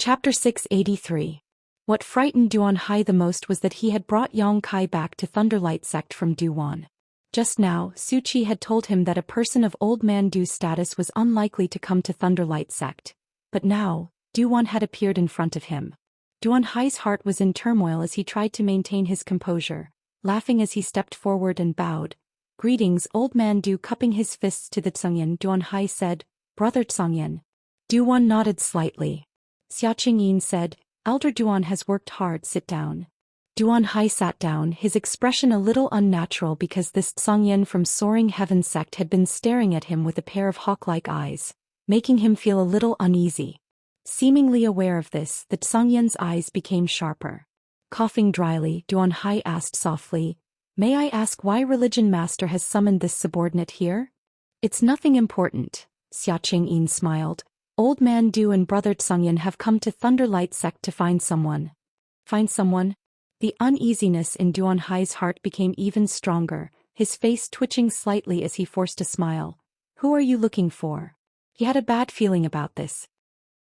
Chapter 683. What frightened Duan Hai the most was that he had brought Yang Kai back to Thunderlight sect from Duan. Just now, Su Qi had told him that a person of Old Man Du's status was unlikely to come to Thunderlight sect. But now, Duan had appeared in front of him. Duan Hai's heart was in turmoil as he tried to maintain his composure, laughing as he stepped forward and bowed. "Greetings, Old Man Du." Cupping his fists to the Tsungyan, Duan Hai said, "Brother Tsungyan." Duan nodded slightly. Xianxia said, "Elder Duan has worked hard, sit down." Duan Hai sat down, his expression a little unnatural because this Tsungyan from Soaring Heaven sect had been staring at him with a pair of hawk-like eyes, making him feel a little uneasy. Seemingly aware of this, the Tsungyan's eyes became sharper. Coughing dryly, Duan Hai asked softly, "May I ask why Religion Master has summoned this subordinate here?" "It's nothing important," Xianxia smiled. "Old Man Du and Brother Tsungyan have come to Thunderlight sect to find someone." "Find someone?" The uneasiness in Duan Hai's heart became even stronger, his face twitching slightly as he forced a smile. "Who are you looking for?" He had a bad feeling about this.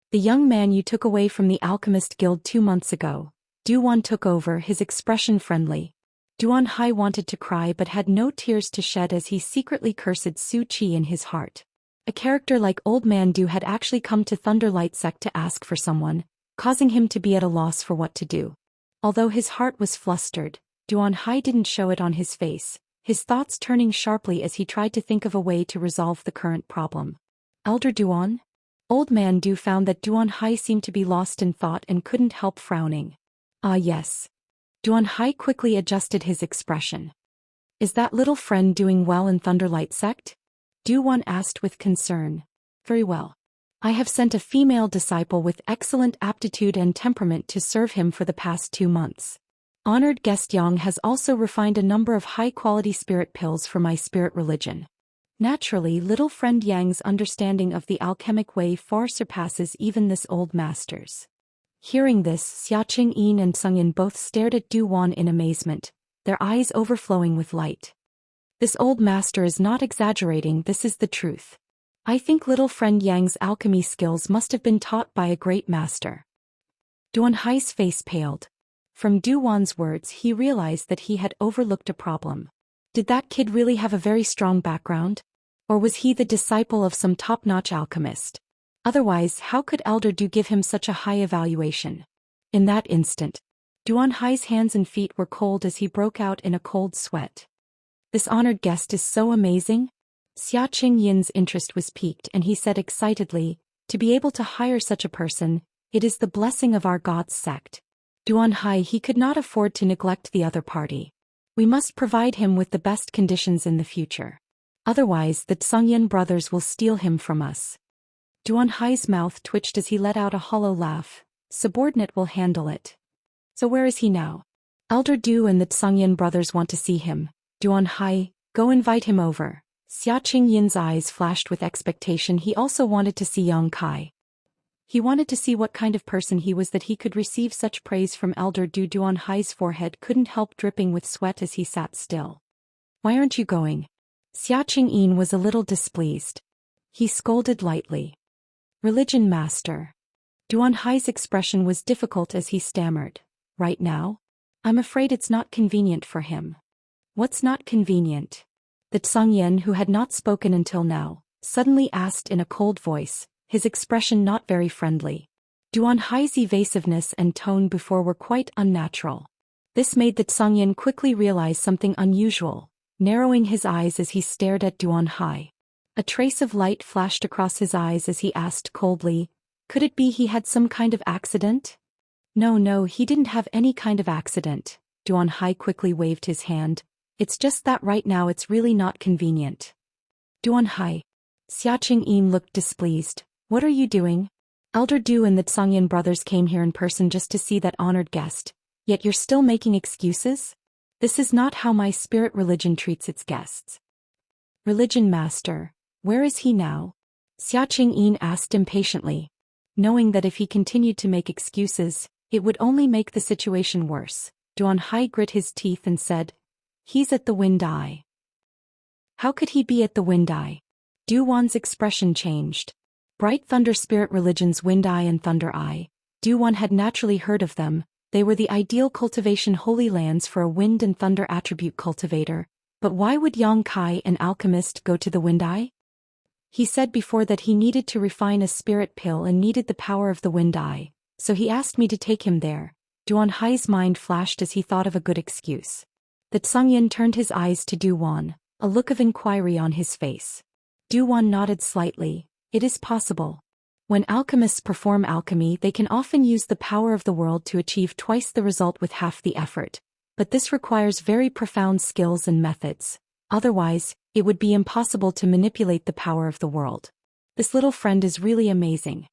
"The young man you took away from the Alchemist Guild 2 months ago." Duan took over, his expression friendly. Duan Hai wanted to cry but had no tears to shed as he secretly cursed Su Qi in his heart. A character like Old Man Du had actually come to Thunderlight sect to ask for someone, causing him to be at a loss for what to do. Although his heart was flustered, Duan Hai didn't show it on his face, his thoughts turning sharply as he tried to think of a way to resolve the current problem. "Elder Duan?" Old Man Du found that Duan Hai seemed to be lost in thought and couldn't help frowning. "Ah yes." Duan Hai quickly adjusted his expression. "Is that little friend doing well in Thunderlight sect?" Duan asked with concern. "Very well. I have sent a female disciple with excellent aptitude and temperament to serve him for the past 2 months. Honored guest Yang has also refined a number of high-quality spirit pills for my spirit religion." Naturally, little friend Yang's understanding of the alchemic way far surpasses even this old master's. Hearing this, Xianxia and Tsungyan both stared at Duan in amazement, their eyes overflowing with light. "This old master is not exaggerating, this is the truth. I think little friend Yang's alchemy skills must have been taught by a great master." Duan Hai's face paled. From Duan's words he realized that he had overlooked a problem. Did that kid really have a very strong background? Or was he the disciple of some top-notch alchemist? Otherwise, how could Elder Du give him such a high evaluation? In that instant, Duan Hai's hands and feet were cold as he broke out in a cold sweat. "This honored guest is so amazing." Xianxia's interest was piqued and he said excitedly, "To be able to hire such a person, it is the blessing of our God's sect." Duan Hai he could not afford to neglect the other party. "We must provide him with the best conditions in the future. Otherwise the Tsungyan brothers will steal him from us." Duan Hai's mouth twitched as he let out a hollow laugh. "Subordinate will handle it." "So where is he now?" "Elder Du and the Tsungyan brothers want to see him." Duan Hai, "Go invite him over." Xianxia's eyes flashed with expectation. He also wanted to see Yang Kai. He wanted to see what kind of person he was that he could receive such praise from Elder Du. Duan Hai's forehead couldn't help dripping with sweat as he sat still. "Why aren't you going?" Xianxia was a little displeased. He scolded lightly. "Religion Master." Duan Hai's expression was difficult as he stammered. "Right now? I'm afraid it's not convenient for him." "What's not convenient?" The Tsungyan, who had not spoken until now, suddenly asked in a cold voice, his expression not very friendly. Duan Hai's evasiveness and tone before were quite unnatural. This made the Tsungyan quickly realize something unusual, narrowing his eyes as he stared at Duan Hai. A trace of light flashed across his eyes as he asked coldly, "Could it be he had some kind of accident?" No, he didn't have any kind of accident." Duan Hai quickly waved his hand. "It's just that right now it's really not convenient." "Duan Hai." Xianxia looked displeased. "What are you doing?" "Elder Du and the Tsungyan brothers came here in person just to see that honored guest. Yet you're still making excuses? This is not how my spirit religion treats its guests." "Religion Master, where is he now?" Xianxia asked impatiently, knowing that if he continued to make excuses, it would only make the situation worse. Duan Hai grit his teeth and said, "He's at the Wind Eye." "How could he be at the Wind Eye?" Duan's expression changed. Bright Thunder Spirit Religion's Wind Eye and Thunder Eye. Duwan had naturally heard of them. They were the ideal cultivation holy lands for a wind and thunder attribute cultivator. But why would Yang Kai, an alchemist, go to the Wind Eye? He said before that he needed to refine a spirit pill and needed the power of the Wind Eye, so he asked me to take him there. Duan Hai's mind flashed as he thought of a good excuse. That Xianxia turned his eyes to Duwan, a look of inquiry on his face. Duwan nodded slightly. It is possible. When alchemists perform alchemy, they can often use the power of the world to achieve twice the result with half the effort. But this requires very profound skills and methods. Otherwise, it would be impossible to manipulate the power of the world. This little friend is really amazing.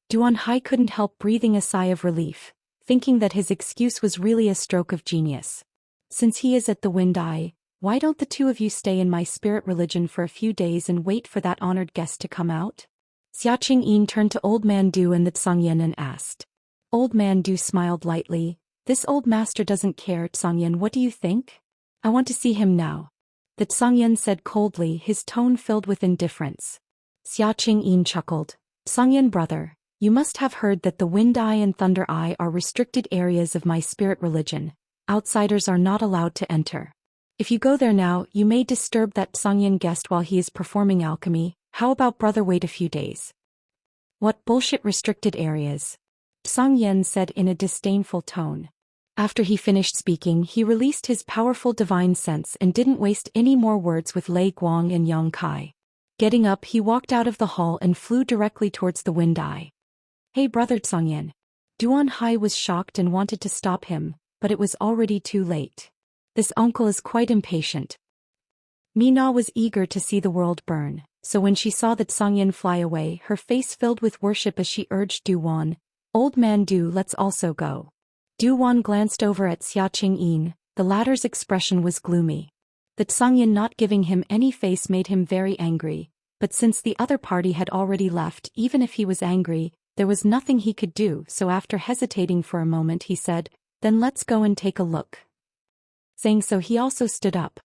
Duan Hai couldn't help breathing a sigh of relief, thinking that his excuse was really a stroke of genius. Since he is at the Wind Eye, why don't the two of you stay in my spirit religion for a few days and wait for that honored guest to come out? Xiaxing turned to Old Man Du and the Xianxia and asked. Old Man Du smiled lightly. This old master doesn't care. Xianxia, what do you think? I want to see him now. The Xianxia said coldly, his tone filled with indifference. Xiaxing chuckled. Xianxia brother, you must have heard that the Wind Eye and Thunder Eye are restricted areas of my spirit religion. Outsiders are not allowed to enter. If you go there now, you may disturb that Xianxia guest while he is performing alchemy. How about brother wait a few days? What bullshit restricted areas? Xianxia said in a disdainful tone. After he finished speaking, he released his powerful divine sense and didn't waste any more words with Lei Guang and Yang Kai. Getting up, he walked out of the hall and flew directly towards the Wind Eye. Hey brother Xianxia. Duan Hai was shocked and wanted to stop him, but it was already too late. This uncle is quite impatient. Mina was eager to see the world burn, so when she saw that Xianxia fly away, her face filled with worship as she urged Duwan, Old Man Du, let's also go. Duwan glanced over at Xiaxing. The latter's expression was gloomy. That Xianxia not giving him any face made him very angry, but since the other party had already left, even if he was angry, there was nothing he could do, so after hesitating for a moment he said, then let's go and take a look. Saying so he also stood up.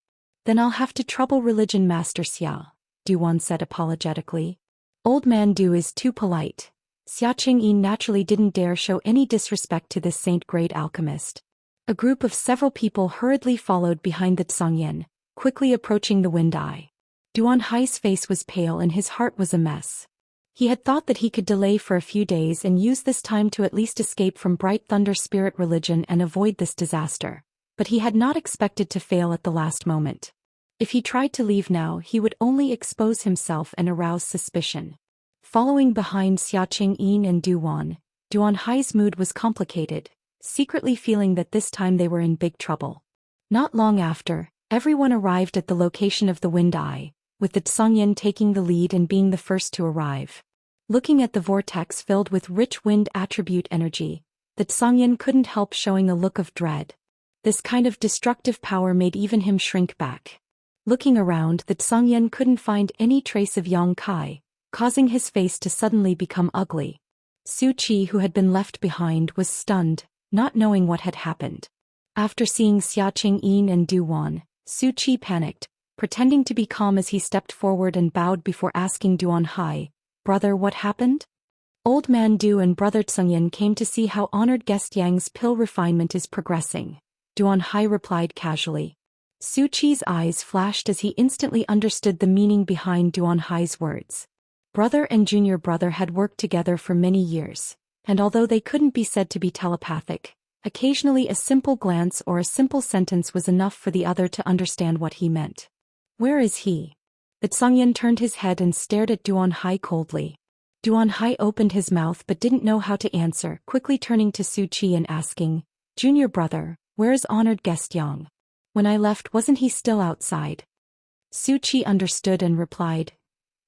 Then I'll have to trouble religion Master Xia, Duwan said apologetically. Old Man Du is too polite. Xiaxing naturally didn't dare show any disrespect to this saint-grade alchemist. A group of several people hurriedly followed behind the Xianxia, quickly approaching the Wind Eye. Duan Hai's face was pale and his heart was a mess. He had thought that he could delay for a few days and use this time to at least escape from Bright Thunder Spirit religion and avoid this disaster. But he had not expected to fail at the last moment. If he tried to leave now, he would only expose himself and arouse suspicion. Following behind Xiaxing and Duan Hai's mood was complicated, secretly feeling that this time they were in big trouble. Not long after, everyone arrived at the location of the Wind Eye, with the Xianxia taking the lead and being the first to arrive. Looking at the vortex filled with rich wind attribute energy, the Xianxia couldn't help showing a look of dread. This kind of destructive power made even him shrink back. Looking around, the Xianxia couldn't find any trace of Yang Kai, causing his face to suddenly become ugly. Su Qi, who had been left behind, was stunned, not knowing what had happened. After seeing Xiaxing and Duwan, Su Qi panicked, pretending to be calm as he stepped forward and bowed before asking Duan Hai, brother, what happened? Old Man Du and brother Xianxia came to see how honored guest Yang's pill refinement is progressing. Duan Hai replied casually. Su Qi's eyes flashed as he instantly understood the meaning behind Duan Hai's words. Brother and junior brother had worked together for many years, and although they couldn't be said to be telepathic, occasionally a simple glance or a simple sentence was enough for the other to understand what he meant. Where is he? The Xianxia turned his head and stared at Duan Hai coldly. Duan Hai opened his mouth but didn't know how to answer, quickly turning to Su Qi and asking, Junior brother, where is honored guest Yang? When I left, wasn't he still outside? Su Qi understood and replied,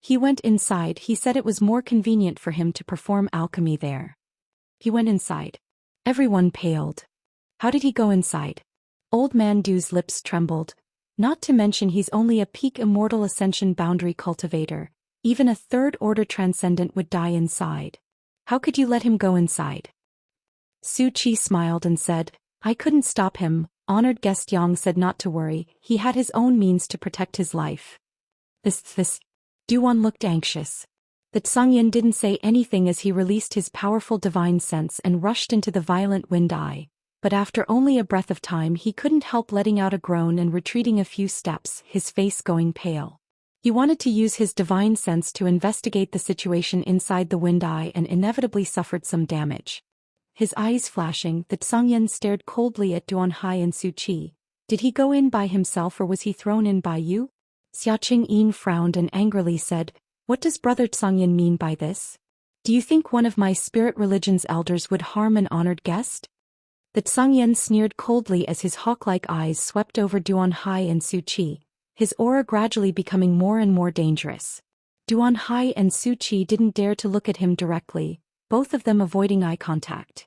he went inside. He said it was more convenient for him to perform alchemy there. He went inside. Everyone paled. How did he go inside? Old Man Du's lips trembled. Not to mention he's only a peak immortal ascension boundary cultivator. Even a third-order transcendent would die inside. How could you let him go inside? Su Qi smiled and said, I couldn't stop him. Honored guest Yang said not to worry, he had his own means to protect his life. This. Duwan looked anxious. That Xian didn't say anything as he released his powerful divine sense and rushed into the violent wind eye, but after only a breath of time he couldn't help letting out a groan and retreating a few steps, his face going pale. He wanted to use his divine sense to investigate the situation inside the wind eye and inevitably suffered some damage. His eyes flashing, that Xian stared coldly at Duanhai and Su Qi. Did he go in by himself or was he thrown in by you? Xiaqing frowned and angrily said, What does Brother Xian mean by this? Do you think one of my spirit religion's elders would harm an honored guest? That Xian sneered coldly as his hawk-like eyes swept over Duanhai and Su Qi, his aura gradually becoming more and more dangerous. Duanhai and Su Qi didn't dare to look at him directly, both of them avoiding eye contact.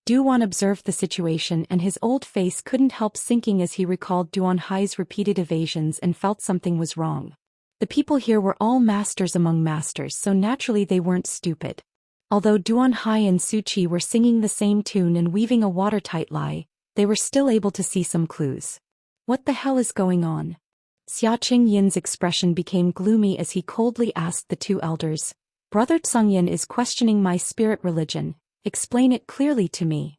Duan observed the situation and his old face couldn't help sinking as he recalled Duanhai's repeated evasions and felt something was wrong. The people here were all masters among masters, so naturally they weren't stupid. Although Duanhai and Su Qi were singing the same tune and weaving a watertight lie, they were still able to see some clues. What the hell is going on? Xiaqing's expression became gloomy as he coldly asked the two elders, Brother Xian is questioning my spirit religion, explain it clearly to me.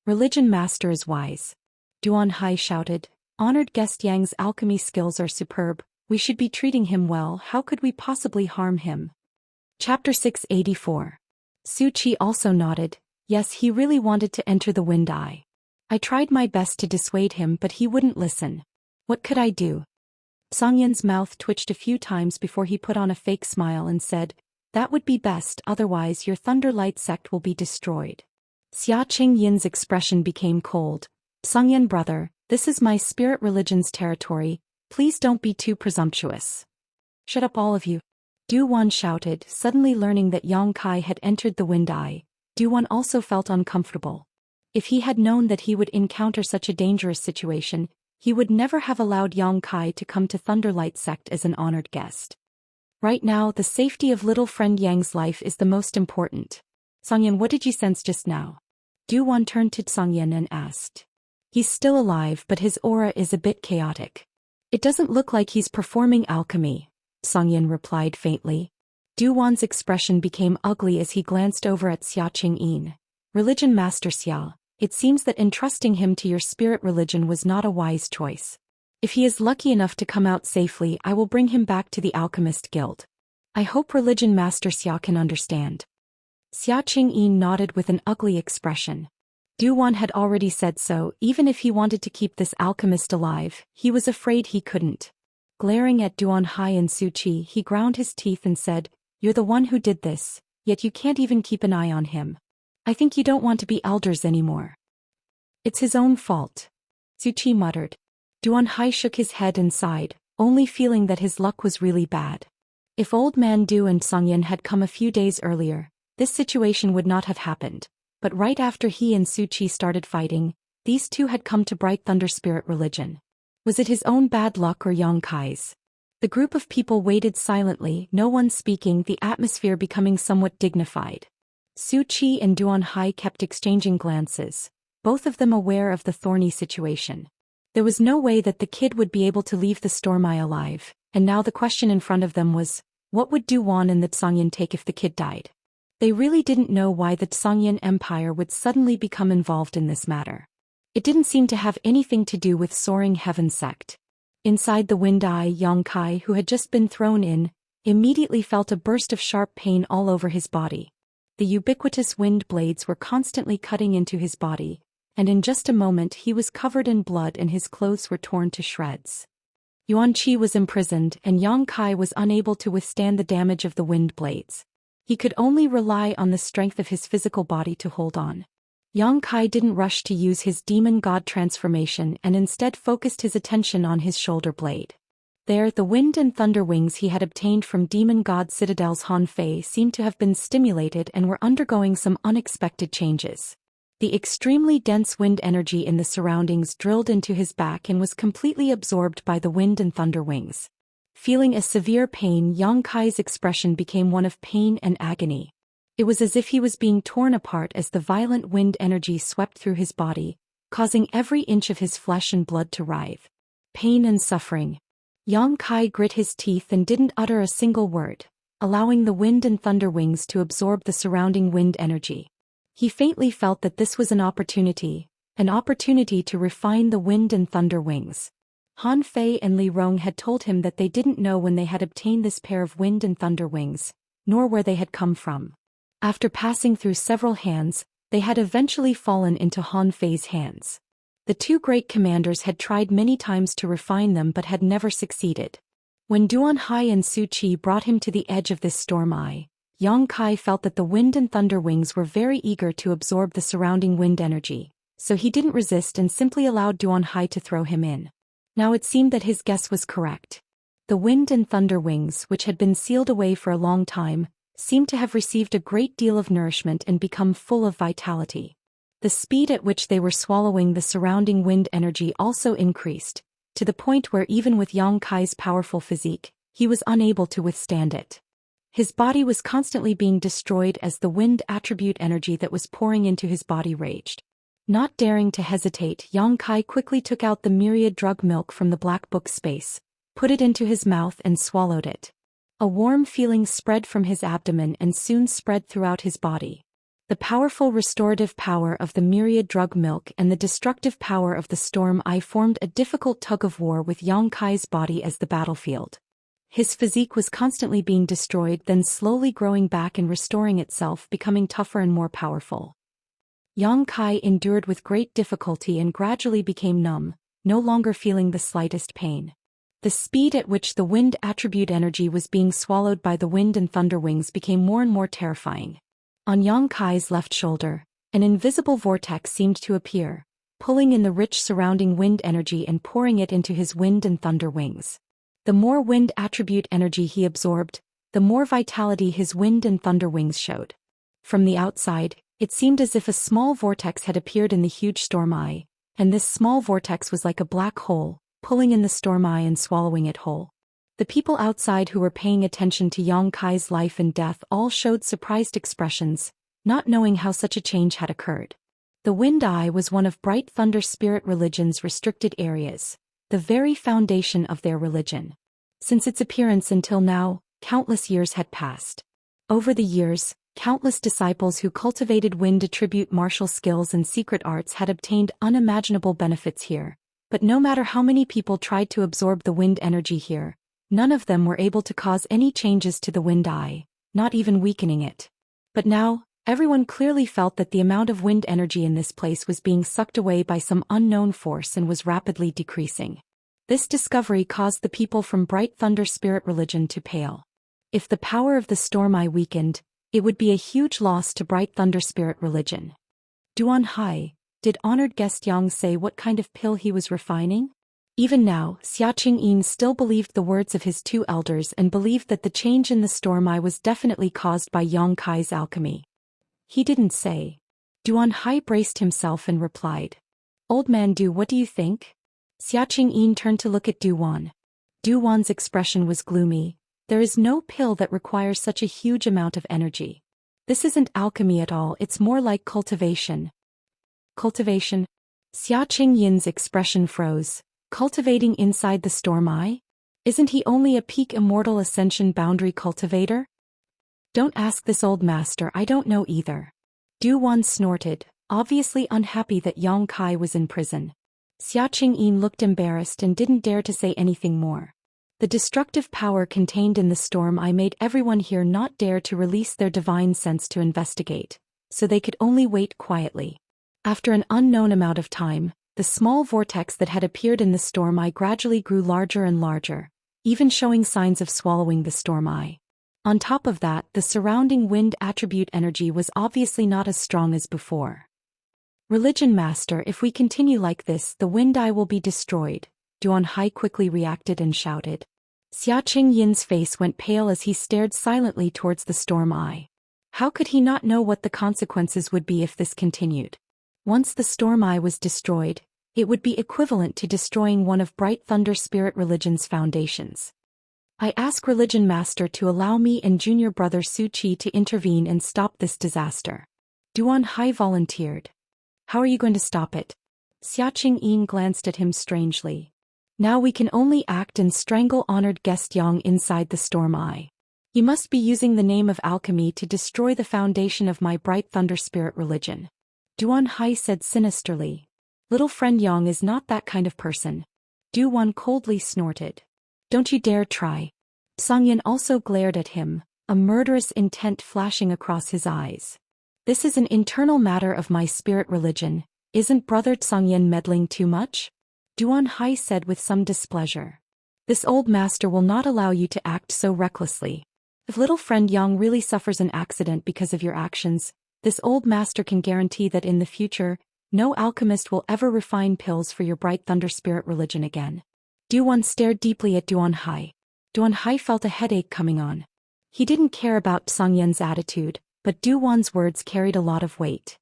Religion master is wise. Duanhai shouted, Honored guest Yang's alchemy skills are superb, we should be treating him well, how could we possibly harm him? Chapter 684. Su Qi also nodded, yes, he really wanted to enter the wind eye. I tried my best to dissuade him but he wouldn't listen. What could I do? Xian's mouth twitched a few times before he put on a fake smile and said, That would be best, otherwise your Thunderlight sect will be destroyed. Xiaqing's expression became cold. Xian brother, this is my spirit religion's territory, please don't be too presumptuous. Shut up all of you. Duan shouted, suddenly learning that Yang Kai had entered the wind eye. Duan also felt uncomfortable. If he had known that he would encounter such a dangerous situation, he would never have allowed Yang Kai to come to Thunderlight sect as an honored guest. Right now the safety of little friend Yang's life is the most important. Xian, what did you sense just now? Duan turned to Xian and asked. He's still alive but his aura is a bit chaotic. It doesn't look like he's performing alchemy, Xian replied faintly. Duan's expression became ugly as he glanced over at Xiaqing. Religion Master Xia, it seems that entrusting him to your spirit religion was not a wise choice. If he is lucky enough to come out safely, I will bring him back to the Alchemist Guild. I hope Religion Master Xia can understand. Xiaqing nodded with an ugly expression. Duan had already said so, even if he wanted to keep this alchemist alive, he was afraid he couldn't. Glaring at Duanhai and Su Qi, he ground his teeth and said, You're the one who did this, yet you can't even keep an eye on him. I think you don't want to be elders anymore. It's his own fault. Su Qi muttered. Duanhai shook his head and sighed, only feeling that his luck was really bad. If Old Man Du and Xian had come a few days earlier, this situation would not have happened. But right after he and Su Qi started fighting, these two had come to Bright Thunder Spirit Religion. Was it his own bad luck or Yang Kai's? The group of people waited silently, no one speaking, the atmosphere becoming somewhat dignified. Su Qi and Duanhai kept exchanging glances, both of them aware of the thorny situation. There was no way that the kid would be able to leave the storm eye alive, and now the question in front of them was, what would Duan and the Xian take if the kid died? They really didn't know why the Xian Empire would suddenly become involved in this matter. It didn't seem to have anything to do with Soaring Heaven sect. Inside the wind eye, Yang Kai, who had just been thrown in, immediately felt a burst of sharp pain all over his body. The ubiquitous wind blades were constantly cutting into his body, and in just a moment he was covered in blood and his clothes were torn to shreds. Yuan Qi was imprisoned and Yang Kai was unable to withstand the damage of the wind blades. He could only rely on the strength of his physical body to hold on. Yang Kai didn't rush to use his demon god transformation and instead focused his attention on his shoulder blade. There, the wind and thunder wings he had obtained from demon god Citadel's Han Fei seemed to have been stimulated and were undergoing some unexpected changes. The extremely dense wind energy in the surroundings drilled into his back and was completely absorbed by the wind and thunder wings. Feeling a severe pain, Yang Kai's expression became one of pain and agony. It was as if he was being torn apart as the violent wind energy swept through his body, causing every inch of his flesh and blood to writhe. Pain and suffering. Yang Kai grit his teeth and didn't utter a single word. allowing the wind and thunder wings to absorb the surrounding wind energy. He faintly felt that this was an opportunity to refine the wind and thunder wings. Han Fei and Li Rong had told him that they didn't know when they had obtained this pair of wind and thunder wings, nor where they had come from. After passing through several hands, they had eventually fallen into Han Fei's hands. The two great commanders had tried many times to refine them but had never succeeded. When Duan Hai and Su Qi brought him to the edge of this storm eye, Yang Kai felt that the wind and thunder wings were very eager to absorb the surrounding wind energy, so he didn't resist and simply allowed Duan Hai to throw him in. Now it seemed that his guess was correct. The wind and thunder wings, which had been sealed away for a long time, seemed to have received a great deal of nourishment and become full of vitality. The speed at which they were swallowing the surrounding wind energy also increased, to the point where even with Yang Kai's powerful physique, he was unable to withstand it. His body was constantly being destroyed as the wind attribute energy that was pouring into his body raged. Not daring to hesitate, Yang Kai quickly took out the myriad drug milk from the black book space, put it into his mouth and swallowed it. A warm feeling spread from his abdomen and soon spread throughout his body. The powerful restorative power of the myriad drug milk and the destructive power of the storm eye formed a difficult tug-of-war with Yang Kai's body as the battlefield. His physique was constantly being destroyed, then slowly growing back and restoring itself, becoming tougher and more powerful. Yang Kai endured with great difficulty and gradually became numb, no longer feeling the slightest pain. The speed at which the wind attribute energy was being swallowed by the wind and thunder wings became more and more terrifying. On Yang Kai's left shoulder, an invisible vortex seemed to appear, pulling in the rich surrounding wind energy and pouring it into his wind and thunder wings. The more wind attribute energy he absorbed, the more vitality his wind and thunder wings showed. From the outside, it seemed as if a small vortex had appeared in the huge storm eye, and this small vortex was like a black hole, pulling in the storm eye and swallowing it whole. The people outside who were paying attention to Yang Kai's life and death all showed surprised expressions, not knowing how such a change had occurred. The Wind Eye was one of Bright Thunder Spirit religion's restricted areas, the very foundation of their religion. Since its appearance until now, countless years had passed. Over the years, countless disciples who cultivated wind attribute martial skills and secret arts had obtained unimaginable benefits here, but no matter how many people tried to absorb the wind energy here, none of them were able to cause any changes to the Wind Eye, not even weakening it. But now, everyone clearly felt that the amount of wind energy in this place was being sucked away by some unknown force and was rapidly decreasing. This discovery caused the people from Bright Thunder Spirit religion to pale. If the power of the storm eye weakened, it would be a huge loss to Bright Thunder Spirit religion. Duan Hai, did honored guest Yang say what kind of pill he was refining? Even now, Xianxia still believed the words of his two elders and believed that the change in the storm eye was definitely caused by Yang Kai's alchemy. He didn't say. Duan Hai braced himself and replied. Old man Du, what do you think? Xianxia turned to look at Duan. Duan's expression was gloomy. There is no pill that requires such a huge amount of energy. This isn't alchemy at all, it's more like cultivation. Cultivation? Xianxia's expression froze. Cultivating inside the storm eye? Isn't he only a peak immortal ascension boundary cultivator? Don't ask this old master, I don't know either. Duan snorted, obviously unhappy that Yang Kai was in prison. Xianxia looked embarrassed and didn't dare to say anything more. The destructive power contained in the storm eye made everyone here not dare to release their divine sense to investigate, so they could only wait quietly. After an unknown amount of time, the small vortex that had appeared in the storm eye gradually grew larger and larger, even showing signs of swallowing the storm eye. On top of that, the surrounding wind attribute energy was obviously not as strong as before. Religion Master, if we continue like this, the Wind Eye will be destroyed, Duan Hai quickly reacted and shouted. Xianxia's face went pale as he stared silently towards the storm eye. How could he not know what the consequences would be if this continued? Once the storm eye was destroyed, it would be equivalent to destroying one of Bright Thunder Spirit religion's foundations. I ask Religion Master to allow me and junior brother Su Qi to intervene and stop this disaster. Duan Hai volunteered. How are you going to stop it? Xianxia glanced at him strangely. Now we can only act and strangle honored guest Yang inside the storm eye. You must be using the name of alchemy to destroy the foundation of my bright thunder spirit religion. Duan Hai said sinisterly. Little friend Yang is not that kind of person. Duan coldly snorted. Don't you dare try. Songyan also glared at him, a murderous intent flashing across his eyes. This is an internal matter of my spirit religion. Isn't Brother Songyan meddling too much? Duan Hai said with some displeasure. This old master will not allow you to act so recklessly. If little friend Yang really suffers an accident because of your actions, this old master can guarantee that in the future, no alchemist will ever refine pills for your bright thunder spirit religion again. Duan stared deeply at Duan Hai. Duan Hai felt a headache coming on. He didn't care about Songyan's attitude, but Duan's words carried a lot of weight.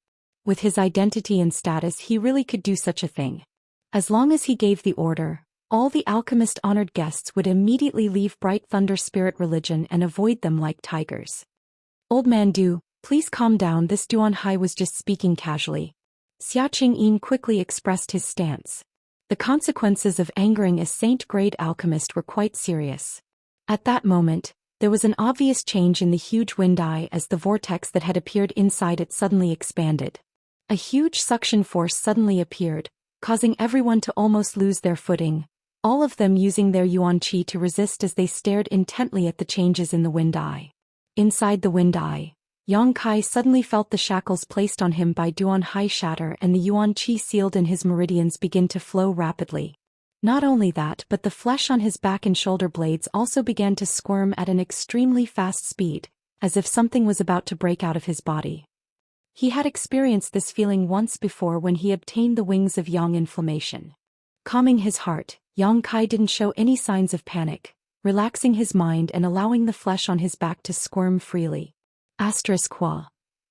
With his identity and status, he really could do such a thing. As long as he gave the order, all the alchemist-honored guests would immediately leave bright thunder spirit religion and avoid them like tigers. Old man Du, please calm down. This Duan Hai was just speaking casually. Xia Qingyin quickly expressed his stance. The consequences of angering a saint-grade alchemist were quite serious. At that moment, there was an obvious change in the huge wind eye as the vortex that had appeared inside it suddenly expanded. A huge suction force suddenly appeared, causing everyone to almost lose their footing, all of them using their yuan qi to resist as they stared intently at the changes in the wind eye. Inside the wind eye, Yang Kai suddenly felt the shackles placed on him by Duan Hai shatter and the yuan qi sealed in his meridians begin to flow rapidly. Not only that, but the flesh on his back and shoulder blades also began to squirm at an extremely fast speed, as if something was about to break out of his body. He had experienced this feeling once before when he obtained the wings of Yang inflammation. Calming his heart, Yang Kai didn't show any signs of panic, relaxing his mind and allowing the flesh on his back to squirm freely. Qua.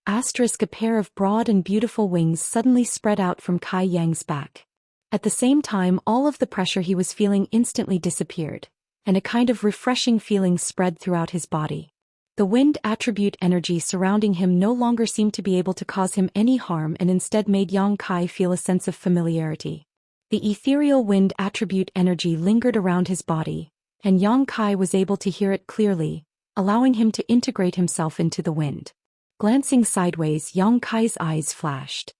A pair of broad and beautiful wings suddenly spread out from Kai Yang's back. At the same time, all of the pressure he was feeling instantly disappeared, and a kind of refreshing feeling spread throughout his body. The wind attribute energy surrounding him no longer seemed to be able to cause him any harm and instead made Yang Kai feel a sense of familiarity. The ethereal wind attribute energy lingered around his body, and Yang Kai was able to hear it clearly, allowing him to integrate himself into the wind. Glancing sideways, Yang Kai's eyes flashed.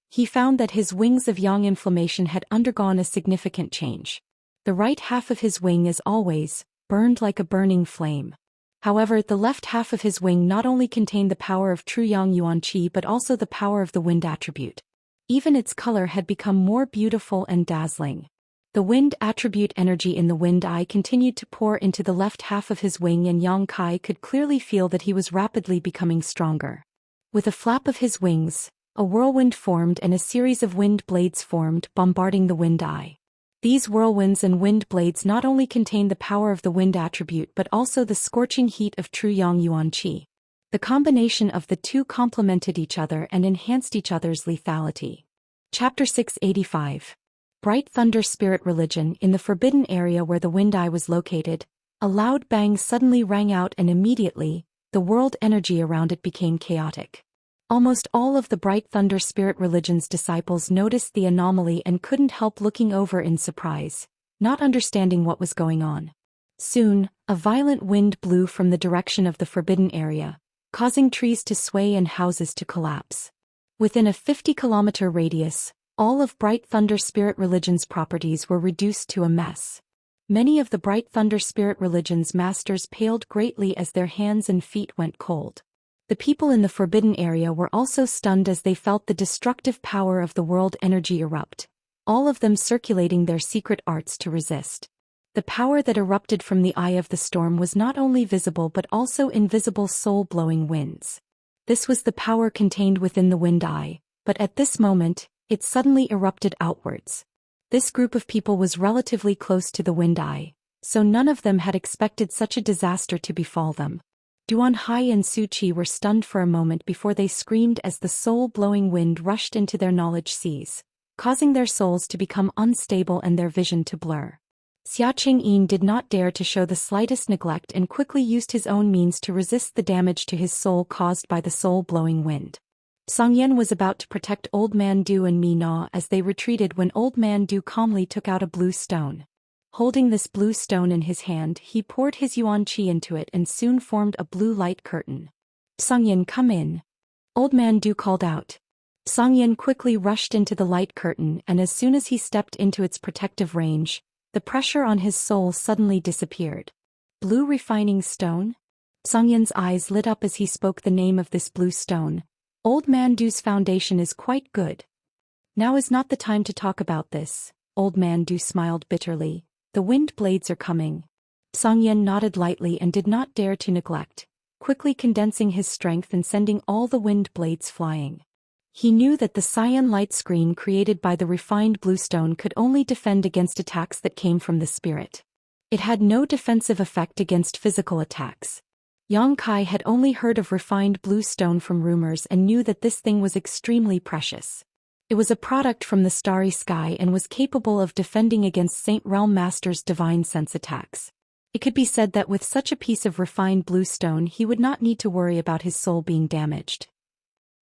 He found that his wings of yang inflammation had undergone a significant change. The right half of his wing, as always, burned like a burning flame. However, the left half of his wing not only contained the power of true yang yuan qi but also the power of the wind attribute. Even its color had become more beautiful and dazzling. The wind attribute energy in the wind eye continued to pour into the left half of his wing, and Yang Kai could clearly feel that he was rapidly becoming stronger. With a flap of his wings, a whirlwind formed and a series of wind blades formed, bombarding the wind eye. These whirlwinds and wind blades not only contained the power of the wind attribute but also the scorching heat of true yang yuan qi. The combination of the two complemented each other and enhanced each other's lethality. Chapter 685. Bright Thunder Spirit Religion. In the forbidden area where the wind eye was located, a loud bang suddenly rang out, and immediately, the world energy around it became chaotic. Almost all of the Bright Thunder Spirit Religion's disciples noticed the anomaly and couldn't help looking over in surprise, not understanding what was going on. Soon, a violent wind blew from the direction of the forbidden area, causing trees to sway and houses to collapse. Within a 50-kilometer radius, all of Bright Thunder Spirit Religion's properties were reduced to a mess. Many of the Bright Thunder Spirit Religion's masters paled greatly as their hands and feet went cold. The people in the forbidden area were also stunned as they felt the destructive power of the world energy erupt, all of them circulating their secret arts to resist. The power that erupted from the eye of the storm was not only visible but also invisible, soul-blowing winds. This was the power contained within the wind eye, but at this moment, it suddenly erupted outwards. This group of people was relatively close to the wind eye, so none of them had expected such a disaster to befall them. Duan Hai and Su Qi were stunned for a moment before they screamed as the soul-blowing wind rushed into their knowledge seas, causing their souls to become unstable and their vision to blur. Xia Qingyin did not dare to show the slightest neglect and quickly used his own means to resist the damage to his soul caused by the soul-blowing wind. Songyan was about to protect Old Man Du and Mi Na as they retreated when Old Man Du calmly took out a blue stone. Holding this blue stone in his hand, he poured his yuan qi into it and soon formed a blue light curtain. Xian, come in. Old Man Du called out. Xian quickly rushed into the light curtain, and as soon as he stepped into its protective range, the pressure on his soul suddenly disappeared. Blue refining stone? Xian's eyes lit up as he spoke the name of this blue stone. Old Man Du's foundation is quite good. Now is not the time to talk about this. Old Man Du smiled bitterly. The wind blades are coming. Xian nodded lightly and did not dare to neglect, quickly condensing his strength and sending all the wind blades flying. He knew that the cyan light screen created by the refined blue stone could only defend against attacks that came from the spirit. It had no defensive effect against physical attacks. Yang Kai had only heard of refined blue stone from rumors and knew that this thing was extremely precious. It was a product from the starry sky and was capable of defending against Saint Realm Master's divine sense attacks. It could be said that with such a piece of refined blue stone he would not need to worry about his soul being damaged.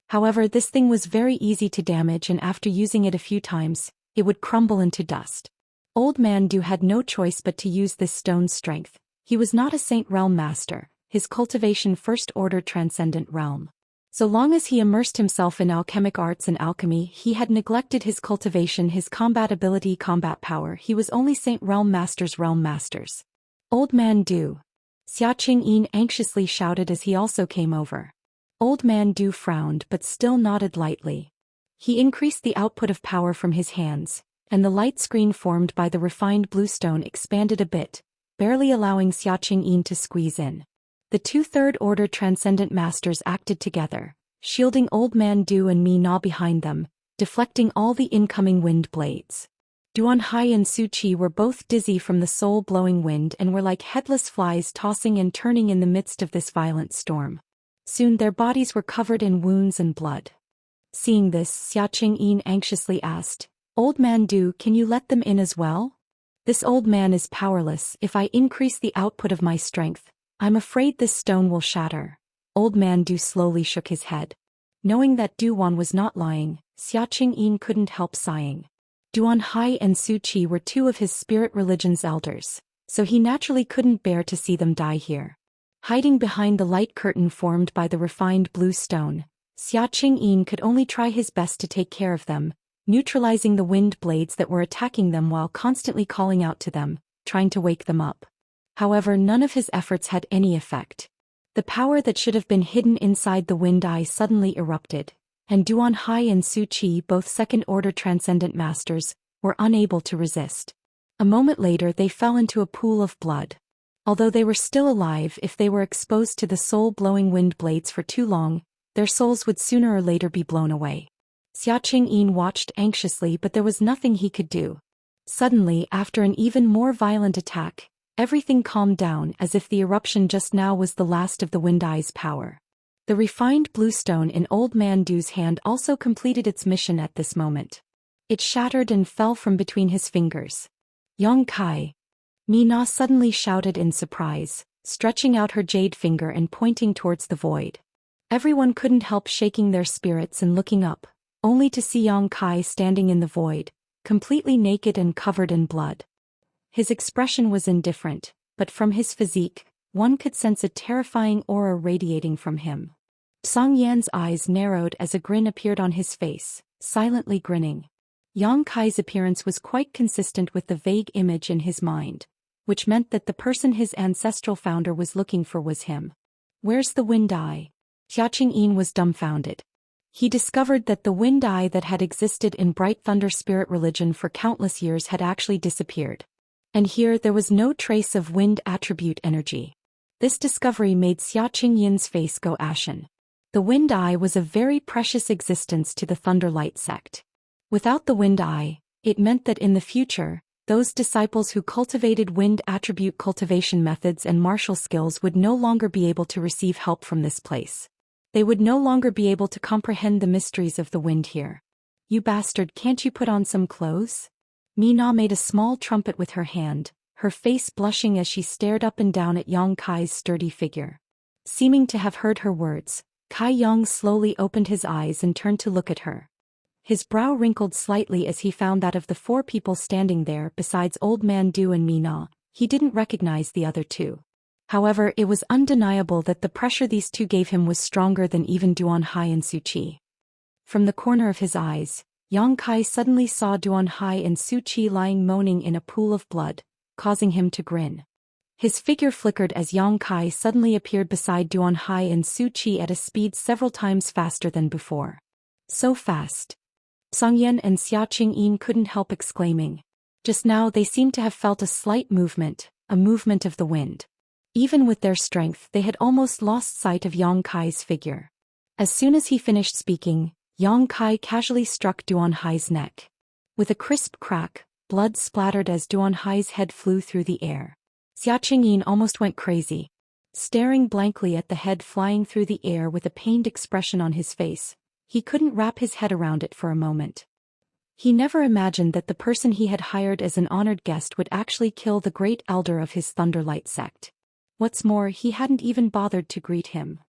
However, this thing was very easy to damage, and after using it a few times, it would crumble into dust. Old Man Du had no choice but to use this stone's strength. He was not a Saint Realm Master, his cultivation first order transcendent realm. So long as he immersed himself in alchemic arts and alchemy, he had neglected his cultivation, his combat ability, combat power. He was only Saint Realm Master's realm masters. Old Man Du. Xia Qingyin anxiously shouted as he also came over. Old Man Du frowned but still nodded lightly. He increased the output of power from his hands, and the light screen formed by the refined blue stone expanded a bit, barely allowing Xia Qingyin to squeeze in. The two third-order transcendent masters acted together, shielding Old Man Du and Mi Na behind them, deflecting all the incoming wind blades. Duan Hai and Su Qi were both dizzy from the soul-blowing wind and were like headless flies tossing and turning in the midst of this violent storm. Soon their bodies were covered in wounds and blood. Seeing this, Xia Qingyin anxiously asked, Old Man Du, can you let them in as well? This old man is powerless. If I increase the output of my strength, I'm afraid this stone will shatter. Old Man Du slowly shook his head. Knowing that Duan was not lying, Xia Qingyin couldn't help sighing. Duan Hai and Su Qi were two of his spirit religion's elders, so he naturally couldn't bear to see them die here. Hiding behind the light curtain formed by the refined blue stone, Xia Qingyin could only try his best to take care of them, neutralizing the wind blades that were attacking them while constantly calling out to them, trying to wake them up. However, none of his efforts had any effect. The power that should have been hidden inside the wind eye suddenly erupted, and Duan Hai and Su Qi, both second-order transcendent masters, were unable to resist. A moment later they fell into a pool of blood. Although they were still alive, if they were exposed to the soul-blowing wind blades for too long, their souls would sooner or later be blown away. Xia Qingyin watched anxiously, but there was nothing he could do. Suddenly, after an even more violent attack, everything calmed down as if the eruption just now was the last of the wind eye's power. The refined blue stone in Old Man Du's hand also completed its mission at this moment. It shattered and fell from between his fingers. Yang Kai. Mi Na suddenly shouted in surprise, stretching out her jade finger and pointing towards the void. Everyone couldn't help shaking their spirits and looking up, only to see Yang Kai standing in the void, completely naked and covered in blood. His expression was indifferent, but from his physique, one could sense a terrifying aura radiating from him. Song Yan's eyes narrowed as a grin appeared on his face, silently grinning. Yang Kai's appearance was quite consistent with the vague image in his mind, which meant that the person his ancestral founder was looking for was him. Where's the wind eye? Xia Qingyin was dumbfounded. He discovered that the wind eye that had existed in Bright Thunder spirit religion for countless years had actually disappeared. And here there was no trace of wind attribute energy. This discovery made Xia Qingyin's face go ashen. The wind eye was a very precious existence to the Thunderlight sect. Without the wind eye, it meant that in the future, those disciples who cultivated wind attribute cultivation methods and martial skills would no longer be able to receive help from this place. They would no longer be able to comprehend the mysteries of the wind here. You bastard, can't you put on some clothes? Mi Na made a small trumpet with her hand, her face blushing as she stared up and down at Yang Kai's sturdy figure. Seeming to have heard her words, Kai Yang slowly opened his eyes and turned to look at her. His brow wrinkled slightly as he found that of the 4 people standing there besides Old Man Du and Mina, he didn't recognize the other 2. However, it was undeniable that the pressure these 2 gave him was stronger than even Duan Hai and Su Qi. From the corner of his eyes, Yang Kai suddenly saw Duan Hai and Su Qi lying moaning in a pool of blood, causing him to grin. His figure flickered as Yang Kai suddenly appeared beside Duan Hai and Su Qi at a speed several times faster than before. So fast. Song Yan and Xiaoqing Yin couldn't help exclaiming. Just now they seemed to have felt a slight movement, a movement of the wind. Even with their strength they had almost lost sight of Yang Kai's figure. As soon as he finished speaking, Yang Kai casually struck Duan Hai's neck. With a crisp crack, blood splattered as Duan Hai's head flew through the air. Xiaoqing Yin almost went crazy. Staring blankly at the head flying through the air with a pained expression on his face, he couldn't wrap his head around it for a moment. He never imagined that the person he had hired as an honored guest would actually kill the great elder of his Thunderlight sect. What's more, he hadn't even bothered to greet him.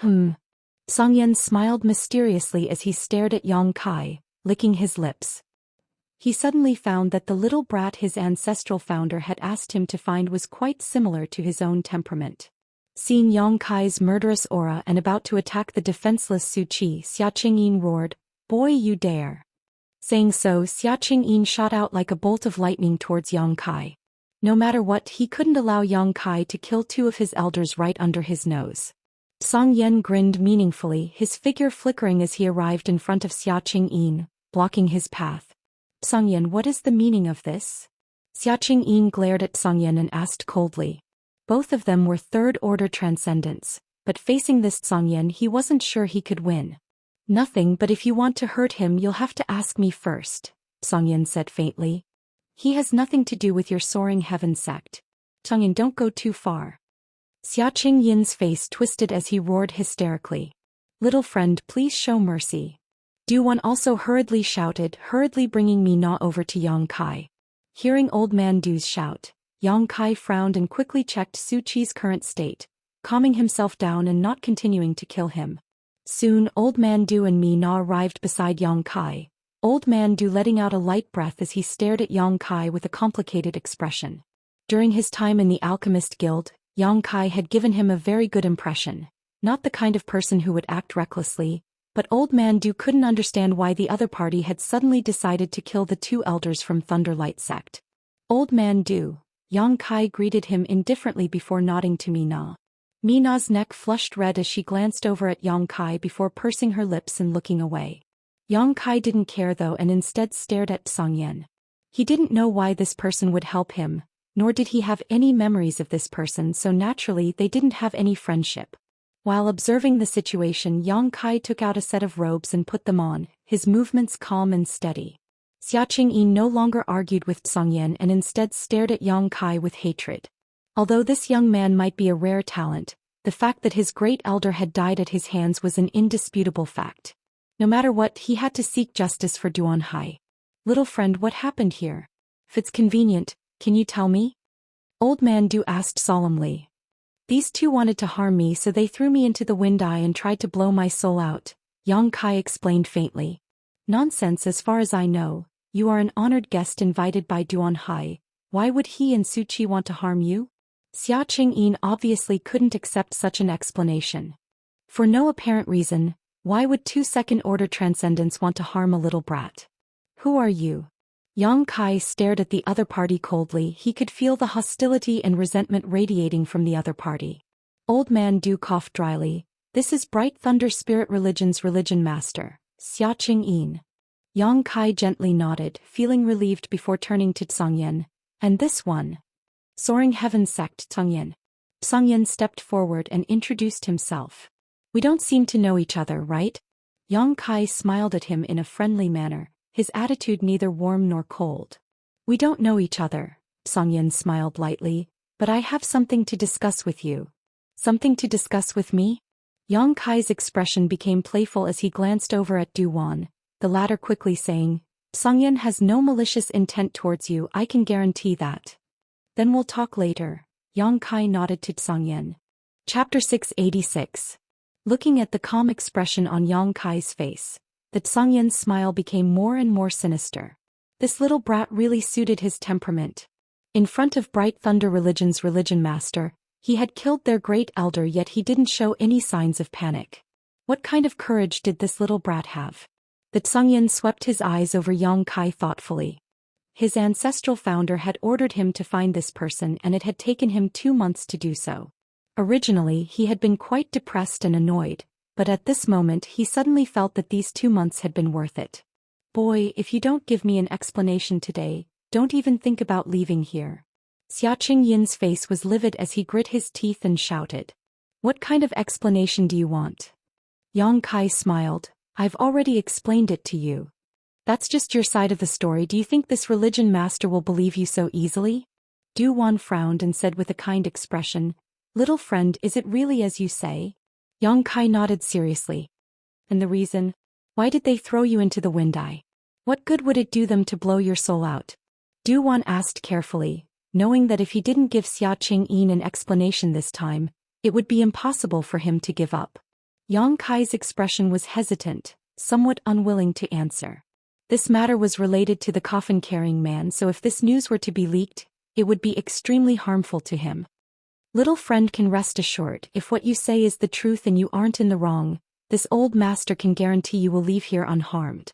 Song Yan smiled mysteriously as he stared at Yang Kai, licking his lips. He suddenly found that the little brat his ancestral founder had asked him to find was quite similar to his own temperament. Seeing Yang Kai's murderous aura and about to attack the defenseless Su Qi, Xiaoqing Yin roared, "Boy, you dare!" Saying so, Xiaoqing Yin shot out like a bolt of lightning towards Yang Kai. No matter what, he couldn't allow Yang Kai to kill 2 of his elders right under his nose. Song Yan grinned meaningfully, his figure flickering as he arrived in front of Xiaoqing Yin, blocking his path. "Song Yan, what is the meaning of this?" Xiaoqing Yin glared at Song Yan and asked coldly. Both of them were third-order transcendents, but facing this Song Yan he wasn't sure he could win. "Nothing, but if you want to hurt him you'll have to ask me first," Song Yan said faintly. "He has nothing to do with your soaring heaven sect. Song Yan, don't go too far." Xiaoqing Yin's face twisted as he roared hysterically. "Little friend, please show mercy." Du-Wan also hurriedly shouted, hurriedly bringing Mina over to Yang Kai. Hearing Old Man Du's shout, Yang Kai frowned and quickly checked Su Qi's current state, calming himself down and not continuing to kill him. Soon Old Man Du and Mina arrived beside Yang Kai, Old Man Du letting out a light breath as he stared at Yang Kai with a complicated expression. During his time in the Alchemist Guild, Yang Kai had given him a very good impression, not the kind of person who would act recklessly, but Old Man Du couldn't understand why the other party had suddenly decided to kill the 2 elders from Thunderlight sect. "Old Man Du," Yang Kai greeted him indifferently before nodding to Mina. Mina's neck flushed red as she glanced over at Yang Kai before pursing her lips and looking away. Yang Kai didn't care though and instead stared at Song Yan. He didn't know why this person would help him, nor did he have any memories of this person, so naturally they didn't have any friendship. While observing the situation, Yang Kai took out a set of robes and put them on, his movements calm and steady. Xiaoqing Yin no longer argued with Song Yan and instead stared at Yang Kai with hatred. Although this young man might be a rare talent, the fact that his great elder had died at his hands was an indisputable fact. No matter what, he had to seek justice for Duan Hai. "Little friend, what happened here? If it's convenient, can you tell me?" Old Man Du asked solemnly. "These 2 wanted to harm me, so they threw me into the wind eye and tried to blow my soul out," Yang Kai explained faintly. "Nonsense, as far as I know. You are an honored guest invited by Duan Hai. Why would he and Su Qi want to harm you?" Xiaoqing Yin obviously couldn't accept such an explanation. For no apparent reason, why would 2 second-order transcendents want to harm a little brat? "Who are you?" Yang Kai stared at the other party coldly. He could feel the hostility and resentment radiating from the other party. Old Man Du coughed dryly. "This is Bright Thunder Spirit Religion's religion master, Xiaoqing Yin." Yang Kai gently nodded, feeling relieved before turning to Song Yan. "And this one?" "Soaring Heaven Sect, Song Yan." Song Yan stepped forward and introduced himself. "We don't seem to know each other, right?" Yang Kai smiled at him in a friendly manner, his attitude neither warm nor cold. "We don't know each other," Song Yan smiled lightly, "but I have something to discuss with you." "Something to discuss with me?" Yang Kai's expression became playful as he glanced over at Du-Wan, the latter quickly saying, "Song Yan has no malicious intent towards you, I can guarantee that." "Then we'll talk later," Yang Kai nodded to Song Yan. Chapter 686. Looking at the calm expression on Yang Kai's face, The Xianxia's smile became more and more sinister. This little brat really suited his temperament. In front of Bright Thunder Religion's religion master, he had killed their great elder, yet he didn't show any signs of panic. What kind of courage did this little brat have? The Xianxia swept his eyes over Yang Kai thoughtfully. His ancestral founder had ordered him to find this person, and it had taken him 2 months to do so. Originally, he had been quite depressed and annoyed, but at this moment he suddenly felt that these 2 months had been worth it. Boy, if you don't give me an explanation today, don't even think about leaving here. Xia Qingyin's face was livid as he grit his teeth and shouted. What kind of explanation do you want? Yang Kai smiled. I've already explained it to you. That's just your side of the story. Do you think this religion master will believe you so easily? Du Wan frowned and said with a kind expression, Little friend, is it really as you say? Yang Kai nodded seriously. And the reason? Why did they throw you into the wind eye? What good would it do them to blow your soul out? Du Wan asked carefully, knowing that if he didn't give Xia Qingyin an explanation this time, it would be impossible for him to give up. Yang Kai's expression was hesitant, somewhat unwilling to answer. This matter was related to the coffin-carrying man, so if this news were to be leaked, it would be extremely harmful to him. Little friend, can rest assured, if what you say is the truth and you aren't in the wrong, this old master can guarantee you will leave here unharmed.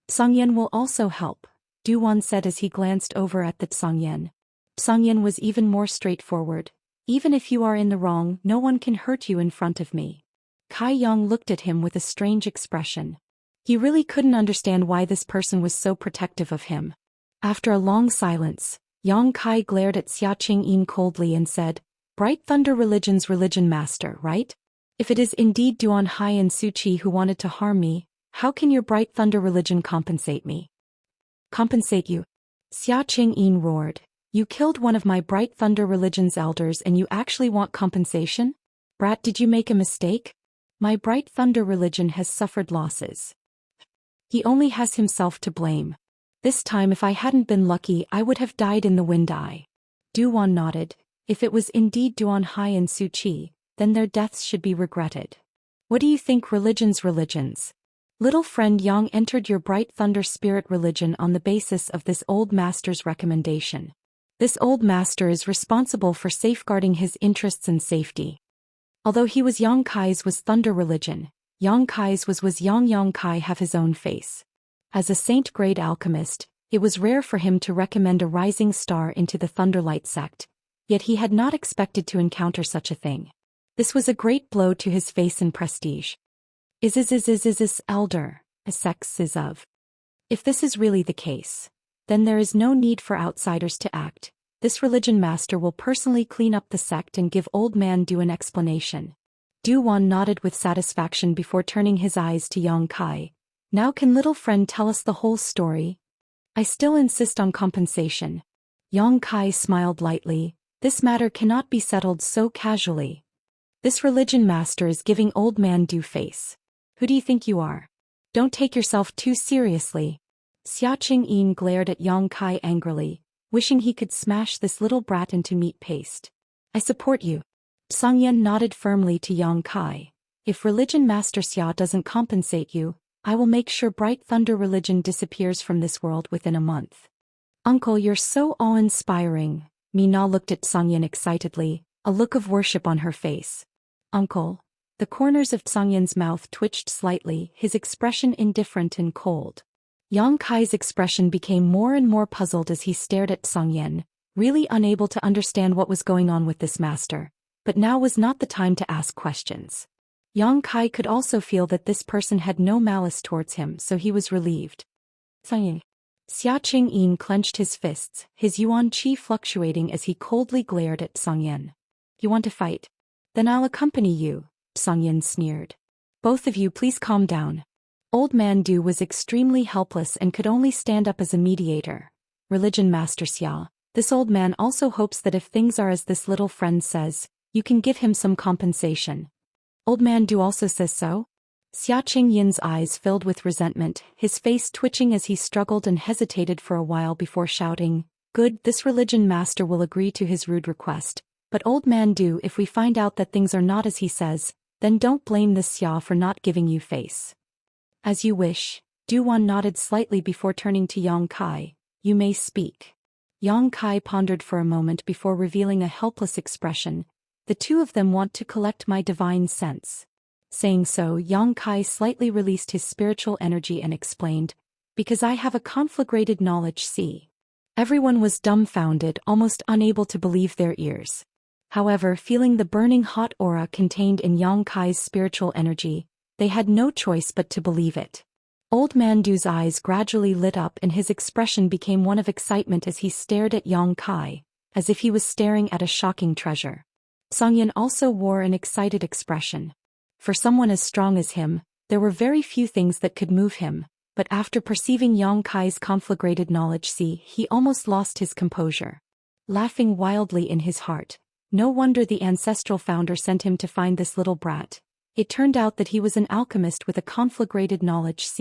Xianxia will also help, Du Wan said as he glanced over at the Xianxia. Xianxia was even more straightforward. Even if you are in the wrong, no one can hurt you in front of me. Kai Yang looked at him with a strange expression. He really couldn't understand why this person was so protective of him. After a long silence, Yang Kai glared at Xia Qingyin coldly and said, Bright Thunder Religion's religion master, right? If it is indeed Duan Hai and Su Qi who wanted to harm me, how can your Bright Thunder Religion compensate me? Compensate you? Xia Qingyin roared. You killed one of my Bright Thunder Religion's elders and you actually want compensation? Brat, did you make a mistake? My Bright Thunder Religion has suffered losses. He only has himself to blame. This time if I hadn't been lucky I would have died in the wind eye. Du Wan nodded. If it was indeed Duan Hai and Su Qi, then their deaths should be regretted. What do you think religions? Little friend Yang entered your Bright Thunder Spirit religion on the basis of this old master's recommendation. This old master is responsible for safeguarding his interests and safety. Although he was Yang Kai's was Thunder religion, Yang Kai's was Yang Kai have his own face. As a saint-grade alchemist, it was rare for him to recommend a rising star into the Thunderlight sect, yet he had not expected to encounter such a thing. This was a great blow to his face and prestige. Is elder, a sex is of. If this is really the case, then there is no need for outsiders to act. This religion master will personally clean up the sect and give old man Du an explanation. Du Wan nodded with satisfaction before turning his eyes to Yang Kai. Now can little friend tell us the whole story? I still insist on compensation. Yang Kai smiled lightly. This matter cannot be settled so casually. This religion master is giving old man Du face. Who do you think you are? Don't take yourself too seriously. Xia Qingyin glared at Yang Kai angrily, wishing he could smash this little brat into meat paste. I support you. Xianxia nodded firmly to Yang Kai. If religion master Xia doesn't compensate you, I will make sure Bright Thunder religion disappears from this world within a month. Uncle, you're so awe-inspiring. Mina looked at Xianxia excitedly, a look of worship on her face. Uncle. The corners of Xianxia's mouth twitched slightly, his expression indifferent and cold. Yang Kai's expression became more and more puzzled as he stared at Xianxia, really unable to understand what was going on with this master. But now was not the time to ask questions. Yang Kai could also feel that this person had no malice towards him, so he was relieved. Xianxia. Xia Qingyin clenched his fists, his yuan qi fluctuating as he coldly glared at Xianxia. You want to fight? Then I'll accompany you, Xianxia sneered. Both of you please calm down. Old man Du was extremely helpless and could only stand up as a mediator. Religion Master Xia, this old man also hopes that if things are as this little friend says, you can give him some compensation. Old man Du also says so? Xia Qingyin's eyes filled with resentment, his face twitching as he struggled and hesitated for a while before shouting, Good, this religion master will agree to his rude request. But old man Du, if we find out that things are not as he says, then don't blame this Xia for not giving you face. As you wish. Duan nodded slightly before turning to Yang Kai. You may speak. Yang Kai pondered for a moment before revealing a helpless expression. The two of them want to collect my divine sense. Saying so, Yang Kai slightly released his spiritual energy and explained, because I have a conflagrated knowledge. See. Everyone was dumbfounded, almost unable to believe their ears. However, feeling the burning hot aura contained in Yang Kai's spiritual energy, they had no choice but to believe it. Old Man Du's eyes gradually lit up and his expression became one of excitement as he stared at Yang Kai, as if he was staring at a shocking treasure. Xianxia also wore an excited expression. For someone as strong as him, there were very few things that could move him, but after perceiving Yang Kai's conflagrated knowledge, he almost lost his composure. Laughing wildly in his heart, no wonder the ancestral founder sent him to find this little brat. It turned out that he was an alchemist with a conflagrated knowledge.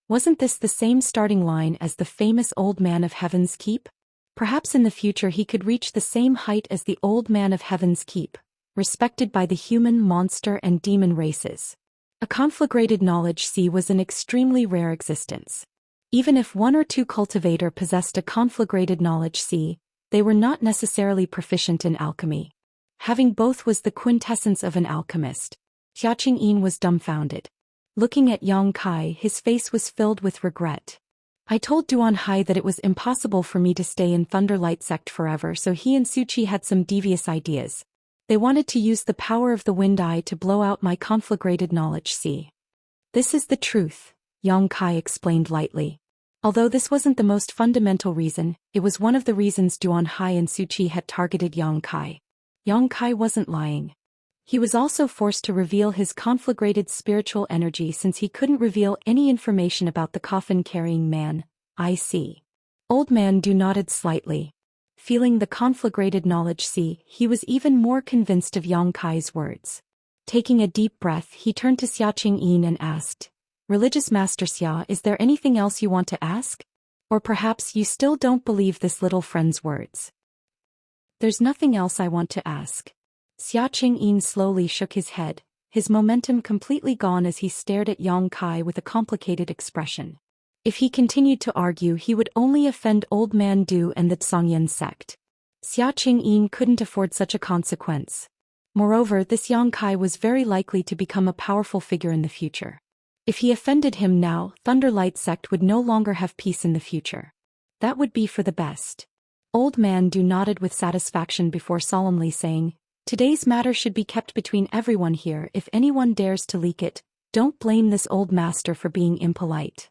Wasn't this the same starting line as the famous Old Man of Heaven's Keep? Perhaps in the future he could reach the same height as the Old Man of Heaven's Keep, respected by the human, monster and demon races. A conflagrated knowledge was an extremely rare existence. Even if one or two cultivator possessed a conflagrated knowledge, they were not necessarily proficient in alchemy. Having both was the quintessence of an alchemist. Xianxia was dumbfounded. Looking at Yang Kai, his face was filled with regret. I told Duan Hai that it was impossible for me to stay in Thunderlight Sect forever, so he and Suchi had some devious ideas. They wanted to use the power of the Wind Eye to blow out my conflagrated knowledge. This is the truth, Yang Kai explained lightly. Although this wasn't the most fundamental reason, it was one of the reasons Duan Hai and Suchi had targeted Yang Kai. Yang Kai wasn't lying. He was also forced to reveal his conflagrated spiritual energy since he couldn't reveal any information about the coffin-carrying man. I see. Old Man Du nodded slightly. Feeling the conflagrated knowledge, he was even more convinced of Yang Kai's words. Taking a deep breath, he turned to Xianxia and asked, Religious Master Xia, is there anything else you want to ask? Or perhaps you still don't believe this little friend's words? There's nothing else I want to ask. Xianxia slowly shook his head, his momentum completely gone as he stared at Yang Kai with a complicated expression. If he continued to argue, he would only offend Old Man Du and the Xianxia sect. Xianxia couldn't afford such a consequence. Moreover, this Yang Kai was very likely to become a powerful figure in the future. If he offended him now, Thunderlight Sect would no longer have peace in the future. That would be for the best. Old Man Du nodded with satisfaction before solemnly saying, Today's matter should be kept between everyone here. If anyone dares to leak it, don't blame this old master for being impolite.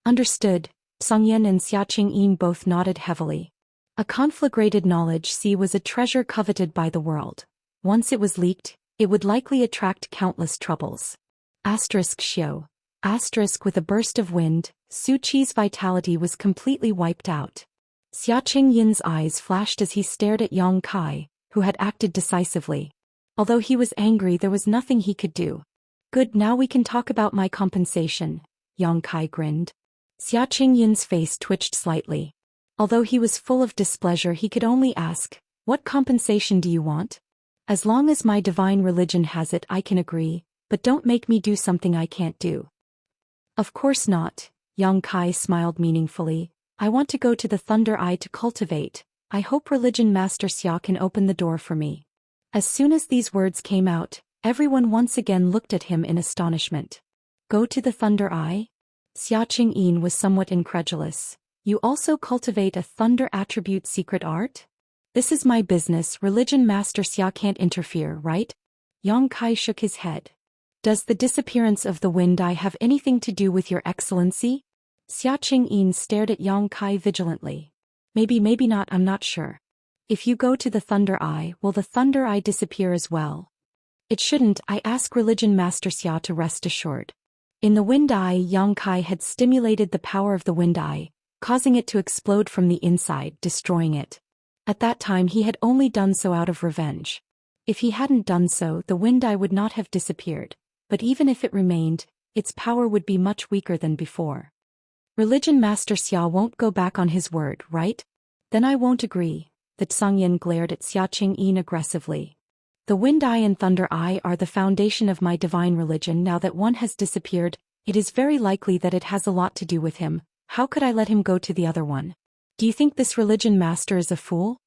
Understood. Xianxia and Xianxia both nodded heavily. A conflagrated knowledge was a treasure coveted by the world. Once it was leaked, it would likely attract countless troubles. Xiao. With a burst of wind, Su Qi's vitality was completely wiped out. Xianxia's eyes flashed as he stared at Yang Kai, who had acted decisively. Although he was angry, there was nothing he could do. Good, now we can talk about my compensation, Yang Kai grinned. Xianxia's face twitched slightly. Although he was full of displeasure, he could only ask, What compensation do you want? As long as my divine religion has it, I can agree, but don't make me do something I can't do. Of course not, Yang Kai smiled meaningfully. I want to go to the Thunder Eye to cultivate. I hope Religion Master Xia can open the door for me. As soon as these words came out, everyone once again looked at him in astonishment. Go to the Thunder Eye? Xianxia was somewhat incredulous. You also cultivate a thunder attribute secret art? This is my business. Religion Master Xia can't interfere, right? Yang Kai shook his head. Does the disappearance of the Wind Eye have anything to do with your excellency? Xianxia stared at Yang Kai vigilantly. Maybe not, I'm not sure. If you go to the Thunder Eye, will the Thunder Eye disappear as well? It shouldn't, I ask Religion Master Xia to rest assured. In the Wind Eye, Yang Kai had stimulated the power of the Wind Eye, causing it to explode from the inside, destroying it. At that time he had only done so out of revenge. If he hadn't done so, the Wind Eye would not have disappeared, but even if it remained, its power would be much weaker than before. Religion Master Xia won't go back on his word, right? Then I won't agree. The Xianxia glared at Xianxia aggressively. The Wind Eye and Thunder Eye are the foundation of my divine religion. Now that one has disappeared, It is very likely that it has a lot to do with him. How could I let him go to the other one? Do you think this religion master is a fool?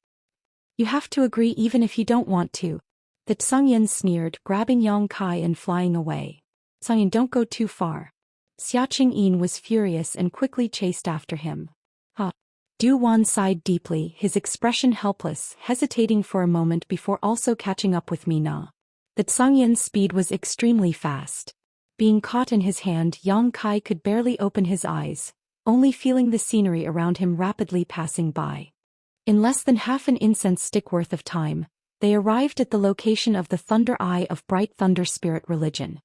You have to agree even if you don't want to. The Zhongyan sneered, grabbing Yang Kai and flying away. Zhongyan, don't go too far. Xia Qingyin was furious and quickly chased after him. Du Wan sighed deeply, his expression helpless, hesitating for a moment before also catching up with Mina. The Zhongyan's speed was extremely fast. Being caught in his hand, Yang Kai could barely open his eyes, only feeling the scenery around him rapidly passing by. In less than half an incense stick worth of time, they arrived at the location of the Thunder Eye of Bright Thunder Spirit Religion.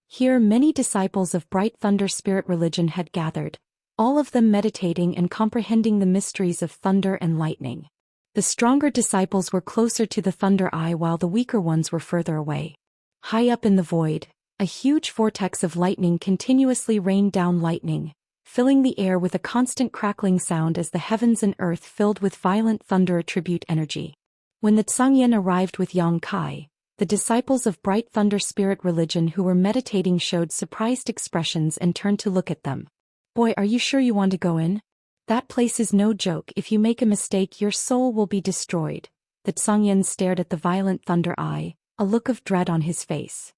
Here many disciples of Bright Thunder Spirit Religion had gathered, all of them meditating and comprehending the mysteries of thunder and lightning. The stronger disciples were closer to the Thunder Eye while the weaker ones were further away. High up in the void, a huge vortex of lightning continuously rained down lightning, filling the air with a constant crackling sound as the heavens and earth filled with violent thunder attribute energy. When the Zhongyan arrived with Yang Kai, the disciples of Bright Thunder Spirit Religion who were meditating showed surprised expressions and turned to look at them. Boy, are you sure you want to go in? That place is no joke. If you make a mistake, your soul will be destroyed. The Zhongyan stared at the violent Thunder Eye, a look of dread on his face.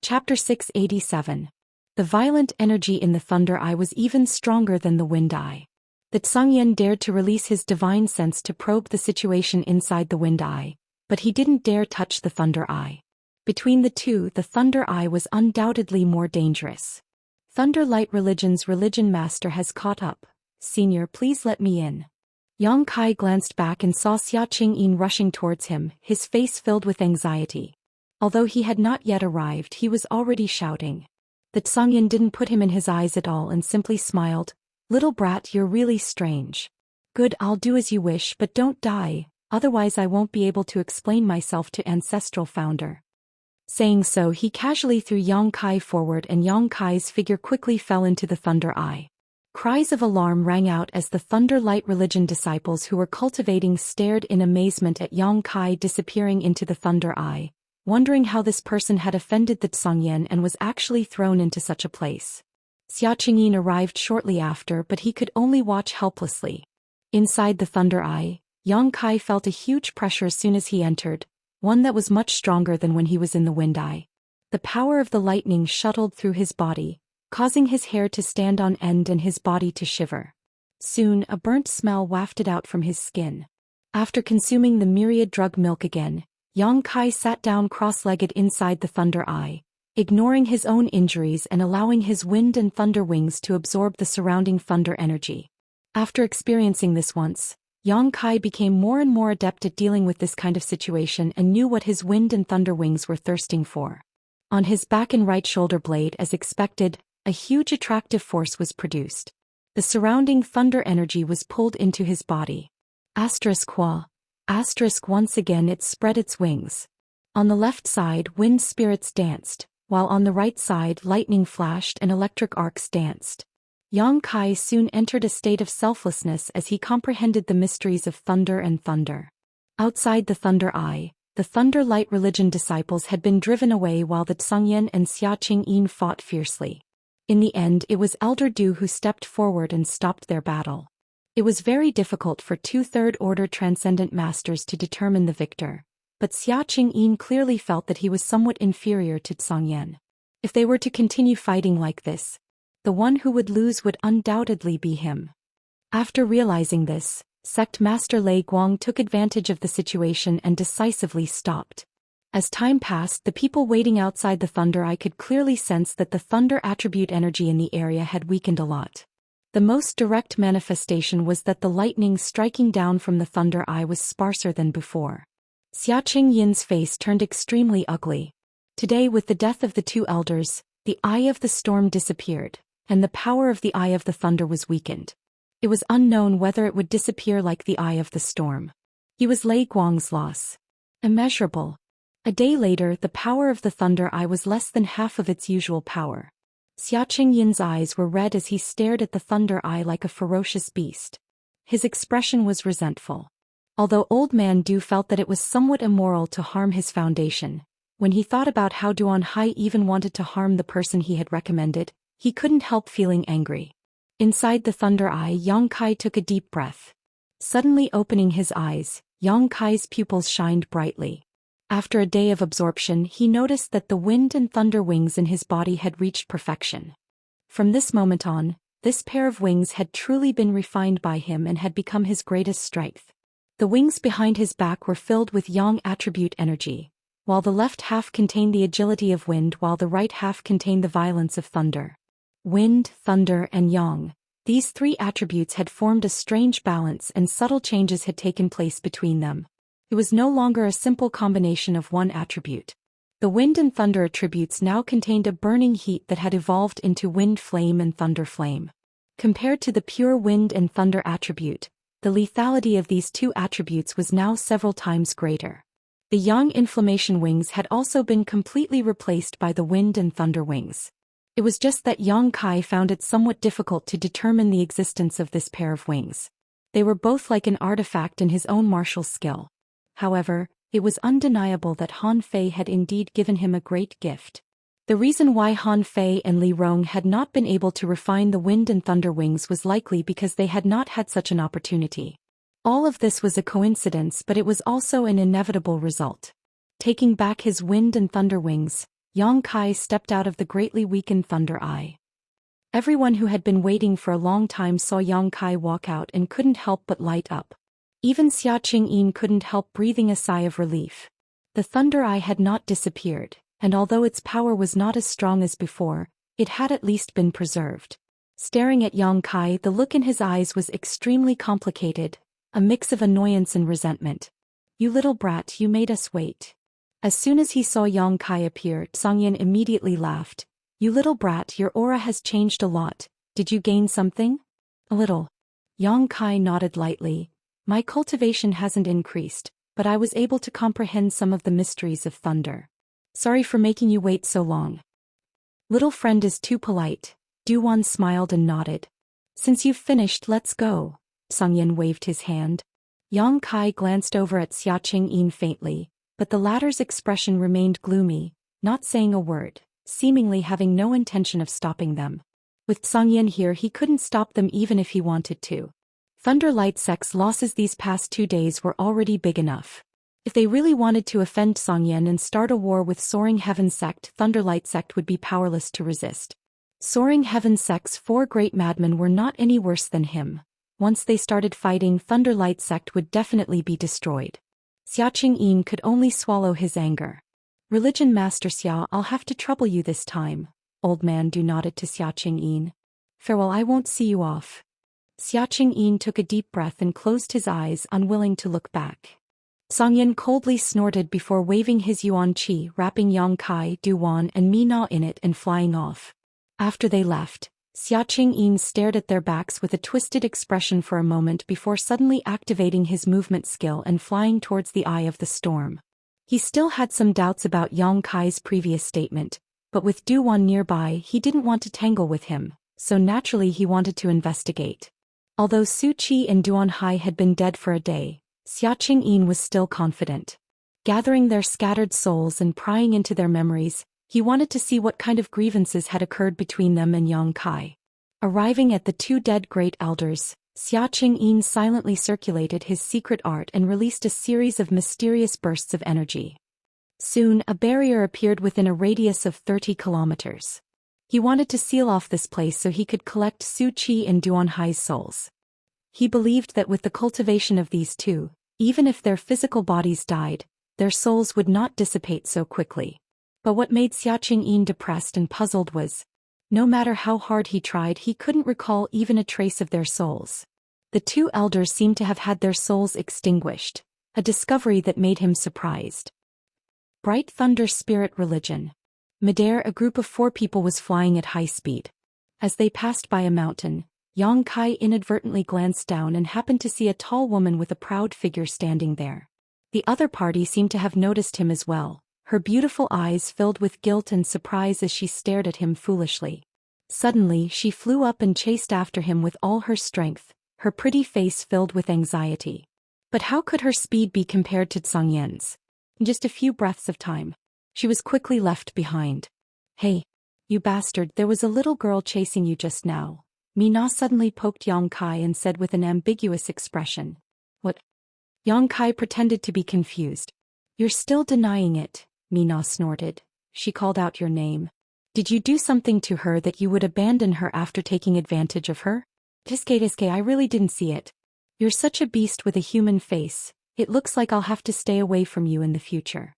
Chapter 687. The violent energy in the Thunder Eye was even stronger than the Wind Eye. The Zhongyan dared to release his divine sense to probe the situation inside the Wind Eye, but he didn't dare touch the Thunder Eye. Between the two, the Thunder Eye was undoubtedly more dangerous. Thunder Light Religion's religion master has caught up. Senior, please let me in. Yang Kai glanced back and saw Xia Qingyin rushing towards him, his face filled with anxiety. Although he had not yet arrived, he was already shouting. The Zhongyan didn't put him in his eyes at all and simply smiled. Little brat, you're really strange. Good, I'll do as you wish, but don't die, otherwise I won't be able to explain myself to Ancestral Founder. Saying so, he casually threw Yang Kai forward and Yang Kai's figure quickly fell into the Thunder Eye. Cries of alarm rang out as the Thunder Light Religion disciples who were cultivating stared in amazement at Yang Kai disappearing into the Thunder Eye, wondering how this person had offended the Zhongyan and was actually thrown into such a place. Xia Qingyin arrived shortly after, but he could only watch helplessly. Inside the Thunder Eye, Yang Kai felt a huge pressure as soon as he entered, one that was much stronger than when he was in the Wind Eye. The power of the lightning shuttled through his body, causing his hair to stand on end and his body to shiver. Soon, a burnt smell wafted out from his skin. After consuming the myriad drug milk again, Yang Kai sat down cross-legged inside the Thunder Eye, ignoring his own injuries and allowing his wind and thunder wings to absorb the surrounding thunder energy. After experiencing this once, Yang Kai became more and more adept at dealing with this kind of situation and knew what his wind and thunder wings were thirsting for. On his back and right shoulder blade, as expected, a huge attractive force was produced. The surrounding thunder energy was pulled into his body. Once again it spread its wings. On the left side, wind spirits danced, while on the right side lightning flashed and electric arcs danced. Yang Kai soon entered a state of selflessness as he comprehended the mysteries of thunder and thunder. Outside the Thunder Eye, the Thunder Light Religion disciples had been driven away while the Zhongyan and Xia Qingyin fought fiercely. In the end, it was Elder Du who stepped forward and stopped their battle. It was very difficult for two Third-Order Transcendent Masters to determine the victor, but Xia Qingyin clearly felt that he was somewhat inferior to Zhongyan. If they were to continue fighting like this, the one who would lose would undoubtedly be him. After realizing this, Sect Master Lei Guang took advantage of the situation and decisively stopped. As time passed, the people waiting outside the Thunder Eye could clearly sense that the thunder attribute energy in the area had weakened a lot. The most direct manifestation was that the lightning striking down from the Thunder Eye was sparser than before. Xia Qingyin's face turned extremely ugly. Today, with the death of the two elders, the Eye of the Storm disappeared, and the power of the Eye of the Thunder was weakened. It was unknown whether it would disappear like the Eye of the Storm. He was Lei Guang's loss. Immeasurable. A day later, the power of the Thunder Eye was less than half of its usual power. Xia Qingyin's eyes were red as he stared at the Thunder Eye like a ferocious beast. His expression was resentful. Although Old Man Du felt that it was somewhat immoral to harm his foundation, when he thought about how Duan Hai even wanted to harm the person he had recommended, He couldn't help feeling angry. Inside the Thunder Eye, Yang Kai took a deep breath. Suddenly opening his eyes, Yang Kai's pupils shined brightly. After a day of absorption, he noticed that the wind and thunder wings in his body had reached perfection. From this moment on, this pair of wings had truly been refined by him and had become his greatest strength. The wings behind his back were filled with Yang attribute energy, while the left half contained the agility of wind while the right half contained the violence of thunder. Wind, thunder, and Yang. These three attributes had formed a strange balance and subtle changes had taken place between them. It was no longer a simple combination of one attribute. The wind and thunder attributes now contained a burning heat that had evolved into wind flame and thunder flame. Compared to the pure wind and thunder attribute, the lethality of these two attributes was now several times greater. The Yang inflammation wings had also been completely replaced by the wind and thunder wings. It was just that Yang Kai found it somewhat difficult to determine the existence of this pair of wings. They were both like an artifact in his own martial skill. However, it was undeniable that Han Fei had indeed given him a great gift. The reason why Han Fei and Li Rong had not been able to refine the wind and thunder wings was likely because they had not had such an opportunity. All of this was a coincidence, but it was also an inevitable result. Taking back his wind and thunder wings, Yang Kai stepped out of the greatly weakened Thunder Eye. Everyone who had been waiting for a long time saw Yang Kai walk out and couldn't help but light up. Even Xia Qingyin couldn't help breathing a sigh of relief. The Thunder Eye had not disappeared, and although its power was not as strong as before, it had at least been preserved. Staring at Yang Kai, the look in his eyes was extremely complicated, a mix of annoyance and resentment. "You little brat, you made us wait." As soon as he saw Yang Kai appear, Songyan immediately laughed. "You little brat, your aura has changed a lot. Did you gain something?" "A little." Yang Kai nodded lightly. "My cultivation hasn't increased, but I was able to comprehend some of the mysteries of thunder. Sorry for making you wait so long." "Little friend is too polite." Duwan smiled and nodded. "Since you've finished, let's go." Songyan waved his hand. Yang Kai glanced over at Xia Qingyin faintly, but the latter's expression remained gloomy, not saying a word, seemingly having no intention of stopping them. With Songyan here, he couldn't stop them even if he wanted to. Thunderlight Sect's losses these past 2 days were already big enough. If they really wanted to offend Songyan and start a war with Soaring Heaven Sect, Thunderlight Sect would be powerless to resist. Soaring Heaven Sect's 4 great madmen were not any worse than him. Once they started fighting, Thunderlight Sect would definitely be destroyed. Xia Qingyin could only swallow his anger. "Religion Master Xia, I'll have to trouble you this time." Old Man Du nodded to Xia Qingyin. "Farewell, I won't see you off." Xia Qingyin took a deep breath and closed his eyes, unwilling to look back. Songyan coldly snorted before waving his yuan qi, wrapping Yang Kai, Duwan, and Mina in it and flying off. After they left, Xia Qingyin stared at their backs with a twisted expression for a moment before suddenly activating his movement skill and flying towards the eye of the storm. He still had some doubts about Yang Kai's previous statement, but with Duwan nearby, he didn't want to tangle with him, so naturally he wanted to investigate. Although Su Qi and Duan Hai had been dead for a day, Xia Qingyin was still confident. Gathering their scattered souls and prying into their memories, he wanted to see what kind of grievances had occurred between them and Yang Kai. Arriving at the 2 dead great elders, Xia Qingyin silently circulated his secret art and released a series of mysterious bursts of energy. Soon, a barrier appeared within a radius of 30 kilometers. He wanted to seal off this place so he could collect Su Qi and Duan Hai's souls. He believed that with the cultivation of these two, even if their physical bodies died, their souls would not dissipate so quickly. But what made Xia Qingyin depressed and puzzled was, no matter how hard he tried, he couldn't recall even a trace of their souls. The 2 elders seemed to have had their souls extinguished, a discovery that made him surprised. Bright Thunder Spirit Religion. Midair, a group of 4 people was flying at high speed. As they passed by a mountain, Yang Kai inadvertently glanced down and happened to see a tall woman with a proud figure standing there. The other party seemed to have noticed him as well, her beautiful eyes filled with guilt and surprise as she stared at him foolishly. Suddenly, she flew up and chased after him with all her strength, her pretty face filled with anxiety. But how could her speed be compared to Songyan's? In just a few breaths of time, she was quickly left behind. "Hey!" You bastard, there was a little girl chasing you just now. Mina suddenly poked Yang Kai and said with an ambiguous expression. What? Yang Kai pretended to be confused. You're still denying it, Mina snorted. She called out your name. Did you do something to her that you would abandon her after taking advantage of her? Tiske, I really didn't see it. You're such a beast with a human face. It looks like I'll have to stay away from you in the future.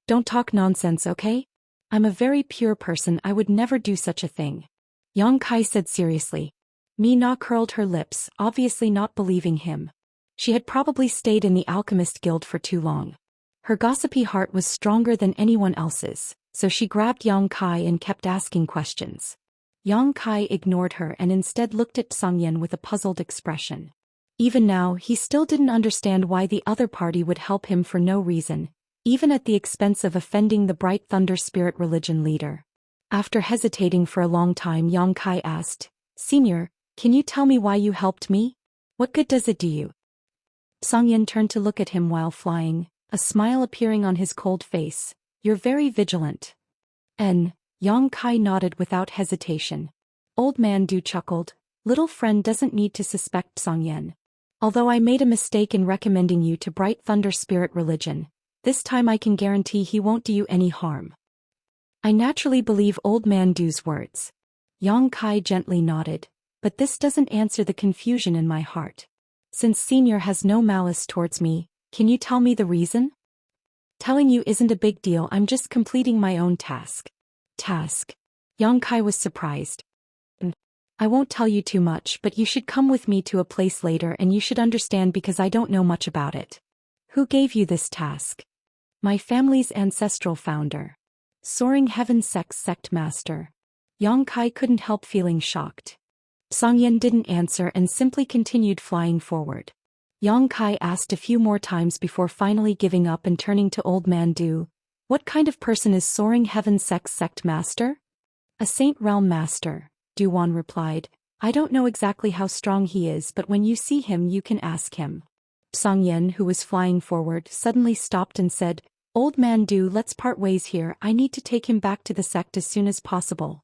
Don't talk nonsense, okay? I'm a very pure person, I would never do such a thing. Yang Kai said seriously. Mina curled her lips, obviously not believing him. She had probably stayed in the Alchemist Guild for too long. Her gossipy heart was stronger than anyone else's, so she grabbed Yang Kai and kept asking questions. Yang Kai ignored her and instead looked at Xianxia with a puzzled expression. Even now, he still didn't understand why the other party would help him for no reason, even at the expense of offending the Bright Thunder Spirit religion leader. After hesitating for a long time, Yang Kai asked, Senior, can you tell me why you helped me? What good does it do you? Xianxia turned to look at him while flying, a smile appearing on his cold face. You're very vigilant. Yang Kai nodded without hesitation. Old Man Du chuckled. Little friend doesn't need to suspect Xianxia. Although I made a mistake in recommending you to Bright Thunder Spirit religion, this time I can guarantee he won't do you any harm. I naturally believe Old Man Du's words. Yang Kai gently nodded, but this doesn't answer the confusion in my heart. Since Senior has no malice towards me, can you tell me the reason? Telling you isn't a big deal, I'm just completing my own task. Task? Yang Kai was surprised. I won't tell you too much, but you should come with me to a place later and you should understand because I don't know much about it. Who gave you this task? My family's ancestral founder. Soaring Heaven sect master. Yang Kai couldn't help feeling shocked. Xianxia didn't answer and simply continued flying forward. Yang Kai asked a few more times before finally giving up and turning to Old Man Du. What kind of person is Soaring Heaven sect master? A Saint Realm master, Duwan replied. I don't know exactly how strong he is, but when you see him you can ask him. Xianxia, who was flying forward, suddenly stopped and said, Old Man Du, let's part ways here, I need to take him back to the sect as soon as possible.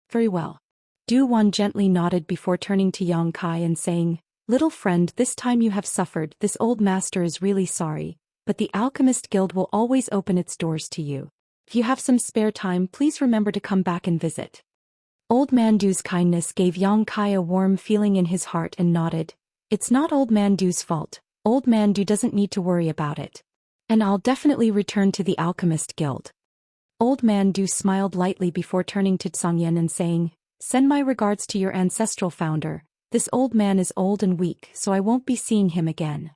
Very well. Duwan gently nodded before turning to Yang Kai and saying, Little friend, this time you have suffered, this old master is really sorry, but the Alchemist Guild will always open its doors to you. If you have some spare time, please remember to come back and visit. Old Man Du's kindness gave Yang Kai a warm feeling in his heart and nodded. It's not Old Man Du's fault. Old Man Du doesn't need to worry about it. And I'll definitely return to the Alchemist Guild. Old Man Du smiled lightly before turning to Xianxia and saying, Send my regards to your ancestral founder. This old man is old and weak, so I won't be seeing him again.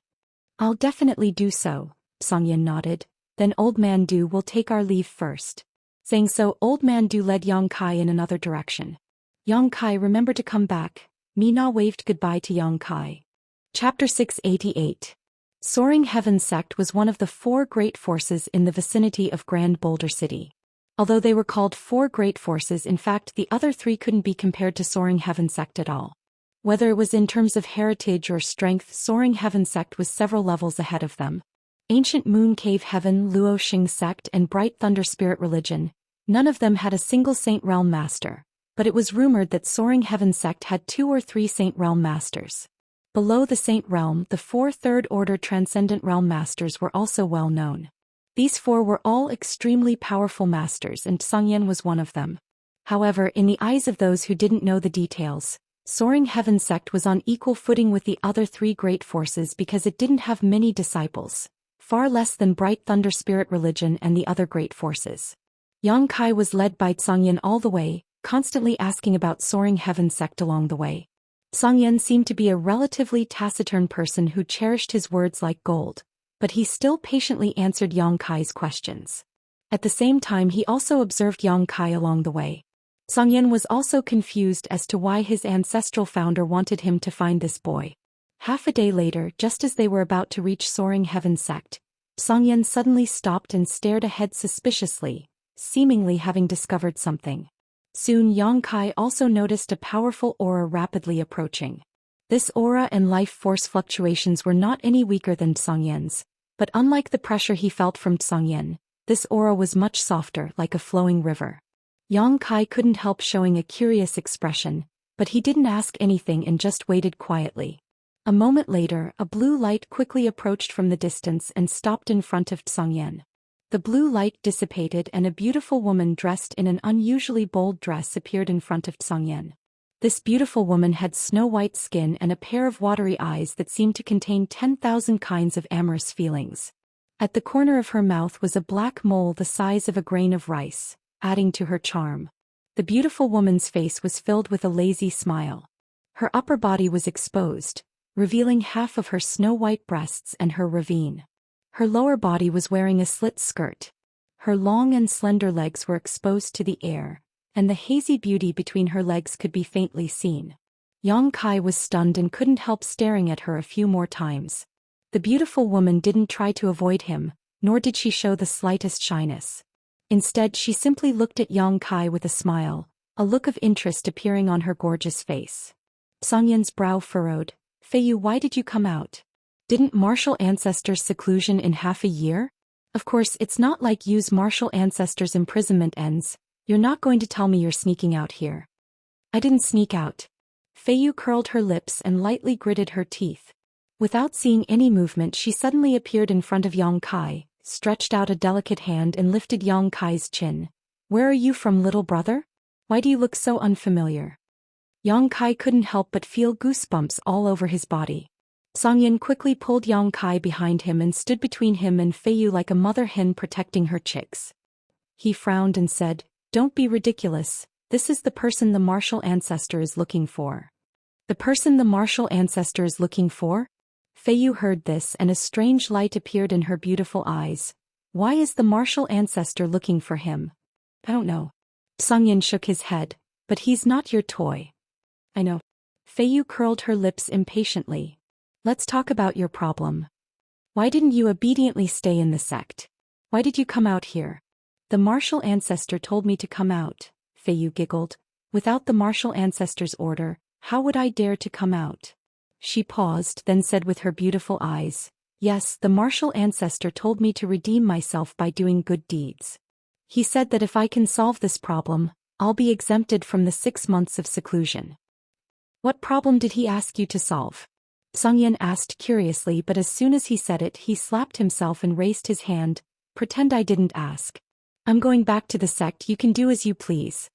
I'll definitely do so, Xianxia nodded. Then Old Man Du will take our leave first. Saying so, Old Man Du led Yang Kai in another direction. Yang Kai, remember to come back. Mina waved goodbye to Yang Kai. Chapter 688. Soaring Heaven Sect was one of the 4 great forces in the vicinity of Grand Boulder City. Although they were called 4 great forces, in fact the other 3 couldn't be compared to Soaring Heaven Sect at all. Whether it was in terms of heritage or strength, Soaring Heaven Sect was several levels ahead of them. Ancient Moon Cave Heaven, Luo Xing Sect and Bright Thunder Spirit Religion, none of them had a single Saint Realm Master, but it was rumored that Soaring Heaven Sect had 2 or 3 Saint Realm Masters. Below the Saint Realm, the 4 Third Order Transcendent Realm Masters were also well known. These 4 were all extremely powerful masters and Xianxia was one of them. However, in the eyes of those who didn't know the details, Soaring Heaven Sect was on equal footing with the other 3 great forces because it didn't have many disciples, far less than Bright Thunder Spirit Religion and the other great forces. Yang Kai was led by Xianxia all the way, constantly asking about Soaring Heaven Sect along the way. Xianxia seemed to be a relatively taciturn person who cherished his words like gold, but he still patiently answered Yang Kai's questions. At the same time he also observed Yang Kai along the way. Xianxia was also confused as to why his ancestral founder wanted him to find this boy. Half a day later, just as they were about to reach Soaring Heaven Sect, Xianxia suddenly stopped and stared ahead suspiciously, seemingly having discovered something. Soon Yang Kai also noticed a powerful aura rapidly approaching. This aura and life force fluctuations were not any weaker than Xianxia's, but unlike the pressure he felt from Xianxia, this aura was much softer, like a flowing river. Yang Kai couldn't help showing a curious expression, but he didn't ask anything and just waited quietly. A moment later, a blue light quickly approached from the distance and stopped in front of Xianxia. The blue light dissipated and a beautiful woman dressed in an unusually bold dress appeared in front of Xianxia. This beautiful woman had snow-white skin and a pair of watery eyes that seemed to contain 10,000 kinds of amorous feelings. At the corner of her mouth was a black mole the size of a grain of rice, adding to her charm. The beautiful woman's face was filled with a lazy smile. Her upper body was exposed, revealing half of her snow-white breasts and her ravine. Her lower body was wearing a slit skirt. Her long and slender legs were exposed to the air, and the hazy beauty between her legs could be faintly seen. Yang Kai was stunned and couldn't help staring at her a few more times. The beautiful woman didn't try to avoid him, nor did she show the slightest shyness. Instead, she simply looked at Yang Kai with a smile, a look of interest appearing on her gorgeous face. Xianxia's brow furrowed. Feiyu, why did you come out? Didn't martial ancestors' seclusion in half a year? Of course, it's not like Yu's martial ancestors' imprisonment ends. You're not going to tell me you're sneaking out here. I didn't sneak out. Feiyu curled her lips and lightly gritted her teeth. Without seeing any movement, she suddenly appeared in front of Yang Kai, stretched out a delicate hand and lifted Yang Kai's chin. Where are you from, little brother? Why do you look so unfamiliar? Yang Kai couldn't help but feel goosebumps all over his body. Xianxia quickly pulled Yang Kai behind him and stood between him and Feiyu like a mother hen protecting her chicks. He frowned and said, "Don't be ridiculous, this is the person the martial ancestor is looking for." The person the martial ancestor is looking for? Feiyu heard this and a strange light appeared in her beautiful eyes. Why is the martial ancestor looking for him? I don't know. Xianxia shook his head, but he's not your toy. I know. Feiyu curled her lips impatiently. Let's talk about your problem. Why didn't you obediently stay in the sect? Why did you come out here? The martial ancestor told me to come out, Feiyu giggled. Without the martial ancestor's order, how would I dare to come out? She paused, then said with her beautiful eyes, "Yes, the martial ancestor told me to redeem myself by doing good deeds. He said that if I can solve this problem, I'll be exempted from the 6 months of seclusion." What problem did he ask you to solve? Xianxia asked curiously, but as soon as he said it, he slapped himself and raised his hand. Pretend I didn't ask. I'm going back to the sect, you can do as you please.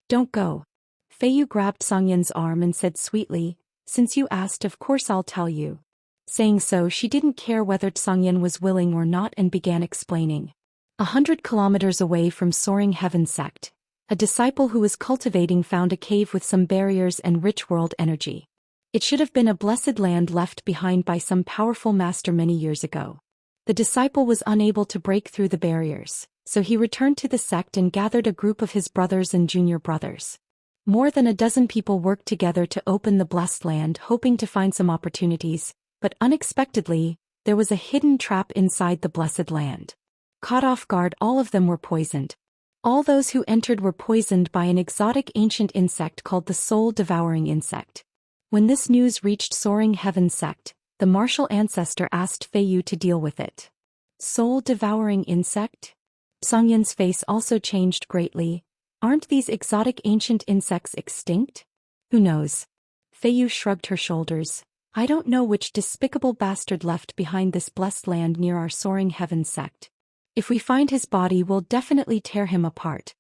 Don't go. Feiyu grabbed Xianxia's arm and said sweetly, "Since you asked, of course I'll tell you." Saying so, she didn't care whether Xianxia was willing or not and began explaining. 100 kilometers away from Soaring Heaven sect, a disciple who was cultivating found a cave with some barriers and rich world energy. It should have been a blessed land left behind by some powerful master many years ago. The disciple was unable to break through the barriers, so he returned to the sect and gathered a group of his brothers and junior brothers. More than a dozen people worked together to open the blessed land, hoping to find some opportunities, but unexpectedly, there was a hidden trap inside the blessed land. Caught off guard, all of them were poisoned. All those who entered were poisoned by an exotic ancient insect called the soul-devouring insect. When this news reached Soaring Heaven sect, the martial ancestor asked Feiyu to deal with it. Soul-devouring insect? Xianxia's face also changed greatly. Aren't these exotic ancient insects extinct? Who knows? Feiyu shrugged her shoulders. I don't know which despicable bastard left behind this blessed land near our Soaring Heaven sect. If we find his body, we'll definitely tear him apart.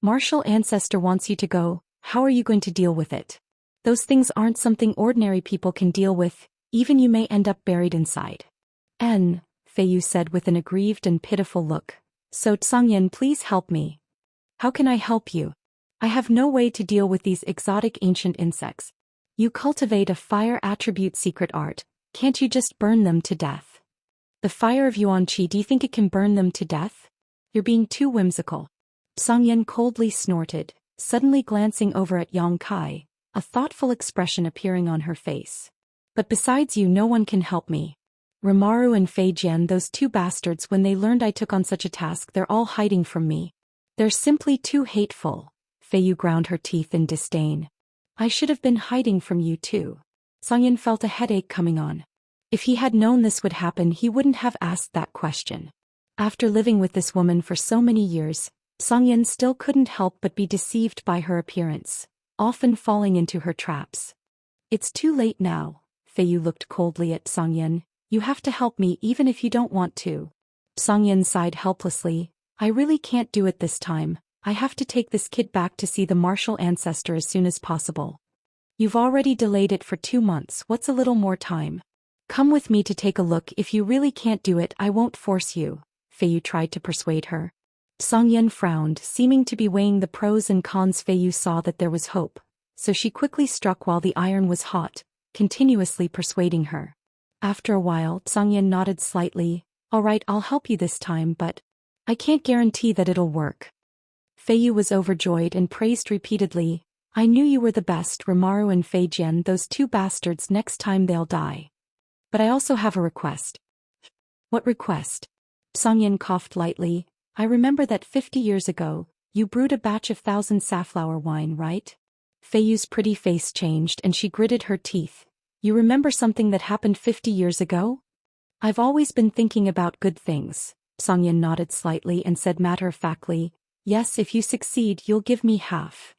Martial ancestor wants you to go, how are you going to deal with it? Those things aren't something ordinary people can deal with, even you may end up buried inside. Feiyu said with an aggrieved and pitiful look. So Xianxia, please help me. How can I help you? I have no way to deal with these exotic ancient insects. You cultivate a fire attribute secret art, can't you just burn them to death? The fire of Yuan-Chi, do you think it can burn them to death? You're being too whimsical. Xianxia coldly snorted, suddenly glancing over at Yang Kai, a thoughtful expression appearing on her face. But besides you, no one can help me. Rimaru and Fei Jian, those two bastards, when they learned I took on such a task, they're all hiding from me. They're simply too hateful. Feiyu ground her teeth in disdain. I should have been hiding from you too. Xianxia felt a headache coming on. If he had known this would happen, he wouldn't have asked that question. After living with this woman for so many years, Yin still couldn't help but be deceived by her appearance, often falling into her traps. It's too late now, Feiyu looked coldly at Yin. You have to help me even if you don't want to. Yin sighed helplessly. I really can't do it this time. I have to take this kid back to see the martial ancestor as soon as possible. You've already delayed it for 2 months, what's a little more time? Come with me to take a look. If you really can't do it, I won't force you, Feiyu tried to persuade her. Yin frowned, seeming to be weighing the pros and cons. Feiyu saw that there was hope, so she quickly struck while the iron was hot, continuously persuading her. After a while, Yin nodded slightly. All right, I'll help you this time, but I can't guarantee that it'll work. Feiyu was overjoyed and praised repeatedly. I knew you were the best, Rimaru and Fei Jian, those 2 bastards, next time they'll die. But I also have a request. What request? Yin coughed lightly. I remember that 50 years ago, you brewed a batch of 1,000 safflower wine, right? Feiyu's pretty face changed and she gritted her teeth. You remember something that happened 50 years ago? I've always been thinking about good things. Yin nodded slightly and said matter-of-factly, yes, if you succeed, you'll give me half.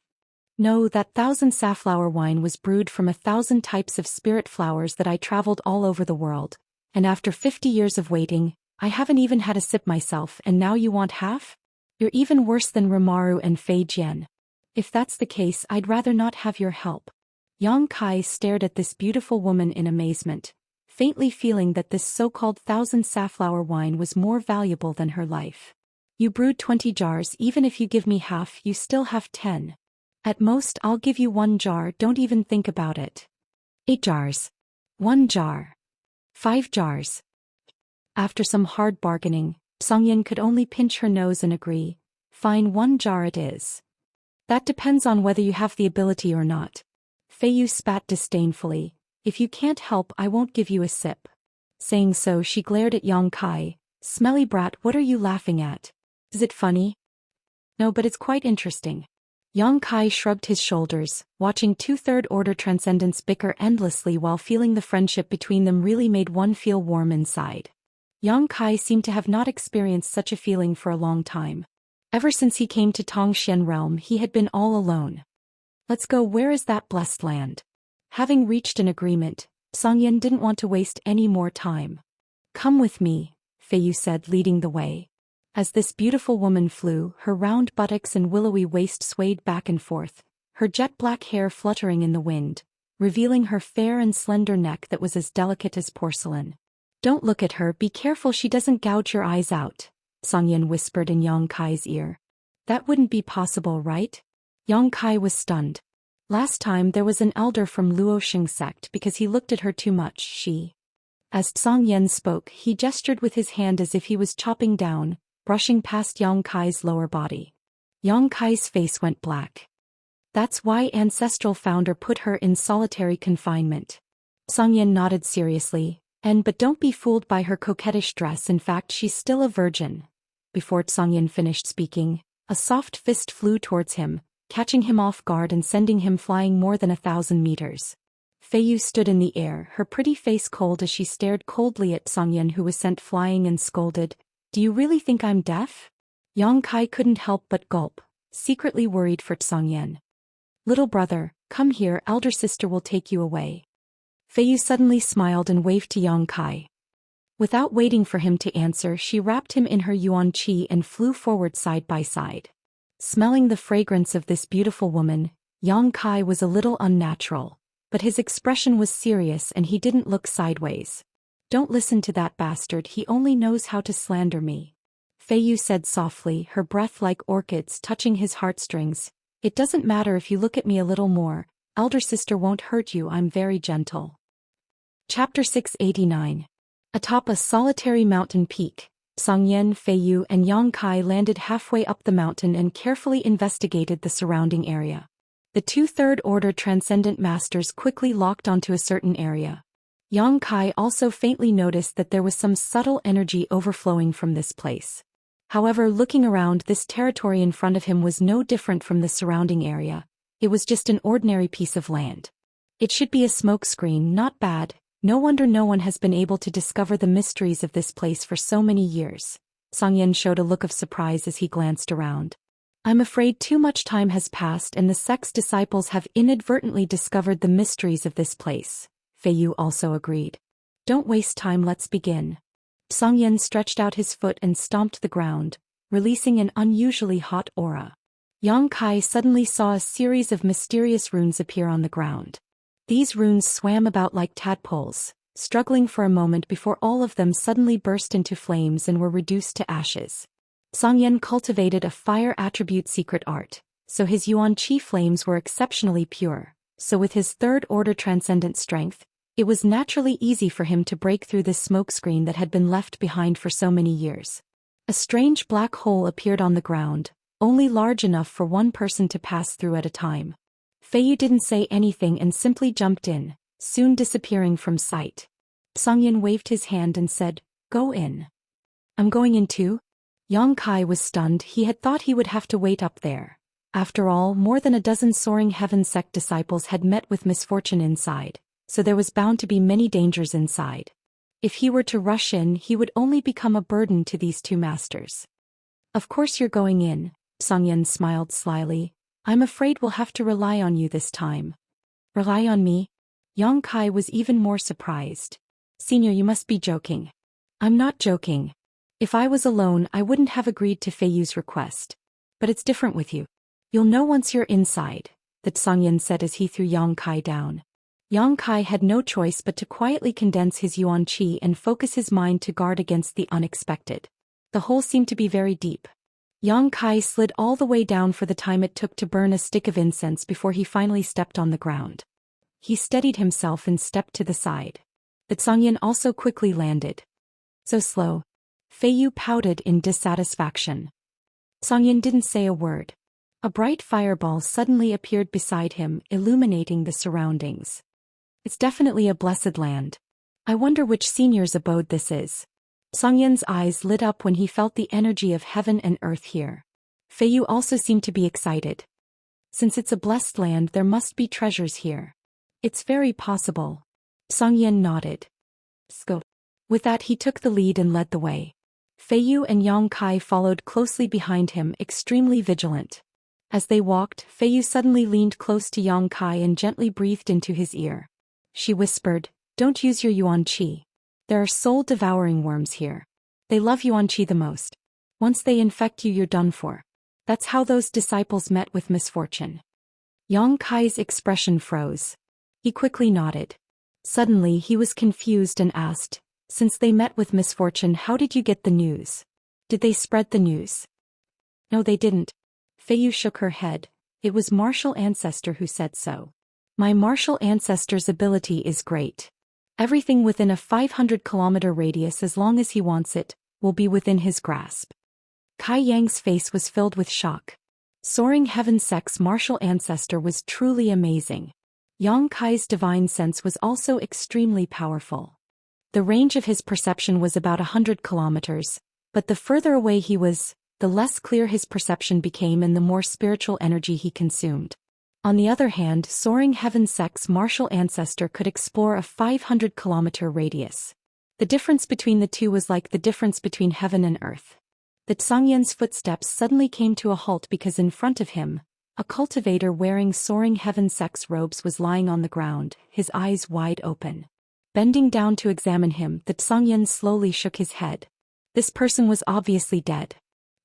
No, that 1,000 safflower wine was brewed from 1,000 types of spirit flowers that I traveled all over the world, and after 50 years of waiting, I haven't even had a sip myself, and now you want half? You're even worse than Rimaru and Fei Jian. If that's the case, I'd rather not have your help. Yang Kai stared at this beautiful woman in amazement, faintly feeling that this so-called 1,000 safflower wine was more valuable than her life. You brewed 20 jars. Even if you give me half, you still have 10. At most, I'll give you 1 jar, don't even think about it. 8 jars. 1 jar. 5 jars. After some hard bargaining, Yin could only pinch her nose and agree. Fine, 1 jar it is. That depends on whether you have the ability or not. Feiyu spat disdainfully. If you can't help, I won't give you a sip. Saying so, she glared at Yang Kai. Smelly brat, what are you laughing at? Is it funny? No, but it's quite interesting. Yang Kai shrugged his shoulders, watching 2/3 order transcendents bicker endlessly while feeling the friendship between them really made one feel warm inside. Yang Kai seemed to have not experienced such a feeling for a long time. Ever since he came to Tongxian realm, he had been all alone. Let's go. Where is that blessed land? Having reached an agreement, Yin didn't want to waste any more time. Come with me, Feiyu said, leading the way. As this beautiful woman flew, her round buttocks and willowy waist swayed back and forth, her jet-black hair fluttering in the wind, revealing her fair and slender neck that was as delicate as porcelain. Don't look at her, be careful she doesn't gouge your eyes out, Yin whispered in Yang Kai's ear. That wouldn't be possible, right? Yang Kai was stunned. Last time there was an elder from Luoxing sect because he looked at her too much, As Yin spoke, he gestured with his hand as if he was chopping down, brushing past Yang Kai's lower body. Yang Kai's face went black. That's why Ancestral Founder put her in solitary confinement. Yin nodded seriously. But don't be fooled by her coquettish dress, in fact she's still a virgin. Before Yin finished speaking, a soft fist flew towards him, catching him off guard and sending him flying more than 1,000 meters. Feiyu stood in the air, her pretty face cold as she stared coldly at Yin, who was sent flying, and scolded, Do you really think I'm deaf? Yang Kai couldn't help but gulp, secretly worried for Yin. Little brother, come here, elder sister will take you away. Feiyu suddenly smiled and waved to Yang Kai. Without waiting for him to answer, she wrapped him in her yuan qi and flew forward side by side. Smelling the fragrance of this beautiful woman, Yang Kai was a little unnatural, but his expression was serious and he didn't look sideways. Don't listen to that bastard, he only knows how to slander me. Feiyu said softly, her breath like orchids touching his heartstrings. It doesn't matter if you look at me a little more, elder sister won't hurt you, I'm very gentle. Chapter 689. Atop a solitary mountain peak, Yin, Feiyu, and Yang Kai landed halfway up the mountain and carefully investigated the surrounding area. The 2/3 order transcendent masters quickly locked onto a certain area. Yang Kai also faintly noticed that there was some subtle energy overflowing from this place. However, looking around, this territory in front of him was no different from the surrounding area. It was just an ordinary piece of land. It should be a smokescreen, not bad. No wonder no one has been able to discover the mysteries of this place for so many years. Yin showed a look of surprise as he glanced around. I'm afraid too much time has passed and the sect's disciples have inadvertently discovered the mysteries of this place, Fei Yu also agreed. Don't waste time, let's begin. Zhou Xian stretched out his foot and stomped the ground, releasing an unusually hot aura. Yang Kai suddenly saw a series of mysterious runes appear on the ground. These runes swam about like tadpoles, struggling for a moment before all of them suddenly burst into flames and were reduced to ashes. Zhou Xian cultivated a fire attribute secret art, so his yuan qi flames were exceptionally pure, so with his third-order transcendent strength, it was naturally easy for him to break through this smokescreen that had been left behind for so many years. A strange black hole appeared on the ground, only large enough for one person to pass through at a time. Fei Yu didn't say anything and simply jumped in, soon disappearing from sight. Zhou Xian waved his hand and said, "Go in." "I'm going in too?" Yang Kai was stunned. He had thought he would have to wait up there. After all, more than a dozen Soaring Heaven sect disciples had met with misfortune inside, so there was bound to be many dangers inside. If he were to rush in, he would only become a burden to these two masters. "Of course you're going in," Zhou Xian smiled slyly. "I'm afraid we'll have to rely on you this time." "Rely on me?" Yang Kai was even more surprised. "Senior, you must be joking." "I'm not joking. If I was alone, I wouldn't have agreed to Fei Yu's request. But it's different with you. You'll know once you're inside," that Zhou Xian said as he threw Yang Kai down. Yang Kai had no choice but to quietly condense his yuan qi and focus his mind to guard against the unexpected. The hole seemed to be very deep. Yang Kai slid all the way down for the time it took to burn a stick of incense before he finally stepped on the ground. He steadied himself and stepped to the side. The Zhou Xian also quickly landed. "So slow." Fei Yu pouted in dissatisfaction. Zhou Xian didn't say a word. A bright fireball suddenly appeared beside him, illuminating the surroundings. "It's definitely a blessed land. I wonder which senior's abode this is." Zhou Xian's eyes lit up when he felt the energy of heaven and earth here. Fei Yu also seemed to be excited. "Since it's a blessed land, there must be treasures here." "It's very possible." Zhou Xian nodded. "Go." With that he took the lead and led the way. Fei Yu and Yang Kai followed closely behind him, extremely vigilant. As they walked, Fei Yu suddenly leaned close to Yang Kai and gently breathed into his ear. She whispered, "Don't use your yuan qi. There are soul-devouring worms here. They love yuan qi the most. Once they infect you, you're done for." That's how those disciples met with misfortune. Yang Kai's expression froze. He quickly nodded. Suddenly he was confused and asked, "Since they met with misfortune, how did you get the news? Did they spread the news?" "No, they didn't." Fei Yu shook her head. "It was martial ancestor who said so. My martial ancestor's ability is great. Everything within a 500-kilometer radius, as long as he wants it, will be within his grasp." Kai Yang's face was filled with shock. Soaring Heaven sect's martial ancestor was truly amazing. Yang Kai's divine sense was also extremely powerful. The range of his perception was about 100 kilometers, but the further away he was, the less clear his perception became and the more spiritual energy he consumed. On the other hand, Soaring Heaven sect's martial ancestor could explore a 500-kilometer radius. The difference between the two was like the difference between heaven and earth. The Zhou Xian's footsteps suddenly came to a halt because in front of him, a cultivator wearing Soaring Heaven sect's robes was lying on the ground, his eyes wide open. Bending down to examine him, the Zhou Xian slowly shook his head. This person was obviously dead.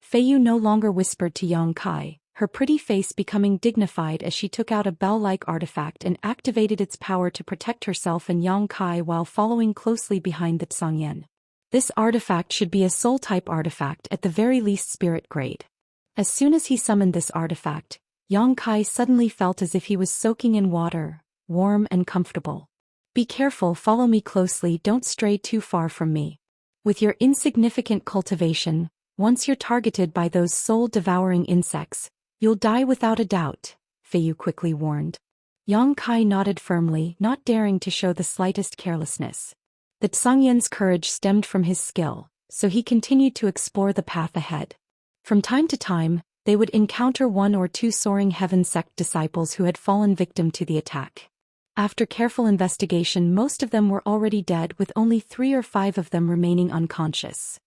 Fei Yu no longer whispered to Yang Kai, her pretty face becoming dignified as she took out a bell-like artifact and activated its power to protect herself and Yang Kai while following closely behind the Zhou Xian. This artifact should be a soul-type artifact, at the very least spirit grade. As soon as he summoned this artifact, Yang Kai suddenly felt as if he was soaking in water, warm and comfortable. "Be careful, follow me closely, don't stray too far from me. With your insignificant cultivation, once you're targeted by those soul-devouring insects, you'll die without a doubt," Fei Yu quickly warned. Yang Kai nodded firmly, not daring to show the slightest carelessness. The Zhou Xian's courage stemmed from his skill, so he continued to explore the path ahead. From time to time, they would encounter one or two Soaring Heaven sect disciples who had fallen victim to the attack. After careful investigation, most of them were already dead, with only 3 or 5 of them remaining unconscious.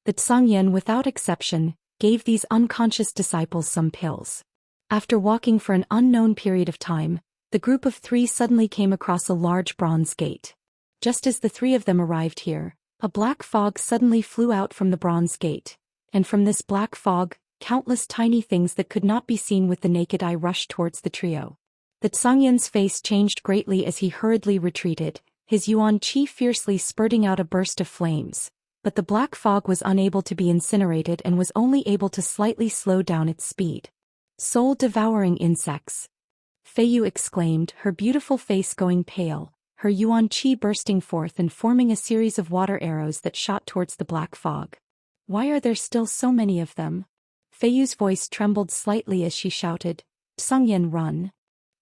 The Zhou Xian, without exception, gave these unconscious disciples some pills. After walking for an unknown period of time, the group of 3 suddenly came across a large bronze gate. Just as the 3 of them arrived here, a black fog suddenly flew out from the bronze gate, and from this black fog, countless tiny things that could not be seen with the naked eye rushed towards the trio. The Xianxia's face changed greatly as he hurriedly retreated, his yuan qi fiercely spurting out a burst of flames, but the black fog was unable to be incinerated and was only able to slightly slow down its speed. Soul-devouring insects! Feiyu exclaimed, her beautiful face going pale, her yuan qi bursting forth and forming a series of water arrows that shot towards the black fog. Why are there still so many of them? Feiyu's voice trembled slightly as she shouted, Xiangyan, run!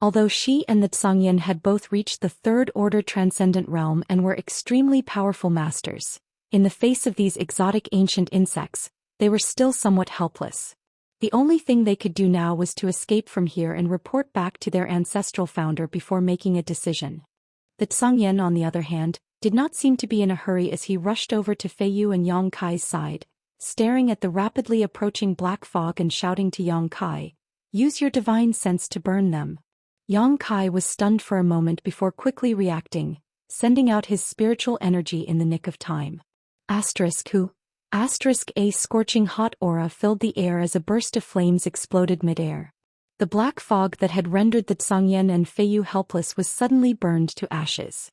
Although she and the Xiangyan had both reached the 3rd order transcendent realm and were extremely powerful masters, in the face of these exotic ancient insects, they were still somewhat helpless. The only thing they could do now was to escape from here and report back to their ancestral founder before making a decision. The Xiangyan, on the other hand, did not seem to be in a hurry as he rushed over to Feiyu and Yang Kai's side, staring at the rapidly approaching black fog and shouting to Yang Kai, use your divine sense to burn them. Yang Kai was stunned for a moment before quickly reacting, sending out his spiritual energy in the nick of time. Who? A scorching hot aura filled the air as a burst of flames exploded midair. The black fog that had rendered the Xiangyan and Feiyu helpless was suddenly burned to ashes.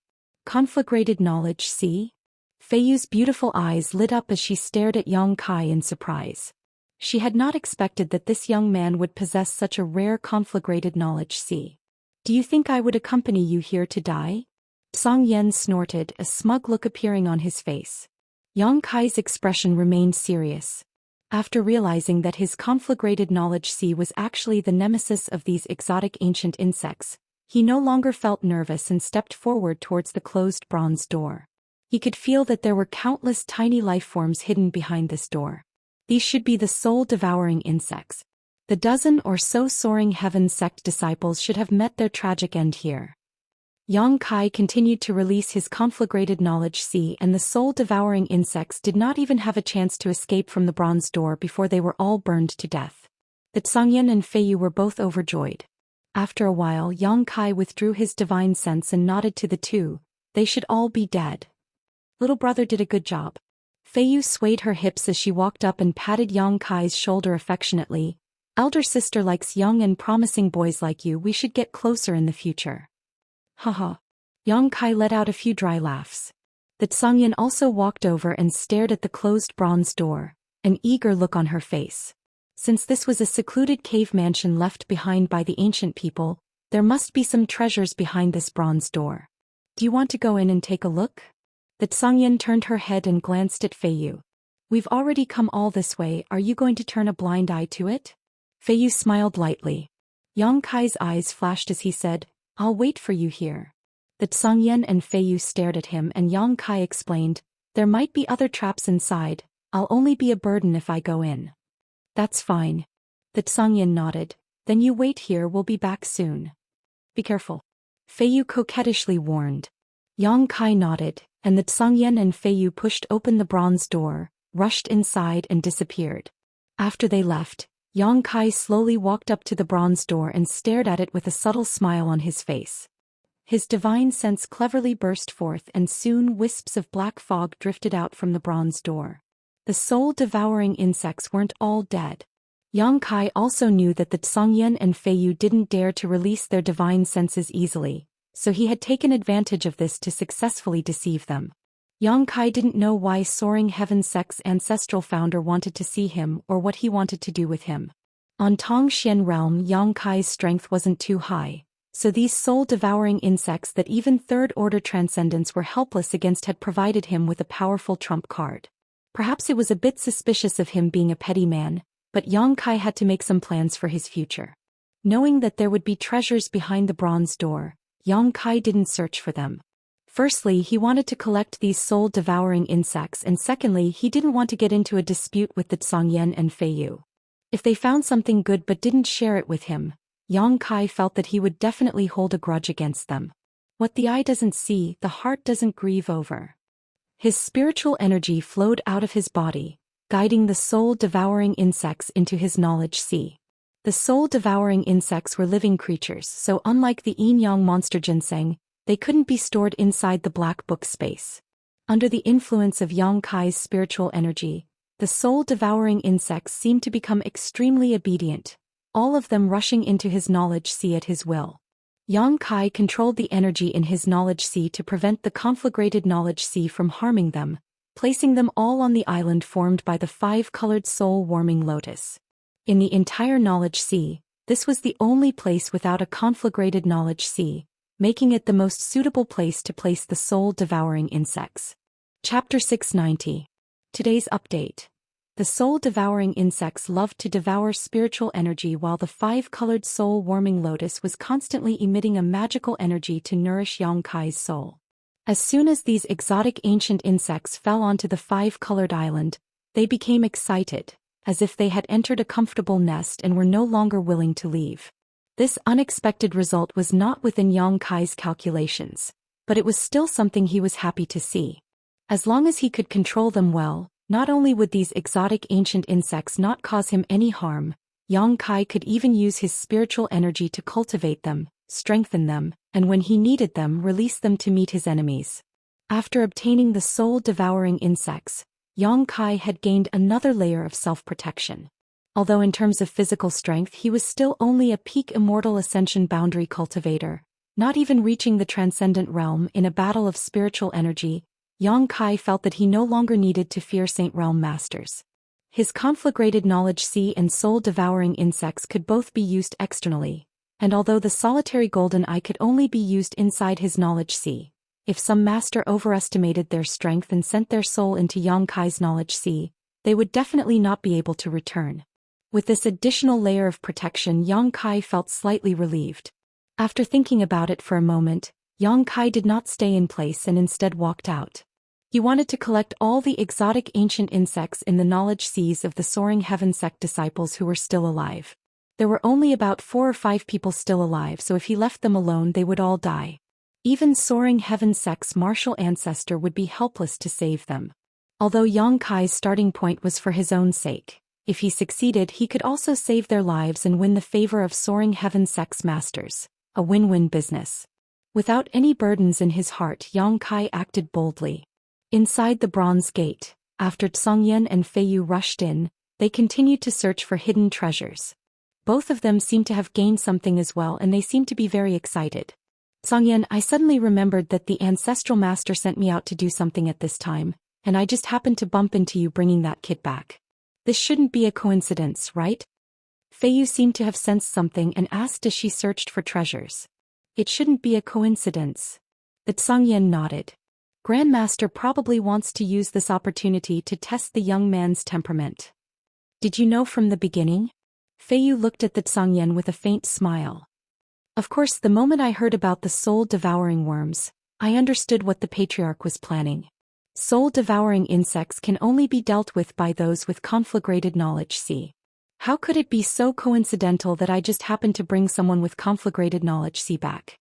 Conflagrated knowledge, see? Feiyu's beautiful eyes lit up as she stared at Yang Kai in surprise. She had not expected that this young man would possess such a rare conflagrated knowledge, see? Do you think I would accompany you here to die? Xiangyan snorted, a smug look appearing on his face. Yang Kai's expression remained serious. After realizing that his conflagrated knowledge C was actually the nemesis of these exotic ancient insects, he no longer felt nervous and stepped forward towards the closed bronze door. He could feel that there were countless tiny life forms hidden behind this door. These should be the soul-devouring insects. The dozen or so soaring heaven sect disciples should have met their tragic end here. Yang Kai continued to release his conflagrated knowledge C, and the soul-devouring insects did not even have a chance to escape from the bronze door before they were all burned to death. The Xiangyan and Feiyu were both overjoyed. After a while, Yang Kai withdrew his divine sense and nodded to the 2. They should all be dead. Little brother did a good job. Feiyu swayed her hips as she walked up and patted Yang Kai's shoulder affectionately. Elder sister likes young and promising boys like you. We should get closer in the future. Haha. Yang Kai let out a few dry laughs. The Xiangyan also walked over and stared at the closed bronze door, an eager look on her face. Since this was a secluded cave mansion left behind by the ancient people, there must be some treasures behind this bronze door. Do you want to go in and take a look? The Xiangyan turned her head and glanced at Feiyu. We've already come all this way, are you going to turn a blind eye to it? Feiyu smiled lightly. Yang Kai's eyes flashed as he said, I'll wait for you here. The Xiangyan and Feiyu stared at him and Yang Kai explained, there might be other traps inside, I'll only be a burden if I go in. That's fine. The Xiangyan nodded, then you wait here, we'll be back soon. Be careful. Feiyu coquettishly warned. Yang Kai nodded, and the Xiangyan and Feiyu pushed open the bronze door, rushed inside and disappeared. After they left, Yang Kai slowly walked up to the bronze door and stared at it with a subtle smile on his face. His divine sense cleverly burst forth and soon wisps of black fog drifted out from the bronze door. The soul-devouring insects weren't all dead. Yang Kai also knew that the Xiangyan and Feiyu didn't dare to release their divine senses easily, so he had taken advantage of this to successfully deceive them. Yang Kai didn't know why Soaring Heaven Sect's ancestral founder wanted to see him or what he wanted to do with him. On Tongxian realm, Yang Kai's strength wasn't too high, so these soul-devouring insects that even third-order transcendents were helpless against had provided him with a powerful trump card. Perhaps it was a bit suspicious of him being a petty man, but Yang Kai had to make some plans for his future. Knowing that there would be treasures behind the bronze door, Yang Kai didn't search for them. Firstly, he wanted to collect these soul-devouring insects, and secondly, he didn't want to get into a dispute with the Xiangyan and Feiyu. If they found something good but didn't share it with him, Yang Kai felt that he would definitely hold a grudge against them. What the eye doesn't see, the heart doesn't grieve over. His spiritual energy flowed out of his body, guiding the soul-devouring insects into his knowledge sea. The soul-devouring insects were living creatures, so unlike the yin-yang monster ginseng, they couldn't be stored inside the black book space. Under the influence of Yang Kai's spiritual energy, the soul-devouring insects seemed to become extremely obedient, all of them rushing into his knowledge sea at his will. Yang Kai controlled the energy in his knowledge sea to prevent the conflagrated knowledge sea from harming them, placing them all on the island formed by the 5-colored soul-warming lotus. In the entire knowledge sea, this was the only place without a conflagrated knowledge sea, making it the most suitable place to place the soul-devouring insects. Chapter 690. Today's update. The soul-devouring insects loved to devour spiritual energy while the 5-colored soul-warming lotus was constantly emitting a magical energy to nourish Yang Kai's soul. As soon as these exotic ancient insects fell onto the 5-colored island, they became excited, as if they had entered a comfortable nest and were no longer willing to leave. This unexpected result was not within Yang Kai's calculations, but it was still something he was happy to see. As long as he could control them well, not only would these exotic ancient insects not cause him any harm, Yang Kai could even use his spiritual energy to cultivate them, strengthen them, and when he needed them, release them to meet his enemies. After obtaining the soul-devouring insects, Yang Kai had gained another layer of self-protection. Although in terms of physical strength he was still only a peak immortal ascension boundary cultivator, not even reaching the transcendent realm in a battle of spiritual energy, Yang Kai felt that he no longer needed to fear Saint Realm Masters. His conflagrated knowledge sea and soul-devouring insects could both be used externally, and although the solitary golden eye could only be used inside his knowledge sea, if some master overestimated their strength and sent their soul into Yang Kai's knowledge sea, they would definitely not be able to return. With this additional layer of protection, Yang Kai felt slightly relieved. After thinking about it for a moment, Yang Kai did not stay in place and instead walked out. He wanted to collect all the exotic ancient insects in the knowledge seas of the Soaring Heaven sect disciples who were still alive. There were only about 4 or 5 people still alive, so if he left them alone they would all die. Even Soaring Heaven sect's martial ancestor would be helpless to save them. Although Yang Kai's starting point was for his own sake, if he succeeded he could also save their lives and win the favor of Soaring Heaven sect's masters, a win-win business. Without any burdens in his heart, Yang Kai acted boldly. Inside the Bronze Gate, after Xianxia and Feiyu rushed in, they continued to search for hidden treasures. Both of them seemed to have gained something as well, and they seemed to be very excited. Xianxia, I suddenly remembered that the ancestral master sent me out to do something at this time, and I just happened to bump into you bringing that kid back. This shouldn't be a coincidence, right? Feiyu seemed to have sensed something and asked as she searched for treasures. It shouldn't be a coincidence. The Xianxia nodded. Grandmaster probably wants to use this opportunity to test the young man's temperament. Did you know from the beginning? Feiyu looked at the Xianxia with a faint smile. Of course, the moment I heard about the soul-devouring worms, I understood what the patriarch was planning. Soul-devouring insects can only be dealt with by those with conflagrated knowledge sea. How could it be so coincidental that I just happened to bring someone with conflagrated knowledge sea back?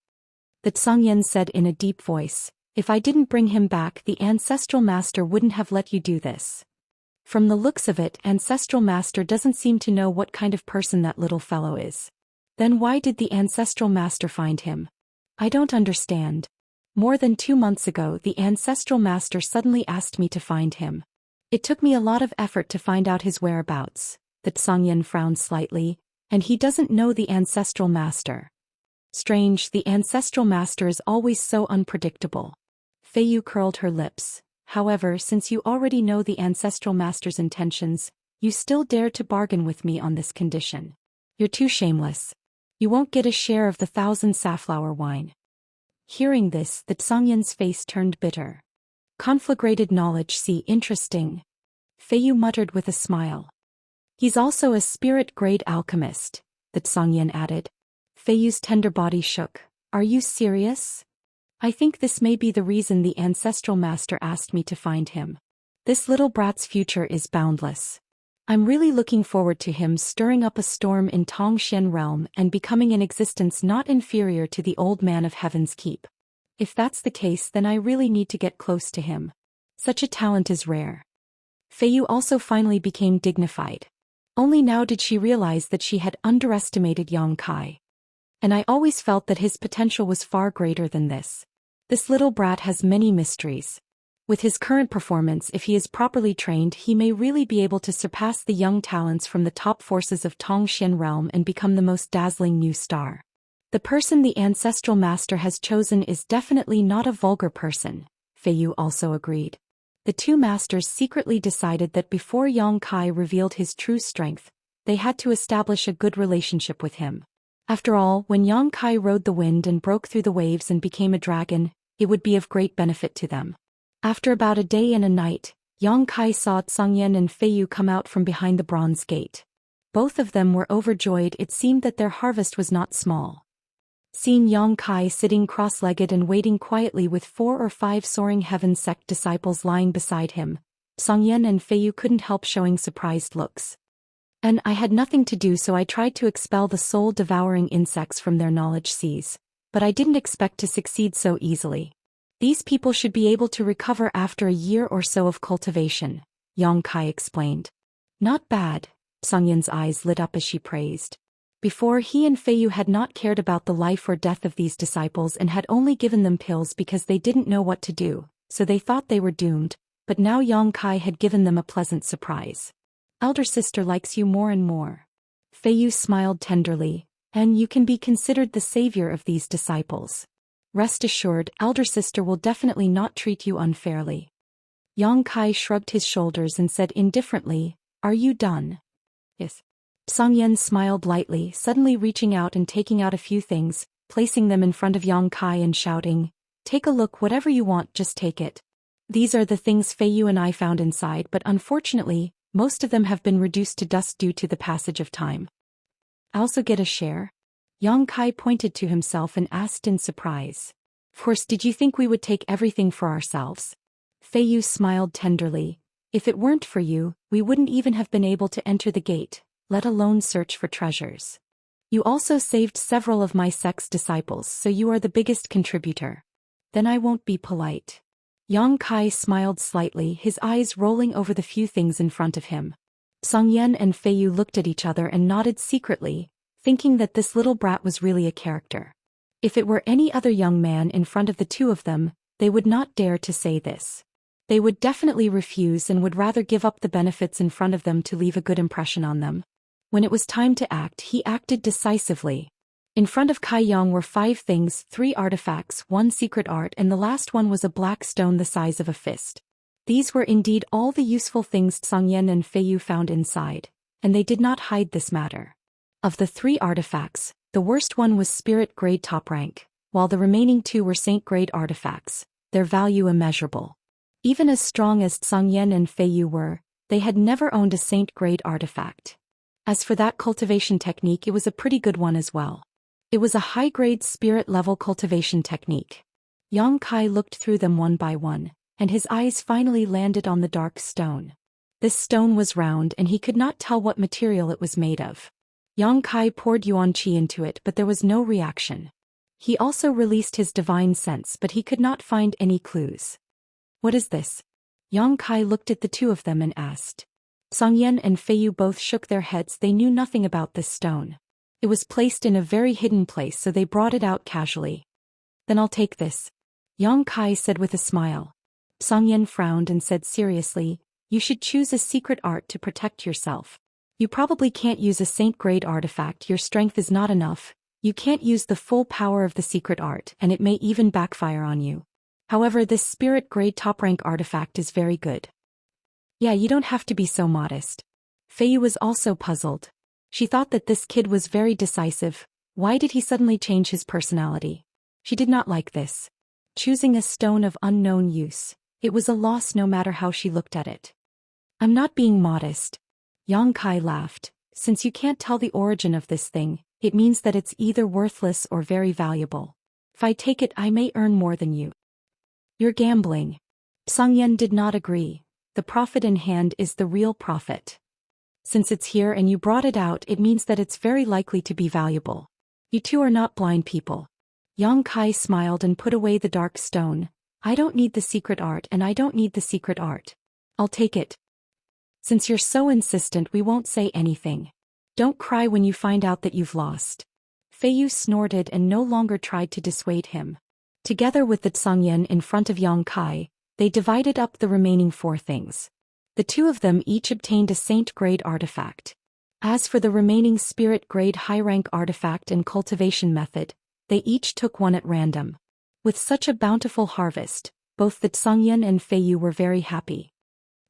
The Xianxia said in a deep voice, if I didn't bring him back, the ancestral master wouldn't have let you do this. From the looks of it, ancestral master doesn't seem to know what kind of person that little fellow is. Then why did the ancestral master find him? I don't understand. More than 2 months ago, the ancestral master suddenly asked me to find him. It took me a lot of effort to find out his whereabouts. The Xianxia frowned slightly, and he doesn't know the ancestral master. Strange, the ancestral master is always so unpredictable. Feiyu curled her lips. However, since you already know the ancestral master's intentions, you still dare to bargain with me on this condition. You're too shameless. You won't get a share of the 1,000 safflower wine. Hearing this, the Xianxia's face turned bitter. Conflagrated knowledge, see, interesting. Feiyu muttered with a smile. He's also a spirit-grade alchemist, the Xianxia added. Feiyu's tender body shook. Are you serious? I think this may be the reason the ancestral master asked me to find him. This little brat's future is boundless. I'm really looking forward to him stirring up a storm in Tongxian realm and becoming an existence not inferior to the old man of Heaven's Keep. If that's the case, then I really need to get close to him. Such a talent is rare. Feiyu also finally became dignified. Only now did she realize that she had underestimated Yang Kai. And I always felt that his potential was far greater than this. This little brat has many mysteries. With his current performance, if he is properly trained, he may really be able to surpass the young talents from the top forces of Tongxian realm and become the most dazzling new star. The person the ancestral master has chosen is definitely not a vulgar person, Feiyu also agreed. The two masters secretly decided that before Yang Kai revealed his true strength, they had to establish a good relationship with him. After all, when Yang Kai rode the wind and broke through the waves and became a dragon, it would be of great benefit to them. After about a day and a night, Yang Kai saw Xianxia and Feiyu come out from behind the bronze gate. Both of them were overjoyed. It seemed that their harvest was not small. Seeing Yang Kai sitting cross-legged and waiting quietly with 4 or 5 soaring heaven sect disciples lying beside him, Xianxia and Feiyu couldn't help showing surprised looks. And I had nothing to do, so I tried to expel the soul-devouring insects from their knowledge seas, but I didn't expect to succeed so easily. These people should be able to recover after a year or so of cultivation, Yang Kai explained. Not bad, Xianxia's eyes lit up as she praised. Before, he and Feiyu had not cared about the life or death of these disciples and had only given them pills because they didn't know what to do, so they thought they were doomed, but now Yang Kai had given them a pleasant surprise. Elder sister likes you more and more. Feiyu smiled tenderly, and you can be considered the savior of these disciples. Rest assured, elder sister will definitely not treat you unfairly. Yang Kai shrugged his shoulders and said indifferently, "Are you done?" "Yes." Xianxia smiled lightly, suddenly reaching out and taking out a few things, placing them in front of Yang Kai and shouting, "Take a look, whatever you want, just take it. These are the things Feiyu and I found inside, but unfortunately, most of them have been reduced to dust due to the passage of time." "I also get a share?" Yang Kai pointed to himself and asked in surprise. "Of course, did you think we would take everything for ourselves?" Feiyu smiled tenderly. "If it weren't for you, we wouldn't even have been able to enter the gate, let alone search for treasures. You also saved several of my sect's disciples, so you are the biggest contributor." "Then I won't be polite." Yang Kai smiled slightly, his eyes rolling over the few things in front of him. Xianxia and Feiyu looked at each other and nodded secretly, thinking that this little brat was really a character. If it were any other young man in front of the two of them, they would not dare to say this. They would definitely refuse and would rather give up the benefits in front of them to leave a good impression on them. When it was time to act, he acted decisively. In front of Kai Yang were 5 things, 3 artifacts, 1 secret art, and the last one was a black stone the size of a fist. These were indeed all the useful things Xianxia and Feiyu found inside, and they did not hide this matter. Of the 3 artifacts, the worst one was spirit grade top rank, while the remaining 2 were saint grade artifacts, their value immeasurable. Even as strong as Xianxia and Feiyu were, they had never owned a saint grade artifact. As for that cultivation technique, it was a pretty good one as well. It was a high-grade spirit-level cultivation technique. Yang Kai looked through them one by one, and his eyes finally landed on the dark stone. This stone was round and he could not tell what material it was made of. Yang Kai poured yuan qi into it, but there was no reaction. He also released his divine sense, but he could not find any clues. "What is this?" Yang Kai looked at the two of them and asked. Xianxia and Feiyu both shook their heads. They knew nothing about this stone. It was placed in a very hidden place, so they brought it out casually. "Then I'll take this," Yang Kai said with a smile. Xianxia frowned and said seriously, "You should choose a secret art to protect yourself. You probably can't use a saint-grade artifact, your strength is not enough, you can't use the full power of the secret art, and it may even backfire on you. However, this spirit-grade top-rank artifact is very good." "Yeah, you don't have to be so modest." Feiyu was also puzzled. She thought that this kid was very decisive. Why did he suddenly change his personality? She did not like this. Choosing a stone of unknown use, it was a loss no matter how she looked at it. "I'm not being modest." Yang Kai laughed. "Since you can't tell the origin of this thing, it means that it's either worthless or very valuable. If I take it, I may earn more than you." "You're gambling." Xianxia did not agree. The profit in hand is the real profit. Since it's here and you brought it out, it means that it's very likely to be valuable. You two are not blind people. Yang Kai smiled and put away the dark stone. "I don't need the secret art and I don't need the secret art. I'll take it." Since you're so insistent, we won't say anything. Don't cry when you find out that you've lost. Feiyu snorted and no longer tried to dissuade him. Together with the Zhongyan in front of Yang Kai, they divided up the remaining 4 things. The 2 of them each obtained a saint-grade artifact. As for the remaining spirit-grade high-rank artifact and cultivation method, they each took one at random. With such a bountiful harvest, both the Zhongyan and Feiyu were very happy.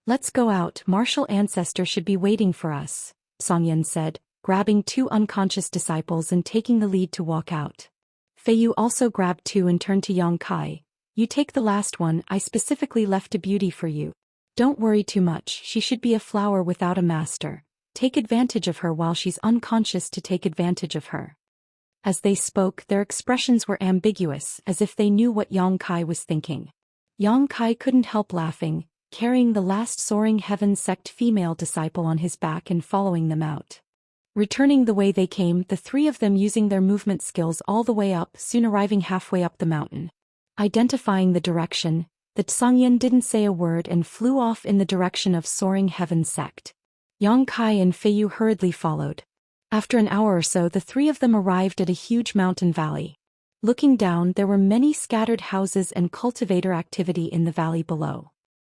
Let's go out, martial ancestor should be waiting for us, Zhongyan said, grabbing 2 unconscious disciples and taking the lead to walk out. Feiyu also grabbed 2 and turned to Yang Kai. You take the last one, I specifically left a beauty for you. Don't worry too much, she should be a flower without a master. Take advantage of her while she's unconscious to take advantage of her. As they spoke, their expressions were ambiguous, as if they knew what Yang Kai was thinking. Yang Kai couldn't help laughing, carrying the last soaring heaven sect female disciple on his back and following them out. Returning the way they came, the 3 of them using their movement skills all the way up, soon arriving halfway up the mountain. Identifying the direction, the Zhongyan didn't say a word and flew off in the direction of soaring heaven sect. Yang Kai and Feiyu hurriedly followed. After an hour or so, the 3 of them arrived at a huge mountain valley. Looking down, there were many scattered houses and cultivator activity in the valley below.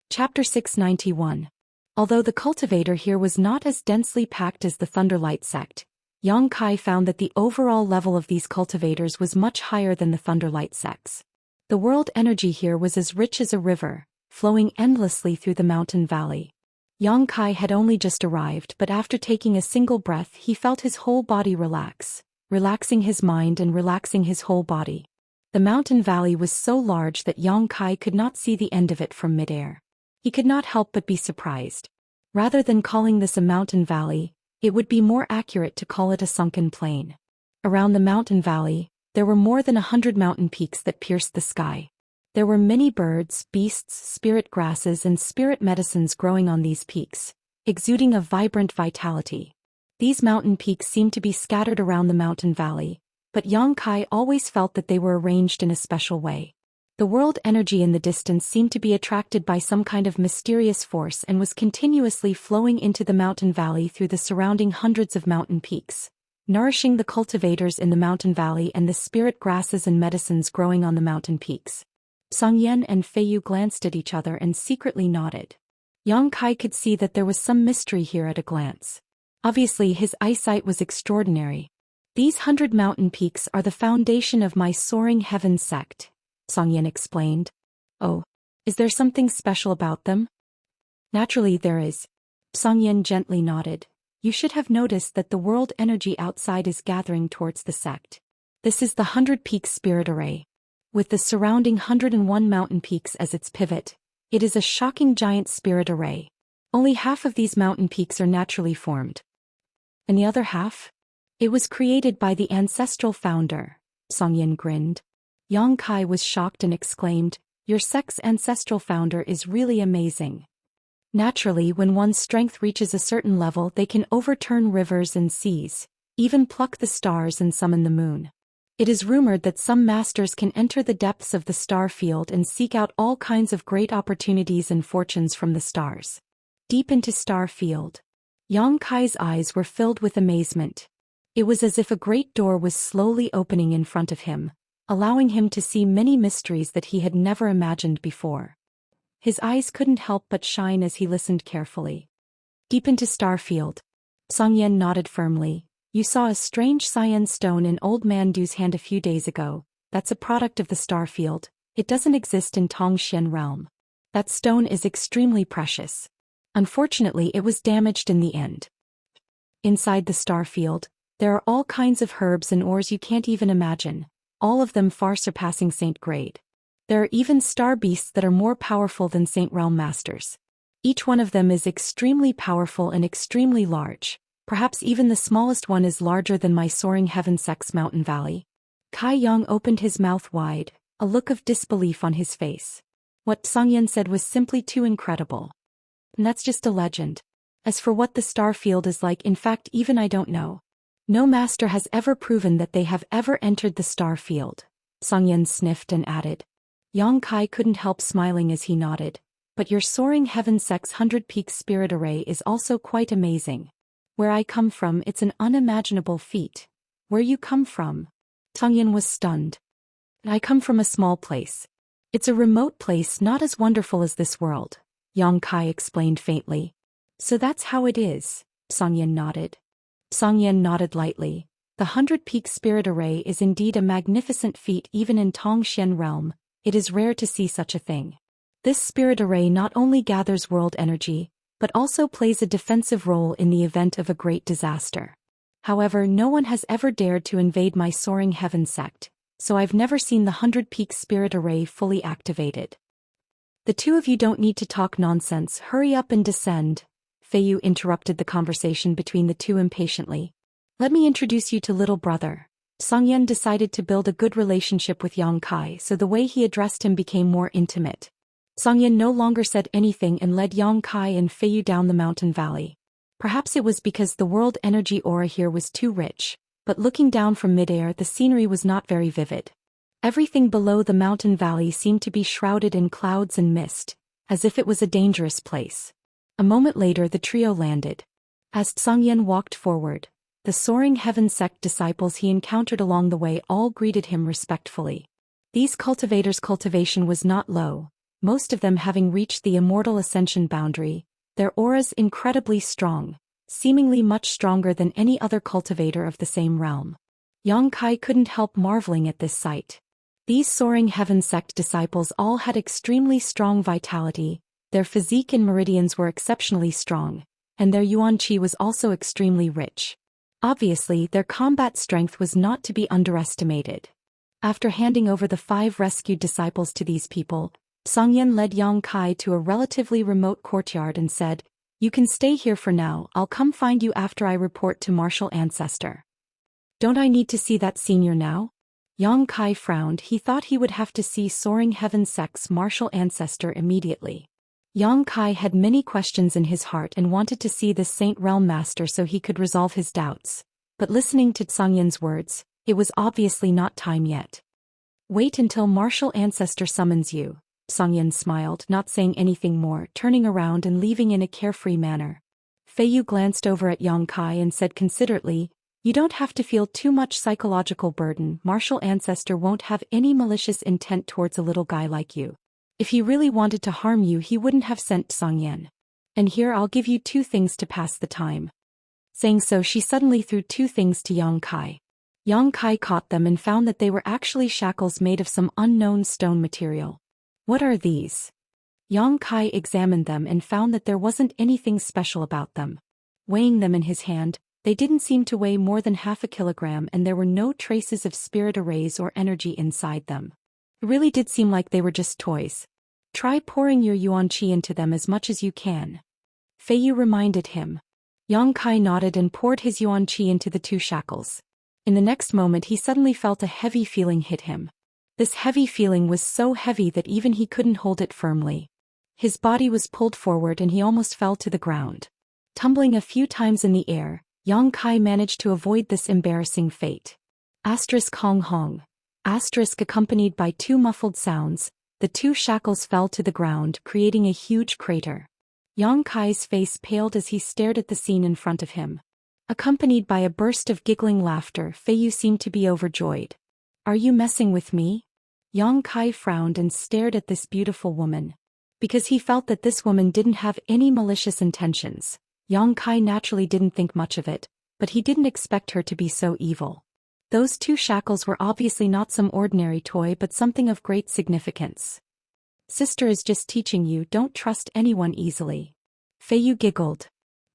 Chapter 691. Although the cultivator here was not as densely packed as the Thunderlight sect, Yang Kai found that the overall level of these cultivators was much higher than the Thunderlight sects. The world energy here was as rich as a river, flowing endlessly through the mountain valley. Yang Kai had only just arrived, but after taking a single breath he felt his whole body relax, relaxing his mind and relaxing his whole body. The mountain valley was so large that Yang Kai could not see the end of it from midair. He could not help but be surprised. Rather than calling this a mountain valley, it would be more accurate to call it a sunken plain. Around the mountain valley, there were more than 100 mountain peaks that pierced the sky. There were many birds, beasts, spirit grasses and spirit medicines growing on these peaks, exuding a vibrant vitality. These mountain peaks seemed to be scattered around the mountain valley, but Yang Kai always felt that they were arranged in a special way. The world energy in the distance seemed to be attracted by some kind of mysterious force and was continuously flowing into the mountain valley through the surrounding hundreds of mountain peaks, nourishing the cultivators in the mountain valley and the spirit grasses and medicines growing on the mountain peaks. Zhongyan and Feiyu glanced at each other and secretly nodded. Yang Kai could see that there was some mystery here at a glance. Obviously his eyesight was extraordinary. These 100 mountain peaks are the foundation of my soaring heaven sect, Zhongyan explained. Oh, is there something special about them? Naturally there is. Zhongyan gently nodded. You should have noticed that the world energy outside is gathering towards the sect. This is the 100 Peaks Spirit Array. With the surrounding 101 mountain peaks as its pivot, it is a shocking giant spirit array. Only half of these mountain peaks are naturally formed. And the other half? It was created by the ancestral founder, Zhongyan grinned. Yang Kai was shocked and exclaimed, your sect's ancestral founder is really amazing. Naturally, when one's strength reaches a certain level, they can overturn rivers and seas, even pluck the stars and summon the moon. It is rumored that some masters can enter the depths of the star field and seek out all kinds of great opportunities and fortunes from the stars. Deep into star field. Yang Kai's eyes were filled with amazement. It was as if a great door was slowly opening in front of him, allowing him to see many mysteries that he had never imagined before. His eyes couldn't help but shine as he listened carefully. Deep into star field. Zhongyan nodded firmly. You saw a strange cyan stone in Old Man Du's hand a few days ago. That's a product of the star field. It doesn't exist in Tongxian realm. That stone is extremely precious. Unfortunately, it was damaged in the end. Inside the star field, there are all kinds of herbs and ores you can't even imagine, all of them far surpassing Saint grade. There are even star beasts that are more powerful than Saint realm masters. Each one of them is extremely powerful and extremely large. Perhaps even the smallest one is larger than my soaring heaven sect's mountain valley. Kai Yang opened his mouth wide, a look of disbelief on his face. What Zhongyan said was simply too incredible. And that's just a legend. As for what the star field is like, in fact even I don't know. No master has ever proven that they have ever entered the star field. Zhongyan sniffed and added. Yang Kai couldn't help smiling as he nodded. But your soaring heaven sect's 100-peak spirit array is also quite amazing. Where I come from, it's an unimaginable feat. Where you come from? Xianxia was stunned. I come from a small place. It's a remote place not as wonderful as this world, Xianxia explained faintly. So that's how it is, Xianxia nodded. Xianxia nodded lightly. The 100-peak spirit array is indeed a magnificent feat even in Tongxian realm. It is rare to see such a thing. This spirit array not only gathers world energy, but also plays a defensive role in the event of a great disaster. However, no one has ever dared to invade my soaring heaven sect, so I've never seen the 100-peak spirit array fully activated. The two of you don't need to talk nonsense, hurry up and descend. Feiyu interrupted the conversation between the two impatiently. Let me introduce you to little brother. Xianxia decided to build a good relationship with Xianxia, so the way he addressed him became more intimate. Xianxia no longer said anything and led Xianxia and Feiyu down the mountain valley. Perhaps it was because the world energy aura here was too rich, but looking down from midair the scenery was not very vivid. Everything below the mountain valley seemed to be shrouded in clouds and mist, as if it was a dangerous place. A moment later the trio landed. As Xianxia walked forward, the soaring heaven sect disciples he encountered along the way all greeted him respectfully. These cultivators' cultivation was not low, most of them having reached the immortal ascension boundary, their auras incredibly strong, seemingly much stronger than any other cultivator of the same realm. Xianxia couldn't help marveling at this sight. These soaring heaven sect disciples all had extremely strong vitality, their physique and meridians were exceptionally strong, and their yuan qi was also extremely rich. Obviously, their combat strength was not to be underestimated. After handing over the 5 rescued disciples to these people, Xianxia led Xianxia to a relatively remote courtyard and said, "You can stay here for now, I'll come find you after I report to Martial Ancestor." "Don't I need to see that senior now?" Xianxia frowned. He thought he would have to see Soaring Heaven Sect's Martial Ancestor immediately. Xianxia had many questions in his heart and wanted to see this Saint Realm Master so he could resolve his doubts. But listening to Xianxia's words, it was obviously not time yet. "Wait until Martial Ancestor summons you," Xianxia smiled, not saying anything more, turning around and leaving in a carefree manner. Feiyu glanced over at Xianxia and said considerately, "You don't have to feel too much psychological burden. Martial Ancestor won't have any malicious intent towards a little guy like you. If he really wanted to harm you he wouldn't have sent Xianxia. And here I'll give you 2 things to pass the time." Saying so she suddenly threw 2 things to Xianxia. Xianxia caught them and found that they were actually shackles made of some unknown stone material. "What are these?" Xianxia examined them and found that there wasn't anything special about them. Weighing them in his hand, they didn't seem to weigh more than half a kilogram and there were no traces of spirit arrays or energy inside them. It really did seem like they were just toys. "Try pouring your yuan qi into them as much as you can," Feiyu reminded him. Xianxia nodded and poured his yuan qi into the 2 shackles. In the next moment he suddenly felt a heavy feeling hit him. This heavy feeling was so heavy that even he couldn't hold it firmly. His body was pulled forward and he almost fell to the ground. Tumbling a few times in the air, Xianxia managed to avoid this embarrassing fate. Hong hong. Accompanied by 2 muffled sounds, the 2 shackles fell to the ground, creating a huge crater. Xianxia's face paled as he stared at the scene in front of him. Accompanied by a burst of giggling laughter, Feiyu seemed to be overjoyed. "Are you messing with me?" Xianxia frowned and stared at this beautiful woman. Because he felt that this woman didn't have any malicious intentions, Xianxia naturally didn't think much of it, but he didn't expect her to be so evil. Those 2 shackles were obviously not some ordinary toy but something of great significance. "Sister is just teaching you, don't trust anyone easily." Feiyu giggled.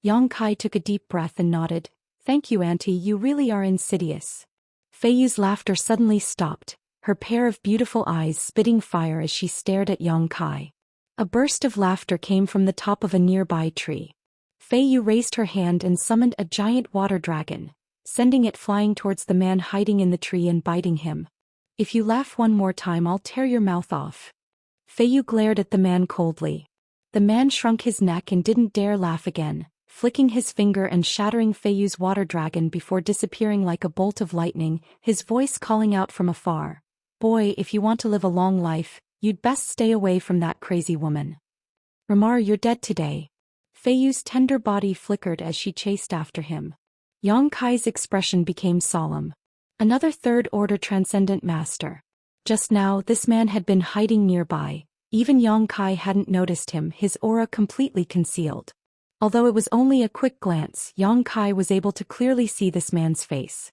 Xianxia took a deep breath and nodded. "Thank you, Auntie, you really are insidious." Feiyu's laughter suddenly stopped, her pair of beautiful eyes spitting fire as she stared at Xianxia. A burst of laughter came from the top of a nearby tree. Feiyu raised her hand and summoned a giant water dragon, sending it flying towards the man hiding in the tree and biting him. "If you laugh one more time I'll tear your mouth off." Feiyu glared at the man coldly. The man shrunk his neck and didn't dare laugh again, flicking his finger and shattering Feiyu's water dragon before disappearing like a bolt of lightning, his voice calling out from afar, "Boy, if you want to live a long life, you'd best stay away from that crazy woman." Ramar, you're dead today. Fei Yu's tender body flickered as she chased after him. Yang Kai's expression became solemn. Another third-order transcendent master. Just now this man had been hiding nearby. Even Yang Kai hadn't noticed him, his aura completely concealed. Although it was only a quick glance, Yang Kai was able to clearly see this man's face.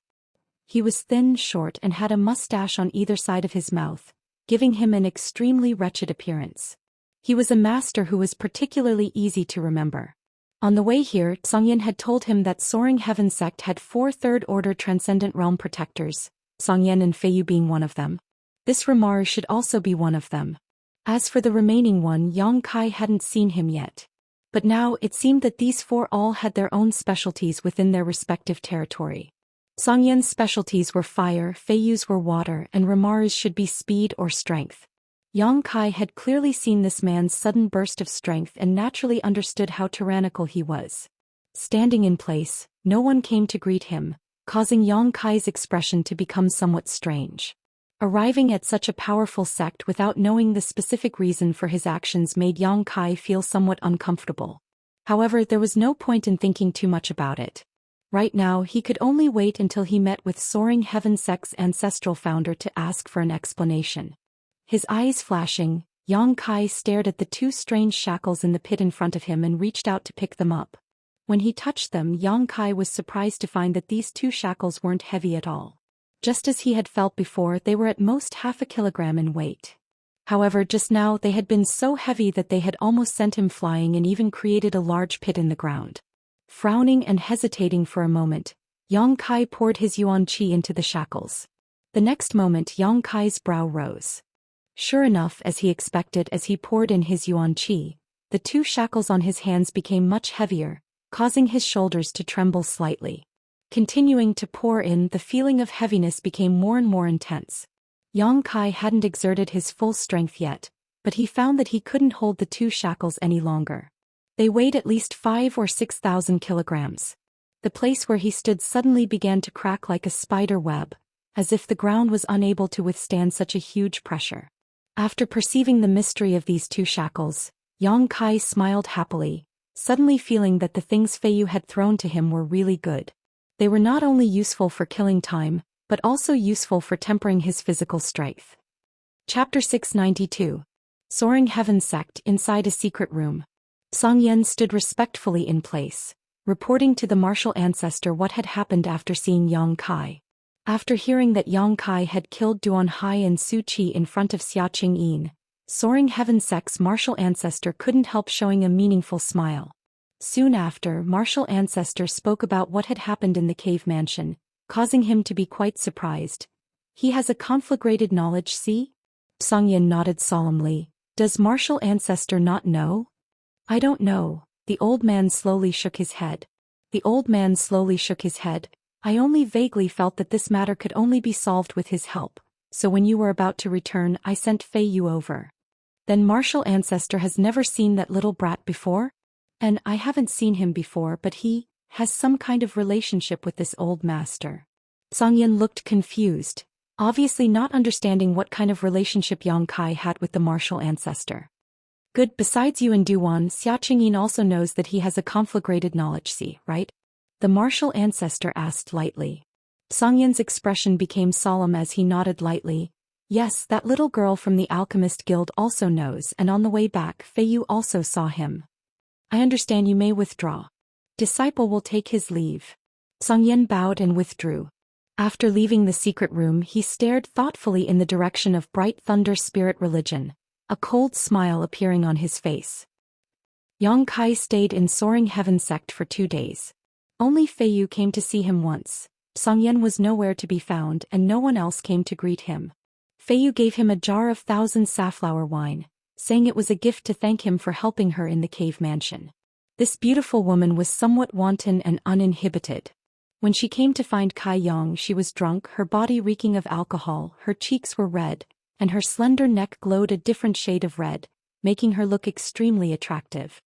He was thin, short, and had a mustache on either side of his mouth, giving him an extremely wretched appearance. He was a master who was particularly easy to remember. On the way here, Zhou had told him that Soaring Heaven sect had 4 third-order transcendent realm protectors, Zhou and Fei Yu being one of them. This Ramar should also be one of them. As for the remaining one, Yang Kai hadn't seen him yet. But now it seemed that these 4 all had their own specialties within their respective territory. Zhou specialties were fire, Fei Yu's were water, and Ramar's should be speed or strength. Yang Kai had clearly seen this man's sudden burst of strength and naturally understood how tyrannical he was. Standing in place, no one came to greet him, causing Yang Kai's expression to become somewhat strange. Arriving at such a powerful sect without knowing the specific reason for his actions made Yang Kai feel somewhat uncomfortable. However, there was no point in thinking too much about it. Right now he could only wait until he met with Soaring Heaven sect's ancestral founder to ask for an explanation. His eyes flashing, Yang Kai stared at the 2 strange shackles in the pit in front of him and reached out to pick them up. When he touched them, Yang Kai was surprised to find that these 2 shackles weren't heavy at all. Just as he had felt before, they were at most half a kilogram in weight. However, just now they had been so heavy that they had almost sent him flying and even created a large pit in the ground. Frowning and hesitating for a moment, Yang Kai poured his yuan qi into the shackles. The next moment Yang Kai's brow rose. Sure enough, as he expected, as he poured in his yuan qi, the 2 shackles on his hands became much heavier, causing his shoulders to tremble slightly. Continuing to pour in, the feeling of heaviness became more and more intense. Yang Kai hadn't exerted his full strength yet, but he found that he couldn't hold the 2 shackles any longer. They weighed at least 5 or 6,000 kilograms. The place where he stood suddenly began to crack like a spider web, as if the ground was unable to withstand such a huge pressure. After perceiving the mystery of these 2 shackles, Yang Kai smiled happily, suddenly feeling that the things Fei Yu had thrown to him were really good. They were not only useful for killing time, but also useful for tempering his physical strength. Chapter 692. Soaring Heaven Sect. Inside a secret room, Zhou stood respectfully in place, reporting to the martial ancestor what had happened after seeing Yang Kai. After hearing that Yang Kai had killed Duan Hai and Su Qi in front of Xia Qingyin, Soaring Heaven Sect's martial ancestor couldn't help showing a meaningful smile. Soon after, martial ancestor spoke about what had happened in the cave mansion, causing him to be quite surprised. He has a conflagrated knowledge, see? Zhou nodded solemnly. Does martial ancestor not know? I don't know. The old man slowly shook his head. I only vaguely felt that this matter could only be solved with his help, so when you were about to return I sent Fei Yu over. Then martial ancestor has never seen that little brat before? And I haven't seen him before, but he has some kind of relationship with this old master. Zhou looked confused, obviously not understanding what kind of relationship Yang Kai had with the martial ancestor. Good, besides you and Duan, Xia Qingyin also knows that he has a conflagrated knowledge, see, right? The martial ancestor asked lightly. Zhou expression became solemn as he nodded lightly. Yes, that little girl from the Alchemist Guild also knows, and on the way back Fei Yu also saw him. I understand, you may withdraw. Disciple will take his leave. Zhou bowed and withdrew. After leaving the secret room, he stared thoughtfully in the direction of Bright Thunder Spirit Religion, a cold smile appearing on his face. Yang Kai stayed in Soaring Heaven Sect for 2 days. Only Fei Yu came to see him once. Zhou was nowhere to be found and no one else came to greet him. Fei Yu gave him a jar of 1,000 safflower wine, saying it was a gift to thank him for helping her in the cave mansion. This beautiful woman was somewhat wanton and uninhibited. When she came to find Kai Yang, she was drunk, her body reeking of alcohol, her cheeks were red, and her slender neck glowed a different shade of red, making her look extremely attractive.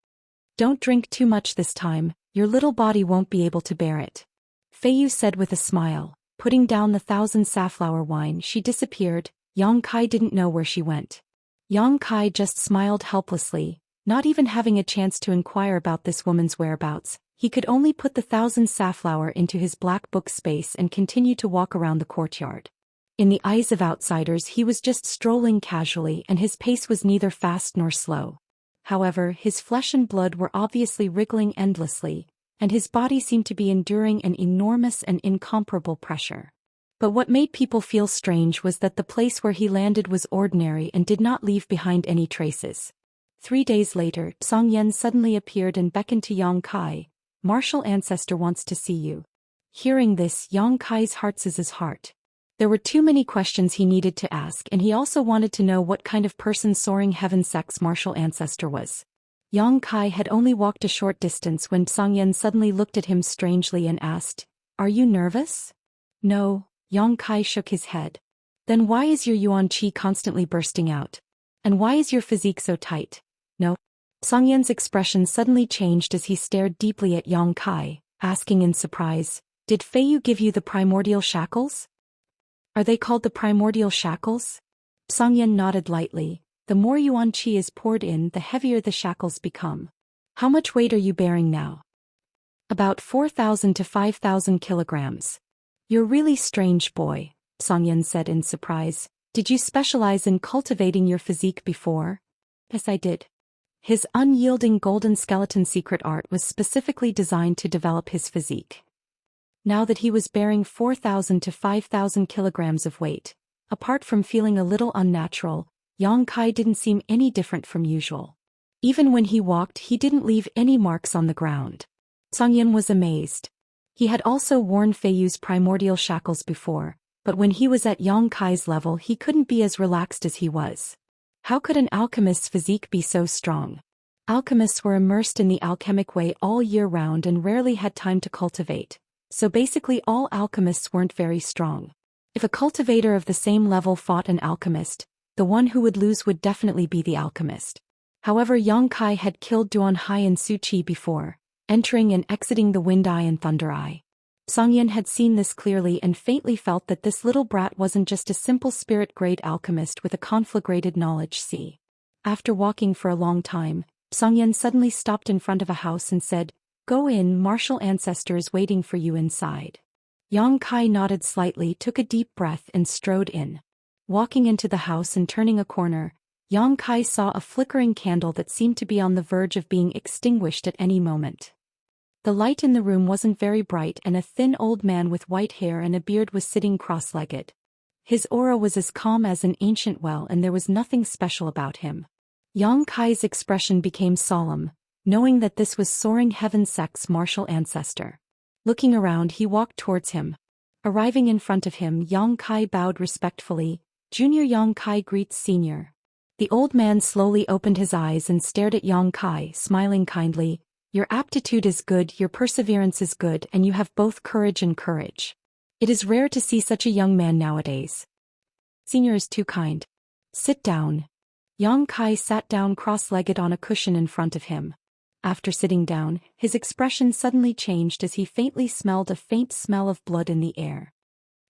Don't drink too much this time, your little body won't be able to bear it. Fei Yu said with a smile. Putting down the 1,000 safflower wine, she disappeared. Yang Kai didn't know where she went. Yang Kai just smiled helplessly, Not even having a chance to inquire about this woman's whereabouts, he could only put the 1,000 safflower into his black book space and continue to walk around the courtyard. In the eyes of outsiders he was just strolling casually and his pace was neither fast nor slow. However, his flesh and blood were obviously wriggling endlessly, and his body seemed to be enduring an enormous and incomparable pressure. But what made people feel strange was that the place where he landed was ordinary and did not leave behind any traces. 3 days later, Xianxia suddenly appeared and beckoned to Yang Kai. "Martial ancestor wants to see you." Hearing this, Yang Kai's heart was his heart. There were too many questions he needed to ask, and he also wanted to know what kind of person Soaring Heaven Sect's martial ancestor was. Yang Kai had only walked a short distance when Xianxia suddenly looked at him strangely and asked, "Are you nervous?" "No," Yang Kai shook his head. "Then why is your yuan qi constantly bursting out? And why is your physique so tight?" "No." Xianxia's expression suddenly changed as he stared deeply at Yang Kai, asking in surprise, "Did Feiyu give you the primordial shackles?" "Are they called the primordial shackles?" Xianxia nodded lightly. "The more yuan qi is poured in, the heavier the shackles become." "How much weight are you bearing now?" "About 4,000 to 5,000 kilograms. "You're really strange, boy," Xianxia said in surprise. "Did you specialize in cultivating your physique before?" "Yes, I did." His unyielding golden skeleton secret art was specifically designed to develop his physique. Now that he was bearing 4,000 to 5,000 kilograms of weight, apart from feeling a little unnatural, Yang Kai didn't seem any different from usual. Even when he walked, he didn't leave any marks on the ground. Xianxia was amazed. He had also worn Feiyu's primordial shackles before, but when he was at Yang Kai's level he couldn't be as relaxed as he was. How could an alchemist's physique be so strong? Alchemists were immersed in the alchemic way all year round and rarely had time to cultivate. So basically all alchemists weren't very strong. If a cultivator of the same level fought an alchemist, the one who would lose would definitely be the alchemist. However, Yang Kai had killed Duan Hai and Su Qi before, entering and exiting the Wind Eye and Thunder Eye. Xianxia had seen this clearly and faintly felt that this little brat wasn't just a simple spirit-grade alchemist with a conflagrated knowledge. See. After walking for a long time, Xianxia suddenly stopped in front of a house and said, "Go in, martial ancestor is waiting for you inside." Yang Kai nodded slightly, took a deep breath and strode in. Walking into the house and turning a corner, Yang Kai saw a flickering candle that seemed to be on the verge of being extinguished at any moment. The light in the room wasn't very bright and a thin old man with white hair and a beard was sitting cross-legged. His aura was as calm as an ancient well and there was nothing special about him. Yang Kai's expression became solemn, knowing that this was Soaring Heaven Sect's martial ancestor. Looking around he walked towards him. Arriving in front of him, Yang Kai bowed respectfully. "Junior Yang Kai greets senior." The old man slowly opened his eyes and stared at Yang Kai, smiling kindly. "Your aptitude is good, your perseverance is good, and you have both courage and courage. It is rare to see such a young man nowadays. Senior is too kind. Sit down." Yang Kai sat down cross-legged on a cushion in front of him. After sitting down, his expression suddenly changed as he faintly smelled a faint smell of blood in the air.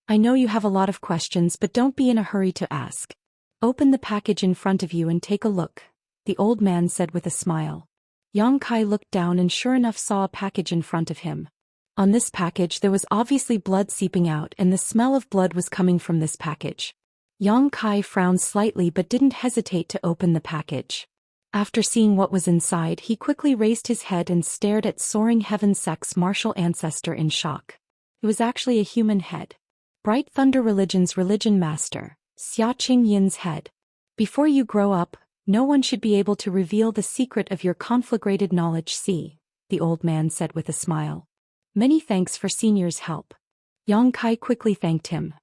"I know you have a lot of questions, but don't be in a hurry to ask. Open the package in front of you and take a look," the old man said with a smile. Yang Kai looked down and sure enough saw a package in front of him. On this package there was obviously blood seeping out and the smell of blood was coming from this package. Yang Kai frowned slightly but didn't hesitate to open the package. After seeing what was inside, he quickly raised his head and stared at Soaring Heaven Sect's martial ancestor in shock. It was actually a human head. Bright Thunder Religion's religion master, Xia Qingyin's head. "Before you grow up, no one should be able to reveal the secret of your conflagrated knowledge. See," the old man said with a smile. "Many thanks for senior's help." Yang Kai quickly thanked him.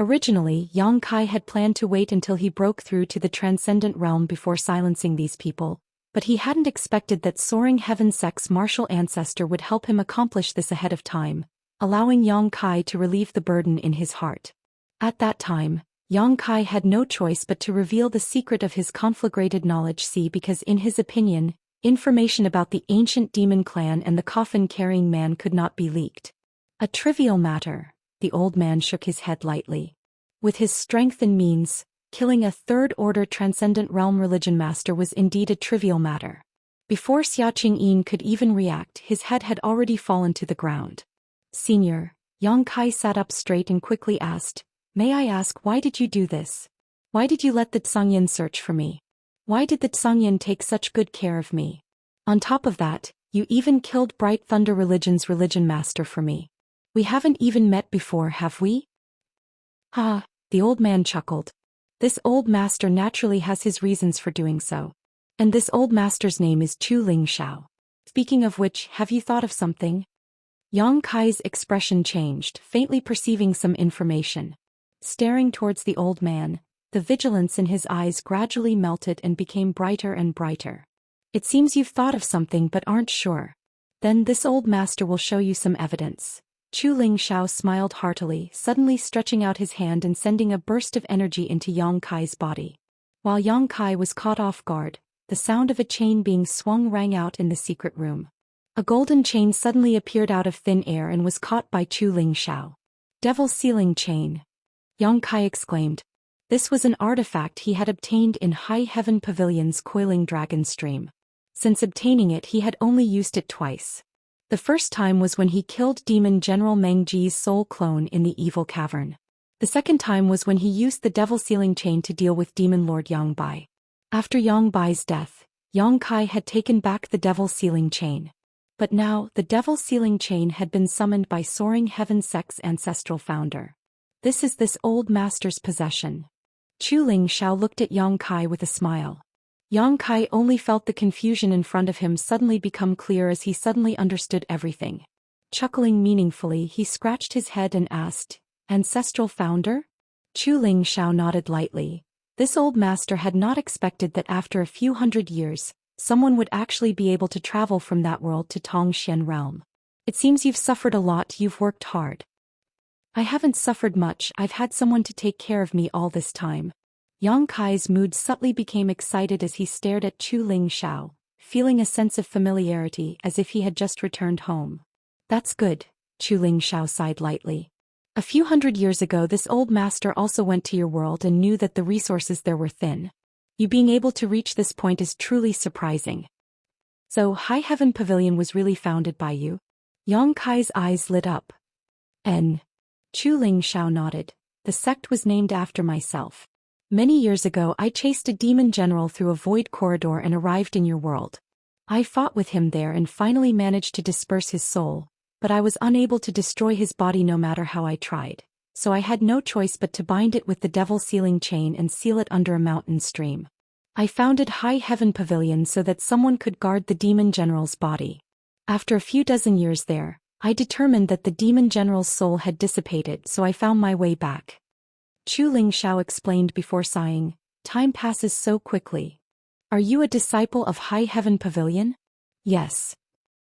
Originally, Yang Kai had planned to wait until he broke through to the transcendent realm before silencing these people, but he hadn't expected that Soaring Heaven Sect's martial ancestor would help him accomplish this ahead of time, allowing Yang Kai to relieve the burden in his heart. At that time, Yang Kai had no choice but to reveal the secret of his conflagrated knowledge. See, because in his opinion, information about the ancient demon clan and the coffin-carrying man could not be leaked. A trivial matter, the old man shook his head lightly. With his strength and means, killing a third-order transcendent realm religion master was indeed a trivial matter. Before Xiaoqing could even react, his head had already fallen to the ground. Senior, Yang Kai sat up straight and quickly asked, "May I ask, why did you do this? Why did you let the Zhongyan search for me? Why did the Zhongyan take such good care of me? On top of that, you even killed Bright Thunder Religion's religion master for me. We haven't even met before, have we?" "Ha," the old man chuckled. "This old master naturally has his reasons for doing so. And this old master's name is Chu Lingxiao. Speaking of which, have you thought of something?" Yang Kai's expression changed, faintly perceiving some information. Staring towards the old man, the vigilance in his eyes gradually melted and became brighter and brighter. "It seems you've thought of something but aren't sure. Then this old master will show you some evidence." Chu Lingxiao smiled heartily, suddenly stretching out his hand and sending a burst of energy into Yang Kai's body. While Yang Kai was caught off guard, the sound of a chain being swung rang out in the secret room. A golden chain suddenly appeared out of thin air and was caught by Chu Lingxiao. "Devil Sealing Chain!" Yang Kai exclaimed. This was an artifact he had obtained in High Heaven Pavilion's coiling dragon stream. Since obtaining it, he had only used it twice. The first time was when he killed Demon General Meng Ji's soul clone in the Evil Cavern. The second time was when he used the Devil Sealing Chain to deal with Demon Lord Yang Bai. After Yang Bai's death, Yang Kai had taken back the Devil Sealing Chain. But now, the Devil Sealing Chain had been summoned by Soaring Heaven Sect's ancestral founder. This is this old master's possession. Chu Lingxiao looked at Yang Kai with a smile. Yang Kai only felt the confusion in front of him suddenly become clear as he suddenly understood everything. Chuckling meaningfully, he scratched his head and asked, "Ancestral founder?" Chu Lingxiao nodded lightly. This old master had not expected that after a few hundred years, someone would actually be able to travel from that world to Tongxian realm. "It seems you've suffered a lot, you've worked hard." "I haven't suffered much, I've had someone to take care of me all this time." Yang Kai's mood subtly became excited as he stared at Chu Lingxiao, feeling a sense of familiarity as if he had just returned home. "That's good," Chu Lingxiao sighed lightly. "A few hundred years ago this old master also went to your world and knew that the resources there were thin. You being able to reach this point is truly surprising. So High Heaven Pavilion was really founded by you?" Yang Kai's eyes lit up. Chu Lingxiao nodded. "The sect was named after myself. Many years ago I chased a demon general through a void corridor and arrived in your world. I fought with him there and finally managed to disperse his soul, but I was unable to destroy his body no matter how I tried, so I had no choice but to bind it with the Devil Sealing Chain and seal it under a mountain stream. I founded High Heaven Pavilion so that someone could guard the demon general's body. After a few dozen years there, I determined that the demon general's soul had dissipated, so I found my way back." Chu Lingxiao explained before sighing, "Time passes so quickly. Are you a disciple of High Heaven Pavilion?" "Yes."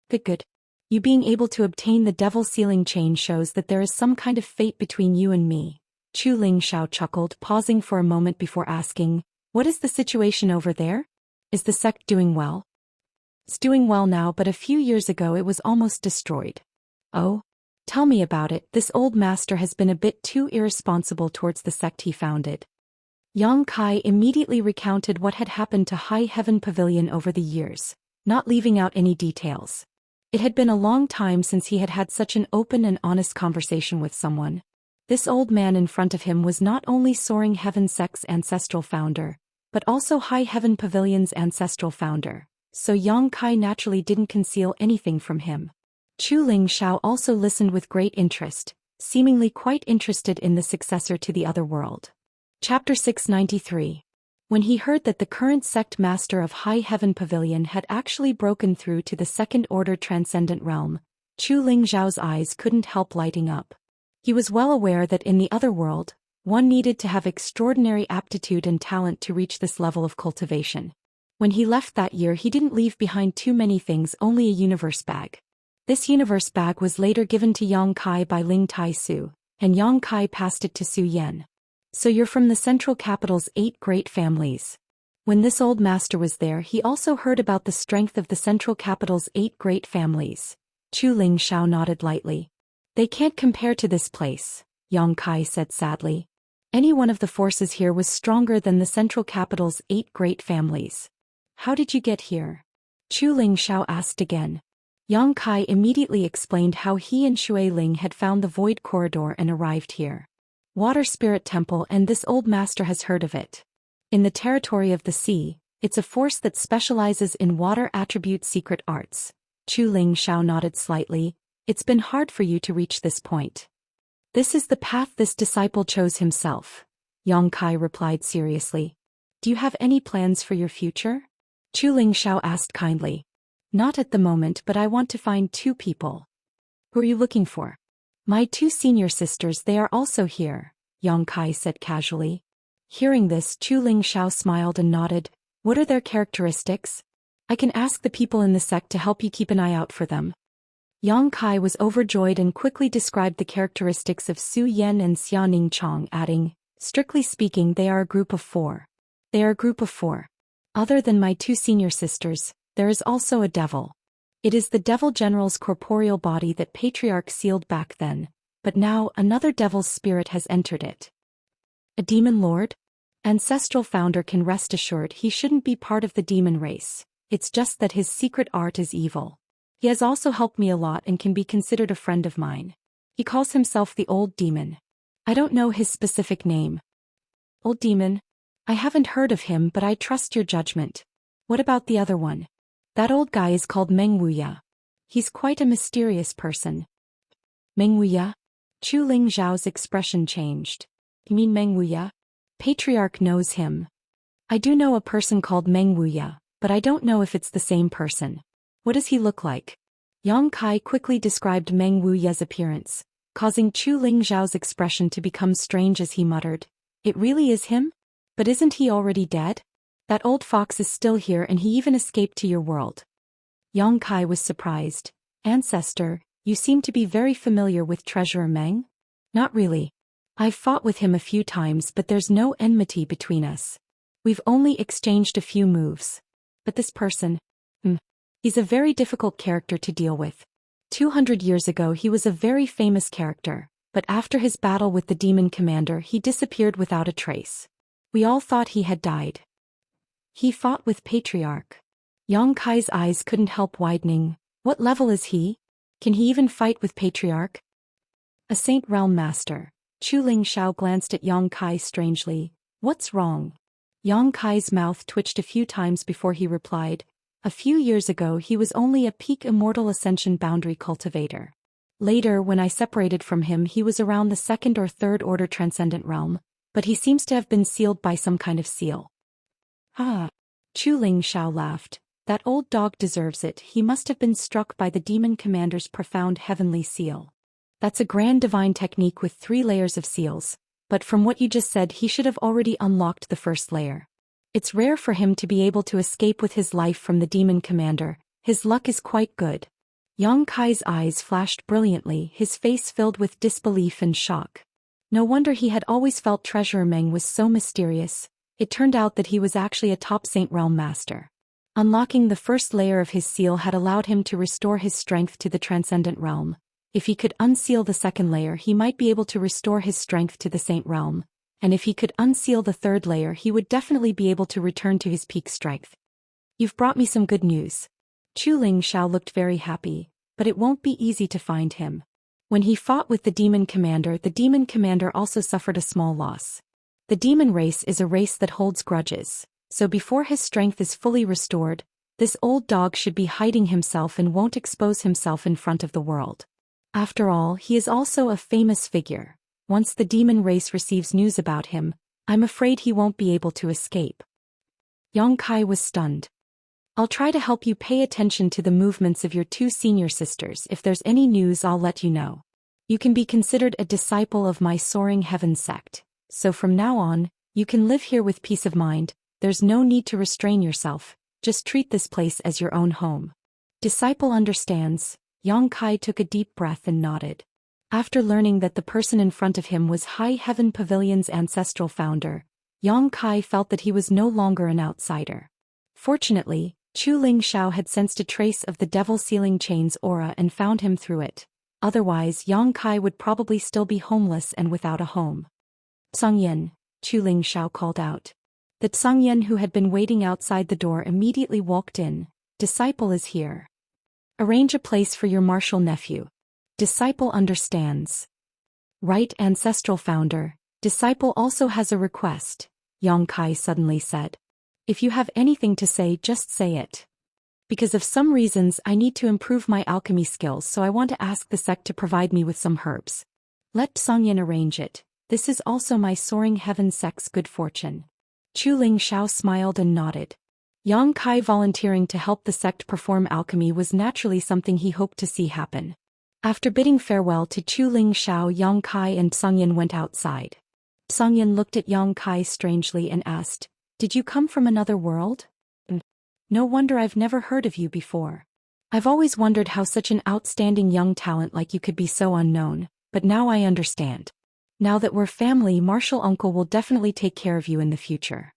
Good. You being able to obtain the Devil Sealing Chain shows that there is some kind of fate between you and me." Chu Lingxiao chuckled, pausing for a moment before asking, "What is the situation over there? Is the sect doing well?" "It's doing well now, but a few years ago it was almost destroyed." "Oh? Tell me about it. This old master has been a bit too irresponsible towards the sect he founded." Yang Kai immediately recounted what had happened to High Heaven Pavilion over the years, not leaving out any details. It had been a long time since he had had such an open and honest conversation with someone. This old man in front of him was not only Soaring Heaven Sect's ancestral founder, but also High Heaven Pavilion's ancestral founder, so Yang Kai naturally didn't conceal anything from him. Chu Lingxiao also listened with great interest, seemingly quite interested in the successor to the other world. Chapter 693. When he heard that the current sect master of High Heaven Pavilion had actually broken through to the second-order transcendent realm, Chu Lingxiao's eyes couldn't help lighting up. He was well aware that in the other world, one needed to have extraordinary aptitude and talent to reach this level of cultivation. When he left that year, he didn't leave behind too many things, only a universe bag. This universe bag was later given to Yang Kai by Ling Tai Su, and Yang Kai passed it to Su Yan. "So you're from the central capital's 8 great families." When this old master was there, he also heard about the strength of the central capital's 8 great families. Chu Lingxiao nodded lightly. "They can't compare to this place," Yang Kai said sadly. Any one of the forces here was stronger than the central capital's 8 great families. How did you get here? Chu Lingxiao asked again. Yang Kai immediately explained how he and Shui Ling had found the Void Corridor and arrived here. Water Spirit Temple, and this old master has heard of it. In the territory of the sea, it's a force that specializes in water attribute secret arts. Chu Lingxiao nodded slightly. It's been hard for you to reach this point. This is the path this disciple chose himself. Yang Kai replied seriously. Do you have any plans for your future? Chu Lingxiao asked kindly. Not at the moment, but I want to find 2 people. Who are you looking for? My 2 senior sisters, they are also here, Yang Kai said casually. Hearing this, Chu Lingxiao smiled and nodded. What are their characteristics? I can ask the people in the sect to help you keep an eye out for them. Yang Kai was overjoyed and quickly described the characteristics of Su Yan and Xianing Chong, adding, strictly speaking, they are a group of 4. They are a group of 4. Other than my 2 senior sisters, there is also a devil. It is the devil general's corporeal body that Patriarch sealed back then, but now another devil's spirit has entered it. A demon lord? Ancestral founder can rest assured he shouldn't be part of the demon race. It's just that his secret art is evil. He has also helped me a lot and can be considered a friend of mine. He calls himself the Old Demon. I don't know his specific name. Old Demon? I haven't heard of him, but I trust your judgment. What about the other one? That old guy is called Meng Wuya. He's quite a mysterious person. Meng Wuya? Chu Lingxiao's expression changed. You mean Meng Wuya? Patriarch knows him. I do know a person called Meng Wuya, but I don't know if it's the same person. What does he look like? Yang Kai quickly described Meng Wuya's appearance, causing Chu Lingxiao's expression to become strange as he muttered. It really is him? But isn't he already dead? That old fox is still here and he even escaped to your world. Yang Kai was surprised. Ancestor, you seem to be very familiar with Treasurer Meng? Not really. I've fought with him a few times, but there's no enmity between us. We've only exchanged a few moves. But this person, he's a very difficult character to deal with. 200 years ago he was a very famous character, but after his battle with the demon commander he disappeared without a trace. We all thought he had died. He fought with Patriarch. Yang Kai's eyes couldn't help widening. What level is he? Can he even fight with Patriarch? A Saint Realm Master. Chu Lingxiao glanced at Yang Kai strangely. What's wrong? Yang Kai's mouth twitched a few times before he replied. A few years ago he was only a peak Immortal Ascension boundary cultivator. Later, when I separated from him, he was around the 2nd or 3rd order Transcendent Realm, but he seems to have been sealed by some kind of seal. Ah. Chu Lingxiao laughed. That old dog deserves it. He must have been struck by the demon commander's profound heavenly seal. That's a grand divine technique with 3 layers of seals, but from what you just said he should have already unlocked the 1st layer. It's rare for him to be able to escape with his life from the demon commander. His luck is quite good. Yang Kai's eyes flashed brilliantly, his face filled with disbelief and shock. No wonder he had always felt Treasurer Meng was so mysterious. It turned out that he was actually a top Saint Realm Master. Unlocking the 1st layer of his seal had allowed him to restore his strength to the Transcendent Realm. If he could unseal the 2nd layer he might be able to restore his strength to the Saint Realm, and if he could unseal the 3rd layer he would definitely be able to return to his peak strength. You've brought me some good news. Chu Lingxiao looked very happy, but it won't be easy to find him. When he fought with the demon commander also suffered a small loss. The demon race is a race that holds grudges, so before his strength is fully restored, this old dog should be hiding himself and won't expose himself in front of the world. After all, he is also a famous figure. Once the demon race receives news about him, I'm afraid he won't be able to escape. Yang Kai was stunned. I'll try to help you pay attention to the movements of your 2 senior sisters. If there's any news I'll let you know. You can be considered a disciple of my Soaring Heaven sect. So from now on, you can live here with peace of mind. There's no need to restrain yourself, just treat this place as your own home. Disciple understands. Yang Kai took a deep breath and nodded. After learning that the person in front of him was High Heaven Pavilion's ancestral founder, Yang Kai felt that he was no longer an outsider. Fortunately, Chu Lingxiao had sensed a trace of the devil sealing chain's aura and found him through it. Otherwise, Yang Kai would probably still be homeless and without a home. Songyan, Chuling Xiao called out. The Songyan who had been waiting outside the door immediately walked in. Disciple is here. Arrange a place for your martial nephew. Disciple understands. Right, ancestral founder. Disciple also has a request, Yang Kai suddenly said. If you have anything to say, just say it. Because of some reasons I need to improve my alchemy skills, so I want to ask the sect to provide me with some herbs. Let Songyan arrange it. This is also my soaring heaven sect's good fortune. Chuling Xiao smiled and nodded. Yang Kai volunteering to help the sect perform alchemy was naturally something he hoped to see happen. After bidding farewell to Chuling Xiao, Yang Kai and Songyan went outside. Songyan looked at Yang Kai strangely and asked, "Did you come from another world? No wonder I've never heard of you before. I've always wondered how such an outstanding young talent like you could be so unknown, but now I understand. Now that we're family, Martial Uncle will definitely take care of you in the future.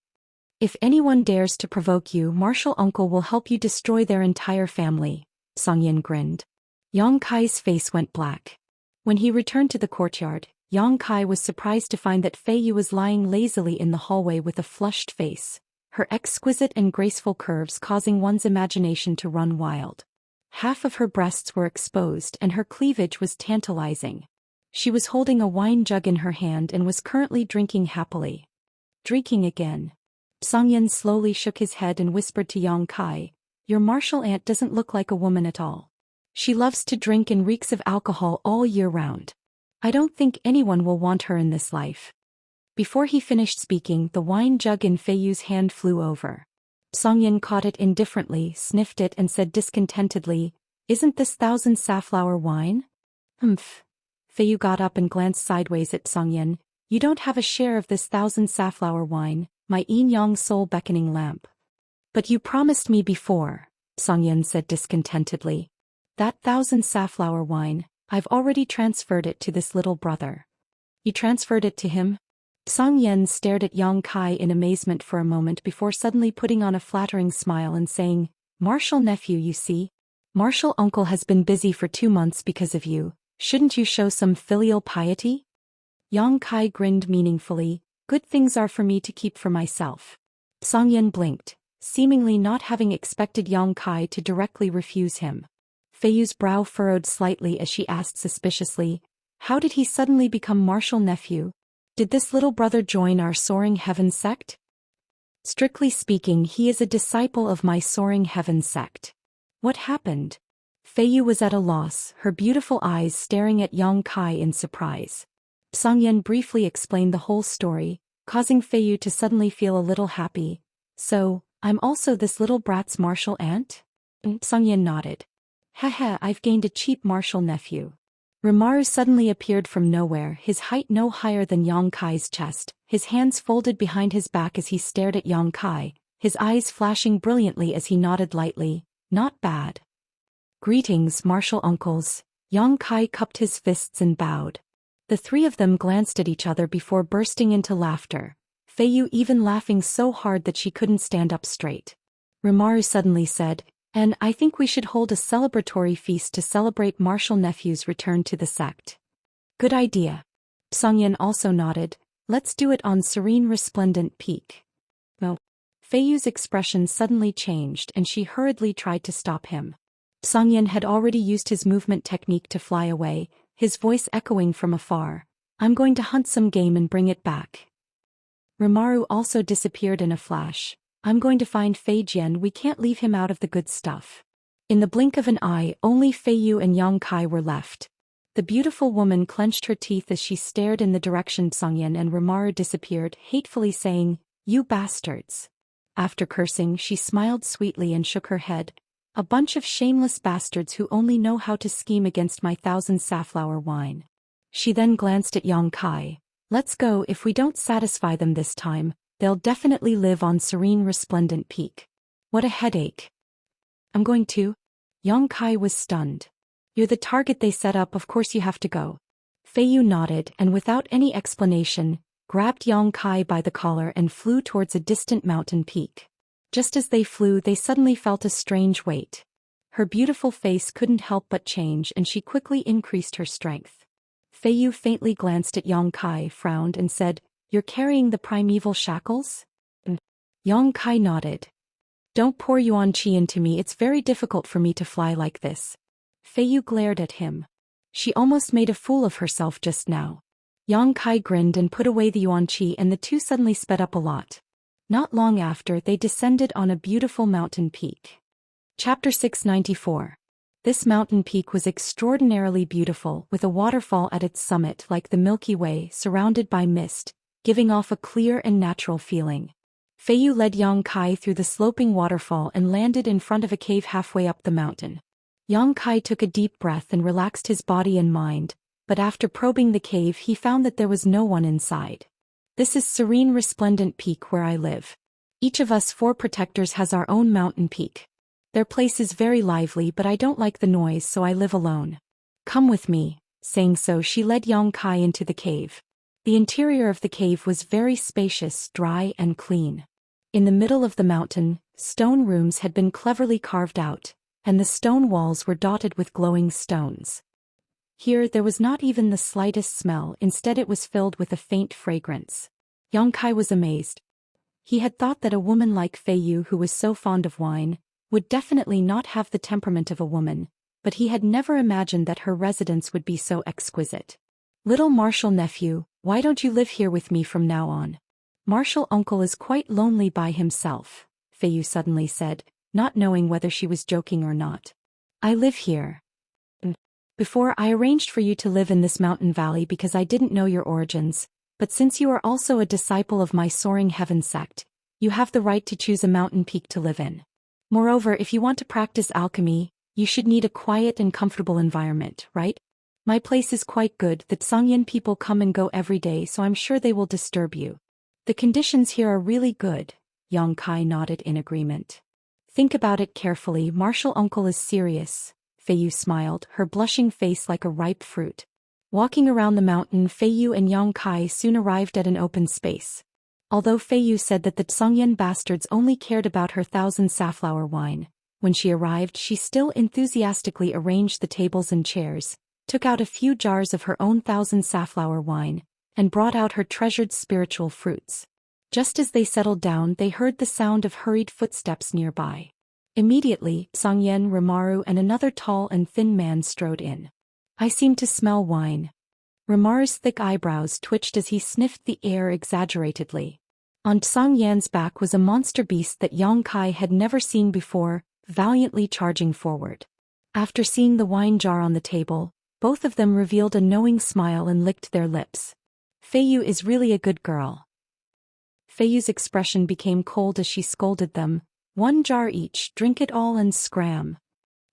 If anyone dares to provoke you, Martial Uncle will help you destroy their entire family," Songyan grinned. Yang Kai's face went black. When he returned to the courtyard, Yang Kai was surprised to find that Fei Yu was lying lazily in the hallway with a flushed face, her exquisite and graceful curves causing one's imagination to run wild. Half of her breasts were exposed and her cleavage was tantalizing. She was holding a wine jug in her hand and was currently drinking happily. Drinking again. Songyan slowly shook his head and whispered to Yang Kai, "Your martial aunt doesn't look like a woman at all. She loves to drink and reeks of alcohol all year round. I don't think anyone will want her in this life." Before he finished speaking, the wine jug in Fei Yu's hand flew over. Songyan caught it indifferently, sniffed it and said discontentedly, "Isn't this thousand safflower wine?" "Humph." Fei Yu got up and glanced sideways at Songyan. "You don't have a share of this thousand safflower wine, my yin-yang soul beckoning lamp." "But you promised me before," Songyan said discontentedly. "That thousand safflower wine, I've already transferred it to this little brother." "You transferred it to him?" Songyan stared at Yang Kai in amazement for a moment before suddenly putting on a flattering smile and saying, "Martial nephew, you see? Martial uncle has been busy for 2 months because of you. Shouldn't you show some filial piety?" Yang Kai grinned meaningfully. "Good things are for me to keep for myself." Songyan blinked, seemingly not having expected Yang Kai to directly refuse him. Fei Yu's brow furrowed slightly as she asked suspiciously, "How did he suddenly become martial nephew? Did this little brother join our Soaring Heaven sect?" "Strictly speaking, he is a disciple of my Soaring Heaven sect." "What happened?" Fei Yu was at a loss, her beautiful eyes staring at Yang Kai in surprise. Songyan briefly explained the whole story, causing Fei Yu to suddenly feel a little happy. "So, I'm also this little brat's martial aunt?" Songyan nodded. "Haha, I've gained a cheap martial nephew." Rimaru suddenly appeared from nowhere, his height no higher than Yang Kai's chest, his hands folded behind his back as he stared at Yang Kai, his eyes flashing brilliantly as he nodded lightly. "Not bad." "Greetings, martial uncles." Yang Kai cupped his fists and bowed. The three of them glanced at each other before bursting into laughter, Fei Yu even laughing so hard that she couldn't stand up straight. Rimaru suddenly said, "And I think we should hold a celebratory feast to celebrate martial nephew's return to the sect." "Good idea." Songyan also nodded. "Let's do it on Serene Resplendent Peak." "No." Fei Yu's expression suddenly changed and she hurriedly tried to stop him. Songyan had already used his movement technique to fly away, his voice echoing from afar. "I'm going to hunt some game and bring it back." Rimaru also disappeared in a flash. "I'm going to find Fei Jian, we can't leave him out of the good stuff." In the blink of an eye, only Fei Yu and Yang Kai were left. The beautiful woman clenched her teeth as she stared in the direction Songyan and Rimaru disappeared, hatefully saying, "You bastards." After cursing, she smiled sweetly and shook her head. "A bunch of shameless bastards who only know how to scheme against my thousand safflower wine." She then glanced at Yang Kai. "Let's go. If we don't satisfy them this time, they'll definitely live on Serene Resplendent Peak." "What a headache." "I'm going to." Yang Kai was stunned. "You're the target they set up, of course you have to go." Fei Yu nodded and without any explanation, grabbed Yang Kai by the collar and flew towards a distant mountain peak. Just as they flew, they suddenly felt a strange weight. Her beautiful face couldn't help but change and she quickly increased her strength. Fei Yu faintly glanced at Yang Kai, frowned and said, You're carrying the primeval shackles? Yang Kai nodded. Don't pour yuan qi into me, it's very difficult for me to fly like this. Fei Yu glared at him. She almost made a fool of herself just now. Yang Kai grinned and put away the yuan qi, and the two suddenly sped up a lot. Not long after, they descended on a beautiful mountain peak. Chapter 694. This mountain peak was extraordinarily beautiful, with a waterfall at its summit like the Milky Way, surrounded by mist, giving off a clear and natural feeling. Fei Yu led Yang Kai through the sloping waterfall and landed in front of a cave halfway up the mountain. Yang Kai took a deep breath and relaxed his body and mind, but after probing the cave he found that there was no one inside. This is Serene Resplendent Peak where I live. Each of us 4 protectors has our own mountain peak. Their place is very lively, but I don't like the noise, so I live alone. Come with me. Saying so, she led Yang Kai into the cave. The interior of the cave was very spacious, dry and clean. In the middle of the mountain, stone rooms had been cleverly carved out, and the stone walls were dotted with glowing stones. Here there was not even the slightest smell, instead it was filled with a faint fragrance. Yang Kai was amazed. He had thought that a woman like Fei Yu, who was so fond of wine, would definitely not have the temperament of a woman, but he had never imagined that her residence would be so exquisite. Little Martial nephew, why don't you live here with me from now on? Martial uncle is quite lonely by himself, Fei Yu suddenly said, not knowing whether she was joking or not. I live here. Before, I arranged for you to live in this mountain valley because I didn't know your origins, but since you are also a disciple of my Soaring Heaven sect, you have the right to choose a mountain peak to live in. Moreover, if you want to practice alchemy, you should need a quiet and comfortable environment, right? My place is quite good, the Xianxia people come and go every day, so I'm sure they will disturb you. The conditions here are really good, Yang Kai nodded in agreement. Think about it carefully, Martial uncle is serious, Fei Yu smiled, her blushing face like a ripe fruit. Walking around the mountain, Fei Yu and Yang Kai soon arrived at an open space. Although Fei Yu said that the Xianxia bastards only cared about her 1,000 safflower wine, when she arrived she still enthusiastically arranged the tables and chairs, took out a few jars of her own 1,000 safflower wine, and brought out her treasured spiritual fruits. Just as they settled down, they heard the sound of hurried footsteps nearby. Immediately, Xianxia, Rimaru and another tall and thin man strode in. I seem to smell wine. Rimaru's thick eyebrows twitched as he sniffed the air exaggeratedly. On Xianxia's back was a monster beast that Yang Kai had never seen before, valiantly charging forward. After seeing the wine jar on the table, both of them revealed a knowing smile and licked their lips. Fei Yu is really a good girl. Fei Yu's expression became cold as she scolded them. 1 jar each, drink it all and scram.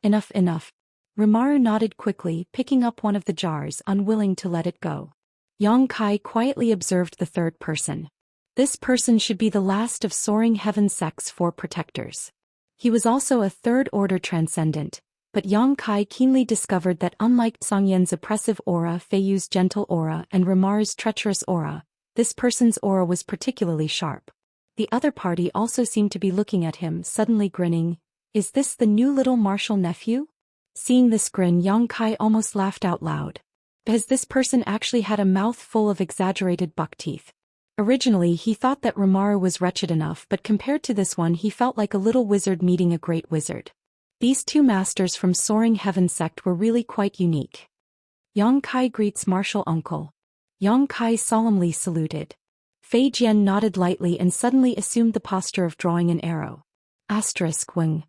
Enough, enough. Rimaru nodded quickly, picking up one of the jars, unwilling to let it go. Yang Kai quietly observed the third person. This person should be the last of Soaring Heaven sect's 4 protectors. He was also a third-order transcendent, but Yang Kai keenly discovered that unlike Xianxia's oppressive aura, Fei Yu's gentle aura, and Rimaru's treacherous aura, this person's aura was particularly sharp. The other party also seemed to be looking at him, suddenly grinning. Is this the new little Martial nephew? Seeing this grin, Yang Kai almost laughed out loud. As this person actually had a mouth full of exaggerated buck teeth. Originally he thought that Rimaru was wretched enough, but compared to this one he felt like a little wizard meeting a great wizard. These 2 masters from Soaring Heaven sect were really quite unique. Yang Kai greets Martial uncle. Yang Kai solemnly saluted. Fei Jian nodded lightly and suddenly assumed the posture of drawing an arrow. Wing.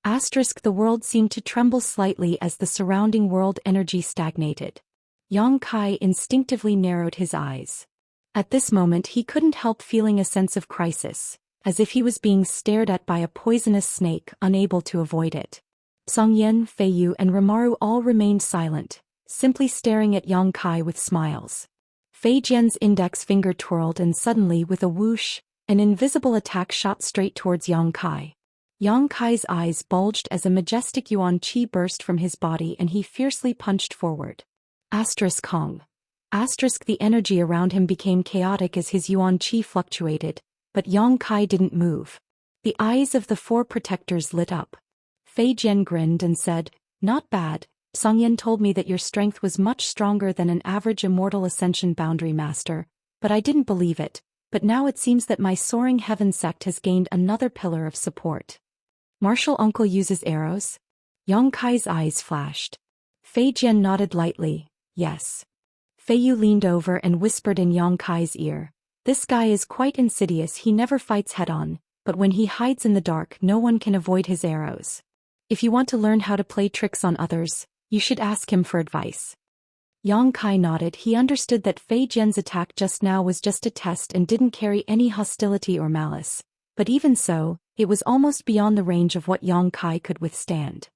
The world seemed to tremble slightly as the surrounding world energy stagnated. Yang Kai instinctively narrowed his eyes. At this moment he couldn't help feeling a sense of crisis, as if he was being stared at by a poisonous snake, unable to avoid it. Xianxia, Fei Yu and Rimaru all remained silent, simply staring at Yang Kai with smiles. Fei Jian's index finger twirled and suddenly with a whoosh, an invisible attack shot straight towards Yang Kai. Yang Kai's eyes bulged as a majestic yuan qi burst from his body and he fiercely punched forward. Kong. The energy around him became chaotic as his yuan qi fluctuated, but Yang Kai didn't move. The eyes of the 4 protectors lit up. Fei Jian grinned and said, not bad. Xianxia told me that your strength was much stronger than an average Immortal Ascension Boundary Master, but I didn't believe it. But now it seems that my soaring heaven sect has gained another pillar of support. Martial uncle uses arrows? Yang Kai's eyes flashed. Fei Jian nodded lightly, yes. Fei Yu leaned over and whispered in Yang Kai's ear. This guy is quite insidious, he never fights head-on, but when he hides in the dark no one can avoid his arrows. If you want to learn how to play tricks on others, you should ask him for advice. Yang Kai nodded. He understood that Fei Jian's attack just now was just a test and didn't carry any hostility or malice. But even so, it was almost beyond the range of what Yang Kai could withstand.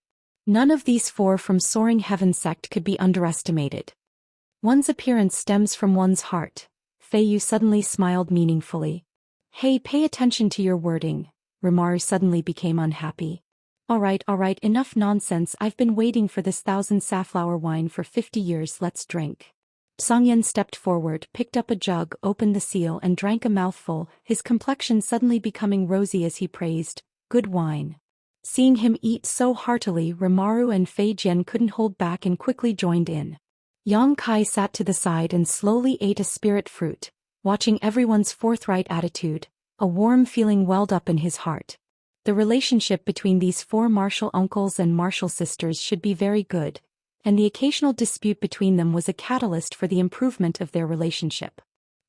None of these four from Soaring Heaven sect could be underestimated. One's appearance stems from one's heart. Fei Yu suddenly smiled meaningfully. Hey, pay attention to your wording. Rimaru suddenly became unhappy. Alright, enough nonsense, I've been waiting for this 1,000 safflower wine for 50 years, let's drink. Songyan stepped forward, picked up a jug, opened the seal and drank a mouthful, his complexion suddenly becoming rosy as he praised, good wine. Seeing him eat so heartily, Rimaru and Fei Jian couldn't hold back and quickly joined in. Yang Kai sat to the side and slowly ate a spirit fruit, watching everyone's forthright attitude, a warm feeling welled up in his heart. The relationship between these four martial uncles and martial sisters should be very good, and the occasional dispute between them was a catalyst for the improvement of their relationship.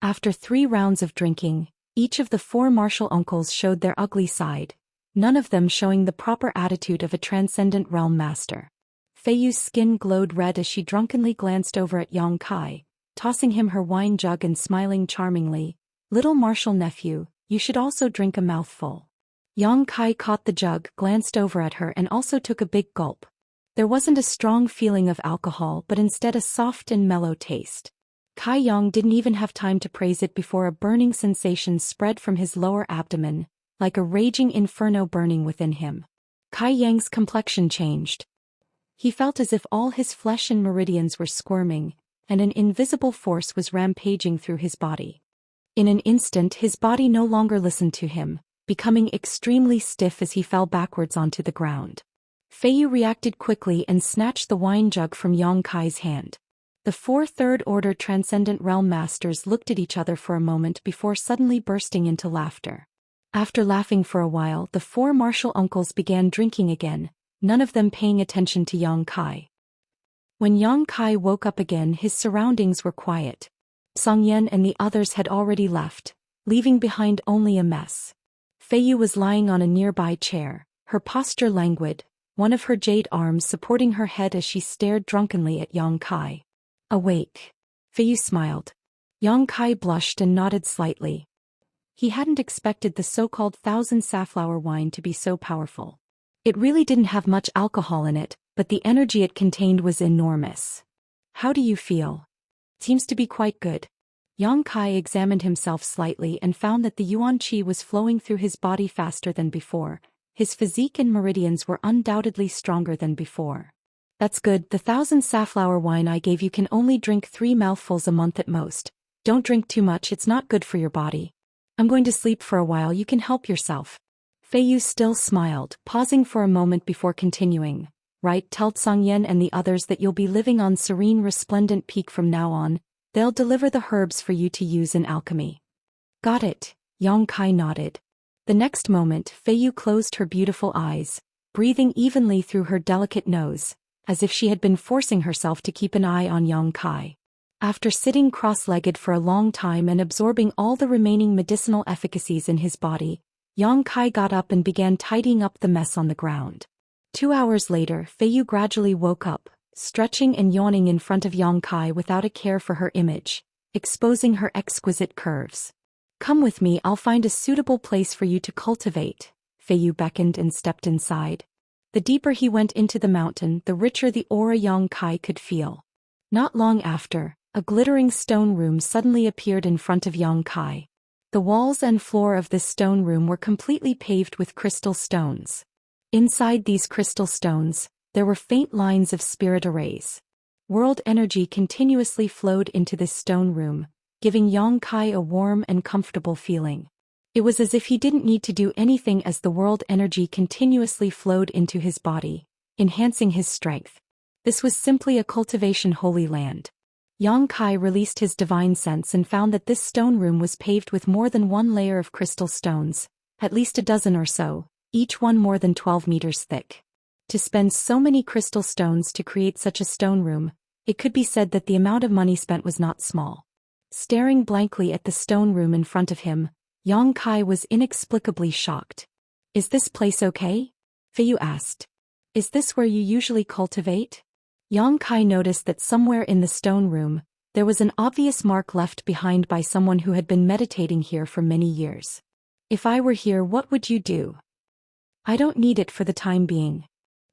After 3 rounds of drinking, each of the 4 martial uncles showed their ugly side, none of them showing the proper attitude of a transcendent realm master. Fei Yu's skin glowed red as she drunkenly glanced over at Yang Kai, tossing him her wine jug and smiling charmingly. Little martial nephew, you should also drink a mouthful. Yang Kai caught the jug, glanced over at her and also took a big gulp. There wasn't a strong feeling of alcohol but instead a soft and mellow taste. Kai Yang didn't even have time to praise it before a burning sensation spread from his lower abdomen, like a raging inferno burning within him. Kai Yang's complexion changed. He felt as if all his flesh and meridians were squirming, and an invisible force was rampaging through his body. In an instant his body no longer listened to him, becoming extremely stiff as he fell backwards onto the ground. Fei Yu reacted quickly and snatched the wine jug from Yang Kai's hand. The 4 third-order Transcendent Realm Masters looked at each other for a moment before suddenly bursting into laughter. After laughing for a while, the 4 martial uncles began drinking again, none of them paying attention to Yang Kai. When Yang Kai woke up again, his surroundings were quiet. Songyan and the others had already left, leaving behind only a mess. Fei Yu was lying on a nearby chair, her posture languid, one of her jade arms supporting her head as she stared drunkenly at Yang Kai. Awake. Fei Yu smiled. Yang Kai blushed and nodded slightly. He hadn't expected the so-called 1,000 safflower wine to be so powerful. It really didn't have much alcohol in it, but the energy it contained was enormous. How do you feel? Seems to be quite good. Yang Kai examined himself slightly and found that the yuan qi was flowing through his body faster than before. His physique and meridians were undoubtedly stronger than before. That's good. The 1,000 safflower wine I gave you can only drink 3 mouthfuls a month at most. Don't drink too much, it's not good for your body. I'm going to sleep for a while, you can help yourself. Fei Yu still smiled, pausing for a moment before continuing. Right, tell Songyan and the others that you'll be living on Serene Resplendent Peak from now on. They'll deliver the herbs for you to use in alchemy. Got it, Yang Kai nodded. The next moment, Fei Yu closed her beautiful eyes, breathing evenly through her delicate nose, as if she had been forcing herself to keep an eye on Yang Kai. After sitting cross-legged for a long time and absorbing all the remaining medicinal efficacies in his body, Yang Kai got up and began tidying up the mess on the ground. 2 hours later, Fei Yu gradually woke up, stretching and yawning in front of Yang Kai without a care for her image, exposing her exquisite curves. Come with me, I'll find a suitable place for you to cultivate. Fei Yu beckoned and stepped inside. The deeper he went into the mountain, the richer the aura Yang Kai could feel. Not long after, a glittering stone room suddenly appeared in front of Yang Kai. The walls and floor of this stone room were completely paved with crystal stones. Inside these crystal stones, there were faint lines of spirit arrays. World energy continuously flowed into this stone room, giving Yang Kai a warm and comfortable feeling. It was as if he didn't need to do anything as the world energy continuously flowed into his body, enhancing his strength. This was simply a cultivation holy land. Yang Kai released his divine sense and found that this stone room was paved with more than one layer of crystal stones, at least a dozen or so, each one more than 12 meters thick. To spend so many crystal stones to create such a stone room, it could be said that the amount of money spent was not small. Staring blankly at the stone room in front of him, Yang Kai was inexplicably shocked. "Is this place okay?" Feiyu asked. "Is this where you usually cultivate?" Yang Kai noticed that somewhere in the stone room, there was an obvious mark left behind by someone who had been meditating here for many years. "If I were here, what would you do?" "I don't need it for the time being."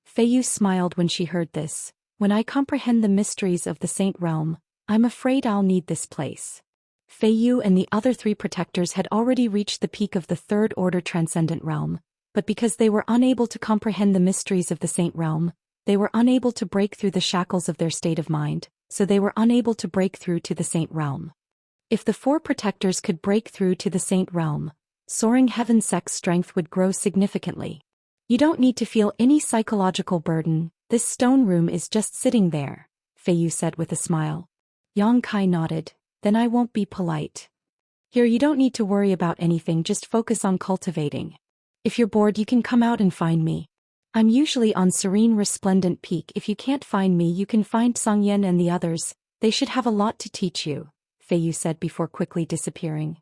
Feiyu smiled when she heard this. "When I comprehend the mysteries of the Saint Realm, I'm afraid I'll need this place." Feiyu and the other 3 protectors had already reached the peak of the Third Order Transcendent Realm, but because they were unable to comprehend the mysteries of the Saint Realm, they were unable to break through the shackles of their state of mind, so they were unable to break through to the Saint Realm. If the 4 protectors could break through to the Saint Realm, soaring heaven sect's strength would grow significantly. "You don't need to feel any psychological burden, this stone room is just sitting there," Feiyu said with a smile. Yang Kai nodded. "Then I won't be polite. Here you don't need to worry about anything, just focus on cultivating. If you're bored you can come out and find me. I'm usually on Serene Resplendent Peak. If you can't find me you can find Xianxia and the others, they should have a lot to teach you," Feiyu said before quickly disappearing.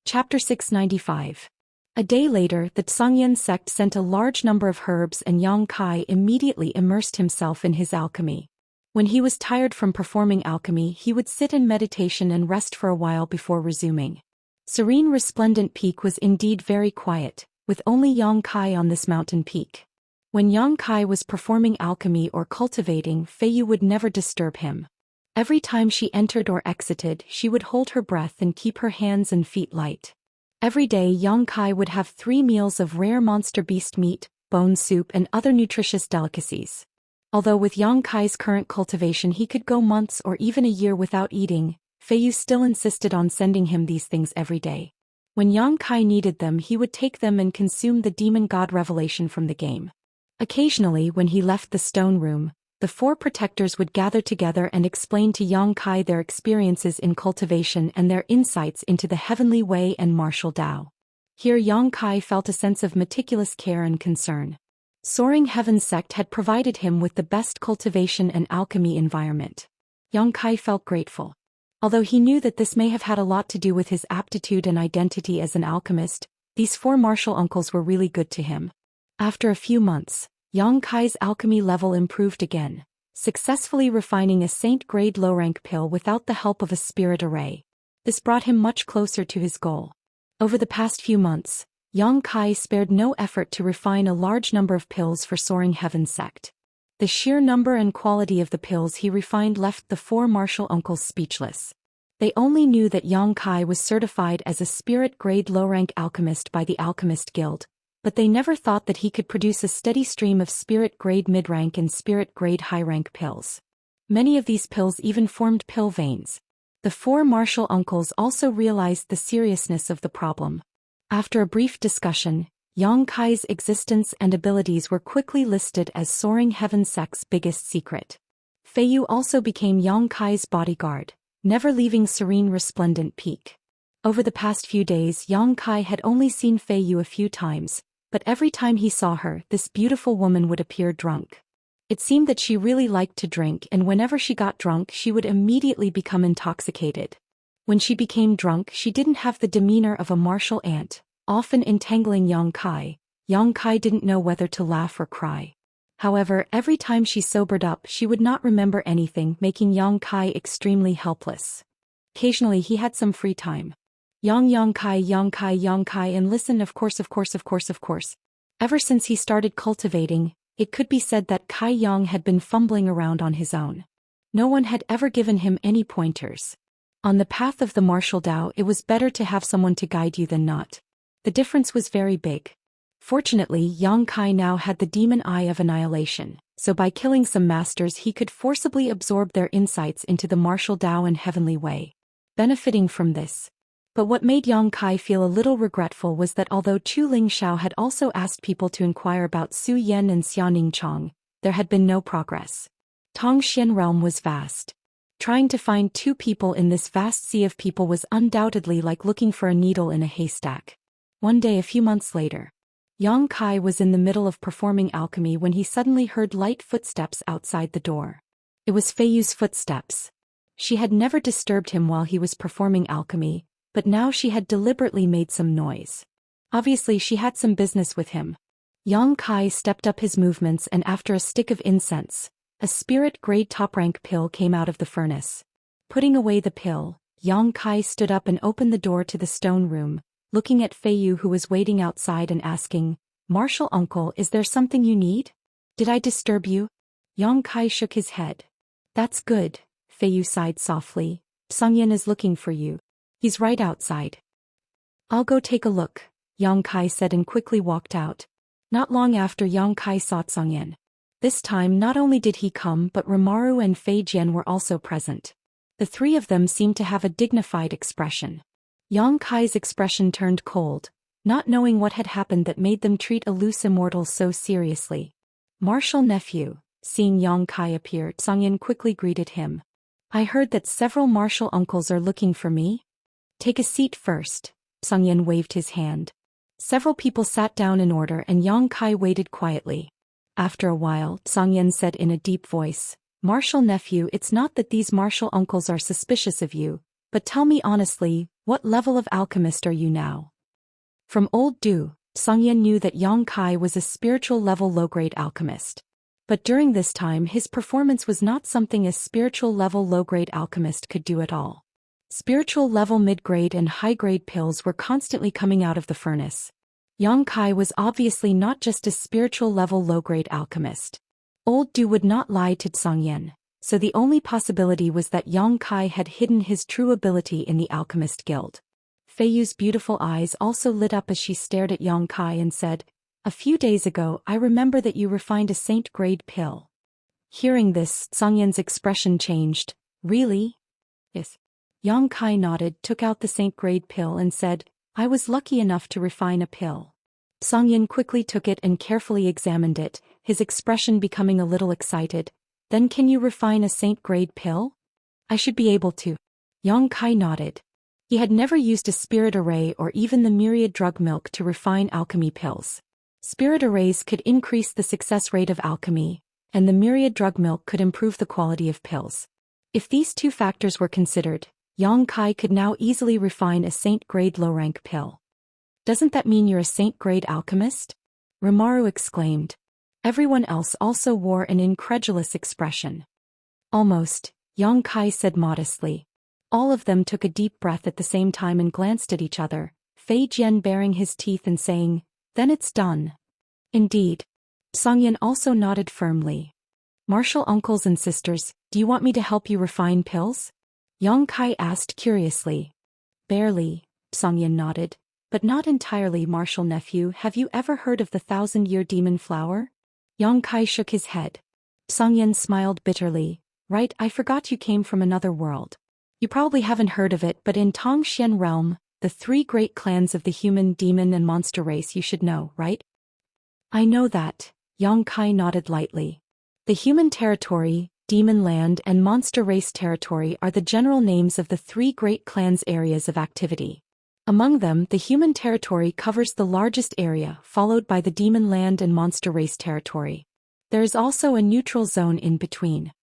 Chapter 695. A day later, the Xianxia sect sent a large number of herbs and Yang Kai immediately immersed himself in his alchemy. When he was tired from performing alchemy, he would sit in meditation and rest for a while before resuming. Serene Resplendent Peak was indeed very quiet, with only Yang Kai on this mountain peak. When Yang Kai was performing alchemy or cultivating, Feiyu would never disturb him. Every time she entered or exited, she would hold her breath and keep her hands and feet light. Every day Yang Kai would have 3 meals of rare monster beast meat, bone soup and other nutritious delicacies. Although with Yang Kai's current cultivation he could go months or even a year without eating, Feiyu still insisted on sending him these things every day. When Yang Kai needed them he would take them and consume the demon god revelation from the game. Occasionally when he left the stone room, the 4 protectors would gather together and explain to Yang Kai their experiences in cultivation and their insights into the heavenly way and martial Tao. Here Yang Kai felt a sense of meticulous care and concern. Soaring Heaven sect had provided him with the best cultivation and alchemy environment. Yang Kai felt grateful. Although he knew that this may have had a lot to do with his aptitude and identity as an alchemist, these 4 martial uncles were really good to him. After a few months, Yang Kai's alchemy level improved again, successfully refining a saint-grade low-rank pill without the help of a spirit array. This brought him much closer to his goal. Over the past few months, Yang Kai spared no effort to refine a large number of pills for Soaring Heaven sect. The sheer number and quality of the pills he refined left the 4 martial uncles speechless. They only knew that Yang Kai was certified as a spirit-grade low-rank alchemist by the Alchemist Guild, but they never thought that he could produce a steady stream of spirit-grade mid-rank and spirit-grade high-rank pills. Many of these pills even formed pill veins. The 4 martial uncles also realized the seriousness of the problem. After a brief discussion, Yang Kai's existence and abilities were quickly listed as Soaring Heaven sect's biggest secret. Feiyu also became Yang Kai's bodyguard, never leaving Serene Resplendent Peak. Over the past few days Yang Kai had only seen Feiyu a few times, but every time he saw her, this beautiful woman would appear drunk. It seemed that she really liked to drink, and whenever she got drunk she would immediately become intoxicated. When she became drunk she didn't have the demeanor of a martial ant, often entangling Yang Kai. Yang Kai didn't know whether to laugh or cry. However, every time she sobered up she would not remember anything, making Yang Kai extremely helpless. Occasionally he had some free time. Yang Kai, and listen, of course. Ever since he started cultivating, it could be said that Kai Yang had been fumbling around on his own. No one had ever given him any pointers. On the path of the martial Tao it was better to have someone to guide you than not. The difference was very big. Fortunately Yang Kai now had the demon eye of annihilation, so by killing some masters he could forcibly absorb their insights into the martial Tao and heavenly way. Benefiting from this. But what made Yang Kai feel a little regretful was that although Chu Lingxiao had also asked people to inquire about Su Yan and Xiaoning Chong, there had been no progress. Tongxian realm was vast. Trying to find two people in this vast sea of people was undoubtedly like looking for a needle in a haystack. One day a few months later, Yang Kai was in the middle of performing alchemy when he suddenly heard light footsteps outside the door. It was Fei Yu's footsteps. She had never disturbed him while he was performing alchemy, but now she had deliberately made some noise. Obviously she had some business with him. Yang Kai stepped up his movements, and after a stick of incense, a spirit-grade top-rank pill came out of the furnace. Putting away the pill, Yang Kai stood up and opened the door to the stone room, looking at Fei Yu, who was waiting outside, and asking, "Martial uncle, is there something you need? Did I disturb you?" Yang Kai shook his head. "That's good," Fei Yu sighed softly. "Xian is looking for you. He's right outside." "I'll go take a look," Yang Kai said and quickly walked out. Not long after, Yang Kai saw Xian. This time not only did he come, but Rimaru and Fei Jian were also present. The three of them seemed to have a dignified expression. Yang Kai's expression turned cold, not knowing what had happened that made them treat a loose immortal so seriously. "Martial nephew." Seeing Yang Kai appear, Xian quickly greeted him. "I heard that several martial uncles are looking for me." "Take a seat first." Xian waved his hand. Several people sat down in order and Yang Kai waited quietly. After a while, Xian said in a deep voice, "Martial nephew, it's not that these martial uncles are suspicious of you, but tell me honestly, what level of alchemist are you now?" From old Du, Xian knew that Yang Kai was a spiritual level low-grade alchemist. But during this time his performance was not something a spiritual level low-grade alchemist could do at all. Spiritual level mid-grade and high-grade pills were constantly coming out of the furnace. Yang Kai was obviously not just a spiritual level low-grade alchemist. Old Du would not lie to Xian, so the only possibility was that Yang Kai had hidden his true ability in the Alchemist Guild. Fei Yu's beautiful eyes also lit up as she stared at Yang Kai and said, "A few days ago I remember that you refined a saint-grade pill." Hearing this, Xian's expression changed. "Really?" "Yes." Yang Kai nodded, took out the saint-grade pill and said, "I was lucky enough to refine a pill." Xian quickly took it and carefully examined it, his expression becoming a little excited. "Then can you refine a saint-grade pill?" "I should be able to." Yang Kai nodded. He had never used a spirit array or even the myriad drug milk to refine alchemy pills. Spirit arrays could increase the success rate of alchemy, and the myriad drug milk could improve the quality of pills. If these two factors were considered, Yang Kai could now easily refine a saint-grade low-rank pill. "Doesn't that mean you're a saint-grade alchemist?" Rimaru exclaimed. Everyone else also wore an incredulous expression. "Almost," Yang Kai said modestly. All of them took a deep breath at the same time and glanced at each other, Fei Jian baring his teeth and saying, "Then it's done." "Indeed." Xian also nodded firmly. "Martial uncles and sisters, do you want me to help you refine pills?" Yang Kai asked curiously. "Barely," Xian nodded. "But not entirely, martial nephew. Have you ever heard of the 1,000-year demon flower?" Yang Kai shook his head. Xian smiled bitterly. "Right, I forgot you came from another world. You probably haven't heard of it, but in Xian realm, the three great clans of the human, demon and monster race you should know, right?" "I know that," Yang Kai nodded lightly. "The human territory, demon land and monster race territory are the general names of the three great clans' areas of activity. Among them, the human territory covers the largest area, followed by the demon land and monster race territory. There is also a neutral zone in between."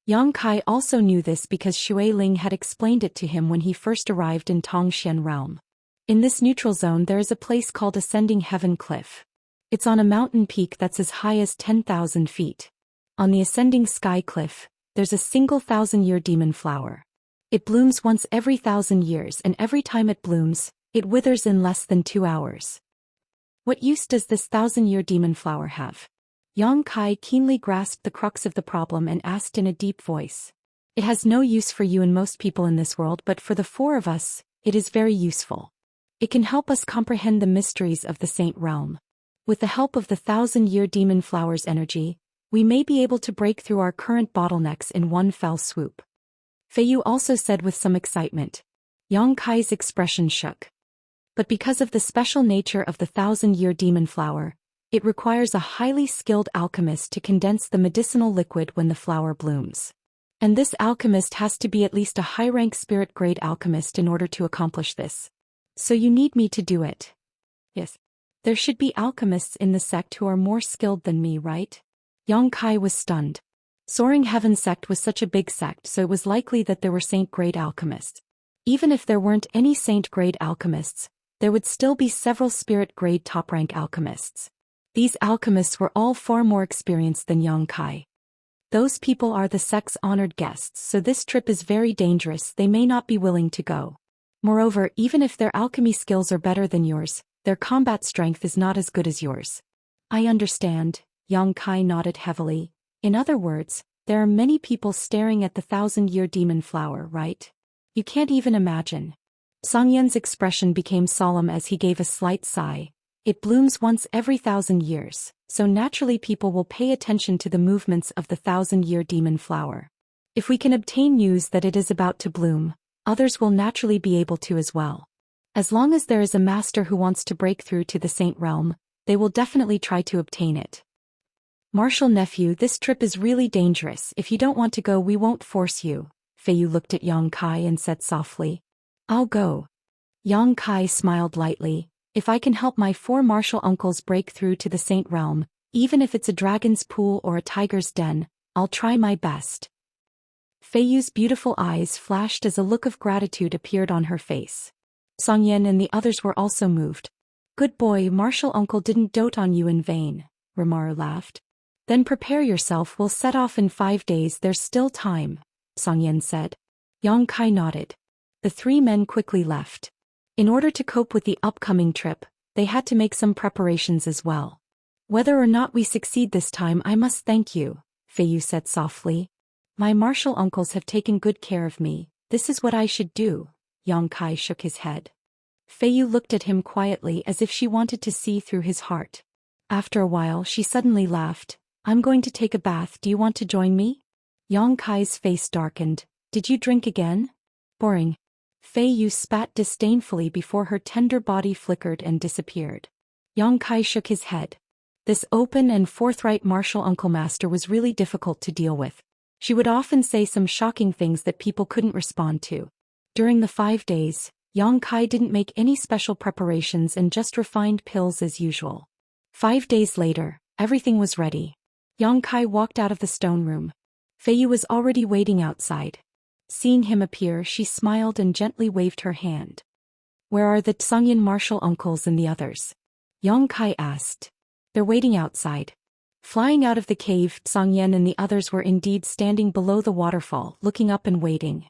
Yang Kai also knew this because Xue Ling had explained it to him when he first arrived in Xian realm. In this neutral zone there is a place called Ascending Heaven Cliff. It's on a mountain peak that's as high as 10,000 feet. On the Ascending Sky Cliff, there's a single 1,000-year demon flower. It blooms once every 1,000 years, and every time it blooms, it withers in less than 2 hours. "What use does this 1,000-year demon flower have?" Yang Kai keenly grasped the crux of the problem and asked in a deep voice. "It has no use for you and most people in this world, but for the four of us, it is very useful. It can help us comprehend the mysteries of the Saint Realm. With the help of the 1,000-year demon flower's energy, we may be able to break through our current bottlenecks in one fell swoop." Fei Yu also said with some excitement. Yang Kai's expression shook. "But because of the special nature of the 1,000-year demon flower, it requires a highly skilled alchemist to condense the medicinal liquid when the flower blooms. And this alchemist has to be at least a high-rank spirit-grade alchemist in order to accomplish this. So you need me to do it. Yes. There should be alchemists in the sect who are more skilled than me, right? Yang Kai was stunned. Soaring Heaven sect was such a big sect, so it was likely that there were saint-grade alchemists. Even if there weren't any saint-grade alchemists, there would still be several spirit-grade top-rank alchemists. These alchemists were all far more experienced than Yang Kai. Those people are the sect's honored guests, so this trip is very dangerous. They may not be willing to go. Moreover, even if their alchemy skills are better than yours, their combat strength is not as good as yours. I understand, Yang Kai nodded heavily. In other words, there are many people staring at the 1,000-year demon flower, right? You can't even imagine. Song Yan's expression became solemn as he gave a slight sigh. It blooms once every 1,000 years, so naturally people will pay attention to the movements of the 1,000-year demon flower. If we can obtain news that it is about to bloom, others will naturally be able to as well. As long as there is a master who wants to break through to the saint realm, they will definitely try to obtain it. Martial nephew, this trip is really dangerous. If you don't want to go, we won't force you. Feiyu looked at Yang Kai and said softly. I'll go. Yang Kai smiled lightly. If I can help my 4 martial uncles break through to the saint realm, even if it's a dragon's pool or a tiger's den, I'll try my best. Feiyu's beautiful eyes flashed as a look of gratitude appeared on her face. Song Yan and the others were also moved. Good boy, martial uncle didn't dote on you in vain, Rimaru laughed. Then prepare yourself, we'll set off in 5 days, there's still time, Song Yan said. Yang Kai nodded. The 3 men quickly left. In order to cope with the upcoming trip, they had to make some preparations as well. Whether or not we succeed this time, I must thank you, Feiyu said softly. My martial uncles have taken good care of me, this is what I should do. Yang Kai shook his head. Feiyu looked at him quietly as if she wanted to see through his heart. After a while she suddenly laughed. I'm going to take a bath, do you want to join me? Yang Kai's face darkened. Did you drink again? Boring. Feiyu spat disdainfully before her tender body flickered and disappeared. Yang Kai shook his head. This open and forthright martial uncle master was really difficult to deal with. She would often say some shocking things that people couldn't respond to. During the 5 days, Yang Kai didn't make any special preparations and just refined pills as usual. 5 days later, everything was ready. Yang Kai walked out of the stone room. Feiyu was already waiting outside. Seeing him appear, she smiled and gently waved her hand. Where are the Tsangyan martial uncles and the others? Yang Kai asked. They're waiting outside. Flying out of the cave, Song Yan and the others were indeed standing below the waterfall, looking up and waiting.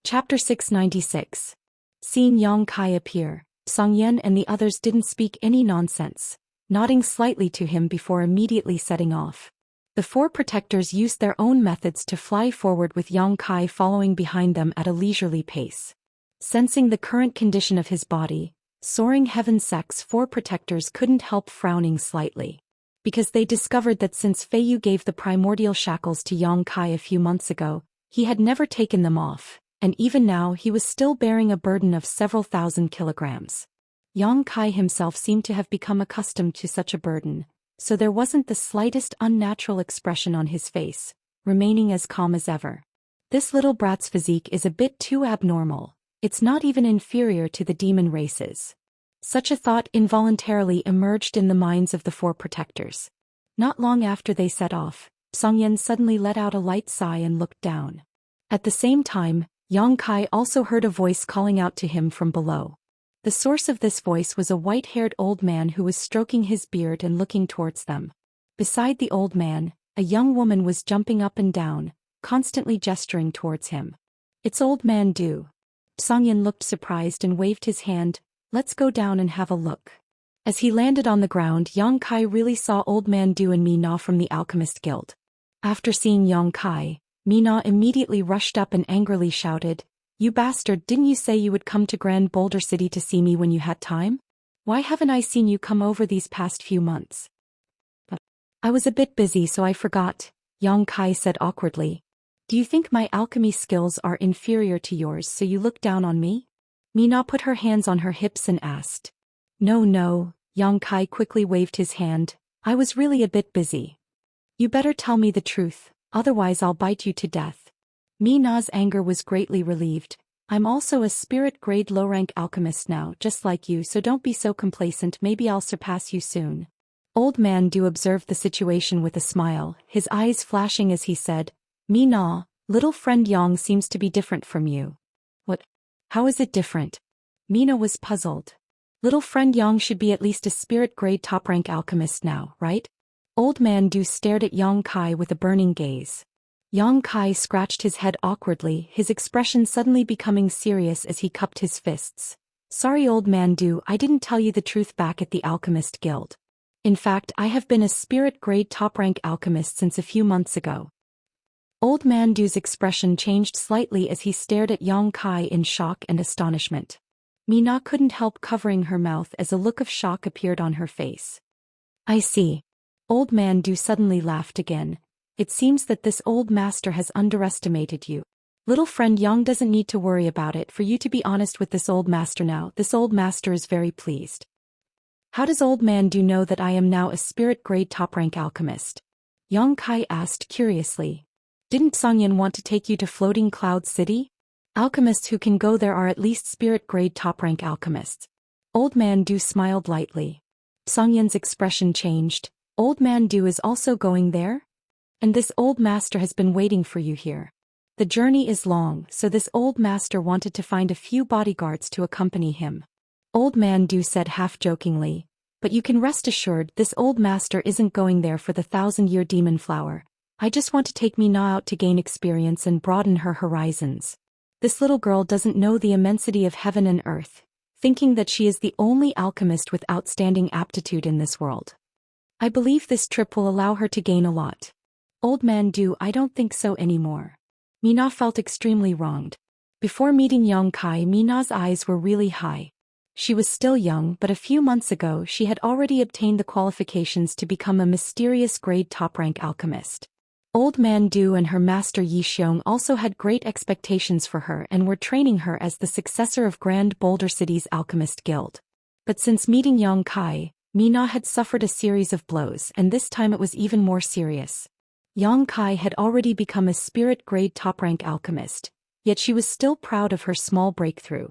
Chapter 696. Seeing Yang Kai appear, Song Yan and the others didn't speak any nonsense, nodding slightly to him before immediately setting off. The 4 protectors used their own methods to fly forward with Yang Kai following behind them at a leisurely pace. Sensing the current condition of his body, Soaring Heaven Sect's 4 protectors couldn't help frowning slightly. Because they discovered that since Feiyu gave the primordial shackles to Yang Kai a few months ago, he had never taken them off, and even now he was still bearing a burden of several thousand kilograms. Yang Kai himself seemed to have become accustomed to such a burden, so there wasn't the slightest unnatural expression on his face, remaining as calm as ever. This little brat's physique is a bit too abnormal, it's not even inferior to the demon races. Such a thought involuntarily emerged in the minds of the 4 protectors. Not long after they set off, Song Yan suddenly let out a light sigh and looked down. At the same time, Yang Kai also heard a voice calling out to him from below. The source of this voice was a white-haired old man who was stroking his beard and looking towards them. Beside the old man, a young woman was jumping up and down, constantly gesturing towards him. It's old man Du. Song Yan looked surprised and waved his hand. Let's go down and have a look. As he landed on the ground, Yang Kai really saw old man Du and Mina from the Alchemist Guild. After seeing Yang Kai, Mina immediately rushed up and angrily shouted, You bastard, didn't you say you would come to Grand Boulder City to see me when you had time? Why haven't I seen you come over these past few months? I was a bit busy so I forgot, Yang Kai said awkwardly. Do you think my alchemy skills are inferior to yours so you look down on me? Mina put her hands on her hips and asked. No, Yang Kai quickly waved his hand. I was really a bit busy. You better tell me the truth, otherwise I'll bite you to death. Mina's anger was greatly relieved. I'm also a spirit-grade low-rank alchemist now, just like you, so don't be so complacent, maybe I'll surpass you soon. Old Man Du observed the situation with a smile, his eyes flashing as he said, Mina, little friend Yang seems to be different from you. What? How is it different? Mina was puzzled. Little friend Yang should be at least a spirit-grade top-rank alchemist now, right? Old Man Du stared at Yang Kai with a burning gaze. Yang Kai scratched his head awkwardly, his expression suddenly becoming serious as he cupped his fists. Sorry Old Man Du, I didn't tell you the truth back at the Alchemist Guild. In fact, I have been a spirit-grade top-rank alchemist since a few months ago. Old Man Du's expression changed slightly as he stared at Yang Kai in shock and astonishment. Mina couldn't help covering her mouth as a look of shock appeared on her face. I see. Old Man Du suddenly laughed again. It seems that this old master has underestimated you. Little friend Yang doesn't need to worry about it, for you to be honest with this old master now. This old master is very pleased. How does Old Man Du know that I am now a spirit-grade top-rank alchemist? Yang Kai asked curiously. Didn't Xianxia want to take you to Floating Cloud City? Alchemists who can go there are at least spirit-grade top-rank alchemists. Old Man Du smiled lightly. Xianxia's expression changed. Old Man Du is also going there? And this old master has been waiting for you here. The journey is long, so this old master wanted to find a few bodyguards to accompany him. Old Man Du said half-jokingly, but you can rest assured this old master isn't going there for the 1,000-year demon flower. I just want to take Mina out to gain experience and broaden her horizons. This little girl doesn't know the immensity of heaven and earth, thinking that she is the only alchemist with outstanding aptitude in this world. I believe this trip will allow her to gain a lot. Old Man Du, I don't think so anymore. Mina felt extremely wronged. Before meeting Yang Kai, Mina's eyes were really high. She was still young, but a few months ago she had already obtained the qualifications to become a mysterious grade top-rank alchemist. Old Man Du and her master Yi Xiong also had great expectations for her and were training her as the successor of Grand Boulder City's Alchemist Guild. But since meeting Yang Kai, Mina had suffered a series of blows, and this time it was even more serious. Yang Kai had already become a spirit-grade top-rank alchemist, yet she was still proud of her small breakthrough.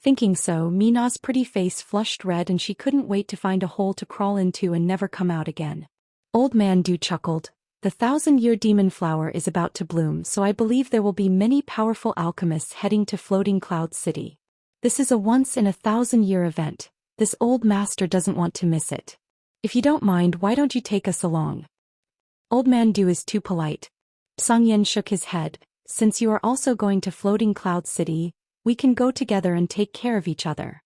Thinking so, Mina's pretty face flushed red and she couldn't wait to find a hole to crawl into and never come out again. Old Man Du chuckled. The 1,000-year demon flower is about to bloom, so I believe there will be many powerful alchemists heading to Floating Cloud City. This is a once-in-a-1,000-year event. This old master doesn't want to miss it. If you don't mind, why don't you take us along? Old Man Du is too polite. Xianxia shook his head. Since you are also going to Floating Cloud City, we can go together and take care of each other.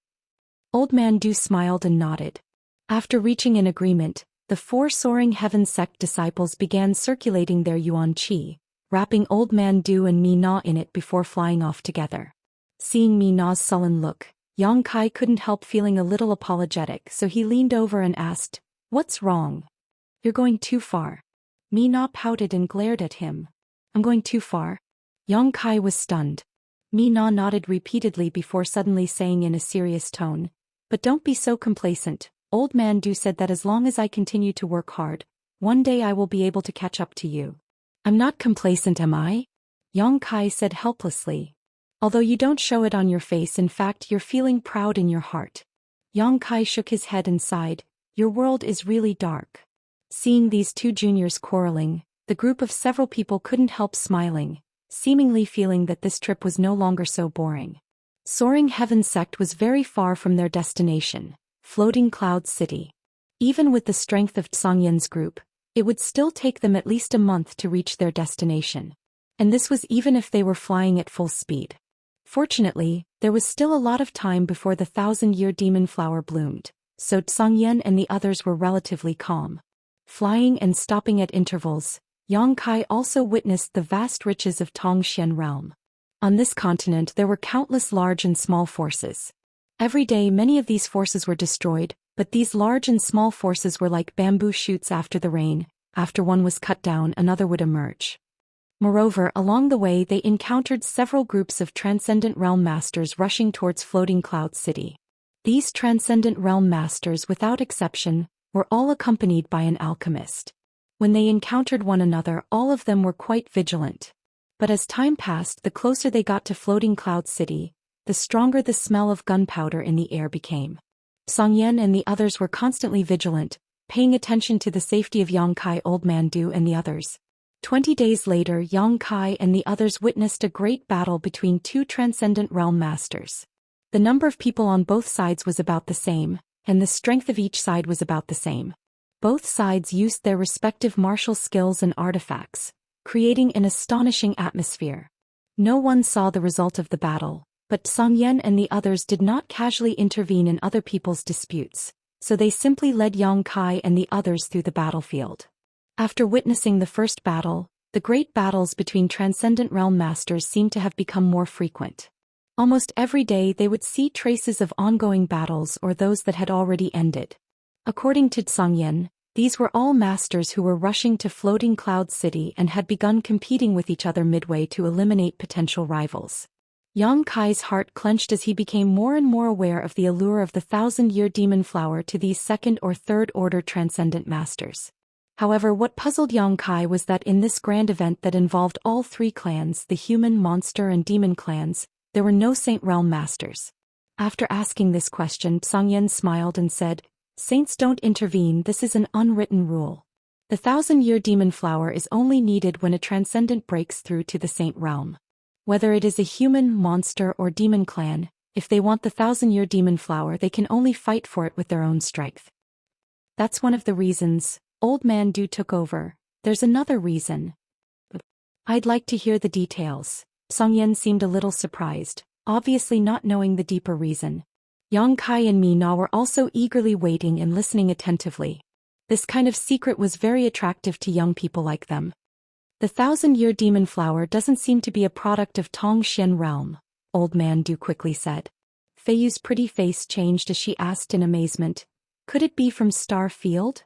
Old Man Du smiled and nodded. After reaching an agreement, the 4 Soaring Heaven sect disciples began circulating their yuan qi, wrapping Old Man Du and Mina in it before flying off together. Seeing Mina's sullen look, Yang Kai couldn't help feeling a little apologetic, so he leaned over and asked, "What's wrong? You're going too far." Mina pouted and glared at him. "I'm going too far?" Yang Kai was stunned. Mina nodded repeatedly before suddenly saying in a serious tone, "But don't be so complacent. Old Man Du said that as long as I continue to work hard, one day I will be able to catch up to you." "I'm not complacent, am I?" Yang Kai said helplessly. "Although you don't show it on your face, in fact you're feeling proud in your heart." Yang Kai shook his head and sighed. "Your world is really dark." Seeing these two juniors quarreling, the group of several people couldn't help smiling, seemingly feeling that this trip was no longer so boring. Soaring Heaven sect was very far from their destination, Floating Cloud City. Even with the strength of Xianxia's group, it would still take them at least a month to reach their destination. And this was even if they were flying at full speed. Fortunately, there was still a lot of time before the 1,000-year demon flower bloomed, so Xianxia and the others were relatively calm. Flying and stopping at intervals, Yang Kai also witnessed the vast riches of Tongxian realm. On this continent there were countless large and small forces. Every day many of these forces were destroyed, but these large and small forces were like bamboo shoots after the rain. After one was cut down, another would emerge. Moreover, along the way they encountered several groups of Transcendent Realm Masters rushing towards Floating Cloud City. These Transcendent Realm Masters, without exception, were all accompanied by an alchemist. When they encountered one another, all of them were quite vigilant. But as time passed, the closer they got to Floating Cloud City, the stronger the smell of gunpowder in the air became. Zhou Xian and the others were constantly vigilant, paying attention to the safety of Yang Kai, Old Man Du and the others. 20 days later, Yang Kai and the others witnessed a great battle between two transcendent realm masters. The number of people on both sides was about the same, and the strength of each side was about the same. Both sides used their respective martial skills and artifacts, creating an astonishing atmosphere. No one saw the result of the battle, but Zhou Xian and the others did not casually intervene in other people's disputes, so they simply led Yang Kai and the others through the battlefield. After witnessing the first battle, the great battles between transcendent realm masters seemed to have become more frequent. Almost every day they would see traces of ongoing battles or those that had already ended. According to Zhou Xian, these were all masters who were rushing to Floating Cloud City and had begun competing with each other midway to eliminate potential rivals. Yang Kai's heart clenched as he became more and more aware of the allure of the 1,000-year demon flower to these second or third order transcendent masters. However, what puzzled Yang Kai was that in this grand event that involved all three clans, the human, monster and demon clans, there were no Saint Realm masters. After asking this question, Zhou Xian smiled and said, "Saints don't intervene, this is an unwritten rule. The 1,000-year demon flower is only needed when a transcendent breaks through to the Saint Realm. Whether it is a human, monster or demon clan, if they want the 1,000-year demon flower they can only fight for it with their own strength." That's one of the reasons Old Man Du took over. There's another reason. I'd like to hear the details. Zhou Xian seemed a little surprised, obviously not knowing the deeper reason. Yang Kai and Mi Na were also eagerly waiting and listening attentively. This kind of secret was very attractive to young people like them. The 1,000-year demon flower doesn't seem to be a product of Tongxian realm, Old Man Du quickly said. Fei Yu's pretty face changed as she asked in amazement, "Could it be from Star Field?"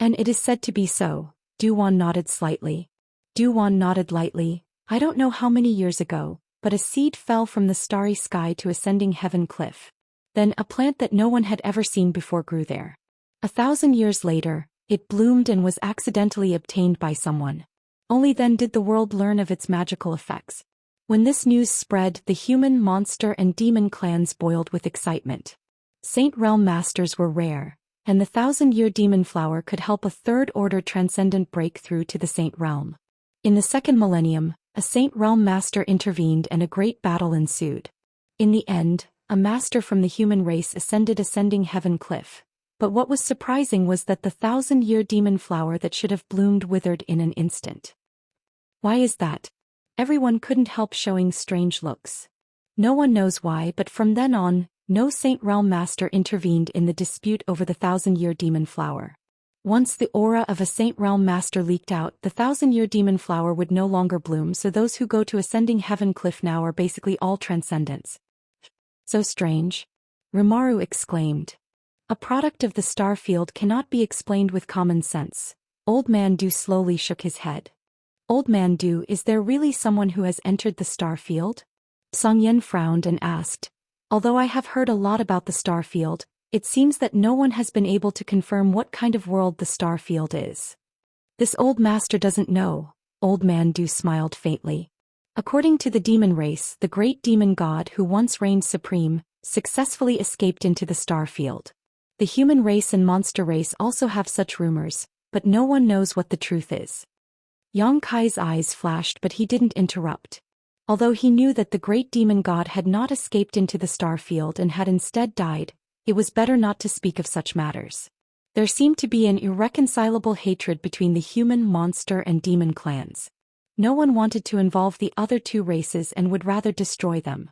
"And it is said to be so." Du Wan nodded slightly. Du Wan nodded lightly. "I don't know how many years ago, but a seed fell from the starry sky to ascending heaven cliff. Then a plant that no one had ever seen before grew there. 1,000 years later, it bloomed and was accidentally obtained by someone. Only then did the world learn of its magical effects. When this news spread, the human, monster and demon clans boiled with excitement. Saint Realm masters were rare, and the 1,000-year demon flower could help a third-order transcendent break through to the Saint Realm. In the second millennium, a Saint Realm master intervened and a great battle ensued. In the end, a master from the human race ascending heaven cliff. But what was surprising was that the 1,000-year demon flower that should have bloomed withered in an instant. Why is that? Everyone couldn't help showing strange looks. No one knows why, but from then on, no Saint Realm master intervened in the dispute over the 1,000-year demon flower. Once the aura of a Saint Realm master leaked out, the 1,000-year demon flower would no longer bloom, so those who go to ascending heaven cliff now are basically all transcendents. So strange. Rimaru exclaimed. A product of the star field cannot be explained with common sense. Old Man Du slowly shook his head. Old Man Du, is there really someone who has entered the star field? Zhou Xian frowned and asked. Although I have heard a lot about the star field, it seems that no one has been able to confirm what kind of world the star field is. This old master doesn't know. Old Man Du smiled faintly. According to the demon race, the great demon god who once reigned supreme, successfully escaped into the star field. The human race and monster race also have such rumors, but no one knows what the truth is. Yang Kai's eyes flashed, but he didn't interrupt. Although he knew that the great demon god had not escaped into the star field and had instead died, it was better not to speak of such matters. There seemed to be an irreconcilable hatred between the human, monster and demon clans. No one wanted to involve the other two races and would rather destroy them.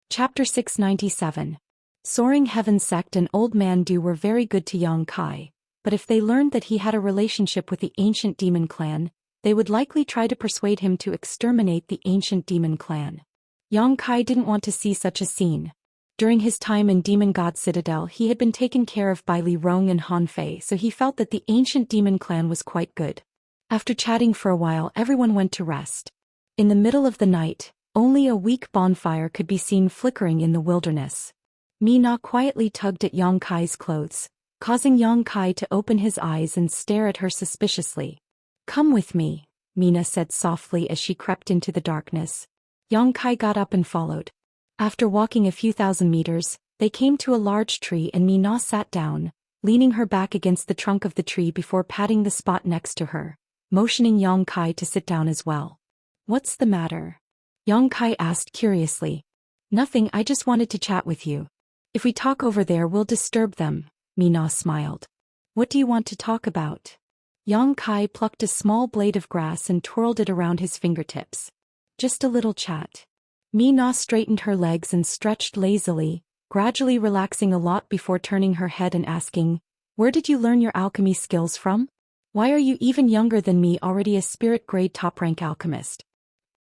Chapter 697. Soaring Heaven Sect and Old Man Du were very good to Yang Kai, but if they learned that he had a relationship with the ancient demon clan, they would likely try to persuade him to exterminate the ancient demon clan. Yang Kai didn't want to see such a scene. During his time in Demon God Citadel, he had been taken care of by Li Rong and Han Fei, so he felt that the ancient demon clan was quite good. After chatting for a while, everyone went to rest. In the middle of the night, only a weak bonfire could be seen flickering in the wilderness. Mi Na quietly tugged at Yang Kai's clothes, causing Yang Kai to open his eyes and stare at her suspiciously. "Come with me." Mina said softly as she crept into the darkness. Yang Kai got up and followed. After walking a few thousand meters, they came to a large tree and Mina sat down, leaning her back against the trunk of the tree before patting the spot next to her, motioning Yang Kai to sit down as well. What's the matter? Yang Kai asked curiously. Nothing, I just wanted to chat with you. If we talk over there we'll disturb them, Mina smiled. What do you want to talk about? Yang Kai plucked a small blade of grass and twirled it around his fingertips. Just a little chat. Mina straightened her legs and stretched lazily, gradually relaxing a lot before turning her head and asking, where did you learn your alchemy skills from? Why are you even younger than me, already a spirit grade top-rank alchemist?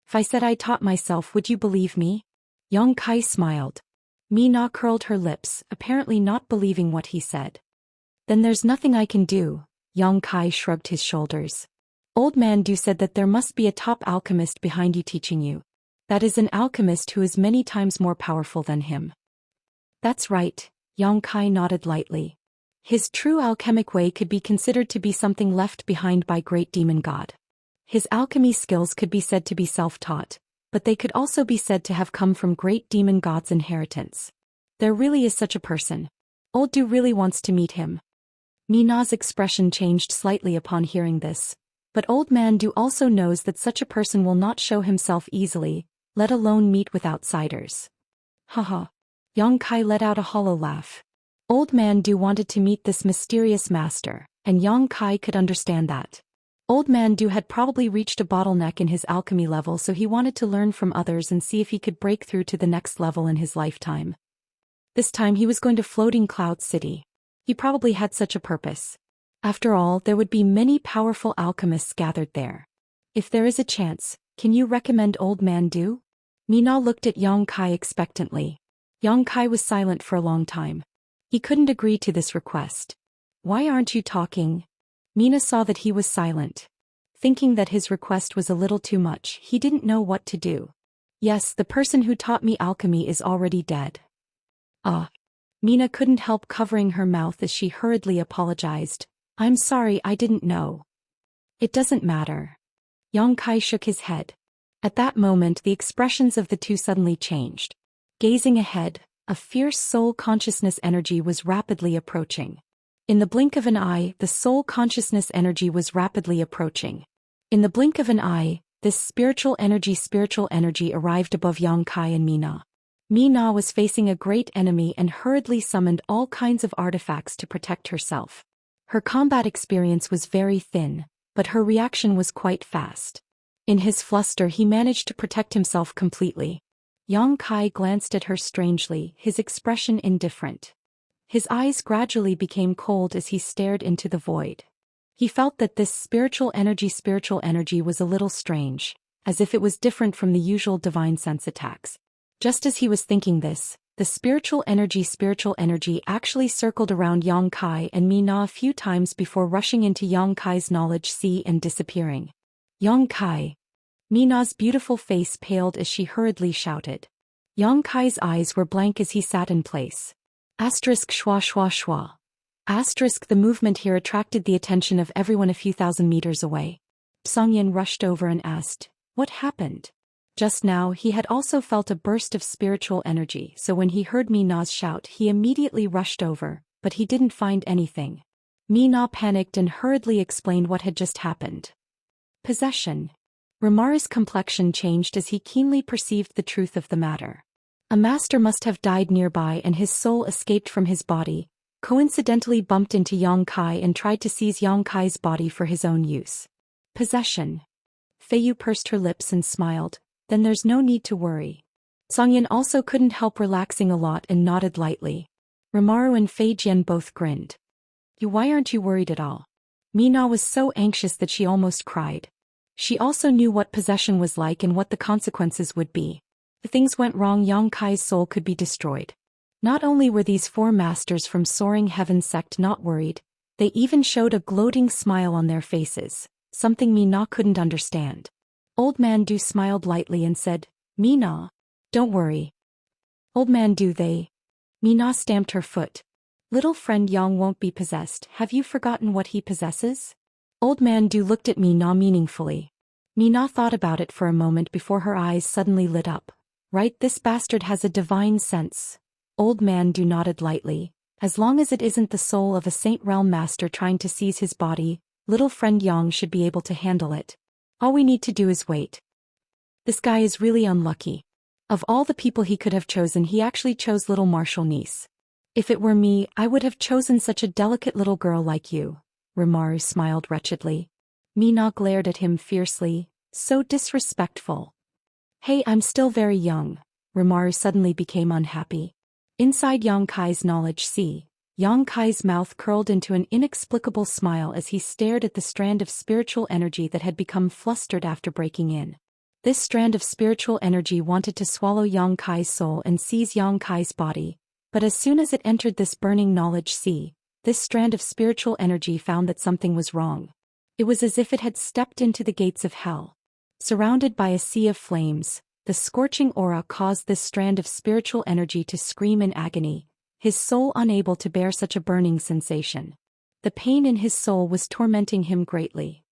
If I said I taught myself, would you believe me? Yang Kai smiled. Mina curled her lips, apparently not believing what he said. Then there's nothing I can do, Yang Kai shrugged his shoulders. Old Man Du said that there must be a top alchemist behind you teaching you. That is an alchemist who is many times more powerful than him. That's right, Yang Kai nodded lightly. His true alchemic way could be considered to be something left behind by Great Demon God. His alchemy skills could be said to be self-taught, but they could also be said to have come from Great Demon God's inheritance. There really is such a person. Old Du really wants to meet him. Mina's expression changed slightly upon hearing this, but Old Man Du also knows that such a person will not show himself easily, let alone meet with outsiders. Haha. Yang Kai let out a hollow laugh. Old Man Du wanted to meet this mysterious master, and Yang Kai could understand that. Old Man Du had probably reached a bottleneck in his alchemy level, so he wanted to learn from others and see if he could break through to the next level in his lifetime. This time he was going to Floating Cloud City. He probably had such a purpose. After all, there would be many powerful alchemists gathered there. If there is a chance, can you recommend Old Man Du? Mina looked at Yang Kai expectantly. Yang Kai was silent for a long time. He couldn't agree to this request. Why aren't you talking? Mina saw that he was silent. Thinking that his request was a little too much, he didn't know what to do. Yes, the person who taught me alchemy is already dead. Ah. Mina couldn't help covering her mouth as she hurriedly apologized. I'm sorry, I didn't know. It doesn't matter. Yang Kai shook his head. At that moment the expressions of the two suddenly changed. Gazing ahead, a fierce soul consciousness energy was rapidly approaching. In the blink of an eye, the soul consciousness energy was rapidly approaching. In the blink of an eye, this spiritual energy arrived above Yang Kai and Mina. Mina was facing a great enemy and hurriedly summoned all kinds of artifacts to protect herself. Her combat experience was very thin, but her reaction was quite fast. In his fluster he managed to protect himself completely. Yang Kai glanced at her strangely, his expression indifferent. His eyes gradually became cold as he stared into the void. He felt that this spiritual energy was a little strange, as if it was different from the usual divine sense attacks. Just as he was thinking this, the spiritual energy actually circled around Yang Kai and Mina a few times before rushing into Yang Kai's knowledge sea and disappearing. Yang Kai. Mina's beautiful face paled as she hurriedly shouted. Yang Kai's eyes were blank as he sat in place. Asterisk schwa schwa schwa. Asterisk the movement here attracted the attention of everyone a few thousand meters away. Songyan rushed over and asked, what happened? Just now he had also felt a burst of spiritual energy, so when he heard Mina's shout he immediately rushed over, but he didn't find anything. Mina panicked and hurriedly explained what had just happened. Possession. Ramara's complexion changed as he keenly perceived the truth of the matter. A master must have died nearby and his soul escaped from his body, coincidentally bumped into Yang Kai and tried to seize Yang Kai's body for his own use. Possession. Feiyu pursed her lips and smiled, then there's no need to worry. Songyan also couldn't help relaxing a lot and nodded lightly. Ramaru and Fei Jian both grinned. Why aren't you worried at all? Mina was so anxious that she almost cried. She also knew what possession was like and what the consequences would be. If things went wrong, Yang Kai's soul could be destroyed. Not only were these four masters from Soaring Heaven sect not worried, they even showed a gloating smile on their faces, something Mina couldn't understand. Old Man Du smiled lightly and said, Mina, don't worry. Old Man Du, Mina stamped her foot. Little friend Yang won't be possessed. Have you forgotten what he possesses? Old Man Du looked at Mina meaningfully. Mina thought about it for a moment before her eyes suddenly lit up. Right, this bastard has a divine sense. Old man Du nodded lightly. As long as it isn't the soul of a Saint Realm master trying to seize his body, little friend Yang should be able to handle it. All we need to do is wait. This guy is really unlucky. Of all the people he could have chosen, he actually chose little Martial niece. If it were me, I would have chosen such a delicate little girl like you. Rimaru smiled wretchedly. Mina glared at him fiercely. So disrespectful. Hey, I'm still very young. Rimaru suddenly became unhappy. Inside Yang Kai's knowledge sea, Yang Kai's mouth curled into an inexplicable smile as he stared at the strand of spiritual energy that had become flustered after breaking in. This strand of spiritual energy wanted to swallow Yang Kai's soul and seize Yang Kai's body, but as soon as it entered this burning knowledge sea, this strand of spiritual energy found that something was wrong. It was as if it had stepped into the gates of hell. Surrounded by a sea of flames, the scorching aura caused this strand of spiritual energy to scream in agony, his soul unable to bear such a burning sensation. The pain in his soul was tormenting him greatly.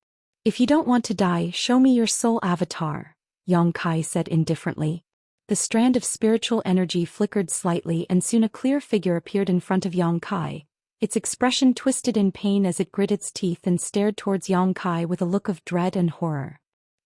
If you don't want to die, show me your soul avatar, Yang Kai said indifferently. The strand of spiritual energy flickered slightly and soon a clear figure appeared in front of Yang Kai. Its expression twisted in pain as it grit its teeth and stared towards Yang Kai with a look of dread and horror.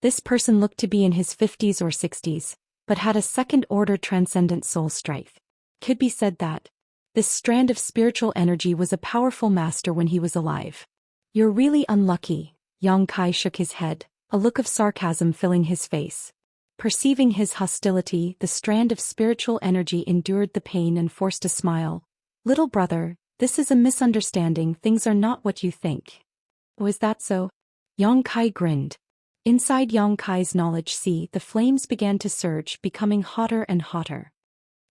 This person looked to be in his 50s or 60s, but had a second-order transcendent soul strife. Could be said that this strand of spiritual energy was a powerful master when he was alive. You're really unlucky, Yang Kai shook his head, a look of sarcasm filling his face. Perceiving his hostility, the strand of spiritual energy endured the pain and forced a smile. Little brother, this is a misunderstanding, things are not what you think. Oh, is that so? Yang Kai grinned. Inside Yang Kai's knowledge sea, the flames began to surge, becoming hotter and hotter.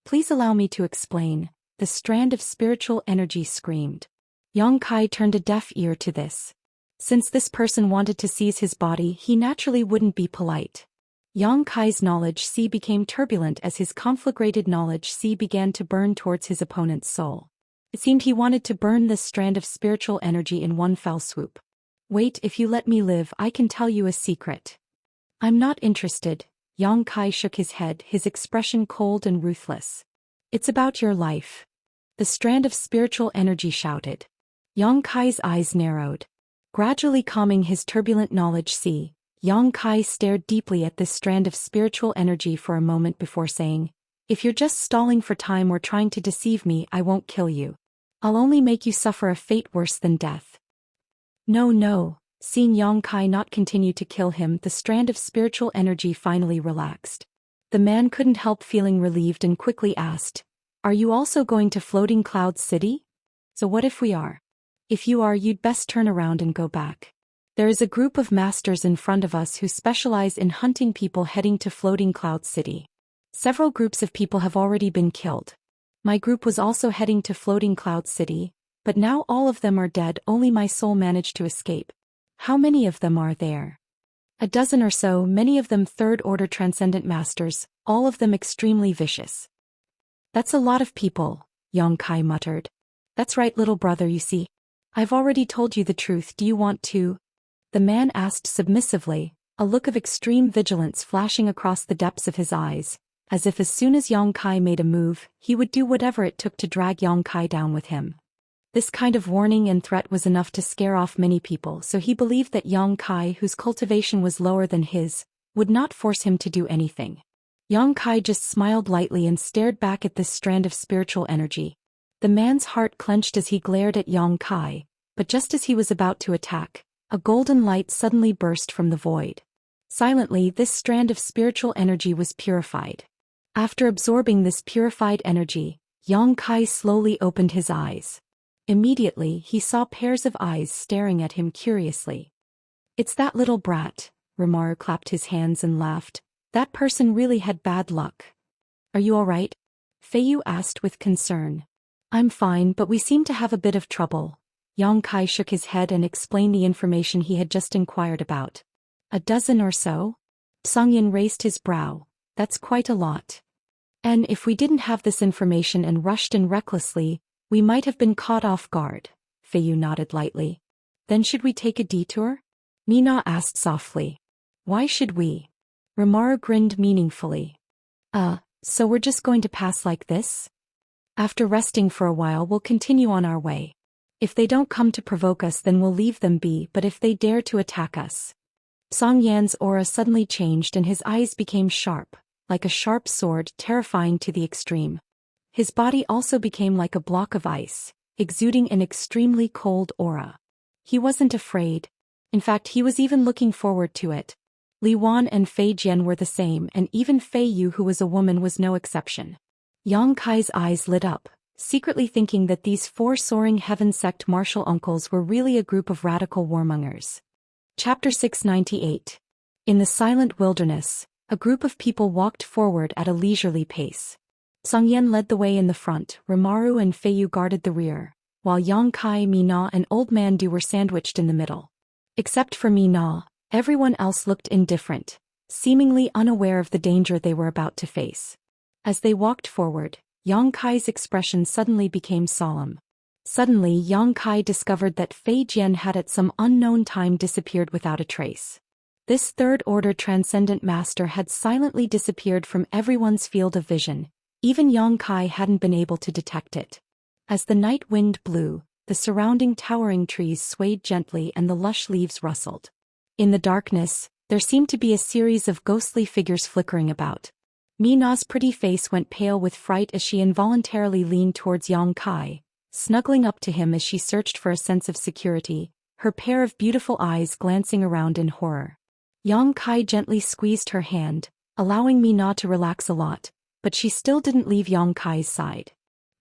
Please allow me to explain, the strand of spiritual energy screamed. Yang Kai turned a deaf ear to this. Since this person wanted to seize his body, he naturally wouldn't be polite. Yang Kai's knowledge sea became turbulent as his conflagrated knowledge sea began to burn towards his opponent's soul. It seemed he wanted to burn this strand of spiritual energy in one fell swoop. Wait, if you let me live, I can tell you a secret. I'm not interested, Yang Kai shook his head, his expression cold and ruthless. It's about your life. The strand of spiritual energy shouted. Yang Kai's eyes narrowed. Gradually calming his turbulent knowledge sea, Yang Kai stared deeply at this strand of spiritual energy for a moment before saying, if you're just stalling for time or trying to deceive me, I won't kill you. I'll only make you suffer a fate worse than death. No. Seeing Yang Kai not continue to kill him, the strand of spiritual energy finally relaxed. The man couldn't help feeling relieved and quickly asked, are you also going to Floating Cloud City? So what if we are? If you are, you'd best turn around and go back. There is a group of masters in front of us who specialize in hunting people heading to Floating Cloud City. Several groups of people have already been killed. My group was also heading to Floating Cloud City, but now all of them are dead, only my soul managed to escape. How many of them are there? A dozen or so, many of them third-order transcendent masters, all of them extremely vicious. That's a lot of people, Yang Kai muttered. That's right, little brother, you see. I've already told you the truth, do you want to? The man asked submissively, a look of extreme vigilance flashing across the depths of his eyes, as if as soon as Yang Kai made a move, he would do whatever it took to drag Yang Kai down with him. This kind of warning and threat was enough to scare off many people, so he believed that Yang Kai, whose cultivation was lower than his, would not force him to do anything. Yang Kai just smiled lightly and stared back at this strand of spiritual energy. The man's heart clenched as he glared at Yang Kai, but just as he was about to attack, a golden light suddenly burst from the void. Silently, this strand of spiritual energy was purified. After absorbing this purified energy, Yang Kai slowly opened his eyes. Immediately, he saw pairs of eyes staring at him curiously. It's that little brat, Rimaru clapped his hands and laughed. That person really had bad luck. Are you all right? Feiyu asked with concern. I'm fine, but we seem to have a bit of trouble. Yang Kai shook his head and explained the information he had just inquired about. A dozen or so? Songyin raised his brow. That's quite a lot. And if we didn't have this information and rushed in recklessly, we might have been caught off guard. Feiyu nodded lightly. Then should we take a detour? Mina asked softly. Why should we? Rimaro grinned meaningfully. So we're just going to pass like this? After resting for a while we'll continue on our way. If they don't come to provoke us then we'll leave them be, but if they dare to attack us. Song Yan's aura suddenly changed and his eyes became sharp, like a sharp sword, terrifying to the extreme. His body also became like a block of ice, exuding an extremely cold aura. He wasn't afraid. In fact, he was even looking forward to it. Li Wan and Fei Jian were the same, and even Fei Yu, who was a woman, was no exception. Yang Kai's eyes lit up, secretly thinking that these 4 soaring heaven sect martial uncles were really a group of radical warmongers. Chapter 698. In the silent wilderness, a group of people walked forward at a leisurely pace. Song Yan led the way in the front, Rimaro and Fei Yu guarded the rear, while Yang Kai, Mina and Old Man Du were sandwiched in the middle. Except for Mina, everyone else looked indifferent, seemingly unaware of the danger they were about to face. As they walked forward, Yang Kai's expression suddenly became solemn. Suddenly Yang Kai discovered that Fei Jian had at some unknown time disappeared without a trace. This third-order transcendent master had silently disappeared from everyone's field of vision. Even Yang Kai hadn't been able to detect it. As the night wind blew, the surrounding towering trees swayed gently and the lush leaves rustled. In the darkness, there seemed to be a series of ghostly figures flickering about. Mina's pretty face went pale with fright as she involuntarily leaned towards Yang Kai, snuggling up to him as she searched for a sense of security, her pair of beautiful eyes glancing around in horror. Yang Kai gently squeezed her hand, allowing Mina to relax a lot, but she still didn't leave Yang Kai's side.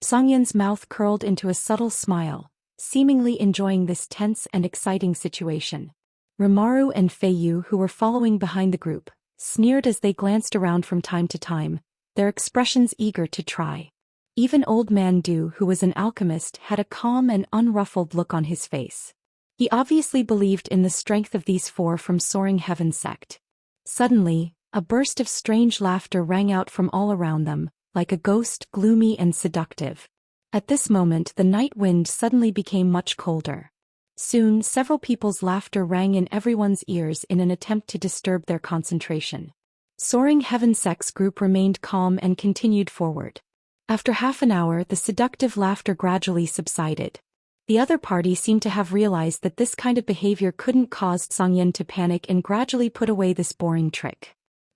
Song Yan's mouth curled into a subtle smile, seemingly enjoying this tense and exciting situation. Rimaro and Fei Yu, who were following behind the group, sneered as they glanced around from time to time, their expressions eager to try. Even Old Man Du, who was an alchemist, had a calm and unruffled look on his face. He obviously believed in the strength of these 4 from Soaring Heaven sect. Suddenly, a burst of strange laughter rang out from all around them, like a ghost, gloomy and seductive. At this moment the night wind suddenly became much colder. Soon several people's laughter rang in everyone's ears in an attempt to disturb their concentration. Soaring Heaven sect's group remained calm and continued forward. After half an hour the seductive laughter gradually subsided. The other party seemed to have realized that this kind of behavior couldn't cause Song Yan to panic and gradually put away this boring trick.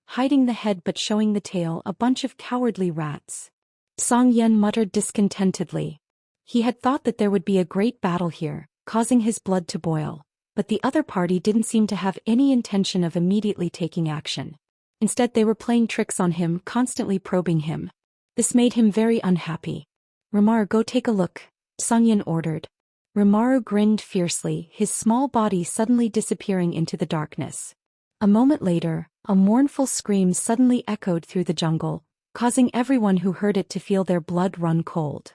Hiding the head but showing the tail, a bunch of cowardly rats. Song Yan muttered discontentedly. He had thought that there would be a great battle here, causing his blood to boil, but the other party didn't seem to have any intention of immediately taking action. Instead they were playing tricks on him, constantly probing him. This made him very unhappy. Rimaro, go take a look, Song Yan ordered. Rimaro grinned fiercely, his small body suddenly disappearing into the darkness. A moment later, a mournful scream suddenly echoed through the jungle, causing everyone who heard it to feel their blood run cold.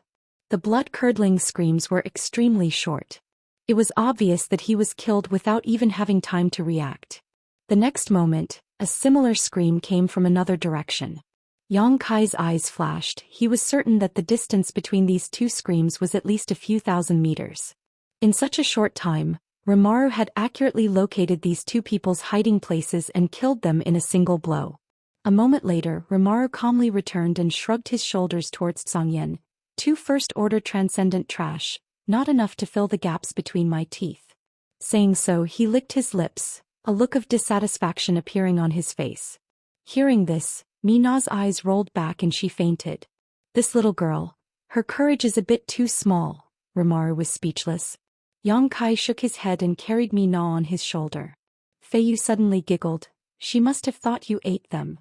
The blood-curdling screams were extremely short. It was obvious that he was killed without even having time to react. The next moment, a similar scream came from another direction. Yang Kai's eyes flashed. He was certain that the distance between these 2 screams was at least a few thousand meters. In such a short time, Rimaro had accurately located these 2 people's hiding places and killed them in a single blow. A moment later, Rimaro calmly returned and shrugged his shoulders towards Song Yan. 2 first-order transcendent trash, not enough to fill the gaps between my teeth. Saying so, he licked his lips, a look of dissatisfaction appearing on his face. Hearing this, Mina's eyes rolled back and she fainted. This little girl, her courage is a bit too small. Rimaro was speechless. Yang Kai shook his head and carried Mina on his shoulder. Fei Yu suddenly giggled. She must have thought you ate them.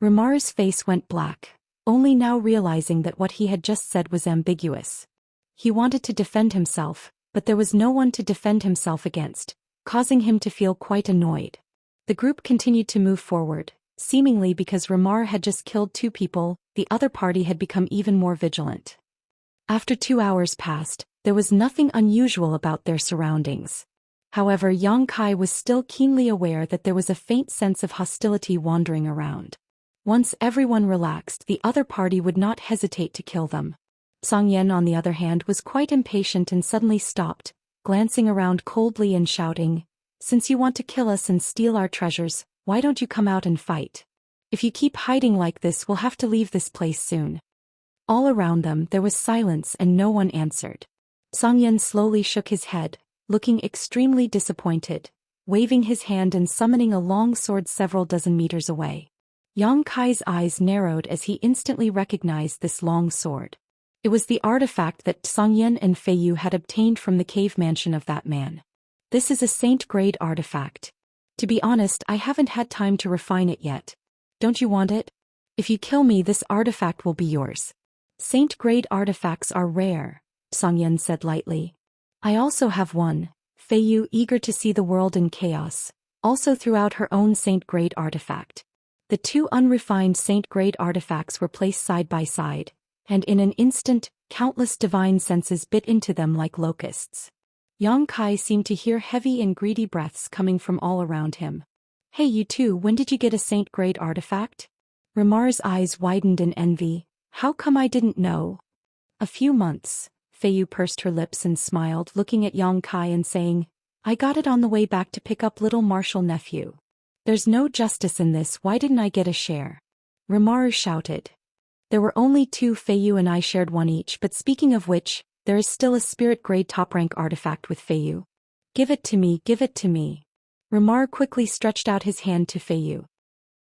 Rimaru's face went black, only now realizing that what he had just said was ambiguous. He wanted to defend himself, but there was no one to defend himself against, causing him to feel quite annoyed. The group continued to move forward. Seemingly because Rimaro had just killed 2 people, the other party had become even more vigilant. After 2 hours passed, there was nothing unusual about their surroundings. However, Yang Kai was still keenly aware that there was a faint sense of hostility wandering around. Once everyone relaxed, the other party would not hesitate to kill them. Song Yan, on the other hand, was quite impatient and suddenly stopped, glancing around coldly and shouting, "Since you want to kill us and steal our treasures, Why don't you come out and fight? If you keep hiding like this, we'll have to leave this place soon. All around them there was silence and no one answered. Xian slowly shook his head, looking extremely disappointed, waving his hand and summoning a long sword several dozen meters away. Yang Kai's eyes narrowed as he instantly recognized this long sword. It was the artifact that Xian and Fei Yu had obtained from the cave mansion of that man. This is a saint-grade artifact. To be honest, I haven't had time to refine it yet. Don't you want it? If you kill me, this artifact will be yours. Saint-grade artifacts are rare, Xian said lightly. I also have one. Fei Yu, eager to see the world in chaos, also threw out her own saint-grade artifact. The two unrefined saint-grade artifacts were placed side by side, and in an instant, countless divine senses bit into them like locusts. Yang Kai seemed to hear heavy and greedy breaths coming from all around him. Hey, you two, when did you get a saint-grade artifact? Rimar's eyes widened in envy. How come I didn't know? A few months. Fei Yu pursed her lips and smiled, looking at Yang Kai and saying, I got it on the way back to pick up little Marshal nephew. There's no justice in this, why didn't I get a share? Rimar shouted. There were only two. Fei Yu and I shared one each, but speaking of which, there is still a spirit-grade top-rank artifact with Fei Yu. Give it to me, give it to me. Rimar quickly stretched out his hand to Fei Yu.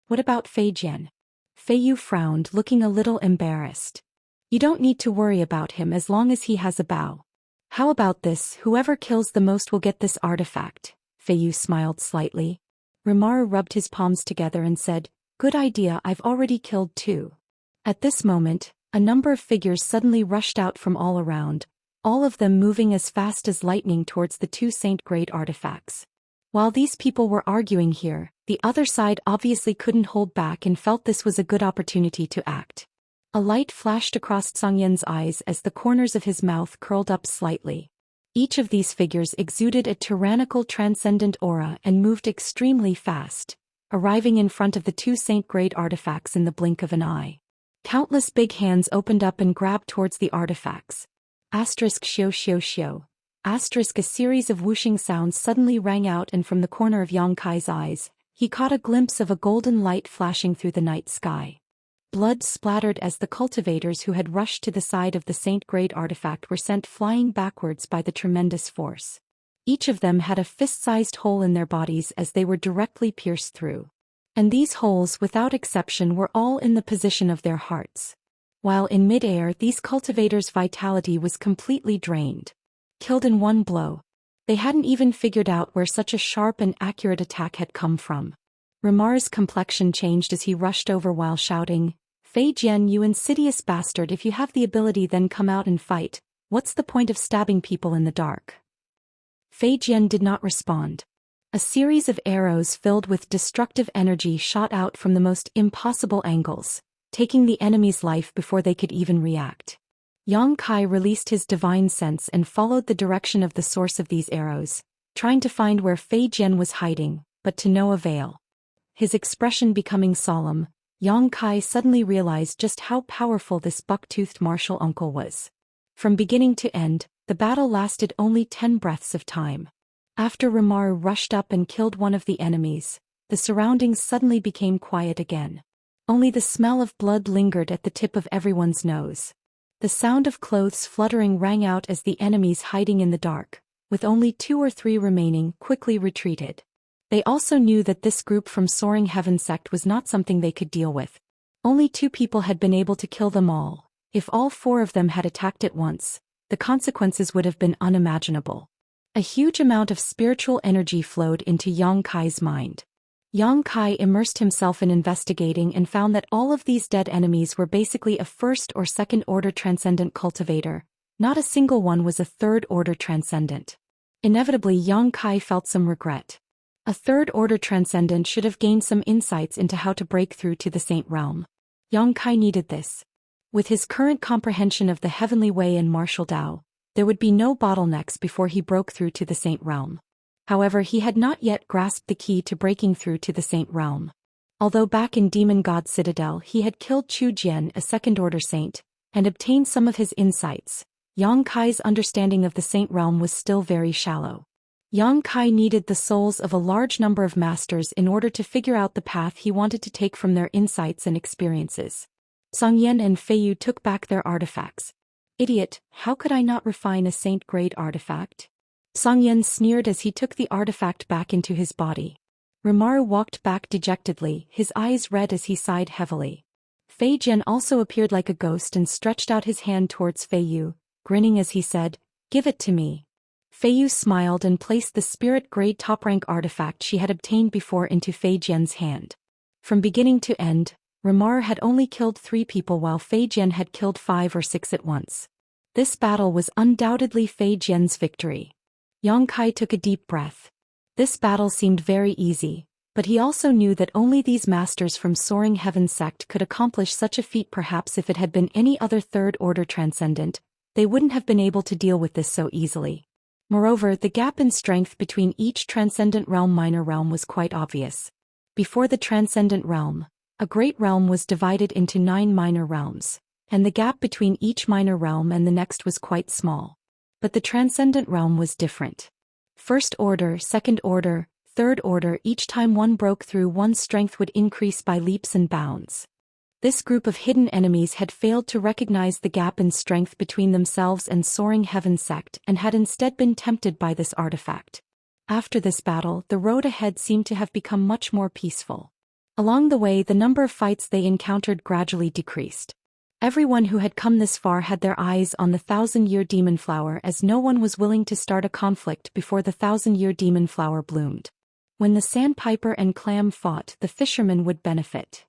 What about Fei Jian? Fei Yu frowned, looking a little embarrassed. You don't need to worry about him as long as he has a bow. How about this, whoever kills the most will get this artifact? Fei Yu smiled slightly. Rimar rubbed his palms together and said, Good idea, I've already killed two. At this moment, a number of figures suddenly rushed out from all around, all of them moving as fast as lightning towards the two saint-grade artifacts. While these people were arguing here, the other side obviously couldn't hold back and felt this was a good opportunity to act. A light flashed across Xian's eyes as the corners of his mouth curled up slightly. Each of these figures exuded a tyrannical transcendent aura and moved extremely fast, arriving in front of the two saint-grade artifacts in the blink of an eye. Countless big hands opened up and grabbed towards the artifacts. Asterisk xiu xiu xiu. Asterisk a series of whooshing sounds suddenly rang out, and from the corner of Yang Kai's eyes, he caught a glimpse of a golden light flashing through the night sky. Blood splattered as the cultivators who had rushed to the side of the saint-grade artifact were sent flying backwards by the tremendous force. Each of them had a fist-sized hole in their bodies as they were directly pierced through. And these holes, without exception, were all in the position of their hearts. While in mid-air, these cultivators' vitality was completely drained. Killed in one blow. They hadn't even figured out where such a sharp and accurate attack had come from. Rimar's complexion changed as he rushed over while shouting, Fei Jian, you insidious bastard, if you have the ability then come out and fight, what's the point of stabbing people in the dark? Fei Jian did not respond. A series of arrows filled with destructive energy shot out from the most impossible angles, taking the enemy's life before they could even react. Yang Kai released his divine sense and followed the direction of the source of these arrows, trying to find where Fei Jian was hiding, but to no avail. His expression becoming solemn, Yang Kai suddenly realized just how powerful this buck-toothed martial uncle was. From beginning to end, the battle lasted only 10 breaths of time. After Rimar rushed up and killed one of the enemies, the surroundings suddenly became quiet again. Only the smell of blood lingered at the tip of everyone's nose. The sound of clothes fluttering rang out as the enemies hiding in the dark, with only 2 or 3 remaining, quickly retreated. They also knew that this group from Soaring Heaven sect was not something they could deal with. Only 2 people had been able to kill them all. If all 4 of them had attacked at once, the consequences would have been unimaginable. A huge amount of spiritual energy flowed into Yang Kai's mind. Yang Kai immersed himself in investigating and found that all of these dead enemies were basically a first or second order transcendent cultivator. Not a single one was a third order transcendent. Inevitably, Yang Kai felt some regret. A third order transcendent should have gained some insights into how to break through to the Saint Realm. Yang Kai needed this. With his current comprehension of the Heavenly Way and martial Dao, there would be no bottlenecks before he broke through to the Saint Realm. However, he had not yet grasped the key to breaking through to the Saint Realm. Although back in Demon God Citadel he had killed Chu Jian, a second-order saint, and obtained some of his insights, Yang Kai's understanding of the Saint Realm was still very shallow. Yang Kai needed the souls of a large number of masters in order to figure out the path he wanted to take from their insights and experiences. Zhou Xian and Fei Yu took back their artifacts. Idiot, how could I not refine a saint-grade artifact? Zhou Xian sneered as he took the artifact back into his body. Rimaru walked back dejectedly, his eyes red as he sighed heavily. Fei Jian also appeared like a ghost and stretched out his hand towards Fei Yu, grinning as he said, "Give it to me." Fei Yu smiled and placed the spirit-grade top-rank artifact she had obtained before into Fei Jian's hand. From beginning to end, Rimaru had only killed 3 people while Fei Jian had killed 5 or 6 at once. This battle was undoubtedly Fei Jian's victory. Yang Kai took a deep breath. This battle seemed very easy, but he also knew that only these masters from Soaring Heaven sect could accomplish such a feat. Perhaps if it had been any other third-order transcendent, they wouldn't have been able to deal with this so easily. Moreover, the gap in strength between each transcendent realm minor realm was quite obvious. Before the transcendent realm, a great realm was divided into 9 minor realms, and the gap between each minor realm and the next was quite small. But the transcendent realm was different. First order, second order, third order, each time one broke through, one's strength would increase by leaps and bounds. This group of hidden enemies had failed to recognize the gap in strength between themselves and Soaring Heaven sect and had instead been tempted by this artifact. After this battle, the road ahead seemed to have become much more peaceful. Along the way, the number of fights they encountered gradually decreased. Everyone who had come this far had their eyes on the 1,000-year demon flower, as no one was willing to start a conflict before the 1,000-year demon flower bloomed. When the sandpiper and clam fought, the fisherman would benefit.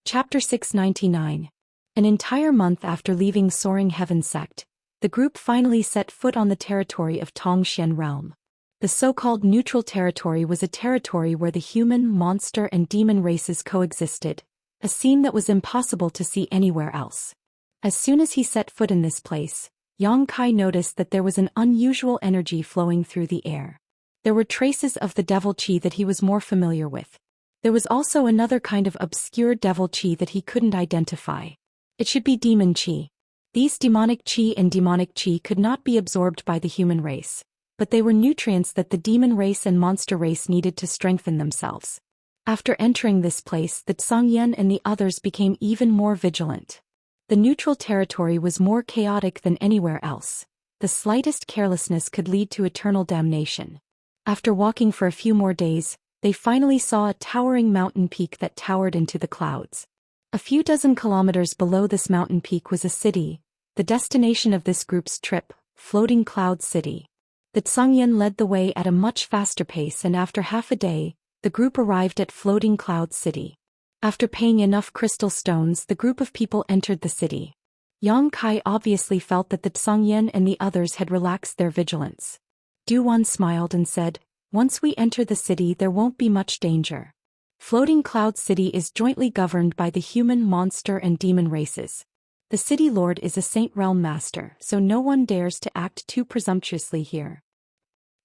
Chapter 699. An entire month after leaving Soaring Heaven sect, the group finally set foot on the territory of Xianxia realm. The so-called neutral territory was a territory where the human, monster and demon races coexisted, a scene that was impossible to see anywhere else. As soon as he set foot in this place, Yang Kai noticed that there was an unusual energy flowing through the air. There were traces of the devil qi that he was more familiar with. There was also another kind of obscure devil qi that he couldn't identify. It should be demon qi. These demonic qi and demonic qi could not be absorbed by the human race, but they were nutrients that the demon race and monster race needed to strengthen themselves. After entering this place, the Zhou Xian and the others became even more vigilant. The neutral territory was more chaotic than anywhere else. The slightest carelessness could lead to eternal damnation. After walking for a few more days, they finally saw a towering mountain peak that towered into the clouds. A few dozen kilometers below this mountain peak was a city, the destination of this group's trip, Floating Cloud City. The Zhou Xian led the way at a much faster pace, and after half a day, the group arrived at Floating Cloud City. After paying enough crystal stones, the group of people entered the city. Yang Kai obviously felt that the Zhou Xian and the others had relaxed their vigilance. Duwan smiled and said, "Once we enter the city, there won't be much danger. Floating Cloud City is jointly governed by the human, monster and demon races. The city lord is a saint realm master, so no one dares to act too presumptuously here."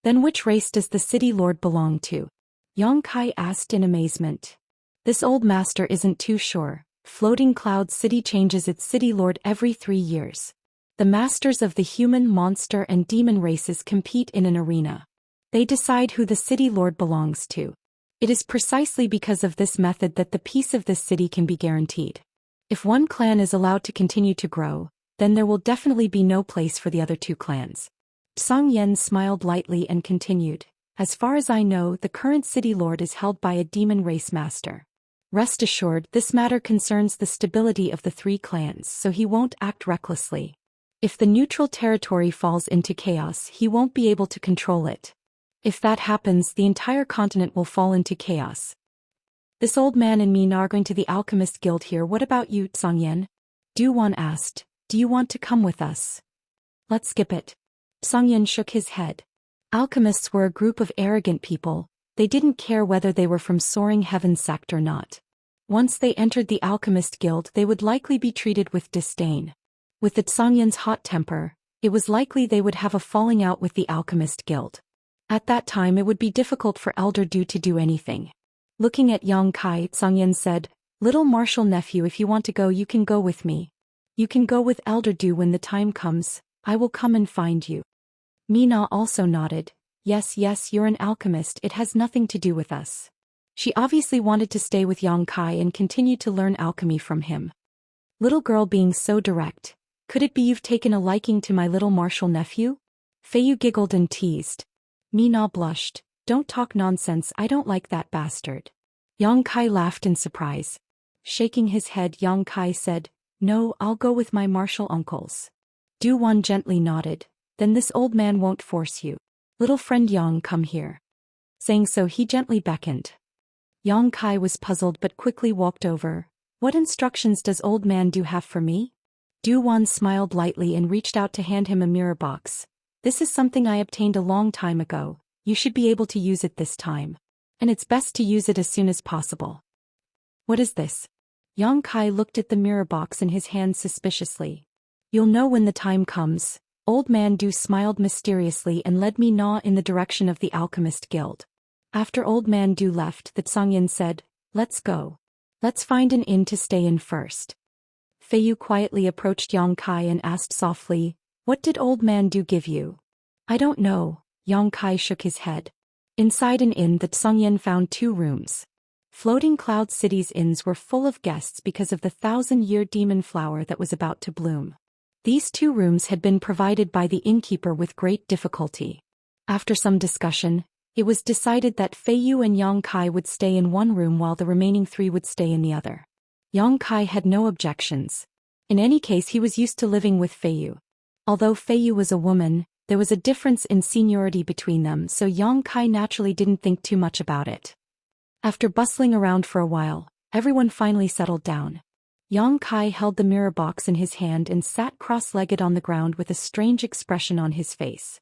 "Then which race does the city lord belong to?" Yang Kai asked in amazement. "This old master isn't too sure. Floating Cloud City changes its city lord every 3 years. The masters of the human, monster and demon races compete in an arena. They decide who the city lord belongs to. It is precisely because of this method that the peace of this city can be guaranteed. If one clan is allowed to continue to grow, then there will definitely be no place for the other 2 clans." Zhou Xian smiled lightly and continued, "As far as I know, the current city lord is held by a demon race master. Rest assured, this matter concerns the stability of the 3 clans, so he won't act recklessly. If the neutral territory falls into chaos, he won't be able to control it. If that happens, the entire continent will fall into chaos. This old man and me are going to the Alchemist Guild here. What about you, Zhou Xian?" Duwan asked, "Do you want to come with us?" "Let's skip it." Zhou Xian shook his head. Alchemists were a group of arrogant people. They didn't care whether they were from Soaring Heaven sect or not. Once they entered the Alchemist Guild, they would likely be treated with disdain. With the Zhou Xian's hot temper, it was likely they would have a falling out with the Alchemist Guild. At that time it would be difficult for Elder Du to do anything. Looking at Yang Kai, Zhou Xian said, "Little martial nephew, if you want to go, you can go with me. You can go with Elder Du when the time comes. I will come and find you." Mina also nodded. Yes, yes, you're an alchemist, it has nothing to do with us. She obviously wanted to stay with Yang Kai and continue to learn alchemy from him. Little girl being so direct. Could it be you've taken a liking to my little martial nephew? Feiyu giggled and teased. Mina blushed. Don't talk nonsense, I don't like that bastard. Yang Kai laughed in surprise. Shaking his head, Yang Kai said, No, I'll go with my martial uncles. Du Wan gently nodded. Then this old man won't force you. Little friend Yang, come here. Saying so, he gently beckoned. Yang Kai was puzzled but quickly walked over. What instructions does old man Du have for me? Du Wan smiled lightly and reached out to hand him a mirror box. This is something I obtained a long time ago. You should be able to use it this time. And it's best to use it as soon as possible. What is this? Yang Kai looked at the mirror box in his hand suspiciously. You'll know when the time comes. Old man Du smiled mysteriously and led Mina in the direction of the Alchemist Guild. After old man Du left, the Zhou Xian said, Let's go. Let's find an inn to stay in first. Feiyu quietly approached Yang Kai and asked softly, What did old man Du give you? I don't know. Yang Kai shook his head. Inside an inn, the Zhou Xian found 2 rooms. Floating Cloud City's inns were full of guests because of the 1,000-year demon flower that was about to bloom. These 2 rooms had been provided by the innkeeper with great difficulty. After some discussion, it was decided that Feiyu and Yang Kai would stay in one room while the remaining 3 would stay in the other. Yang Kai had no objections. In any case, he was used to living with Feiyu. Although Feiyu was a woman, there was a difference in seniority between them, so Yang Kai naturally didn't think too much about it. After bustling around for a while, everyone finally settled down. Yang Kai held the mirror box in his hand and sat cross-legged on the ground with a strange expression on his face.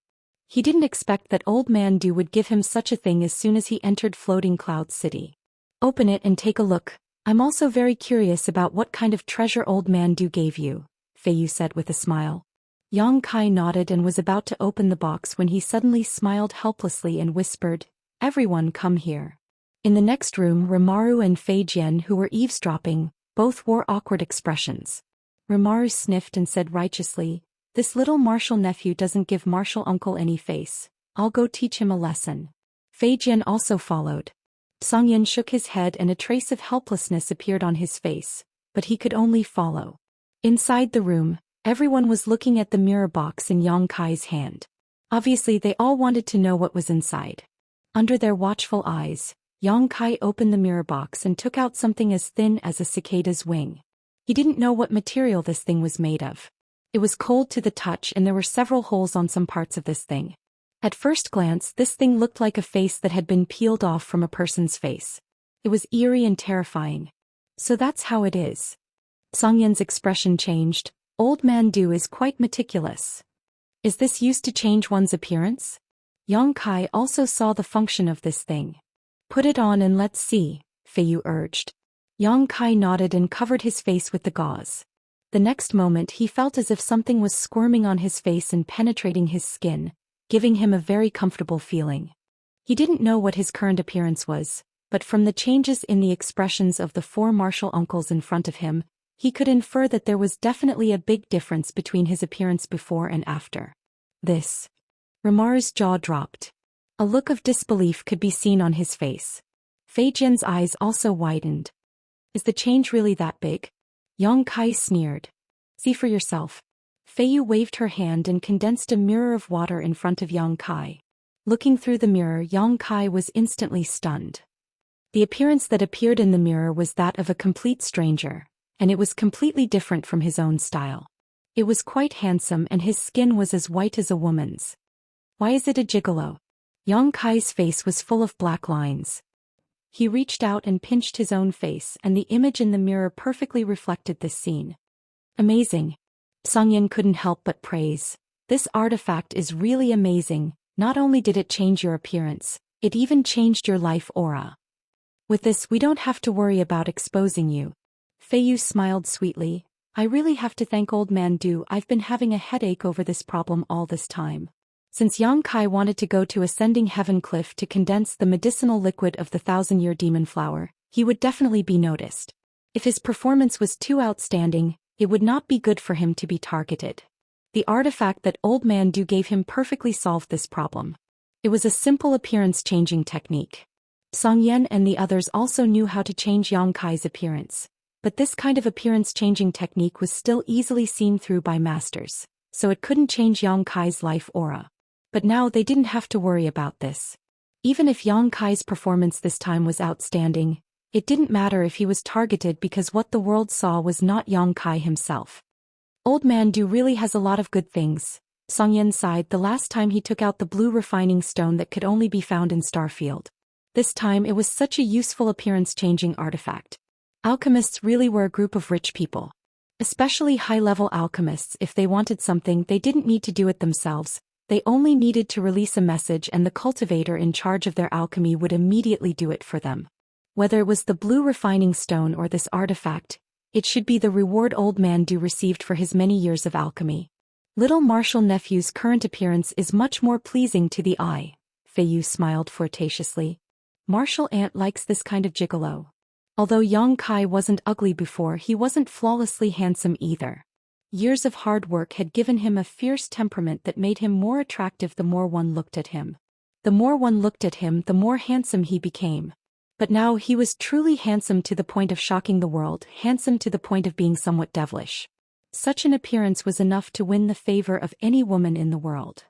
He didn't expect that old man Du would give him such a thing as soon as he entered Floating Cloud City. Open it and take a look. I'm also very curious about what kind of treasure old man Du gave you, Feiyu said with a smile. Yang Kai nodded and was about to open the box when he suddenly smiled helplessly and whispered, Everyone come here. In the next room, Rimaru and Fei Jian, who were eavesdropping, both wore awkward expressions. Rimaru sniffed and said righteously, This little martial nephew doesn't give martial uncle any face. I'll go teach him a lesson. Fei Jian also followed. Zhou Xian shook his head and a trace of helplessness appeared on his face, but he could only follow. Inside the room, everyone was looking at the mirror box in Yang Kai's hand. Obviously, they all wanted to know what was inside. Under their watchful eyes, Yang Kai opened the mirror box and took out something as thin as a cicada's wing. He didn't know what material this thing was made of. It was cold to the touch and there were several holes on some parts of this thing. At first glance, this thing looked like a face that had been peeled off from a person's face. It was eerie and terrifying. So that's how it is. Zhou Xian's expression changed. Old man Du is quite meticulous. Is this used to change one's appearance? Yang Kai also saw the function of this thing. Put it on and let's see, Feiyu urged. Yang Kai nodded and covered his face with the gauze. The next moment he felt as if something was squirming on his face and penetrating his skin, giving him a very comfortable feeling. He didn't know what his current appearance was, but from the changes in the expressions of the 4 martial uncles in front of him, he could infer that there was definitely a big difference between his appearance before and after. This. Rimaru's jaw dropped. A look of disbelief could be seen on his face. Fei Jian's eyes also widened. Is the change really that big? Yang Kai sneered. See for yourself. Feiyu waved her hand and condensed a mirror of water in front of Yang Kai. Looking through the mirror, Yang Kai was instantly stunned. The appearance that appeared in the mirror was that of a complete stranger, and it was completely different from his own style. It was quite handsome and his skin was as white as a woman's. Why is it a gigolo? Yang Kai's face was full of black lines. He reached out and pinched his own face and the image in the mirror perfectly reflected this scene. Amazing. Zhou Xian couldn't help but praise. This artifact is really amazing. Not only did it change your appearance, it even changed your life aura. With this we don't have to worry about exposing you. Feiyu smiled sweetly. I really have to thank old man Du. I've been having a headache over this problem all this time. Since Yang Kai wanted to go to Ascending Heaven Cliff to condense the medicinal liquid of the 1,000-year demon flower, he would definitely be noticed. If his performance was too outstanding, it would not be good for him to be targeted. The artifact that old man Du gave him perfectly solved this problem. It was a simple appearance-changing technique. Song Yan and the others also knew how to change Yang Kai's appearance, but this kind of appearance-changing technique was still easily seen through by masters, so it couldn't change Yang Kai's life aura. But now they didn't have to worry about this. Even if Yang Kai's performance this time was outstanding, it didn't matter if he was targeted because what the world saw was not Yang Kai himself. Old Man Du really has a lot of good things, Song Yan sighed the last time he took out the blue refining stone that could only be found in Starfield. This time it was such a useful appearance-changing artifact. Alchemists really were a group of rich people. Especially high-level alchemists. If they wanted something, they didn't need to do it themselves. They only needed to release a message and the cultivator in charge of their alchemy would immediately do it for them. Whether it was the blue refining stone or this artifact, it should be the reward Old Man Du received for his many years of alchemy. Little Marshal Nephew's current appearance is much more pleasing to the eye, Fei Yu smiled flirtatiously. Marshal Ant likes this kind of gigolo. Although Yang Kai wasn't ugly before, he wasn't flawlessly handsome either. Years of hard work had given him a fierce temperament that made him more attractive the more one looked at him. The more one looked at him, the more handsome he became. But now he was truly handsome to the point of shocking the world, handsome to the point of being somewhat devilish. Such an appearance was enough to win the favor of any woman in the world.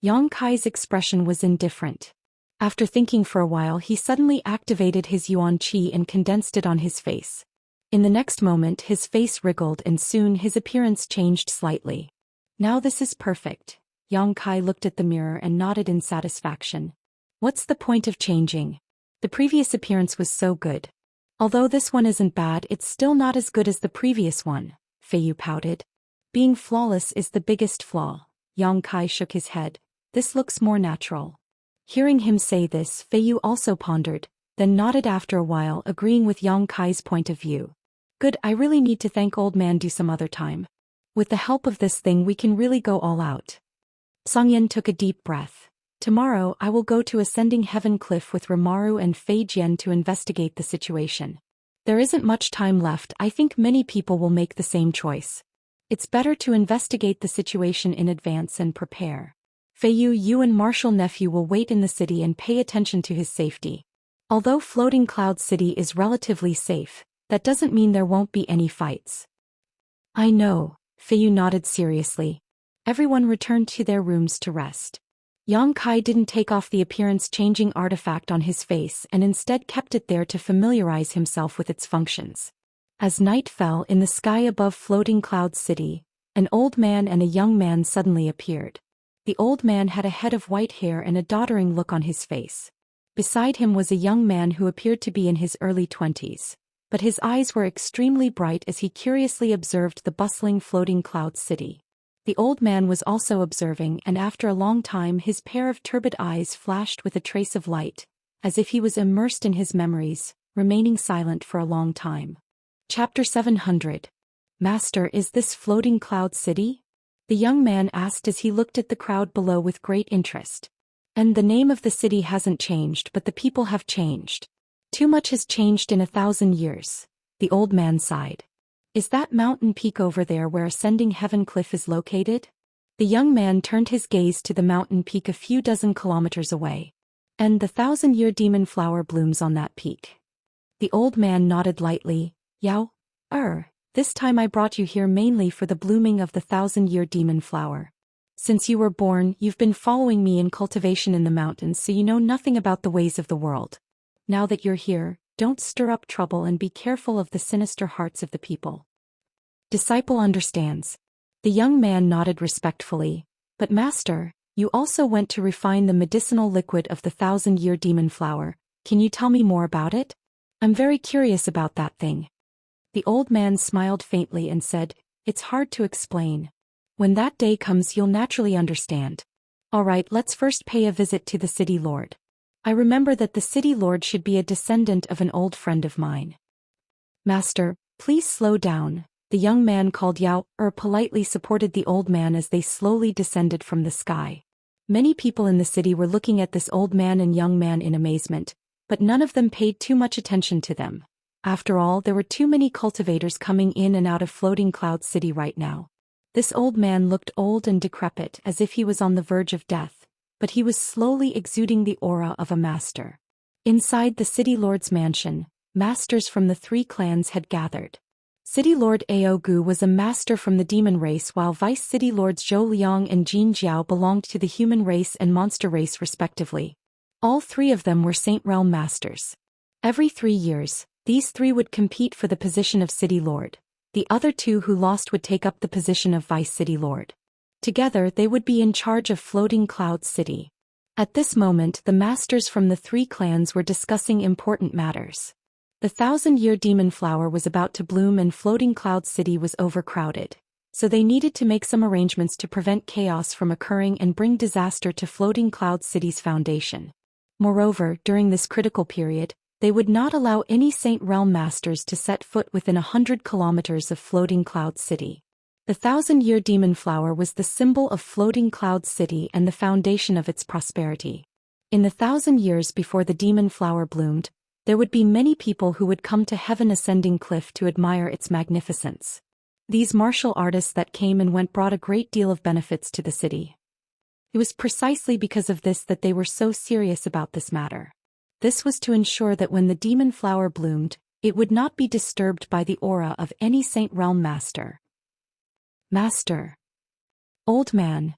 Yang Kai's expression was indifferent. After thinking for a while, he suddenly activated his yuan qi and condensed it on his face. In the next moment his face wriggled and soon his appearance changed slightly. Now this is perfect. Yang Kai looked at the mirror and nodded in satisfaction. What's the point of changing? The previous appearance was so good. Although this one isn't bad, it's still not as good as the previous one, Fei Yu pouted. Being flawless is the biggest flaw. Yang Kai shook his head. This looks more natural. Hearing him say this, Fei Yu also pondered, then nodded after a while, agreeing with Yang Kai's point of view. Good, I really need to thank Old Man Du some other time. With the help of this thing we can really go all out. Song Yan took a deep breath. Tomorrow I will go to Ascending Heaven Cliff with Rimaru and Fei Jian to investigate the situation. There isn't much time left. I think many people will make the same choice. It's better to investigate the situation in advance and prepare. Fei Yu, you and Marshal Nephew will wait in the city and pay attention to his safety. Although Floating Cloud City is relatively safe, that doesn't mean there won't be any fights. I know, Fei Yu nodded seriously. Everyone returned to their rooms to rest. Yang Kai didn't take off the appearance-changing artifact on his face and instead kept it there to familiarize himself with its functions. As night fell in the sky above Floating Cloud City, an old man and a young man suddenly appeared. The old man had a head of white hair and a doddering look on his face. Beside him was a young man who appeared to be in his early 20s, but his eyes were extremely bright as he curiously observed the bustling Floating Cloud City. The old man was also observing, and after a long time his pair of turbid eyes flashed with a trace of light, as if he was immersed in his memories, remaining silent for a long time. Chapter 700. Master, is this Floating Cloud City? The young man asked as he looked at the crowd below with great interest. And the name of the city hasn't changed, but the people have changed. Too much has changed in 1,000 years, the old man sighed. Is that mountain peak over there where Ascending Heaven Cliff is located? The young man turned his gaze to the mountain peak a few dozen kilometers away. And the 1,000-year demon flower blooms on that peak. The old man nodded lightly. Yao, this time I brought you here mainly for the blooming of the 1,000-year demon flower. Since you were born, you've been following me in cultivation in the mountains, so you know nothing about the ways of the world. Now that you're here, don't stir up trouble and be careful of the sinister hearts of the people. Disciple understands. The young man nodded respectfully. But master, you also went to refine the medicinal liquid of the 1,000-year demon flower. Can you tell me more about it? I'm very curious about that thing. The old man smiled faintly and said, It's hard to explain. When that day comes you'll naturally understand. All right, let's first pay a visit to the city lord. I remember that the city lord should be a descendant of an old friend of mine. Master, please slow down. The young man called Yao politely supported the old man as they slowly descended from the sky. Many people in the city were looking at this old man and young man in amazement, but none of them paid too much attention to them. After all, there were too many cultivators coming in and out of Floating Cloud City right now. This old man looked old and decrepit, as if he was on the verge of death, but he was slowly exuding the aura of a master. Inside the city lord's mansion, masters from the 3 clans had gathered. City Lord Aogu was a master from the demon race, while Vice City Lords Zhou Xian and Jin Jiao belonged to the human race and monster race respectively. All 3 of them were Saint Realm masters. Every 3 years, these 3 would compete for the position of City Lord. The other 2 who lost would take up the position of Vice City Lord. Together they would be in charge of Floating Cloud City. At this moment the masters from the 3 clans were discussing important matters. The 1,000-year demon flower was about to bloom and Floating Cloud City was overcrowded, so they needed to make some arrangements to prevent chaos from occurring and bring disaster to Floating Cloud City's foundation. Moreover, during this critical period, they would not allow any Saint Realm masters to set foot within 100 kilometers of Floating Cloud City. The 1,000-year demon flower was the symbol of Floating Cloud City and the foundation of its prosperity. In the 1,000 years before the demon flower bloomed, there would be many people who would come to Heaven Ascending Cliff to admire its magnificence. These martial artists that came and went brought a great deal of benefits to the city. It was precisely because of this that they were so serious about this matter. This was to ensure that when the demon flower bloomed, it would not be disturbed by the aura of any Saint Realm master. Master. Old man.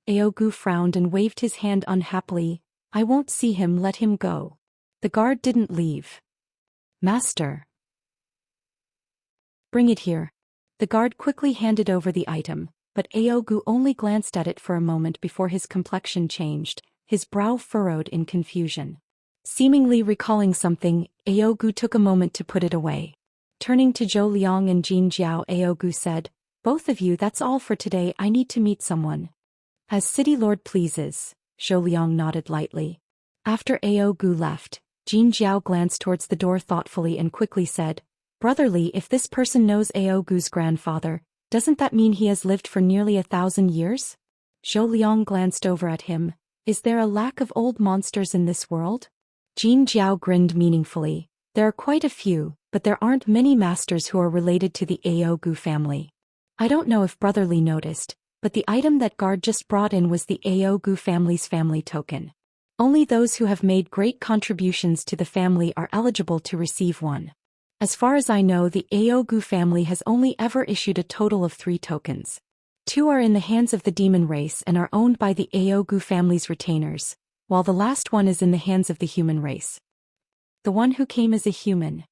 Aogu frowned and waved his hand unhappily. I won't see him, let him go. The guard didn't leave. Master. Bring it here. The guard quickly handed over the item, but Aogu only glanced at it for a moment before his complexion changed, his brow furrowed in confusion. Seemingly recalling something, Aogu took a moment to put it away. Turning to Zhou Liang and Jin Jiao, Aogu said, both of you, that's all for today, I need to meet someone. As City Lord pleases, Zhou Liang nodded lightly. After Aogu left, Jin Jiao glanced towards the door thoughtfully and quickly said, Brotherly, if this person knows Aogu's grandfather, doesn't that mean he has lived for nearly 1,000 years? Zhou Liang glanced over at him. Is there a lack of old monsters in this world? Jin Jiao grinned meaningfully. There are quite a few, but there aren't many masters who are related to the Aogu family. I don't know if Brotherly noticed, but the item that guard just brought in was the Aogu family's family token. Only those who have made great contributions to the family are eligible to receive one. As far as I know, the Aogu family has only ever issued a total of 3 tokens. 2 are in the hands of the demon race and are owned by the Aogu family's retainers, while the last one is in the hands of the human race. The one who came as a human.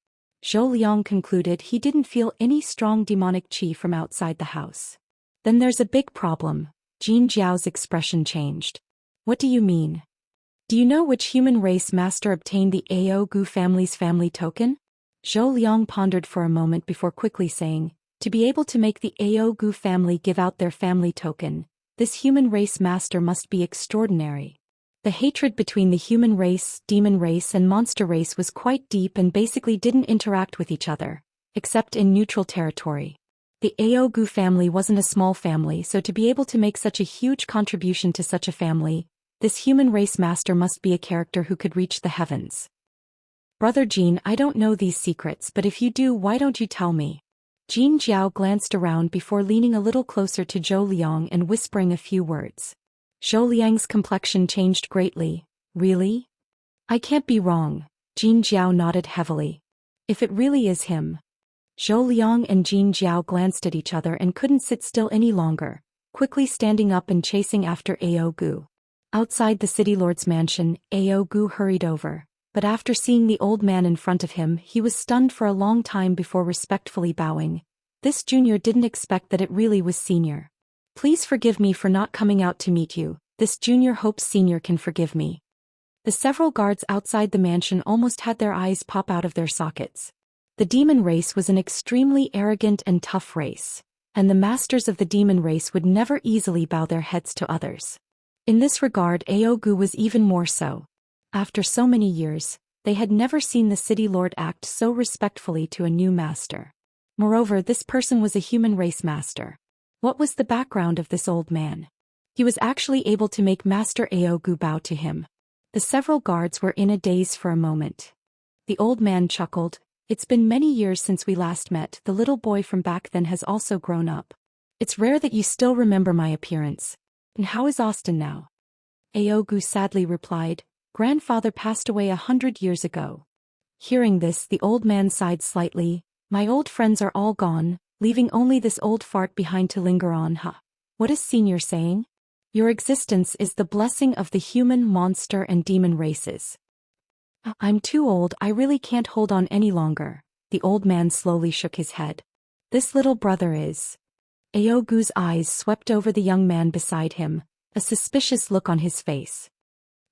Zhou Liang concluded he didn't feel any strong demonic qi from outside the house. Then there's a big problem. Jin Jiao's expression changed. What do you mean? Do you know which human race master obtained the Aogu family's family token? Zhou Liang pondered for a moment before quickly saying, to be able to make the Aogu family give out their family token, this human race master must be extraordinary. The hatred between the human race, demon race and monster race was quite deep and basically didn't interact with each other, except in neutral territory. The Aogu family wasn't a small family, so to be able to make such a huge contribution to such a family, this human race master must be a character who could reach the heavens. Brother Jin, I don't know these secrets, but if you do, why don't you tell me? Jin Jiao glanced around before leaning a little closer to Zhou Liang and whispering a few words. Zhou Liang's complexion changed greatly. Really? I can't be wrong. Jin Jiao nodded heavily. If it really is him. Zhou Liang and Jin Jiao glanced at each other and couldn't sit still any longer, quickly standing up and chasing after Aogu. Outside the city lord's mansion, Aogu hurried over, but after seeing the old man in front of him, he was stunned for a long time before respectfully bowing. This junior didn't expect that it really was senior. Please forgive me for not coming out to meet you. This junior hopes senior can forgive me. The several guards outside the mansion almost had their eyes pop out of their sockets. The demon race was an extremely arrogant and tough race, and the masters of the demon race would never easily bow their heads to others. In this regard, Aogu was even more so. After so many years, they had never seen the city lord act so respectfully to a new master. Moreover, this person was a human race master. What was the background of this old man? He was actually able to make Master Aogu bow to him. The several guards were in a daze for a moment. The old man chuckled. It's been many years since we last met. The little boy from back then has also grown up. It's rare that you still remember my appearance. And how is Austin now? Aogu sadly replied. Grandfather passed away 100 years ago. Hearing this, the old man sighed slightly. My old friends are all gone, leaving only this old fart behind to linger on. What is Senior saying? Your existence is the blessing of the human, monster and demon races. I'm too old, I really can't hold on any longer. The old man slowly shook his head. This little brother is. Aogu's eyes swept over the young man beside him, a suspicious look on his face.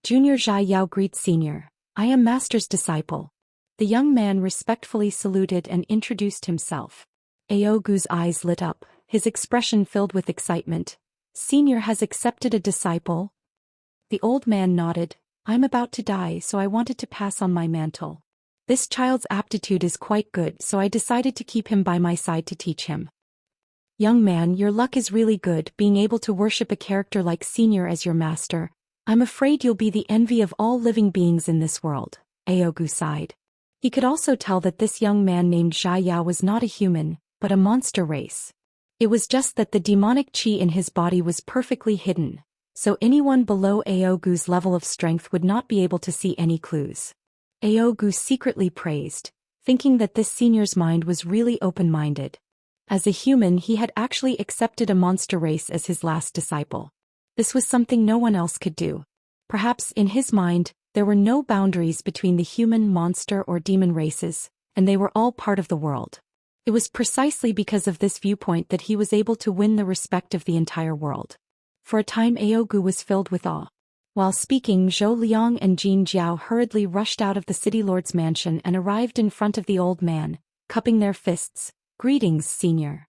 Junior Zhai Yao greets Senior. I am Master's disciple. The young man respectfully saluted and introduced himself. Aogu's eyes lit up, his expression filled with excitement. Senior has accepted a disciple? The old man nodded. I'm about to die, so I wanted to pass on my mantle. This child's aptitude is quite good, so I decided to keep him by my side to teach him. Young man, your luck is really good, being able to worship a character like Senior as your master. I'm afraid you'll be the envy of all living beings in this world. Aogu sighed. He could also tell that this young man named Zhai Yao was not a human, but a monster race. It was just that the demonic qi in his body was perfectly hidden, so anyone below Aogu's level of strength would not be able to see any clues. Aogu secretly praised, thinking that this Senior's mind was really open-minded. As a human, he had actually accepted a monster race as his last disciple. This was something no one else could do. Perhaps, in his mind, there were no boundaries between the human, monster or demon races, and they were all part of the world. It was precisely because of this viewpoint that he was able to win the respect of the entire world. For a time Aogu was filled with awe. While speaking, Zhou Liang and Jin Jiao hurriedly rushed out of the city lord's mansion and arrived in front of the old man, cupping their fists. Greetings, Senior.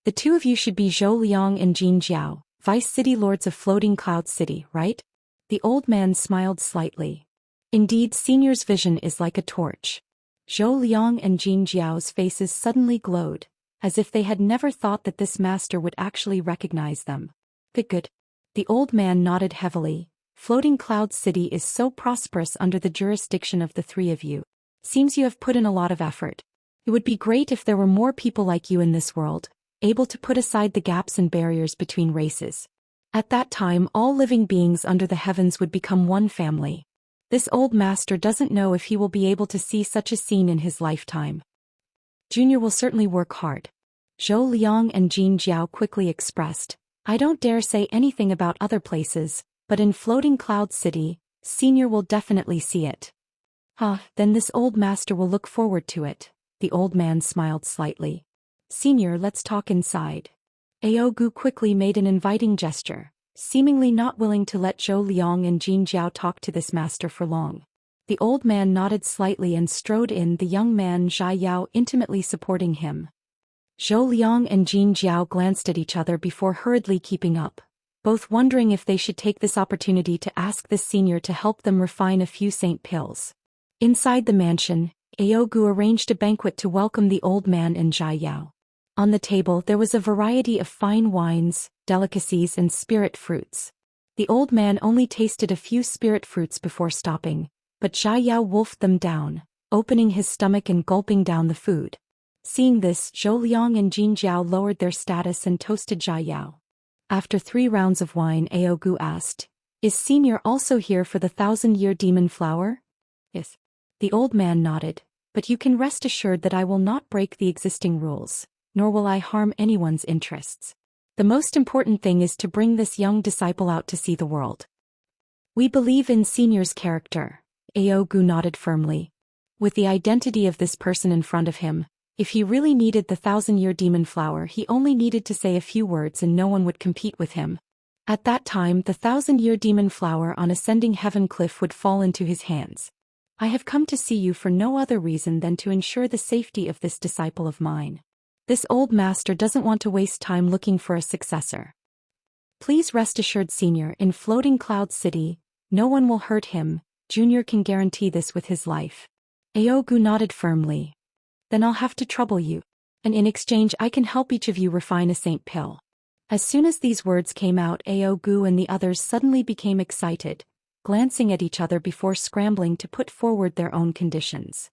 The two of you should be Zhou Liang and Jin Jiao, Vice City Lords of Floating Cloud City, right? The old man smiled slightly. Indeed, Senior's vision is like a torch. Zhou Liang and Jin Jiao's faces suddenly glowed, as if they had never thought that this master would actually recognize them. Good. The old man nodded heavily. Floating Cloud City is so prosperous under the jurisdiction of the three of you. Seems you have put in a lot of effort. It would be great if there were more people like you in this world, able to put aside the gaps and barriers between races. At that time, all living beings under the heavens would become one family. This old master doesn't know if he will be able to see such a scene in his lifetime. Junior will certainly work hard. Zhou Liang and Jin Jiao quickly expressed. I don't dare say anything about other places, but in Floating Cloud City, Senior will definitely see it. Then this old master will look forward to it. The old man smiled slightly. Senior, let's talk inside. Aogu quickly made an inviting gesture, seemingly not willing to let Zhou Liang and Jin Jiao talk to this master for long. The old man nodded slightly and strode in, the young man Zhai Yao intimately supporting him. Zhou Liang and Jin Jiao glanced at each other before hurriedly keeping up, both wondering if they should take this opportunity to ask this senior to help them refine a few saint pills. Inside the mansion, Aogu arranged a banquet to welcome the old man and Zhai Yao. On the table there was a variety of fine wines, delicacies and spirit fruits. The old man only tasted a few spirit fruits before stopping, but Zhai Yao wolfed them down, opening his stomach and gulping down the food. Seeing this, Zhou Liang and Jin Jiao lowered their status and toasted Zhai Yao. After 3 rounds of wine, Aogu asked, Is Senior also here for the 1,000-year demon flower? Yes. The old man nodded, but you can rest assured that I will not break the existing rules, nor will I harm anyone's interests. The most important thing is to bring this young disciple out to see the world. We believe in Senior's character. Aogu nodded firmly. With the identity of this person in front of him, if he really needed the 1,000-year demon flower, he only needed to say a few words and no one would compete with him. At that time, the 1,000-year demon flower on ascending heaven cliff would fall into his hands. I have come to see you for no other reason than to ensure the safety of this disciple of mine. This old master doesn't want to waste time looking for a successor. Please rest assured, Senior, in Floating Cloud City, no one will hurt him. Junior can guarantee this with his life. Aogu nodded firmly. Then I'll have to trouble you. And in exchange I can help each of you refine a saint pill. As soon as these words came out, Aogu and the others suddenly became excited, glancing at each other before scrambling to put forward their own conditions.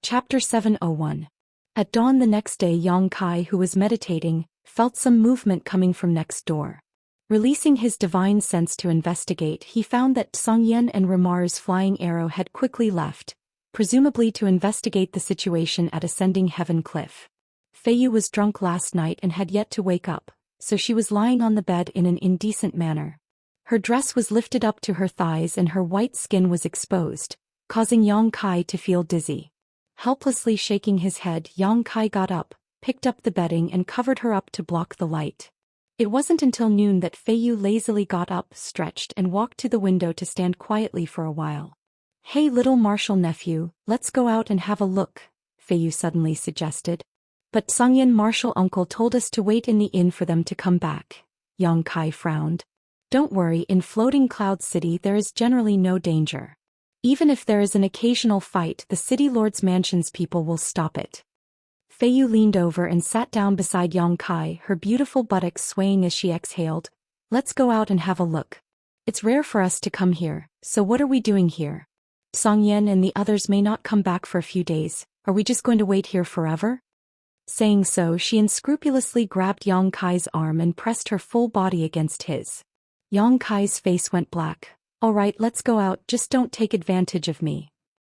Chapter 701. At dawn the next day, Yang Kai, who was meditating, felt some movement coming from next door. Releasing his divine sense to investigate, he found that Zhou Xian and Ramar's flying arrow had quickly left, presumably to investigate the situation at Ascending Heaven Cliff. Feiyu was drunk last night and had yet to wake up, so she was lying on the bed in an indecent manner. Her dress was lifted up to her thighs and her white skin was exposed, causing Yang Kai to feel dizzy. Helplessly shaking his head, Yang Kai got up, picked up the bedding and covered her up to block the light. It wasn't until noon that Feiyu lazily got up, stretched and walked to the window to stand quietly for a while. "Hey little martial nephew, let's go out and have a look," Feiyu suddenly suggested. "But Zhou Xian martial uncle told us to wait in the inn for them to come back." Yang Kai frowned. "Don't worry, in Floating Cloud City there is generally no danger. Even if there is an occasional fight, the city lord's mansion's people will stop it." Feiyu leaned over and sat down beside Yang Kai, her beautiful buttocks swaying as she exhaled. "Let's go out and have a look. It's rare for us to come here, so what are we doing here? Zhou Xian and the others may not come back for a few days, are we just going to wait here forever?" Saying so, she unscrupulously grabbed Yang Kai's arm and pressed her full body against his. Yang Kai's face went black. "All right, let's go out, just don't take advantage of me."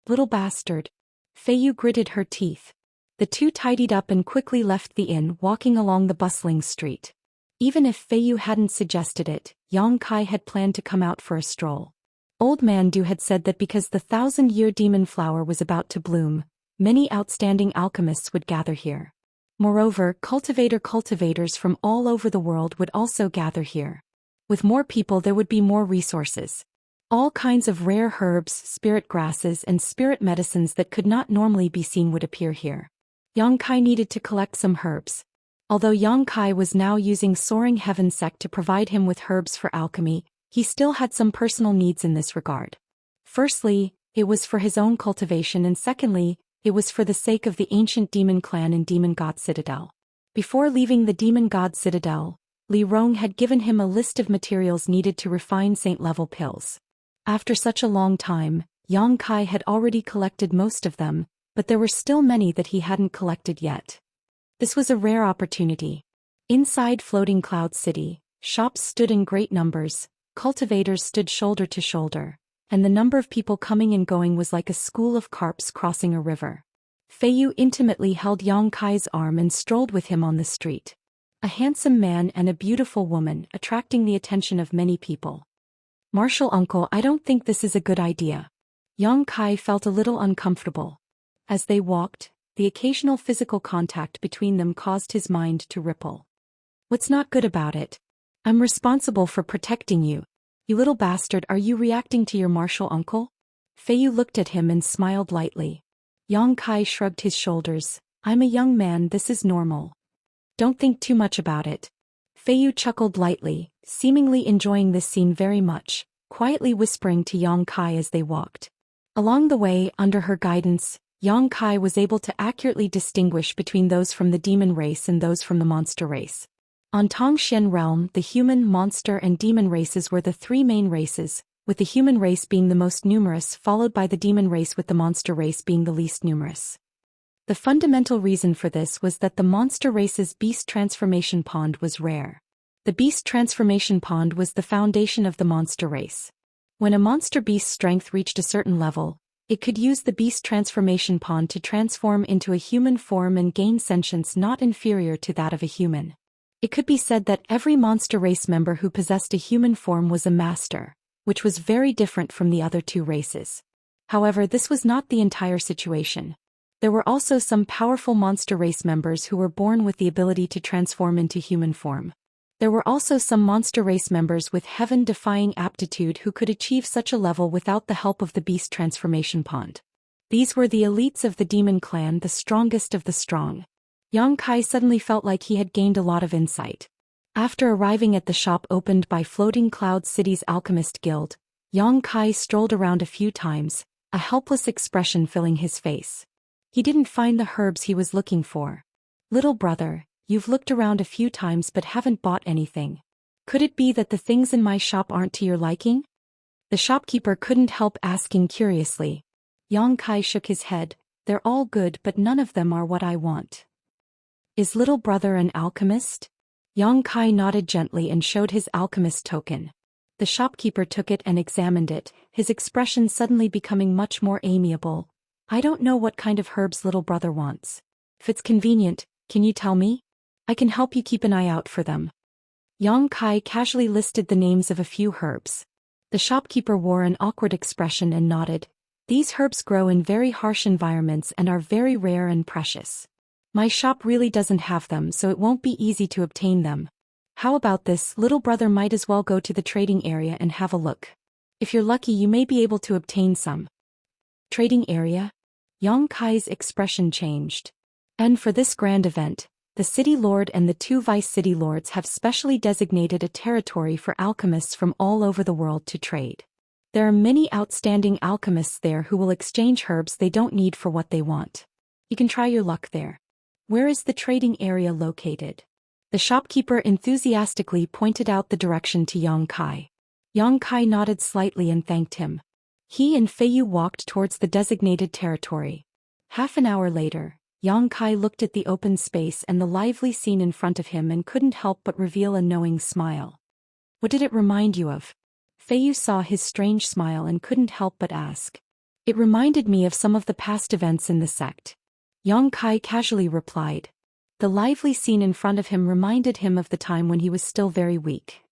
"Little bastard." Feiyu gritted her teeth. The two tidied up and quickly left the inn, walking along the bustling street. Even if Feiyu hadn't suggested it, Yang Kai had planned to come out for a stroll. Old Man Du had said that because the 1,000-year demon flower was about to bloom, many outstanding alchemists would gather here. Moreover, cultivators from all over the world would also gather here. With more people there would be more resources. All kinds of rare herbs, spirit grasses and spirit medicines that could not normally be seen would appear here. Yang Kai needed to collect some herbs. Although Yang Kai was now using Soaring Heaven Sect to provide him with herbs for alchemy, he still had some personal needs in this regard. Firstly, it was for his own cultivation, and secondly, it was for the sake of the ancient demon clan in Demon God Citadel. Before leaving the Demon God Citadel, Li Rong had given him a list of materials needed to refine saint-level pills. After such a long time, Yang Kai had already collected most of them, but there were still many that he hadn't collected yet. This was a rare opportunity. Inside Floating Cloud City, shops stood in great numbers, cultivators stood shoulder to shoulder, and the number of people coming and going was like a school of carps crossing a river. Feiyu intimately held Yang Kai's arm and strolled with him on the street. A handsome man and a beautiful woman, attracting the attention of many people. "Martial uncle, I don't think this is a good idea." Yang Kai felt a little uncomfortable. As they walked, the occasional physical contact between them caused his mind to ripple. "What's not good about it? I'm responsible for protecting you. You little bastard, are you reacting to your martial uncle?" Feiyu looked at him and smiled lightly. Yang Kai shrugged his shoulders. "I'm a young man, this is normal. Don't think too much about it." Feiyu chuckled lightly, seemingly enjoying this scene very much, quietly whispering to Yang Kai as they walked. Along the way, under her guidance, Yang Kai was able to accurately distinguish between those from the demon race and those from the monster race. On Tongxian realm, the human, monster and demon races were the three main races, with the human race being the most numerous, followed by the demon race with the monster race being the least numerous. The fundamental reason for this was that the monster race's beast transformation pond was rare. The beast transformation pond was the foundation of the monster race. When a monster beast's strength reached a certain level, it could use the beast transformation pond to transform into a human form and gain sentience not inferior to that of a human. It could be said that every monster race member who possessed a human form was a master, which was very different from the other two races. However, this was not the entire situation. There were also some powerful monster race members who were born with the ability to transform into human form. There were also some monster race members with heaven-defying aptitude who could achieve such a level without the help of the beast transformation pond. These were the elites of the demon clan, the strongest of the strong. Yang Kai suddenly felt like he had gained a lot of insight. After arriving at the shop opened by Floating Cloud City's Alchemist Guild, Yang Kai strolled around a few times, a helpless expression filling his face. He didn't find the herbs he was looking for. "Little brother, you've looked around a few times but haven't bought anything. Could it be that the things in my shop aren't to your liking?" The shopkeeper couldn't help asking curiously. Yang Kai shook his head. "They're all good but none of them are what I want." "Is little brother an alchemist?" Yang Kai nodded gently and showed his alchemist token. The shopkeeper took it and examined it, his expression suddenly becoming much more amiable. I don't know what kind of herbs little brother wants. If it's convenient, can you tell me? I can help you keep an eye out for them. Yang Kai casually listed the names of a few herbs. The shopkeeper wore an awkward expression and nodded. These herbs grow in very harsh environments and are very rare and precious. My shop really doesn't have them, so it won't be easy to obtain them. How about this? Little brother might as well go to the trading area and have a look. If you're lucky, you may be able to obtain some. Trading area? Yang Kai's expression changed. And for this grand event, the city lord and the 2 vice city lords have specially designated a territory for alchemists from all over the world to trade. There are many outstanding alchemists there who will exchange herbs they don't need for what they want. You can try your luck there. Where is the trading area located? The shopkeeper enthusiastically pointed out the direction to Yang Kai. Yang Kai nodded slightly and thanked him. He and Feiyu walked towards the designated territory. Half an hour later, Yang Kai looked at the open space and the lively scene in front of him and couldn't help but reveal a knowing smile. What did it remind you of? Feiyu saw his strange smile and couldn't help but ask. It reminded me of some of the past events in the sect. Yang Kai casually replied. The lively scene in front of him reminded him of the time when he was still very weak.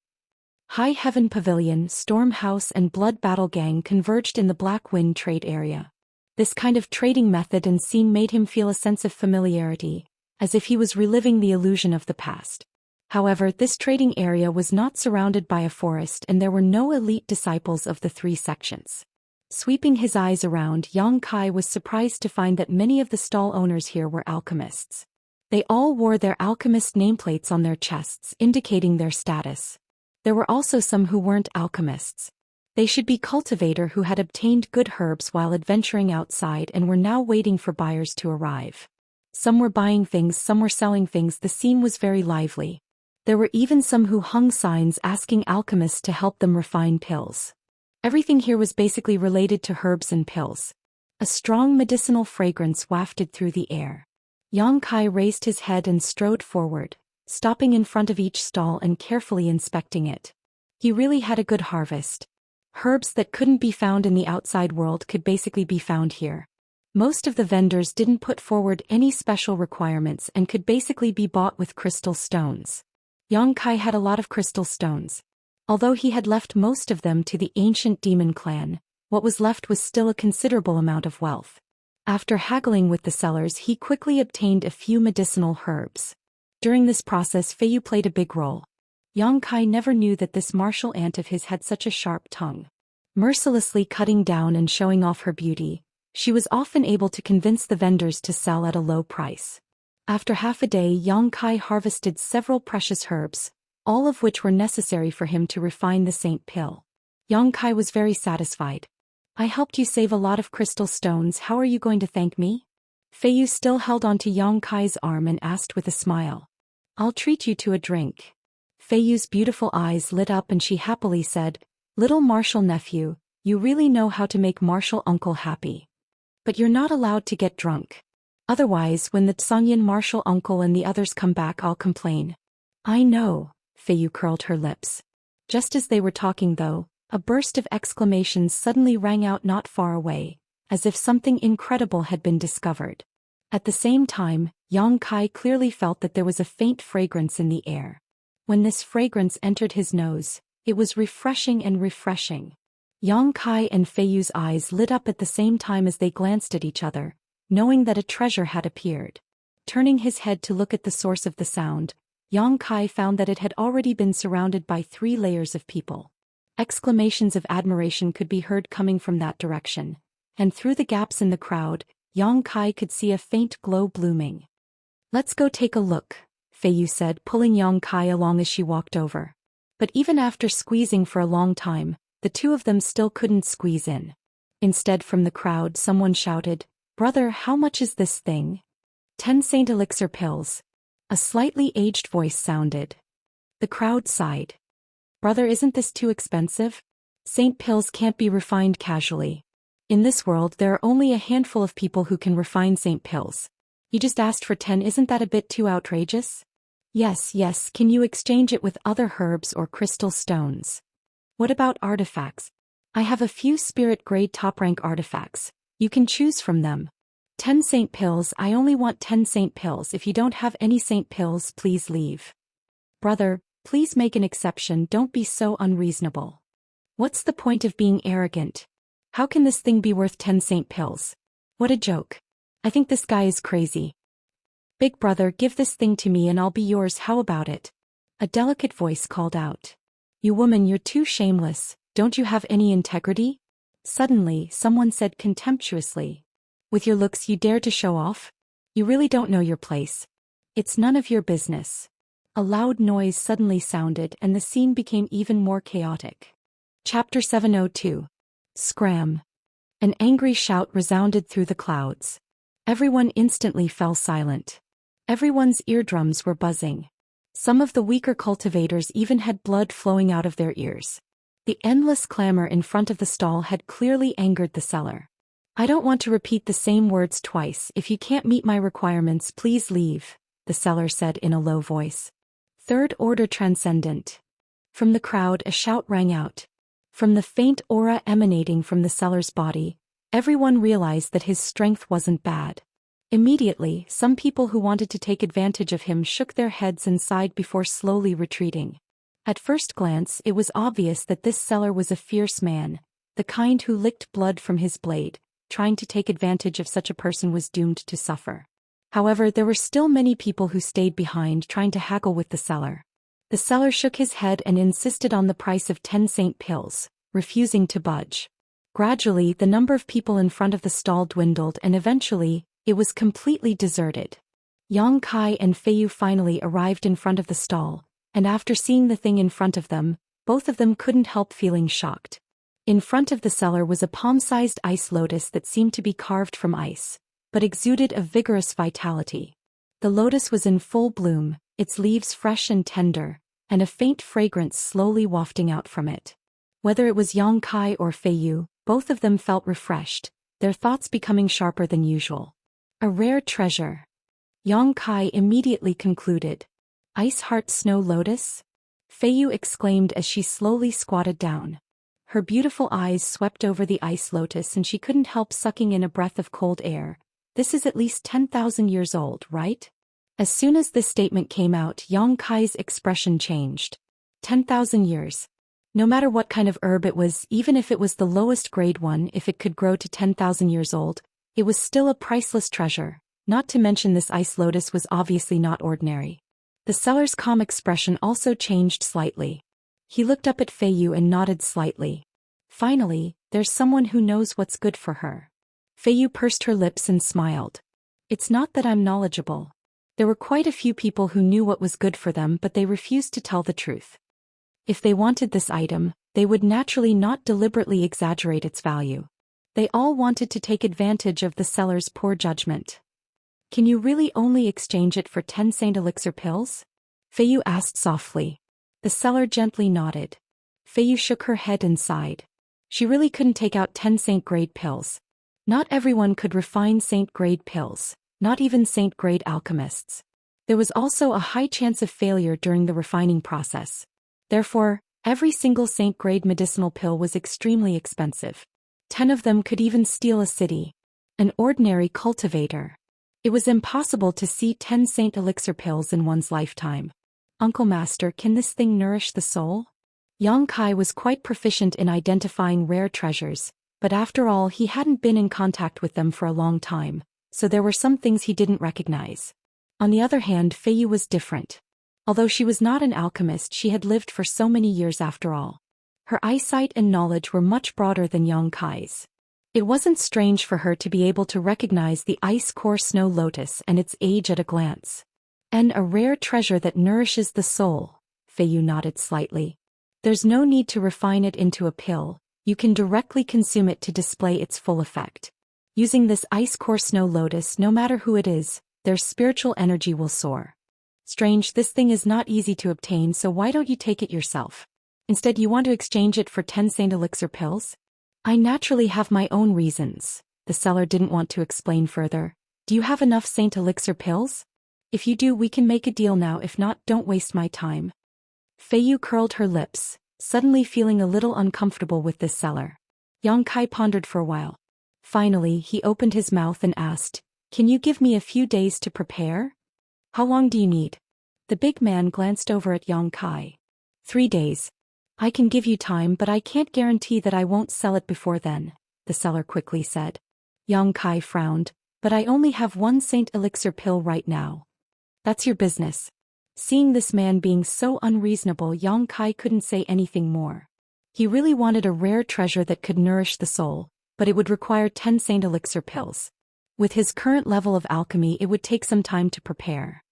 High Heaven Pavilion, Storm House and Blood Battle Gang converged in the Black Wind trade area. This kind of trading method and scene made him feel a sense of familiarity, as if he was reliving the illusion of the past. However, this trading area was not surrounded by a forest and there were no elite disciples of the 3 sections. Sweeping his eyes around, Yang Kai was surprised to find that many of the stall owners here were alchemists. They all wore their alchemist nameplates on their chests, indicating their status. There were also some who weren't alchemists. They should be cultivator who had obtained good herbs while adventuring outside and were now waiting for buyers to arrive. Some were buying things, some were selling things. The scene was very lively. There were even some who hung signs asking alchemists to help them refine pills. Everything here was basically related to herbs and pills. A strong medicinal fragrance wafted through the air. Yang Kai raised his head and strode forward, stopping in front of each stall and carefully inspecting it. He really had a good harvest. Herbs that couldn't be found in the outside world could basically be found here. Most of the vendors didn't put forward any special requirements and could basically be bought with crystal stones. Yang Kai had a lot of crystal stones. Although he had left most of them to the ancient demon clan, what was left was still a considerable amount of wealth. After haggling with the sellers, he quickly obtained a few medicinal herbs. During this process, Feiyu played a big role. Yang Kai never knew that this martial aunt of his had such a sharp tongue. Mercilessly cutting down and showing off her beauty, she was often able to convince the vendors to sell at a low price. After half a day, Yang Kai harvested several precious herbs, all of which were necessary for him to refine the Saint Pill. Yang Kai was very satisfied. I helped you save a lot of crystal stones. How are you going to thank me? Feiyu still held onto Yang Kai's arm and asked with a smile. I'll treat you to a drink. Feiyu's beautiful eyes lit up and she happily said, Little martial nephew, you really know how to make martial uncle happy. But you're not allowed to get drunk. Otherwise, when the Tsangyan martial uncle and the others come back, I'll complain. I know, Feiyu curled her lips. Just as they were talking though, a burst of exclamations suddenly rang out not far away, as if something incredible had been discovered. At the same time, Yang Kai clearly felt that there was a faint fragrance in the air. When this fragrance entered his nose, it was refreshing and refreshing. Yang Kai and Feiyu's eyes lit up at the same time as they glanced at each other, knowing that a treasure had appeared. Turning his head to look at the source of the sound, Yang Kai found that it had already been surrounded by 3 layers of people. Exclamations of admiration could be heard coming from that direction, and through the gaps in the crowd, Yang Kai could see a faint glow blooming. Let's go take a look, Feiyu said, pulling Yang Kai along as she walked over. But even after squeezing for a long time, the two of them still couldn't squeeze in. Instead, from the crowd, someone shouted, Brother, how much is this thing? 10 Saint Elixir pills. A slightly aged voice sounded. The crowd sighed. Brother, isn't this too expensive? Saint pills can't be refined casually. In this world, there are only a handful of people who can refine Saint pills. You just asked for 10, isn't that a bit too outrageous? Yes, yes, can you exchange it with other herbs or crystal stones? What about artifacts? I have a few spirit-grade top-rank artifacts. You can choose from them. 10 saint pills. I only want 10 saint pills. If you don't have any saint pills, please leave. Brother, please make an exception. Don't be so unreasonable. What's the point of being arrogant? How can this thing be worth 10 saint pills? What a joke. I think this guy is crazy. Big brother, give this thing to me and I'll be yours. How about it? A delicate voice called out. You woman, you're too shameless. Don't you have any integrity? Suddenly, someone said contemptuously. With your looks you dare to show off? You really don't know your place. It's none of your business. A loud noise suddenly sounded and the scene became even more chaotic. Chapter 702. Scram. An angry shout resounded through the clouds. Everyone instantly fell silent. Everyone's eardrums were buzzing. Some of the weaker cultivators even had blood flowing out of their ears. The endless clamor in front of the stall had clearly angered the seller. I don't want to repeat the same words twice. If you can't meet my requirements, please leave, the seller said in a low voice. Third order transcendent. From the crowd a shout rang out. From the faint aura emanating from the seller's body, everyone realized that his strength wasn't bad. Immediately, some people who wanted to take advantage of him shook their heads and sighed before slowly retreating. At first glance, it was obvious that this seller was a fierce man, the kind who licked blood from his blade. Trying to take advantage of such a person was doomed to suffer. However, there were still many people who stayed behind trying to haggle with the seller. The seller shook his head and insisted on the price of 10 saint pills, refusing to budge. Gradually, the number of people in front of the stall dwindled and eventually, it was completely deserted. Yang Kai and Fei Yu finally arrived in front of the stall, and after seeing the thing in front of them, both of them couldn't help feeling shocked. In front of the seller was a palm-sized ice lotus that seemed to be carved from ice, but exuded a vigorous vitality. The lotus was in full bloom, its leaves fresh and tender, and a faint fragrance slowly wafting out from it. Whether it was Yang Kai or Fei Yu, both of them felt refreshed, their thoughts becoming sharper than usual. A rare treasure. Yang Kai immediately concluded. Ice Heart Snow Lotus? Fei Yu exclaimed as she slowly squatted down. Her beautiful eyes swept over the ice lotus and she couldn't help sucking in a breath of cold air. This is at least 10,000 years old, right? As soon as this statement came out, Yang Kai's expression changed. 10,000 years. No matter what kind of herb it was, even if it was the lowest grade one, if it could grow to 10,000 years old, it was still a priceless treasure. Not to mention this ice lotus was obviously not ordinary. The seller's calm expression also changed slightly. He looked up at Fei Yu and nodded slightly. Finally, there's someone who knows what's good for her. Fei Yu pursed her lips and smiled. It's not that I'm knowledgeable. There were quite a few people who knew what was good for them, but they refused to tell the truth. If they wanted this item, they would naturally not deliberately exaggerate its value. They all wanted to take advantage of the seller's poor judgment. Can you really only exchange it for 10 saint elixir pills? Fei Yu asked softly. The seller gently nodded. Fei Yu shook her head and sighed. She really couldn't take out 10 saint-grade pills. Not everyone could refine saint-grade pills, not even saint-grade alchemists. There was also a high chance of failure during the refining process. Therefore, every single saint-grade medicinal pill was extremely expensive. 10 of them could even steal a city. An ordinary cultivator. It was impossible to see 10 saint elixir pills in one's lifetime. Uncle Master, can this thing nourish the soul? Yang Kai was quite proficient in identifying rare treasures, but after all he hadn't been in contact with them for a long time, so there were some things he didn't recognize. On the other hand, Fei Yu was different. Although she was not an alchemist, she had lived for so many years after all. Her eyesight and knowledge were much broader than Yang Kai's. It wasn't strange for her to be able to recognize the ice-core snow lotus and its age at a glance. And a rare treasure that nourishes the soul, Fei Yu nodded slightly. There's no need to refine it into a pill, you can directly consume it to display its full effect. Using this ice-core snow lotus, no matter who it is, their spiritual energy will soar. Strange, this thing is not easy to obtain, so why don't you take it yourself? Instead, you want to exchange it for 10 saint elixir pills? I naturally have my own reasons. The seller didn't want to explain further. Do you have enough saint elixir pills? If you do, we can make a deal now. If not, don't waste my time. Feiyu curled her lips, suddenly feeling a little uncomfortable with this seller. Yang Kai pondered for a while. Finally, he opened his mouth and asked, "Can you give me a few days to prepare? How long do you need?" The big man glanced over at Yang Kai. 3 days. I can give you time, but I can't guarantee that I won't sell it before then, the seller quickly said. Yang Kai frowned, but I only have 1 saint elixir pill right now. That's your business. Seeing this man being so unreasonable, Yang Kai couldn't say anything more. He really wanted a rare treasure that could nourish the soul, but it would require 10 saint elixir pills. With his current level of alchemy, it would take some time to prepare.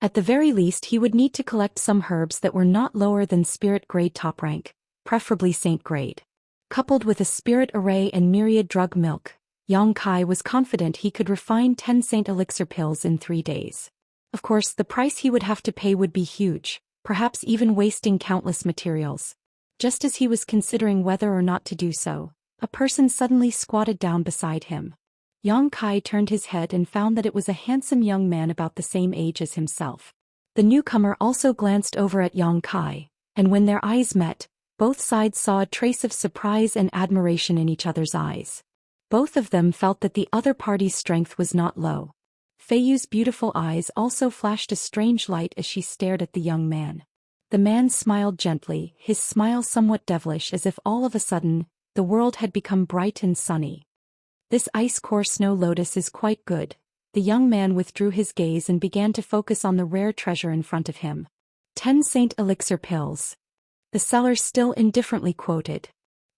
At the very least, he would need to collect some herbs that were not lower than spirit grade top rank, preferably saint grade. Coupled with a spirit array and myriad drug milk, Yang Kai was confident he could refine 10 saint elixir pills in 3 days. Of course, the price he would have to pay would be huge, perhaps even wasting countless materials. Just as he was considering whether or not to do so, a person suddenly squatted down beside him. Yang Kai turned his head and found that it was a handsome young man about the same age as himself. The newcomer also glanced over at Yang Kai, and when their eyes met, both sides saw a trace of surprise and admiration in each other's eyes. Both of them felt that the other party's strength was not low. Feiyu's beautiful eyes also flashed a strange light as she stared at the young man. The man smiled gently, his smile somewhat devilish, as if all of a sudden, the world had become bright and sunny. This ice-core snow lotus is quite good. The young man withdrew his gaze and began to focus on the rare treasure in front of him. 10 saint elixir pills. The seller still indifferently quoted.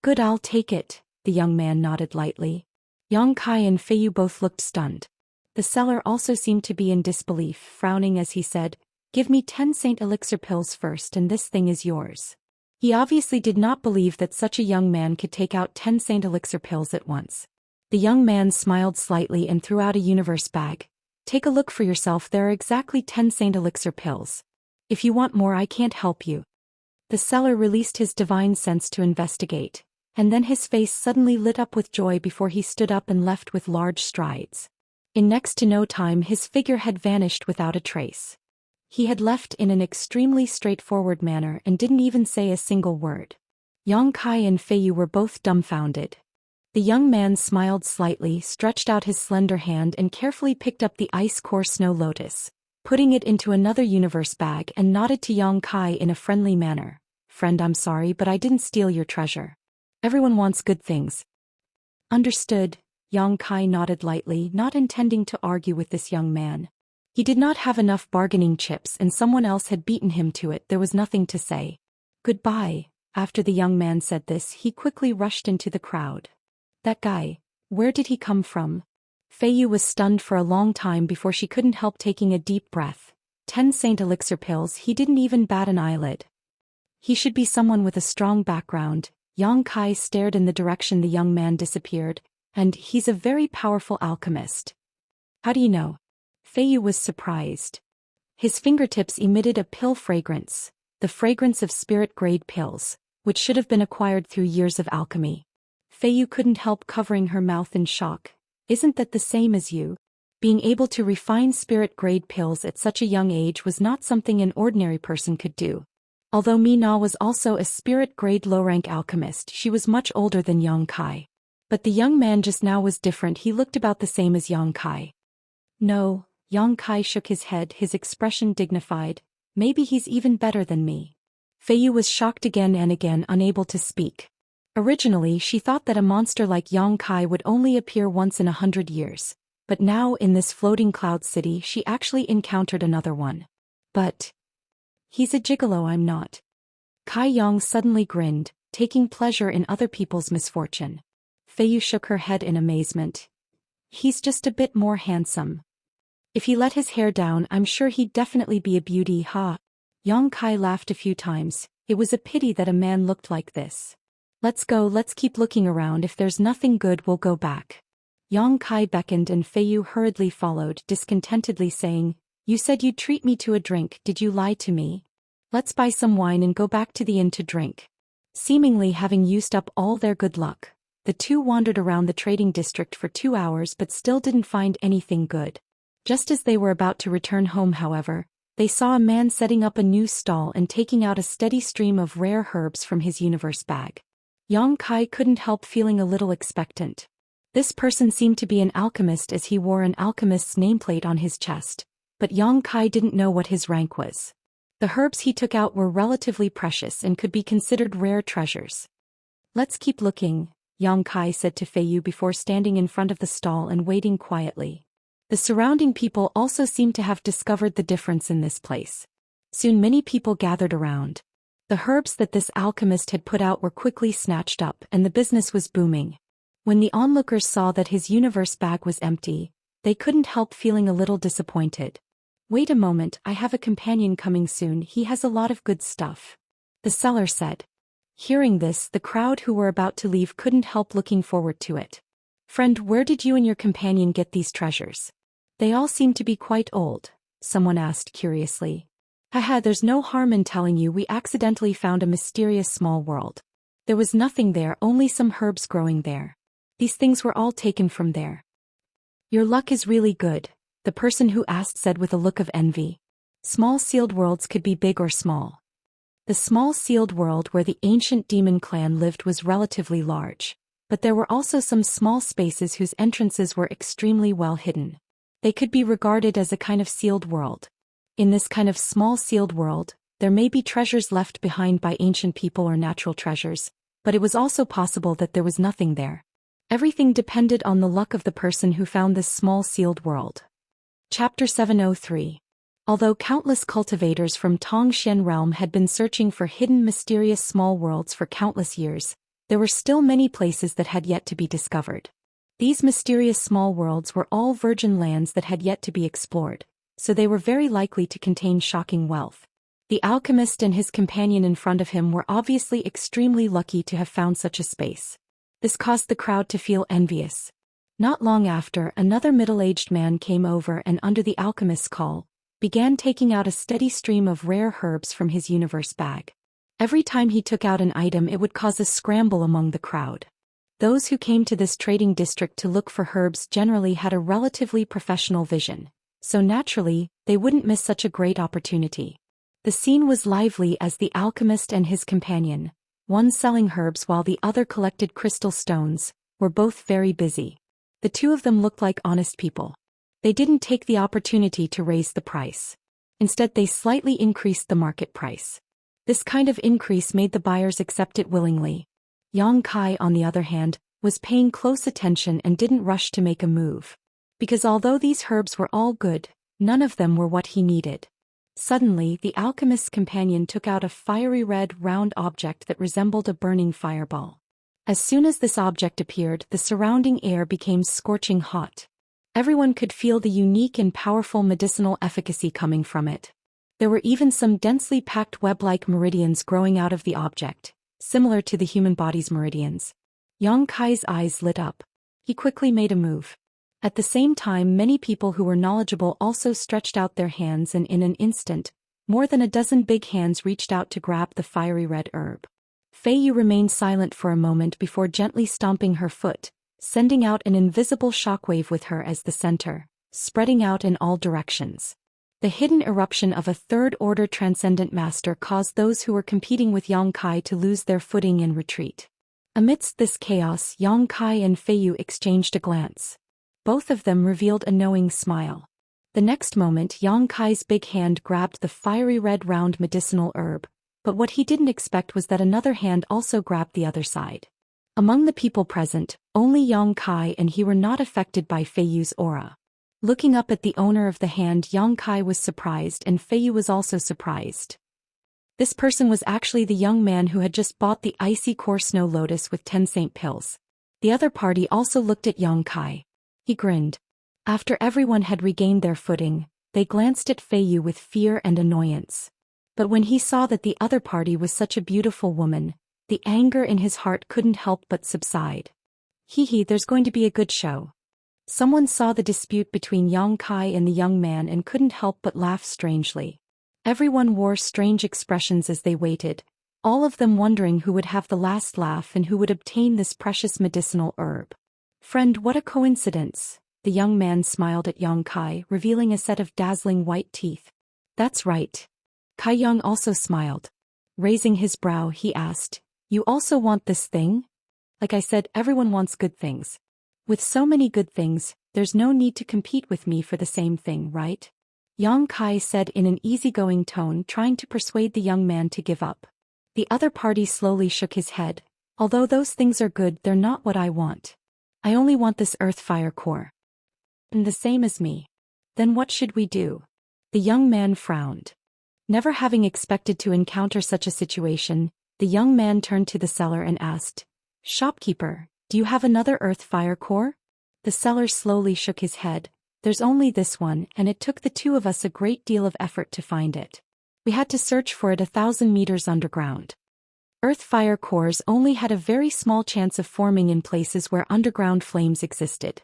Good, I'll take it, the young man nodded lightly. Yang Kai and Feiyu both looked stunned. The seller also seemed to be in disbelief, frowning as he said, "Give me 10 saint elixir pills first and this thing is yours." He obviously did not believe that such a young man could take out 10 saint elixir pills at once. The young man smiled slightly and threw out a universe bag. "Take a look for yourself, there are exactly 10 saint elixir pills. If you want more, I can't help you." The seller released his divine sense to investigate, and then his face suddenly lit up with joy before he stood up and left with large strides. In next to no time his figure had vanished without a trace. He had left in an extremely straightforward manner and didn't even say a single word. Yang Kai and Feiyu were both dumbfounded. The young man smiled slightly, stretched out his slender hand and carefully picked up the ice-core snow lotus, putting it into another universe bag, and nodded to Yang Kai in a friendly manner. "Friend, I'm sorry, but I didn't steal your treasure. Everyone wants good things." "Understood," Yang Kai nodded lightly, not intending to argue with this young man. He did not have enough bargaining chips and someone else had beaten him to it. There was nothing to say. "Goodbye." After the young man said this, he quickly rushed into the crowd. That guy, where did he come from? Feiyu was stunned for a long time before she couldn't help taking a deep breath. 10 saint elixir pills, he didn't even bat an eyelid. He should be someone with a strong background. Yang Kai stared in the direction the young man disappeared, and he's a very powerful alchemist. How do you know? Feiyu was surprised. His fingertips emitted a pill fragrance, the fragrance of spirit-grade pills, which should have been acquired through years of alchemy. Feiyu couldn't help covering her mouth in shock. "Isn't that the same as you?" Being able to refine spirit-grade pills at such a young age was not something an ordinary person could do. Although Mina was also a spirit-grade low-rank alchemist, she was much older than Yang Kai. But the young man just now was different. He looked about the same as Yang Kai. "No," Yang Kai shook his head, his expression dignified. "Maybe he's even better than me." Feiyu was shocked again and again, unable to speak. Originally she thought that a monster like Yang Kai would only appear once in 100 years, but now in this floating cloud city she actually encountered another one. But he's a gigolo, I'm not. Kai Yang suddenly grinned, taking pleasure in other people's misfortune. Feiyu shook her head in amazement. "He's just a bit more handsome. If he let his hair down, I'm sure he'd definitely be a beauty, ha." Yang Kai laughed a few times. It was a pity that a man looked like this. "Let's go, let's keep looking around. If there's nothing good, we'll go back." Yang Kai beckoned and Feiyu hurriedly followed, discontentedly saying, "You said you'd treat me to a drink, did you lie to me? Let's buy some wine and go back to the inn to drink." Seemingly having used up all their good luck, the two wandered around the trading district for 2 hours but still didn't find anything good. Just as they were about to return home, however, they saw a man setting up a new stall and taking out a steady stream of rare herbs from his universe bag. Yang Kai couldn't help feeling a little expectant. This person seemed to be an alchemist as he wore an alchemist's nameplate on his chest, but Yang Kai didn't know what his rank was. The herbs he took out were relatively precious and could be considered rare treasures. "Let's keep looking," Yang Kai said to Feiyu before standing in front of the stall and waiting quietly. The surrounding people also seemed to have discovered the difference in this place. Soon many people gathered around. The herbs that this alchemist had put out were quickly snatched up and the business was booming. When the onlookers saw that his universe bag was empty, they couldn't help feeling a little disappointed. "Wait a moment, I have a companion coming soon, he has a lot of good stuff," the seller said. Hearing this, the crowd who were about to leave couldn't help looking forward to it. "Friend, where did you and your companion get these treasures? They all seem to be quite old," someone asked curiously. "Haha, there's no harm in telling you, we accidentally found a mysterious small world. There was nothing there, only some herbs growing there. These things were all taken from there." "Your luck is really good," the person who asked said with a look of envy. Small sealed worlds could be big or small. The small sealed world where the ancient demon clan lived was relatively large, but there were also some small spaces whose entrances were extremely well hidden. They could be regarded as a kind of sealed world. In this kind of small sealed world, there may be treasures left behind by ancient people or natural treasures, but it was also possible that there was nothing there. Everything depended on the luck of the person who found this small sealed world. Chapter 703. Although countless cultivators from Tongxian realm had been searching for hidden mysterious small worlds for countless years, there were still many places that had yet to be discovered. These mysterious small worlds were all virgin lands that had yet to be explored, so they were very likely to contain shocking wealth. The alchemist and his companion in front of him were obviously extremely lucky to have found such a space. This caused the crowd to feel envious. Not long after, another middle-aged man came over and under the alchemist's call, began taking out a steady stream of rare herbs from his universe bag. Every time he took out an item, it would cause a scramble among the crowd. Those who came to this trading district to look for herbs generally had a relatively professional vision, so naturally, they wouldn't miss such a great opportunity. The scene was lively as the alchemist and his companion, one selling herbs while the other collected crystal stones, were both very busy. The two of them looked like honest people. They didn't take the opportunity to raise the price. Instead, they slightly increased the market price. This kind of increase made the buyers accept it willingly. Yang Kai, on the other hand, was paying close attention and didn't rush to make a move. Because although these herbs were all good, none of them were what he needed. Suddenly, the alchemist's companion took out a fiery red round object that resembled a burning fireball. As soon as this object appeared, the surrounding air became scorching hot. Everyone could feel the unique and powerful medicinal efficacy coming from it. There were even some densely packed web-like meridians growing out of the object, similar to the human body's meridians. Yang Kai's eyes lit up. He quickly made a move. At the same time, many people who were knowledgeable also stretched out their hands, and in an instant, more than a dozen big hands reached out to grab the fiery red herb. Feiyu remained silent for a moment before gently stomping her foot, sending out an invisible shockwave with her as the center, spreading out in all directions. The hidden eruption of a third-order transcendent master caused those who were competing with Yang Kai to lose their footing and retreat. Amidst this chaos, Yang Kai and Feiyu exchanged a glance. Both of them revealed a knowing smile. The next moment, Yang Kai's big hand grabbed the fiery red round medicinal herb, but what he didn't expect was that another hand also grabbed the other side. Among the people present, only Yang Kai and he were not affected by Feiyu's aura. Looking up at the owner of the hand, Yang Kai was surprised and Feiyu was also surprised. This person was actually the young man who had just bought the icy core snow lotus with 10 saint pills. The other party also looked at Yang Kai. He grinned. After everyone had regained their footing, they glanced at Feiyu with fear and annoyance. But when he saw that the other party was such a beautiful woman, the anger in his heart couldn't help but subside. Hee, there's going to be a good show. Someone saw the dispute between Yang Kai and the young man and couldn't help but laugh strangely. Everyone wore strange expressions as they waited, all of them wondering who would have the last laugh and who would obtain this precious medicinal herb. Friend, what a coincidence, The young man smiled at Yang Kai, revealing a set of dazzling white teeth. That's right. Kai Yang also smiled. Raising his brow, he asked, You also want this thing? Like I said, everyone wants good things. With so many good things, there's no need to compete with me for the same thing, right? Yang Kai said in an easygoing tone, trying to persuade the young man to give up. The other party slowly shook his head. Although those things are good, they're not what I want. I only want this earth fire core. And the same as me. Then what should we do? The young man frowned. Never having expected to encounter such a situation, the young man turned to the seller and asked, Shopkeeper, do you have another earth fire core? The seller slowly shook his head. There's only this one, and it took the two of us a great deal of effort to find it. We had to search for it 1,000 meters underground. Earth fire cores only had a very small chance of forming in places where underground flames existed.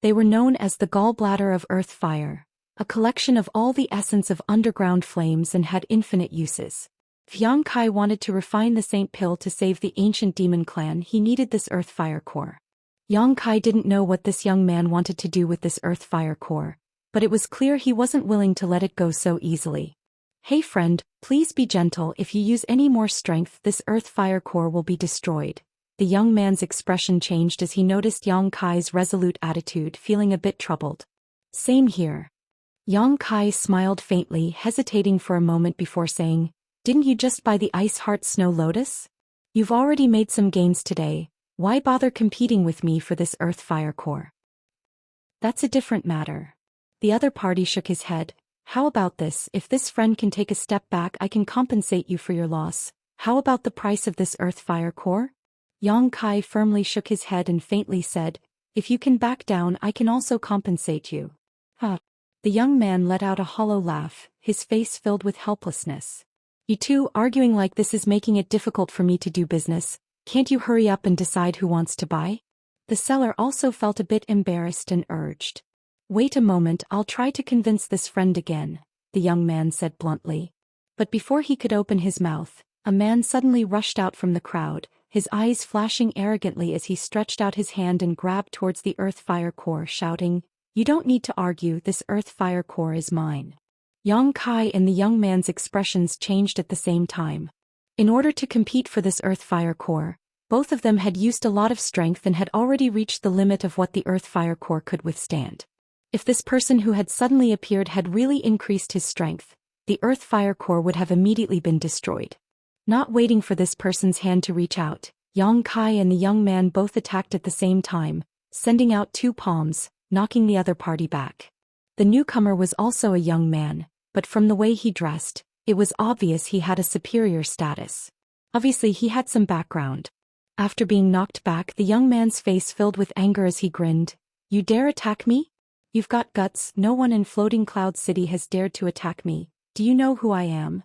They were known as the gallbladder of earth fire, a collection of all the essence of underground flames, and had infinite uses. If Yang Kai wanted to refine the Saint Pill to save the ancient demon clan, he needed this earth fire core. Yang Kai didn't know what this young man wanted to do with this earth fire core, but it was clear he wasn't willing to let it go so easily. Hey friend, please be gentle. If you use any more strength, this earth fire core will be destroyed. The young man's expression changed as he noticed Yang Kai's resolute attitude, feeling a bit troubled. Same here. Yang Kai smiled faintly, hesitating for a moment before saying, Didn't you just buy the Ice Heart Snow Lotus? You've already made some gains today. Why bother competing with me for this earth fire core? That's a different matter. The other party shook his head. How about this? If this friend can take a step back, I can compensate you for your loss. How about the price of this earth fire core? Yang Kai firmly shook his head and faintly said, If you can back down, I can also compensate you. Huh. The young man let out a hollow laugh, his face filled with helplessness. You two arguing like this is making it difficult for me to do business. Can't you hurry up and decide who wants to buy? The seller also felt a bit embarrassed and urged. Wait a moment, I'll try to convince this friend again, the young man said bluntly. But before he could open his mouth, a man suddenly rushed out from the crowd, his eyes flashing arrogantly as he stretched out his hand and grabbed towards the earth fire core, shouting, You don't need to argue, this earth fire core is mine. Yang Kai and the young man's expressions changed at the same time. In order to compete for this earth fire core, both of them had used a lot of strength and had already reached the limit of what the earth fire core could withstand. If this person who had suddenly appeared had really increased his strength, the earth fire core would have immediately been destroyed. Not waiting for this person's hand to reach out, Yang Kai and the young man both attacked at the same time, sending out two palms, knocking the other party back. The newcomer was also a young man, but from the way he dressed, it was obvious he had a superior status. Obviously he had some background. After being knocked back, the young man's face filled with anger as he grinned. You dare attack me? You've got guts. No one in Floating Cloud City has dared to attack me. Do you know who I am?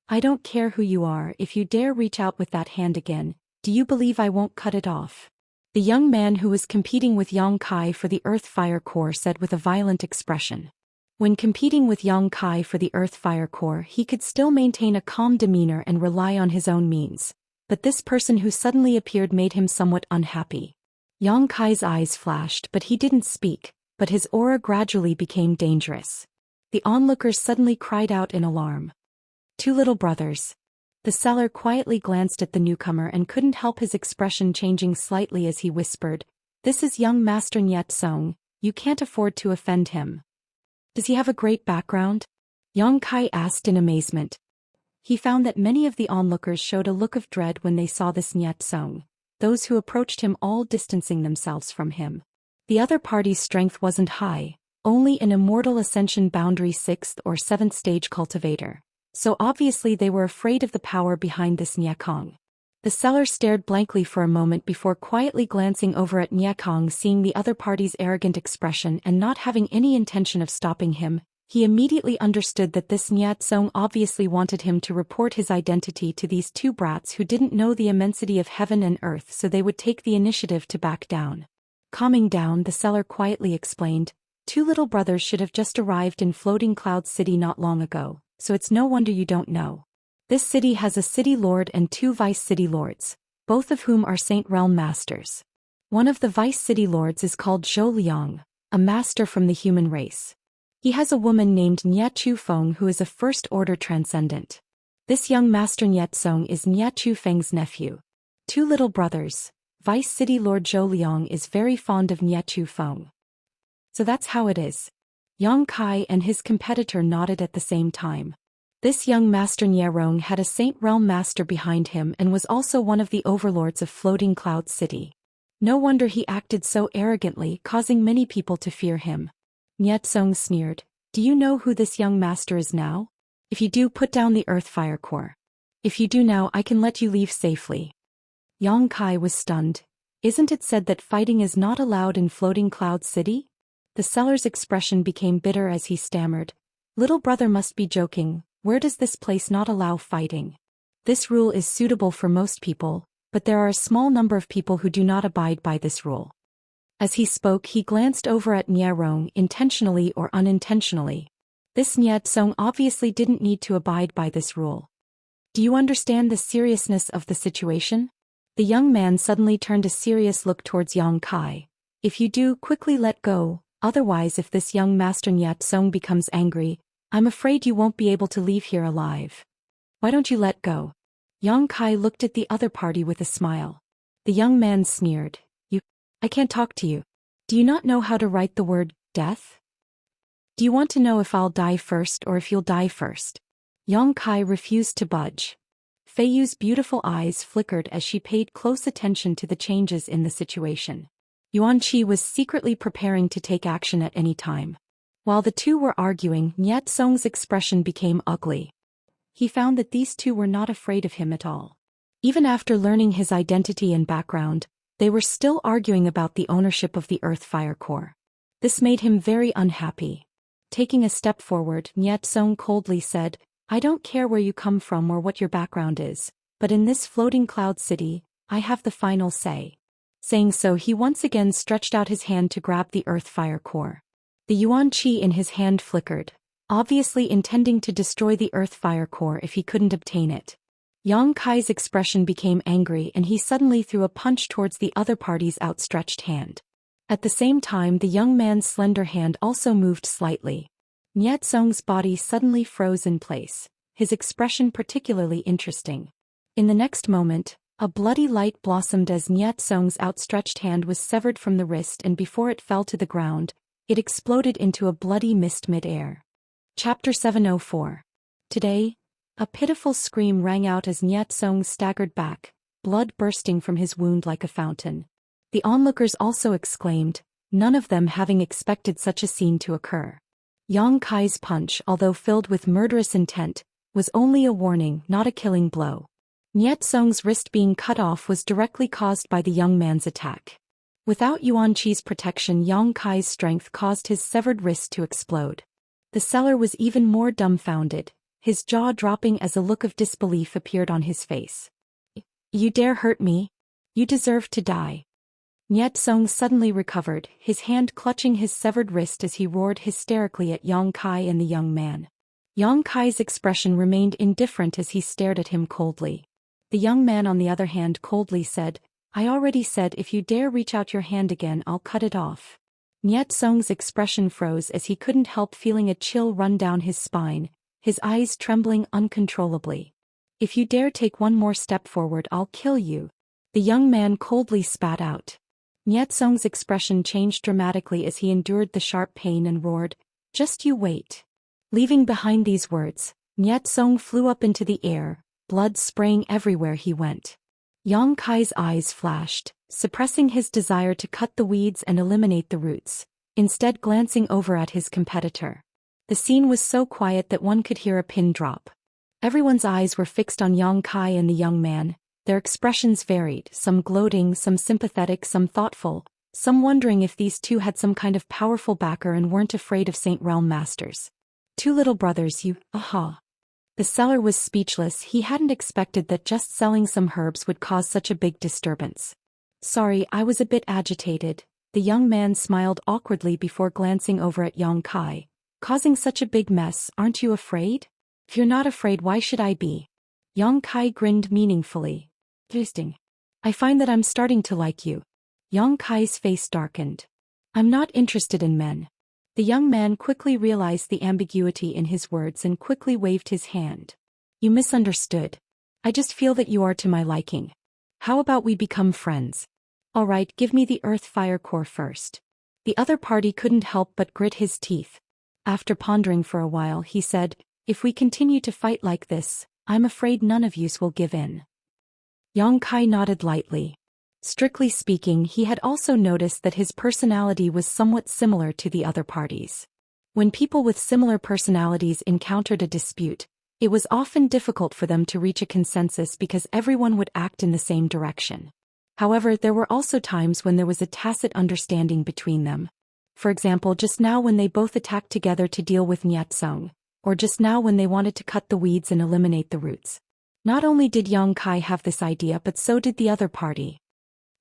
I don't care who you are. If you dare reach out with that hand again, do you believe I won't cut it off? The young man who was competing with Yang Kai for the earth fire core said with a violent expression. When competing with Yang Kai for the earth fire core, he could still maintain a calm demeanor and rely on his own means. But this person who suddenly appeared made him somewhat unhappy. Yang Kai's eyes flashed, but he didn't speak, but his aura gradually became dangerous. The onlookers suddenly cried out in alarm. Two little brothers. The seller quietly glanced at the newcomer and couldn't help his expression changing slightly as he whispered, This is young Master Nyet Song, you can't afford to offend him. Does he have a great background? Yang Kai asked in amazement. He found that many of the onlookers showed a look of dread when they saw this Nyet Song, those who approached him all distancing themselves from him. The other party's strength wasn't high, only an Immortal Ascension Boundary 6th or 7th stage cultivator, so obviously they were afraid of the power behind this Nyekong. The seller stared blankly for a moment before quietly glancing over at Nyekong. Seeing the other party's arrogant expression and not having any intention of stopping him, he immediately understood that this Nyet Song obviously wanted him to report his identity to these two brats who didn't know the immensity of heaven and earth, so they would take the initiative to back down. Calming down, the seller quietly explained, Two little brothers should have just arrived in Floating Cloud City not long ago, so it's no wonder you don't know. This city has a city lord and two vice city lords, both of whom are Saint Realm masters. One of the vice city lords is called Zhou Xian, a master from the human race. He has a woman named Nye Chu Feng who is a first-order transcendent. This young master Nye Song is Nye Chu Feng's nephew. Two little brothers. Vice City Lord Zhou Liang is very fond of Nye Chu Feng. So that's how it is. Yang Kai and his competitor nodded at the same time. This young master Nye Rong had a Saint Realm master behind him and was also one of the overlords of Floating Cloud City. No wonder he acted so arrogantly, causing many people to fear him. Nye Song sneered. Do you know who this young master is now? If you do, put down the earth fire core. If you do now, I can let you leave safely. Yang Kai was stunned. Isn't it said that fighting is not allowed in Floating Cloud City? The seller's expression became bitter as he stammered. Little brother must be joking. Where does this place not allow fighting? This rule is suitable for most people, but there are a small number of people who do not abide by this rule. As he spoke, he glanced over at Nye Rong, intentionally or unintentionally. This Nye Song obviously didn't need to abide by this rule. Do you understand the seriousness of the situation? The young man suddenly turned a serious look towards Yang Kai. If you do, quickly let go, otherwise if this young master Nye Song becomes angry, I'm afraid you won't be able to leave here alive. Why don't you let go? Yang Kai looked at the other party with a smile. The young man sneered. I can't talk to you. Do you not know how to write the word, death? Do you want to know if I'll die first or if you'll die first? Yang Kai refused to budge. Fei Yu's beautiful eyes flickered as she paid close attention to the changes in the situation. Yuan Qi was secretly preparing to take action at any time. While the two were arguing, Nye Song's expression became ugly. He found that these two were not afraid of him at all. Even after learning his identity and background, they were still arguing about the ownership of the Earth Fire Core. This made him very unhappy. Taking a step forward, Nye Song coldly said, I don't care where you come from or what your background is, but in this Floating Cloud City, I have the final say. Saying so, he once again stretched out his hand to grab the Earth Fire Core. The Yuan Qi in his hand flickered, obviously intending to destroy the Earth Fire Core if he couldn't obtain it. Yang Kai's expression became angry and he suddenly threw a punch towards the other party's outstretched hand. At the same time, the young man's slender hand also moved slightly. Nye Song's body suddenly froze in place, his expression particularly interesting. In the next moment, a bloody light blossomed as Nye Song's outstretched hand was severed from the wrist, and before it fell to the ground, it exploded into a bloody mist mid-air. Chapter 704. Today, a pitiful scream rang out as Nye Song staggered back, blood bursting from his wound like a fountain. The onlookers also exclaimed, none of them having expected such a scene to occur. Yang Kai's punch, although filled with murderous intent, was only a warning, not a killing blow. Nye Song's wrist being cut off was directly caused by the young man's attack. Without Yuan Qi's protection, Yang Kai's strength caused his severed wrist to explode. The seller was even more dumbfounded, his jaw dropping as a look of disbelief appeared on his face. You dare hurt me? You deserve to die. Nye Song suddenly recovered, his hand clutching his severed wrist as he roared hysterically at Yang Kai and the young man. Yang Kai's expression remained indifferent as he stared at him coldly. The young man on the other hand coldly said, I already said if you dare reach out your hand again I'll cut it off. Nye Song's expression froze as he couldn't help feeling a chill run down his spine, his eyes trembling uncontrollably. If you dare take one more step forward I'll kill you. The young man coldly spat out. Nye Song's expression changed dramatically as he endured the sharp pain and roared, just you wait. Leaving behind these words, Nye Song flew up into the air, blood spraying everywhere he went. Yang Kai's eyes flashed, suppressing his desire to cut the weeds and eliminate the roots, instead glancing over at his competitor. The scene was so quiet that one could hear a pin drop. Everyone's eyes were fixed on Yang Kai and the young man. Their expressions varied, some gloating, some sympathetic, some thoughtful, some wondering if these two had some kind of powerful backer and weren't afraid of Saint Realm masters. Two little brothers, aha. The seller was speechless. He hadn't expected that just selling some herbs would cause such a big disturbance. Sorry, I was a bit agitated. The young man smiled awkwardly before glancing over at Yang Kai. Causing such a big mess, aren't you afraid? If you're not afraid, why should I be? Yang Kai grinned meaningfully. Interesting. I find that I'm starting to like you. Yang Kai's face darkened. I'm not interested in men. The young man quickly realized the ambiguity in his words and quickly waved his hand. You misunderstood. I just feel that you are to my liking. How about we become friends? All right, give me the earth fire core first. The other party couldn't help but grit his teeth. After pondering for a while, he said, if we continue to fight like this, I'm afraid none of yous will give in. Yang Kai nodded lightly. Strictly speaking, he had also noticed that his personality was somewhat similar to the other parties. When people with similar personalities encountered a dispute, it was often difficult for them to reach a consensus because everyone would act in the same direction. However, there were also times when there was a tacit understanding between them. For example, just now when they both attacked together to deal with Nyatsung, or just now when they wanted to cut the weeds and eliminate the roots. Not only did Yang Kai have this idea, but so did the other party.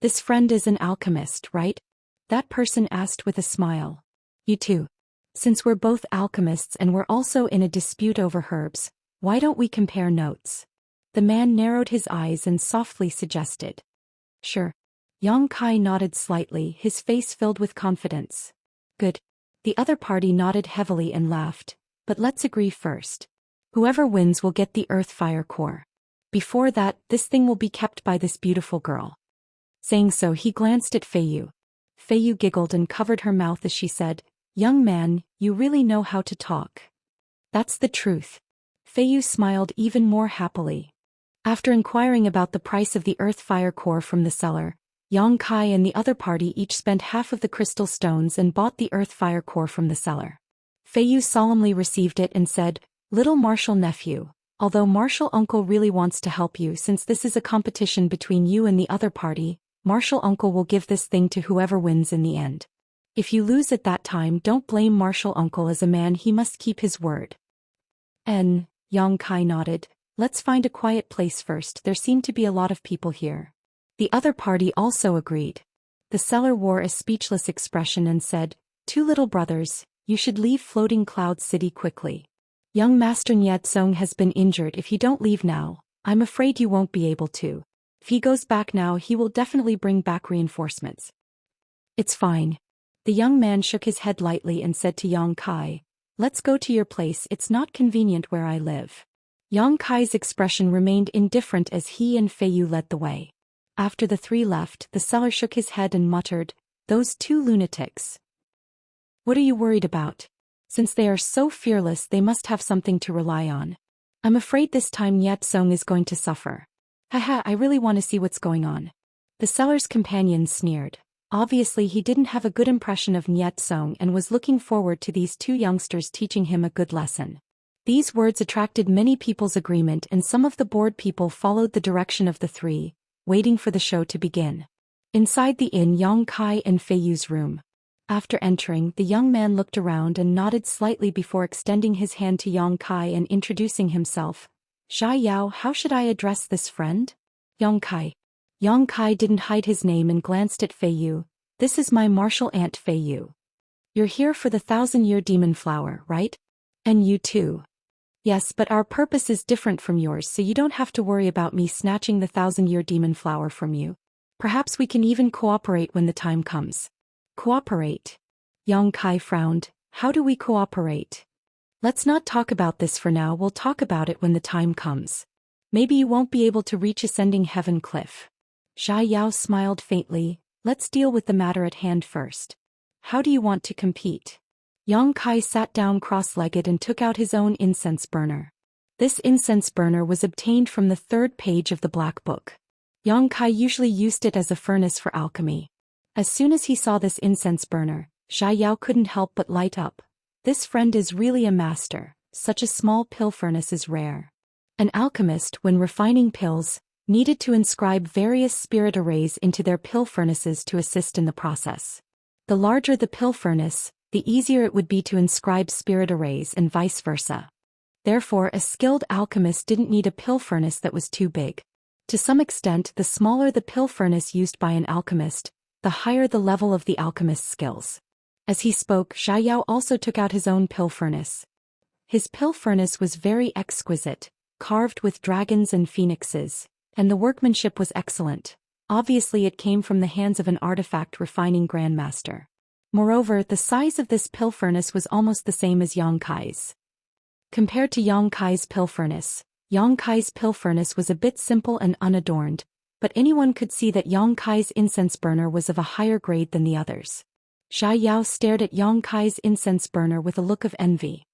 This friend is an alchemist, right? That person asked with a smile. You too. Since we're both alchemists and we're also in a dispute over herbs, why don't we compare notes? The man narrowed his eyes and softly suggested. Sure. Yang Kai nodded slightly, his face filled with confidence. Good. The other party nodded heavily and laughed. But let's agree first. Whoever wins will get the earth fire core. Before that, this thing will be kept by this beautiful girl. Saying so, he glanced at Feiyu. Feiyu giggled and covered her mouth as she said, Young man, you really know how to talk. That's the truth. Feiyu smiled even more happily. After inquiring about the price of the earth fire core from the seller, Yang Kai and the other party each spent half of the crystal stones and bought the earth fire core from the seller. Feiyu solemnly received it and said, Little martial nephew, although martial uncle really wants to help you since this is a competition between you and the other party, martial uncle will give this thing to whoever wins in the end. If you lose at that time, don't blame martial uncle, as a man he must keep his word. Yang Kai nodded. Let's find a quiet place first, there seem to be a lot of people here. The other party also agreed. The seller wore a speechless expression and said, Two little brothers, you should leave Floating Cloud City quickly. Young Master Nyatsung has been injured. If you don't leave now, I'm afraid you won't be able to. If he goes back now, he will definitely bring back reinforcements. It's fine. The young man shook his head lightly and said to Yang Kai, Let's go to your place, it's not convenient where I live. Yang Kai's expression remained indifferent as he and Feiyu led the way. After the three left, the seller shook his head and muttered, Those two lunatics. What are you worried about? Since they are so fearless, they must have something to rely on. I'm afraid this time Nyatsung is going to suffer. Haha, I really want to see what's going on. The seller's companion sneered. Obviously he didn't have a good impression of Nyatsung and was looking forward to these two youngsters teaching him a good lesson. These words attracted many people's agreement, and some of the bored people followed the direction of the three, waiting for the show to begin. Inside the inn, Yang Kai and Feiyu's room. After entering, the young man looked around and nodded slightly before extending his hand to Yang Kai and introducing himself. Xia Yao, how should I address this friend? Yang Kai. Yang Kai didn't hide his name and glanced at Feiyu. This is my martial aunt Feiyu. You're here for the 1,000-year demon flower, right? And you too. Yes, but our purpose is different from yours, so you don't have to worry about me snatching the 1,000-year demon flower from you. Perhaps we can even cooperate when the time comes. Cooperate? Yang Kai frowned. How do we cooperate? Let's not talk about this for now, we'll talk about it when the time comes. Maybe you won't be able to reach Ascending Heaven Cliff. Xia Yao smiled faintly. Let's deal with the matter at hand first. How do you want to compete? Yang Kai sat down cross-legged and took out his own incense burner. This incense burner was obtained from the 3rd page of the Black Book. Yang Kai usually used it as a furnace for alchemy. As soon as he saw this incense burner, Xia Yao couldn't help but light up. This friend is really a master, such a small pill furnace is rare. An alchemist, when refining pills, needed to inscribe various spirit arrays into their pill furnaces to assist in the process. The larger the pill furnace, the easier it would be to inscribe spirit arrays and vice versa. Therefore, a skilled alchemist didn't need a pill furnace that was too big. To some extent, the smaller the pill furnace used by an alchemist, the higher the level of the alchemist's skills. As he spoke, Xia Yao also took out his own pill furnace. His pill furnace was very exquisite, carved with dragons and phoenixes, and the workmanship was excellent. Obviously it came from the hands of an artifact refining grandmaster. Moreover, the size of this pill furnace was almost the same as Yang Kai's. Compared to Yang Kai's pill furnace was a bit simple and unadorned, but anyone could see that Yang Kai's incense burner was of a higher grade than the others. Xia Yao stared at Yang Kai's incense burner with a look of envy.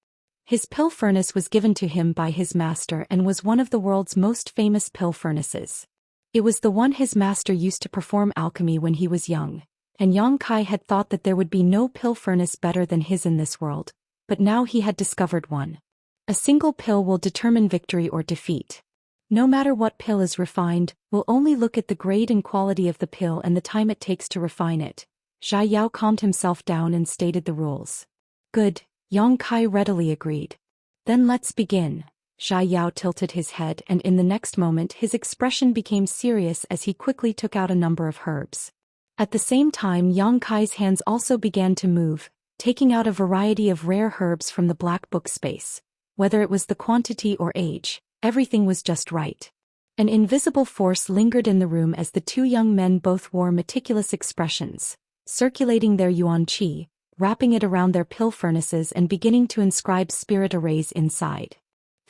His pill furnace was given to him by his master and was one of the world's most famous pill furnaces. It was the one his master used to perform alchemy when he was young, and Yang Kai had thought that there would be no pill furnace better than his in this world, but now he had discovered one. A single pill will determine victory or defeat. No matter what pill is refined, we'll only look at the grade and quality of the pill and the time it takes to refine it. Xia Yao calmed himself down and stated the rules. Good, Yang Kai readily agreed. Then let's begin. Xia Yao tilted his head and in the next moment his expression became serious as he quickly took out a number of herbs. At the same time Yang Kai's hands also began to move, taking out a variety of rare herbs from the black book space. Whether it was the quantity or age, everything was just right. An invisible force lingered in the room as the two young men both wore meticulous expressions, circulating their yuan qi, wrapping it around their pill furnaces and beginning to inscribe spirit arrays inside.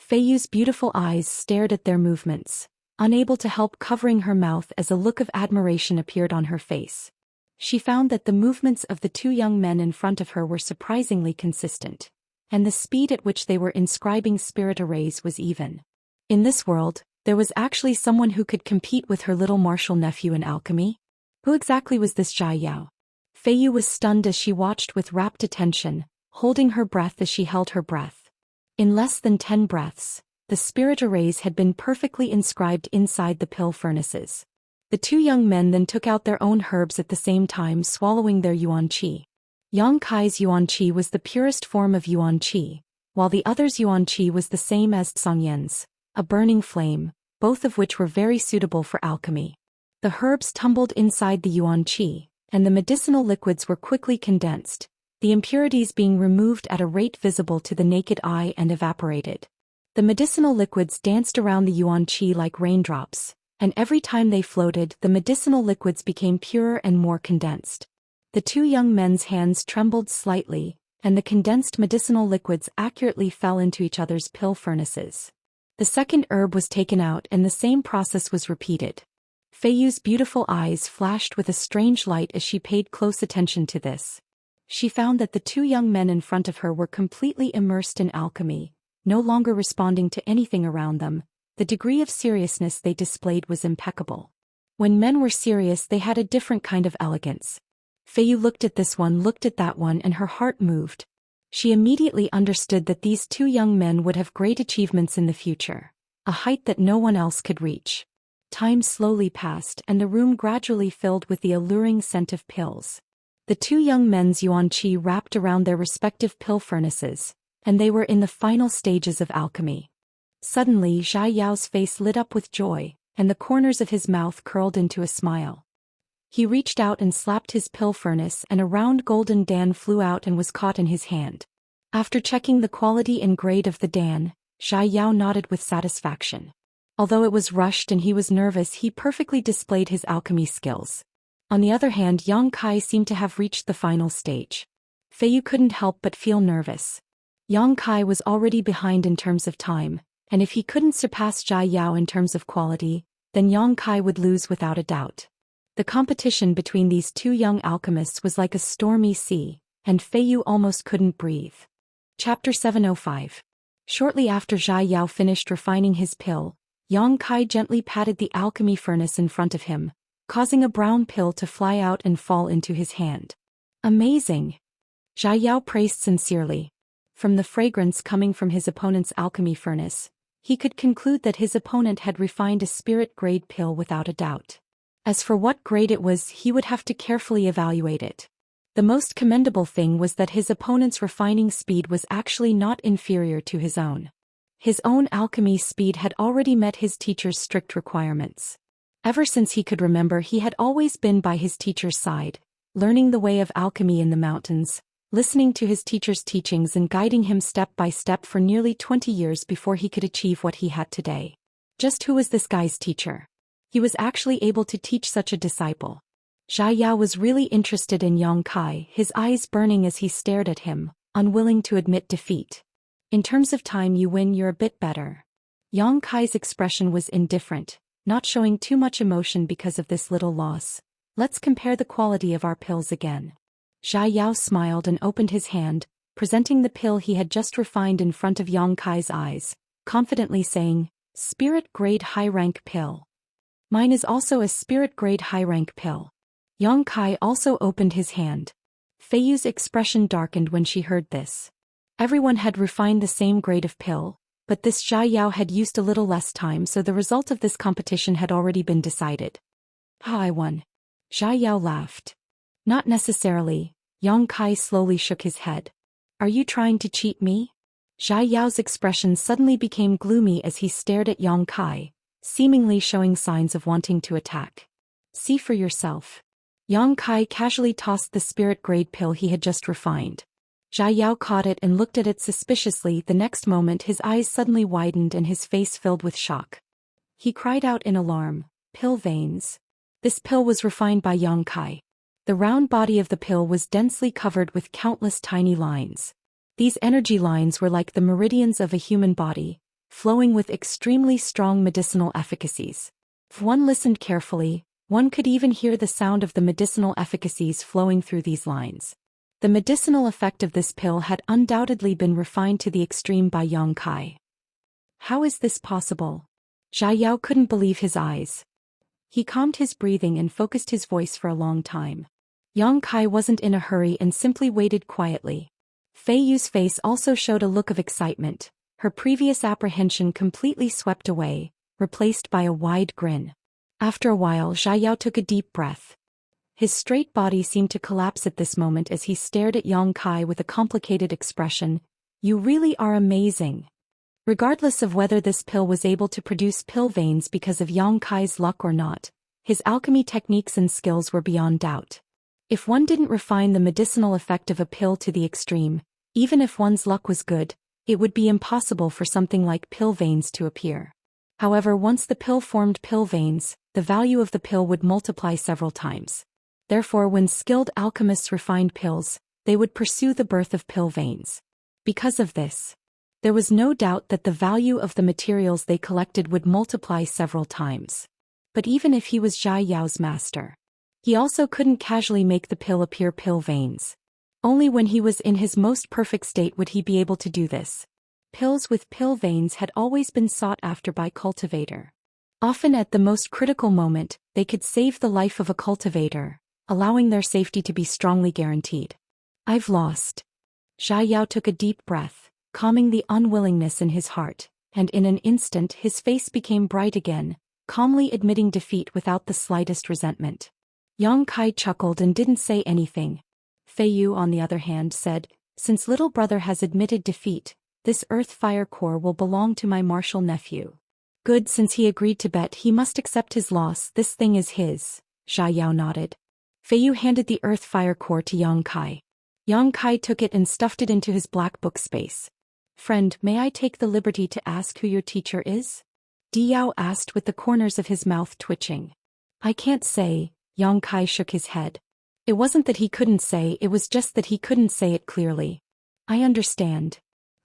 Feiyu's beautiful eyes stared at their movements, unable to help covering her mouth as a look of admiration appeared on her face. She found that the movements of the two young men in front of her were surprisingly consistent, and the speed at which they were inscribing spirit arrays was even. In this world, there was actually someone who could compete with her little martial nephew in alchemy? Who exactly was this Xia Yao? Feiyu was stunned as she watched with rapt attention, holding her breath as she held her breath. In less than 10 breaths, the spirit arrays had been perfectly inscribed inside the pill furnaces. The two young men then took out their own herbs at the same time, swallowing their yuan qi. Yang Kai's yuan qi was the purest form of yuan qi, while the other's yuan qi was the same as Zhongyan's, a burning flame, both of which were very suitable for alchemy. The herbs tumbled inside the yuan qi, and the medicinal liquids were quickly condensed, the impurities being removed at a rate visible to the naked eye and evaporated. The medicinal liquids danced around the yuan qi like raindrops, and every time they floated, the medicinal liquids became purer and more condensed. The two young men's hands trembled slightly, and the condensed medicinal liquids accurately fell into each other's pill furnaces. The second herb was taken out and the same process was repeated. Feiyu's beautiful eyes flashed with a strange light as she paid close attention to this. She found that the two young men in front of her were completely immersed in alchemy, no longer responding to anything around them. The degree of seriousness they displayed was impeccable. When men were serious, they had a different kind of elegance. Feiyu looked at this one, looked at that one, and her heart moved. She immediately understood that these two young men would have great achievements in the future, a height that no one else could reach. Time slowly passed and the room gradually filled with the alluring scent of pills. The two young men's yuan qi wrapped around their respective pill furnaces, and they were in the final stages of alchemy. Suddenly Xia Yao's face lit up with joy, and the corners of his mouth curled into a smile. He reached out and slapped his pill furnace and a round golden dan flew out and was caught in his hand. After checking the quality and grade of the dan, Xia Yao nodded with satisfaction. Although it was rushed and he was nervous, he perfectly displayed his alchemy skills. On the other hand, Yang Kai seemed to have reached the final stage. Feiyu couldn't help but feel nervous. Yang Kai was already behind in terms of time, and if he couldn't surpass Xia Yao in terms of quality, then Yang Kai would lose without a doubt. The competition between these two young alchemists was like a stormy sea, and Feiyu almost couldn't breathe. Chapter 705. Shortly after Xia Yao finished refining his pill, Yang Kai gently patted the alchemy furnace in front of him, causing a brown pill to fly out and fall into his hand. Amazing! Xia Yao praised sincerely. From the fragrance coming from his opponent's alchemy furnace, he could conclude that his opponent had refined a spirit-grade pill without a doubt. As for what grade it was, he would have to carefully evaluate it. The most commendable thing was that his opponent's refining speed was actually not inferior to his own. His own alchemy speed had already met his teacher's strict requirements. Ever since he could remember, he had always been by his teacher's side, learning the way of alchemy in the mountains, listening to his teacher's teachings and guiding him step by step for nearly 20 years before he could achieve what he had today. Just who was this guy's teacher? He was actually able to teach such a disciple. Zhai Yao was really interested in Yang Kai, his eyes burning as he stared at him, unwilling to admit defeat. In terms of time you win, you're a bit better. Yang Kai's expression was indifferent, not showing too much emotion because of this little loss. Let's compare the quality of our pills again. Zhai Yao smiled and opened his hand, presenting the pill he had just refined in front of Yang Kai's eyes, confidently saying, Spirit-grade high-rank pill. Mine is also a spirit-grade high-rank pill. Yang Kai also opened his hand. Fei Yu's expression darkened when she heard this. Everyone had refined the same grade of pill, but this Zhai Yao had used a little less time, so the result of this competition had already been decided. I won. Zhai Yao laughed. Not necessarily. Yang Kai slowly shook his head. Are you trying to cheat me? Zhai Yao's expression suddenly became gloomy as he stared at Yang Kai, seemingly showing signs of wanting to attack. See for yourself. Yang Kai casually tossed the spirit-grade pill he had just refined. Zhai Yao caught it and looked at it suspiciously. The next moment his eyes suddenly widened and his face filled with shock. He cried out in alarm, Pill veins. This pill was refined by Yang Kai. The round body of the pill was densely covered with countless tiny lines. These energy lines were like the meridians of a human body, flowing with extremely strong medicinal efficacies. If one listened carefully, one could even hear the sound of the medicinal efficacies flowing through these lines. The medicinal effect of this pill had undoubtedly been refined to the extreme by Yang Kai. How is this possible? Zhai Yao couldn't believe his eyes. He calmed his breathing and focused his voice for a long time. Yang Kai wasn't in a hurry and simply waited quietly. Fei Yu's face also showed a look of excitement, her previous apprehension completely swept away, replaced by a wide grin. After a while Zhai Yao took a deep breath. His straight body seemed to collapse at this moment as he stared at Yang Kai with a complicated expression. You really are amazing. Regardless of whether this pill was able to produce pill veins because of Yang Kai's luck or not, his alchemy techniques and skills were beyond doubt. If one didn't refine the medicinal effect of a pill to the extreme, even if one's luck was good, it would be impossible for something like pill veins to appear. However, once the pill formed pill veins, the value of the pill would multiply several times. Therefore, when skilled alchemists refined pills, they would pursue the birth of pill veins. Because of this, there was no doubt that the value of the materials they collected would multiply several times. But even if he was Zhai Yao's master, he also couldn't casually make the pill appear pill veins. Only when he was in his most perfect state would he be able to do this. Pills with pill veins had always been sought after by cultivator. Often at the most critical moment, they could save the life of a cultivator, allowing their safety to be strongly guaranteed. I've lost. Zhai Yao took a deep breath, calming the unwillingness in his heart, and in an instant his face became bright again, calmly admitting defeat without the slightest resentment. Yang Kai chuckled and didn't say anything. Fei Yu, on the other hand, said, Since little brother has admitted defeat, this earth fire core will belong to my martial nephew. Good, since he agreed to bet, he must accept his loss. This thing is his. Zhai Yao nodded. Fei Yu handed the earth fire core to Yang Kai. Yang Kai took it and stuffed it into his black book space. Friend, may I take the liberty to ask who your teacher is? Di Yao asked with the corners of his mouth twitching. I can't say. Yang Kai shook his head. It wasn't that he couldn't say, it was just that he couldn't say it clearly. I understand.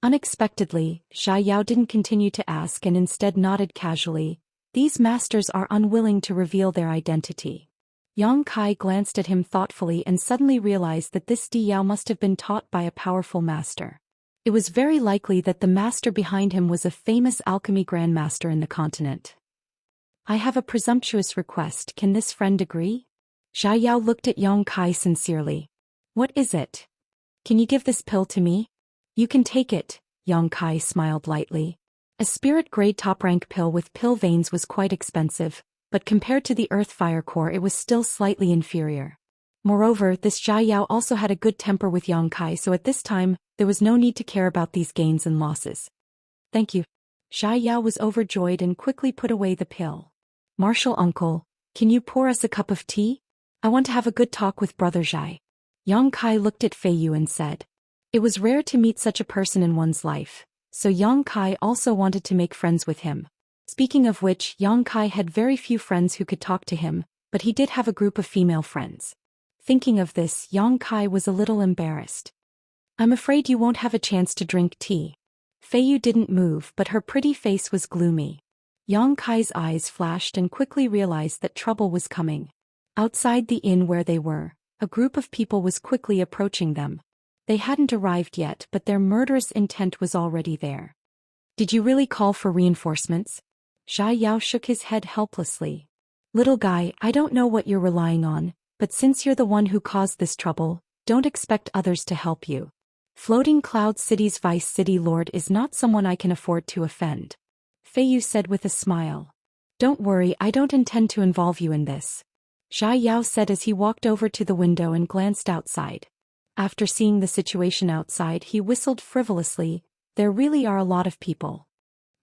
Unexpectedly, Zhai Yao didn't continue to ask and instead nodded casually. These masters are unwilling to reveal their identity. Yang Kai glanced at him thoughtfully and suddenly realized that this Di Yao must have been taught by a powerful master. It was very likely that the master behind him was a famous alchemy grandmaster in the continent. I have a presumptuous request, can this friend agree? Zhai Yao looked at Yang Kai sincerely. What is it? Can you give this pill to me? You can take it, Yang Kai smiled lightly. A spirit-grade top-rank pill with pill veins was quite expensive, but compared to the earth fire core it was still slightly inferior. Moreover, this Zhai Yao also had a good temper with Yang Kai, so at this time, there was no need to care about these gains and losses. Thank you. Zhai Yao was overjoyed and quickly put away the pill. Martial uncle, can you pour us a cup of tea? I want to have a good talk with brother Zhai. Yang Kai looked at Fei Yu and said. It was rare to meet such a person in one's life, so Yang Kai also wanted to make friends with him. Speaking of which, Yang Kai had very few friends who could talk to him, but he did have a group of female friends. Thinking of this, Yang Kai was a little embarrassed. I'm afraid you won't have a chance to drink tea. Fei Yu didn't move, but her pretty face was gloomy. Yang Kai's eyes flashed and quickly realized that trouble was coming. Outside the inn where they were, a group of people was quickly approaching them. They hadn't arrived yet, but their murderous intent was already there. Did you really call for reinforcements? Zhao Yao shook his head helplessly. Little guy, I don't know what you're relying on, but since you're the one who caused this trouble, don't expect others to help you. Floating Cloud City's Vice City Lord is not someone I can afford to offend. Fei Yu said with a smile. Don't worry, I don't intend to involve you in this. Zhao Yao said as he walked over to the window and glanced outside. After seeing the situation outside, he whistled frivolously. There really are a lot of people.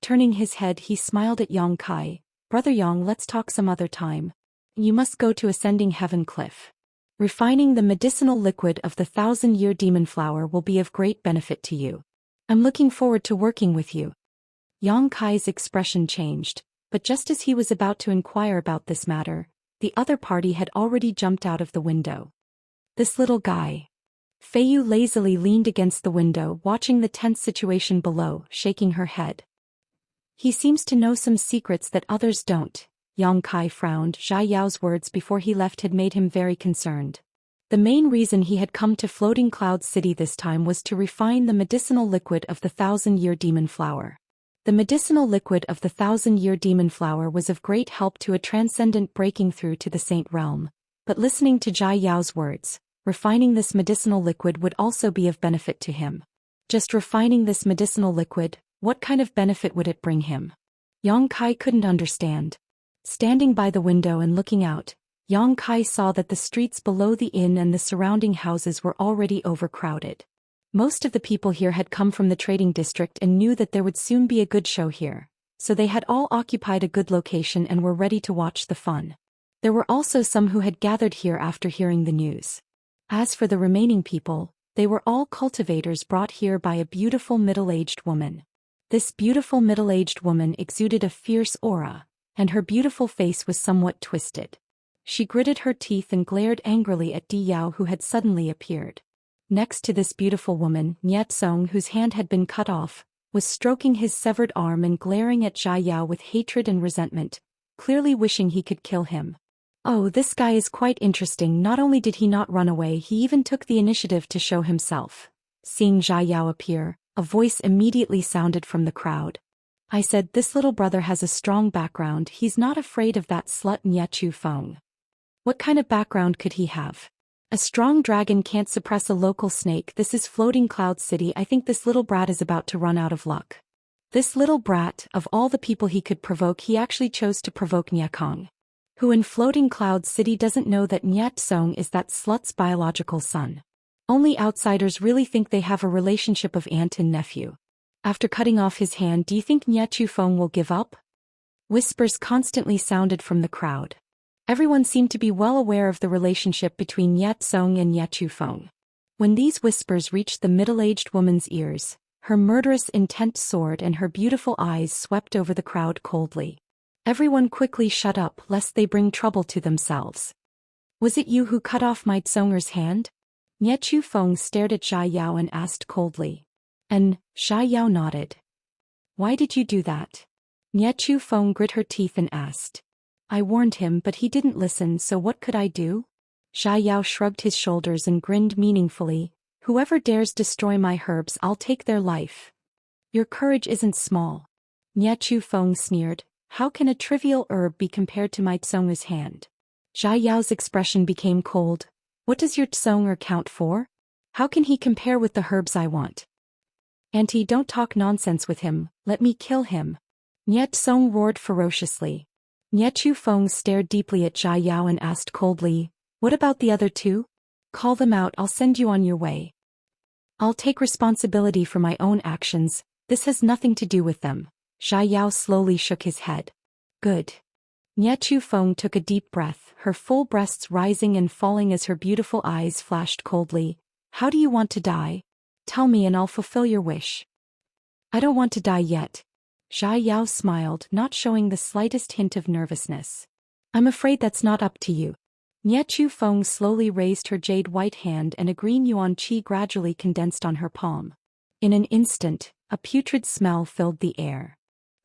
Turning his head, he smiled at Yang Kai. Brother Yang, let's talk some other time. You must go to Ascending Heaven Cliff. Refining the medicinal liquid of the 1,000-year demon flower will be of great benefit to you. I'm looking forward to working with you. Yang Kai's expression changed, but just as he was about to inquire about this matter, the other party had already jumped out of the window. This little guy. Fei Yu lazily leaned against the window, watching the tense situation below, shaking her head. He seems to know some secrets that others don't. Yang Kai frowned. Zhao Yao's words before he left had made him very concerned. The main reason he had come to Floating Cloud City this time was to refine the medicinal liquid of the 1,000-year demon flower. The medicinal liquid of the 1,000-year demon flower was of great help to a transcendent breaking through to the Saint Realm, but listening to Zhao Yao's words, refining this medicinal liquid would also be of benefit to him. Just refining this medicinal liquid, what kind of benefit would it bring him? Yang Kai couldn't understand. Standing by the window and looking out, Yang Kai saw that the streets below the inn and the surrounding houses were already overcrowded. Most of the people here had come from the trading district and knew that there would soon be a good show here, so they had all occupied a good location and were ready to watch the fun. There were also some who had gathered here after hearing the news. As for the remaining people, they were all cultivators brought here by a beautiful middle-aged woman. This beautiful middle-aged woman exuded a fierce aura, and her beautiful face was somewhat twisted. She gritted her teeth and glared angrily at Di Yao, who had suddenly appeared. Next to this beautiful woman, Niet Song, whose hand had been cut off, was stroking his severed arm and glaring at Zhao Yao with hatred and resentment, clearly wishing he could kill him. Oh, this guy is quite interesting. Not only did he not run away, he even took the initiative to show himself. Seeing Zhao Yao appear, a voice immediately sounded from the crowd. I said, this little brother has a strong background. He's not afraid of that slut Nye Feng. What kind of background could he have? A strong dragon can't suppress a local snake. This is Floating Cloud City. I think this little brat is about to run out of luck. This little brat, of all the people he could provoke, he actually chose to provoke Nye Kong, who in Floating Cloud City doesn't know that Niet Song is that slut's biological son. Only outsiders really think they have a relationship of aunt and nephew. After cutting off his hand, do you think Nye Feng will give up? Whispers constantly sounded from the crowd. Everyone seemed to be well aware of the relationship between Niet Song and Nye Feng. When these whispers reached the middle-aged woman's ears, her murderous intent soared and her beautiful eyes swept over the crowd coldly. Everyone quickly shut up lest they bring trouble to themselves. Was it you who cut off my Tsonger's hand? Nye Feng stared at Zhao Yao and asked coldly. And Zhao Yao nodded. Why did you do that? Nye Feng grit her teeth and asked. I warned him, but he didn't listen, so what could I do? Zhao Yao shrugged his shoulders and grinned meaningfully. Whoever dares destroy my herbs, I'll take their life. Your courage isn't small. Nye Feng sneered. How can a trivial herb be compared to my Tsonger's hand? Zhao Yao's expression became cold. What does your Tsonger count for? How can he compare with the herbs I want? Auntie, don't talk nonsense with him, let me kill him. Nye Song roared ferociously. Nye Feng stared deeply at Zhao Yao and asked coldly, what about the other two? Call them out, I'll send you on your way. I'll take responsibility for my own actions, this has nothing to do with them. Zhao Yao slowly shook his head. Good. Nye Feng took a deep breath, her full breasts rising and falling as her beautiful eyes flashed coldly. How do you want to die? Tell me and I'll fulfill your wish. I don't want to die yet. Zhao Yao smiled, not showing the slightest hint of nervousness. I'm afraid that's not up to you. Nie Chu Feng slowly raised her jade white hand and a green yuan qi gradually condensed on her palm. In an instant, a putrid smell filled the air.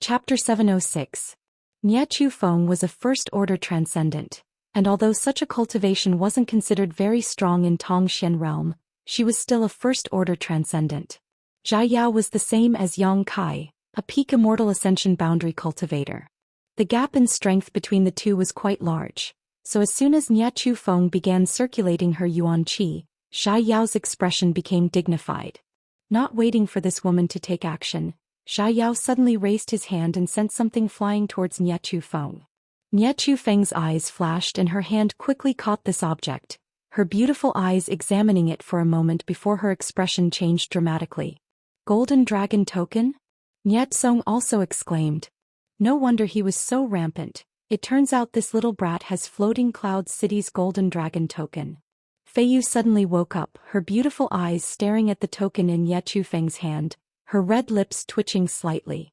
Chapter 706. Nie Chu Feng was a first-order transcendent, and although such a cultivation wasn't considered very strong in Tong Xian realm, she was still a first-order transcendent. Zhai Yao was the same as Yang Kai, a peak immortal ascension boundary cultivator. The gap in strength between the two was quite large, so as soon as Nie Chu Feng began circulating her yuan qi, Zhai Yao's expression became dignified. Not waiting for this woman to take action, Zhai Yao suddenly raised his hand and sent something flying towards Nie Chu Feng. Nie Chu Feng's eyes flashed and her hand quickly caught this object, her beautiful eyes examining it for a moment before her expression changed dramatically. Golden Dragon Token? Nie Tsong also exclaimed. No wonder he was so rampant. It turns out this little brat has Floating Cloud City's Golden Dragon Token. Fei Yu suddenly woke up, her beautiful eyes staring at the token in Nie Chu Feng's hand, her red lips twitching slightly.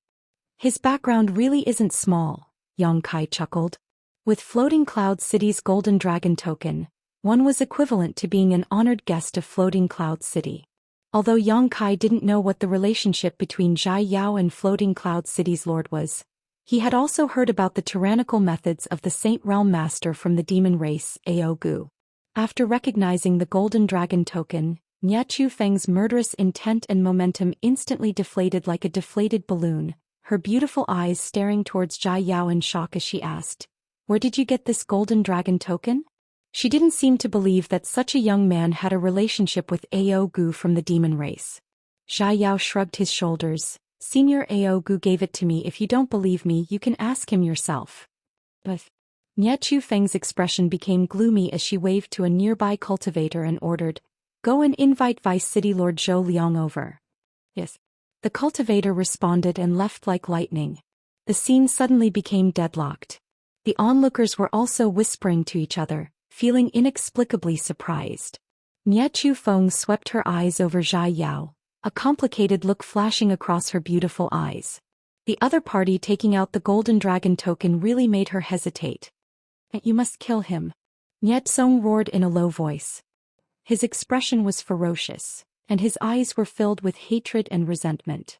His background really isn't small, Yang Kai chuckled. With Floating Cloud City's Golden Dragon Token, one was equivalent to being an honored guest of Floating Cloud City. Although Yang Kai didn't know what the relationship between Zhai Yao and Floating Cloud City's lord was, he had also heard about the tyrannical methods of the Saint Realm Master from the demon race, Ao Gu. After recognizing the Golden Dragon Token, Nie Chu Feng's murderous intent and momentum instantly deflated like a deflated balloon, her beautiful eyes staring towards Zhai Yao in shock as she asked, "Where did you get this Golden Dragon Token?" She didn't seem to believe that such a young man had a relationship with Ao Gu from the demon race. Zhai Yao shrugged his shoulders. Senior Ao Gu gave it to me. If you don't believe me, you can ask him yourself. But Nie Chu Feng's expression became gloomy as she waved to a nearby cultivator and ordered, "Go and invite Vice City Lord Zhou Liang over." Yes. The cultivator responded and left like lightning. The scene suddenly became deadlocked. The onlookers were also whispering to each other, feeling inexplicably surprised. Nie Chu Feng swept her eyes over Zhai Yao, a complicated look flashing across her beautiful eyes. The other party taking out the Golden Dragon Token really made her hesitate. "You must kill him," Nie Tsong roared in a low voice. His expression was ferocious, and his eyes were filled with hatred and resentment.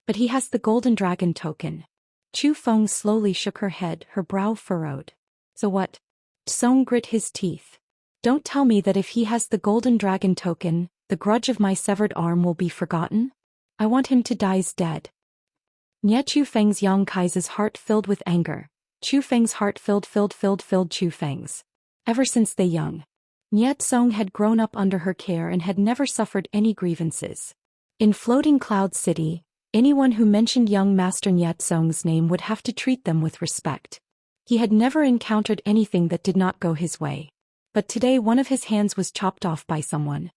"But he has the Golden Dragon Token." Chu Feng slowly shook her head, her brow furrowed. "So what?" Tsong grit his teeth. "Don't tell me that if he has the Golden Dragon Token, the grudge of my severed arm will be forgotten? I want him to die's dead." Nie Chu Feng's Yang Kai's heart filled with anger. Chu Feng's heart filled Chu Feng's. Ever since they young, Nie Tsong had grown up under her care and had never suffered any grievances. In Floating Cloud City, anyone who mentioned young Master Nie Tsong's name would have to treat them with respect. He had never encountered anything that did not go his way. But today one of his hands was chopped off by someone.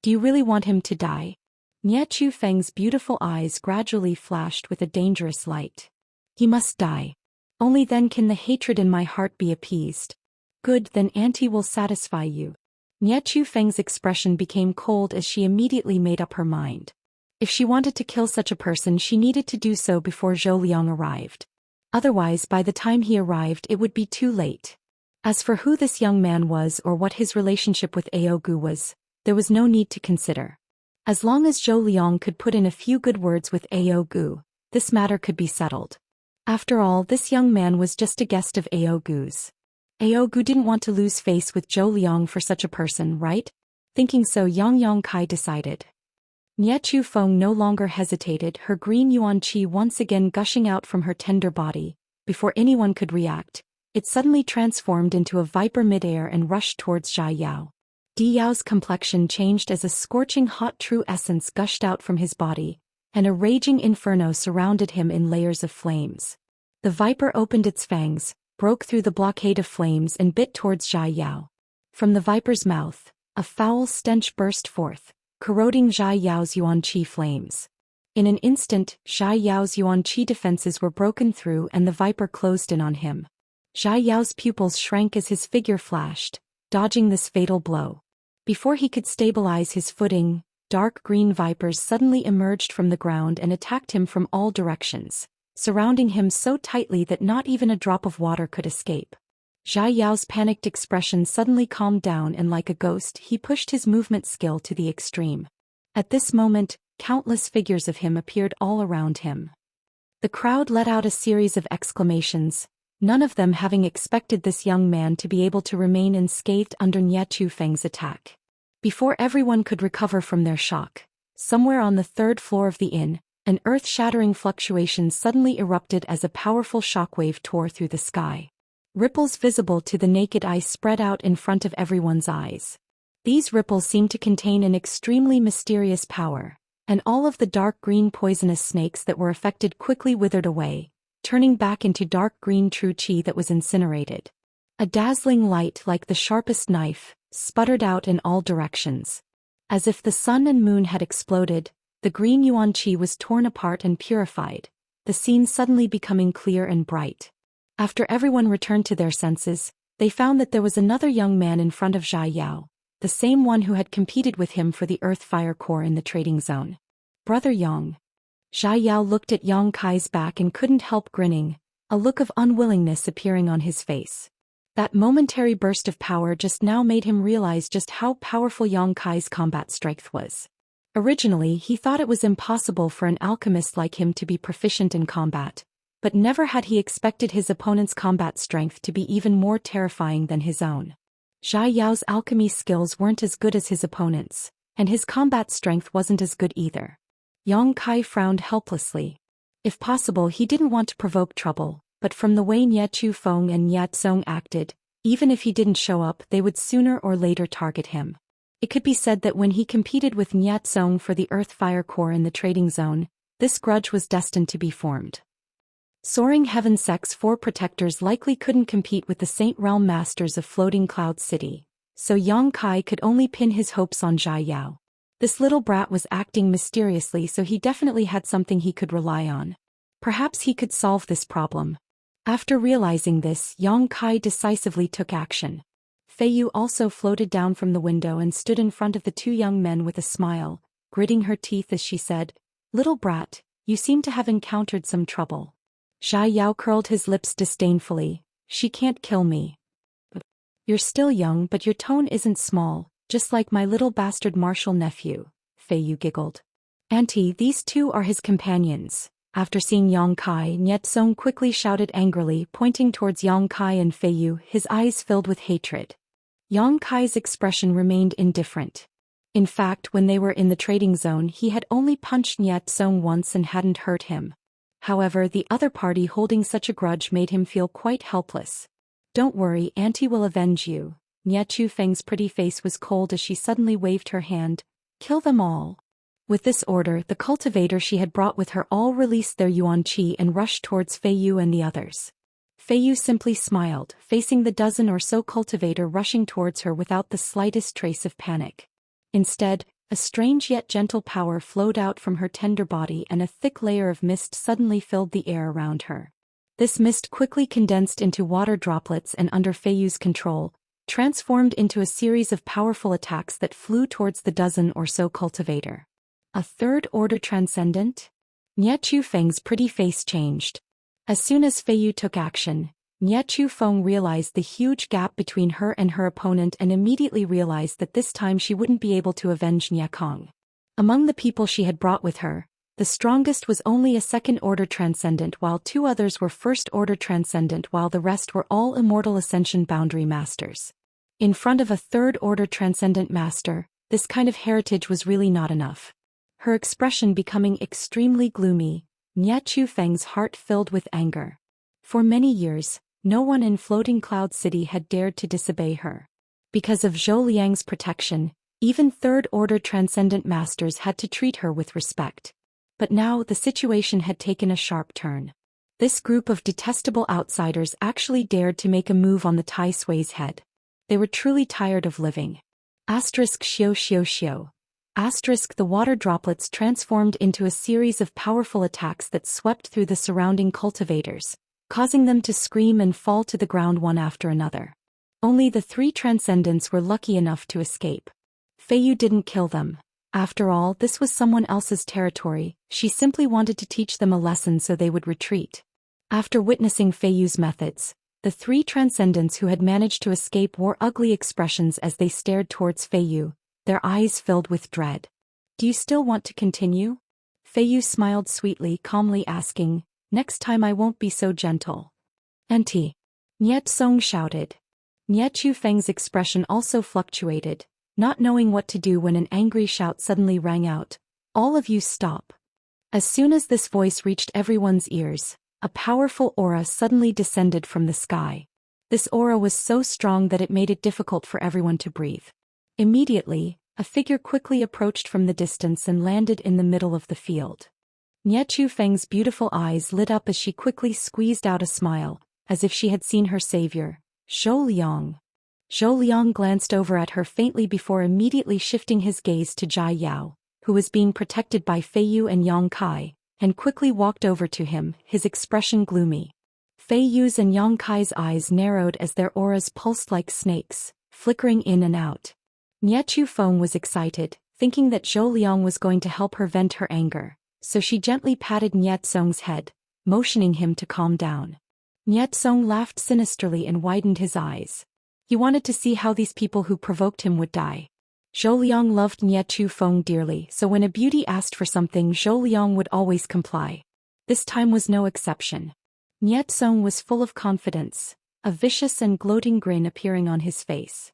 "Do you really want him to die?" Nie Chu Feng's beautiful eyes gradually flashed with a dangerous light. "He must die. Only then can the hatred in my heart be appeased." "Good, then Auntie will satisfy you." Nie Chu Feng's expression became cold as she immediately made up her mind. If she wanted to kill such a person, she needed to do so before Zhou Liang arrived. Otherwise, by the time he arrived, it would be too late. As for who this young man was or what his relationship with Ao Gu was, there was no need to consider. As long as Zhou Liang could put in a few good words with Ao Gu, this matter could be settled. After all, this young man was just a guest of Ao Gu's. Ao Gu didn't want to lose face with Zhou Liang for such a person, right? Thinking so, Yang Kai decided. Nie Chu Feng no longer hesitated, her green yuan qi once again gushing out from her tender body. Before anyone could react, it suddenly transformed into a viper midair and rushed towards Zhai Yao. Di Yao's complexion changed as a scorching hot true essence gushed out from his body, and a raging inferno surrounded him in layers of flames. The viper opened its fangs, broke through the blockade of flames and bit towards Zhai Yao. From the viper's mouth, a foul stench burst forth, corroding Zhai Yao's yuan qi flames. In an instant, Zhai Yao's yuan qi defenses were broken through and the viper closed in on him. Zhai Yao's pupils shrank as his figure flashed, dodging this fatal blow. Before he could stabilize his footing, dark green vipers suddenly emerged from the ground and attacked him from all directions, surrounding him so tightly that not even a drop of water could escape. Zhai Yao's panicked expression suddenly calmed down, and like a ghost he pushed his movement skill to the extreme. At this moment, countless figures of him appeared all around him. The crowd let out a series of exclamations, none of them having expected this young man to be able to remain unscathed under Nie Feng's attack. Before everyone could recover from their shock, somewhere on the third floor of the inn, an earth-shattering fluctuation suddenly erupted as a powerful shockwave tore through the sky. Ripples visible to the naked eye spread out in front of everyone's eyes. These ripples seemed to contain an extremely mysterious power, and all of the dark green poisonous snakes that were affected quickly withered away, turning back into dark green true qi that was incinerated. A dazzling light like the sharpest knife sputtered out in all directions. As if the sun and moon had exploded, the green yuan qi was torn apart and purified, the scene suddenly becoming clear and bright. After everyone returned to their senses, they found that there was another young man in front of Zhai Yao, the same one who had competed with him for the Earth Fire Core in the trading zone. Brother Yang. Zhai Yao looked at Yang Kai's back and couldn't help grinning, a look of unwillingness appearing on his face. That momentary burst of power just now made him realize just how powerful Yang Kai's combat strength was. Originally, he thought it was impossible for an alchemist like him to be proficient in combat, but never had he expected his opponent's combat strength to be even more terrifying than his own. Zhai Yao's alchemy skills weren't as good as his opponent's, and his combat strength wasn't as good either. Yang Kai frowned helplessly. If possible, he didn't want to provoke trouble, but from the way Nie Feng and Nie Tsong acted, even if he didn't show up, they would sooner or later target him. It could be said that when he competed with Nie Tsong for the Earth Fire Core in the trading zone, this grudge was destined to be formed. Soaring Heaven Sect's 4 protectors likely couldn't compete with the Saint Realm Masters of Floating Cloud City, so Yang Kai could only pin his hopes on Zhai Yao. This little brat was acting mysteriously, so he definitely had something he could rely on. Perhaps he could solve this problem. After realizing this, Yang Kai decisively took action. Fei Yu also floated down from the window and stood in front of the 2 young men with a smile, gritting her teeth as she said, "Little brat, you seem to have encountered some trouble." Zhai Yao curled his lips disdainfully. "She can't kill me." "You're still young, but your tone isn't small, just like my little bastard martial nephew," Fei Yu giggled. "Auntie, these 2 are his companions." After seeing Yang Kai, Nie Tsong quickly shouted angrily, pointing towards Yang Kai and Fei Yu, his eyes filled with hatred. Yang Kai's expression remained indifferent. In fact, when they were in the trading zone, he had only punched Nie Tsong once and hadn't hurt him. However, the other party holding such a grudge made him feel quite helpless. "Don't worry, Auntie will avenge you." Nie Feng's pretty face was cold as she suddenly waved her hand. "Kill them all." With this order, the cultivator she had brought with her all released their yuan qi and rushed towards Fei Yu and the others. Fei Yu simply smiled, facing the dozen or so cultivator rushing towards her without the slightest trace of panic. Instead, a strange yet gentle power flowed out from her tender body, and a thick layer of mist suddenly filled the air around her. This mist quickly condensed into water droplets and, under Fei Yu's control, transformed into a series of powerful attacks that flew towards the dozen or so cultivator. A third-order transcendent? Nie Feng's pretty face changed. As soon as Fei Yu took action, Nie Feng realized the huge gap between her and her opponent and immediately realized that this time she wouldn't be able to avenge Nie Kong. Among the people she had brought with her, the strongest was only a second-order transcendent, while 2 others were first-order transcendent, while the rest were all Immortal Ascension boundary masters. In front of a third-order transcendent master, this kind of heritage was really not enough. Her expression becoming extremely gloomy, Nie Feng's heart filled with anger. For many years, no one in Floating Cloud City had dared to disobey her. Because of Zhou Liang's protection, even third-order transcendent masters had to treat her with respect. But now the situation had taken a sharp turn. This group of detestable outsiders actually dared to make a move on the Tai Sui's head. They were truly tired of living. *********. The water droplets transformed into a series of powerful attacks that swept through the surrounding cultivators, causing them to scream and fall to the ground one after another. Only the 3 transcendents were lucky enough to escape. Fei Yu didn't kill them. After all, this was someone else's territory. She simply wanted to teach them a lesson so they would retreat. After witnessing Fei Yu's methods, The three transcendents who had managed to escape wore ugly expressions as they stared towards Fei Yu, their eyes filled with dread. Do you still want to continue? Fei Yu smiled sweetly, calmly asking, next time I won't be so gentle. Auntie. Niet Song shouted. Niet Chufeng's expression also fluctuated, not knowing what to do when an angry shout suddenly rang out. All of you stop. As soon as this voice reached everyone's ears, a powerful aura suddenly descended from the sky. This aura was so strong that it made it difficult for everyone to breathe. Immediately, a figure quickly approached from the distance and landed in the middle of the field. Niet Chufeng's beautiful eyes lit up as she quickly squeezed out a smile, as if she had seen her savior, Zhou Liang. Zhou Liang glanced over at her faintly before immediately shifting his gaze to Jia Yao, who was being protected by Fei Yu and Yang Kai, and quickly walked over to him, his expression gloomy. Fei Yu's and Yang Kai's eyes narrowed as their auras pulsed like snakes, flickering in and out. Niet Chufeng was excited, thinking that Zhou Liang was going to help her vent her anger, so she gently patted Niet Song's head, motioning him to calm down. Niet Song laughed sinisterly and widened his eyes. He wanted to see how these people who provoked him would die. Zhou Liang loved Niet Chufeng dearly, so when a beauty asked for something, Zhou Liang would always comply. This time was no exception. Niet Song was full of confidence, a vicious and gloating grin appearing on his face.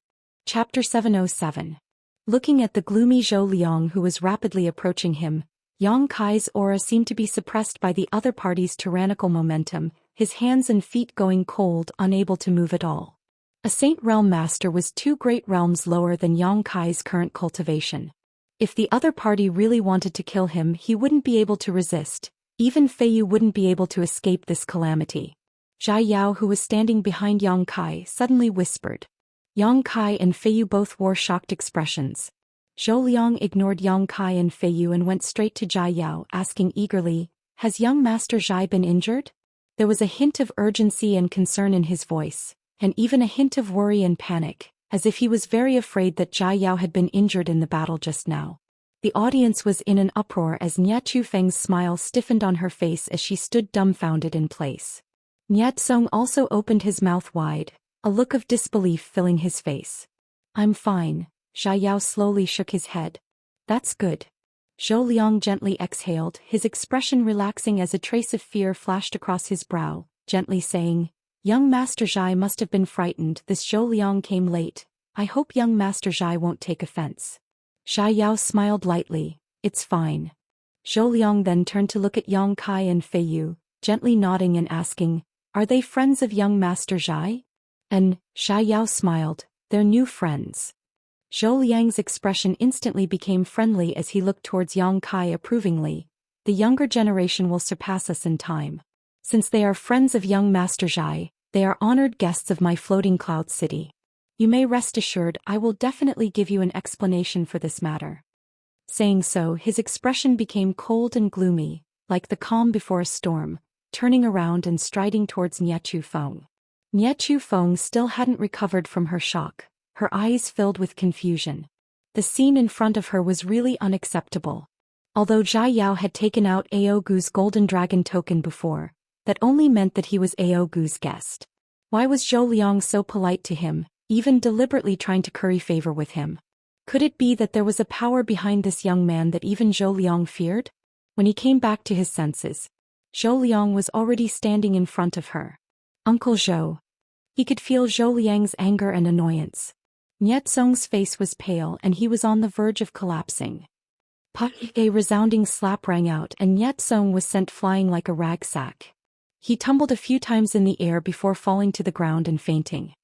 Chapter 707. Looking at the gloomy Zhou Liang who was rapidly approaching him, Yang Kai's aura seemed to be suppressed by the other party's tyrannical momentum, his hands and feet going cold, unable to move at all. A Saint Realm Master was 2 great realms lower than Yang Kai's current cultivation. If the other party really wanted to kill him, he wouldn't be able to resist. Even Fei Yu wouldn't be able to escape this calamity. Jia Yao, who was standing behind Yang Kai, suddenly whispered. Yang Kai and Fei Yu both wore shocked expressions. Zhou Liang ignored Yang Kai and Fei Yu and went straight to Jia Yao, asking eagerly, "Has young Master Zhai been injured?" There was a hint of urgency and concern in his voice, and even a hint of worry and panic, as if he was very afraid that Jia Yao had been injured in the battle just now. The audience was in an uproar as Niet Chufeng's smile stiffened on her face as she stood dumbfounded in place. Niet Song also opened his mouth wide, a look of disbelief filling his face. "I'm fine." Jia Yao slowly shook his head. "That's good." Zhou Liang gently exhaled, his expression relaxing as a trace of fear flashed across his brow, gently saying, "Young Master Zhai must have been frightened. This Zhou Liang came late. I hope young Master Zhai won't take offense." Jia Yao smiled lightly. "It's fine." Zhou Liang then turned to look at Yang Kai and Fei Yu, gently nodding and asking, "Are they friends of young Master Zhai?" And Jia Yao smiled, "They're new friends." Zhou Liang's expression instantly became friendly as he looked towards Yang Kai approvingly. "The younger generation will surpass us in time. Since they are friends of young Master Zhai, they are honored guests of my floating cloud city. You may rest assured I will definitely give you an explanation for this matter." Saying so, his expression became cold and gloomy, like the calm before a storm, turning around and striding towards Niet Chufeng. Niet Chufeng still hadn't recovered from her shock, her eyes filled with confusion. The scene in front of her was really unacceptable. Although Jia Yao had taken out Ao Gu's golden dragon token before, that only meant that he was Ao Gu's guest. Why was Zhou Liang so polite to him, even deliberately trying to curry favor with him? Could it be that there was a power behind this young man that even Zhou Liang feared? When he came back to his senses, Zhou Liang was already standing in front of her. "Uncle Zhou." He could feel Zhou Liang's anger and annoyance. Niet Song's face was pale and he was on the verge of collapsing. A resounding slap rang out and Niet Song was sent flying like a rag sack. He tumbled a few times in the air before falling to the ground and fainting.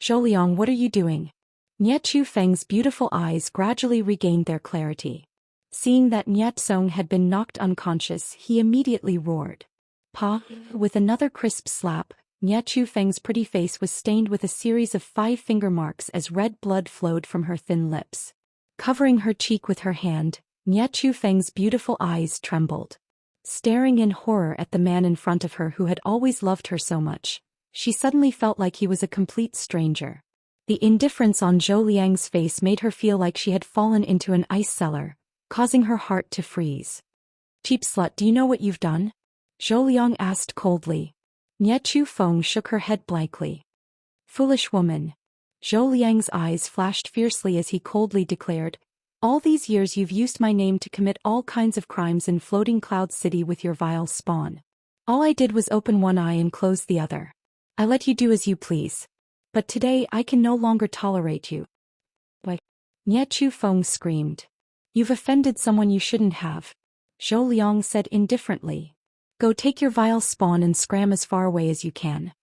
"Zhou Liang, what are you doing?" Niet Chufeng's beautiful eyes gradually regained their clarity. Seeing that Niet Song had been knocked unconscious, he immediately roared. "Pa!" With another crisp slap, Niet Chufeng's pretty face was stained with a series of 5 finger marks as red blood flowed from her thin lips. Covering her cheek with her hand, Niet Chufeng's beautiful eyes trembled. Staring in horror at the man in front of her who had always loved her so much, she suddenly felt like he was a complete stranger. The indifference on Zhou Liang's face made her feel like she had fallen into an ice cellar, causing her heart to freeze. "Cheap slut, do you know what you've done?" Zhou Liang asked coldly. Nie Chu Feng shook her head blankly. Foolish woman. Zhou Liang's eyes flashed fiercely as he coldly declared, all these years you've used my name to commit all kinds of crimes in Floating Cloud City with your vile spawn. All I did was open one eye and close the other. I let you do as you please. But today I can no longer tolerate you. What? Nie Chu Feng screamed. You've offended someone you shouldn't have. Zhou Liang said indifferently. Go take your vile spawn and scram as far away as you can.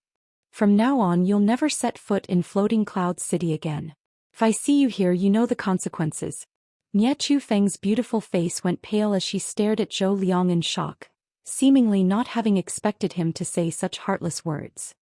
From now on you'll never set foot in Floating Cloud City again. If I see you here you know the consequences. Nie Chu Feng's beautiful face went pale as she stared at Zhou Liang in shock, seemingly not having expected him to say such heartless words.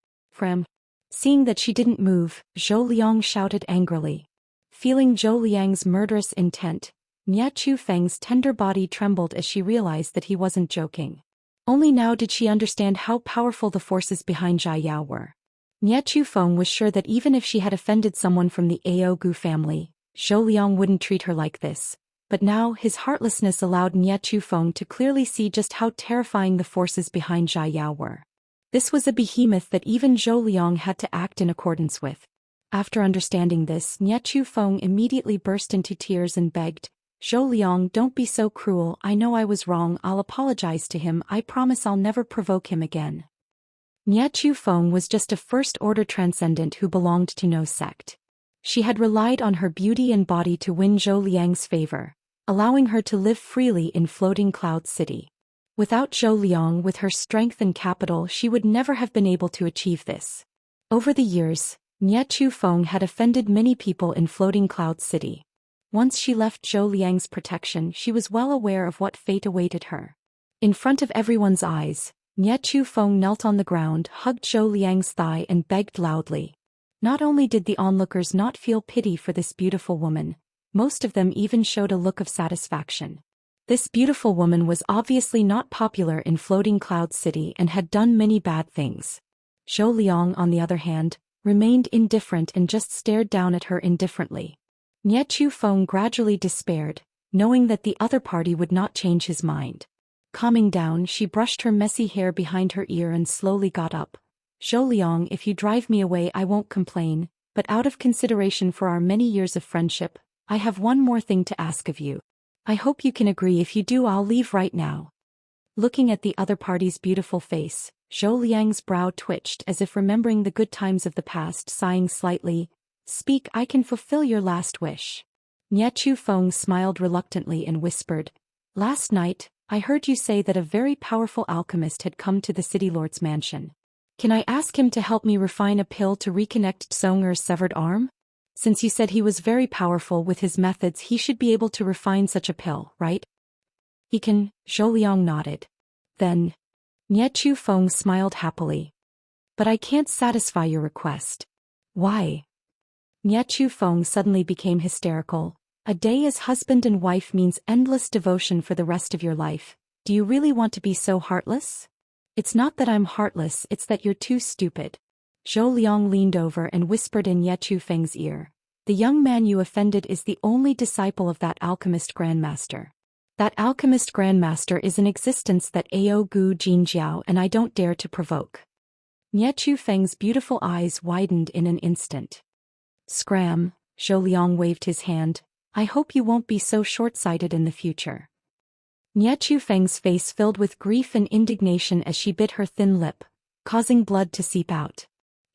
Seeing that she didn't move, Zhou Liang shouted angrily. Feeling Zhou Liang's murderous intent, Nie Chu Feng's tender body trembled as she realized that he wasn't joking. Only now did she understand how powerful the forces behind Jia Yao were. Nie Chu Feng was sure that even if she had offended someone from the Ao Gu family, Zhou Liang wouldn't treat her like this. But now his heartlessness allowed Nie Chu Feng to clearly see just how terrifying the forces behind Jia Yao were. This was a behemoth that even Zhou Liang had to act in accordance with. After understanding this, Nie Chu Feng immediately burst into tears and begged, Zhou Liang, don't be so cruel, I know I was wrong, I'll apologize to him, I promise I'll never provoke him again. Nie Chu Feng was just a first-order transcendent who belonged to no sect. She had relied on her beauty and body to win Zhou Liang's favor, allowing her to live freely in Floating Cloud City. Without Zhou Liang with her strength and capital she would never have been able to achieve this. Over the years, Nie Chu Feng had offended many people in Floating Cloud City. Once she left Zhou Liang's protection she was well aware of what fate awaited her. In front of everyone's eyes, Nie Chu Feng knelt on the ground, hugged Zhou Liang's thigh and begged loudly. Not only did the onlookers not feel pity for this beautiful woman, most of them even showed a look of satisfaction. This beautiful woman was obviously not popular in Floating Cloud City and had done many bad things. Zhou Liang, on the other hand, remained indifferent and just stared down at her indifferently. Nie Chu Feng gradually despaired, knowing that the other party would not change his mind. Calming down, she brushed her messy hair behind her ear and slowly got up. Zhou Liang, if you drive me away I won't complain, but out of consideration for our many years of friendship, I have one more thing to ask of you. I hope you can agree. If you do I'll leave right now. Looking at the other party's beautiful face, Zhou Liang's brow twitched as if remembering the good times of the past, sighing slightly. Speak, I can fulfill your last wish. Nie Chu Feng smiled reluctantly and whispered, last night, I heard you say that a very powerful alchemist had come to the City Lord's mansion. Can I ask him to help me refine a pill to reconnect Tsonger's severed arm? Since you said he was very powerful with his methods he should be able to refine such a pill, right? He can, Zhou Liang nodded. Then, Nie Chu Feng smiled happily. But I can't satisfy your request. Why? Nie Chu Feng suddenly became hysterical. A day as husband and wife means endless devotion for the rest of your life. Do you really want to be so heartless? It's not that I'm heartless, it's that you're too stupid. Zhou Liang leaned over and whispered in Nie Chu Feng's ear. The young man you offended is the only disciple of that alchemist grandmaster. That alchemist grandmaster is an existence that Ao Gu Jinjiao and I don't dare to provoke. Nie Chu Feng's beautiful eyes widened in an instant. Scram, Zhou Liang waved his hand. I hope you won't be so short-sighted in the future. Nie Chu Feng's face filled with grief and indignation as she bit her thin lip, causing blood to seep out.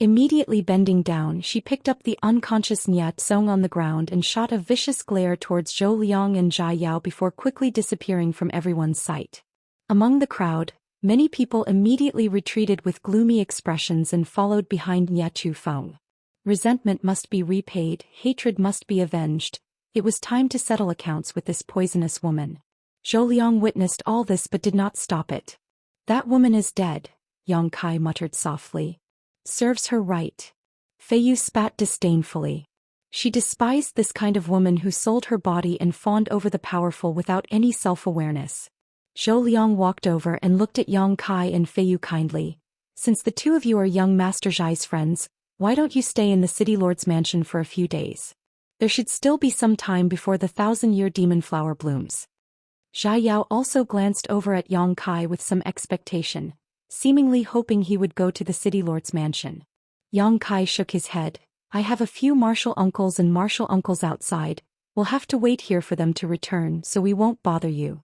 Immediately bending down she picked up the unconscious Nie Tsong on the ground and shot a vicious glare towards Zhou Liang and Jia Yao before quickly disappearing from everyone's sight. Among the crowd, many people immediately retreated with gloomy expressions and followed behind Nie Chu Feng. Resentment must be repaid, hatred must be avenged. It was time to settle accounts with this poisonous woman. Zhou Liang witnessed all this but did not stop it. That woman is dead, Yang Kai muttered softly. Serves her right. Fei Yu spat disdainfully. She despised this kind of woman who sold her body and fawned over the powerful without any self-awareness. Zhou Liang walked over and looked at Yang Kai and Fei Yu kindly. Since the two of you are young Master Zhai's friends, why don't you stay in the City Lord's mansion for a few days? There should still be some time before the 1,000-year demon flower blooms. Jia Yao also glanced over at Yang Kai with some expectation. seemingly hoping he would go to the city lord's mansion. Yang Kai shook his head. I have a few martial uncles outside. We'll have to wait here for them to return, so we won't bother you.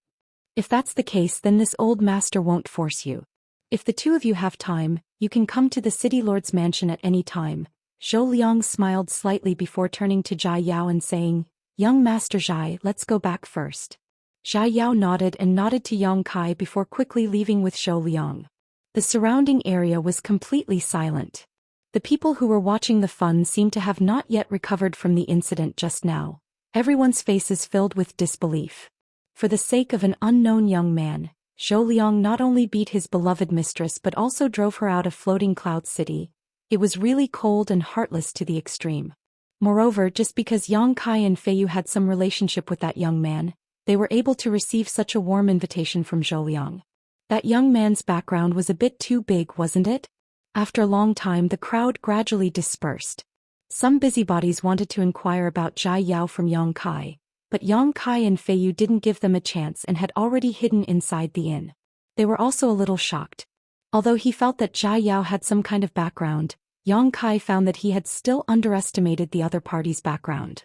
If that's the case, then this old master won't force you. If the two of you have time, you can come to the city lord's mansion at any time. Zhou Liang smiled slightly before turning to Jia Yao and saying, Young Master Jia, let's go back first. Jia Yao nodded to Yang Kai before quickly leaving with Zhou Liang. The surrounding area was completely silent. The people who were watching the fun seemed to have not yet recovered from the incident just now. Everyone's faces filled with disbelief. For the sake of an unknown young man, Zhou Liang not only beat his beloved mistress but also drove her out of Floating Cloud City. It was really cold and heartless to the extreme. Moreover, just because Yang Kai and Feiyu had some relationship with that young man, they were able to receive such a warm invitation from Zhou Liang. That young man's background was a bit too big, wasn't it? After a long time, the crowd gradually dispersed. Some busybodies wanted to inquire about Jia Yao from Yang Kai, but Yang Kai and Feiyu didn't give them a chance and had already hidden inside the inn. They were also a little shocked. Although he felt that Jia Yao had some kind of background, Yang Kai found that he had still underestimated the other party's background.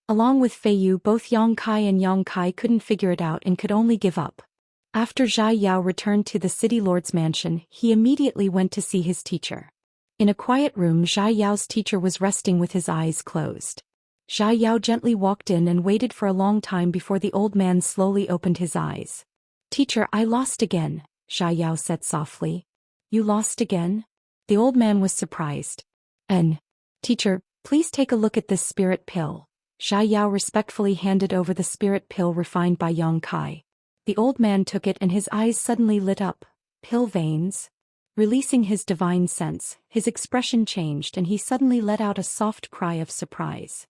Along with Feiyu, both Yang Kai and Yang Kai couldn't figure it out and could only give up. After Jia Yao returned to the city lord's mansion, he immediately went to see his teacher. In a quiet room, Jia Yao's teacher was resting with his eyes closed. Jia Yao gently walked in and waited for a long time before the old man slowly opened his eyes. Teacher, I lost again, Jia Yao said softly. You lost again? The old man was surprised. Teacher, please take a look at this spirit pill. Jia Yao respectfully handed over the spirit pill refined by Yang Kai. The old man took it and his eyes suddenly lit up. Pill veins? Releasing his divine sense, his expression changed and he suddenly let out a soft cry of surprise.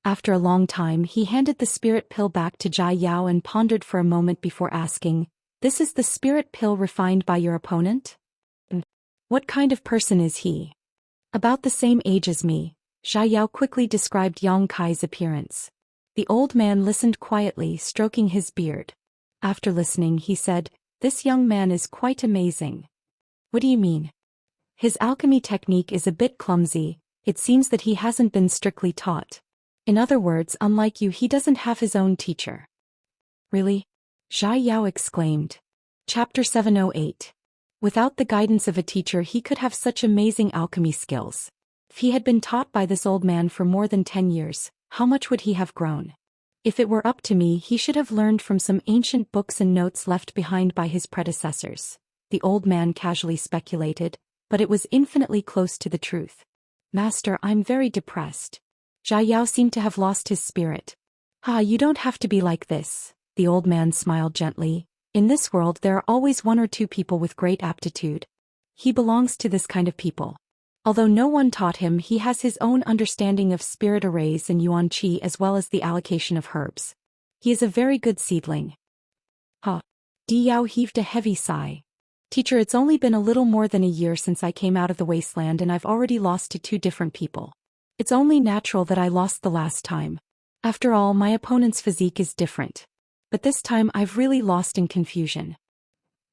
After a long time, he handed the spirit pill back to Jia Yao and pondered for a moment before asking, This is the spirit pill refined by your opponent? What kind of person is he? About the same age as me. Jia Yao quickly described Yang Kai's appearance. The old man listened quietly, stroking his beard. After listening, he said, This young man is quite amazing. What do you mean? His alchemy technique is a bit clumsy. It seems that he hasn't been strictly taught. In other words, unlike you, he doesn't have his own teacher. Really? Jia Yao exclaimed. Chapter 708. Without the guidance of a teacher, he could have such amazing alchemy skills. If he had been taught by this old man for more than 10 years, how much would he have grown? If it were up to me, he should have learned from some ancient books and notes left behind by his predecessors. The old man casually speculated, but it was infinitely close to the truth. Master, I'm very depressed. Jia Yao seemed to have lost his spirit. You don't have to be like this. The old man smiled gently. In this world there are always one or two people with great aptitude. He belongs to this kind of people. Although no one taught him, he has his own understanding of spirit arrays and yuan qi as well as the allocation of herbs. He is a very good seedling. Di Yao heaved a heavy sigh. Teacher, it's only been a little more than a year since I came out of the wasteland and I've already lost to 2 different people. It's only natural that I lost the last time. After all, my opponent's physique is different. But this time I've really lost in confusion.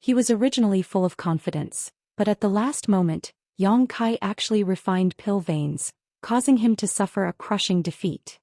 He was originally full of confidence, but at the last moment, Yang Kai actually refined pill veins, causing him to suffer a crushing defeat.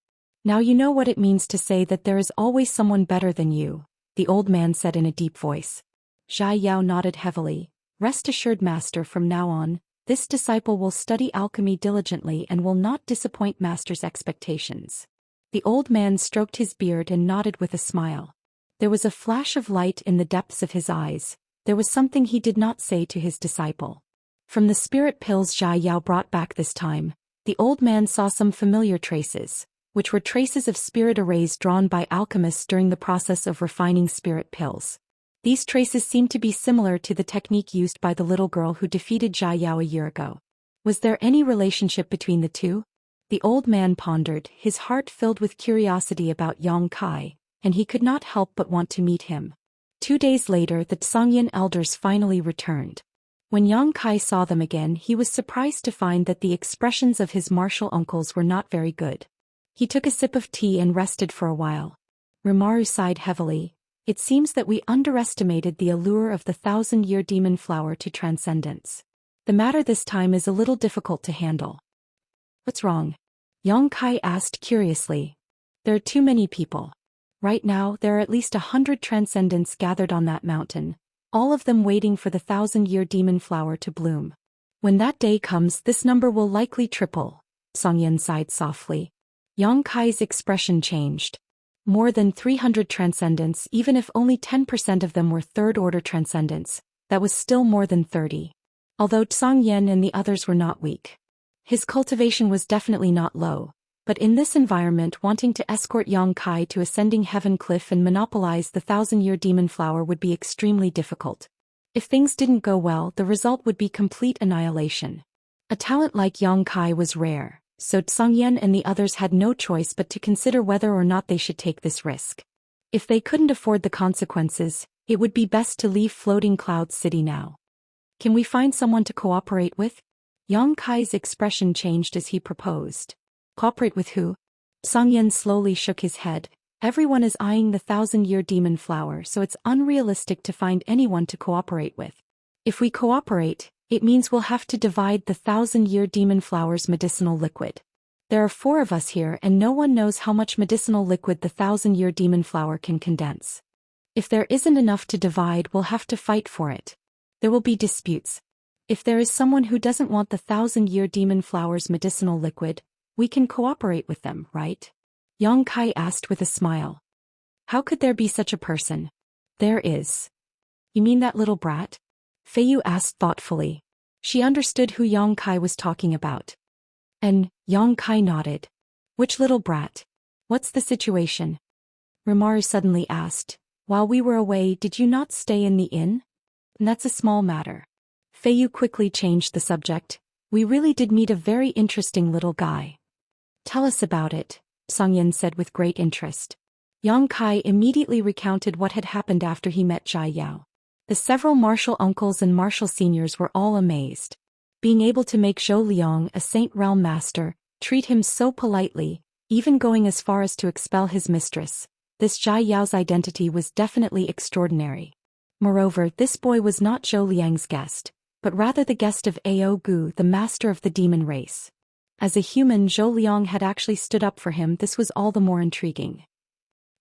Now you know what it means to say that there is always someone better than you, the old man said in a deep voice. Jia Yao nodded heavily. Rest assured, Master, from now on, this disciple will study alchemy diligently and will not disappoint Master's expectations. The old man stroked his beard and nodded with a smile. There was a flash of light in the depths of his eyes. There was something he did not say to his disciple. From the spirit pills Jia Yao brought back this time, the old man saw some familiar traces, which were traces of spirit arrays drawn by alchemists during the process of refining spirit pills. These traces seemed to be similar to the technique used by the little girl who defeated Jia Yao a year ago. Was there any relationship between the two? The old man pondered, his heart filled with curiosity about Yang Kai, and he could not help but want to meet him. 2 days later, the Songyan elders finally returned. When Yang Kai saw them again, he was surprised to find that the expressions of his martial uncles were not very good. He took a sip of tea and rested for a while. Rimaru sighed heavily. It seems that we underestimated the allure of the 1,000-year demon flower to transcendence. The matter this time is a little difficult to handle. What's wrong? Yang Kai asked curiously. There are too many people. Right now, there are at least 100 transcendents gathered on that mountain, all of them waiting for the 1,000-year demon flower to bloom. When that day comes, this number will likely triple, Xian sighed softly. Yang Kai's expression changed. More than 300 transcendents, even if only 10% of them were third-order transcendents, that was still more than 30. Although Xianxia and the others were not weak. His cultivation was definitely not low, but in this environment wanting to escort Yang Kai to Ascending Heaven Cliff and monopolize the 1,000-year demon flower would be extremely difficult. If things didn't go well, the result would be complete annihilation. A talent like Yang Kai was rare, so Xianxia and the others had no choice but to consider whether or not they should take this risk. If they couldn't afford the consequences, it would be best to leave Floating Cloud City now. Can we find someone to cooperate with? Yang Kai's expression changed as he proposed. Cooperate with who? Xianxia slowly shook his head. Everyone is eyeing the 1,000-year demon flower, so it's unrealistic to find anyone to cooperate with. If we cooperate, it means we'll have to divide the 1,000-year demon flower's medicinal liquid. There are 4 of us here and no one knows how much medicinal liquid the 1,000-year demon flower can condense. If there isn't enough to divide, we'll have to fight for it. There will be disputes. If there is someone who doesn't want the 1,000-year demon flower's medicinal liquid, we can cooperate with them, right? Yang Kai asked with a smile. How could there be such a person? There is. You mean that little brat? Feiyu asked thoughtfully. She understood who Yang Kai was talking about. And Yang Kai nodded. Which little brat? What's the situation? Rimaru suddenly asked. While we were away, did you not stay in the inn? That's a small matter. Feiyu quickly changed the subject. We really did meet a very interesting little guy. Tell us about it, Xianxia said with great interest. Yang Kai immediately recounted what had happened after he met Zhai Yao. The several martial uncles and martial seniors were all amazed. Being able to make Zhou Liang, a Saint Realm master, treat him so politely, even going as far as to expel his mistress, this Zhai Yao's identity was definitely extraordinary. Moreover, this boy was not Zhou Liang's guest, but rather the guest of Ao Gu, the master of the demon race. As a human, Zhou Liang had actually stood up for him. This was all the more intriguing.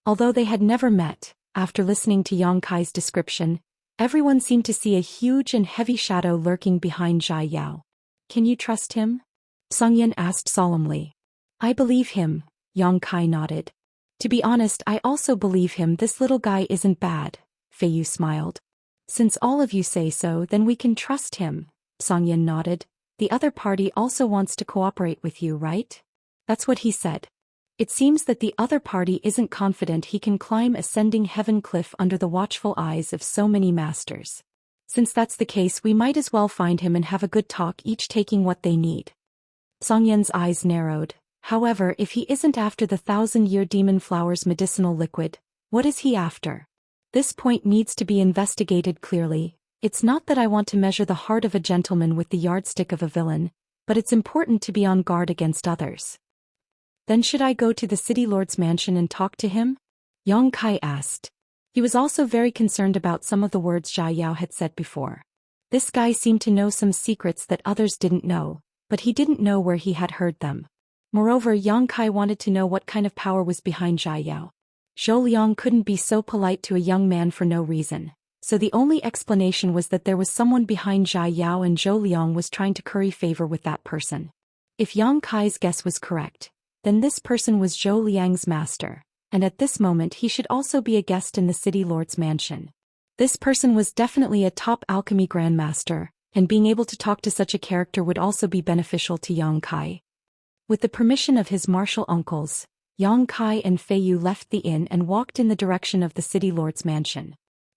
Although they had never met, after listening to Yang Kai's description, everyone seemed to see a huge and heavy shadow lurking behind Zhai Yao. Can you trust him? Xianxia asked solemnly. I believe him, Yang Kai nodded. To be honest, I also believe him. This little guy isn't bad, Feiyu smiled. Since all of you say so, then we can trust him, Xianxia nodded. The other party also wants to cooperate with you, right? That's what he said. It seems that the other party isn't confident he can climb Ascending Heaven Cliff under the watchful eyes of so many masters. Since that's the case, we might as well find him and have a good talk, each taking what they need. Xianxia's eyes narrowed. However, if he isn't after the 1,000-year demon flower's medicinal liquid, what is he after? This point needs to be investigated clearly. It's not that I want to measure the heart of a gentleman with the yardstick of a villain, but it's important to be on guard against others. Then should I go to the city lord's mansion and talk to him? Yang Kai asked. He was also very concerned about some of the words Zhai Yao had said before. This guy seemed to know some secrets that others didn't know, but he didn't know where he had heard them. Moreover, Yang Kai wanted to know what kind of power was behind Zhai Yao. Zhou Liang couldn't be so polite to a young man for no reason. So the only explanation was that there was someone behind Zhai Yao and Zhou Liang was trying to curry favor with that person. If Yang Kai's guess was correct, then this person was Zhou Liang's master, and at this moment he should also be a guest in the city lord's mansion. This person was definitely a top alchemy grandmaster, and being able to talk to such a character would also be beneficial to Yang Kai. With the permission of his martial uncles, Yang Kai and Feiyu left the inn and walked in the direction of the city lord's mansion.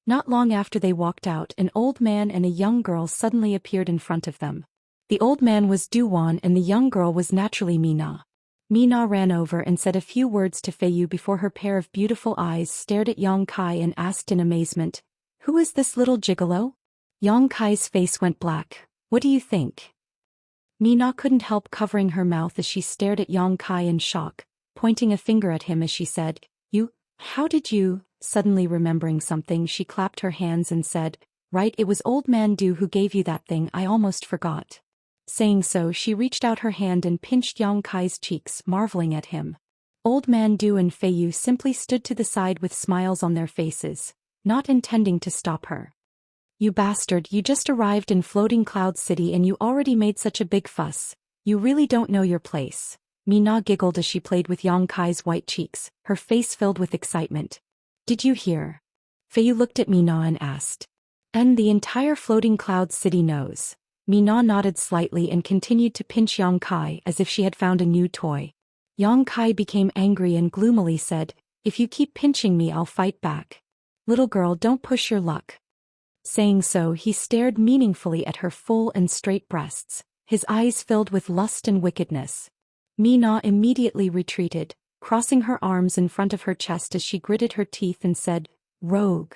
Not long after they walked out, an old man and a young girl suddenly appeared in front of them. The old man was Duwan and the young girl was naturally Mina. Mina ran over and said a few words to Feiyu before her pair of beautiful eyes stared at Yang Kai and asked in amazement, "Who is this little gigolo?" Yang Kai's face went black. "What do you think?" Mina couldn't help covering her mouth as she stared at Yang Kai in shock, pointing a finger at him as she said, "You, how did you?" Suddenly remembering something, she clapped her hands and said, "Right, it was Old Man Du who gave you that thing, I almost forgot." Saying so, she reached out her hand and pinched Yang Kai's cheeks, marveling at him. Old Man Du and Fei Yu simply stood to the side with smiles on their faces, not intending to stop her. "You bastard, you just arrived in Floating Cloud City and you already made such a big fuss. You really don't know your place." Mina giggled as she played with Yang Kai's white cheeks, her face filled with excitement. "Did you hear?" Fei Yu looked at Mina and asked. "And the entire Floating Cloud City knows." Mina nodded slightly and continued to pinch Yang Kai as if she had found a new toy. Yang Kai became angry and gloomily said, "If you keep pinching me, I'll fight back. Little girl, don't push your luck." Saying so, he stared meaningfully at her full and straight breasts, his eyes filled with lust and wickedness. Mina immediately retreated, crossing her arms in front of her chest as she gritted her teeth and said, "Rogue.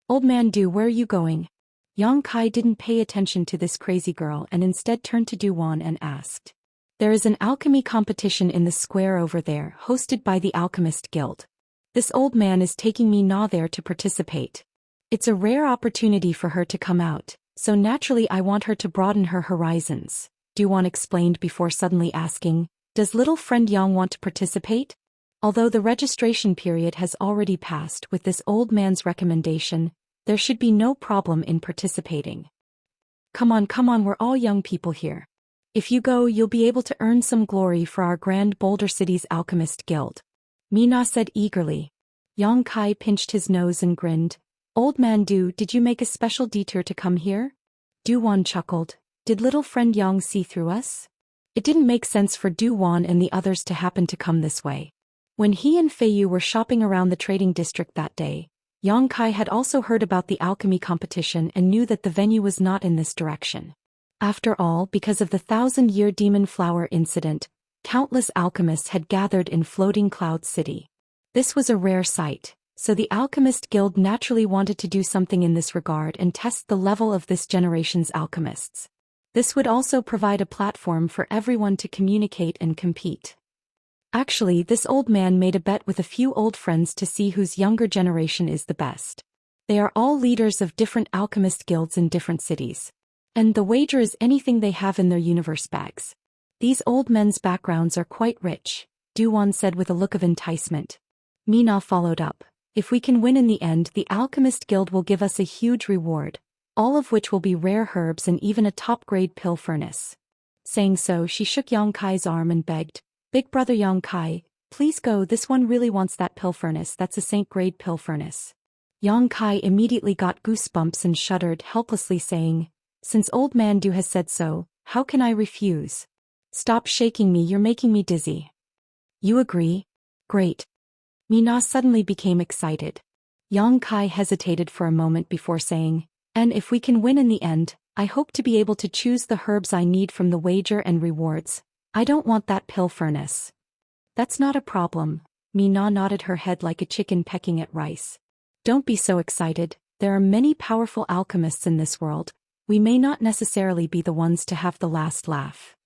Old Man Du, where are you going?" Yang Kai didn't pay attention to this crazy girl and instead turned to Duwan and asked. "There is an alchemy competition in the square over there, hosted by the Alchemist Guild. This old man is taking Mina there to participate. It's a rare opportunity for her to come out, so naturally I want her to broaden her horizons," Duwan explained before suddenly asking, "Does little friend Yang want to participate?" Although the registration period has already passed, with this old man's recommendation, there should be no problem in participating. Come on, we're all young people here. If you go, you'll be able to earn some glory for our grand Boulder City's Alchemist Guild," Mina said eagerly. Yang Kai pinched his nose and grinned. "Old Man Du, did you make a special detour to come here?" Duwan chuckled. "Did little friend Yang see through us?" It didn't make sense for Duwan and the others to happen to come this way. When he and Fei Yu were shopping around the trading district that day, Yang Kai had also heard about the alchemy competition and knew that the venue was not in this direction. After all, because of the 1,000-year demon flower incident, countless alchemists had gathered in Floating Cloud City. This was a rare sight, so the Alchemist Guild naturally wanted to do something in this regard and test the level of this generation's alchemists. This would also provide a platform for everyone to communicate and compete. Actually, this old man made a bet with a few old friends to see whose younger generation is the best. They are all leaders of different alchemist guilds in different cities. And the wager is anything they have in their universe bags. These old men's backgrounds are quite rich, Duwan said with a look of enticement. Mina followed up. "If we can win in the end, the Alchemist Guild will give us a huge reward, all of which will be rare herbs and even a top-grade pill furnace." Saying so, she shook Yang Kai's arm and begged, "Big brother Yang Kai, please go, this one really wants that pill furnace, that's a saint-grade pill furnace." Yang Kai immediately got goosebumps and shuddered helplessly saying, "Since Old Man Du has said so, how can I refuse? Stop shaking me, you're making me dizzy." "You agree? Great." Mina suddenly became excited. Yang Kai hesitated for a moment before saying, "And if we can win in the end, I hope to be able to choose the herbs I need from the wager and rewards. I don't want that pill furnace." "That's not a problem." Mina nodded her head like a chicken pecking at rice. "Don't be so excited, there are many powerful alchemists in this world. We may not necessarily be the ones to have the last laugh.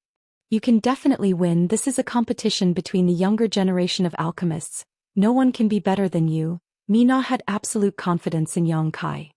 You can definitely win, this is a competition between the younger generation of alchemists. No one can be better than you." Mina had absolute confidence in Yang Kai.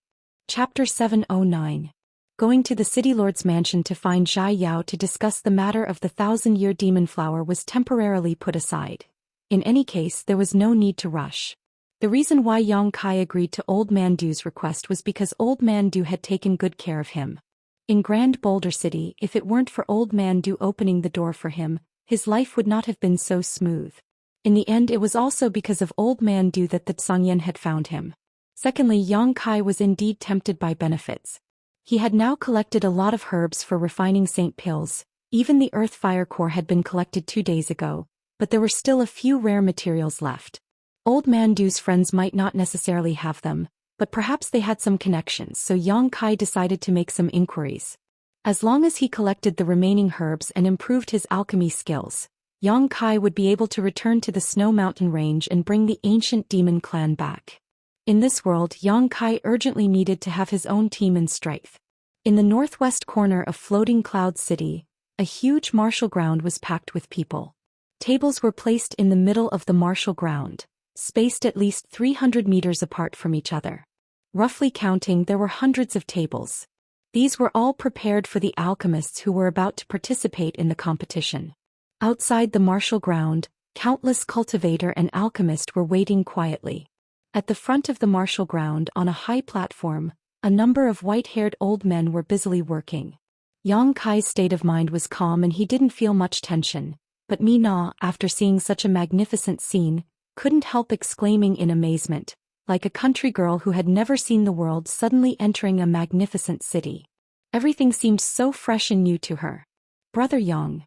Chapter 709. Going to the City Lord's mansion to find Zhai Yao to discuss the matter of the 1,000-year demon flower was temporarily put aside. In any case, there was no need to rush. The reason why Yang Kai agreed to Old Man Du's request was because Old Man Du had taken good care of him. In Grand Boulder City, if it weren't for Old Man Du opening the door for him, his life would not have been so smooth. In the end, it was also because of Old Man Du that the Tsangyan had found him. Secondly, Yang Kai was indeed tempted by benefits. He had now collected a lot of herbs for refining saint pills. Even the earth fire core had been collected 2 days ago, but there were still a few rare materials left. Old Man Du's friends might not necessarily have them, but perhaps they had some connections, so Yang Kai decided to make some inquiries. As long as he collected the remaining herbs and improved his alchemy skills, Yang Kai would be able to return to the Snow Mountain Range and bring the ancient demon clan back. In this world, Yang Kai urgently needed to have his own team and strength. In the northwest corner of Floating Cloud City, a huge martial ground was packed with people. Tables were placed in the middle of the martial ground, spaced at least 300 meters apart from each other. Roughly counting, there were hundreds of tables. These were all prepared for the alchemists who were about to participate in the competition. Outside the martial ground, countless cultivator and alchemist were waiting quietly. At the front of the martial ground, on a high platform, a number of white-haired old men were busily working. Yang Kai's state of mind was calm and he didn't feel much tension, but Mi Na, after seeing such a magnificent scene, couldn't help exclaiming in amazement, like a country girl who had never seen the world suddenly entering a magnificent city. Everything seemed so fresh and new to her. "Brother Yang."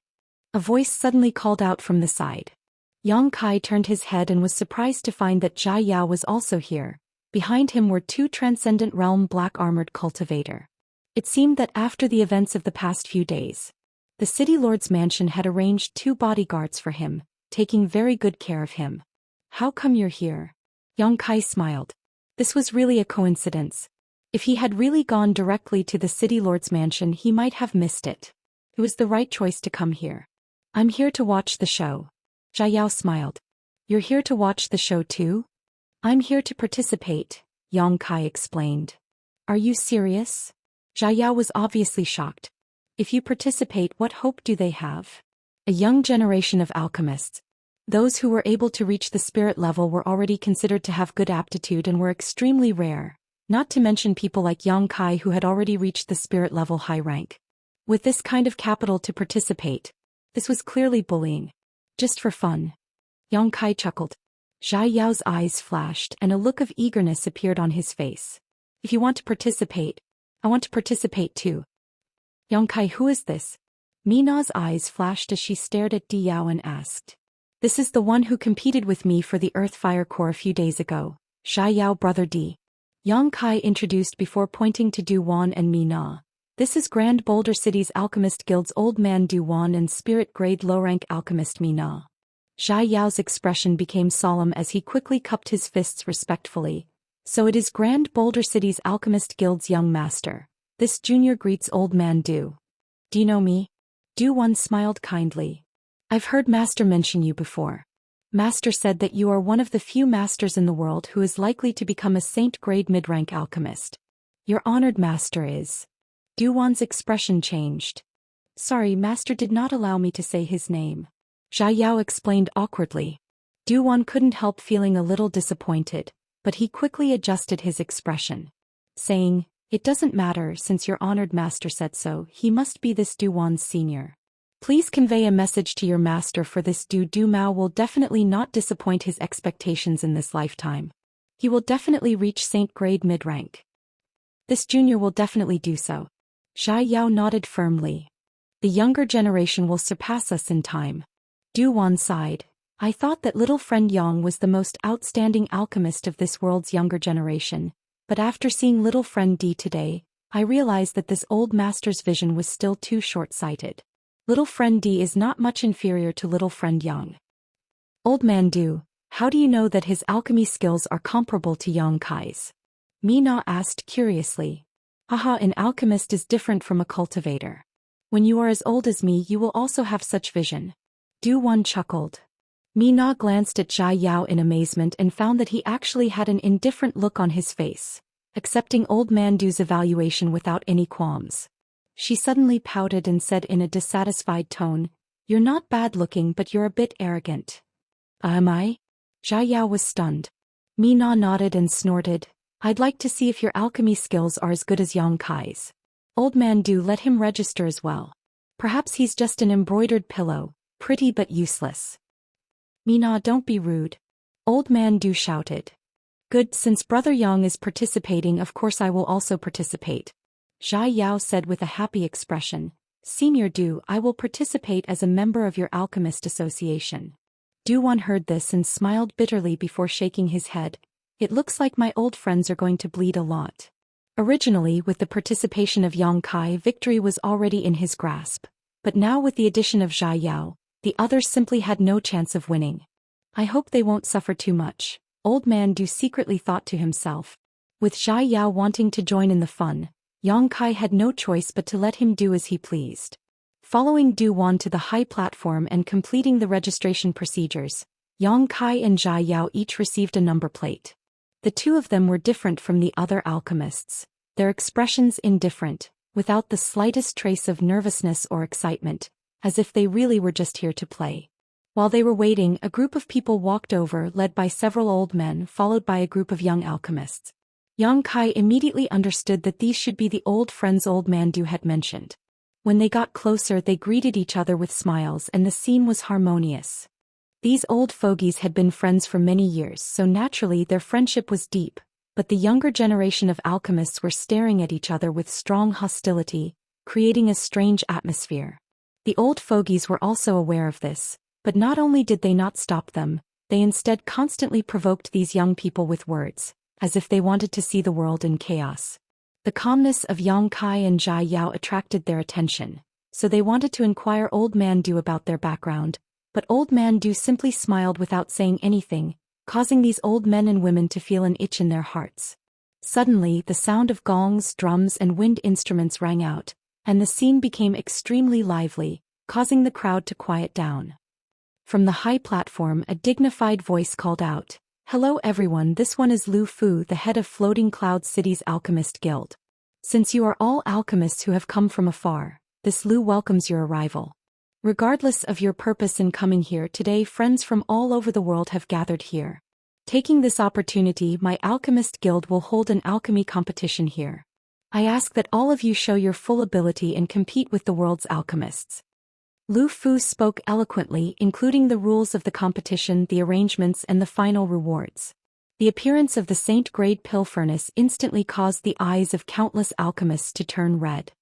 A voice suddenly called out from the side. Yang Kai turned his head and was surprised to find that Jia Yao was also here. Behind him were two transcendent realm black-armored cultivator. It seemed that after the events of the past few days, the city lord's mansion had arranged 2 bodyguards for him, taking very good care of him. "How come you're here?" Yang Kai smiled. This was really a coincidence. If he had really gone directly to the city lord's mansion, he might have missed it. It was the right choice to come here. "I'm here to watch the show." Jia Yao smiled. "You're here to watch the show too?" "I'm here to participate," Yang Kai explained. "Are you serious?" Jia Yao was obviously shocked. "If you participate, what hope do they have?" A young generation of alchemists. Those who were able to reach the spirit level were already considered to have good aptitude and were extremely rare, not to mention people like Yang Kai who had already reached the spirit level high rank. With this kind of capital to participate, this was clearly bullying. Just for fun. Yang Kai chuckled. Jia Yao's eyes flashed and a look of eagerness appeared on his face. "If you want to participate, I want to participate too." "Yang Kai, who is this?" Mi Na's eyes flashed as she stared at Di Yao and asked. "This is the one who competed with me for the Earth Fire Core a few days ago, Jia Yao brother Di." Yang Kai introduced before pointing to Du Wan and Mi Na. "This is Grand Boulder City's Alchemist Guild's Old Man Du Wan and Spirit Grade Low-Rank Alchemist Mi Na." Jia Yao's expression became solemn as he quickly cupped his fists respectfully. "So it is Grand Boulder City's Alchemist Guild's young master. This junior greets Old Man Du. Do you know me?" Du Wan smiled kindly. "I've heard Master mention you before. Master said that you are one of the few masters in the world who is likely to become a saint-grade mid-rank alchemist. Your honored master is." Du Wan's expression changed. "Sorry, Master did not allow me to say his name." Jia Yao explained awkwardly. Du Wan couldn't help feeling a little disappointed, but he quickly adjusted his expression, saying, "It doesn't matter since your honored master said so. He must be this Du Wan's senior. Please convey a message to your master for this Du Mao will definitely not disappoint his expectations in this lifetime. He will definitely reach Saint Grade mid-rank. This junior will definitely do so." Jia Yao nodded firmly. "The younger generation will surpass us in time." Du Wan sighed. "I thought that little friend Yang was the most outstanding alchemist of this world's younger generation, but after seeing little friend Di today, I realized that this old master's vision was still too short-sighted. Little friend Di is not much inferior to little friend Yang." "Old man Du, how do you know that his alchemy skills are comparable to Yang Kai's?" Mi Na asked curiously. "Haha, an alchemist is different from a cultivator. When you are as old as me, you will also have such vision." Du Wan chuckled. Mi Na glanced at Jia Yao in amazement and found that he actually had an indifferent look on his face, accepting old man Du's evaluation without any qualms. She suddenly pouted and said in a dissatisfied tone, "You're not bad-looking, but you're a bit arrogant." Am I?" Jia Yao was stunned. Mi Na nodded and snorted. "I'd like to see if your alchemy skills are as good as Yang Kai's. Old man Du, let him register as well. Perhaps he's just an embroidered pillow, pretty but useless." "Mi Na, don't be rude." Old man Du shouted. "Good, since Brother Yang is participating, of course I will also participate." Jia Yao said with a happy expression. "Senior Du, I will participate as a member of your alchemist association." Du Wan heard this and smiled bitterly before shaking his head. "It looks like my old friends are going to bleed a lot." Originally, with the participation of Yang Kai, victory was already in his grasp. But now with the addition of Jia Yao, the others simply had no chance of winning. "I hope they won't suffer too much," Old Man Du secretly thought to himself. With Jia Yao wanting to join in the fun, Yang Kai had no choice but to let him do as he pleased. Following Du Wan to the high platform and completing the registration procedures, Yang Kai and Zhai Yao each received a number plate. The two of them were different from the other alchemists, their expressions indifferent, without the slightest trace of nervousness or excitement, as if they really were just here to play. While they were waiting, a group of people walked over, led by several old men, followed by a group of young alchemists. Yang Kai immediately understood that these should be the old friends old man Du had mentioned. When they got closer, they greeted each other with smiles and the scene was harmonious. These old fogies had been friends for many years, so naturally their friendship was deep, but the younger generation of alchemists were staring at each other with strong hostility, creating a strange atmosphere. The old fogies were also aware of this, but not only did they not stop them, they instead constantly provoked these young people with words, as if they wanted to see the world in chaos. The calmness of Yang Kai and Zhai Yao attracted their attention, so they wanted to inquire Old Man Du about their background, but Old Man Du simply smiled without saying anything, causing these old men and women to feel an itch in their hearts. Suddenly, the sound of gongs, drums, and wind instruments rang out, and the scene became extremely lively, causing the crowd to quiet down. From the high platform, a dignified voice called out, "Hello everyone, this one is Lu Fu, the head of Floating Cloud City's Alchemist Guild. Since you are all alchemists who have come from afar, this Lu welcomes your arrival. Regardless of your purpose in coming here today, friends from all over the world have gathered here. Taking this opportunity, my Alchemist Guild will hold an alchemy competition here. I ask that all of you show your full ability and compete with the world's alchemists." Lu Fu spoke eloquently, including the rules of the competition, the arrangements, and the final rewards. The appearance of the Saint-grade pill furnace instantly caused the eyes of countless alchemists to turn red.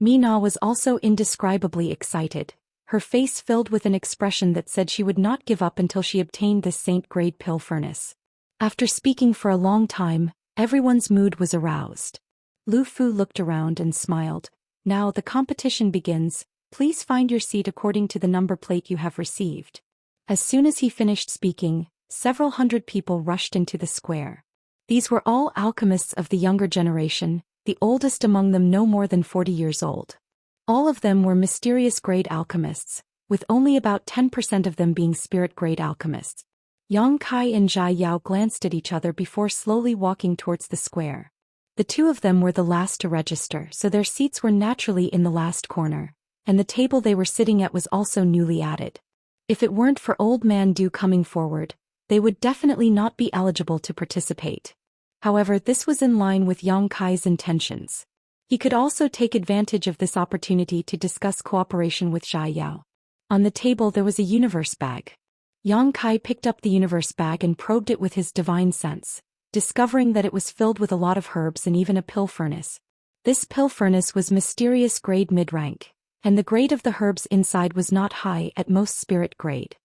Mina was also indescribably excited, her face filled with an expression that said she would not give up until she obtained this Saint-grade pill furnace. After speaking for a long time, everyone's mood was aroused. Lu Fu looked around and smiled. "Now the competition begins. Please find your seat according to the number plate you have received." As soon as he finished speaking, several hundred people rushed into the square. These were all alchemists of the younger generation, the oldest among them no more than 40 years old. All of them were mysterious grade alchemists, with only about 10% of them being spirit grade alchemists. Yang Kai and Zhai Yao glanced at each other before slowly walking towards the square. The two of them were the last to register, so their seats were naturally in the last corner, and the table they were sitting at was also newly added. If it weren't for Old Man Du coming forward, they would definitely not be eligible to participate. However, this was in line with Yang Kai's intentions. He could also take advantage of this opportunity to discuss cooperation with Zhai Yao. On the table there was a universe bag. Yang Kai picked up the universe bag and probed it with his divine sense, discovering that it was filled with a lot of herbs and even a pill furnace. This pill furnace was mysterious grade mid-rank, and the grade of the herbs inside was not high, at most spirit grade.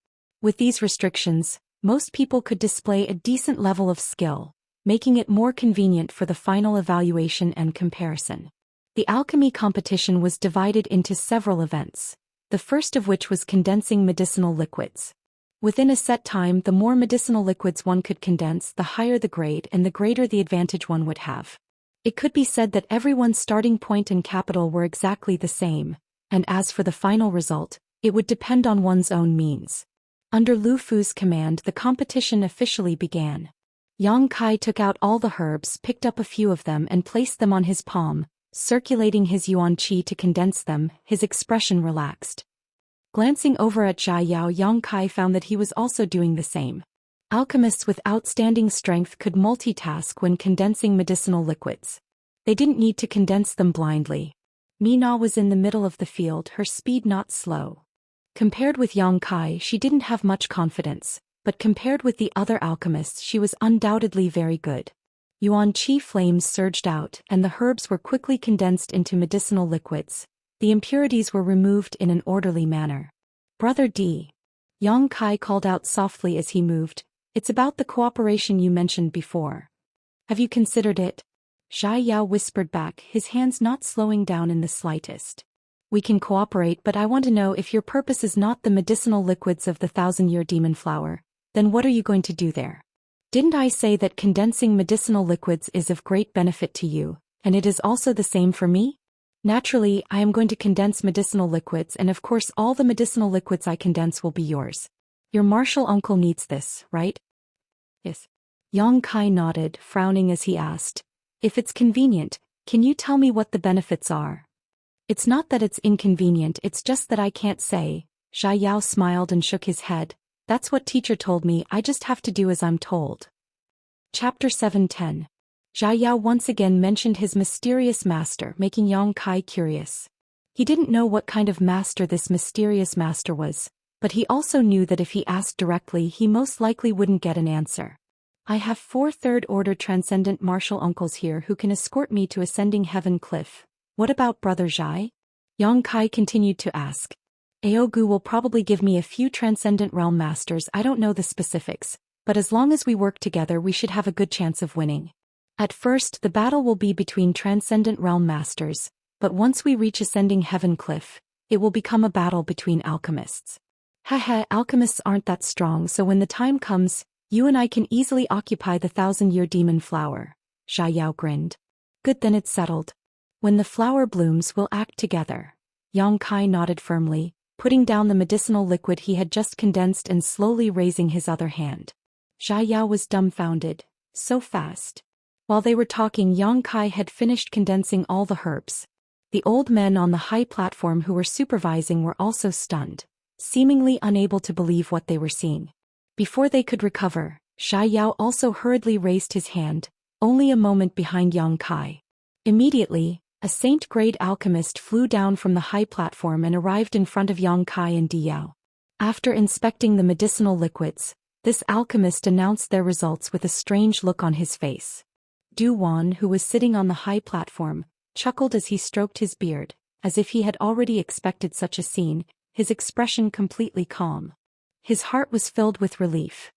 With these restrictions, most people could display a decent level of skill, making it more convenient for the final evaluation and comparison. The alchemy competition was divided into several events, the first of which was condensing medicinal liquids. Within a set time, the more medicinal liquids one could condense, the higher the grade and the greater the advantage one would have. It could be said that everyone's starting point and capital were exactly the same, and as for the final result, it would depend on one's own means. Under Lu Fu's command, the competition officially began. Yang Kai took out all the herbs, picked up a few of them and placed them on his palm, circulating his yuan qi to condense them, his expression relaxed. Glancing over at Zhai Yao, Yang Kai found that he was also doing the same. Alchemists with outstanding strength could multitask when condensing medicinal liquids. They didn't need to condense them blindly. Mina was in the middle of the field, her speed not slow. Compared with Yang Kai, she didn't have much confidence, but compared with the other alchemists, she was undoubtedly very good. Yuan qi flames surged out, and the herbs were quickly condensed into medicinal liquids. The impurities were removed in an orderly manner. "Brother D," Yang Kai called out softly as he moved, "it's about the cooperation you mentioned before. Have you considered it?" Zhai Yao whispered back, his hands not slowing down in the slightest. "We can cooperate, but I want to know, if your purpose is not the medicinal liquids of the 1,000-year demon flower, then what are you going to do there? Didn't I say that condensing medicinal liquids is of great benefit to you, and it is also the same for me? Naturally, I am going to condense medicinal liquids, and of course all the medicinal liquids I condense will be yours. Your martial uncle needs this, right? Yes. Yang Kai nodded, frowning as he asked, if it's convenient, can you tell me what the benefits are? It's not that it's inconvenient, it's just that I can't say. Xia Yao smiled and shook his head. That's what teacher told me, I just have to do as I'm told. Chapter 710. Xia Yao once again mentioned his mysterious master, making Yang Kai curious. He didn't know what kind of master this mysterious master was, but he also knew that if he asked directly he most likely wouldn't get an answer. I have 4 third-order transcendent martial uncles here who can escort me to Ascending Heaven Cliff. What about Brother Zhai? Yang Kai continued to ask. Aogu will probably give me a few transcendent realm masters, I don't know the specifics, but as long as we work together we should have a good chance of winning. At first the battle will be between transcendent realm masters, but once we reach Ascending Heaven Cliff, it will become a battle between alchemists. Haha, alchemists aren't that strong, so when the time comes, you and I can easily occupy the 1,000-year demon flower. Xia Yao grinned. Good, then it's settled. When the flower blooms we'll act together. Yang Kai nodded firmly, putting down the medicinal liquid he had just condensed and slowly raising his other hand. Xia Yao was dumbfounded. So fast. While they were talking, Yang Kai had finished condensing all the herbs. The old men on the high platform who were supervising were also stunned, seemingly unable to believe what they were seeing. Before they could recover, Xia Yao also hurriedly raised his hand, only a moment behind Yang Kai. Immediately, a saint-grade alchemist flew down from the high platform and arrived in front of Yang Kai and Di Yao. After inspecting the medicinal liquids, this alchemist announced their results with a strange look on his face. Du Wan, who was sitting on the high platform, chuckled as he stroked his beard, as if he had already expected such a scene, his expression completely calm. His heart was filled with relief.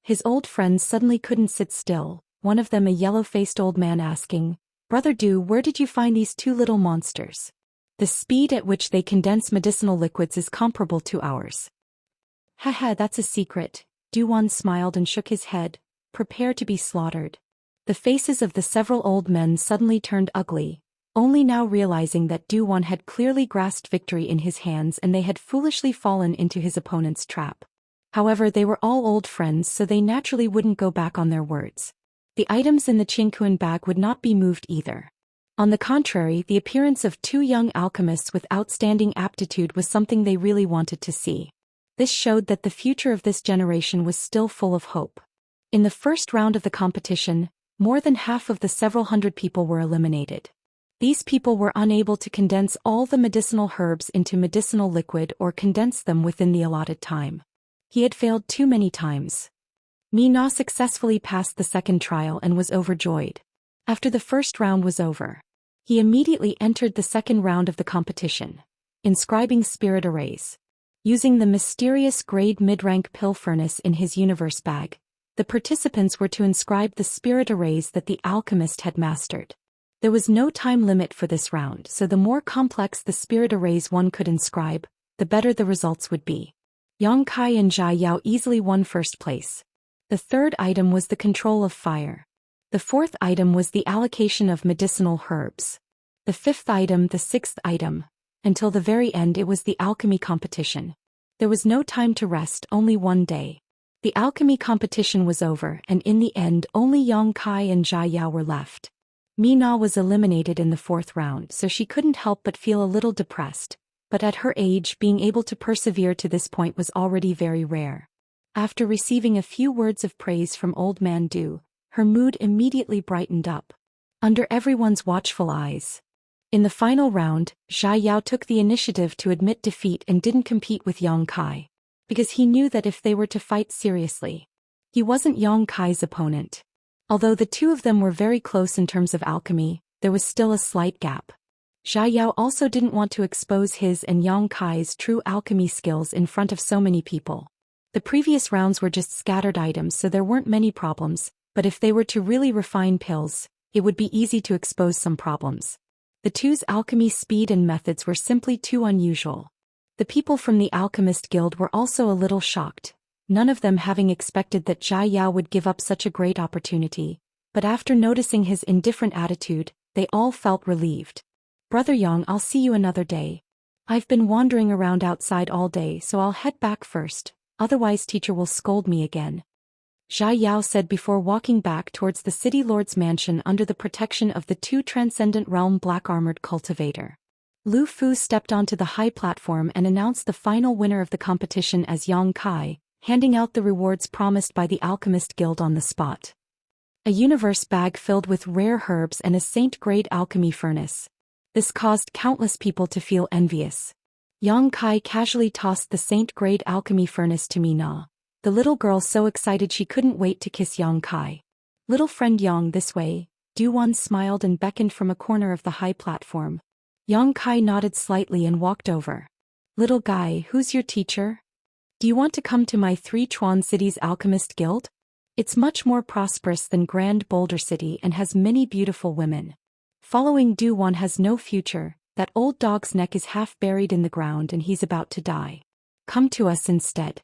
His old friends suddenly couldn't sit still, one of them a yellow-faced old man asking, Brother Du, where did you find these 2 little monsters? The speed at which they condense medicinal liquids is comparable to ours. Haha, that's a secret. Du Wan smiled and shook his head, prepare to be slaughtered. The faces of the several old men suddenly turned ugly, only now realizing that Du Wan had clearly grasped victory in his hands and they had foolishly fallen into his opponent's trap. However, they were all old friends, so they naturally wouldn't go back on their words. The items in the Qingquan bag would not be moved either. On the contrary, the appearance of 2 young alchemists with outstanding aptitude was something they really wanted to see. This showed that the future of this generation was still full of hope. In the first round of the competition, more than half of the several hundred people were eliminated. These people were unable to condense all the medicinal herbs into medicinal liquid or condense them within the allotted time. He had failed too many times. Mi Na successfully passed the second trial and was overjoyed. After the first round was over, he immediately entered the second round of the competition, inscribing spirit arrays. Using the mysterious grade mid-rank pill furnace in his universe bag, the participants were to inscribe the spirit arrays that the alchemist had mastered. There was no time limit for this round, so the more complex the spirit arrays one could inscribe, the better the results would be. Yang Kai and Xia Yao easily won first place. The third item was the control of fire. The fourth item was the allocation of medicinal herbs. The fifth item, the sixth item. Until the very end it was the alchemy competition. There was no time to rest, only one day. The alchemy competition was over, and in the end only Yang Kai and Xia Yao were left. Mi Na was eliminated in the fourth round, so she couldn't help but feel a little depressed. But at her age, being able to persevere to this point was already very rare. After receiving a few words of praise from Old Man Du, her mood immediately brightened up. Under everyone's watchful eyes. In the final round, Xia Yao took the initiative to admit defeat and didn't compete with Yang Kai, because he knew that if they were to fight seriously, he wasn't Yang Kai's opponent. Although the two of them were very close in terms of alchemy, there was still a slight gap. Xia Yao also didn't want to expose his and Yang Kai's true alchemy skills in front of so many people. The previous rounds were just scattered items, so there weren't many problems, but if they were to really refine pills, it would be easy to expose some problems. The two's alchemy speed and methods were simply too unusual. The people from the Alchemist Guild were also a little shocked, none of them having expected that Xia Yao would give up such a great opportunity, but after noticing his indifferent attitude, they all felt relieved. Brother Yang, I'll see you another day. I've been wandering around outside all day, so I'll head back first. Otherwise teacher will scold me again. Zhao Yao said before walking back towards the city lord's mansion under the protection of the two transcendent realm black-armored cultivator. Lu Fu stepped onto the high platform and announced the final winner of the competition as Yang Kai, handing out the rewards promised by the Alchemist Guild on the spot. A universe bag filled with rare herbs and a saint-grade alchemy furnace. This caused countless people to feel envious. Yang Kai casually tossed the saint-grade alchemy furnace to Mina, the little girl so excited she couldn't wait to kiss Yang Kai. Little friend Yang, this way, Duwan smiled and beckoned from a corner of the high platform. Yang Kai nodded slightly and walked over. Little guy, who's your teacher? Do you want to come to my Three Chuan City's Alchemist Guild? It's much more prosperous than Grand Boulder City and has many beautiful women. Following Duwan has no future, that old dog's neck is half buried in the ground and he's about to die. Come to us instead.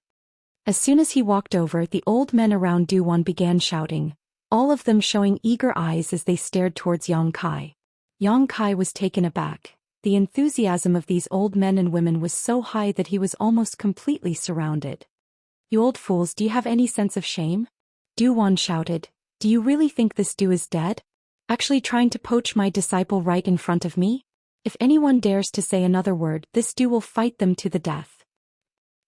As soon as he walked over, the old men around Duwan began shouting, all of them showing eager eyes as they stared towards Yang Kai. Yang Kai was taken aback. The enthusiasm of these old men and women was so high that he was almost completely surrounded. You old fools, do you have any sense of shame? Duwan shouted, do you really think this Du is dead? Actually trying to poach my disciple right in front of me? If anyone dares to say another word, this Du will fight them to the death.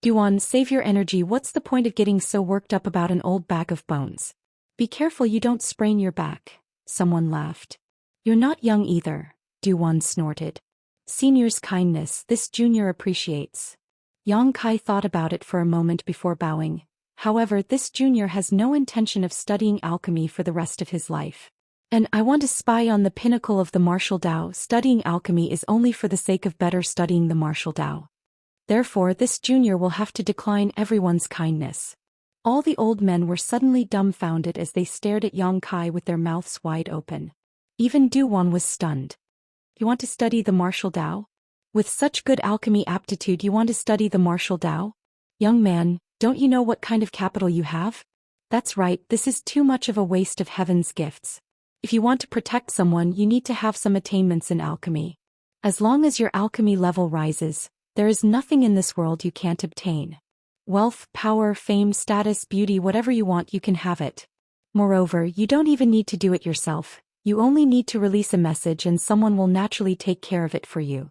Duwan, save your energy. What's the point of getting so worked up about an old bag of bones? Be careful you don't sprain your back. Someone laughed. You're not young either, Duwan snorted. Senior's kindness, this junior appreciates. Yang Kai thought about it for a moment before bowing. However, this junior has no intention of studying alchemy for the rest of his life. And I want to spy on the pinnacle of the martial Dao. Studying alchemy is only for the sake of better studying the martial Dao. Therefore, this junior will have to decline everyone's kindness. All the old men were suddenly dumbfounded as they stared at Yang Kai with their mouths wide open. Even Duwan was stunned. You want to study the martial Dao? With such good alchemy aptitude, you want to study the martial Dao? Young man, don't you know what kind of capital you have? That's right, this is too much of a waste of heaven's gifts. If you want to protect someone, you need to have some attainments in alchemy. As long as your alchemy level rises, there is nothing in this world you can't obtain. Wealth, power, fame, status, beauty, whatever you want, you can have it. Moreover, you don't even need to do it yourself. You only need to release a message and someone will naturally take care of it for you.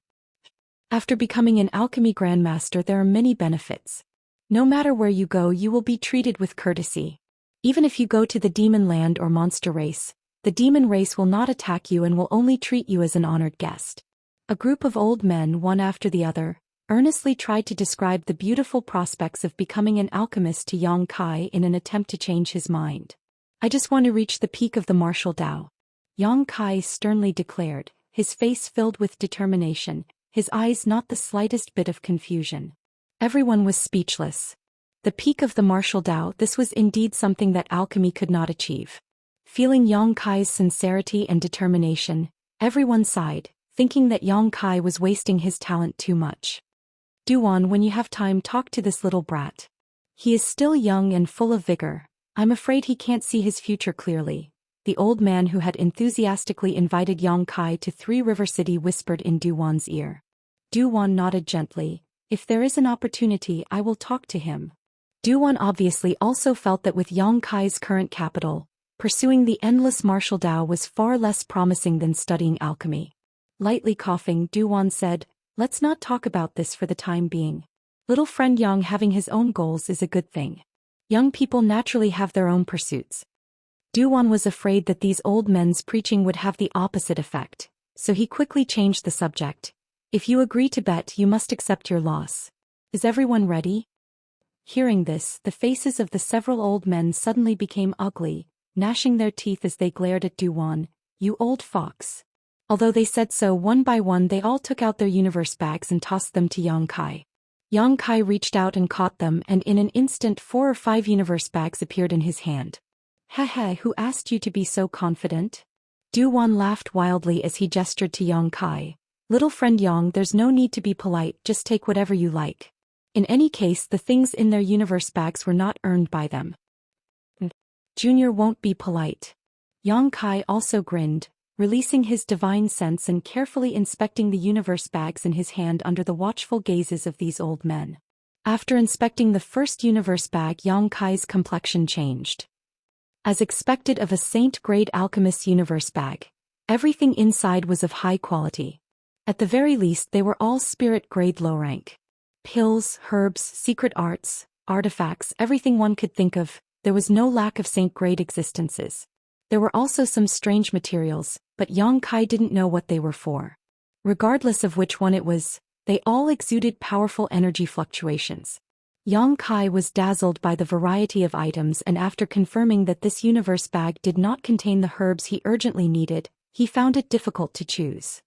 After becoming an alchemy grandmaster, there are many benefits. No matter where you go, you will be treated with courtesy. Even if you go to the demon land or monster race, the demon race will not attack you and will only treat you as an honored guest. A group of old men, one after the other, earnestly tried to describe the beautiful prospects of becoming an alchemist to Yang Kai in an attempt to change his mind. I just want to reach the peak of the martial Dao. Yang Kai sternly declared, his face filled with determination, his eyes not the slightest bit of confusion. Everyone was speechless. The peak of the martial Dao, this was indeed something that alchemy could not achieve. Feeling Yang Kai's sincerity and determination, everyone sighed, thinking that Yang Kai was wasting his talent too much. Duwan, when you have time, talk to this little brat. He is still young and full of vigor. I'm afraid he can't see his future clearly. The old man who had enthusiastically invited Yang Kai to Three River City whispered in Duwan's ear. Duwan nodded gently. If there is an opportunity, I will talk to him. Duwan obviously also felt that with Yang Kai's current capital, pursuing the endless martial Dao was far less promising than studying alchemy. Lightly coughing, Duwan said, let's not talk about this for the time being. Little friend Yang having his own goals is a good thing. Young people naturally have their own pursuits. Duwan was afraid that these old men's preaching would have the opposite effect, so he quickly changed the subject. If you agree to bet, you must accept your loss. Is everyone ready? Hearing this, the faces of the several old men suddenly became ugly, gnashing their teeth as they glared at Duwan. You old fox. Although they said so one by one, they all took out their universe bags and tossed them to Yang Kai. Yang Kai reached out and caught them, and in an instant 4 or 5 universe bags appeared in his hand. Haha, who asked you to be so confident? Duwan laughed wildly as he gestured to Yang Kai. Little friend Yang, there's no need to be polite, just take whatever you like. In any case, the things in their universe bags were not earned by them. Junior won't be polite. Yang Kai also grinned, releasing his divine sense and carefully inspecting the universe bags in his hand under the watchful gazes of these old men. After inspecting the first universe bag, Yang Kai's complexion changed. As expected of a saint-grade alchemist's universe bag, everything inside was of high quality. At the very least, they were all spirit-grade low rank. Pills, herbs, secret arts, artifacts, everything one could think of. There was no lack of saint-grade existences. There were also some strange materials, but Yang Kai didn't know what they were for. Regardless of which one it was, they all exuded powerful energy fluctuations. Yang Kai was dazzled by the variety of items, and after confirming that this universe bag did not contain the herbs he urgently needed, he found it difficult to choose.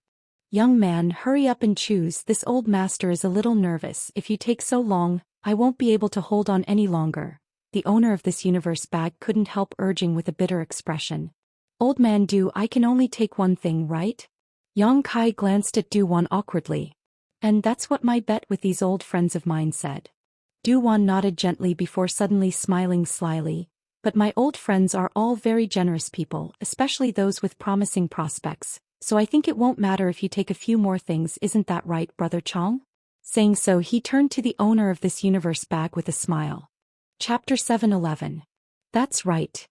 "Young man, hurry up and choose. This old master is a little nervous. If you take so long, I won't be able to hold on any longer." The owner of this universe bag couldn't help urging with a bitter expression. "Old man Du, I can only take one thing, right?" Yang Kai glanced at Du Wan awkwardly. "And that's what my bet with these old friends of mine said." Du Wan nodded gently before suddenly smiling slyly. "But my old friends are all very generous people, especially those with promising prospects, so I think it won't matter if you take a few more things, isn't that right, Brother Chong?" Saying so, he turned to the owner of this universe bag with a smile. Chapter 7:11. That's right.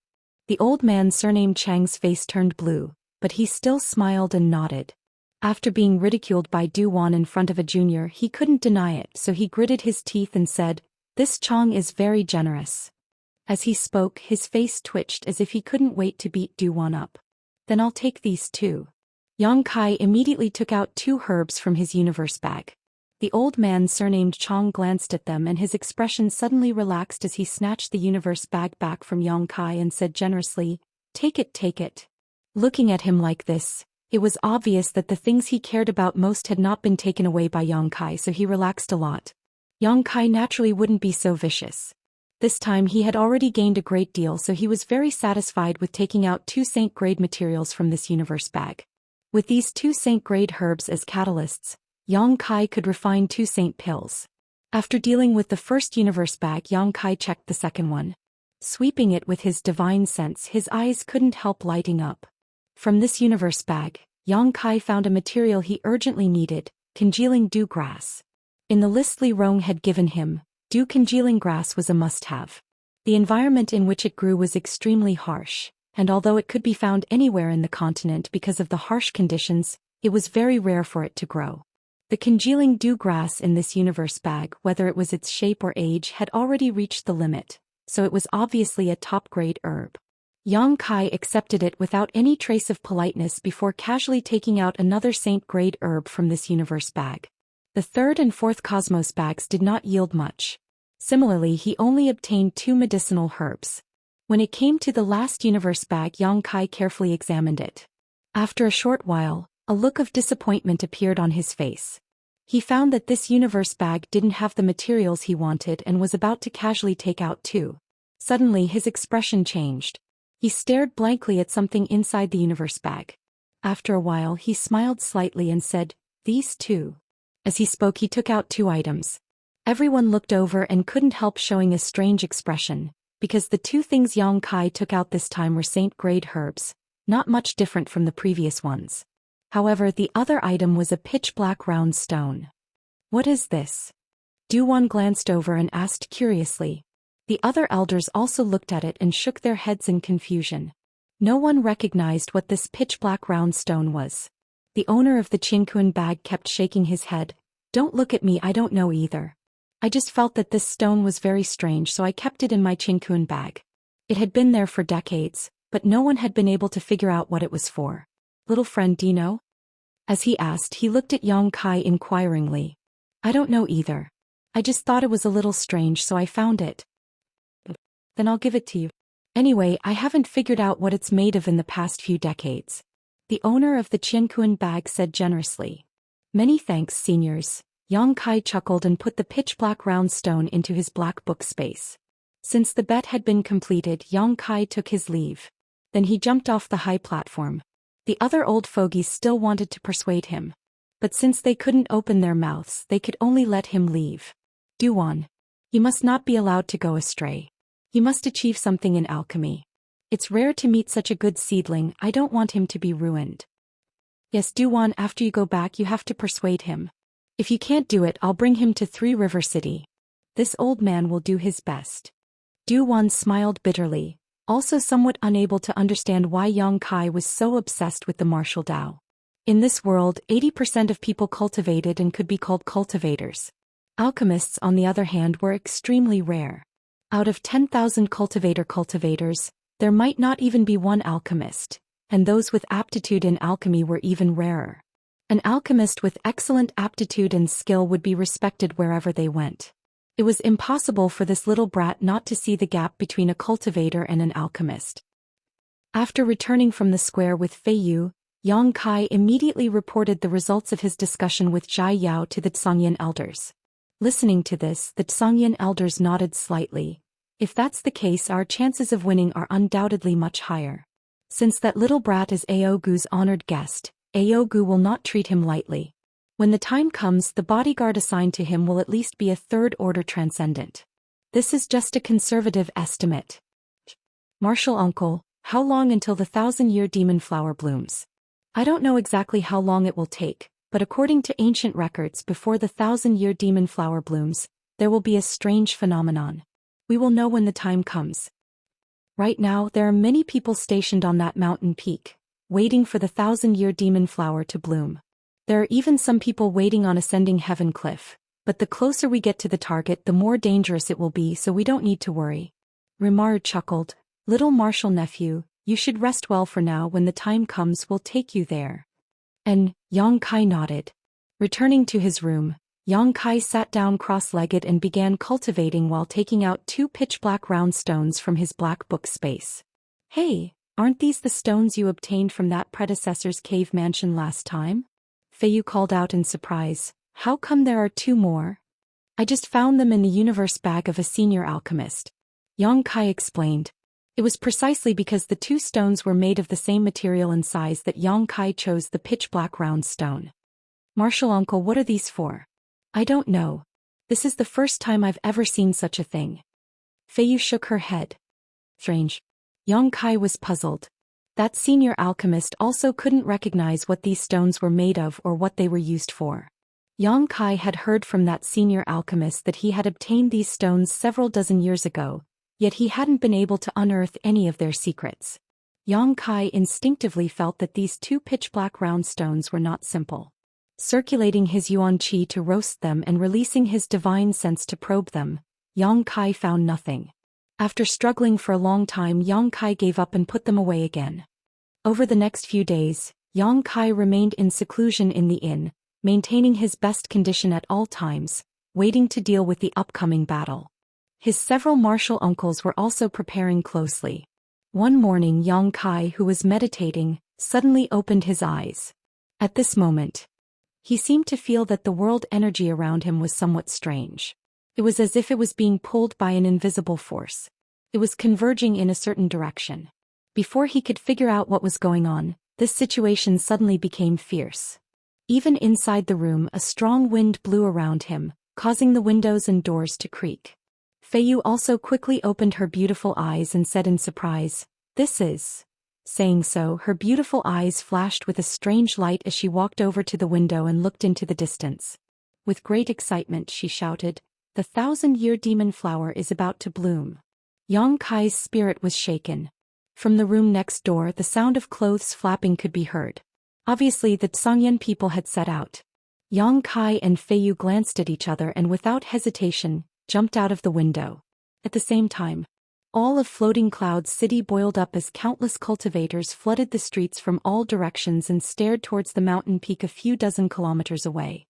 The old man surnamed Chang's face turned blue, but he still smiled and nodded. After being ridiculed by Du Wan in front of a junior, he couldn't deny it, so he gritted his teeth and said, "This Chong is very generous." As he spoke, his face twitched as if he couldn't wait to beat Du Wan up. "Then I'll take these too." Yang Kai immediately took out 2 herbs from his universe bag. The old man surnamed Chong glanced at them, and his expression suddenly relaxed as he snatched the universe bag back from Yang Kai and said generously, take it." Looking at him like this, it was obvious that the things he cared about most had not been taken away by Yang Kai, so he relaxed a lot. Yang Kai naturally wouldn't be so vicious. This time he had already gained a great deal, so he was very satisfied with taking out 2 saint-grade materials from this universe bag. With these 2 saint-grade herbs as catalysts, Yang Kai could refine 2 saint pills. After dealing with the first universe bag, Yang Kai checked the second one. Sweeping it with his divine sense, his eyes couldn't help lighting up. From this universe bag, Yang Kai found a material he urgently needed, congealing dew grass. In the list Li Rong had given him, dew congealing grass was a must-have. The environment in which it grew was extremely harsh, and although it could be found anywhere in the continent because of the harsh conditions, it was very rare for it to grow. The congealing dew grass in this universe bag, whether it was its shape or age, had already reached the limit, so it was obviously a top-grade herb. Yang Kai accepted it without any trace of politeness before casually taking out another saint-grade herb from this universe bag. The third and fourth cosmos bags did not yield much. Similarly, he only obtained 2 medicinal herbs. When it came to the last universe bag, Yang Kai carefully examined it. After a short while, a look of disappointment appeared on his face. He found that this universe bag didn't have the materials he wanted and was about to casually take out 2. Suddenly his expression changed. He stared blankly at something inside the universe bag. After a while he smiled slightly and said, "These 2." As he spoke, he took out 2 items. Everyone looked over and couldn't help showing a strange expression, because the 2 things Yang Kai took out this time were saint-grade herbs, not much different from the previous ones. However, the other item was a pitch-black round stone. "What is this?" Du Wan glanced over and asked curiously. The other elders also looked at it and shook their heads in confusion. No one recognized what this pitch-black round stone was. The owner of the Qinkuan bag kept shaking his head. "Don't look at me, I don't know either. I just felt that this stone was very strange, so I kept it in my Qinkuan bag. It had been there for decades, but no one had been able to figure out what it was for. Little friend, do you know?" As he asked, he looked at Yang Kai inquiringly. "I don't know either. I just thought it was a little strange, so I found it." "Then I'll give it to you. Anyway, I haven't figured out what it's made of in the past few decades." The owner of the Qiankuan bag said generously. "Many thanks, seniors." Yang Kai chuckled and put the pitch-black round stone into his black book space. Since the bet had been completed, Yang Kai took his leave. Then he jumped off the high platform. The other old fogies still wanted to persuade him. But since they couldn't open their mouths, they could only let him leave. Du Wan. He must not be allowed to go astray. He must achieve something in alchemy. It's rare to meet such a good seedling, I don't want him to be ruined. Yes, Du Wan, after you go back you have to persuade him. If you can't do it, I'll bring him to 3 River City. This old man will do his best. Du Wan smiled bitterly, also somewhat unable to understand why Yang Kai was so obsessed with the martial Dao. In this world, 80% of people cultivated and could be called cultivators. Alchemists, on the other hand, were extremely rare. Out of 10,000 cultivators, there might not even be one alchemist, and those with aptitude in alchemy were even rarer. An alchemist with excellent aptitude and skill would be respected wherever they went. It was impossible for this little brat not to see the gap between a cultivator and an alchemist. After returning from the square with Fei Yu, Yang Kai immediately reported the results of his discussion with Zhai Yao to the Zhongyan elders. Listening to this, the Zhongyan elders nodded slightly. If that's the case, our chances of winning are undoubtedly much higher. Since that little brat is Aogu's honored guest, Aogu will not treat him lightly. When the time comes, the bodyguard assigned to him will at least be a third-order transcendent. This is just a conservative estimate. Martial uncle, how long until the 1,000-year demon flower blooms? I don't know exactly how long it will take, but according to ancient records, before the 1,000-year demon flower blooms, there will be a strange phenomenon. We will know when the time comes. Right now, there are many people stationed on that mountain peak, waiting for the 1,000-year demon flower to bloom. There are even some people waiting on ascending Heaven Cliff, but the closer we get to the target, the more dangerous it will be, so we don't need to worry. Rimar chuckled. Little martial nephew, you should rest well for now. When the time comes, we'll take you there. And Yang Kai nodded. Returning to his room, Yang Kai sat down cross-legged and began cultivating while taking out 2 pitch-black round stones from his black book space. Hey, aren't these the stones you obtained from that predecessor's cave mansion last time? Fei Yu called out in surprise. How come there are 2 more? I just found them in the universe bag of a senior alchemist. Yang Kai explained. It was precisely because the 2 stones were made of the same material and size that Yang Kai chose the pitch-black round stone. Martial uncle, what are these for? I don't know. This is the first time I've ever seen such a thing. Fei Yu shook her head. Strange. Yang Kai was puzzled. That senior alchemist also couldn't recognize what these stones were made of or what they were used for. Yang Kai had heard from that senior alchemist that he had obtained these stones several dozen years ago, yet he hadn't been able to unearth any of their secrets. Yang Kai instinctively felt that these 2 pitch-black round stones were not simple. Circulating his yuan qi to roast them and releasing his divine sense to probe them, Yang Kai found nothing. After struggling for a long time, Yang Kai gave up and put them away again. Over the next few days, Yang Kai remained in seclusion in the inn, maintaining his best condition at all times, waiting to deal with the upcoming battle. His several martial uncles were also preparing closely. One morning, Yang Kai, who was meditating, suddenly opened his eyes. At this moment, he seemed to feel that the world energy around him was somewhat strange. It was as if it was being pulled by an invisible force. It was converging in a certain direction. Before he could figure out what was going on, this situation suddenly became fierce. Even inside the room, a strong wind blew around him, causing the windows and doors to creak. Fei Yu also quickly opened her beautiful eyes and said in surprise, "This is..." Saying so, her beautiful eyes flashed with a strange light as she walked over to the window and looked into the distance. With great excitement, she shouted, "The 1,000-year demon flower is about to bloom." Yang Kai's spirit was shaken. From the room next door, the sound of clothes flapping could be heard. Obviously, the Zhongyan people had set out. Yang Kai and Fei Yu glanced at each other and without hesitation, jumped out of the window. At the same time, all of Floating Clouds City boiled up as countless cultivators flooded the streets from all directions and stared towards the mountain peak a few dozen kilometers away.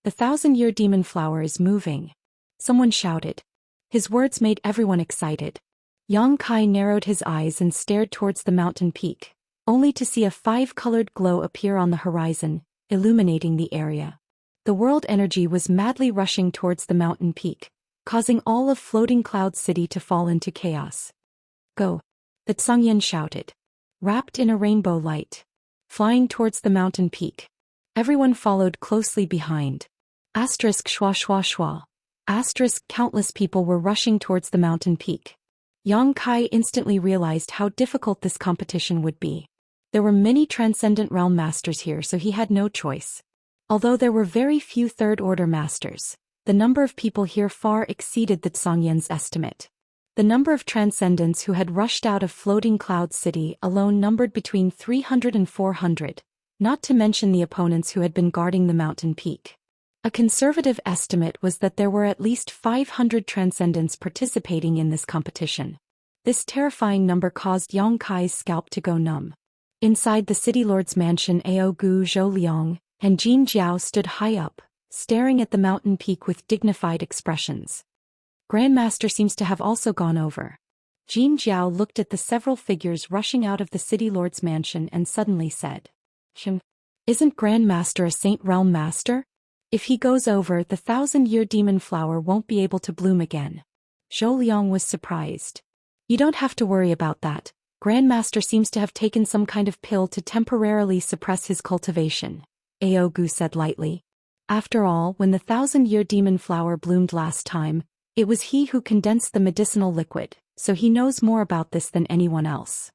"The 1,000-year demon flower is moving," someone shouted. His words made everyone excited. Yang Kai narrowed his eyes and stared towards the mountain peak, only to see a 5-colored glow appear on the horizon, illuminating the area. The world energy was madly rushing towards the mountain peak, causing all of Floating Cloud City to fall into chaos. "Go!" the Zhongyan shouted. Wrapped in a rainbow light, flying towards the mountain peak. Everyone followed closely behind. Asterisk schwa schwa schwa. Asterisk countless people were rushing towards the mountain peak. Yang Kai instantly realized how difficult this competition would be. There were many transcendent realm masters here, so he had no choice. Although there were very few third-order masters, The number of people here far exceeded the Zhongyan's estimate. The number of transcendents who had rushed out of Floating Cloud City alone numbered between 300 and 400, not to mention the opponents who had been guarding the mountain peak. A conservative estimate was that there were at least 500 transcendents participating in this competition. This terrifying number caused Yang Kai's scalp to go numb. Inside the city lord's mansion, Gu Zhou Liang and Jin Jiao stood high up, staring at the mountain peak with dignified expressions. Grandmaster seems to have also gone over. Jin Jiao looked at the several figures rushing out of the city lord's mansion and suddenly said, "Isn't Grandmaster a Saint Realm Master? If he goes over, the 1,000-year demon flower won't be able to bloom again." Zhou Liang was surprised. "You don't have to worry about that. Grandmaster seems to have taken some kind of pill to temporarily suppress his cultivation," Gu said lightly. "After all, when the 1,000-year demon flower bloomed last time, it was he who condensed the medicinal liquid, so he knows more about this than anyone else."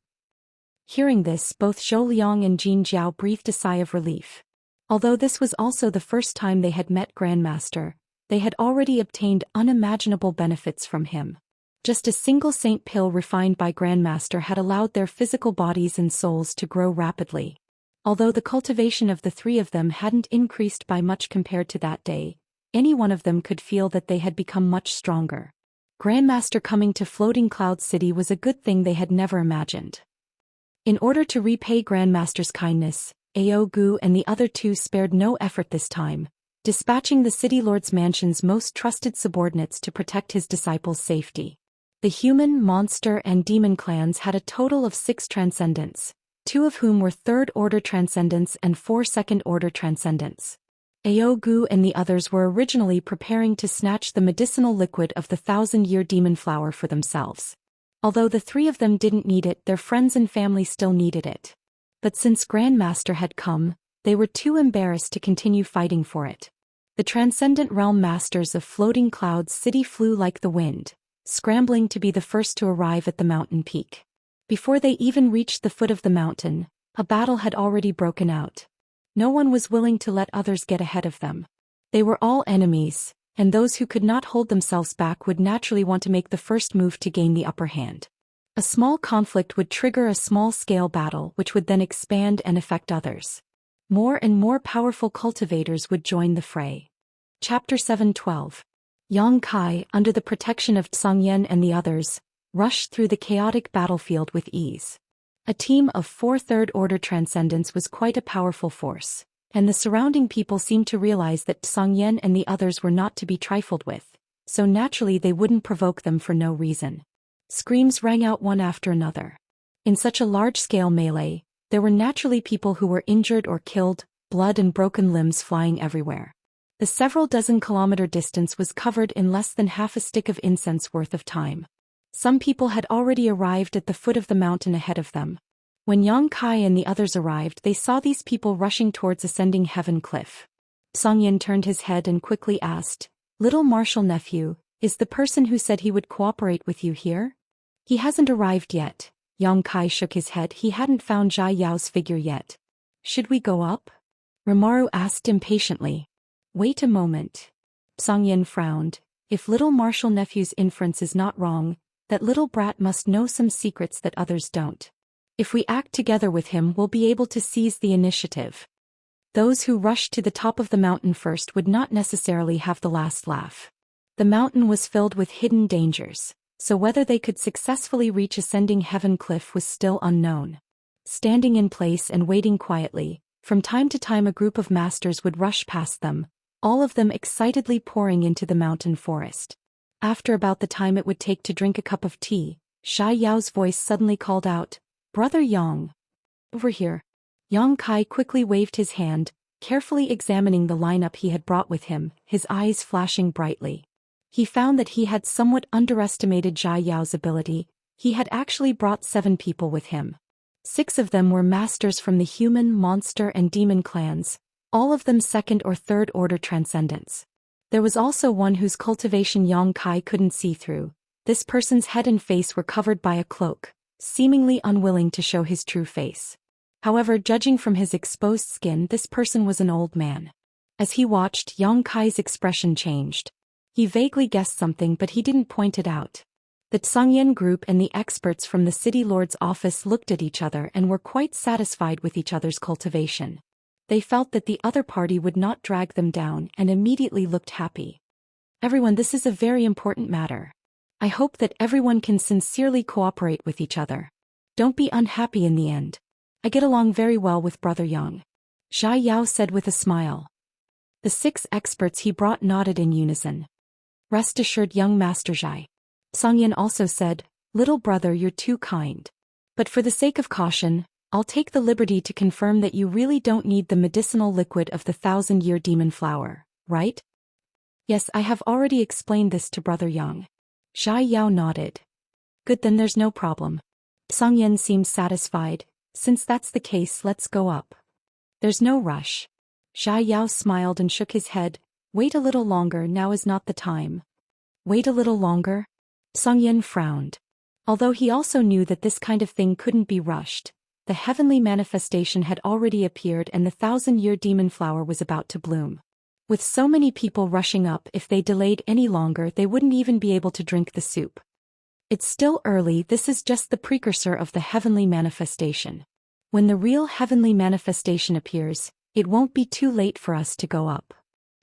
Hearing this, both Zhou Liang and Jin Jiao breathed a sigh of relief. Although this was also the first time they had met Grandmaster, they had already obtained unimaginable benefits from him. Just a single saint pill refined by Grandmaster had allowed their physical bodies and souls to grow rapidly. Although the cultivation of the three of them hadn't increased by much compared to that day, any one of them could feel that they had become much stronger. Grandmaster coming to Floating Cloud City was a good thing they had never imagined. In order to repay Grandmaster's kindness, Gu and the other two spared no effort this time, dispatching the city lord's mansion's most trusted subordinates to protect his disciples' safety. The human, monster, and demon clans had a total of 6 transcendents, 2 of whom were third-order transcendents and 4 second-order transcendents. Gu and the others were originally preparing to snatch the medicinal liquid of the 1,000-year demon flower for themselves. Although the 3 of them didn't need it, their friends and family still needed it. But since Grandmaster had come, they were too embarrassed to continue fighting for it. The Transcendent Realm Masters of Floating Clouds City flew like the wind, scrambling to be the first to arrive at the mountain peak. Before they even reached the foot of the mountain, a battle had already broken out. No one was willing to let others get ahead of them. They were all enemies, and those who could not hold themselves back would naturally want to make the first move to gain the upper hand. A small conflict would trigger a small-scale battle which would then expand and affect others. More and more powerful cultivators would join the fray. Chapter 7:12. Yang Kai, under the protection of Zhongyan and the others, rushed through the chaotic battlefield with ease. A team of 4 third-order transcendents was quite a powerful force, and the surrounding people seemed to realize that Zhongyan and the others were not to be trifled with, so naturally they wouldn't provoke them for no reason. Screams rang out one after another. In such a large-scale melee, there were naturally people who were injured or killed, blood and broken limbs flying everywhere. The several dozen kilometer distance was covered in less than half a stick of incense worth of time. Some people had already arrived at the foot of the mountain ahead of them. When Yang Kai and the others arrived, they saw these people rushing towards ascending heaven cliff. Zhongyan turned his head and quickly asked, "Little martial nephew, is the person who said he would cooperate with you here?" "He hasn't arrived yet." Yang Kai shook his head. He hadn't found Jia Yao's figure yet. "Should we go up?" Rimaru asked impatiently. "Wait a moment." Zhongyan frowned. If little martial nephew's inference is not wrong, that little brat must know some secrets that others don't. If we act together with him, we'll be able to seize the initiative. Those who rushed to the top of the mountain first would not necessarily have the last laugh. The mountain was filled with hidden dangers, so whether they could successfully reach ascending heaven cliff was still unknown. Standing in place and waiting quietly, from time to time a group of masters would rush past them, all of them excitedly pouring into the mountain forest. After about the time it would take to drink a cup of tea, Xia Yao's voice suddenly called out, "Brother Yang, over here." Yang Kai quickly waved his hand, carefully examining the lineup he had brought with him, his eyes flashing brightly. He found that he had somewhat underestimated Xia Yao's ability. He had actually brought 7 people with him. 6 of them were masters from the human, monster, and demon clans, all of them second or third order transcendents. There was also one whose cultivation Yang Kai couldn't see through. This person's head and face were covered by a cloak, seemingly unwilling to show his true face. However, judging from his exposed skin, this person was an old man. As he watched, Yang Kai's expression changed. He vaguely guessed something but he didn't point it out. The Zhongyan group and the experts from the city lord's office looked at each other and were quite satisfied with each other's cultivation. They felt that the other party would not drag them down and immediately looked happy. Everyone, this is a very important matter. I hope that everyone can sincerely cooperate with each other. Don't be unhappy in the end. I get along very well with Brother Yang. Zhai Yao said with a smile. The 6 experts he brought nodded in unison. Rest assured, young Master Zhai. Zhongyan also said, little brother, you're too kind. But for the sake of caution, I'll take the liberty to confirm that you really don't need the medicinal liquid of the 1,000-year demon flower, right? Yes, I have already explained this to Brother Yang. Zhai Yao nodded. Good, then there's no problem. Zhongyan seemed satisfied. Since that's the case, let's go up. There's no rush. Zhai Yao smiled and shook his head. Wait a little longer, now is not the time. Wait a little longer? Zhongyan frowned. Although he also knew that this kind of thing couldn't be rushed, the heavenly manifestation had already appeared and the 1,000-year demon flower was about to bloom. With so many people rushing up, if they delayed any longer they wouldn't even be able to drink the soup. It's still early, this is just the precursor of the heavenly manifestation. When the real heavenly manifestation appears, it won't be too late for us to go up.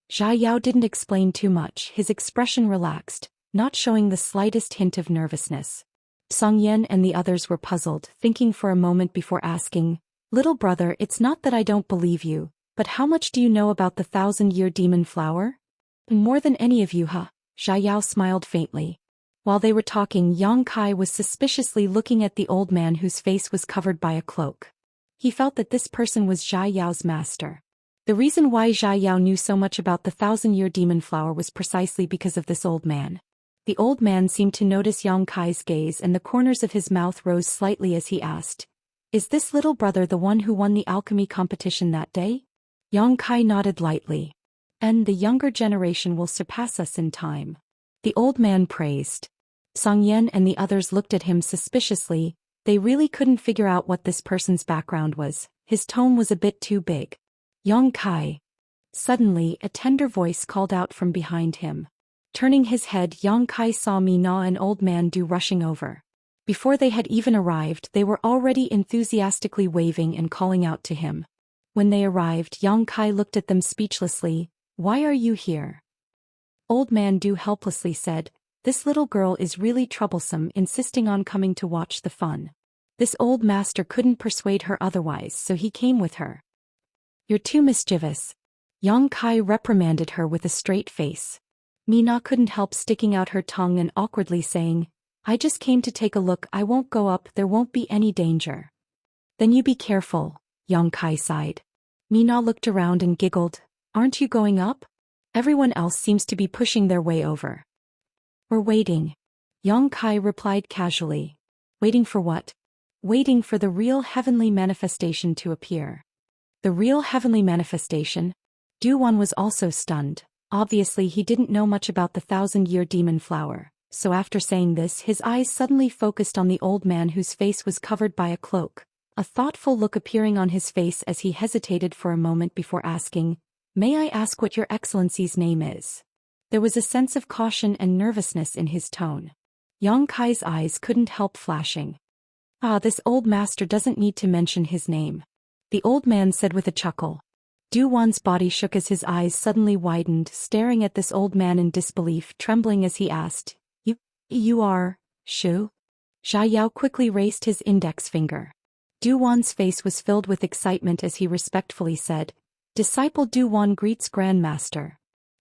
Zhai Yao didn't explain too much, his expression relaxed, not showing the slightest hint of nervousness. Zhongyan and the others were puzzled, thinking for a moment before asking, little brother, it's not that I don't believe you, but how much do you know about the 1,000-year demon flower? More than any of you, huh? Zhai Yao smiled faintly. While they were talking, Yang Kai was suspiciously looking at the old man whose face was covered by a cloak. He felt that this person was Zhai Yao's master. The reason why Zhai Yao knew so much about the 1,000-year demon flower was precisely because of this old man. The old man seemed to notice Yang Kai's gaze and the corners of his mouth rose slightly as he asked, is this little brother the one who won the alchemy competition that day? Yang Kai nodded lightly. And the younger generation will surpass us in time. The old man praised. Zhongyan and the others looked at him suspiciously. They really couldn't figure out what this person's background was. His tone was a bit too big. Yang Kai. Suddenly, a tender voice called out from behind him. Turning his head, Yang Kai saw Mina and old man Du rushing over. Before they had even arrived, they were already enthusiastically waving and calling out to him. When they arrived, Yang Kai looked at them speechlessly. Why are you here? Old man Du helplessly said, this little girl is really troublesome, insisting on coming to watch the fun. This old master couldn't persuade her otherwise, so he came with her. You're too mischievous. Yang Kai reprimanded her with a straight face. Mina couldn't help sticking out her tongue and awkwardly saying, I just came to take a look, I won't go up, there won't be any danger. Then you be careful, Yang Kai sighed. Mina looked around and giggled, aren't you going up? Everyone else seems to be pushing their way over. We're waiting. Yang Kai replied casually. Waiting for what? Waiting for the real heavenly manifestation to appear. The real heavenly manifestation? Du Wan was also stunned. Obviously he didn't know much about the 1,000-year demon flower, so after saying this his eyes suddenly focused on the old man whose face was covered by a cloak, a thoughtful look appearing on his face as he hesitated for a moment before asking, May I ask what your excellency's name is? There was a sense of caution and nervousness in his tone. Yang Kai's eyes couldn't help flashing. This old master doesn't need to mention his name. The old man said with a chuckle. Du Wan's body shook as his eyes suddenly widened, staring at this old man in disbelief, trembling as he asked, You are, Shu? Zhai Yao quickly raised his index finger. Du Wan's face was filled with excitement as he respectfully said, Disciple Du Wan greets Grandmaster.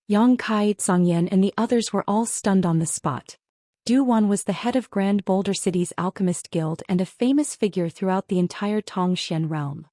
Yang Kai, Zhongyan and the others were all stunned on the spot. Du Wan was the head of Grand Boulder City's Alchemist Guild and a famous figure throughout the entire Xian realm.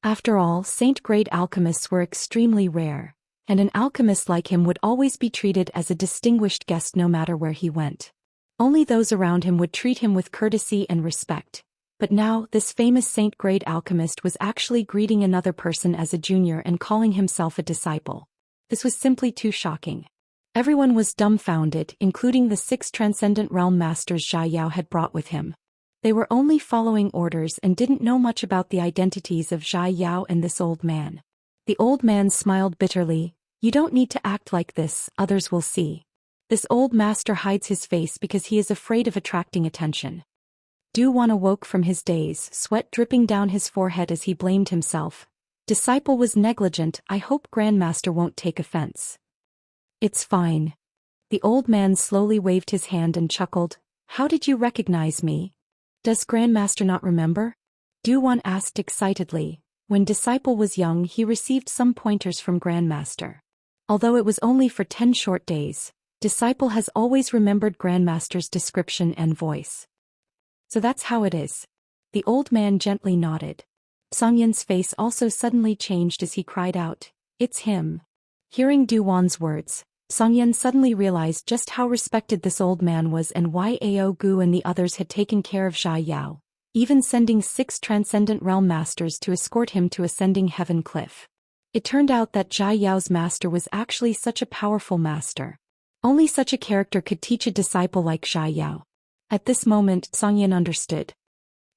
After all, saint-grade alchemists were extremely rare, and an alchemist like him would always be treated as a distinguished guest no matter where he went. Only those around him would treat him with courtesy and respect. But now, this famous saint-grade alchemist was actually greeting another person as a junior and calling himself a disciple. This was simply too shocking. Everyone was dumbfounded, including the 6 transcendent realm masters Zhai Yao had brought with him. They were only following orders and didn't know much about the identities of Zhai Yao and this old man. The old man smiled bitterly. You don't need to act like this, others will see. This old master hides his face because he is afraid of attracting attention. Duwan awoke from his daze, sweat dripping down his forehead as he blamed himself. Disciple was negligent, I hope Grandmaster won't take offense. It's fine. The old man slowly waved his hand and chuckled. How did you recognize me? Does Grandmaster not remember? Duwan asked excitedly. When Disciple was young he received some pointers from Grandmaster. Although it was only for 10 short days, Disciple has always remembered Grandmaster's description and voice. So that's how it is. The old man gently nodded. Songyan's face also suddenly changed as he cried out, It's him. Hearing Duwan's words, Songyan suddenly realized just how respected this old man was and why Ao Gu and the others had taken care of Xia Yao, even sending 6 Transcendent Realm Masters to escort him to Ascending Heaven Cliff. It turned out that Xia Yao's master was actually such a powerful master. Only such a character could teach a disciple like Xia Yao. At this moment Songyan understood.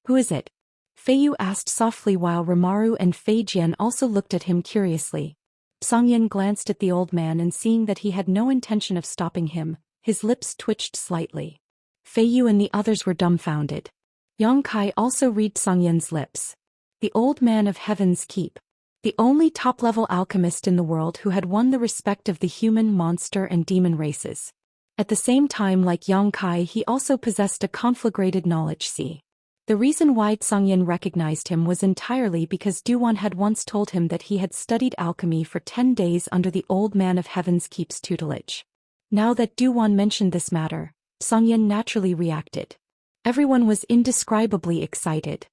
Who is it? Feiyu asked softly while Rimaru and Fei Jian also looked at him curiously. Songyan glanced at the old man and seeing that he had no intention of stopping him, his lips twitched slightly. Feiyu and the others were dumbfounded. Yang Kai also read Songyan's lips. The old man of Heaven's Keep. The only top-level alchemist in the world who had won the respect of the human, monster and demon races. At the same time like Yang Kai he also possessed a conflagrated knowledge sea. The reason why Songyan recognized him was entirely because Duwan had once told him that he had studied alchemy for 10 days under the old man of Heaven's Keep's tutelage. Now that Duwan mentioned this matter, Songyan naturally reacted. Everyone was indescribably excited.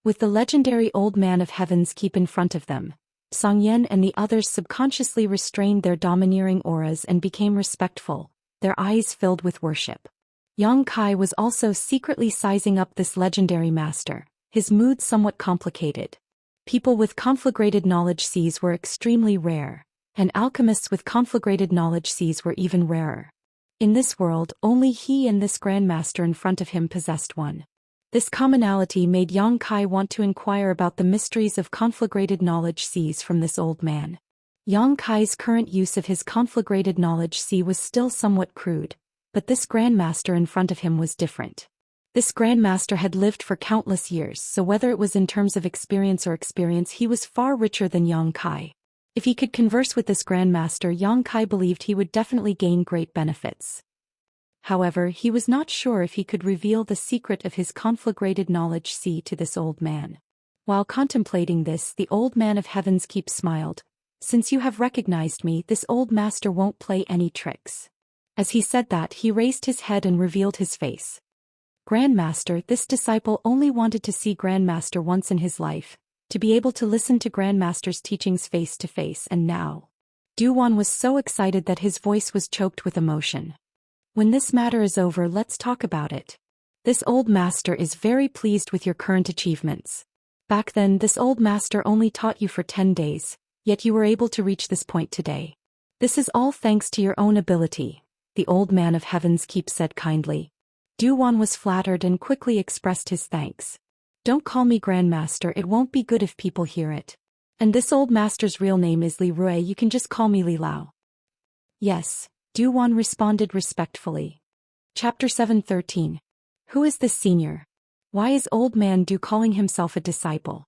With the legendary old man of Heaven's Keep in front of them, Songyan and the others subconsciously restrained their domineering auras and became respectful, their eyes filled with worship. Yang Kai was also secretly sizing up this legendary master, his mood somewhat complicated. People with conflagrated knowledge seas were extremely rare, and alchemists with conflagrated knowledge seas were even rarer. In this world, only he and this grandmaster in front of him possessed one. This commonality made Yang Kai want to inquire about the mysteries of conflagrated knowledge seas from this old man. Yang Kai's current use of his conflagrated knowledge sea was still somewhat crude, but this grandmaster in front of him was different. This grandmaster had lived for countless years, so whether it was in terms of experience he was far richer than Yang Kai. If he could converse with this grandmaster, Yang Kai believed he would definitely gain great benefits. However, he was not sure if he could reveal the secret of his conflagrated knowledge sea to this old man. While contemplating this, the old man of Heaven's Keep smiled. Since you have recognized me, this old master won't play any tricks. As he said that, he raised his head and revealed his face. Grandmaster, this disciple only wanted to see Grandmaster once in his life, to be able to listen to Grandmaster's teachings face to face, and now. Duwan was so excited that his voice was choked with emotion. When this matter is over, let's talk about it. This old master is very pleased with your current achievements. Back then, this old master only taught you for 10 days, yet you were able to reach this point today. This is all thanks to your own ability, the old man of Heaven's Keep said kindly. Duwan was flattered and quickly expressed his thanks. Don't call me Grandmaster, it won't be good if people hear it. And this old master's real name is Li Rui, you can just call me Li Lao. Yes, Duwan responded respectfully. Chapter 7:13. Who is this senior? Why is old man Du calling himself a disciple?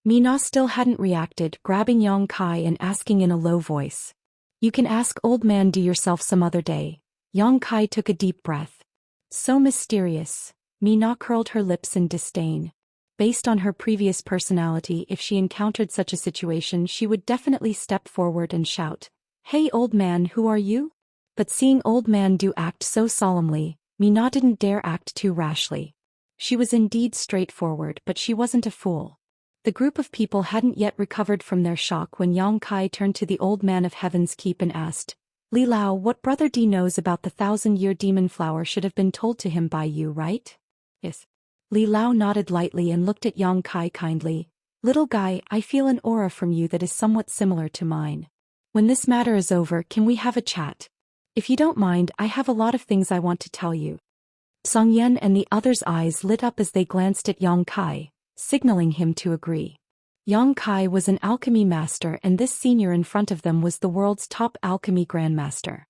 Mina still hadn't reacted, grabbing Yang Kai and asking in a low voice. You can ask old man Du yourself some other day. Yang Kai took a deep breath. So mysterious. Mina curled her lips in disdain. Based on her previous personality, if she encountered such a situation she would definitely step forward and shout, Hey old man, who are you? But seeing old man Du act so solemnly, Mina didn't dare act too rashly. She was indeed straightforward, but she wasn't a fool. The group of people hadn't yet recovered from their shock when Yang Kai turned to the old man of Heaven's Keep and asked, Li Lao, what Brother D knows about the 1,000-year demon flower should have been told to him by you, right? Yes. Li Lao nodded lightly and looked at Yang Kai kindly. Little guy, I feel an aura from you that is somewhat similar to mine. When this matter is over, can we have a chat? If you don't mind, I have a lot of things I want to tell you. Songyan and the others' eyes lit up as they glanced at Yang Kai, signaling him to agree. Yang Kai was an alchemy master and this senior in front of them was the world's top alchemy grandmaster.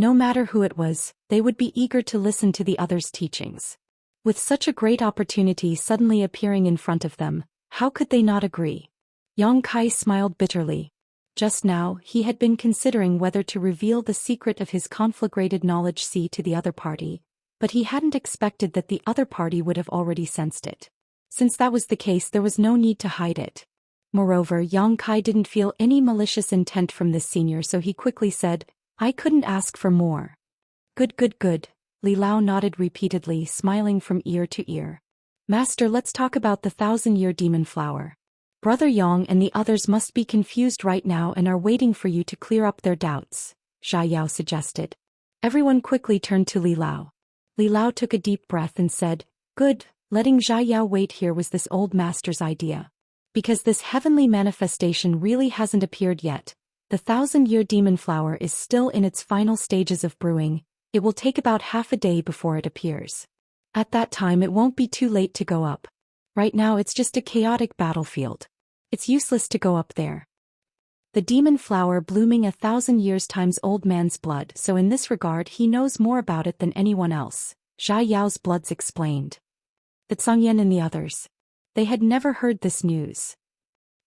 No matter who it was, they would be eager to listen to the others' teachings. With such a great opportunity suddenly appearing in front of them, how could they not agree? Yang Kai smiled bitterly. Just now, he had been considering whether to reveal the secret of his conflagrated knowledge to the other party, but he hadn't expected that the other party would have already sensed it. Since that was the case, there was no need to hide it. Moreover, Yang Kai didn't feel any malicious intent from this senior, so he quickly said, "I couldn't ask for more." "Good, good, good." Li Lao nodded repeatedly, smiling from ear to ear. "Master, let's talk about the 1,000-year demon flower. Brother Yang and the others must be confused right now and are waiting for you to clear up their doubts," Xia Yao suggested. Everyone quickly turned to Li Lao. Li Lao took a deep breath and said, "Good, letting Xia Yao wait here was this old master's idea. Because this heavenly manifestation really hasn't appeared yet. The 1,000-year demon flower is still in its final stages of brewing. It will take about half a day before it appears. At that time it won't be too late to go up. Right now it's just a chaotic battlefield. It's useless to go up there. The demon flower blooming 1,000 years times old man's blood, so in this regard he knows more about it than anyone else," Xia Yao's bloods explained. The Xianxia and the others. They had never heard this news.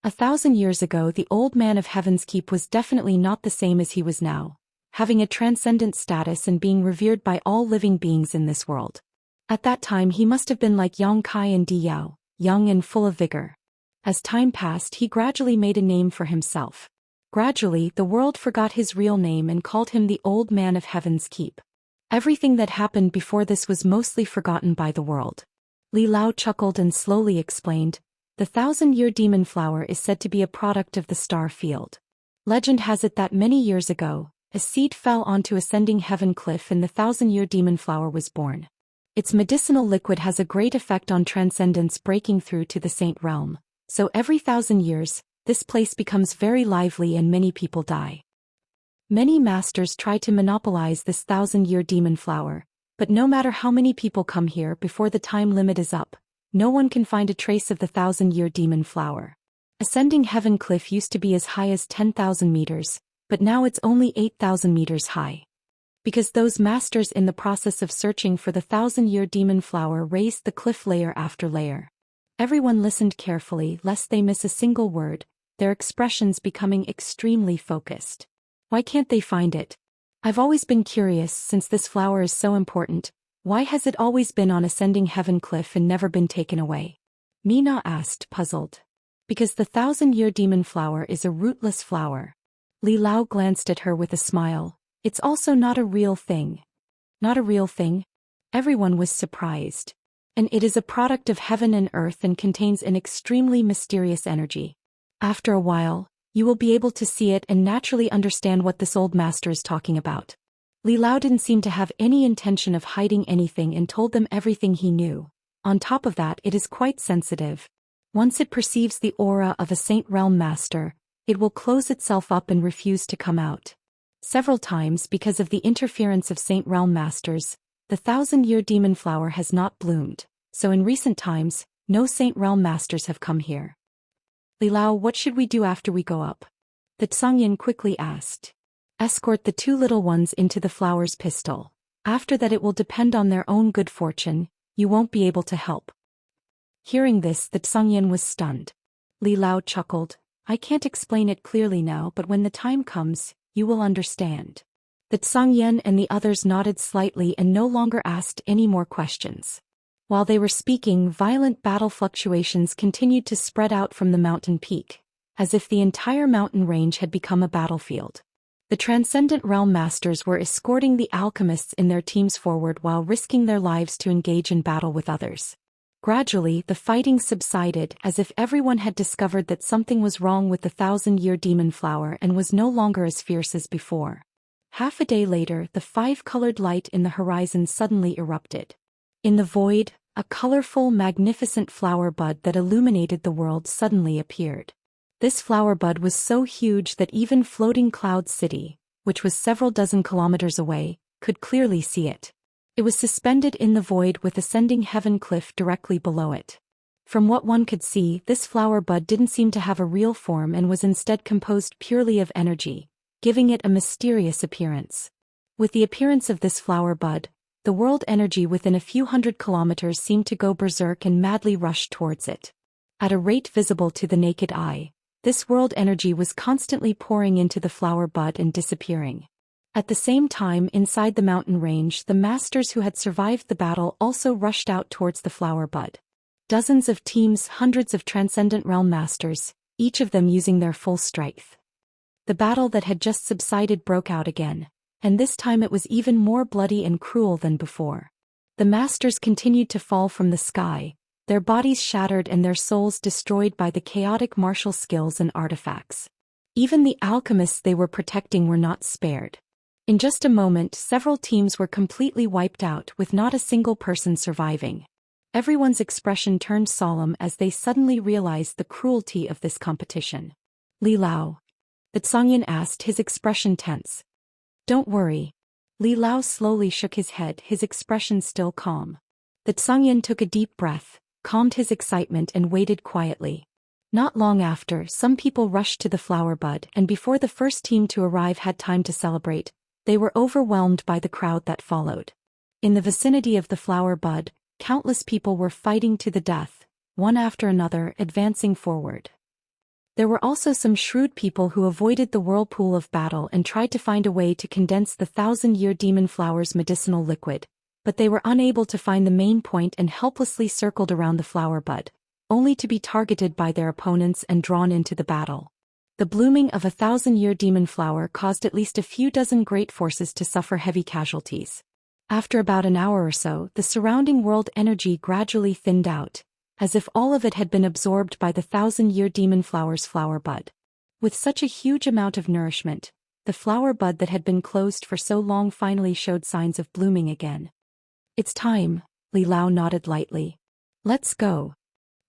1,000 years ago the old man of Heaven's Keep was definitely not the same as he was now, having a transcendent status and being revered by all living beings in this world. At that time he must have been like Yang Kai and Di Yao, young and full of vigor. As time passed he gradually made a name for himself. Gradually the world forgot his real name and called him the Old Man of Heaven's Keep. Everything that happened before this was mostly forgotten by the world. Li Lao chuckled and slowly explained, "The 1,000-year demon flower is said to be a product of the star field. Legend has it that many years ago, a seed fell onto ascending heaven cliff and the 1,000-year demon flower was born. Its medicinal liquid has a great effect on transcendence breaking through to the saint realm. So every 1,000 years, this place becomes very lively and many people die. Many masters try to monopolize this 1,000-year demon flower, but no matter how many people come here before the time limit is up, no one can find a trace of the 1,000-year demon flower. Ascending heaven cliff used to be as high as 10,000 meters, but now it's only 8,000 meters high. Because those masters in the process of searching for the 1,000-year demon flower raised the cliff layer after layer." Everyone listened carefully lest they miss a single word, their expressions becoming extremely focused. "Why can't they find it? I've always been curious, since this flower is so important, why has it always been on ascending heaven cliff and never been taken away?" Mina asked, puzzled. "Because the 1,000-year demon flower is a rootless flower." Li Lao glanced at her with a smile. "It's also not a real thing." "Not a real thing?" Everyone was surprised. "And it is a product of heaven and earth and contains an extremely mysterious energy. After a while, you will be able to see it and naturally understand what this old master is talking about." Li Lao didn't seem to have any intention of hiding anything and told them everything he knew. On top of that, it is quite sensitive. Once it perceives the aura of a Saint Realm master, it will close itself up and refuse to come out. Several times, because of the interference of Saint Realm masters, the 1,000-year demon flower has not bloomed, so in recent times, no Saint Realm masters have come here. "Li Lao, what should we do after we go up?" the Xianxia quickly asked. "Escort the two little ones into the flower's pistil. After that it will depend on their own good fortune, you won't be able to help." Hearing this, the Xianxia was stunned. Li Lao chuckled, "I can't explain it clearly now, but when the time comes, you will understand." The Xianxia and the others nodded slightly and no longer asked any more questions. While they were speaking, violent battle fluctuations continued to spread out from the mountain peak, as if the entire mountain range had become a battlefield. The Transcendent Realm Masters were escorting the alchemists in their teams forward while risking their lives to engage in battle with others. Gradually, the fighting subsided as if everyone had discovered that something was wrong with the 1,000-year demon flower and was no longer as fierce as before. Half a day later, the 5-colored light in the horizon suddenly erupted. In the void, a colorful, magnificent flower bud that illuminated the world suddenly appeared. This flower bud was so huge that even floating Cloud City, which was several dozen kilometers away, could clearly see it. It was suspended in the void with ascending heaven cliff directly below it. From what one could see, this flower bud didn't seem to have a real form and was instead composed purely of energy, giving it a mysterious appearance. With the appearance of this flower bud, the world energy within a few hundred kilometers seemed to go berserk and madly rushed towards it. At a rate visible to the naked eye, this world energy was constantly pouring into the flower bud and disappearing. At the same time, inside the mountain range, the masters who had survived the battle also rushed out towards the flower bud. Dozens of teams, hundreds of transcendent realm masters, each of them using their full strength. The battle that had just subsided broke out again, and this time it was even more bloody and cruel than before. The masters continued to fall from the sky, their bodies shattered and their souls destroyed by the chaotic martial skills and artifacts. Even the alchemists they were protecting were not spared. In just a moment, several teams were completely wiped out, with not a single person surviving. Everyone's expression turned solemn as they suddenly realized the cruelty of this competition. Li Lao. The Xianxia asked, his expression tense. Don't worry. Li Lao slowly shook his head, his expression still calm. The Xianxia took a deep breath, calmed his excitement and waited quietly. Not long after, some people rushed to the flower bud, and before the first team to arrive had time to celebrate, they were overwhelmed by the crowd that followed. In the vicinity of the flower bud, countless people were fighting to the death, one after another, advancing forward. There were also some shrewd people who avoided the whirlpool of battle and tried to find a way to condense the 1,000-year demon flower's medicinal liquid, but they were unable to find the main point and helplessly circled around the flower bud, only to be targeted by their opponents and drawn into the battle. The blooming of a 1,000-year demon flower caused at least a few dozen great forces to suffer heavy casualties. After about an hour or so, the surrounding world energy gradually thinned out, as if all of it had been absorbed by the 1,000-year demon flower's flower bud. With such a huge amount of nourishment, the flower bud that had been closed for so long finally showed signs of blooming again. It's time, Li Lao nodded lightly. Let's go.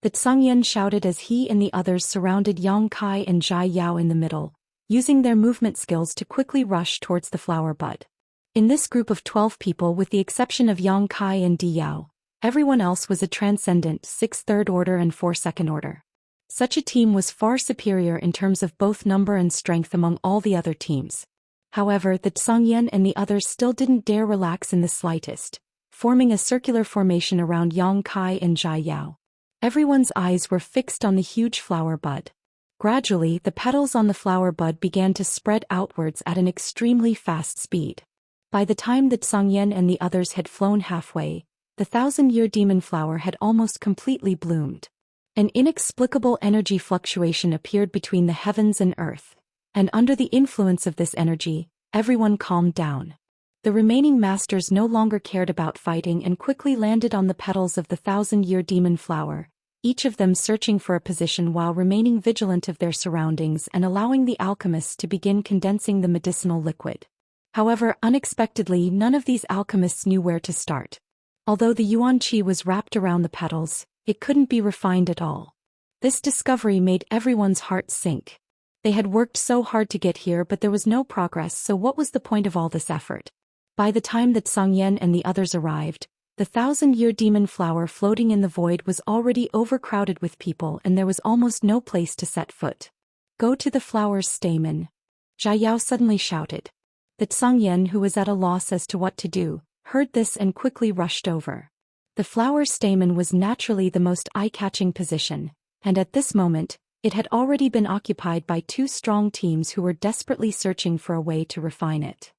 The Xianxia shouted as he and the others surrounded Yang Kai and Zhai Yao in the middle, using their movement skills to quickly rush towards the flower bud. In this group of 12 people, with the exception of Yang Kai and Di Yao, everyone else was a transcendent 6 third order and 4 second order. Such a team was far superior in terms of both number and strength among all the other teams. However, the Xianxia and the others still didn't dare relax in the slightest, forming a circular formation around Yang Kai and Zhai Yao. Everyone's eyes were fixed on the huge flower bud. Gradually, the petals on the flower bud began to spread outwards at an extremely fast speed. By the time that Xianxia and the others had flown halfway, the 1,000-year demon flower had almost completely bloomed. An inexplicable energy fluctuation appeared between the heavens and earth, and under the influence of this energy, everyone calmed down. The remaining masters no longer cared about fighting and quickly landed on the petals of the 1,000-year demon flower, each of them searching for a position while remaining vigilant of their surroundings and allowing the alchemists to begin condensing the medicinal liquid. However, unexpectedly, none of these alchemists knew where to start. Although the yuan qi was wrapped around the petals, it couldn't be refined at all. This discovery made everyone's heart sink. They had worked so hard to get here, but there was no progress, so what was the point of all this effort? By the time that Xianxia and the others arrived, the 1,000-year demon flower floating in the void was already overcrowded with people and there was almost no place to set foot. Go to the flower's stamen. Zhai Yao suddenly shouted. The Xianxia, who was at a loss as to what to do, heard this and quickly rushed over. The flower's stamen was naturally the most eye-catching position, and at this moment, it had already been occupied by 2 strong teams who were desperately searching for a way to refine it.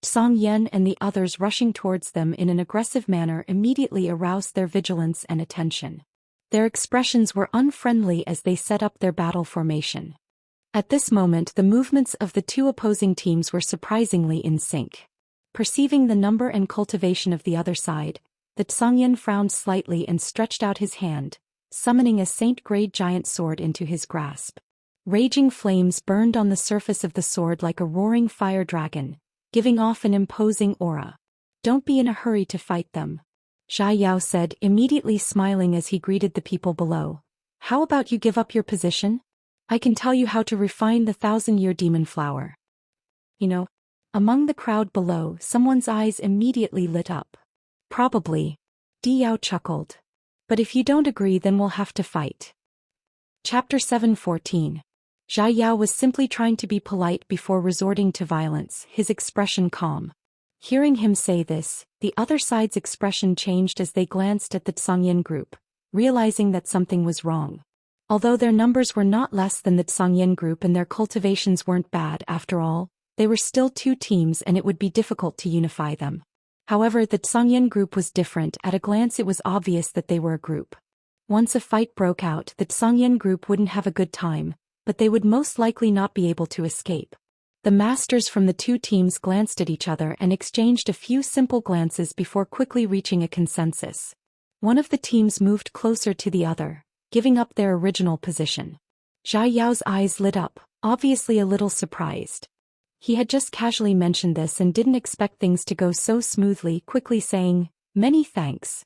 Xianxia and the others rushing towards them in an aggressive manner immediately aroused their vigilance and attention. Their expressions were unfriendly as they set up their battle formation. At this moment, the movements of the 2 opposing teams were surprisingly in sync. Perceiving the number and cultivation of the other side, the Xianxia frowned slightly and stretched out his hand, summoning a saint-grade giant sword into his grasp. Raging flames burned on the surface of the sword like a roaring fire dragon, giving off an imposing aura. Don't be in a hurry to fight them, Zhai Yao said, immediately smiling as he greeted the people below. How about you give up your position? I can tell you how to refine the 1,000-year demon flower. Among the crowd below, someone's eyes immediately lit up. Probably. Di Yao chuckled. But if you don't agree, then we'll have to fight. Chapter 7:14. Zhai Yao was simply trying to be polite before resorting to violence, his expression calm. Hearing him say this, the other side's expression changed as they glanced at the Zhou group, realizing that something was wrong. Although their numbers were not less than the Zhou group and their cultivations weren't bad after all, they were still two teams and it would be difficult to unify them. However, the Zhou group was different. At a glance it was obvious that they were a group. Once a fight broke out, the Zhou group wouldn't have a good time, but they would most likely not be able to escape. The masters from the two teams glanced at each other and exchanged a few simple glances before quickly reaching a consensus. One of the teams moved closer to the other, giving up their original position. Zhao Yao's eyes lit up, obviously a little surprised. He had just casually mentioned this and didn't expect things to go so smoothly, quickly saying, "Many thanks."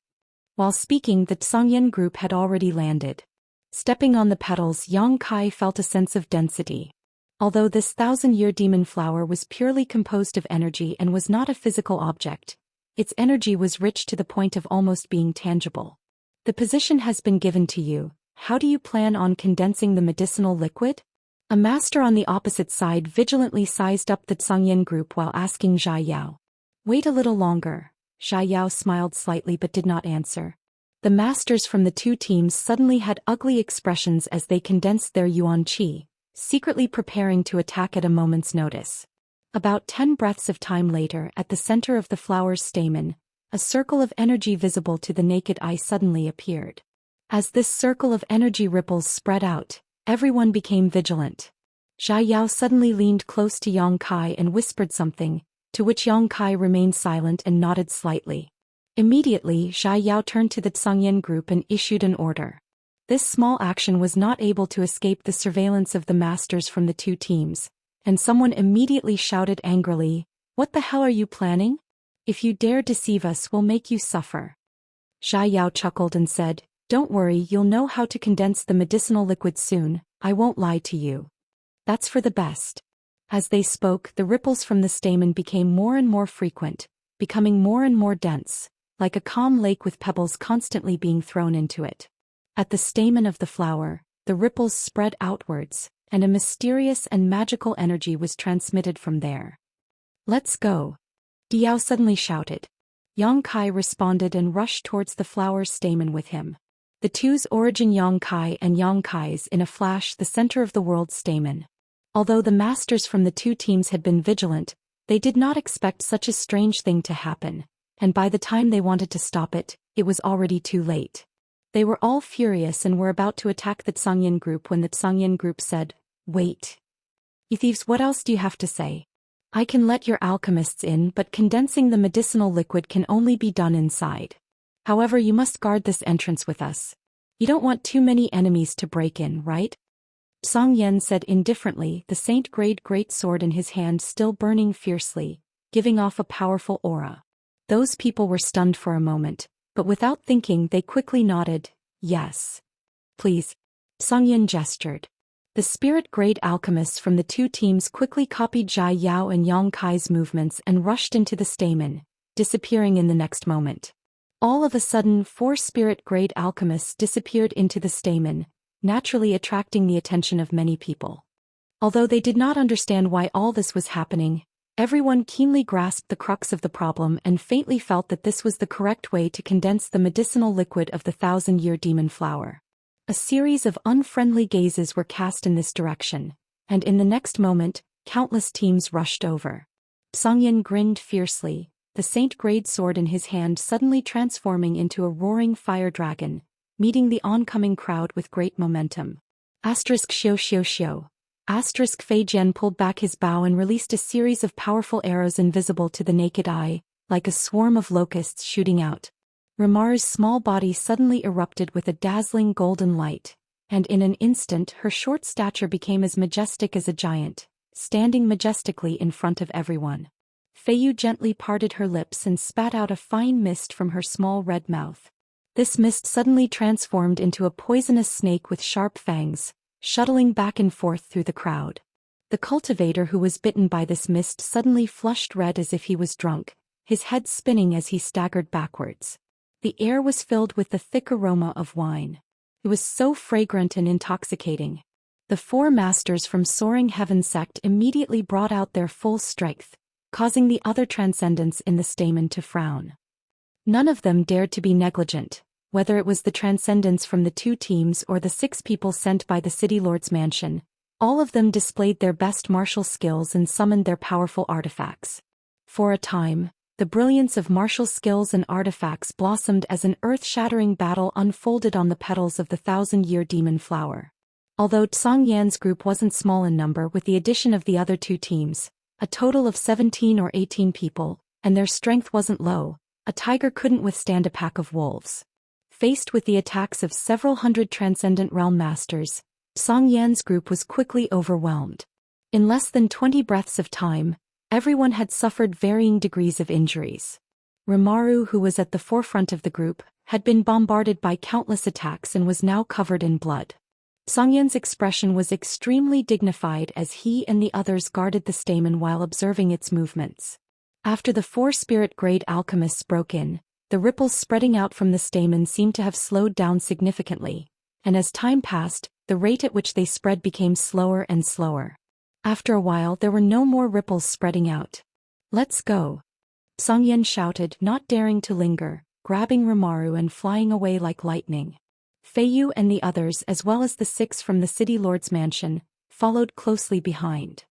While speaking, the Zhou group had already landed. Stepping on the petals, Yang Kai felt a sense of density. Although this 1,000-year demon flower was purely composed of energy and was not a physical object, its energy was rich to the point of almost being tangible. The position has been given to you. How do you plan on condensing the medicinal liquid? A master on the opposite side vigilantly sized up the Zhou group while asking Zhao Yao. Wait a little longer. Zhao Yao smiled slightly but did not answer. The masters from the two teams suddenly had ugly expressions as they condensed their yuan qi, secretly preparing to attack at a moment's notice. About 10 breaths of time later, at the center of the flower's stamen, a circle of energy visible to the naked eye suddenly appeared. As this circle of energy ripples spread out, everyone became vigilant. Zhao Yao suddenly leaned close to Yang Kai and whispered something, to which Yang Kai remained silent and nodded slightly. Immediately, Zhao Yao turned to the Zhou group and issued an order. This small action was not able to escape the surveillance of the masters from the two teams, and someone immediately shouted angrily, "What the hell are you planning? If you dare deceive us, we'll make you suffer." Zhao Yao chuckled and said, "Don't worry, you'll know how to condense the medicinal liquid soon. I won't lie to you. That's for the best." As they spoke, the ripples from the stamen became more and more frequent, becoming more and more dense, like a calm lake with pebbles constantly being thrown into it. At the stamen of the flower, the ripples spread outwards, and a mysterious and magical energy was transmitted from there. "Let's go!" Diao suddenly shouted. Yang Kai responded and rushed towards the flower's stamen with him. The two's origin, Yang Kai and Yang Kai's, in a flash the center of the world's stamen. Although the masters from the two teams had been vigilant, they did not expect such a strange thing to happen, and by the time they wanted to stop it, it was already too late. They were all furious and were about to attack the Zhou group when the Zhou group said, "Wait. You thieves, what else do you have to say? I can let your alchemists in, but condensing the medicinal liquid can only be done inside. However, you must guard this entrance with us. You don't want too many enemies to break in, right?" Song Yan said indifferently, the saint-grade great sword in his hand still burning fiercely, giving off a powerful aura. Those people were stunned for a moment, but without thinking they quickly nodded, "Yes. Please." Song Yan gestured. The spirit-grade alchemists from the two teams quickly copied Zhao Yao and Yang Kai's movements and rushed into the stamen, disappearing in the next moment. All of a sudden, 4 spirit-grade alchemists disappeared into the stamen, naturally attracting the attention of many people. Although they did not understand why all this was happening, everyone keenly grasped the crux of the problem and faintly felt that this was the correct way to condense the medicinal liquid of the 1,000-year demon flower. A series of unfriendly gazes were cast in this direction, and in the next moment, countless teams rushed over. Song Yin grinned fiercely, the saint-grade sword in his hand suddenly transforming into a roaring fire dragon, meeting the oncoming crowd with great momentum. Xiao xiao xiao. Fei Jian pulled back his bow and released a series of powerful arrows invisible to the naked eye, like a swarm of locusts shooting out. Ramar's small body suddenly erupted with a dazzling golden light, and in an instant her short stature became as majestic as a giant, standing majestically in front of everyone. Fei Yu gently parted her lips and spat out a fine mist from her small red mouth. This mist suddenly transformed into a poisonous snake with sharp fangs, shuttling back and forth through the crowd. The cultivator who was bitten by this mist suddenly flushed red as if he was drunk, his head spinning as he staggered backwards. The air was filled with the thick aroma of wine. It was so fragrant and intoxicating. The 4 masters from Soaring Heaven sect immediately brought out their full strength, causing the other transcendents in the stamen to frown. None of them dared to be negligent, whether it was the transcendents from the 2 teams or the 6 people sent by the City Lord's mansion. All of them displayed their best martial skills and summoned their powerful artifacts. For a time, the brilliance of martial skills and artifacts blossomed as an earth-shattering battle unfolded on the petals of the 1,000-year demon flower. Although Song Yan's group wasn't small in number with the addition of the other 2 teams, a total of 17 or 18 people, and their strength wasn't low, a tiger couldn't withstand a pack of wolves. Faced with the attacks of several hundred transcendent realm masters, Song Yan's group was quickly overwhelmed. In less than 20 breaths of time, everyone had suffered varying degrees of injuries. Rimaru, who was at the forefront of the group, had been bombarded by countless attacks and was now covered in blood. Song Yan's expression was extremely dignified as he and the others guarded the stamen while observing its movements. After the 4 spirit-grade alchemists broke in, the ripples spreading out from the stamen seemed to have slowed down significantly, and as time passed, the rate at which they spread became slower and slower. After a while there were no more ripples spreading out. "Let's go," Song Yan shouted, not daring to linger, grabbing Rimaru and flying away like lightning. Feiyu and the others, as well as the 6 from the City Lord's mansion, followed closely behind.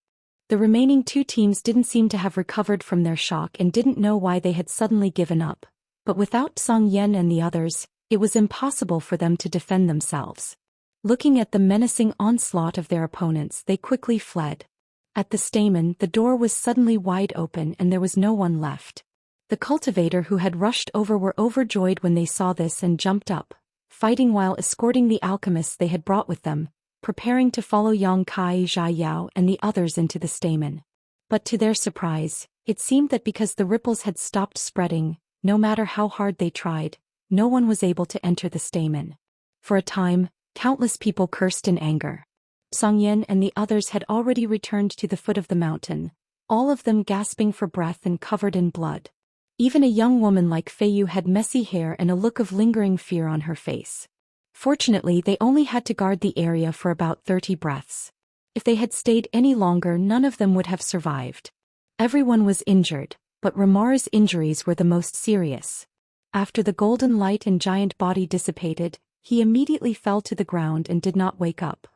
The remaining 2 teams didn't seem to have recovered from their shock and didn't know why they had suddenly given up, but without Song Yan and the others, it was impossible for them to defend themselves. Looking at the menacing onslaught of their opponents, they quickly fled. At the stamen, the door was suddenly wide open and there was no one left. The cultivator who had rushed over were overjoyed when they saw this and jumped up, fighting while escorting the alchemists they had brought with them, preparing to follow Yang Kai, Zhai Yao and the others into the stamen. But to their surprise, it seemed that because the ripples had stopped spreading, no matter how hard they tried, no one was able to enter the stamen. For a time, countless people cursed in anger. Song Yan and the others had already returned to the foot of the mountain, all of them gasping for breath and covered in blood. Even a young woman like Feiyu had messy hair and a look of lingering fear on her face. Fortunately, they only had to guard the area for about 30 breaths. If they had stayed any longer, none of them would have survived. Everyone was injured, but Rimaru's injuries were the most serious. After the golden light and giant body dissipated, he immediately fell to the ground and did not wake up.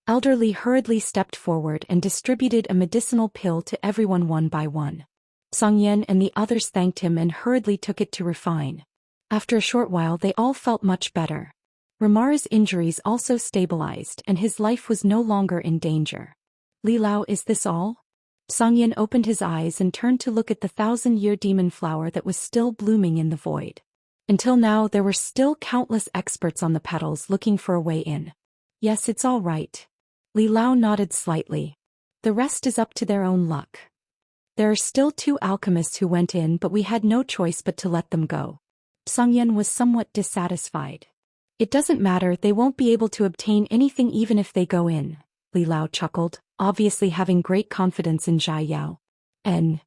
Elderly hurriedly stepped forward and distributed a medicinal pill to everyone one by one. Song Yan and the others thanked him and hurriedly took it to refine. After a short while they all felt much better. Rimaru's injuries also stabilized and his life was no longer in danger. "Li Lao, is this all?" Song Yan opened his eyes and turned to look at the 1,000-year demon flower that was still blooming in the void. Until now there were still countless experts on the petals looking for a way in. "Yes, it's all right." Li Lao nodded slightly. "The rest is up to their own luck. There are still 2 alchemists who went in, but we had no choice but to let them go." Song Yan was somewhat dissatisfied. "It doesn't matter, they won't be able to obtain anything even if they go in," Li Lao chuckled, obviously having great confidence in Zhai Yao. "And?"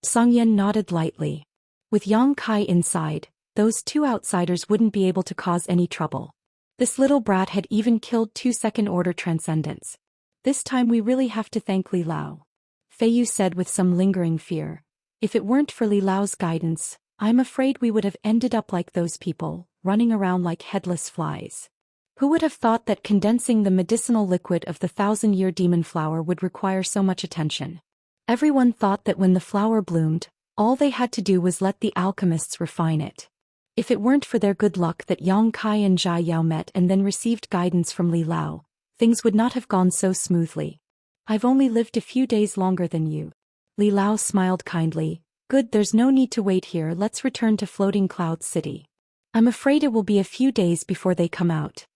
Song Yan nodded lightly. "With Yang Kai inside, those 2 outsiders wouldn't be able to cause any trouble. This little brat had even killed 2 second-order transcendents. This time we really have to thank Li Lao," Feiyu said with some lingering fear. "If it weren't for Li Lao's guidance, I'm afraid we would have ended up like those people, running around like headless flies. Who would have thought that condensing the medicinal liquid of the 1,000-year demon flower would require so much attention? Everyone thought that when the flower bloomed, all they had to do was let the alchemists refine it. If it weren't for their good luck that Yang Kai and Zhai Yao met and then received guidance from Li Lao, things would not have gone so smoothly. I've only lived a few days longer than you." Li Lao smiled kindly. "Good, there's no need to wait here, let's return to Floating Cloud City. I'm afraid it will be a few days before they come out."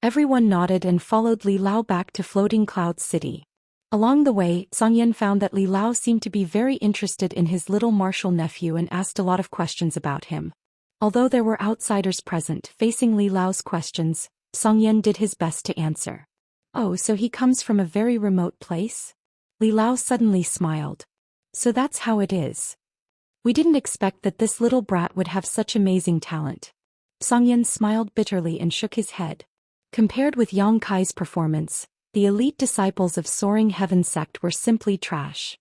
Everyone nodded and followed Li Lao back to Floating Cloud City. Along the way, Song Yan found that Li Lao seemed to be very interested in his little martial nephew and asked a lot of questions about him. Although there were outsiders present facing Li Lao's questions, Song Yan did his best to answer. "Oh, so he comes from a very remote place?" Li Lao suddenly smiled. "So that's how it is. We didn't expect that this little brat would have such amazing talent." Song Yan smiled bitterly and shook his head. Compared with Yang Kai's performance, the elite disciples of Soaring Heaven sect were simply trash.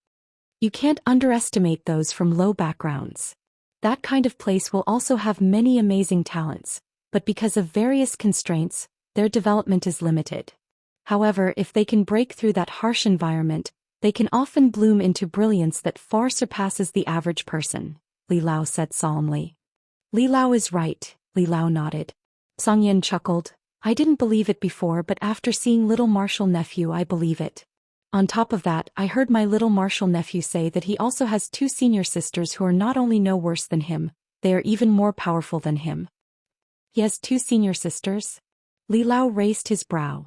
You can't underestimate those from low backgrounds. That kind of place will also have many amazing talents, but because of various constraints, their development is limited. However, if they can break through that harsh environment, they can often bloom into brilliance that far surpasses the average person, Li Lao said solemnly. Li Lao is right, Li Lao nodded. Song Yin chuckled. I didn't believe it before, but after seeing little Martial nephew I believe it. On top of that, I heard my little Martial nephew say that he also has 2 senior sisters who are not only no worse than him, they are even more powerful than him. He has 2 senior sisters? Li Lao raised his brow.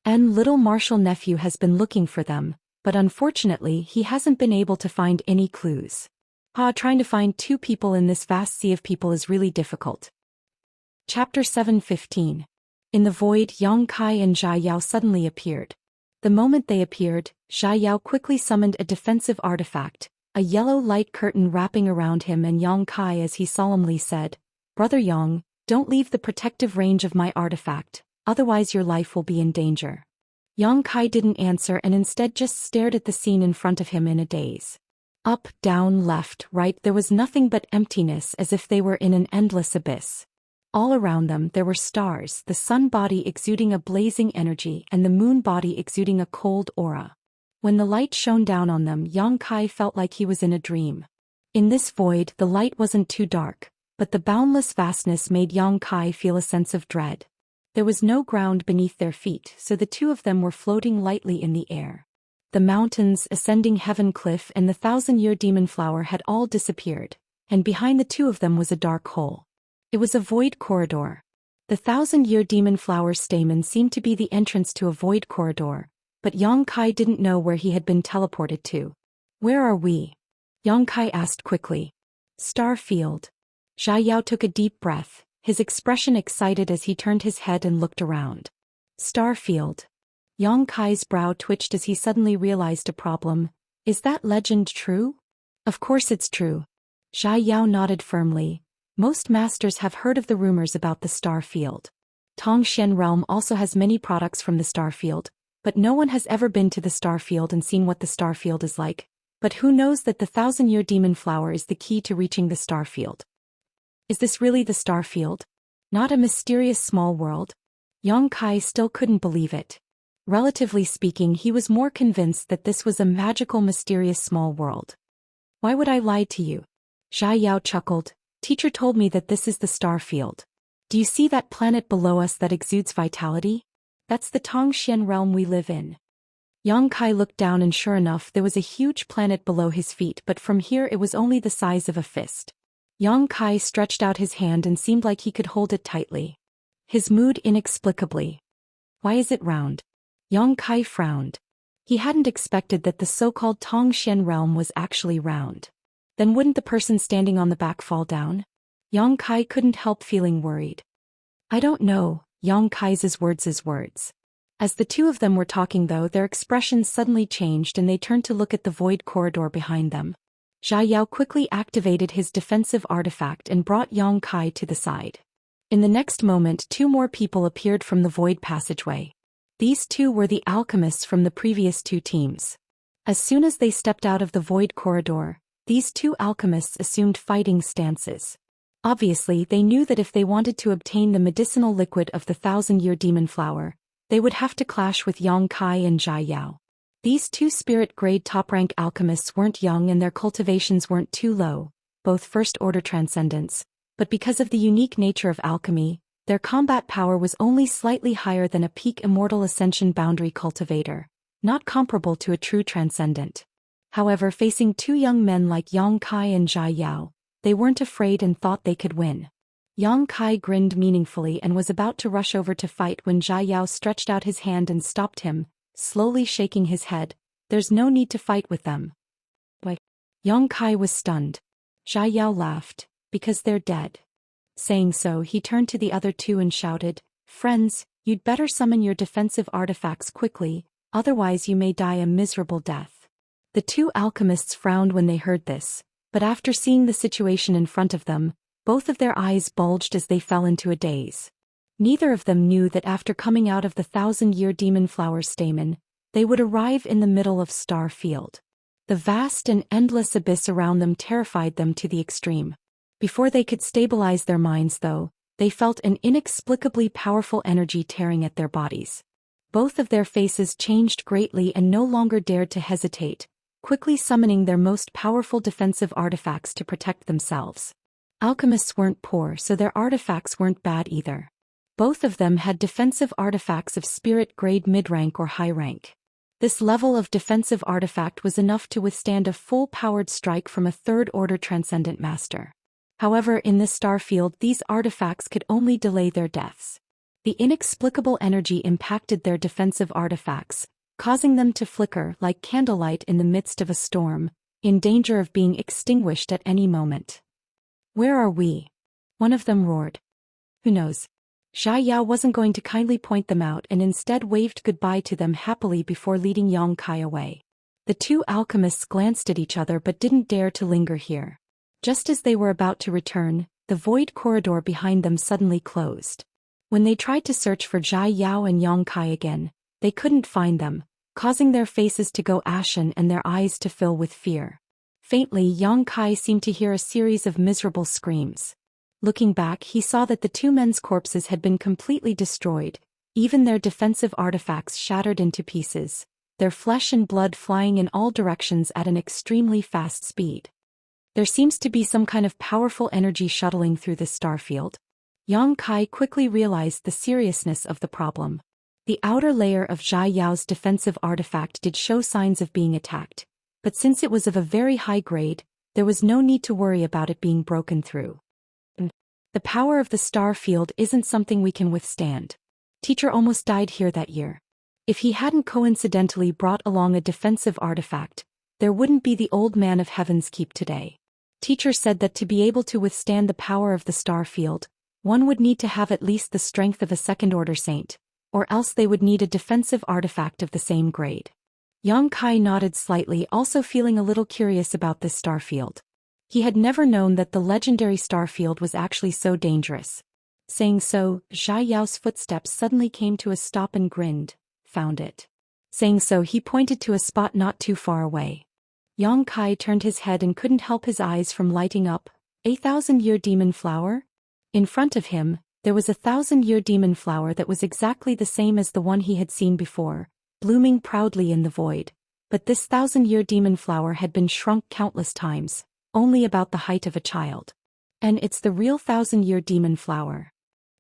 And little Martial nephew has been looking for them, but unfortunately he hasn't been able to find any clues. Trying to find 2 people in this vast sea of people is really difficult. Chapter 7:15. In the void, Yang Kai and Zhai Yao suddenly appeared. The moment they appeared, Zhai Yao quickly summoned a defensive artifact, a yellow light curtain wrapping around him, and Yang Kai as he solemnly said, Brother Yang, don't leave the protective range of my artifact, otherwise your life will be in danger. Yang Kai didn't answer and instead just stared at the scene in front of him in a daze. Up, down, left, right, there was nothing but emptiness, as if they were in an endless abyss. All around them there were stars, the sun body exuding a blazing energy and the moon body exuding a cold aura. When the light shone down on them, Yang Kai felt like he was in a dream. In this void, the light wasn't too dark, but the boundless vastness made Yang Kai feel a sense of dread. There was no ground beneath their feet, so the 2 of them were floating lightly in the air. The mountains, ascending heaven cliff, and the 1,000-year demon flower had all disappeared, and behind the 2 of them was a dark hole. It was a void corridor. The 1,000-year demon flower stamen seemed to be the entrance to a void corridor, but Yang Kai didn't know where he had been teleported to. Where are we? Yang Kai asked quickly. Star field. Zhai Yao took a deep breath, his expression excited as he turned his head and looked around. Star field. Yang Kai's brow twitched as he suddenly realized a problem. Is that legend true? Of course it's true. Zhai Yao nodded firmly. Most masters have heard of the rumors about the star field. Zhou realm also has many products from the star field, but no one has ever been to the star field and seen what the star field is like. But who knows that the 1,000-year demon flower is the key to reaching the star field? Is this really the star field? Not a mysterious small world? Yang Kai still couldn't believe it. Relatively speaking, he was more convinced that this was a magical, mysterious small world. Why would I lie to you? Zhai Yao chuckled. Teacher told me that this is the star field. Do you see that planet below us that exudes vitality? That's the Zhou Xian realm we live in. Yang Kai looked down and sure enough there was a huge planet below his feet, but from here it was only the size of a fist. Yang Kai stretched out his hand and seemed like he could hold it tightly. His mood inexplicably. Why is it round? Yang Kai frowned. He hadn't expected that the so-called Zhou Xian realm was actually round. Then wouldn't the person standing on the back fall down? Yang Kai couldn't help feeling worried. I don't know, Yang Kai's words. As the 2 of them were talking though, their expressions suddenly changed and they turned to look at the void corridor behind them. Zhai Yao quickly activated his defensive artifact and brought Yang Kai to the side. In the next moment 2 more people appeared from the void passageway. These 2 were the alchemists from the previous 2 teams. As soon as they stepped out of the void corridor, these 2 alchemists assumed fighting stances. Obviously, they knew that if they wanted to obtain the medicinal liquid of the 1,000-year demon flower, they would have to clash with Yang Kai and Zhai Yao. These 2 spirit-grade top-rank alchemists weren't young and their cultivations weren't too low, both first-order transcendents, but because of the unique nature of alchemy, their combat power was only slightly higher than a peak immortal ascension boundary cultivator, not comparable to a true transcendent. However, facing 2 young men like Yang Kai and Zhai Yao, they weren't afraid and thought they could win. Yang Kai grinned meaningfully and was about to rush over to fight when Zhai Yao stretched out his hand and stopped him, slowly shaking his head. There's no need to fight with them. Why? Yang Kai was stunned. Zhai Yao laughed, because they're dead. Saying so, he turned to the other 2 and shouted, Friends, you'd better summon your defensive artifacts quickly, otherwise you may die a miserable death. The 2 alchemists frowned when they heard this, but after seeing the situation in front of them, both of their eyes bulged as they fell into a daze. Neither of them knew that after coming out of the 1,000-year demon flower stamen, they would arrive in the middle of Star Field. The vast and endless abyss around them terrified them to the extreme. Before they could stabilize their minds, though, they felt an inexplicably powerful energy tearing at their bodies. Both of their faces changed greatly and no longer dared to hesitate, quickly summoning their most powerful defensive artifacts to protect themselves. Alchemists weren't poor, so their artifacts weren't bad either. Both of them had defensive artifacts of spirit grade mid-rank or high rank. This level of defensive artifact was enough to withstand a full-powered strike from a third-order transcendent master. However, in this star field, these artifacts could only delay their deaths. The inexplicable energy impacted their defensive artifacts, causing them to flicker like candlelight in the midst of a storm, in danger of being extinguished at any moment. "Where are we?" one of them roared. "Who knows?" Xianxia wasn't going to kindly point them out and instead waved goodbye to them happily before leading Yang Kai away. The two alchemists glanced at each other but didn't dare to linger here. Just as they were about to return, the void corridor behind them suddenly closed. When they tried to search for Xianxia and Yang Kai again, they couldn't find them, causing their faces to go ashen and their eyes to fill with fear. Faintly, Yang Kai seemed to hear a series of miserable screams. Looking back, he saw that the two men's corpses had been completely destroyed, even their defensive artifacts shattered into pieces, their flesh and blood flying in all directions at an extremely fast speed. There seems to be some kind of powerful energy shuttling through this starfield. Yang Kai quickly realized the seriousness of the problem. The outer layer of Xiaoyao's defensive artifact did show signs of being attacked, but since it was of a very high grade, there was no need to worry about it being broken through. The power of the star field isn't something we can withstand. Teacher almost died here that year. If he hadn't coincidentally brought along a defensive artifact, there wouldn't be the old man of Heaven's Keep today. Teacher said that to be able to withstand the power of the star field, one would need to have at least the strength of a second-order saint, or else they would need a defensive artifact of the same grade. Yang Kai nodded slightly, also feeling a little curious about this star field. He had never known that the legendary starfield was actually so dangerous. Saying so, Xiaoyao's footsteps suddenly came to a stop and grinned. "Found it." Saying so, he pointed to a spot not too far away. Yang Kai turned his head and couldn't help his eyes from lighting up. A 1,000-year demon flower? In front of him, there was a 1,000-year demon flower that was exactly the same as the one he had seen before, blooming proudly in the void. But this 1,000-year demon flower had been shrunk countless times, only about the height of a child. "And it's the real 1,000-year demon flower."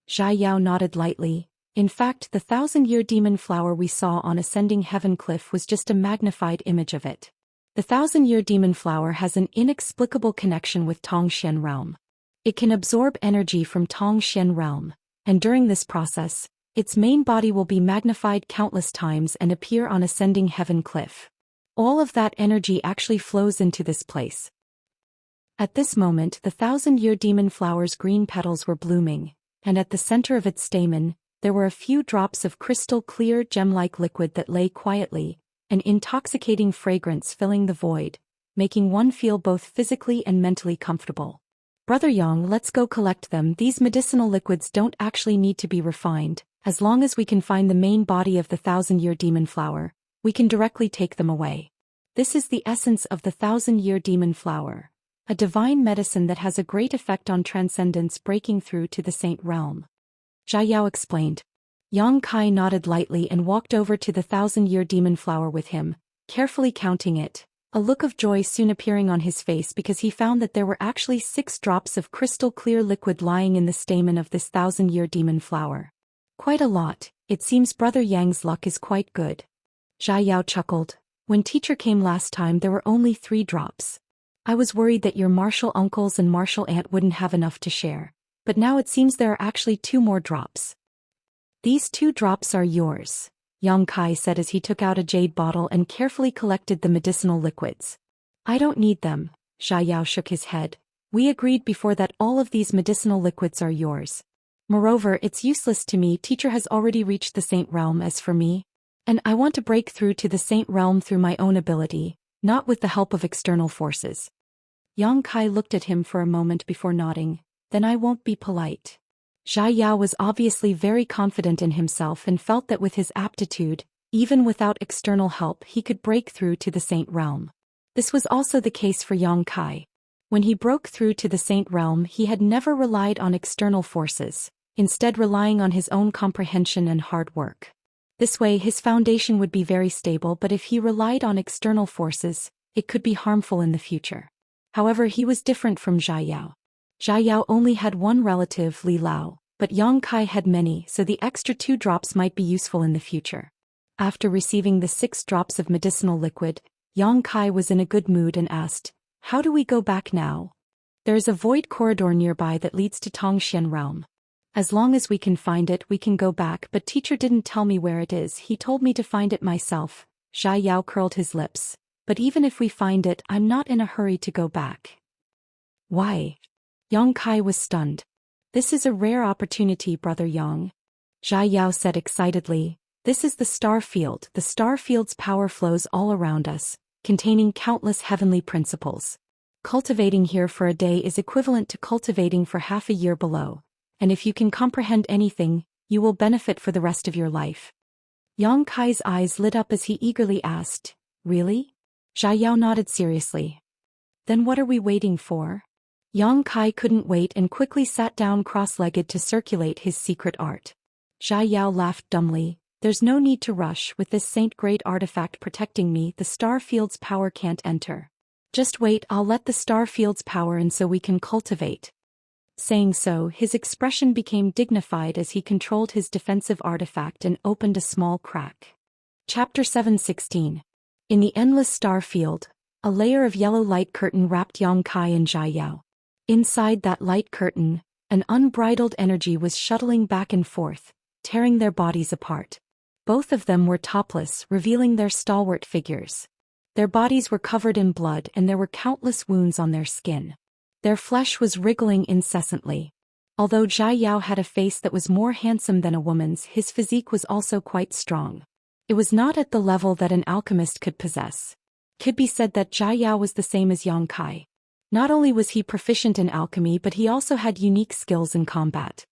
Xiaoyao nodded lightly. In fact, the 1,000-year demon flower we saw on Ascending Heaven Cliff was just a magnified image of it. The 1,000-year demon flower has an inexplicable connection with Tong Xian realm. It can absorb energy from Tong Xian realm, and during this process, its main body will be magnified countless times and appear on Ascending Heaven Cliff. All of that energy actually flows into this place. At this moment, the 1,000-year demon flower's green petals were blooming, and at the center of its stamen, there were a few drops of crystal-clear gem-like liquid that lay quietly, an intoxicating fragrance filling the void, making one feel both physically and mentally comfortable. "Brother Yang, let's go collect them. These medicinal liquids don't actually need to be refined. As long as we can find the main body of the 1,000-year demon flower, we can directly take them away. This is the essence of the 1,000-year demon flower. A divine medicine that has a great effect on transcendence breaking through to the saint realm," Xiaoyao explained. Yang Kai nodded lightly and walked over to the 1,000-year demon flower with him, carefully counting it, a look of joy soon appearing on his face because he found that there were actually 6 drops of crystal-clear liquid lying in the stamen of this 1,000-year demon flower. "Quite a lot. It seems Brother Yang's luck is quite good." Xiaoyao chuckled. "When teacher came last time there were only 3 drops. I was worried that your martial uncles and martial aunt wouldn't have enough to share, but now it seems there are actually 2 more drops." "These 2 drops are yours," Yang Kai said as he took out a jade bottle and carefully collected the medicinal liquids. "I don't need them," Xiaoyao shook his head. "We agreed before that all of these medicinal liquids are yours. Moreover, it's useless to me. Teacher has already reached the saint realm. As for me, and I want to break through to the saint realm through my own ability, not with the help of external forces." Yang Kai looked at him for a moment before nodding. "Then I won't be polite." Xiaoyao was obviously very confident in himself and felt that with his aptitude, even without external help, he could break through to the saint realm. This was also the case for Yang Kai. When he broke through to the Saint Realm, he had never relied on external forces, instead relying on his own comprehension and hard work. This way his foundation would be very stable, but if he relied on external forces, it could be harmful in the future. However, he was different from Zhai Yao. Zhai Yao only had one relative, Li Lao, but Yang Kai had many, so the extra 2 drops might be useful in the future. After receiving the 6 drops of medicinal liquid, Yang Kai was in a good mood and asked, "How do we go back now?" "There is a void corridor nearby that leads to Xian realm. As long as we can find it, we can go back, but teacher didn't tell me where it is, he told me to find it myself." Zhai Yao curled his lips. "But even if we find it, I'm not in a hurry to go back." "Why?" Yang Kai was stunned. "This is a rare opportunity, Brother Yang," Zhai Yao said excitedly. "This is the star field. The star field's power flows all around us, containing countless heavenly principles. Cultivating here for a day is equivalent to cultivating for half a year below, and if you can comprehend anything, you will benefit for the rest of your life." Yang Kai's eyes lit up as he eagerly asked, "Really?" Zhai Yao nodded seriously. "Then what are we waiting for?" Yang Kai couldn't wait and quickly sat down cross-legged to circulate his secret art. Zhai Yao laughed dumbly. "There's no need to rush. With this saint-grade artifact protecting me, the star field's power can't enter. Just wait, I'll let the star field's power in so we can cultivate." Saying so, his expression became dignified as he controlled his defensive artifact and opened a small crack. Chapter 716. In the endless star field, a layer of yellow light curtain wrapped Yang Kai and Zhai Yao. Inside that light curtain, an unbridled energy was shuttling back and forth, tearing their bodies apart. Both of them were topless, revealing their stalwart figures. Their bodies were covered in blood and there were countless wounds on their skin. Their flesh was wriggling incessantly. Although Zhai Yao had a face that was more handsome than a woman's, his physique was also quite strong. It was not at the level that an alchemist could possess. It could be said that Zhai Yao was the same as Yang Kai. Not only was he proficient in alchemy, but he also had unique skills in combat.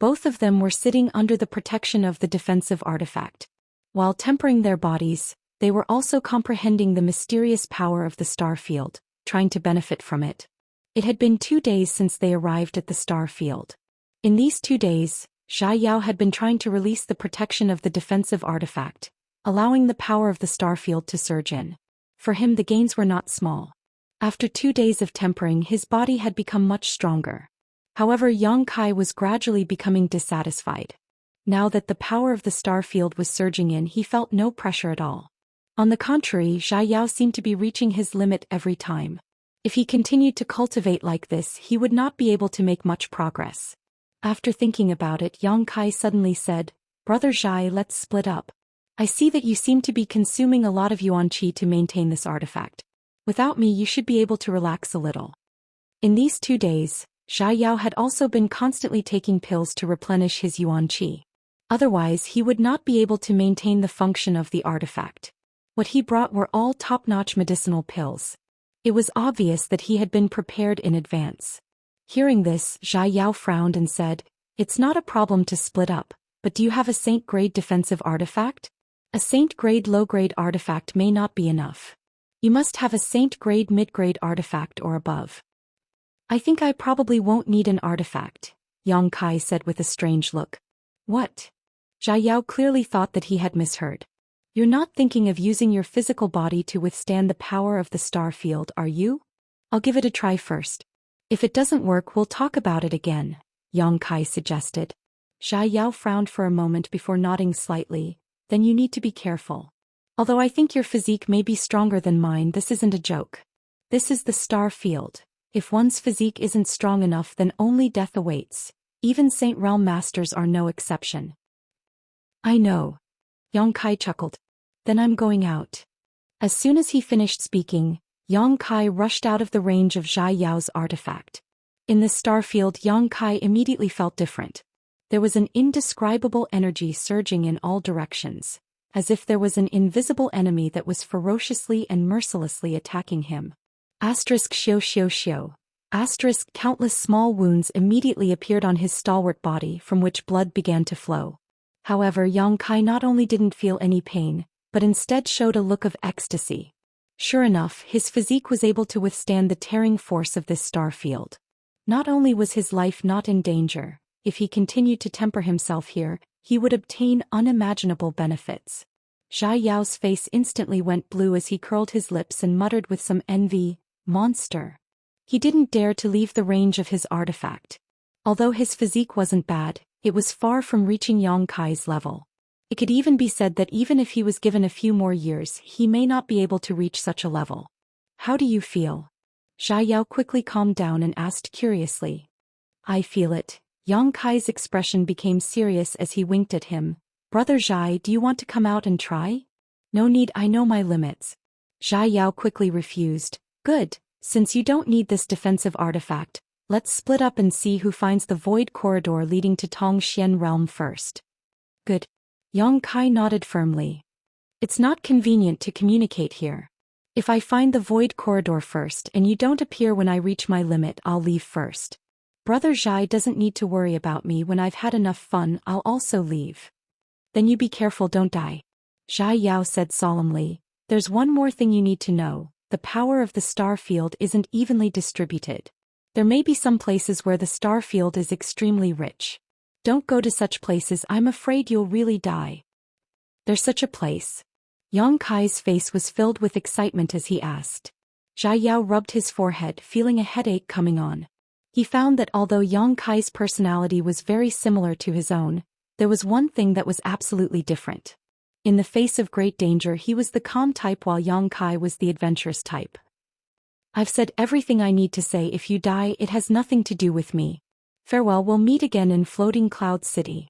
Both of them were sitting under the protection of the defensive artifact. While tempering their bodies, they were also comprehending the mysterious power of the star field, trying to benefit from it. It had been 2 days since they arrived at the star field. In these 2 days, Zhai Yao had been trying to release the protection of the defensive artifact, allowing the power of the star field to surge in. For him, the gains were not small. After 2 days of tempering, his body had become much stronger. However, Yang Kai was gradually becoming dissatisfied. Now that the power of the star field was surging in, he felt no pressure at all. On the contrary, Zhai Yao seemed to be reaching his limit every time. If he continued to cultivate like this, he would not be able to make much progress. After thinking about it, Yang Kai suddenly said, "Brother Zhai, let's split up. I see that you seem to be consuming a lot of yuan qi to maintain this artifact. Without me, you should be able to relax a little." In these 2 days, Zhai Yao had also been constantly taking pills to replenish his yuan qi. Otherwise, he would not be able to maintain the function of the artifact. What he brought were all top-notch medicinal pills. It was obvious that he had been prepared in advance. Hearing this, Zhai Yao frowned and said, "It's not a problem to split up, but do you have a saint-grade defensive artifact? A saint-grade low-grade artifact may not be enough. You must have a saint-grade mid-grade artifact or above." "I think I probably won't need an artifact," Yang Kai said with a strange look. "What?" Zhai Yao clearly thought that he had misheard. "You're not thinking of using your physical body to withstand the power of the star field, are you? I'll give it a try first. If it doesn't work, we'll talk about it again," Yang Kai suggested. Zhai Yao frowned for a moment before nodding slightly. "Then you need to be careful. Although I think your physique may be stronger than mine, this isn't a joke. This is the star field. If one's physique isn't strong enough, then only death awaits. Even Saint Realm Masters are no exception." "I know." Yang Kai chuckled. "Then I'm going out." As soon as he finished speaking, Yang Kai rushed out of the range of Zhai Yao's artifact. In the star field, Yang Kai immediately felt different. There was an indescribable energy surging in all directions, as if there was an invisible enemy that was ferociously and mercilessly attacking him. **Xiao. Countless small wounds immediately appeared on his stalwart body from which blood began to flow. However, Yang Kai not only didn't feel any pain, but instead showed a look of ecstasy. Sure enough, his physique was able to withstand the tearing force of this star field. Not only was his life not in danger, if he continued to temper himself here, he would obtain unimaginable benefits. Zhao Yao's face instantly went blue as he curled his lips and muttered with some envy, "Monster." He didn't dare to leave the range of his artifact. Although his physique wasn't bad, it was far from reaching Yang Kai's level. It could even be said that even if he was given a few more years, he may not be able to reach such a level. "How do you feel?" Zhao Yao quickly calmed down and asked curiously. "I feel it." Yang Kai's expression became serious as he winked at him. "Brother Zhai, do you want to come out and try?" "No need, I know my limits." Zhao Yao quickly refused. "Good, since you don't need this defensive artifact, let's split up and see who finds the void corridor leading to Tong Xian realm first." "Good." Yang Kai nodded firmly. "It's not convenient to communicate here. If I find the void corridor first and you don't appear when I reach my limit, I'll leave first. Brother Zhai doesn't need to worry about me. When I've had enough fun, I'll also leave." "Then you be careful, don't die." Zhao Yao said solemnly. "There's one more thing you need to know. The power of the star field isn't evenly distributed. There may be some places where the star field is extremely rich. Don't go to such places, I'm afraid you'll really die." "There's such a place?" Yang Kai's face was filled with excitement as he asked. Zhao Yao rubbed his forehead, feeling a headache coming on. He found that although Yang Kai's personality was very similar to his own, there was one thing that was absolutely different. In the face of great danger, he was the calm type while Yang Kai was the adventurous type. "I've said everything I need to say. If you die, it has nothing to do with me. Farewell, we'll meet again in Floating Cloud City."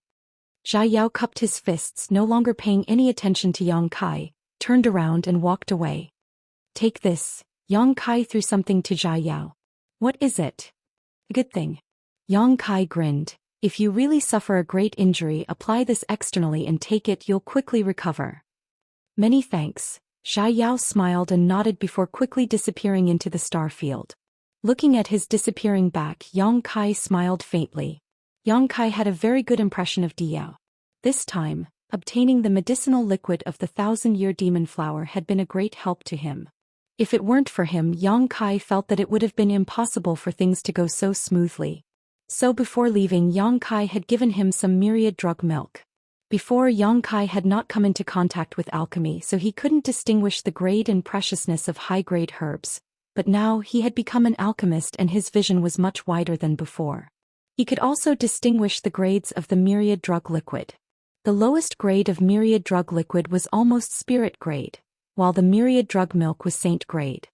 Zhao Yao cupped his fists, no longer paying any attention to Yang Kai, turned around and walked away. "Take this." Yang Kai threw something to Zhao Yao. "What is it?" "A good thing." Yang Kai grinned. "If you really suffer a great injury, apply this externally and take it, you'll quickly recover." "Many thanks." Zhao Yao smiled and nodded before quickly disappearing into the star field. Looking at his disappearing back, Yang Kai smiled faintly. Yang Kai had a very good impression of Diao. This time, obtaining the medicinal liquid of the 1,000-year demon flower had been a great help to him. If it weren't for him, Yang Kai felt that it would have been impossible for things to go so smoothly. So before leaving, Yang Kai had given him some myriad drug milk. Before, Yang Kai had not come into contact with alchemy, so he couldn't distinguish the grade and preciousness of high-grade herbs. But now he had become an alchemist and his vision was much wider than before. He could also distinguish the grades of the myriad drug liquid. The lowest grade of myriad drug liquid was almost spirit grade, while the myriad drug milk was saint grade.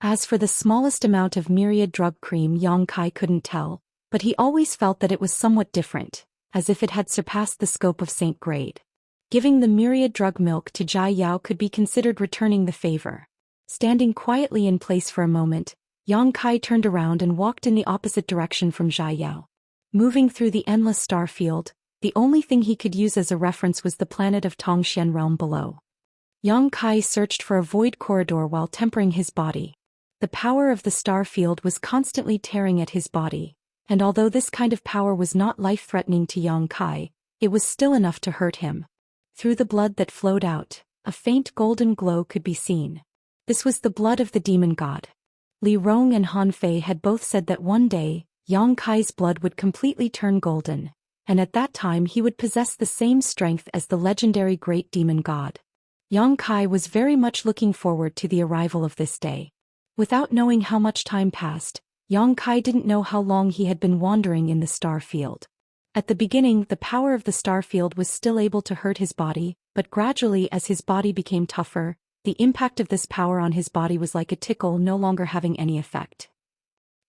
As for the smallest amount of myriad drug cream, Yang Kai couldn't tell, but he always felt that it was somewhat different, as if it had surpassed the scope of saint grade. Giving the myriad drug milk to Zhao Yao could be considered returning the favor. Standing quietly in place for a moment, Yang Kai turned around and walked in the opposite direction from Zhao Yao. Moving through the endless star field, the only thing he could use as a reference was the planet of Tong Xian realm below. Yang Kai searched for a void corridor while tempering his body. The power of the star field was constantly tearing at his body, and although this kind of power was not life-threatening to Yang Kai, it was still enough to hurt him. Through the blood that flowed out, a faint golden glow could be seen. This was the blood of the demon god. Li Rong and Han Fei had both said that one day, Yang Kai's blood would completely turn golden, and at that time he would possess the same strength as the legendary great demon god. Yang Kai was very much looking forward to the arrival of this day. Without knowing how much time passed, Yang Kai didn't know how long he had been wandering in the star field. At the beginning, the power of the star field was still able to hurt his body, but gradually as his body became tougher, the impact of this power on his body was like a tickle, no longer having any effect.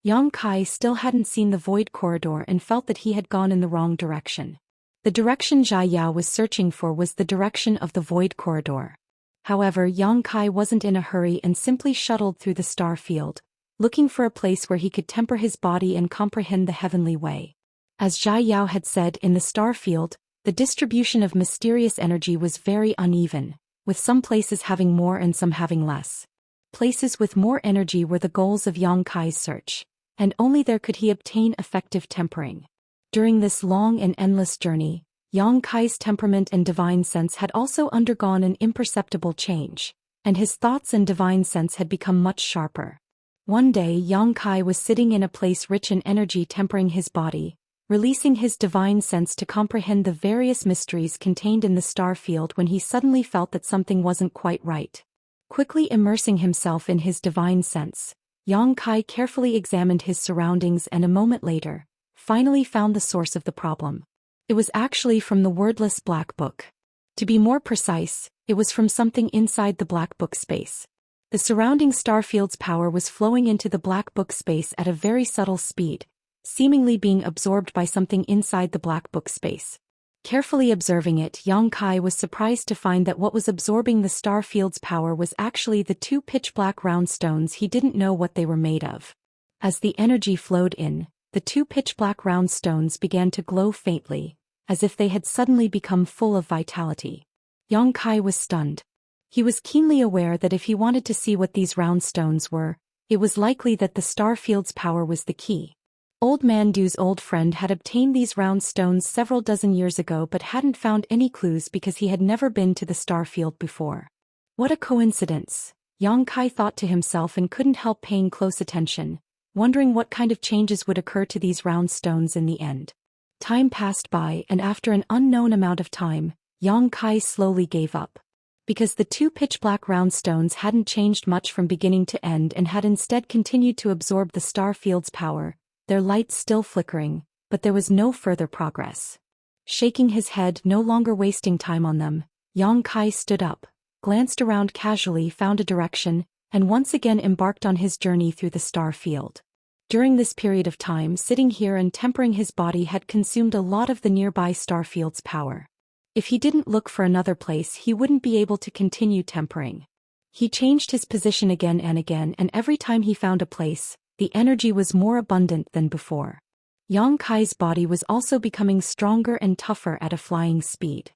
Yang Kai still hadn't seen the void corridor and felt that he had gone in the wrong direction. The direction Zhao Yao was searching for was the direction of the void corridor. However, Yang Kai wasn't in a hurry and simply shuttled through the star field, looking for a place where he could temper his body and comprehend the heavenly way. As Zhao Yao had said, in the star field, the distribution of mysterious energy was very uneven, with some places having more and some having less. Places with more energy were the goals of Yang Kai's search, and only there could he obtain effective tempering. During this long and endless journey, Yang Kai's temperament and divine sense had also undergone an imperceptible change. and his thoughts and divine sense had become much sharper. One day Yang Kai was sitting in a place rich in energy tempering his body, releasing his divine sense to comprehend the various mysteries contained in the star field when he suddenly felt that something wasn't quite right. Quickly immersing himself in his divine sense, Yang Kai carefully examined his surroundings and a moment later, finally found the source of the problem. It was actually from the wordless black book. To be more precise, it was from something inside the black book space. The surrounding starfield's power was flowing into the black book space at a very subtle speed, seemingly being absorbed by something inside the black book space. Carefully observing it, Yang Kai was surprised to find that what was absorbing the starfield's power was actually the two pitch-black round stones he didn't know what they were made of. As the energy flowed in, the two pitch-black round stones began to glow faintly, as if they had suddenly become full of vitality. Yang Kai was stunned. He was keenly aware that if he wanted to see what these round stones were, it was likely that the starfield's power was the key. Old Man Du's old friend had obtained these round stones several dozen years ago but hadn't found any clues because he had never been to the starfield before. What a coincidence, Yang Kai thought to himself and couldn't help paying close attention, wondering what kind of changes would occur to these round stones in the end. Time passed by and after an unknown amount of time, Yang Kai slowly gave up. Because the two pitch-black round stones hadn't changed much from beginning to end and had instead continued to absorb the star field's power, their lights still flickering, but there was no further progress. Shaking his head, no longer wasting time on them, Yang Kai stood up, glanced around casually, found a direction, and once again embarked on his journey through the star field. During this period of time, sitting here and tempering his body had consumed a lot of the nearby star field's power. If he didn't look for another place, he wouldn't be able to continue tempering. He changed his position again, and every time he found a place, the energy was more abundant than before. Yang Kai's body was also becoming stronger and tougher at a flying speed.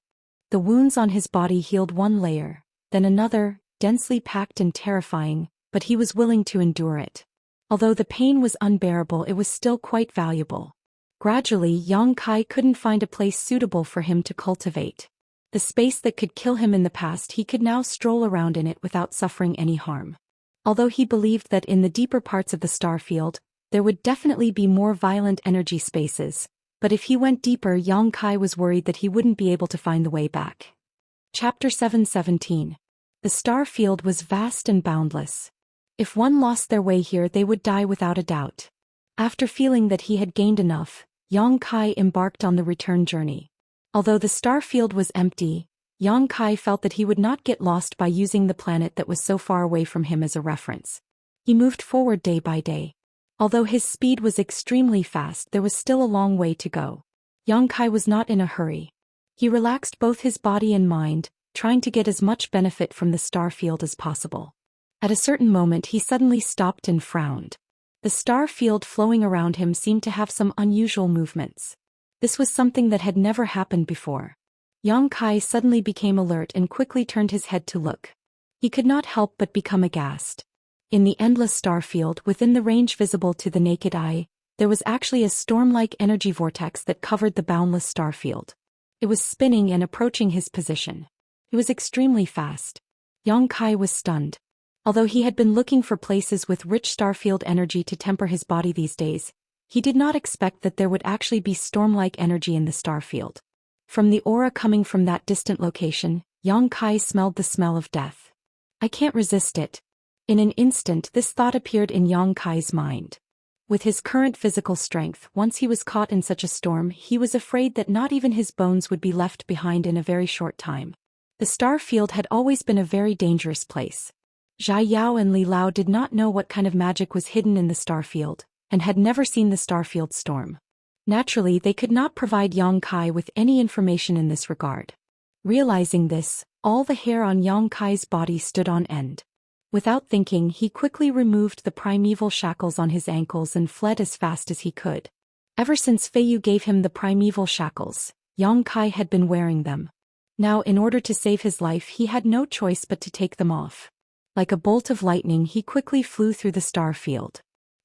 The wounds on his body healed one layer, then another, densely packed and terrifying, but he was willing to endure it. Although the pain was unbearable, it was still quite valuable. Gradually, Yang Kai couldn't find a place suitable for him to cultivate. The space that could kill him in the past, he could now stroll around in it without suffering any harm. Although he believed that in the deeper parts of the star field, there would definitely be more violent energy spaces, but if he went deeper, Yang Kai was worried that he wouldn't be able to find the way back. Chapter 7:17. The star field was vast and boundless. If one lost their way here, they would die without a doubt. After feeling that he had gained enough, Yang Kai embarked on the return journey. Although the star field was empty, Yang Kai felt that he would not get lost by using the planet that was so far away from him as a reference. He moved forward day by day. Although his speed was extremely fast, there was still a long way to go. Yang Kai was not in a hurry. He relaxed both his body and mind, trying to get as much benefit from the star field as possible. At a certain moment, he suddenly stopped and frowned. The star field flowing around him seemed to have some unusual movements. This was something that had never happened before. Yang Kai suddenly became alert and quickly turned his head to look. He could not help but become aghast. In the endless star field, within the range visible to the naked eye, there was actually a storm-like energy vortex that covered the boundless star field. It was spinning and approaching his position. It was extremely fast. Yang Kai was stunned. Although he had been looking for places with rich starfield energy to temper his body these days, he did not expect that there would actually be storm-like energy in the starfield. From the aura coming from that distant location, Yang Kai smelled the smell of death. I can't resist it. In an instant, this thought appeared in Yang Kai's mind. With his current physical strength, once he was caught in such a storm, he was afraid that not even his bones would be left behind in a very short time. The star field had always been a very dangerous place. Zhai Yao and Li Lao did not know what kind of magic was hidden in the star field, and had never seen the starfield storm. Naturally, they could not provide Yang Kai with any information in this regard. Realizing this, all the hair on Yang Kai's body stood on end. Without thinking, he quickly removed the primeval shackles on his ankles and fled as fast as he could. Ever since Feiyu gave him the primeval shackles, Yang Kai had been wearing them. Now, in order to save his life, he had no choice but to take them off. Like a bolt of lightning, he quickly flew through the star field.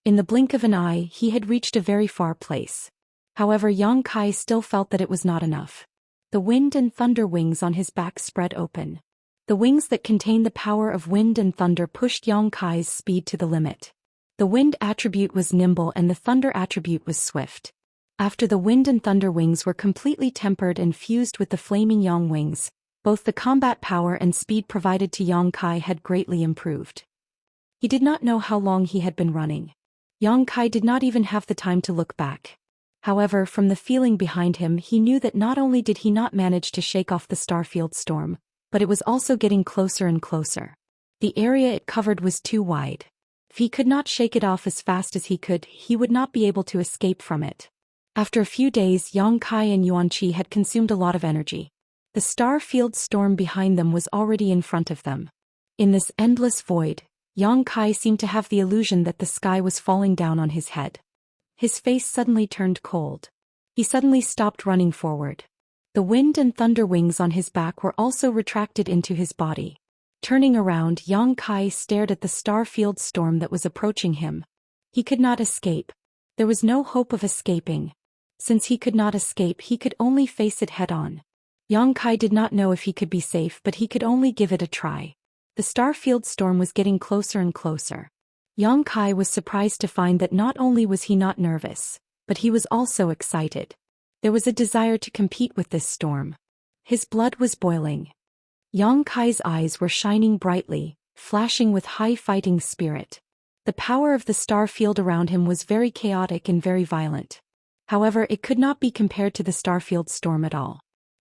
In the blink of an eye, he had reached a very far place. However, Yang Kai still felt that it was not enough. The wind and thunder wings on his back spread open. The wings that contain the power of wind and thunder pushed Yang Kai's speed to the limit. The wind attribute was nimble and the thunder attribute was swift. After the wind and thunder wings were completely tempered and fused with the flaming Yang wings, both the combat power and speed provided to Yang Kai had greatly improved. He did not know how long he had been running. Yang Kai did not even have the time to look back. However, from the feeling behind him, he knew that not only did he not manage to shake off the starfield storm, but it was also getting closer and closer. The area it covered was too wide. If he could not shake it off as fast as he could, he would not be able to escape from it. After a few days, Yang Kai and Yuanqi had consumed a lot of energy. The starfield storm behind them was already in front of them. In this endless void, Yang Kai seemed to have the illusion that the sky was falling down on his head. His face suddenly turned cold. He suddenly stopped running forward. The wind and thunder wings on his back were also retracted into his body. Turning around, Yang Kai stared at the starfield storm that was approaching him. He could not escape. There was no hope of escaping. Since he could not escape, he could only face it head-on. Yang Kai did not know if he could be safe, but he could only give it a try. The starfield storm was getting closer and closer. Yang Kai was surprised to find that not only was he not nervous, but he was also excited. There was a desire to compete with this storm. His blood was boiling. Yang Kai's eyes were shining brightly, flashing with high fighting spirit. The power of the star field around him was very chaotic and very violent. However, it could not be compared to the starfield storm at all.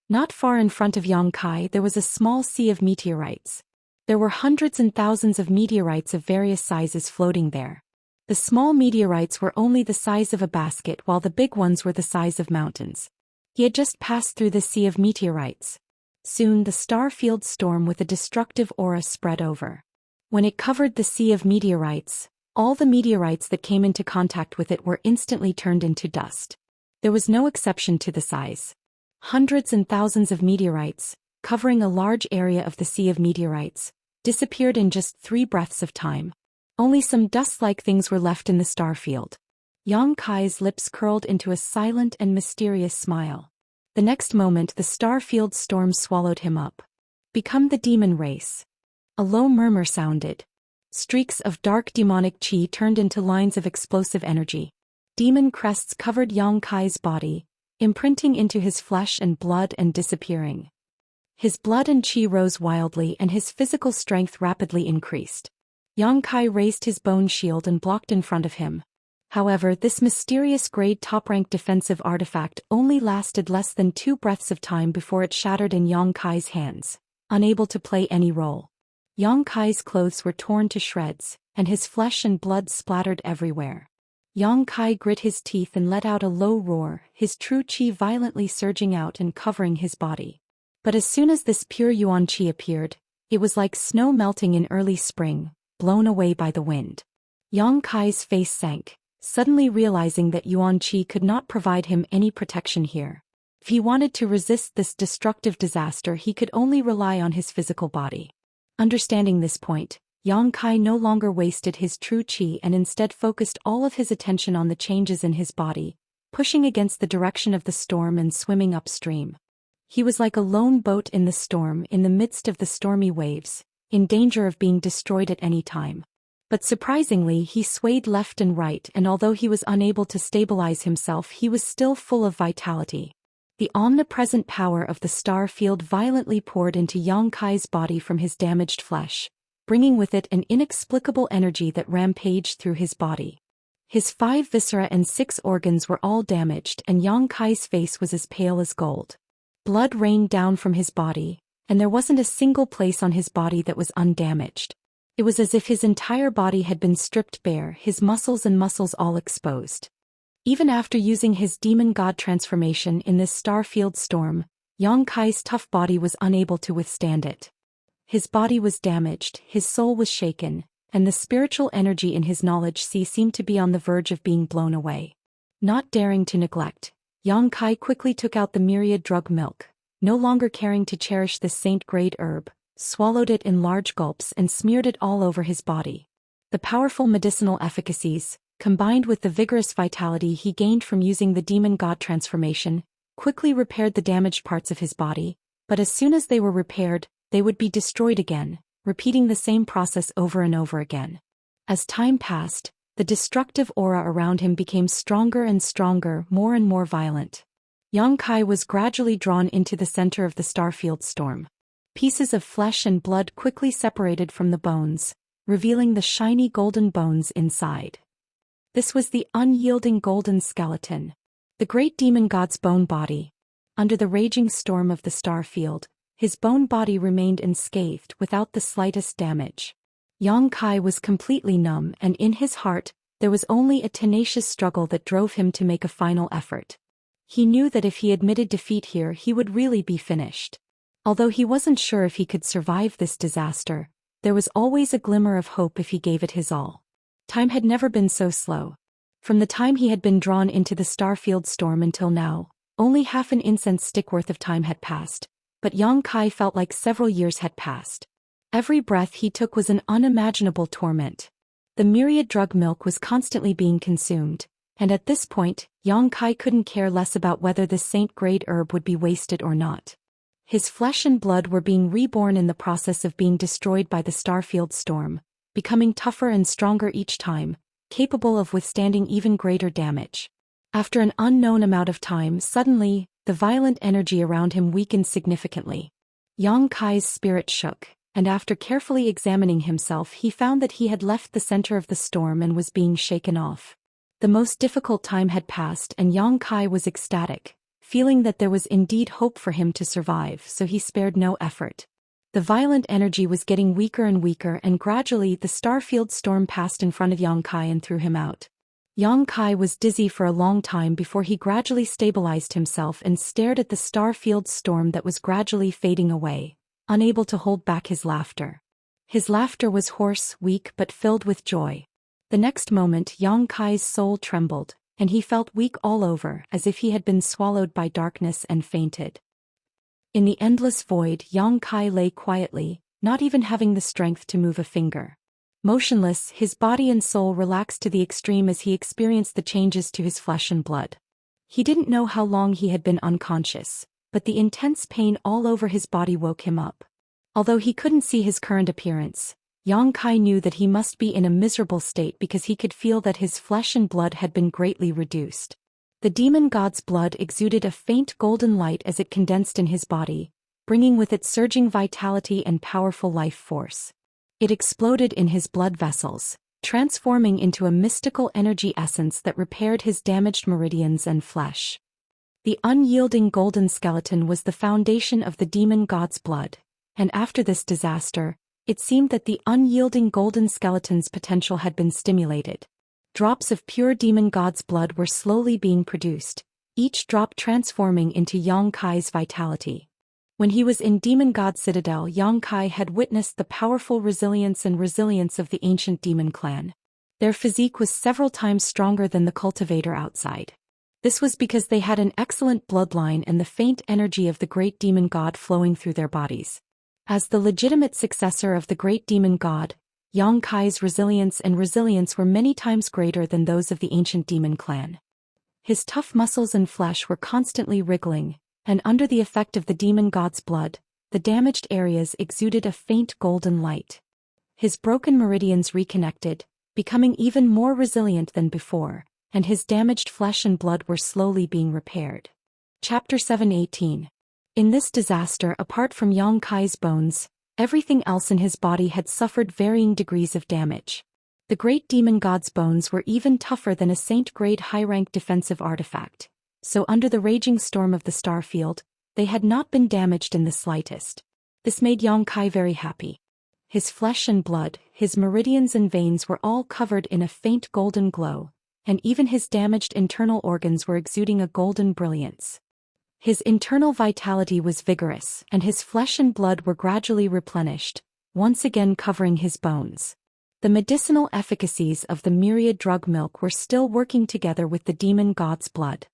Not far in front of Yang Kai there was a small sea of meteorites. There were hundreds and thousands of meteorites of various sizes floating there. The small meteorites were only the size of a basket while the big ones were the size of mountains. He had just passed through the sea of meteorites. Soon the starfield storm with a destructive aura spread over. When it covered the sea of meteorites, all the meteorites that came into contact with it were instantly turned into dust. There was no exception to the size. Hundreds and thousands of meteorites, covering a large area of the sea of meteorites, disappeared in just 3 breaths of time. Only some dust-like things were left in the starfield. Yang Kai's lips curled into a silent and mysterious smile. The next moment the starfield storm swallowed him up. Become the demon race. A low murmur sounded. Streaks of dark demonic chi turned into lines of explosive energy. Demon crests covered Yang Kai's body, imprinting into his flesh and blood and disappearing. His blood and chi rose wildly and his physical strength rapidly increased. Yang Kai raised his bone shield and blocked in front of him. However, this mysterious grade top-rank defensive artifact only lasted less than 2 breaths of time before it shattered in Yang Kai's hands, unable to play any role. Yang Kai's clothes were torn to shreds, and his flesh and blood splattered everywhere. Yang Kai grit his teeth and let out a low roar, his true chi violently surging out and covering his body. But as soon as this pure yuan chi appeared, it was like snow melting in early spring, blown away by the wind. Yang Kai's face sank, suddenly realizing that yuan chi could not provide him any protection here. If he wanted to resist this destructive disaster, he could only rely on his physical body. Understanding this point, Yang Kai no longer wasted his true chi and instead focused all of his attention on the changes in his body, pushing against the direction of the storm and swimming upstream. He was like a lone boat in the storm in the midst of the stormy waves, in danger of being destroyed at any time. But surprisingly, he swayed left and right, and although he was unable to stabilize himself, he was still full of vitality. The omnipresent power of the star field violently poured into Yang Kai's body from his damaged flesh, bringing with it an inexplicable energy that rampaged through his body. His 5 viscera and 6 organs were all damaged, and Yang Kai's face was as pale as gold. Blood rained down from his body, and there wasn't a single place on his body that was undamaged. It was as if his entire body had been stripped bare, his muscles all exposed. Even after using his demon god transformation in this starfield storm, Yang Kai's tough body was unable to withstand it. His body was damaged, his soul was shaken, and the spiritual energy in his knowledge sea seemed to be on the verge of being blown away. Not daring to neglect, Yang Kai quickly took out the myriad drug milk, no longer caring to cherish this saint-grade herb, swallowed it in large gulps and smeared it all over his body. The powerful medicinal efficacies, combined with the vigorous vitality he gained from using the demon god transformation, quickly repaired the damaged parts of his body, but as soon as they were repaired, they would be destroyed again, repeating the same process over and over again. As time passed, the destructive aura around him became stronger and stronger, more and more violent. Yang Kai was gradually drawn into the center of the starfield storm. Pieces of flesh and blood quickly separated from the bones, revealing the shiny golden bones inside. This was the unyielding golden skeleton, the great demon god's bone body. Under the raging storm of the starfield, his bone body remained unscathed without the slightest damage. Yang Kai was completely numb, and in his heart, there was only a tenacious struggle that drove him to make a final effort. He knew that if he admitted defeat here, he would really be finished. Although he wasn't sure if he could survive this disaster, there was always a glimmer of hope if he gave it his all. Time had never been so slow. From the time he had been drawn into the starfield storm until now, only half an incense stick worth of time had passed, but Yang Kai felt like several years had passed. Every breath he took was an unimaginable torment. The myriad drug milk was constantly being consumed, and at this point, Yang Kai couldn't care less about whether this saint-grade herb would be wasted or not. His flesh and blood were being reborn in the process of being destroyed by the starfield storm, becoming tougher and stronger each time, capable of withstanding even greater damage. After an unknown amount of time, suddenly, the violent energy around him weakened significantly. Yang Kai's spirit shook, and after carefully examining himself, he found that he had left the center of the storm and was being shaken off. The most difficult time had passed, and Yang Kai was ecstatic, feeling that there was indeed hope for him to survive, so he spared no effort. The violent energy was getting weaker and weaker, and gradually the starfield storm passed in front of Yang Kai and threw him out. Yang Kai was dizzy for a long time before he gradually stabilized himself and stared at the starfield storm that was gradually fading away, unable to hold back his laughter. His laughter was hoarse, weak, but filled with joy. The next moment Yang Kai's soul trembled, and he felt weak all over, as if he had been swallowed by darkness and fainted. In the endless void, Yang Kai lay quietly, not even having the strength to move a finger. Motionless, his body and soul relaxed to the extreme as he experienced the changes to his flesh and blood. He didn't know how long he had been unconscious, but the intense pain all over his body woke him up. Although he couldn't see his current appearance, Yang Kai knew that he must be in a miserable state because he could feel that his flesh and blood had been greatly reduced. The demon god's blood exuded a faint golden light as it condensed in his body, bringing with it surging vitality and powerful life force. It exploded in his blood vessels, transforming into a mystical energy essence that repaired his damaged meridians and flesh. The unyielding golden skeleton was the foundation of the demon god's blood, and after this disaster, it seemed that the unyielding golden skeleton's potential had been stimulated. Drops of pure demon god's blood were slowly being produced, each drop transforming into Yang Kai's vitality. When he was in Demon God Citadel, Yang Kai had witnessed the powerful resilience of the ancient demon clan. Their physique was several times stronger than the cultivator outside. This was because they had an excellent bloodline and the faint energy of the great demon god flowing through their bodies. As the legitimate successor of the great demon god, Yang Kai's resilience were many times greater than those of the ancient demon clan. His tough muscles and flesh were constantly wriggling, and under the effect of the demon god's blood, the damaged areas exuded a faint golden light. His broken meridians reconnected, becoming even more resilient than before, and his damaged flesh and blood were slowly being repaired. Chapter 7:18. In this disaster, apart from Yang Kai's bones, everything else in his body had suffered varying degrees of damage. The great demon god's bones were even tougher than a saint-grade high-rank defensive artifact, so under the raging storm of the starfield, they had not been damaged in the slightest. This made Yang Kai very happy. His flesh and blood, his meridians and veins were all covered in a faint golden glow, and even his damaged internal organs were exuding a golden brilliance. His internal vitality was vigorous, and his flesh and blood were gradually replenished, once again covering his bones. The medicinal efficacies of the myriad drug milk were still working together with the demon god's blood.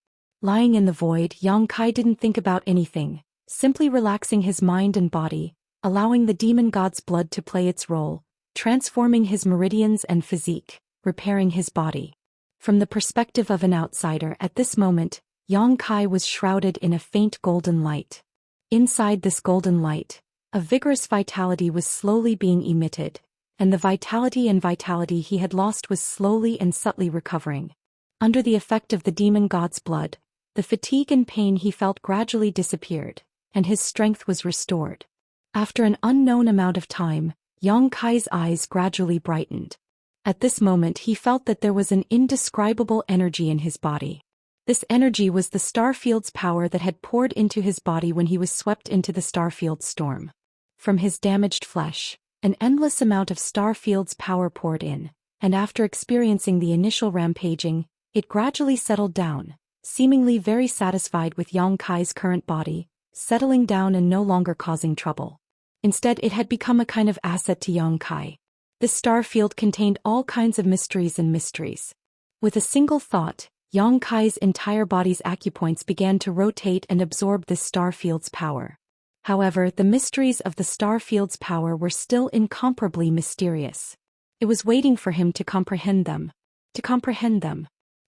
Lying in the void, Yang Kai didn't think about anything, simply relaxing his mind and body, allowing the demon god's blood to play its role, transforming his meridians and physique, repairing his body. From the perspective of an outsider at this moment, Yang Kai was shrouded in a faint golden light. Inside this golden light, A vigorous vitality was slowly being emitted, and the vitality he had lost was slowly and subtly recovering. Under the effect of the demon god's blood, the fatigue and pain he felt gradually disappeared, and his strength was restored. After an unknown amount of time, Yang Kai's eyes gradually brightened. At this moment he felt that there was an indescribable energy in his body. This energy was the starfield's power that had poured into his body when he was swept into the starfield storm. From his damaged flesh, an endless amount of starfield's power poured in, and after experiencing the initial rampaging, it gradually settled down, seemingly very satisfied with Yang Kai's current body, settling down and no longer causing trouble. Instead, it had become a kind of asset to Yang Kai. This starfield contained all kinds of mysteries. With a single thought, Yang Kai's entire body's acupoints began to rotate and absorb this starfield's power. However, the mysteries of the starfield's power were still incomparably mysterious. It was waiting for him to comprehend them.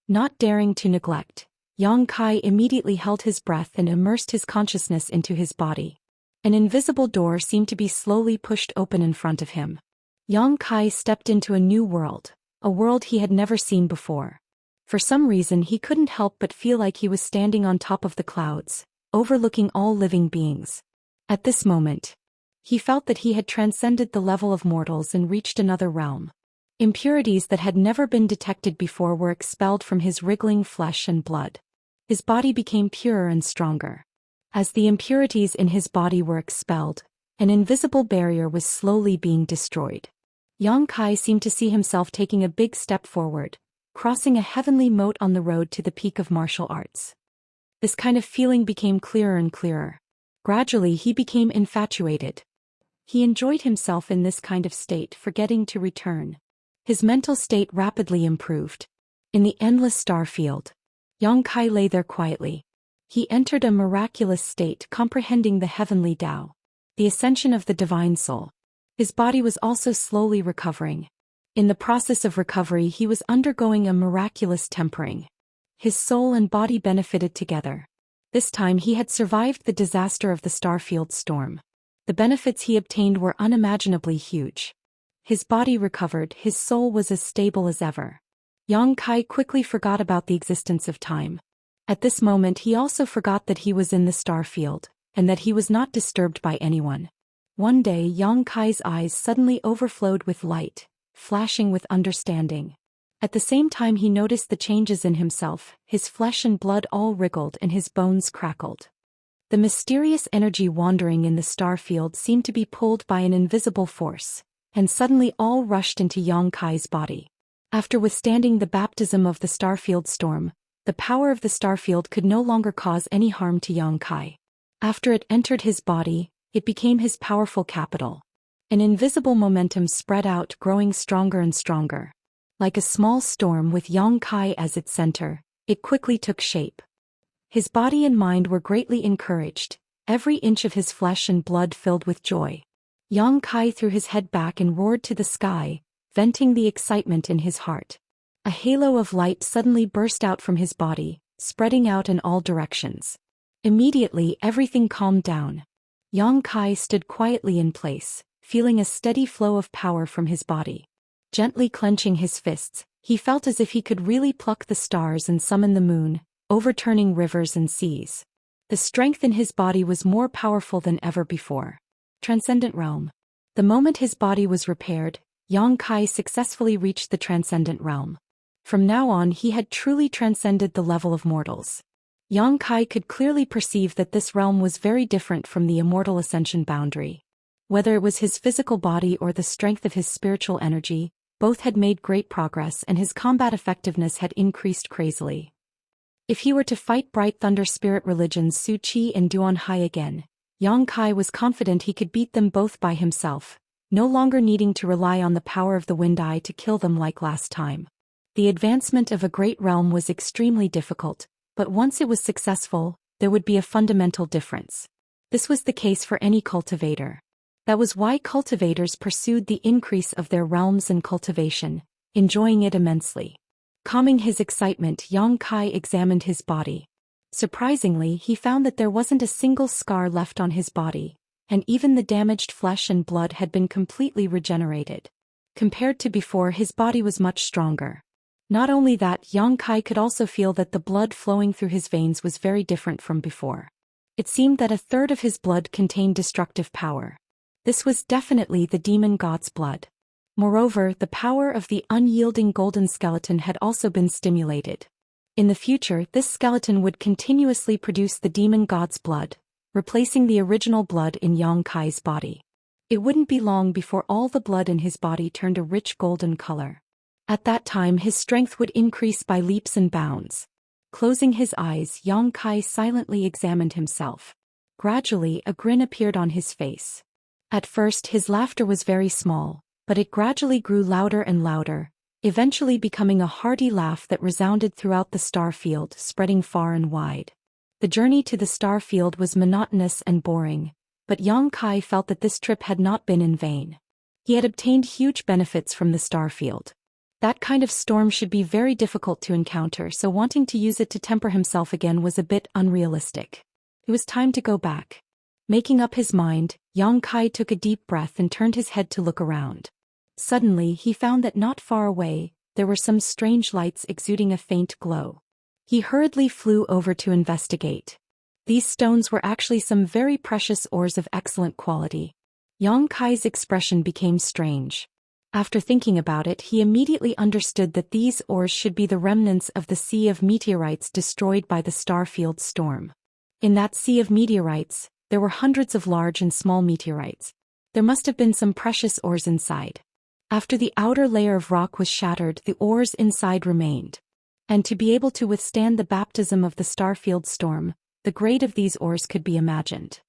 Not daring to neglect, Yang Kai immediately held his breath and immersed his consciousness into his body. An invisible door seemed to be slowly pushed open in front of him. Yang Kai stepped into a new world, a world he had never seen before. For some reason he couldn't help but feel like he was standing on top of the clouds, overlooking all living beings. At this moment, he felt that he had transcended the level of mortals and reached another realm. Impurities that had never been detected before were expelled from his wriggling flesh and blood. His body became purer and stronger. As the impurities in his body were expelled, an invisible barrier was slowly being destroyed. Yang Kai seemed to see himself taking a big step forward, crossing a heavenly moat on the road to the peak of martial arts. This kind of feeling became clearer and clearer. Gradually he became infatuated. He enjoyed himself in this kind of state, forgetting to return. His mental state rapidly improved. In the endless star field, Yang Kai lay there quietly. He entered a miraculous state, comprehending the heavenly Tao, the ascension of the divine soul. His body was also slowly recovering. In the process of recovery he was undergoing a miraculous tempering. His soul and body benefited together. This time he had survived the disaster of the starfield storm. The benefits he obtained were unimaginably huge. His body recovered, his soul was as stable as ever. Yang Kai quickly forgot about the existence of time. At this moment he also forgot that he was in the starfield, and that he was not disturbed by anyone. One day Yang Kai's eyes suddenly overflowed with light, flashing with understanding. At the same time he noticed the changes in himself, his flesh and blood all wriggled and his bones crackled. The mysterious energy wandering in the starfield seemed to be pulled by an invisible force, and suddenly all rushed into Yang Kai's body. After withstanding the baptism of the starfield storm, the power of the starfield could no longer cause any harm to Yang Kai. After it entered his body, it became his powerful capital. An invisible momentum spread out, growing stronger and stronger. Like a small storm with Yang Kai as its center, it quickly took shape. His body and mind were greatly encouraged, every inch of his flesh and blood filled with joy. Yang Kai threw his head back and roared to the sky, venting the excitement in his heart. A halo of light suddenly burst out from his body, spreading out in all directions. Immediately everything calmed down. Yang Kai stood quietly in place, feeling a steady flow of power from his body. Gently clenching his fists, he felt as if he could really pluck the stars and summon the moon, overturning rivers and seas. The strength in his body was more powerful than ever before. Transcendent realm. The moment his body was repaired, Yang Kai successfully reached the transcendent realm. From now on he had truly transcended the level of mortals. Yang Kai could clearly perceive that this realm was very different from the immortal ascension boundary. Whether it was his physical body or the strength of his spiritual energy, both had made great progress and his combat effectiveness had increased crazily. If he were to fight Bright Thunder Spirit religions Su Qi and Duan Hai again, Yang Kai was confident he could beat them both by himself, no longer needing to rely on the power of the Wind Eye to kill them like last time. The advancement of a great realm was extremely difficult, but once it was successful, there would be a fundamental difference. This was the case for any cultivator. That was why cultivators pursued the increase of their realms and cultivation, enjoying it immensely. Calming his excitement, Yang Kai examined his body. Surprisingly, he found that there wasn't a single scar left on his body, and even the damaged flesh and blood had been completely regenerated. Compared to before, his body was much stronger. Not only that, Yang Kai could also feel that the blood flowing through his veins was very different from before. It seemed that a third of his blood contained destructive power. This was definitely the demon god's blood. Moreover, the power of the unyielding golden skeleton had also been stimulated. In the future, this skeleton would continuously produce the demon god's blood, replacing the original blood in Yang Kai's body. It wouldn't be long before all the blood in his body turned a rich golden color. At that time, his strength would increase by leaps and bounds. Closing his eyes, Yang Kai silently examined himself. Gradually, a grin appeared on his face. At first, his laughter was very small, but it gradually grew louder and louder, eventually becoming a hearty laugh that resounded throughout the star field, spreading far and wide. The journey to the star field was monotonous and boring, but Yang Kai felt that this trip had not been in vain. He had obtained huge benefits from the star field. That kind of storm should be very difficult to encounter, so wanting to use it to temper himself again was a bit unrealistic. It was time to go back. Making up his mind, Yang Kai took a deep breath and turned his head to look around. Suddenly, he found that not far away, there were some strange lights exuding a faint glow. He hurriedly flew over to investigate. These stones were actually some very precious ores of excellent quality. Yang Kai's expression became strange. After thinking about it, he immediately understood that these ores should be the remnants of the sea of meteorites destroyed by the Starfield storm. In that sea of meteorites, there were hundreds of large and small meteorites. There must have been some precious ores inside. After the outer layer of rock was shattered, the ores inside remained. And to be able to withstand the baptism of the Starfield storm, the grade of these ores could be imagined.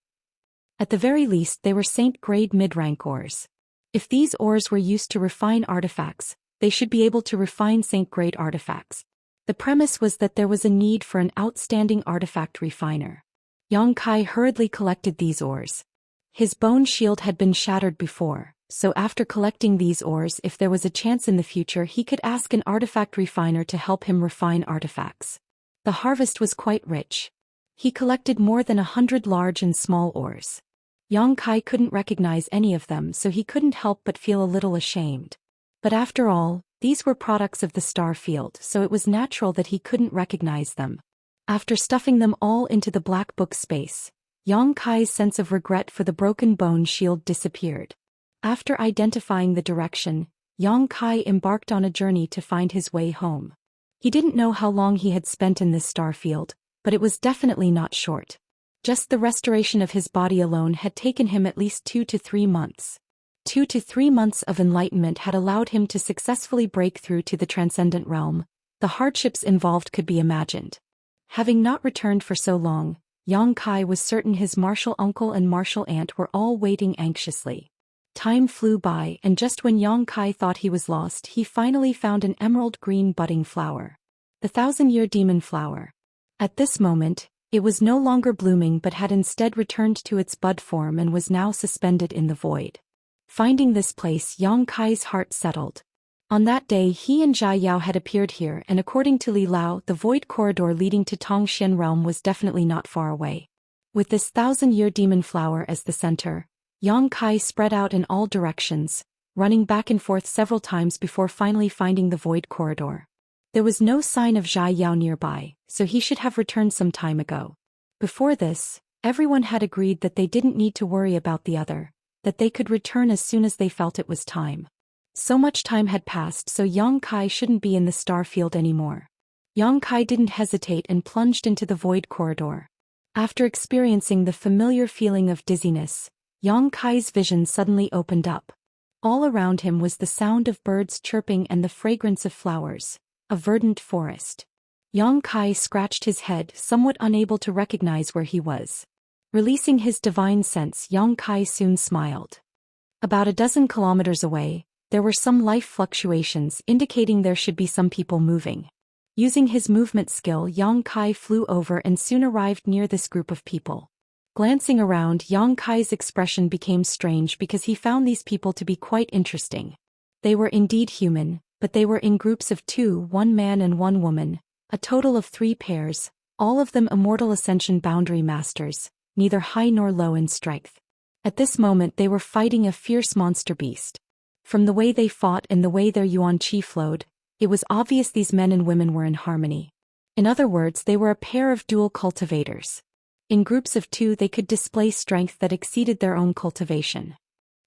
At the very least, they were Saint-grade mid-rank ores. If these ores were used to refine artifacts, they should be able to refine Saint-grade artifacts. The premise was that there was a need for an outstanding artifact refiner. Yang Kai hurriedly collected these ores. His bone shield had been shattered before, so after collecting these ores, if there was a chance in the future, he could ask an artifact refiner to help him refine artifacts. The harvest was quite rich. He collected more than 100 large and small ores. Yang Kai couldn't recognize any of them, so he couldn't help but feel a little ashamed. But after all, these were products of the star field, so it was natural that he couldn't recognize them. After stuffing them all into the black book space, Yang Kai's sense of regret for the broken bone shield disappeared. After identifying the direction, Yang Kai embarked on a journey to find his way home. He didn't know how long he had spent in this star field, but it was definitely not short. Just the restoration of his body alone had taken him at least 2 to 3 months. 2 to 3 months of enlightenment had allowed him to successfully break through to the transcendent realm. The hardships involved could be imagined. Having not returned for so long, Yang Kai was certain his martial uncle and martial aunt were all waiting anxiously. Time flew by, and just when Yang Kai thought he was lost, he finally found an emerald green budding flower. The 1,000-year demon flower. At this moment, it was no longer blooming but had instead returned to its bud form and was now suspended in the void. Finding this place, Yang Kai's heart settled. On that day, he and Jia Yao had appeared here, and according to Li Lao, the void corridor leading to Tongxian realm was definitely not far away. With this 1,000-year demon flower as the center, Yang Kai spread out in all directions, running back and forth several times before finally finding the void corridor. There was no sign of Jia Yao nearby, so he should have returned some time ago. Before this, everyone had agreed that they didn't need to worry about the other, that they could return as soon as they felt it was time. So much time had passed, so Yang Kai shouldn't be in the star field anymore. Yang Kai didn't hesitate and plunged into the void corridor. After experiencing the familiar feeling of dizziness, Yang Kai's vision suddenly opened up. All around him was the sound of birds chirping and the fragrance of flowers. A verdant forest. Yang Kai scratched his head, somewhat unable to recognize where he was. Releasing his divine sense, Yang Kai soon smiled. About a dozen kilometers away, there were some life fluctuations indicating there should be some people moving. Using his movement skill, Yang Kai flew over and soon arrived near this group of people. Glancing around, Yang Kai's expression became strange because he found these people to be quite interesting. They were indeed human, but they were in groups of 2, 1 man and 1 woman, a total of 3 pairs, all of them immortal ascension boundary masters, neither high nor low in strength. At this moment they were fighting a fierce monster beast. From the way they fought and the way their yuan qi flowed, it was obvious these men and women were in harmony. In other words, they were a pair of dual cultivators. In groups of 2 they could display strength that exceeded their own cultivation.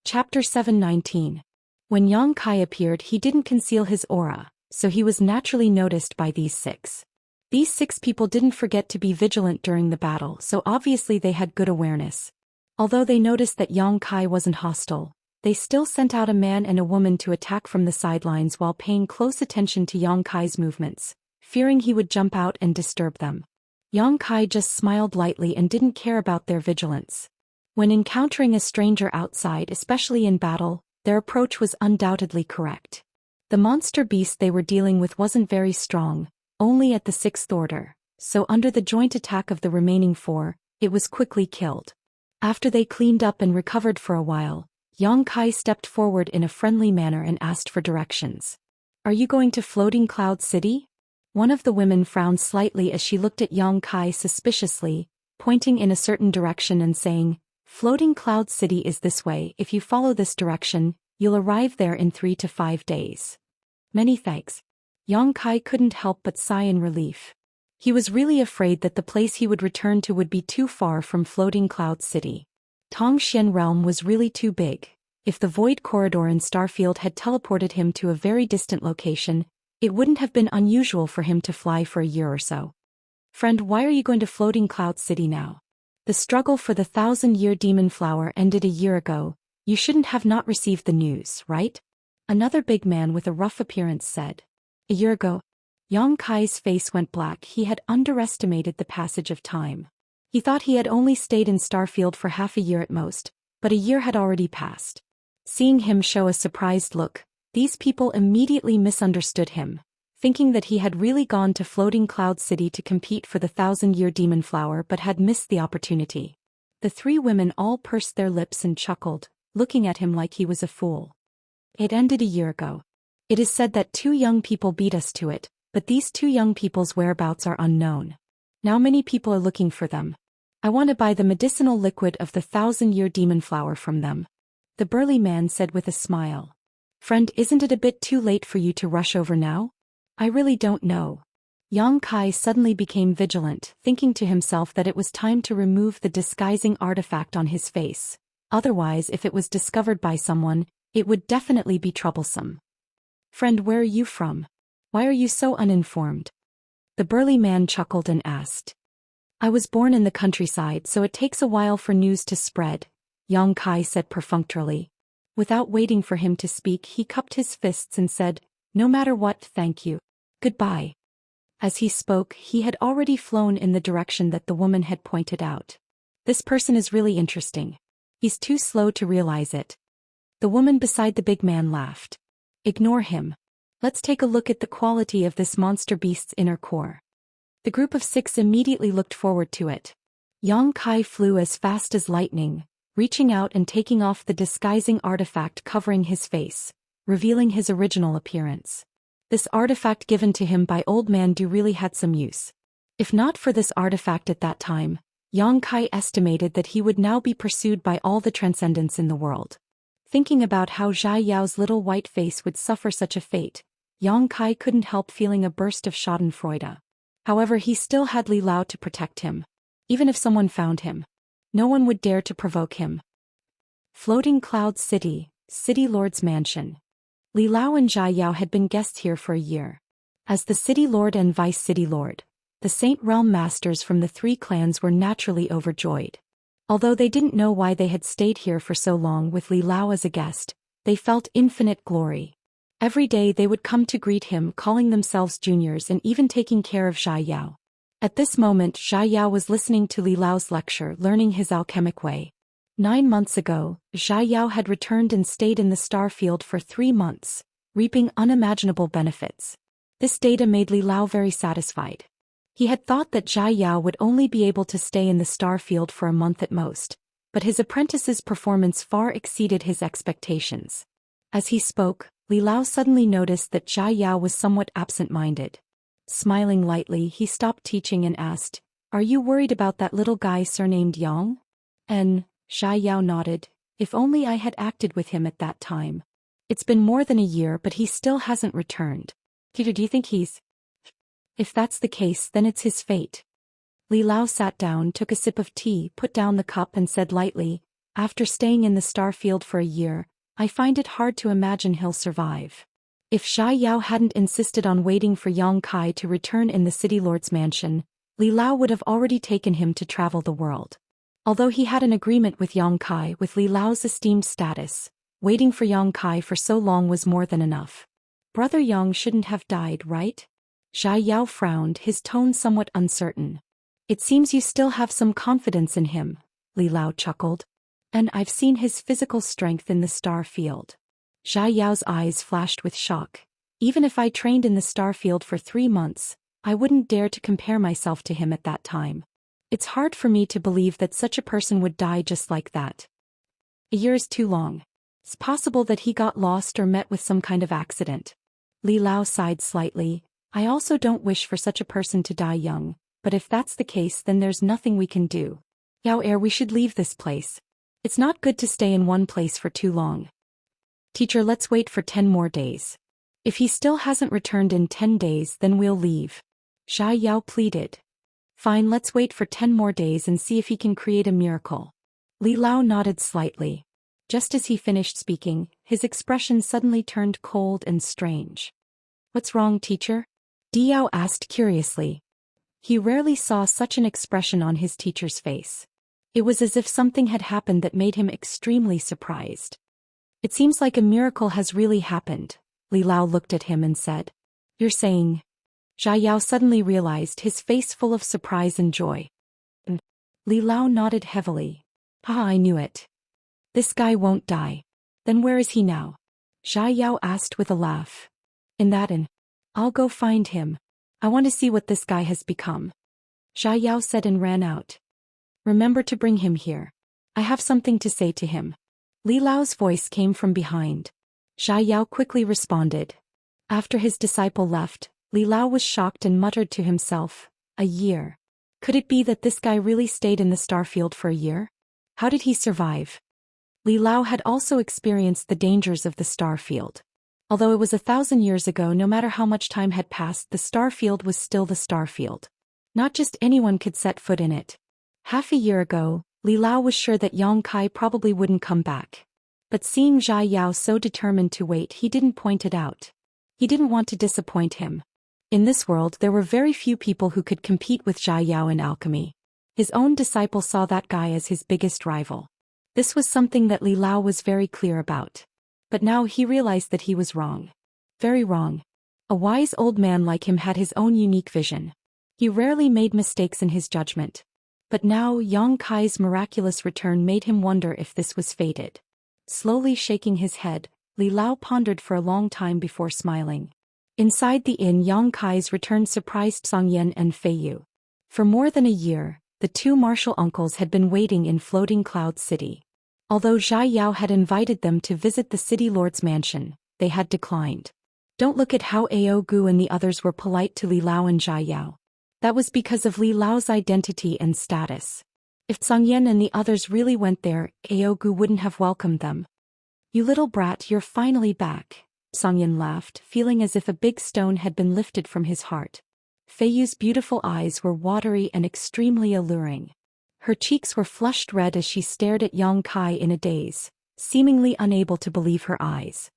Chapter 7:19. When Yang Kai appeared, he didn't conceal his aura, so he was naturally noticed by these 6. These 6 people didn't forget to be vigilant during the battle, so obviously they had good awareness. Although they noticed that Yang Kai wasn't hostile, they still sent out a man and a woman to attack from the sidelines while paying close attention to Yang Kai's movements, fearing he would jump out and disturb them. Yang Kai just smiled lightly and didn't care about their vigilance. When encountering a stranger outside, especially in battle, their approach was undoubtedly correct. The monster beast they were dealing with wasn't very strong, only at the 6th order, so under the joint attack of the remaining 4, it was quickly killed. After they cleaned up and recovered for a while, Yang Kai stepped forward in a friendly manner and asked for directions. "Are you going to Floating Cloud City?" One of the women frowned slightly as she looked at Yang Kai suspiciously, pointing in a certain direction and saying, "Floating Cloud City is this way. If you follow this direction, you'll arrive there in 3 to 5 days. "Many thanks." Yang Kai couldn't help but sigh in relief. He was really afraid that the place he would return to would be too far from Floating Cloud City. Tongxian Realm was really too big. If the Void Corridor in Starfield had teleported him to a very distant location, it wouldn't have been unusual for him to fly for a year or so. "Friend, why are you going to Floating Cloud City now? The struggle for the 1,000-year demon flower ended a year ago. You shouldn't have not received the news, right?" Another big man with a rough appearance said. "A year ago?" Yang Kai's face went black. He had underestimated the passage of time. He thought he had only stayed in Starfield for half a year at most, but a year had already passed. Seeing him show a surprised look, these people immediately misunderstood him, thinking that he had really gone to Floating Cloud City to compete for the 1,000-year demon flower but had missed the opportunity. The 3 women all pursed their lips and chuckled, looking at him like he was a fool. "It ended a year ago. It is said that 2 young people beat us to it, but these 2 young people's whereabouts are unknown. Now many people are looking for them. I want to buy the medicinal liquid of the 1,000-year demon flower from them," the burly man said with a smile. "Friend, isn't it a bit too late for you to rush over now?" "I really don't know." Yang Kai suddenly became vigilant, thinking to himself that it was time to remove the disguising artifact on his face. Otherwise, if it was discovered by someone, it would definitely be troublesome. "Friend, where are you from? Why are you so uninformed?" The burly man chuckled and asked. "I was born in the countryside, so it takes a while for news to spread," Yang Kai said perfunctorily. Without waiting for him to speak, he cupped his fists and said, "No matter what, thank you. Goodbye." As he spoke, he had already flown in the direction that the woman had pointed out. "This person is really interesting. He's too slow to realize it." The woman beside the big man laughed. "Ignore him. Let's take a look at the quality of this monster beast's inner core." The group of 6 immediately looked forward to it. Yang Kai flew as fast as lightning, reaching out and taking off the disguising artifact covering his face, revealing his original appearance. This artifact given to him by Old Man Du really had some use. If not for this artifact at that time, Yang Kai estimated that he would now be pursued by all the transcendents in the world. Thinking about how Zhai Yao's little white face would suffer such a fate, Yang Kai couldn't help feeling a burst of schadenfreude. However, he still had Li Lao to protect him. Even if someone found him, no one would dare to provoke him. Floating Cloud City, City Lord's Mansion. Li Lao and Zhai Yao had been guests here for a year. As the City Lord and Vice City Lord, the Saint Realm Masters from the 3 clans were naturally overjoyed. Although they didn't know why they had stayed here for so long with Li Lao as a guest, they felt infinite glory. Every day they would come to greet him, calling themselves juniors and even taking care of Zhai Yao. At this moment, Zhai Yao was listening to Li Lao's lecture, learning his alchemic way. 9 months ago, Zhai Yao had returned and stayed in the Starfield for 3 months, reaping unimaginable benefits. This data made Li Lao very satisfied. He had thought that Zhai Yao would only be able to stay in the Starfield for a month at most, but his apprentice's performance far exceeded his expectations. As he spoke, Li Lao suddenly noticed that Zhai Yao was somewhat absent-minded. Smiling lightly, he stopped teaching and asked, "Are you worried about that little guy surnamed Yang?" "And Xia Yao nodded. If only I had acted with him at that time. It's been more than a year but he still hasn't returned. Peter, do you think he's... If that's the case then it's his fate. Li Lao sat down, took a sip of tea, put down the cup and said lightly, after staying in the star field for a year, I find it hard to imagine he'll survive. If Xia Yao hadn't insisted on waiting for Yang Kai to return in the city lord's mansion, Li Lao would have already taken him to travel the world. Although he had an agreement with Yang Kai with Li Lao's esteemed status, waiting for Yang Kai for so long was more than enough. Brother Yang shouldn't have died, right? Xia Yao frowned, his tone somewhat uncertain. It seems you still have some confidence in him, Li Lao chuckled. And I've seen his physical strength in the star field. Xia Yao's eyes flashed with shock. Even if I trained in the star field for 3 months, I wouldn't dare to compare myself to him at that time. It's hard for me to believe that such a person would die just like that. A year is too long. It's possible that he got lost or met with some kind of accident. Li Lao sighed slightly. I also don't wish for such a person to die young, but if that's the case then there's nothing we can do. Yao we should leave this place. It's not good to stay in one place for too long. Teacher, let's wait for 10 more days. If he still hasn't returned in 10 days then we'll leave. Xia Yao pleaded. Fine, let's wait for 10 more days and see if he can create a miracle. Li Lao nodded slightly. Just as he finished speaking, his expression suddenly turned cold and strange. What's wrong, teacher? Diao asked curiously. He rarely saw such an expression on his teacher's face. It was as if something had happened that made him extremely surprised. It seems like a miracle has really happened. Li Lao looked at him and said. You're saying... Xia Yao suddenly realized, his face full of surprise and joy. Li Lao nodded heavily. I knew it. This guy won't die. Then where is he now? Xia Yao asked with a laugh. In that inn. I'll go find him. I want to see what this guy has become. Xia Yao said and ran out. Remember to bring him here. I have something to say to him. Li Lao's voice came from behind. Xia Yao quickly responded. After his disciple left, Li Lao was shocked and muttered to himself, a year. Could it be that this guy really stayed in the star field for a year? How did he survive? Li Lao had also experienced the dangers of the star field. Although it was 1,000 years ago, no matter how much time had passed, the star field was still the star field. Not just anyone could set foot in it. Half a year ago, Li Lao was sure that Yang Kai probably wouldn't come back. But seeing Xia Yao so determined to wait, he didn't point it out. He didn't want to disappoint him. In this world there were very few people who could compete with Xia Yao in alchemy. His own disciple saw that guy as his biggest rival. This was something that Li Lao was very clear about. But now he realized that he was wrong. Very wrong. A wise old man like him had his own unique vision. He rarely made mistakes in his judgment. But now Yang Kai's miraculous return made him wonder if this was fated. Slowly shaking his head, Li Lao pondered for a long time before smiling. Inside the inn, Yang Kai's return surprised Xianxia and Fei Yu. For more than a year, the two martial uncles had been waiting in Floating Cloud City. Although Xia Yao had invited them to visit the city lord's mansion, they had declined. Don't look at how Ao Gu and the others were polite to Li Lao and Xia Yao. That was because of Li Lao's identity and status. If Xianxia and the others really went there, Ao Gu wouldn't have welcomed them. You little brat, you're finally back. Xianxia laughed, feeling as if a big stone had been lifted from his heart. Fei Yu's beautiful eyes were watery and extremely alluring. Her cheeks were flushed red as she stared at Yang Kai in a daze, seemingly unable to believe her eyes.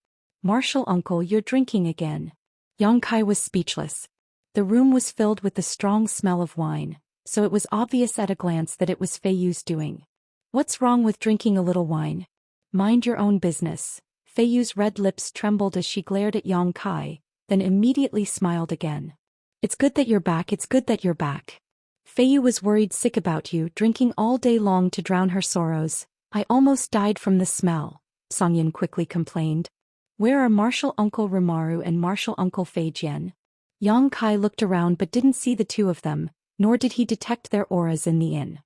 Martial uncle, you're drinking again. Yang Kai was speechless. The room was filled with the strong smell of wine, so it was obvious at a glance that it was Fei Yu's doing. What's wrong with drinking a little wine? Mind your own business. Fei Yu's red lips trembled as she glared at Yang Kai, then immediately smiled again. It's good that you're back, it's good that you're back. Fei Yu was worried sick about you, drinking all day long to drown her sorrows. I almost died from the smell, Xianxia quickly complained. Where are Martial Uncle Rimaru and Martial Uncle Fei Jian? Yang Kai looked around but didn't see the two of them, nor did he detect their auras in the inn.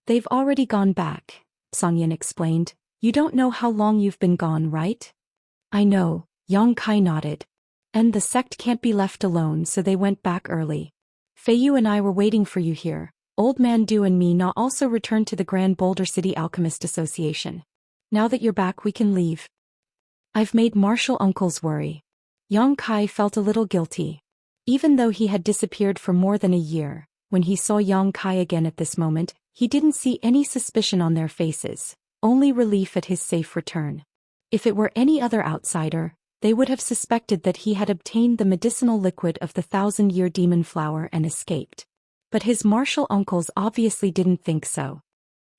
They've already gone back, Xianxia explained. You don't know how long you've been gone, right? I know, Yang Kai nodded. And the sect can't be left alone, so they went back early. Fei Yu and I were waiting for you here. Old Man Du and me na also returned to the Grand Boulder City Alchemist Association. Now that you're back we can leave. I've made Martial Uncle's worry. Yang Kai felt a little guilty. Even though he had disappeared for more than a year, when he saw Yang Kai again at this moment, he didn't see any suspicion on their faces, only relief at his safe return. If it were any other outsider, they would have suspected that he had obtained the medicinal liquid of the 1,000-year demon flower and escaped. But his martial uncles obviously didn't think so.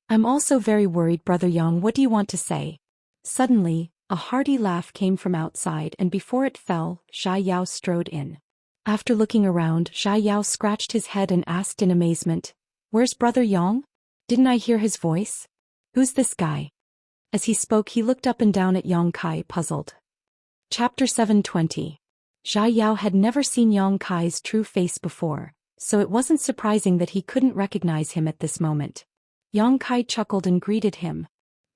I'm also very worried, Brother Yang. What do you want to say? Suddenly, a hearty laugh came from outside, and before it fell, Xia Yao strode in. After looking around, Xia Yao scratched his head and asked in amazement, "Where's Brother Yang? Didn't I hear his voice? Who's this guy?" As he spoke he looked up and down at Yang Kai, puzzled. Chapter 720. Xia Yao had never seen Yang Kai's true face before, so it wasn't surprising that he couldn't recognize him at this moment. Yang Kai chuckled and greeted him.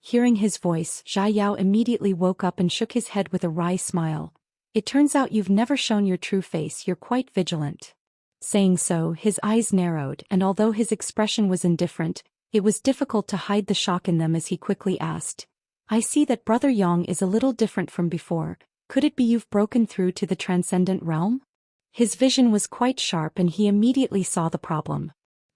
Hearing his voice, Xia Yao immediately woke up and shook his head with a wry smile. "It turns out you've never shown your true face. You're quite vigilant." Saying so, his eyes narrowed, and although his expression was indifferent, it was difficult to hide the shock in them as he quickly asked, "I see that Brother Yang is a little different from before. Could it be you've broken through to the transcendent realm?" His vision was quite sharp and he immediately saw the problem.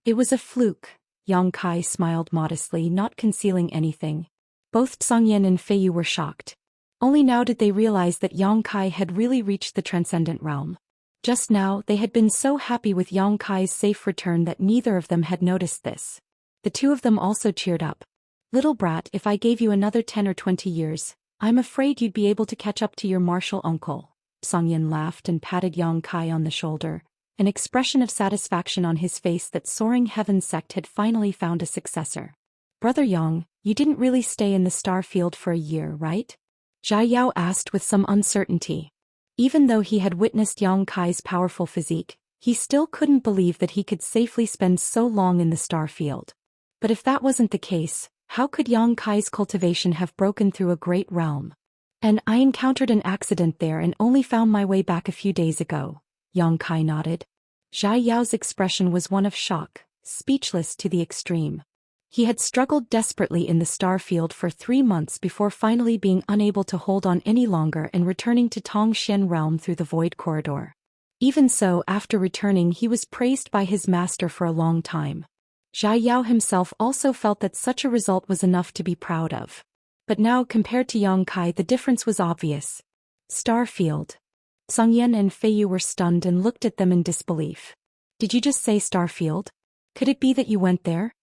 "It was a fluke," Yang Kai smiled modestly, not concealing anything. Both Xianxia and Feiyu were shocked. Only now did they realize that Yang Kai had really reached the transcendent realm. Just now, they had been so happy with Yang Kai's safe return that neither of them had noticed this. The two of them also cheered up. "Little brat, if I gave you another 10 or 20 years, I'm afraid you'd be able to catch up to your martial uncle." Xianxia laughed and patted Yang Kai on the shoulder, an expression of satisfaction on his face that Soaring Heaven sect had finally found a successor. "Brother Yang, you didn't really stay in the star field for a year, right?" Xia Yao asked with some uncertainty. Even though he had witnessed Yang Kai's powerful physique, he still couldn't believe that he could safely spend so long in the star field. But if that wasn't the case, how could Yang Kai's cultivation have broken through a great realm? "And I encountered an accident there and only found my way back a few days ago," Yang Kai nodded. Xia Yao's expression was one of shock, speechless to the extreme. He had struggled desperately in the star field for 3 months before finally being unable to hold on any longer and returning to Tongxian realm through the void corridor. Even so, after returning he was praised by his master for a long time. Xia Yao himself also felt that such a result was enough to be proud of. But now, compared to Yang Kai, the difference was obvious. Star field. Xianxia and Feiyu were stunned and looked at them in disbelief. "Did you just say star field? Could it be that you went there?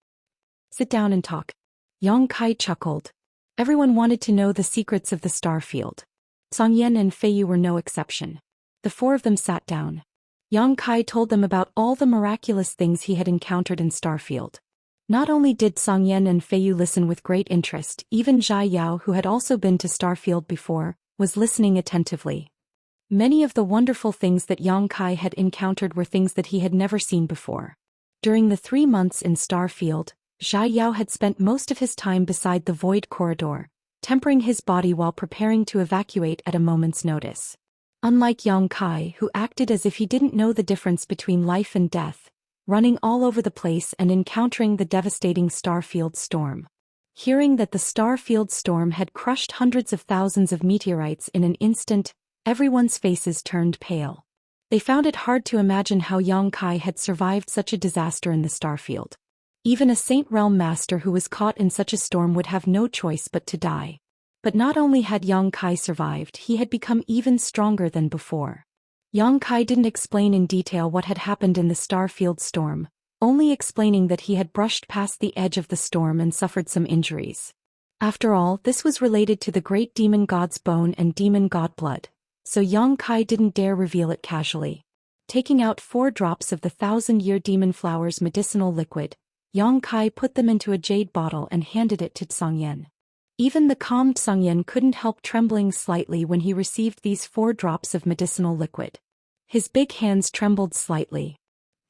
Sit down and talk." Yang Kai chuckled. Everyone wanted to know the secrets of the star field. Xianxia and Feiyu were no exception. The four of them sat down. Yang Kai told them about all the miraculous things he had encountered in Starfield. Not only did Xianxia and Feiyu listen with great interest, even Xia Yao, who had also been to Starfield before, was listening attentively. Many of the wonderful things that Yang Kai had encountered were things that he had never seen before. During the 3 months in Starfield, Xia Yao had spent most of his time beside the void corridor, tempering his body while preparing to evacuate at a moment's notice. Unlike Yang Kai, who acted as if he didn't know the difference between life and death, running all over the place and encountering the devastating Starfield storm. Hearing that the Starfield storm had crushed hundreds of thousands of meteorites in an instant, everyone's faces turned pale. They found it hard to imagine how Yang Kai had survived such a disaster in the Starfield. Even a Saint Realm master who was caught in such a storm would have no choice but to die. But not only had Yang Kai survived, he had become even stronger than before. Yang Kai didn't explain in detail what had happened in the Starfield storm, only explaining that he had brushed past the edge of the storm and suffered some injuries. After all, this was related to the great demon god's bone and demon god blood, so Yang Kai didn't dare reveal it casually. Taking out 4 drops of the 1,000-year demon flower's medicinal liquid, Yang Kai put them into a jade bottle and handed it to Xianxia. Even the calmed Xianxia couldn't help trembling slightly when he received these 4 drops of medicinal liquid. His big hands trembled slightly.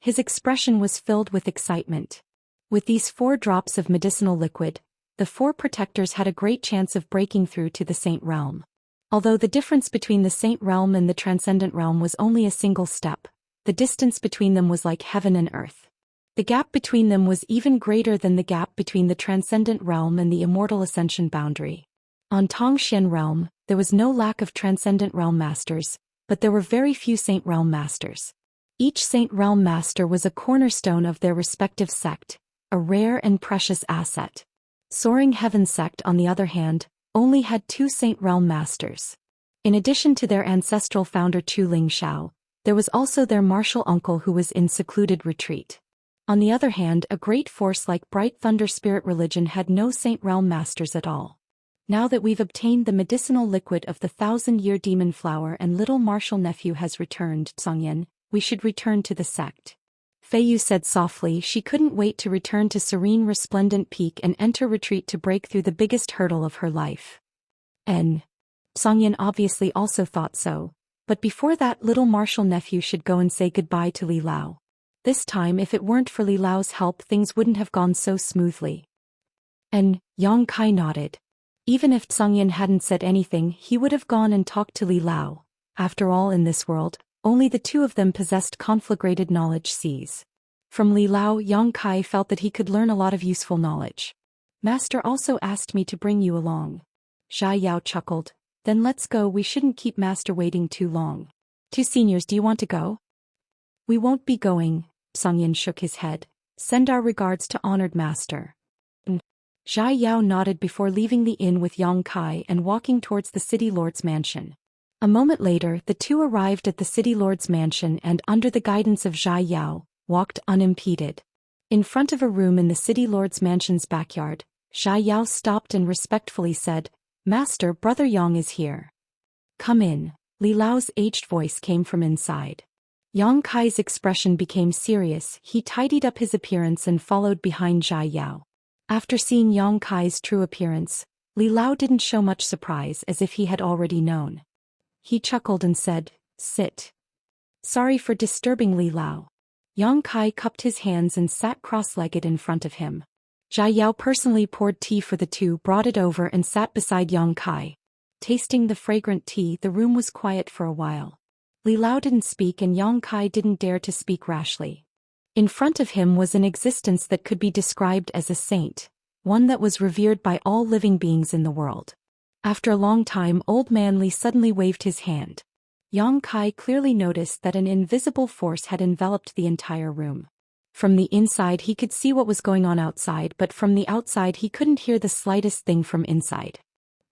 His expression was filled with excitement. With these 4 drops of medicinal liquid, the 4 protectors had a great chance of breaking through to the Saint Realm. Although the difference between the Saint Realm and the Transcendent Realm was only a single step, the distance between them was like heaven and earth. The gap between them was even greater than the gap between the Transcendent Realm and the Immortal Ascension boundary. On Tongxian Realm, there was no lack of Transcendent Realm Masters, but there were very few Saint Realm Masters. Each Saint Realm Master was a cornerstone of their respective sect, a rare and precious asset. Soaring Heaven Sect, on the other hand, only had 2 Saint Realm Masters. In addition to their ancestral founder Chu Ling Xiao, there was also their martial uncle who was in secluded retreat. On the other hand, a great force like Bright Thunder Spirit Religion had no Saint Realm Masters at all. Now that we've obtained the medicinal liquid of the 1,000-year demon flower and little martial nephew has returned, Songyan, we should return to the sect. Fei Yu said softly. She couldn't wait to return to Serene Resplendent Peak and enter retreat to break through the biggest hurdle of her life. Songyan obviously also thought so. But before that, little martial nephew should go and say goodbye to Li Lao. This time, if it weren't for Li Lao's help, things wouldn't have gone so smoothly. Yang Kai nodded. Even if Songyan hadn't said anything, he would have gone and talked to Li Lao. After all, in this world, only the 2 of them possessed conflagrated knowledge seas. From Li Lao, Yang Kai felt that he could learn a lot of useful knowledge. Master also asked me to bring you along. Xia Yao chuckled. Then let's go, we shouldn't keep Master waiting too long. 2 seniors, do you want to go? We won't be going, Songyan shook his head. Send our regards to honored Master. Xia Yao nodded before leaving the inn with Yang Kai and walking towards the city lord's mansion. A moment later, the 2 arrived at the city lord's mansion and, under the guidance of Xia Yao, walked unimpeded. In front of a room in the city lord's mansion's backyard, Xia Yao stopped and respectfully said, Master, Brother Yang is here. Come in. Li Lao's aged voice came from inside. Yang Kai's expression became serious. He tidied up his appearance and followed behind Xia Yao. After seeing Yang Kai's true appearance, Li Lao didn't show much surprise, as if he had already known. He chuckled and said, Sit. Sorry for disturbing, Li Lao. Yang Kai cupped his hands and sat cross-legged in front of him. Xia Yao personally poured tea for the 2, brought it over and sat beside Yang Kai. Tasting the fragrant tea, the room was quiet for a while. Li Lao didn't speak and Yang Kai didn't dare to speak rashly. In front of him was an existence that could be described as a saint, one that was revered by all living beings in the world. After a long time, Old Man Li suddenly waved his hand. Yang Kai clearly noticed that an invisible force had enveloped the entire room. From the inside he could see what was going on outside, but from the outside he couldn't hear the slightest thing from inside.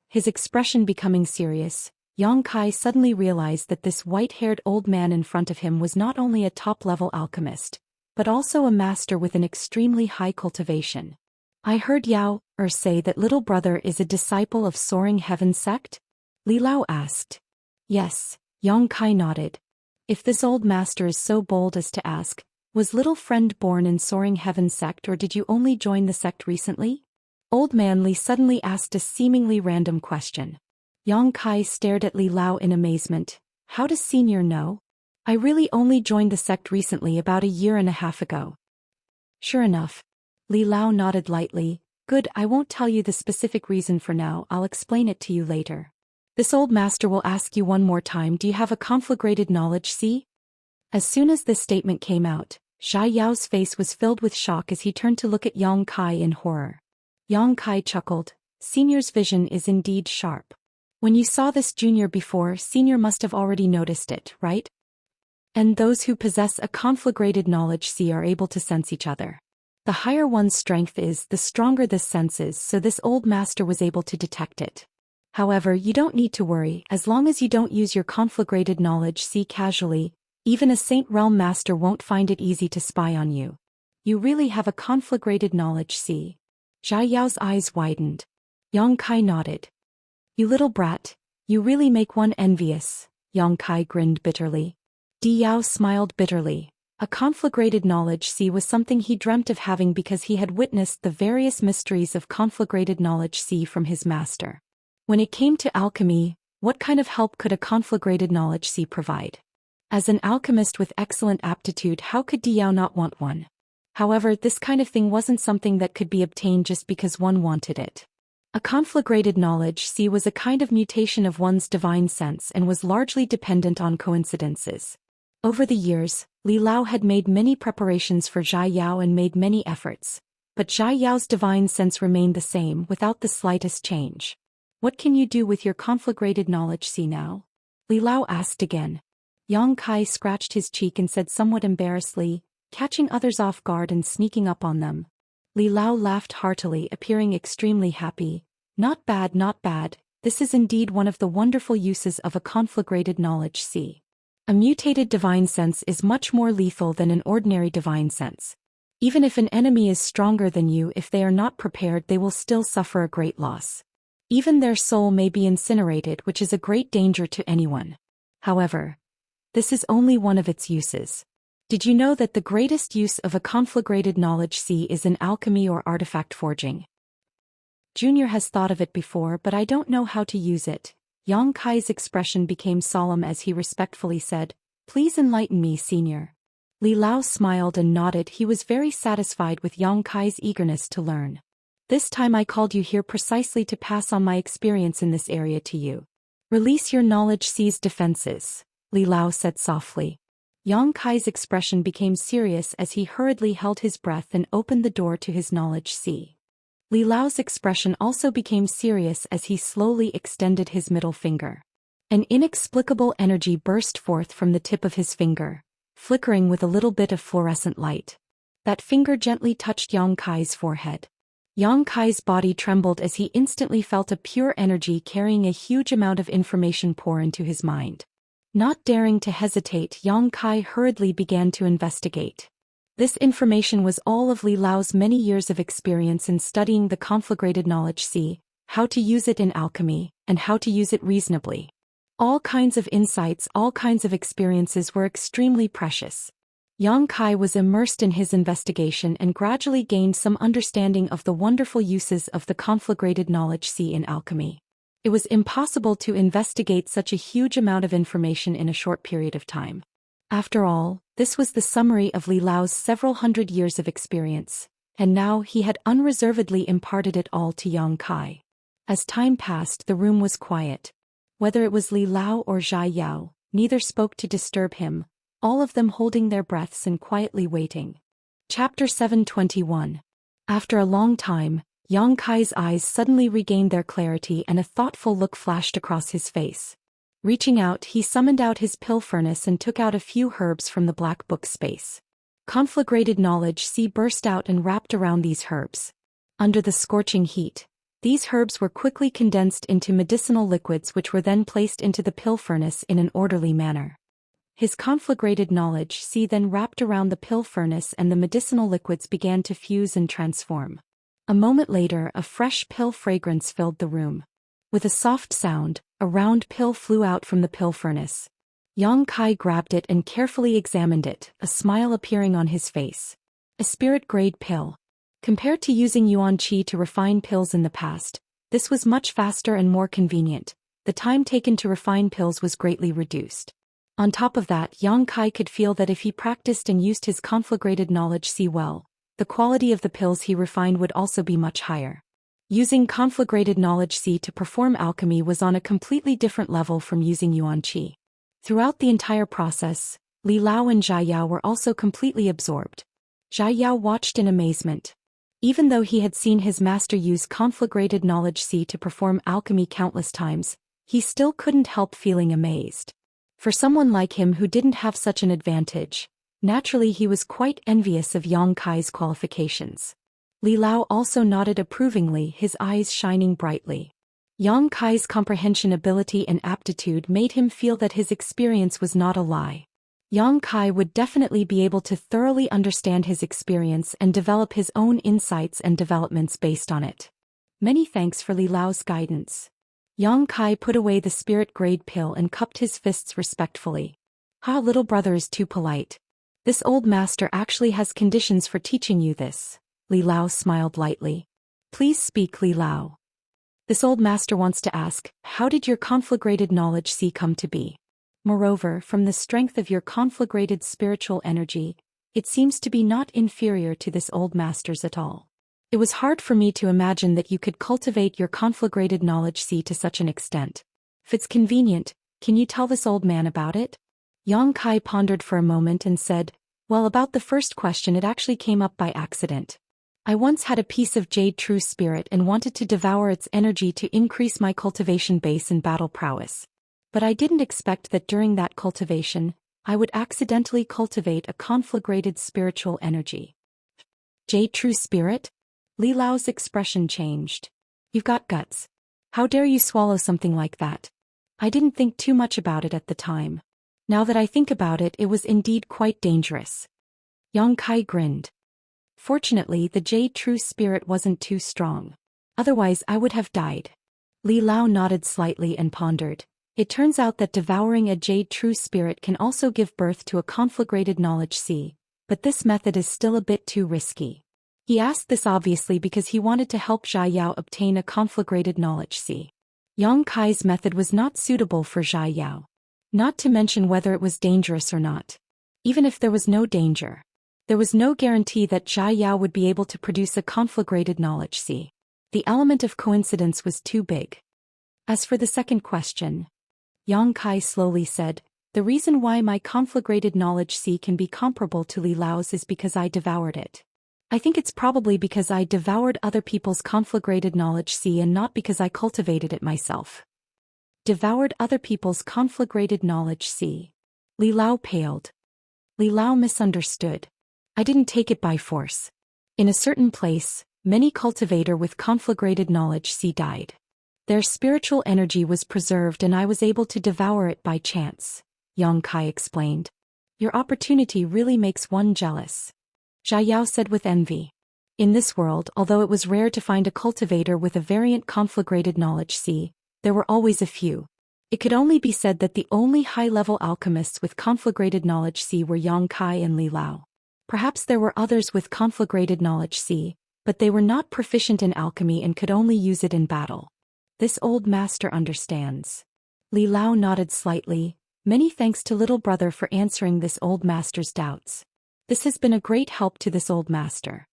His expression becoming serious, Yang Kai suddenly realized that this white-haired old man in front of him was not only a top-level alchemist, but also a master with an extremely high cultivation. I heard Yao say that little brother is a disciple of Soaring Heaven Sect? Li Lao asked. Yes, Yang Kai nodded. If this old master is so bold as to ask, was little friend born in Soaring Heaven Sect, or did you only join the sect recently? Old Man Li suddenly asked a seemingly random question. Yang Kai stared at Li Lao in amazement. How does Senior know? I really only joined the sect recently, about a year and a half ago. Sure enough. Li Lao nodded lightly. Good, I won't tell you the specific reason for now, I'll explain it to you later. This old master will ask you one more time, do you have a conflagrated knowledge, see? As soon as this statement came out, Xia Yao's face was filled with shock as he turned to look at Yang Kai in horror. Yang Kai chuckled. Senior's vision is indeed sharp. When you saw this junior before, Senior must have already noticed it, right? And those who possess a conflagrated knowledge see are able to sense each other. The higher one's strength is, the stronger this sense is, so this old master was able to detect it. However, you don't need to worry, as long as you don't use your conflagrated knowledge see casually, even a Saint Realm Master won't find it easy to spy on you. You really have a conflagrated knowledge see. Xia Yao's eyes widened. Yang Kai nodded. You little brat, you really make one envious, Yang Kai grinned bitterly. Di Yao smiled bitterly. A conflagrated knowledge see was something he dreamt of having because he had witnessed the various mysteries of conflagrated knowledge see from his master. When it came to alchemy, what kind of help could a conflagrated knowledge see provide? As an alchemist with excellent aptitude, how could Di Yao not want one? However, this kind of thing wasn't something that could be obtained just because one wanted it. A conflagrated knowledge see was a kind of mutation of one's divine sense and was largely dependent on coincidences. Over the years, Li Lao had made many preparations for Zhai Yao and made many efforts. But Zhai Yao's divine sense remained the same without the slightest change. What can you do with your conflagrated knowledge see now? Li Lao asked again. Yang Kai scratched his cheek and said somewhat embarrassedly, catching others off guard and sneaking up on them. Li Lao laughed heartily, appearing extremely happy. Not bad, not bad. This is indeed one of the wonderful uses of a conflagrated knowledge see. A mutated divine sense is much more lethal than an ordinary divine sense. Even if an enemy is stronger than you, if they are not prepared, they will still suffer a great loss. Even their soul may be incinerated, which is a great danger to anyone. However, this is only one of its uses. Did you know that the greatest use of a conflagrated knowledge see is in alchemy or artifact forging? Junior has thought of it before, but I don't know how to use it. Yang Kai's expression became solemn as he respectfully said, "Please enlighten me, senior." Li Lao smiled and nodded. He was very satisfied with Yang Kai's eagerness to learn. This time I called you here precisely to pass on my experience in this area to you. Release your knowledge see's defenses, Li Lao said softly. Yang Kai's expression became serious as he hurriedly held his breath and opened the door to his knowledge sea. Li Lao's expression also became serious as he slowly extended his middle finger. An inexplicable energy burst forth from the tip of his finger, flickering with a little bit of fluorescent light. That finger gently touched Yang Kai's forehead. Yang Kai's body trembled as he instantly felt a pure energy carrying a huge amount of information pour into his mind. Not daring to hesitate, Yang Kai hurriedly began to investigate. This information was all of Li Lao's many years of experience in studying the conflagrated knowledge sea, how to use it in alchemy, and how to use it reasonably. All kinds of insights, all kinds of experiences were extremely precious. Yang Kai was immersed in his investigation and gradually gained some understanding of the wonderful uses of the conflagrated knowledge sea in alchemy. It was impossible to investigate such a huge amount of information in a short period of time. After all, this was the summary of Li Lao's several hundred years of experience, and now he had unreservedly imparted it all to Yang Kai. As time passed, the room was quiet. Whether it was Li Lao or Zhai Yao, neither spoke to disturb him, all of them holding their breaths and quietly waiting. Chapter 721. After a long time, Yang Kai's eyes suddenly regained their clarity and a thoughtful look flashed across his face. Reaching out, he summoned out his pill furnace and took out a few herbs from the black book space. Conflagrated knowledge sea burst out and wrapped around these herbs. Under the scorching heat, these herbs were quickly condensed into medicinal liquids which were then placed into the pill furnace in an orderly manner. His conflagrated knowledge sea then wrapped around the pill furnace and the medicinal liquids began to fuse and transform. A moment later, a fresh pill fragrance filled the room. With a soft sound, a round pill flew out from the pill furnace. Yang Kai grabbed it and carefully examined it, a smile appearing on his face. A spirit-grade pill. Compared to using yuan qi to refine pills in the past, this was much faster and more convenient. The time taken to refine pills was greatly reduced. On top of that, Yang Kai could feel that if he practiced and used his conflagrated knowledge sea well, the quality of the pills he refined would also be much higher. Using conflagrated knowledge sea to perform alchemy was on a completely different level from using yuan qi. Throughout the entire process, Li Lao and Zhai Yao were also completely absorbed. Zhai Yao watched in amazement. Even though he had seen his master use conflagrated knowledge sea to perform alchemy countless times, he still couldn't help feeling amazed. For someone like him who didn't have such an advantage, naturally he was quite envious of Yang Kai's qualifications. Li Lao also nodded approvingly, his eyes shining brightly. Yang Kai's comprehension ability and aptitude made him feel that his experience was not a lie. Yang Kai would definitely be able to thoroughly understand his experience and develop his own insights and developments based on it. Many thanks for Li Lao's guidance. Yang Kai put away the spirit-grade pill and cupped his fists respectfully. Ha, little brother is too polite. This old master actually has conditions for teaching you this. Li Lao smiled lightly. Please speak, Li Lao. This old master wants to ask, how did your conflagrated knowledge sea come to be? Moreover, from the strength of your conflagrated spiritual energy, it seems to be not inferior to this old master's at all. It was hard for me to imagine that you could cultivate your conflagrated knowledge sea to such an extent. If it's convenient, can you tell this old man about it? Yang Kai pondered for a moment and said, well, about the first question, it actually came up by accident. I once had a piece of jade true spirit and wanted to devour its energy to increase my cultivation base and battle prowess. But I didn't expect that during that cultivation, I would accidentally cultivate a conflagrated spiritual energy. Jade true spirit? Li Lao's expression changed. You've got guts. How dare you swallow something like that? I didn't think too much about it at the time. Now that I think about it, it was indeed quite dangerous. Yang Kai grinned. Fortunately, the jade true spirit wasn't too strong. Otherwise, I would have died. Li Lao nodded slightly and pondered. It turns out that devouring a jade true spirit can also give birth to a conflagrated knowledge sea, but this method is still a bit too risky. He asked this obviously because he wanted to help Zhai Yao obtain a conflagrated knowledge sea. Yang Kai's method was not suitable for Zhai Yao. Not to mention whether it was dangerous or not. Even if there was no danger, there was no guarantee that Zhai Yao would be able to produce a conflagrated knowledge sea. The element of coincidence was too big. As for the second question, Yang Kai slowly said, the reason why my conflagrated knowledge sea can be comparable to Li Lao's is because I devoured it. I think it's probably because I devoured other people's conflagrated knowledge sea and not because I cultivated it myself. Devoured other people's conflagrated knowledge sea. Li Lao paled. Li Lao misunderstood. I didn't take it by force. In a certain place, many cultivator with conflagrated knowledge sea died. Their spiritual energy was preserved and I was able to devour it by chance, Yang Kai explained. Your opportunity really makes one jealous. Zhai Yao said with envy. In this world, although it was rare to find a cultivator with a variant conflagrated knowledge sea, there were always a few. It could only be said that the only high-level alchemists with conflagrated knowledge sea were Yang Kai and Li Lao. Perhaps there were others with conflagrated knowledge sea, but they were not proficient in alchemy and could only use it in battle. This old master understands. Li Lao nodded slightly. Many thanks to little brother for answering this old master's doubts. This has been a great help to this old master.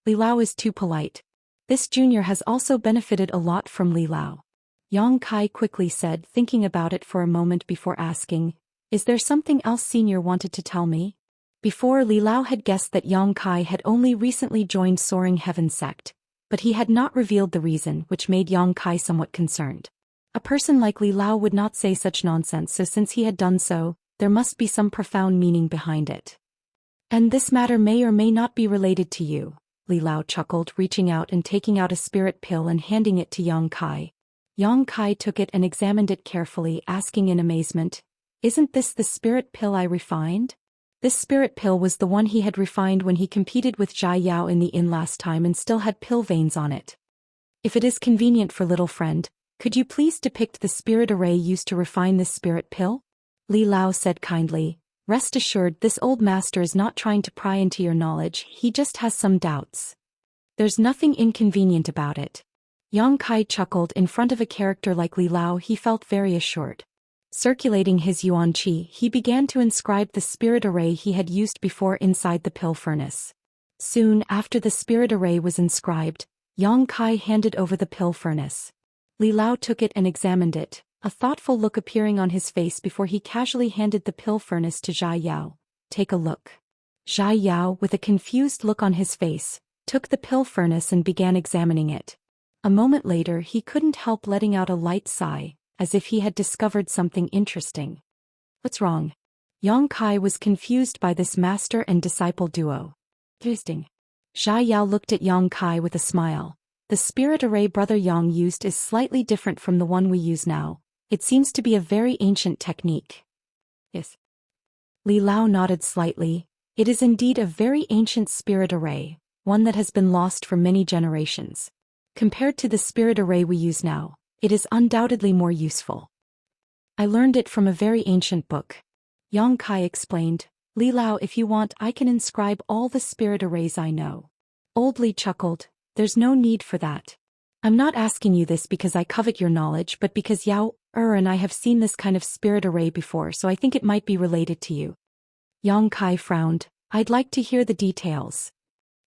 Li Lao is too polite. This junior has also benefited a lot from Li Lao. Yang Kai quickly said, thinking about it for a moment before asking, is there something else senior wanted to tell me? Before, Li Lao had guessed that Yang Kai had only recently joined Soaring Heaven sect, but he had not revealed the reason, which made Yang Kai somewhat concerned. A person like Li Lao would not say such nonsense, so since he had done so, there must be some profound meaning behind it. And this matter may or may not be related to you, Li Lao chuckled, reaching out and taking out a spirit pill and handing it to Yang Kai. Yang Kai took it and examined it carefully, asking in amazement, isn't this the spirit pill I refined? This spirit pill was the one he had refined when he competed with Zhai Yao in the inn last time and still had pill veins on it. If it is convenient for little friend, could you please depict the spirit array used to refine this spirit pill? Li Lao said kindly, rest assured this old master is not trying to pry into your knowledge, he just has some doubts. There's nothing inconvenient about it. Yang Kai chuckled. In front of a character like Li Lao he felt very assured. Circulating his yuan qi, he began to inscribe the spirit array he had used before inside the pill furnace. Soon after the spirit array was inscribed, Yang Kai handed over the pill furnace. Li Lao took it and examined it, a thoughtful look appearing on his face before he casually handed the pill furnace to Zhai Yao. Take a look. Zhai Yao, with a confused look on his face, took the pill furnace and began examining it. A moment later he couldn't help letting out a light sigh, as if he had discovered something interesting. What's wrong? Yang Kai was confused by this master and disciple duo. Interesting. Zhai Yao looked at Yang Kai with a smile. The spirit array Brother Yang used is slightly different from the one we use now. It seems to be a very ancient technique. Yes. Li Lao nodded slightly. It is indeed a very ancient spirit array, one that has been lost for many generations. Compared to the spirit array we use now, it is undoubtedly more useful. I learned it from a very ancient book. Yang Kai explained. Li Lao, if you want, I can inscribe all the spirit arrays I know. Old Li chuckled. There's no need for that. I'm not asking you this because I covet your knowledge, but because Yao and I have seen this kind of spirit array before, so I think it might be related to you. Yang Kai frowned. I'd like to hear the details.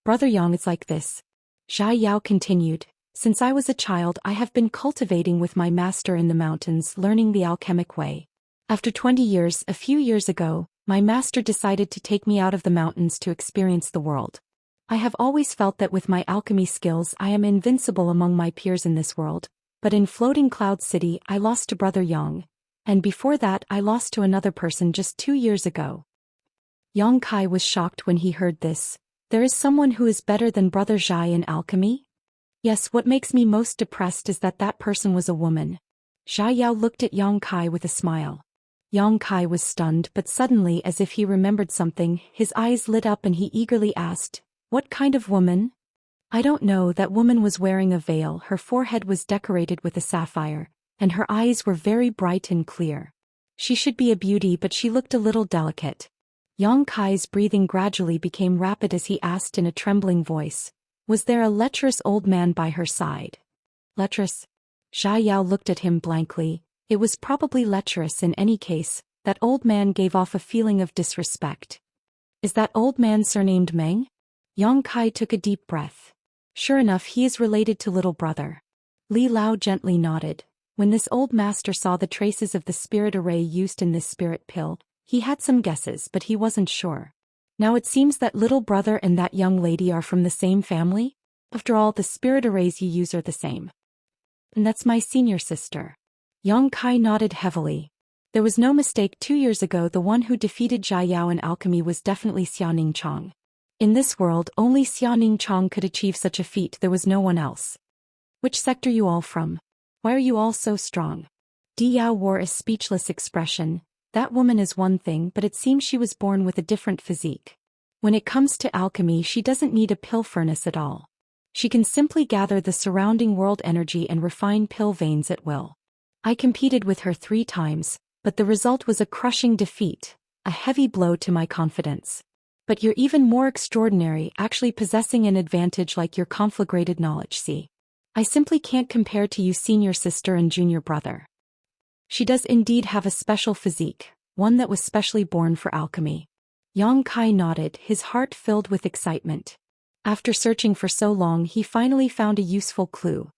Brother Yang, it's like this. Zhai Yao continued. Since I was a child I have been cultivating with my master in the mountains, learning the alchemic way. After 20 years, a few years ago, my master decided to take me out of the mountains to experience the world. I have always felt that with my alchemy skills I am invincible among my peers in this world, but in Floating Cloud City I lost to Brother Yang, and before that I lost to another person just 2 years ago. Yang Kai was shocked when he heard this. There is someone who is better than Brother Zhai in alchemy? Yes, what makes me most depressed is that that person was a woman. Zhai Yao looked at Yang Kai with a smile. Yang Kai was stunned, but suddenly, as if he remembered something, his eyes lit up and he eagerly asked, "What kind of woman?" "I don't know." That woman was wearing a veil, her forehead was decorated with a sapphire, and her eyes were very bright and clear. She should be a beauty, but she looked a little delicate. Yang Kai's breathing gradually became rapid as he asked in a trembling voice, "Was there a lecherous old man by her side?" "Lecherous?" Zhai Yao looked at him blankly. It was probably lecherous in any case. That old man gave off a feeling of disrespect. "Is that old man surnamed Meng?" Yang Kai took a deep breath. "Sure enough, he is related to little brother." Li Lao gently nodded. When this old master saw the traces of the spirit array used in this spirit pill, he had some guesses, but he wasn't sure. Now it seems that little brother and that young lady are from the same family? After all, the spirit arrays you use are the same. "And that's my senior sister." Yang Kai nodded heavily. There was no mistake. 2 years ago the one who defeated Zhai Yao in alchemy was definitely Xianing Chong. In this world only Xianing Chong could achieve such a feat. There was no one else. "Which sector you all from? Why are you all so strong?" Di Yao wore a speechless expression. That woman is one thing, but it seems she was born with a different physique. When it comes to alchemy she doesn't need a pill furnace at all. She can simply gather the surrounding world energy and refine pill veins at will. I competed with her 3 times, but the result was a crushing defeat, a heavy blow to my confidence. But you're even more extraordinary, actually possessing an advantage like your conflagrated knowledge. See, I simply can't compare to you, senior sister and junior brother. She does indeed have a special physique, one that was specially born for alchemy. Yang Kai nodded, his heart filled with excitement. After searching for so long he finally found a useful clue.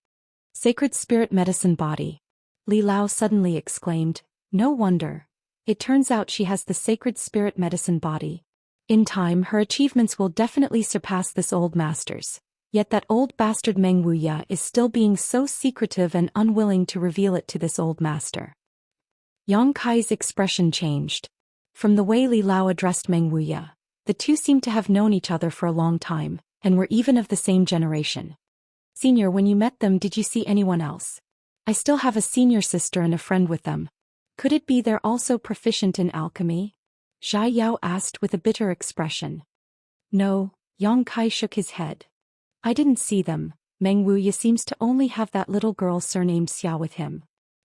Sacred Spirit Medicine Body. Li Lao suddenly exclaimed, "No wonder. It turns out she has the Sacred Spirit Medicine Body. In time her achievements will definitely surpass this old master's. Yet that old bastard Meng Wuya is still being so secretive and unwilling to reveal it to this old master." Yang Kai's expression changed. From the way Li Lao addressed Meng Wuya, the two seemed to have known each other for a long time, and were even of the same generation. "Senior, when you met them did you see anyone else?" "I still have a senior sister and a friend with them." "Could it be they're also proficient in alchemy?" Zhai Yao asked with a bitter expression. "No," Yang Kai shook his head. "I didn't see them. Meng Wuya seems to only have that little girl surnamed Xia with him."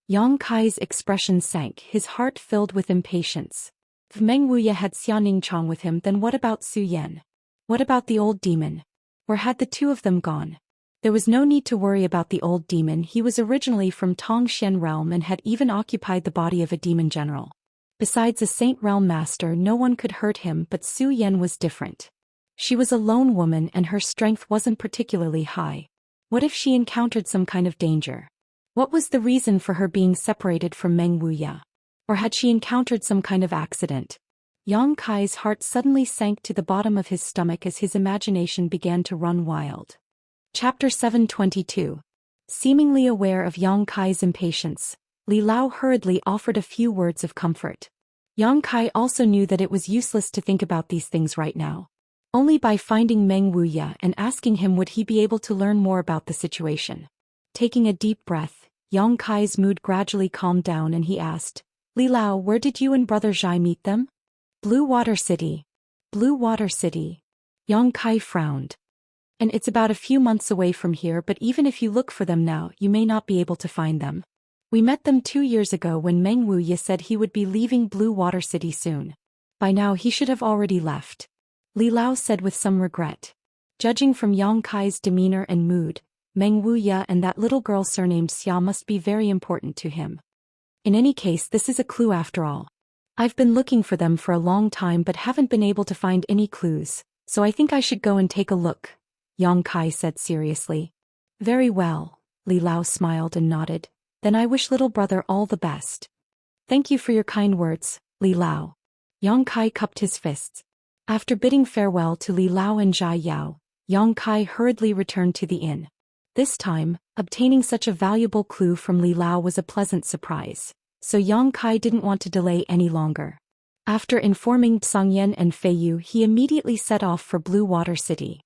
Yang Kai's expression sank, his heart filled with impatience. If Meng Wuya had Xianing Chong with him, then what about Su Yan? What about the old demon? Where had the two of them gone? There was no need to worry about the old demon. He was originally from Tongxian realm and had even occupied the body of a demon general. Besides a Saint Realm master, no one could hurt him, but Su Yan was different. She was a lone woman and her strength wasn't particularly high. What if she encountered some kind of danger? What was the reason for her being separated from Meng Wuya? Or had she encountered some kind of accident? Yang Kai's heart suddenly sank to the bottom of his stomach as his imagination began to run wild. Chapter 722. Seemingly aware of Yang Kai's impatience, Li Lao hurriedly offered a few words of comfort. Yang Kai also knew that it was useless to think about these things right now. Only by finding Meng Wuya and asking him would he be able to learn more about the situation. Taking a deep breath, Yang Kai's mood gradually calmed down and he asked, "Li Lao, where did you and Brother Zhai meet them?" "Blue Water City." "Blue Water City." Yang Kai frowned. "And it's about a few months away from here, but even if you look for them now, you may not be able to find them. We met them 2 years ago when Meng Wuya said he would be leaving Blue Water City soon. By now he should have already left," Li Lao said with some regret. Judging from Yang Kai's demeanor and mood, Meng Wuya and that little girl surnamed Xia must be very important to him. In any case, this is a clue after all. I've been looking for them for a long time but haven't been able to find any clues, so I think I should go and take a look," Yang Kai said seriously. "Very well," Li Lao smiled and nodded. "Then I wish little brother all the best." Thank you for your kind words, Li Lao. Yang Kai cupped his fists. After bidding farewell to Li Lao and Zhai Yao, Yang Kai hurriedly returned to the inn. This time, obtaining such a valuable clue from Li Lao was a pleasant surprise, so Yang Kai didn't want to delay any longer. After informing Songyan and Feiyu, he immediately set off for Blue Water City.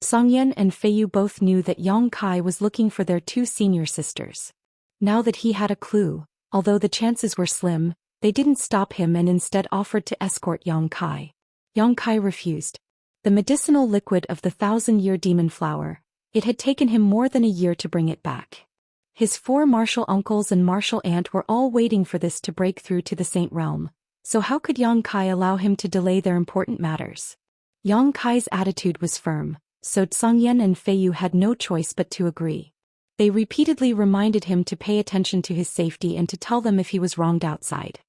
Songyan and Feiyu both knew that Yang Kai was looking for their two senior sisters. Now that he had a clue, although the chances were slim, they didn't stop him and instead offered to escort Yang Kai. Yang Kai refused. The medicinal liquid of the 1,000-year demon flower, it had taken him more than a year to bring it back. His 4 martial uncles and martial aunt were all waiting for this to break through to the Saint Realm, so how could Yang Kai allow him to delay their important matters? Yang Kai's attitude was firm, so Songyan and Feiyu had no choice but to agree. They repeatedly reminded him to pay attention to his safety and to tell them if he was wronged outside.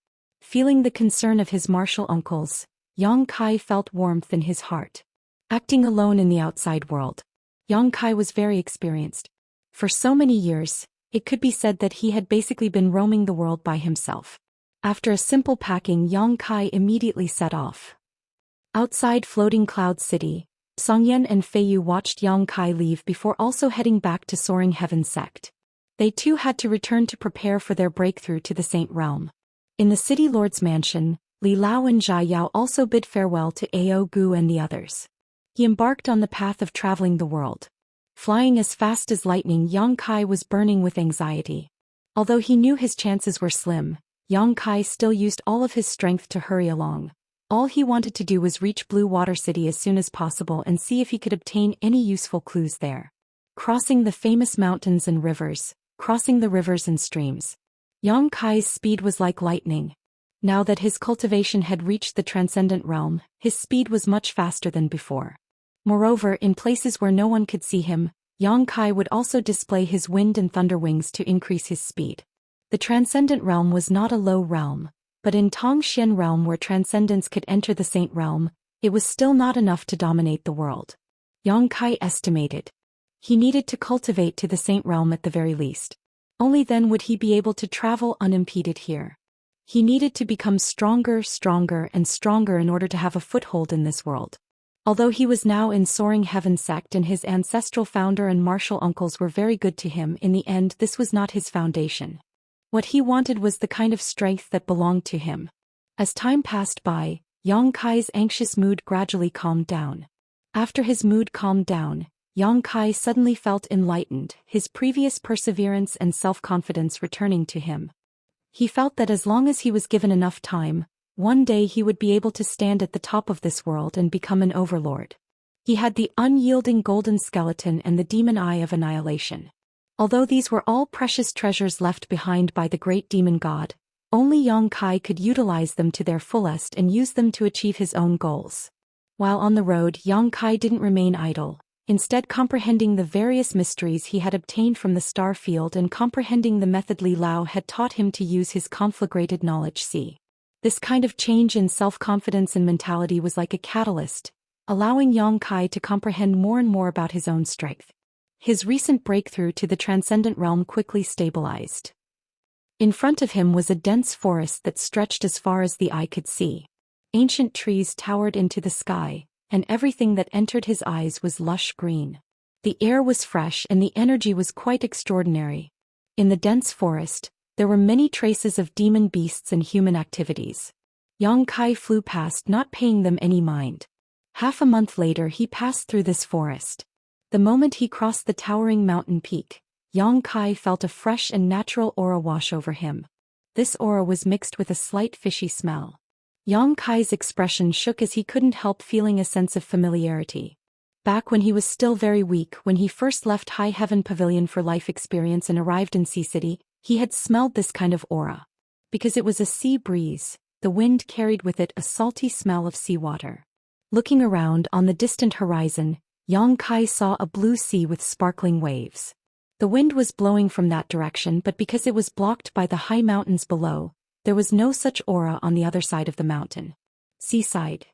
Feeling the concern of his martial uncles, Yang Kai felt warmth in his heart. Acting alone in the outside world, Yang Kai was very experienced. For so many years, it could be said that he had basically been roaming the world by himself. After a simple packing, Yang Kai immediately set off. Outside Floating Cloud City, Songyan and Feiyu watched Yang Kai leave before also heading back to Soaring Heaven Sect. They too had to return to prepare for their breakthrough to the Saint Realm. In the City Lord's mansion, Li Lao and Zhai Yao also bid farewell to Ao Gu and the others. He embarked on the path of traveling the world. Flying as fast as lightning, Yang Kai was burning with anxiety. Although he knew his chances were slim, Yang Kai still used all of his strength to hurry along. All he wanted to do was reach Blue Water City as soon as possible and see if he could obtain any useful clues there. Crossing the famous mountains and rivers, crossing the rivers and streams. Yang Kai's speed was like lightning. Now that his cultivation had reached the transcendent realm, his speed was much faster than before. Moreover, in places where no one could see him, Yang Kai would also display his wind and thunder wings to increase his speed. The transcendent realm was not a low realm, but in Tong Xian realm where transcendence could enter the Saint Realm, it was still not enough to dominate the world. Yang Kai estimated. He needed to cultivate to the Saint Realm at the very least. Only then would he be able to travel unimpeded here. He needed to become stronger, and stronger in order to have a foothold in this world. Although he was now in Soaring Heaven Sect and his ancestral founder and martial uncles were very good to him, in the end this was not his foundation. What he wanted was the kind of strength that belonged to him. As time passed by, Yang Kai's anxious mood gradually calmed down. After his mood calmed down, Yang Kai suddenly felt enlightened, his previous perseverance and self-confidence returning to him. He felt that as long as he was given enough time, one day he would be able to stand at the top of this world and become an overlord. He had the unyielding golden skeleton and the demon eye of annihilation. Although these were all precious treasures left behind by the great demon god, only Yang Kai could utilize them to their fullest and use them to achieve his own goals. While on the road, Yang Kai didn't remain idle, instead comprehending the various mysteries he had obtained from the star field and comprehending the method Li Lao had taught him to use his conflagrated knowledge. This kind of change in self-confidence and mentality was like a catalyst, allowing Yang Kai to comprehend more and more about his own strength. His recent breakthrough to the transcendent realm quickly stabilized. In front of him was a dense forest that stretched as far as the eye could see. Ancient trees towered into the sky, and everything that entered his eyes was lush green. The air was fresh and the energy was quite extraordinary. In the dense forest, there were many traces of demon beasts and human activities. Yang Kai flew past, not paying them any mind. Half a month later he passed through this forest. The moment he crossed the towering mountain peak, Yang Kai felt a fresh and natural aura wash over him. This aura was mixed with a slight fishy smell. Yang Kai's expression shook as he couldn't help feeling a sense of familiarity. Back when he was still very weak, when he first left High Heaven Pavilion for life experience and arrived in Sea City, he had smelled this kind of aura. Because it was a sea breeze, the wind carried with it a salty smell of seawater. Looking around on the distant horizon, Yang Kai saw a blue sea with sparkling waves. The wind was blowing from that direction, but because it was blocked by the high mountains below, there was no such aura on the other side of the mountain. Seaside.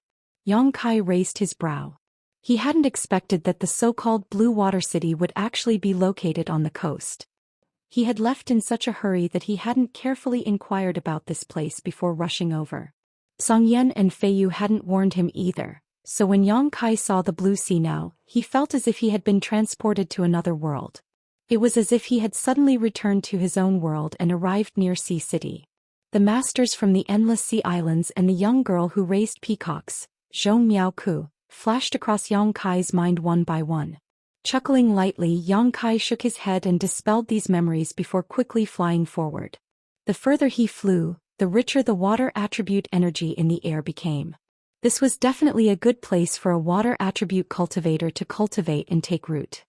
Yang Kai raised his brow. He hadn't expected that the so-called Blue Water City would actually be located on the coast. He had left in such a hurry that he hadn't carefully inquired about this place before rushing over. Song Yan and Fei Yu hadn't warned him either, so when Yang Kai saw the blue sea now, he felt as if he had been transported to another world. It was as if he had suddenly returned to his own world and arrived near Sea City. The masters from the Endless Sea Islands and the young girl who raised peacocks, Zhou Miaoku, flashed across Yang Kai's mind one by one. Chuckling lightly, Yang Kai shook his head and dispelled these memories before quickly flying forward. The further he flew, the richer the water attribute energy in the air became. This was definitely a good place for a water attribute cultivator to cultivate and take root.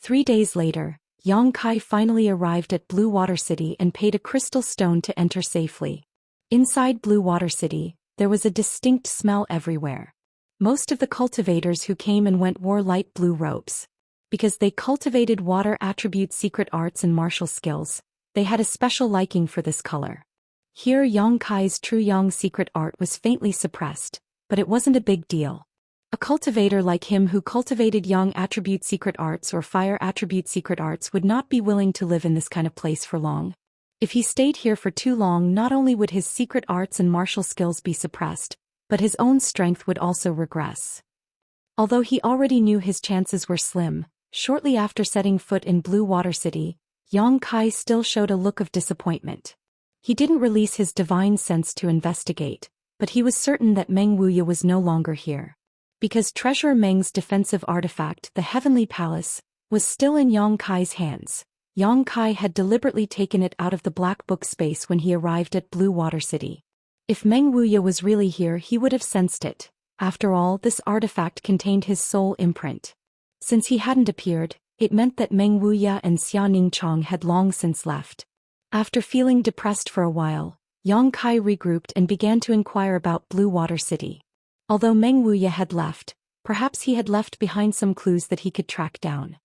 3 days later, Yang Kai finally arrived at Blue Water City and paid a crystal stone to enter safely. Inside Blue Water City, there was a distinct smell everywhere. Most of the cultivators who came and went wore light blue robes. Because they cultivated water attribute secret arts and martial skills, they had a special liking for this color. Here Yang Kai's true Yang secret art was faintly suppressed, but it wasn't a big deal. A cultivator like him who cultivated Yang attribute secret arts or fire attribute secret arts would not be willing to live in this kind of place for long. If he stayed here for too long, not only would his secret arts and martial skills be suppressed, but his own strength would also regress. Although he already knew his chances were slim, shortly after setting foot in Blue Water City, Yang Kai still showed a look of disappointment. He didn't release his divine sense to investigate, but he was certain that Meng Wuya was no longer here. Because Treasurer Meng's defensive artifact, the Heavenly Palace, was still in Yang Kai's hands, Yang Kai had deliberately taken it out of the Black Book space when he arrived at Blue Water City. If Meng Wuya was really here, he would have sensed it. After all, this artifact contained his soul imprint. Since he hadn't appeared, it meant that Meng Wuya and Xianxia had long since left. After feeling depressed for a while, Yang Kai regrouped and began to inquire about Blue Water City. Although Meng Wuya had left, perhaps he had left behind some clues that he could track down.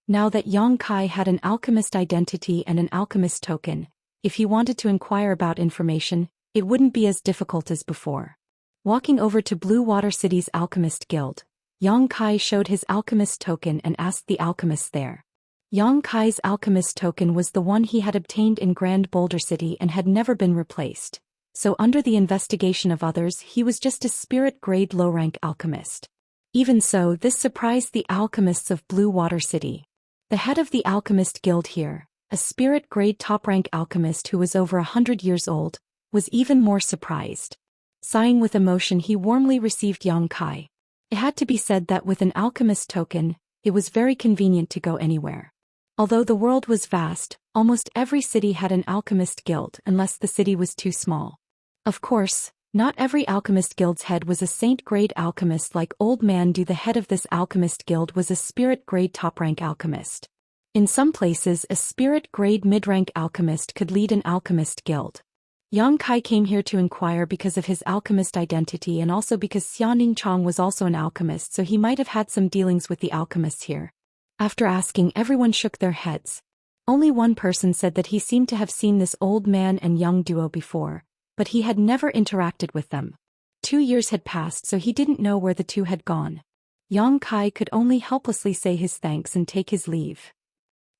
Now that Yang Kai had an alchemist identity and an alchemist token, if he wanted to inquire about information, it wouldn't be as difficult as before. Walking over to Blue Water City's Alchemist Guild, Yang Kai showed his alchemist token and asked the alchemists there. Yang Kai's alchemist token was the one he had obtained in Grand Boulder City and had never been replaced. So under the investigation of others, he was just a spirit-grade low-rank alchemist. Even so, this surprised the alchemists of Blue Water City. The head of the Alchemist Guild here, a spirit-grade top-rank alchemist who was over 100 years old, was even more surprised. Sighing with emotion, he warmly received Yang Kai. It had to be said that with an alchemist token, it was very convenient to go anywhere. Although the world was vast, almost every city had an alchemist guild unless the city was too small. Of course, not every alchemist guild's head was a saint-grade alchemist like Old Man Du. The head of this alchemist guild was a spirit-grade top-rank alchemist. In some places, a spirit-grade mid-rank alchemist could lead an alchemist guild. Yang Kai came here to inquire because of his alchemist identity and also because Xianxia was also an alchemist, so he might have had some dealings with the alchemists here. After asking, everyone shook their heads. Only one person said that he seemed to have seen this old man and young duo before, but he had never interacted with them. 2 years had passed, so he didn't know where the two had gone. Yang Kai could only helplessly say his thanks and take his leave.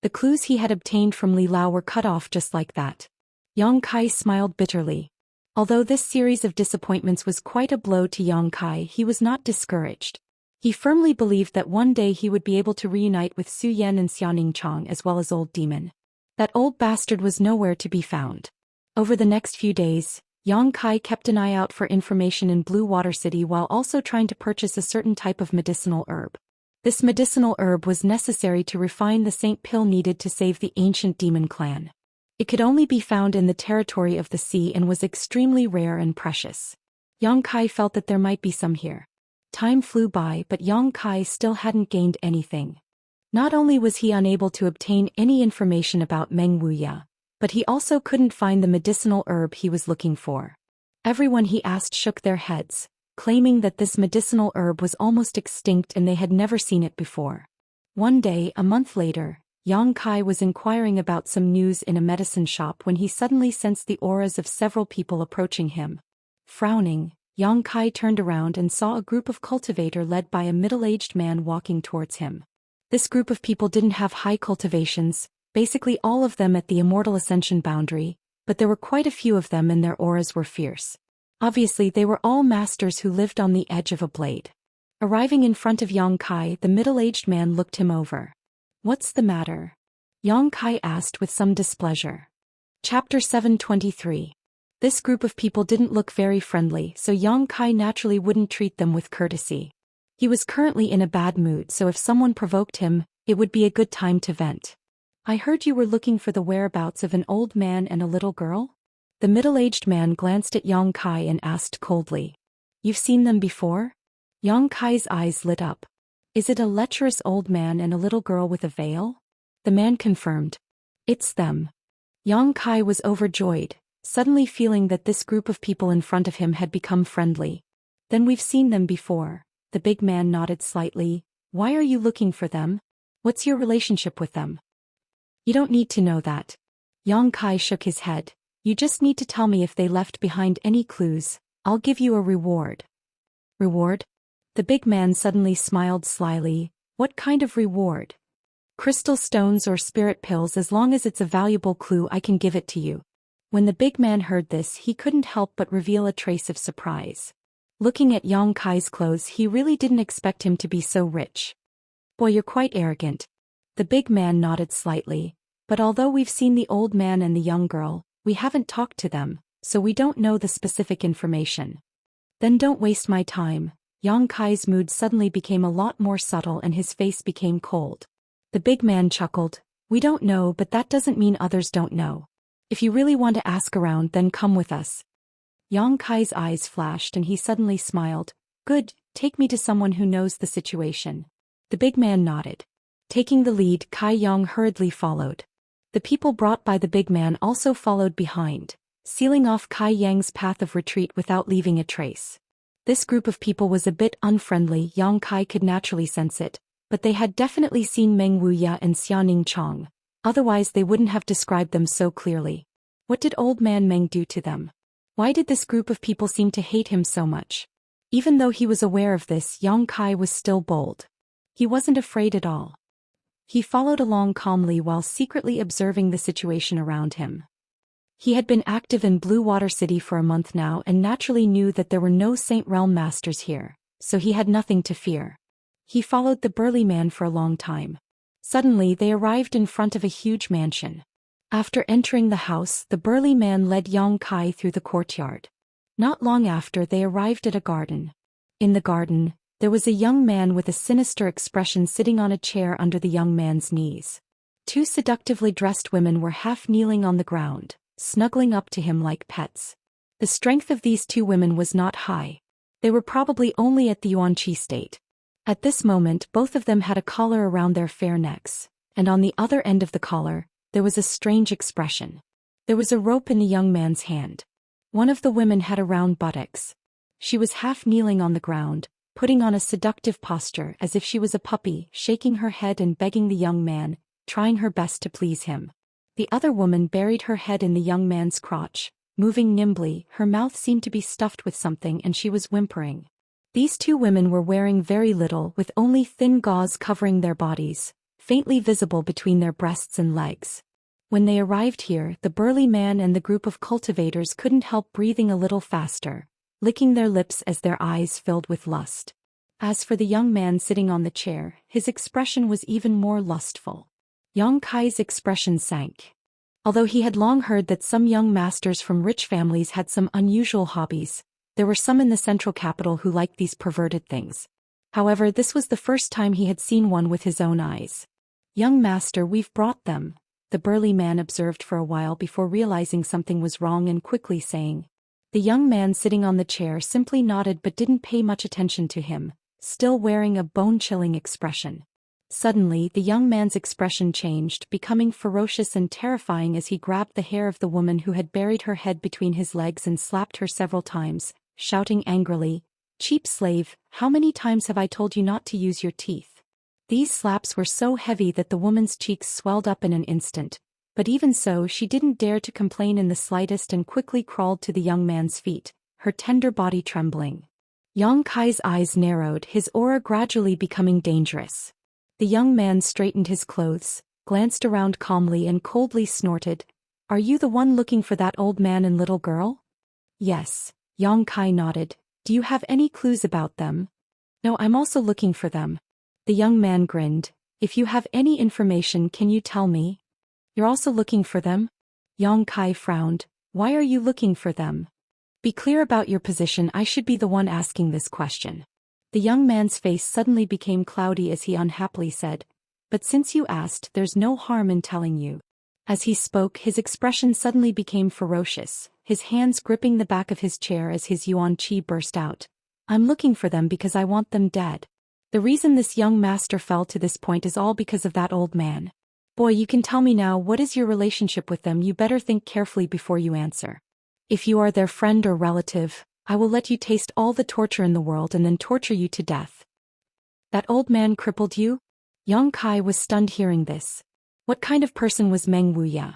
The clues he had obtained from Li Lao were cut off just like that. Yang Kai smiled bitterly. Although this series of disappointments was quite a blow to Yang Kai, he was not discouraged. He firmly believed that one day he would be able to reunite with Su Yan and Xianxia as well as Old Demon. That old bastard was nowhere to be found. Over the next few days, Yang Kai kept an eye out for information in Blue Water City while also trying to purchase a certain type of medicinal herb. This medicinal herb was necessary to refine the Saint Pill needed to save the ancient demon clan. It could only be found in the territory of the sea and was extremely rare and precious. Yang Kai felt that there might be some here. Time flew by, but Yang Kai still hadn't gained anything. Not only was he unable to obtain any information about Meng Wuya, but he also couldn't find the medicinal herb he was looking for. Everyone he asked shook their heads, claiming that this medicinal herb was almost extinct and they had never seen it before. One day, a month later, Yang Kai was inquiring about some news in a medicine shop when he suddenly sensed the auras of several people approaching him. Frowning, Yang Kai turned around and saw a group of cultivator led by a middle-aged man walking towards him. This group of people didn't have high cultivations, Basically all of them at the Immortal Ascension boundary, but there were quite a few of them and their auras were fierce. Obviously they were all masters who lived on the edge of a blade. Arriving in front of Yang Kai, the middle-aged man looked him over. "What's the matter?" Yang Kai asked with some displeasure. Chapter 723. This group of people didn't look very friendly, so Yang Kai naturally wouldn't treat them with courtesy. He was currently in a bad mood, so if someone provoked him, it would be a good time to vent. "I heard you were looking for the whereabouts of an old man and a little girl?" The middle-aged man glanced at Yang Kai and asked coldly. "You've seen them before?" Yang Kai's eyes lit up. "Is it a lecherous old man and a little girl with a veil?" The man confirmed. "It's them." Yang Kai was overjoyed, suddenly feeling that this group of people in front of him had become friendly. "Then we've seen them before." The big man nodded slightly. "Why are you looking for them? What's your relationship with them?" "You don't need to know that." Yang Kai shook his head. "You just need to tell me if they left behind any clues. I'll give you a reward." "Reward?" The big man suddenly smiled slyly. "What kind of reward?" "Crystal stones or spirit pills, as long as it's a valuable clue I can give it to you." When the big man heard this, he couldn't help but reveal a trace of surprise. Looking at Yang Kai's clothes, he really didn't expect him to be so rich. "Boy, you're quite arrogant." The big man nodded slightly. "But although we've seen the old man and the young girl, we haven't talked to them, so we don't know the specific information." "Then don't waste my time." Yang Kai's mood suddenly became a lot more subtle and his face became cold. The big man chuckled. "We don't know, but that doesn't mean others don't know. If you really want to ask around, then come with us." Yang Kai's eyes flashed and he suddenly smiled. "Good, take me to someone who knows the situation." The big man nodded. Taking the lead, Kai Yang hurriedly followed. The people brought by the big man also followed behind, sealing off Kai Yang's path of retreat without leaving a trace. This group of people was a bit unfriendly. Yang Kai could naturally sense it, but they had definitely seen Meng Wuya and Xianing Chong. Otherwise they wouldn't have described them so clearly. What did old man Meng do to them? Why did this group of people seem to hate him so much? Even though he was aware of this, Yang Kai was still bold. He wasn't afraid at all. He followed along calmly while secretly observing the situation around him. He had been active in Blue Water City for a month now and naturally knew that there were no Saint Realm masters here, so he had nothing to fear. He followed the burly man for a long time. Suddenly they arrived in front of a huge mansion. After entering the house, the burly man led Yang Kai through the courtyard. Not long after, they arrived at a garden. In the garden, there was a young man with a sinister expression sitting on a chair under the young man's knees. Two seductively dressed women were half kneeling on the ground, snuggling up to him like pets. The strength of these two women was not high. They were probably only at the Yuanqi state. At this moment, both of them had a collar around their fair necks, and on the other end of the collar, there was a strange expression. There was a rope in the young man's hand. One of the women had a round buttocks. She was half kneeling on the ground, putting on a seductive posture as if she was a puppy, shaking her head and begging the young man, trying her best to please him. The other woman buried her head in the young man's crotch, moving nimbly. Her mouth seemed to be stuffed with something and she was whimpering. These two women were wearing very little, with only thin gauze covering their bodies, faintly visible between their breasts and legs. When they arrived here, the burly man and the group of cultivators couldn't help breathing a little faster, licking their lips as their eyes filled with lust. As for the young man sitting on the chair, his expression was even more lustful. Yang Kai's expression sank. Although he had long heard that some young masters from rich families had some unusual hobbies, there were some in the central capital who liked these perverted things. However, this was the first time he had seen one with his own eyes. "Young master, we've brought them," the burly man observed for a while before realizing something was wrong and quickly saying. The young man sitting on the chair simply nodded but didn't pay much attention to him, still wearing a bone-chilling expression. Suddenly, the young man's expression changed, becoming ferocious and terrifying as he grabbed the hair of the woman who had buried her head between his legs and slapped her several times, shouting angrily, "Cheap slave, how many times have I told you not to use your teeth?" These slaps were so heavy that the woman's cheeks swelled up in an instant, but even so she didn't dare to complain in the slightest and quickly crawled to the young man's feet, her tender body trembling. Yang Kai's eyes narrowed, his aura gradually becoming dangerous. The young man straightened his clothes, glanced around calmly and coldly snorted. Are you the one looking for that old man and little girl? Yes, Yang Kai nodded. Do you have any clues about them? No, I'm also looking for them. The young man grinned. If you have any information, can you tell me? You're also looking for them? Yang Kai frowned. Why are you looking for them? Be clear about your position. I should be the one asking this question. The young man's face suddenly became cloudy as he unhappily said, but since you asked, there's no harm in telling you. As he spoke, his expression suddenly became ferocious, his hands gripping the back of his chair as his yuan qi burst out. I'm looking for them because I want them dead. The reason this young master fell to this point is all because of that old man. Boy, you can tell me now, what is your relationship with them? You better think carefully before you answer. If you are their friend or relative, I will let you taste all the torture in the world and then torture you to death. That old man crippled you? Yang Kai was stunned hearing this. What kind of person was Meng Wuya?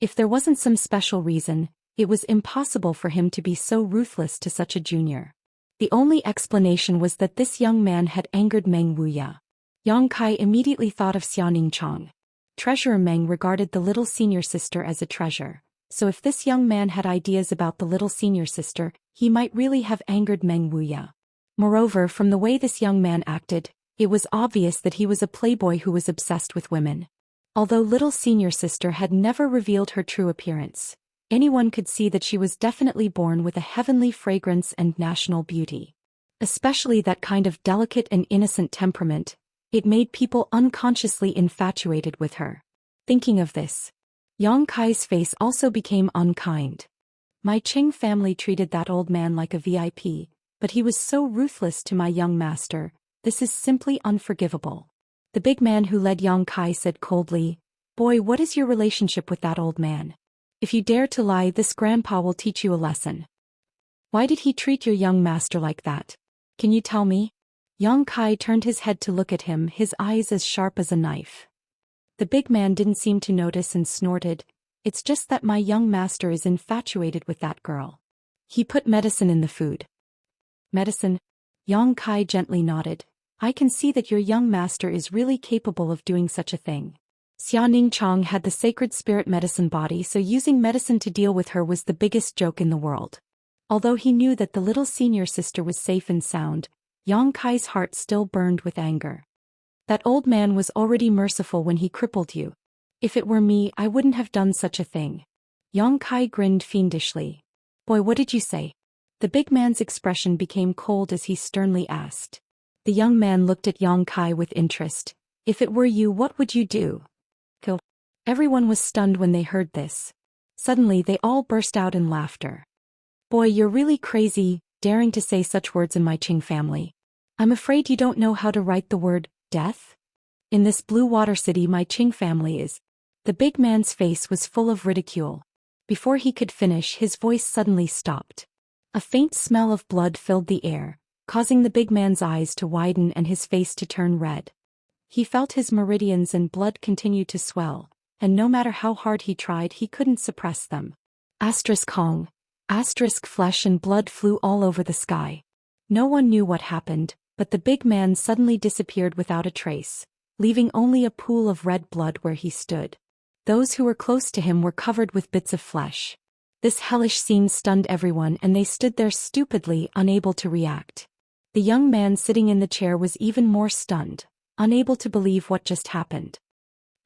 If there wasn't some special reason, it was impossible for him to be so ruthless to such a junior. The only explanation was that this young man had angered Meng Wuya. Yang Kai immediately thought of Xianxia. Treasurer Meng regarded the little senior sister as a treasure, so if this young man had ideas about the little senior sister, he might really have angered Meng Wuya. Moreover, from the way this young man acted, it was obvious that he was a playboy who was obsessed with women. Although little senior sister had never revealed her true appearance, anyone could see that she was definitely born with a heavenly fragrance and national beauty. Especially that kind of delicate and innocent temperament, it made people unconsciously infatuated with her. Thinking of this, Yang Kai's face also became unkind. My Qing family treated that old man like a VIP, but he was so ruthless to my young master. This is simply unforgivable. The big man who led Yang Kai said coldly, Boy, what is your relationship with that old man? If you dare to lie, this grandpa will teach you a lesson. Why did he treat your young master like that? Can you tell me? Yang Kai turned his head to look at him, his eyes as sharp as a knife. The big man didn't seem to notice and snorted, It's just that my young master is infatuated with that girl. He put medicine in the food. Medicine? Yang Kai gently nodded. I can see that your young master is really capable of doing such a thing. Xianing Chong had the sacred spirit medicine body, so using medicine to deal with her was the biggest joke in the world. Although he knew that the little senior sister was safe and sound, Yang Kai's heart still burned with anger. That old man was already merciful when he crippled you. If it were me, I wouldn't have done such a thing. Yang Kai grinned fiendishly. Boy, what did you say? The big man's expression became cold as he sternly asked. The young man looked at Yang Kai with interest. If it were you, what would you do? Kill. Everyone was stunned when they heard this. Suddenly they all burst out in laughter. Boy, you're really crazy, daring to say such words in my Qing family. I'm afraid you don't know how to write the word, death? In this blue water city my Qing family is. The big man's face was full of ridicule. Before he could finish, his voice suddenly stopped. A faint smell of blood filled the air, causing the big man's eyes to widen and his face to turn red. He felt his meridians and blood continue to swell, and no matter how hard he tried, he couldn't suppress them. Hong. Flesh and blood flew all over the sky. No one knew what happened, but the big man suddenly disappeared without a trace, leaving only a pool of red blood where he stood. Those who were close to him were covered with bits of flesh. This hellish scene stunned everyone, and they stood there stupidly, unable to react. The young man sitting in the chair was even more stunned, unable to believe what just happened.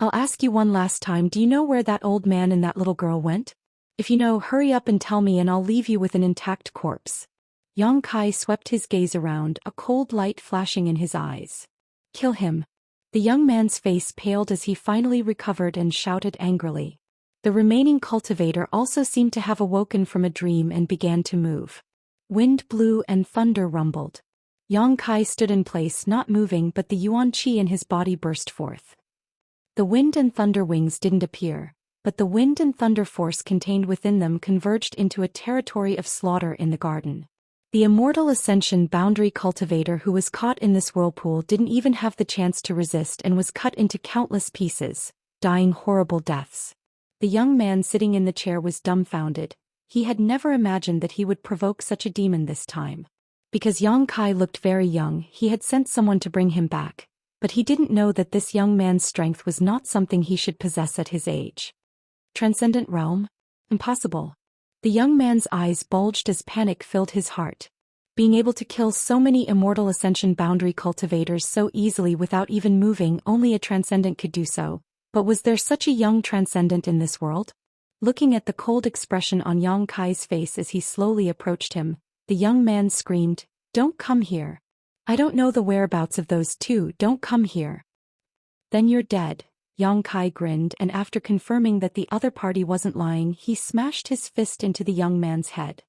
I'll ask you one last time, do you know where that old man and that little girl went? If you know, hurry up and tell me, and I'll leave you with an intact corpse. Yang Kai swept his gaze around, a cold light flashing in his eyes. Kill him. The young man's face paled as he finally recovered and shouted angrily. The remaining cultivator also seemed to have awoken from a dream and began to move. Wind blew and thunder rumbled. Yang Kai stood in place, not moving, but the yuan qi in his body burst forth. The wind and thunder wings didn't appear, but the wind and thunder force contained within them converged into a territory of slaughter in the garden. The immortal ascension boundary cultivator who was caught in this whirlpool didn't even have the chance to resist and was cut into countless pieces, dying horrible deaths. The young man sitting in the chair was dumbfounded. He had never imagined that he would provoke such a demon this time. Because Yang Kai looked very young, he had sent someone to bring him back, but he didn't know that this young man's strength was not something he should possess at his age. Transcendent realm? Impossible. The young man's eyes bulged as panic filled his heart. Being able to kill so many immortal ascension boundary cultivators so easily without even moving, only a transcendent could do so. But was there such a young transcendent in this world? Looking at the cold expression on Yang Kai's face as he slowly approached him, the young man screamed, "Don't come here. I don't know the whereabouts of those two, don't come here." "Then you're dead." Yang Kai grinned, and after confirming that the other party wasn't lying, he smashed his fist into the young man's head.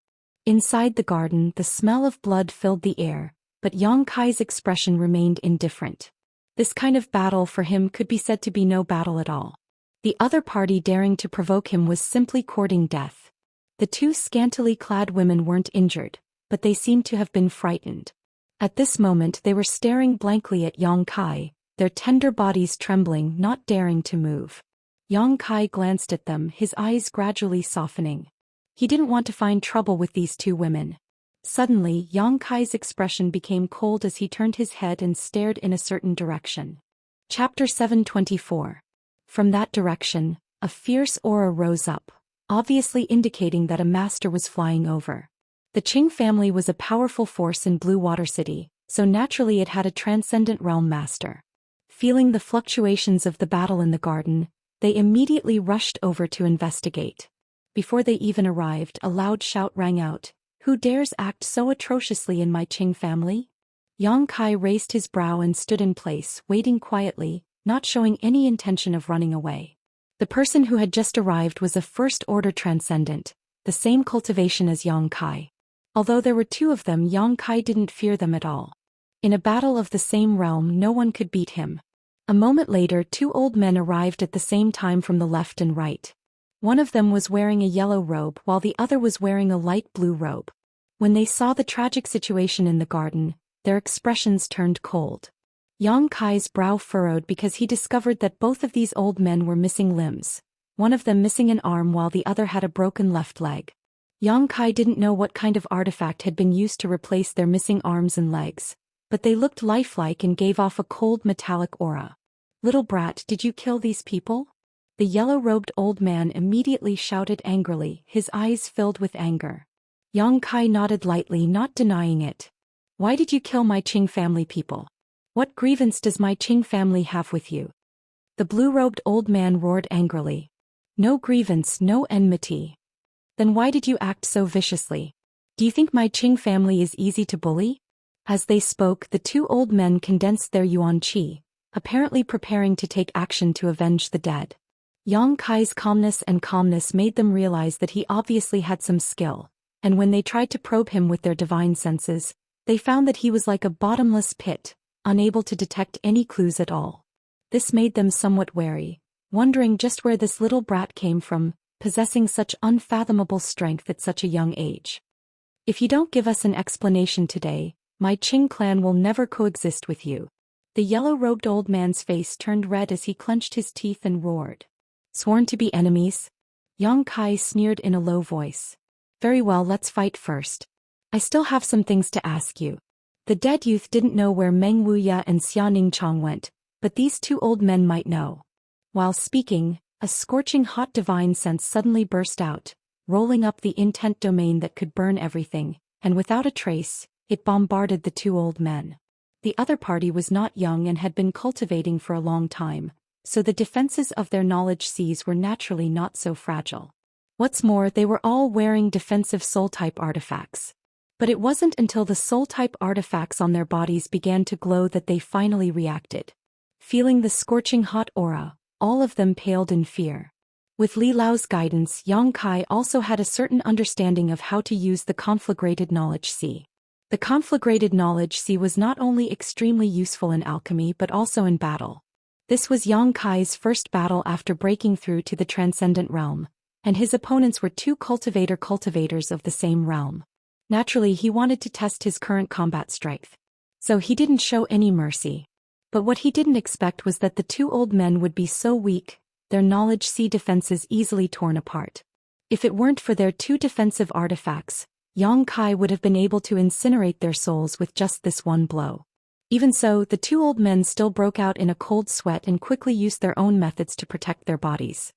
Inside the garden, the smell of blood filled the air, but Yang Kai's expression remained indifferent. This kind of battle for him could be said to be no battle at all. The other party daring to provoke him was simply courting death. The two scantily clad women weren't injured, but they seemed to have been frightened. At this moment they were staring blankly at Yang Kai, their tender bodies trembling, not daring to move. Yang Kai glanced at them, his eyes gradually softening. He didn't want to find trouble with these two women. Suddenly, Yang Kai's expression became cold as he turned his head and stared in a certain direction. Chapter 724. From that direction, a fierce aura rose up, obviously indicating that a master was flying over. The Qing family was a powerful force in Blue Water City, so naturally it had a transcendent realm master. Feeling the fluctuations of the battle in the garden, they immediately rushed over to investigate. Before they even arrived, a loud shout rang out, "Who dares act so atrociously in my Qing family?" Yang Kai raised his brow and stood in place, waiting quietly, not showing any intention of running away. The person who had just arrived was a first-order transcendent, the same cultivation as Yang Kai. Although there were two of them, Yang Kai didn't fear them at all. In a battle of the same realm, no one could beat him. A moment later, two old men arrived at the same time from the left and right. One of them was wearing a yellow robe while the other was wearing a light blue robe. When they saw the tragic situation in the garden, their expressions turned cold. Yang Kai's brow furrowed because he discovered that both of these old men were missing limbs, one of them missing an arm while the other had a broken left leg. Yang Kai didn't know what kind of artifact had been used to replace their missing arms and legs, but they looked lifelike and gave off a cold metallic aura. "Little brat, did you kill these people?" The yellow-robed old man immediately shouted angrily, his eyes filled with anger. Yang Kai nodded lightly, not denying it. "Why did you kill my Qing family people? What grievance does my Qing family have with you?" The blue-robed old man roared angrily. "No grievance, no enmity. Then why did you act so viciously? Do you think my Qing family is easy to bully?" As they spoke, the two old men condensed their yuan qi, apparently preparing to take action to avenge the dead. Yang Kai's calmness made them realize that he obviously had some skill, and when they tried to probe him with their divine senses, they found that he was like a bottomless pit, unable to detect any clues at all. This made them somewhat wary, wondering just where this little brat came from, possessing such unfathomable strength at such a young age. "If you don't give us an explanation today, my Qing clan will never coexist with you." The yellow-robed old man's face turned red as he clenched his teeth and roared. "Sworn to be enemies?" Yang Kai sneered in a low voice. "Very well, let's fight first. I still have some things to ask you." The dead youth didn't know where Meng Wuya and Xia Ningchang went, but these two old men might know. While speaking, a scorching hot divine sense suddenly burst out, rolling up the intent domain that could burn everything, and without a trace, it bombarded the two old men. The other party was not young and had been cultivating for a long time, so the defenses of their knowledge seas were naturally not so fragile. What's more, they were all wearing defensive soul-type artifacts. But it wasn't until the soul-type artifacts on their bodies began to glow that they finally reacted. Feeling the scorching hot aura, all of them paled in fear. With Li Lao's guidance, Yang Kai also had a certain understanding of how to use the conflagrated knowledge sea. The conflagrated knowledge sea was not only extremely useful in alchemy but also in battle. This was Yang Kai's first battle after breaking through to the transcendent realm, and his opponents were two cultivators of the same realm. Naturally, he wanted to test his current combat strength. So he didn't show any mercy. But what he didn't expect was that the two old men would be so weak, their knowledge sea defenses easily torn apart. If it weren't for their two defensive artifacts, Yang Kai would have been able to incinerate their souls with just this one blow. Even so, the two old men still broke out in a cold sweat and quickly used their own methods to protect their bodies.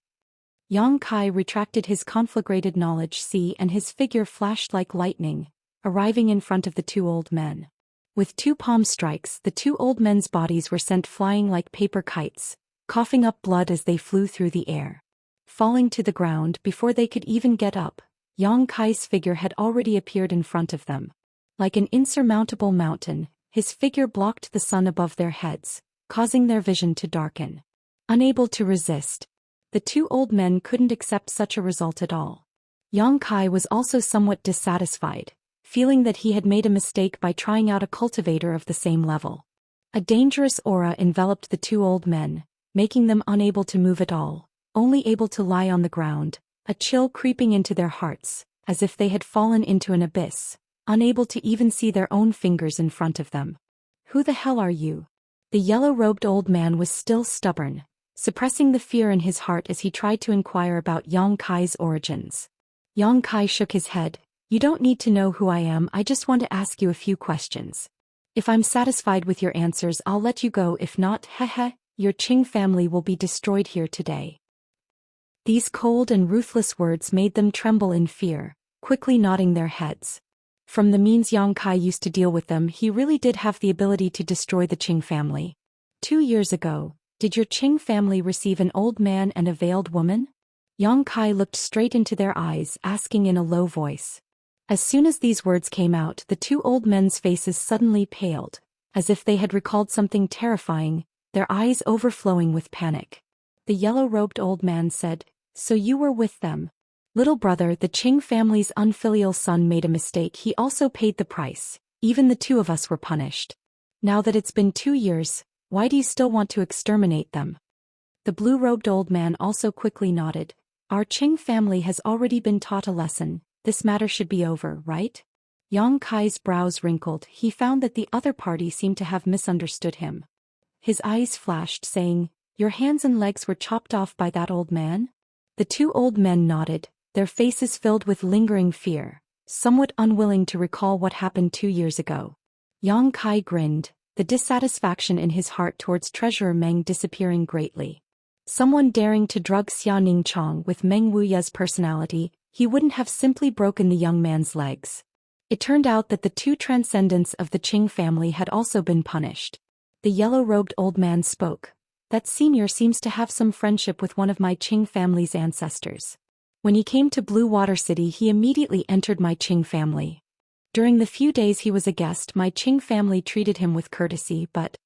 Yang Kai retracted his conflagrated knowledge and his figure flashed like lightning, arriving in front of the two old men. With two palm strikes, the two old men's bodies were sent flying like paper kites, coughing up blood as they flew through the air. Falling to the ground before they could even get up, Yang Kai's figure had already appeared in front of them. Like an insurmountable mountain, his figure blocked the sun above their heads, causing their vision to darken. Unable to resist, the two old men couldn't accept such a result at all. Yang Kai was also somewhat dissatisfied, feeling that he had made a mistake by trying out a cultivator of the same level. A dangerous aura enveloped the two old men, making them unable to move at all, only able to lie on the ground, a chill creeping into their hearts, as if they had fallen into an abyss, unable to even see their own fingers in front of them. "Who the hell are you?" The yellow-robed old man was still stubborn, suppressing the fear in his heart as he tried to inquire about Yang Kai's origins. Yang Kai shook his head. "You don't need to know who I am, I just want to ask you a few questions. If I'm satisfied with your answers, I'll let you go. If not, your Qing family will be destroyed here today." These cold and ruthless words made them tremble in fear, quickly nodding their heads. From the means Yang Kai used to deal with them, he really did have the ability to destroy the Qing family. 2 years ago, did your Qing family receive an old man and a veiled woman? Yang Kai looked straight into their eyes, asking in a low voice. As soon as these words came out, the two old men's faces suddenly paled, as if they had recalled something terrifying, their eyes overflowing with panic. The yellow-robed old man said, "So you were with them?" "Little brother, the Qing family's unfilial son made a mistake. He also paid the price. Even the two of us were punished. Now that it's been 2 years, why do you still want to exterminate them?" The blue-robed old man also quickly nodded. "Our Qing family has already been taught a lesson. This matter should be over, right?" Yang Kai's brows wrinkled. He found that the other party seemed to have misunderstood him. His eyes flashed, saying, "Your hands and legs were chopped off by that old man?" The two old men nodded, their faces filled with lingering fear, somewhat unwilling to recall what happened 2 years ago. Yang Kai grinned, the dissatisfaction in his heart towards Treasurer Meng disappearing greatly. Someone daring to drug Xia Ningchong with Meng Wuya's personality, he wouldn't have simply broken the young man's legs. It turned out that the two transcendents of the Qing family had also been punished. The yellow-robed old man spoke. "That senior seems to have some friendship with one of my Qing family's ancestors. When he came to Blue Water City, he immediately entered my Qing family. During the few days he was a guest, my Qing family treated him with courtesy, but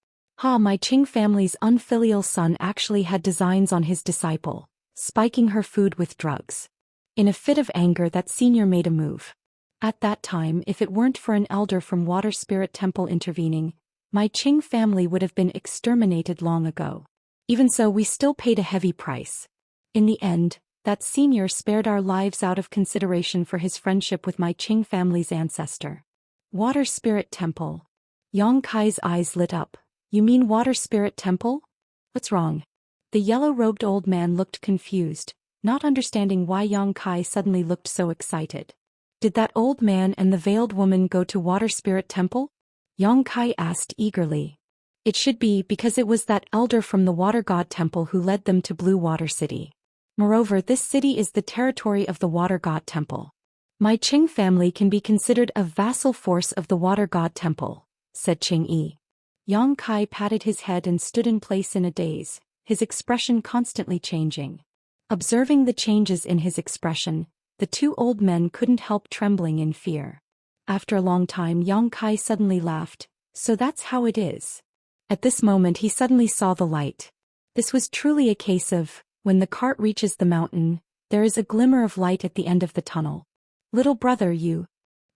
my Qing family's unfilial son actually had designs on his disciple, spiking her food with drugs. In a fit of anger, that senior made a move. At that time, if it weren't for an elder from Water Spirit Temple intervening, my Qing family would have been exterminated long ago. Even so, we still paid a heavy price. In the end, that senior spared our lives out of consideration for his friendship with my Qing family's ancestor." Water Spirit Temple. Yang Kai's eyes lit up. "You mean Water Spirit Temple? What's wrong?" The yellow-robed old man looked confused, not understanding why Yang Kai suddenly looked so excited. "Did that old man and the veiled woman go to Water Spirit Temple?" Yang Kai asked eagerly. "It should be, because it was that elder from the Water God Temple who led them to Blue Water City. Moreover, this city is the territory of the Water God Temple. My Qing family can be considered a vassal force of the Water God Temple," said Qing Yi. Yang Kai patted his head and stood in place in a daze, his expression constantly changing. Observing the changes in his expression, the two old men couldn't help trembling in fear. After a long time, Yang Kai suddenly laughed. "So that's how it is." At this moment he suddenly saw the light. This was truly a case of, when the cart reaches the mountain, there is a glimmer of light at the end of the tunnel. "Little brother, you?"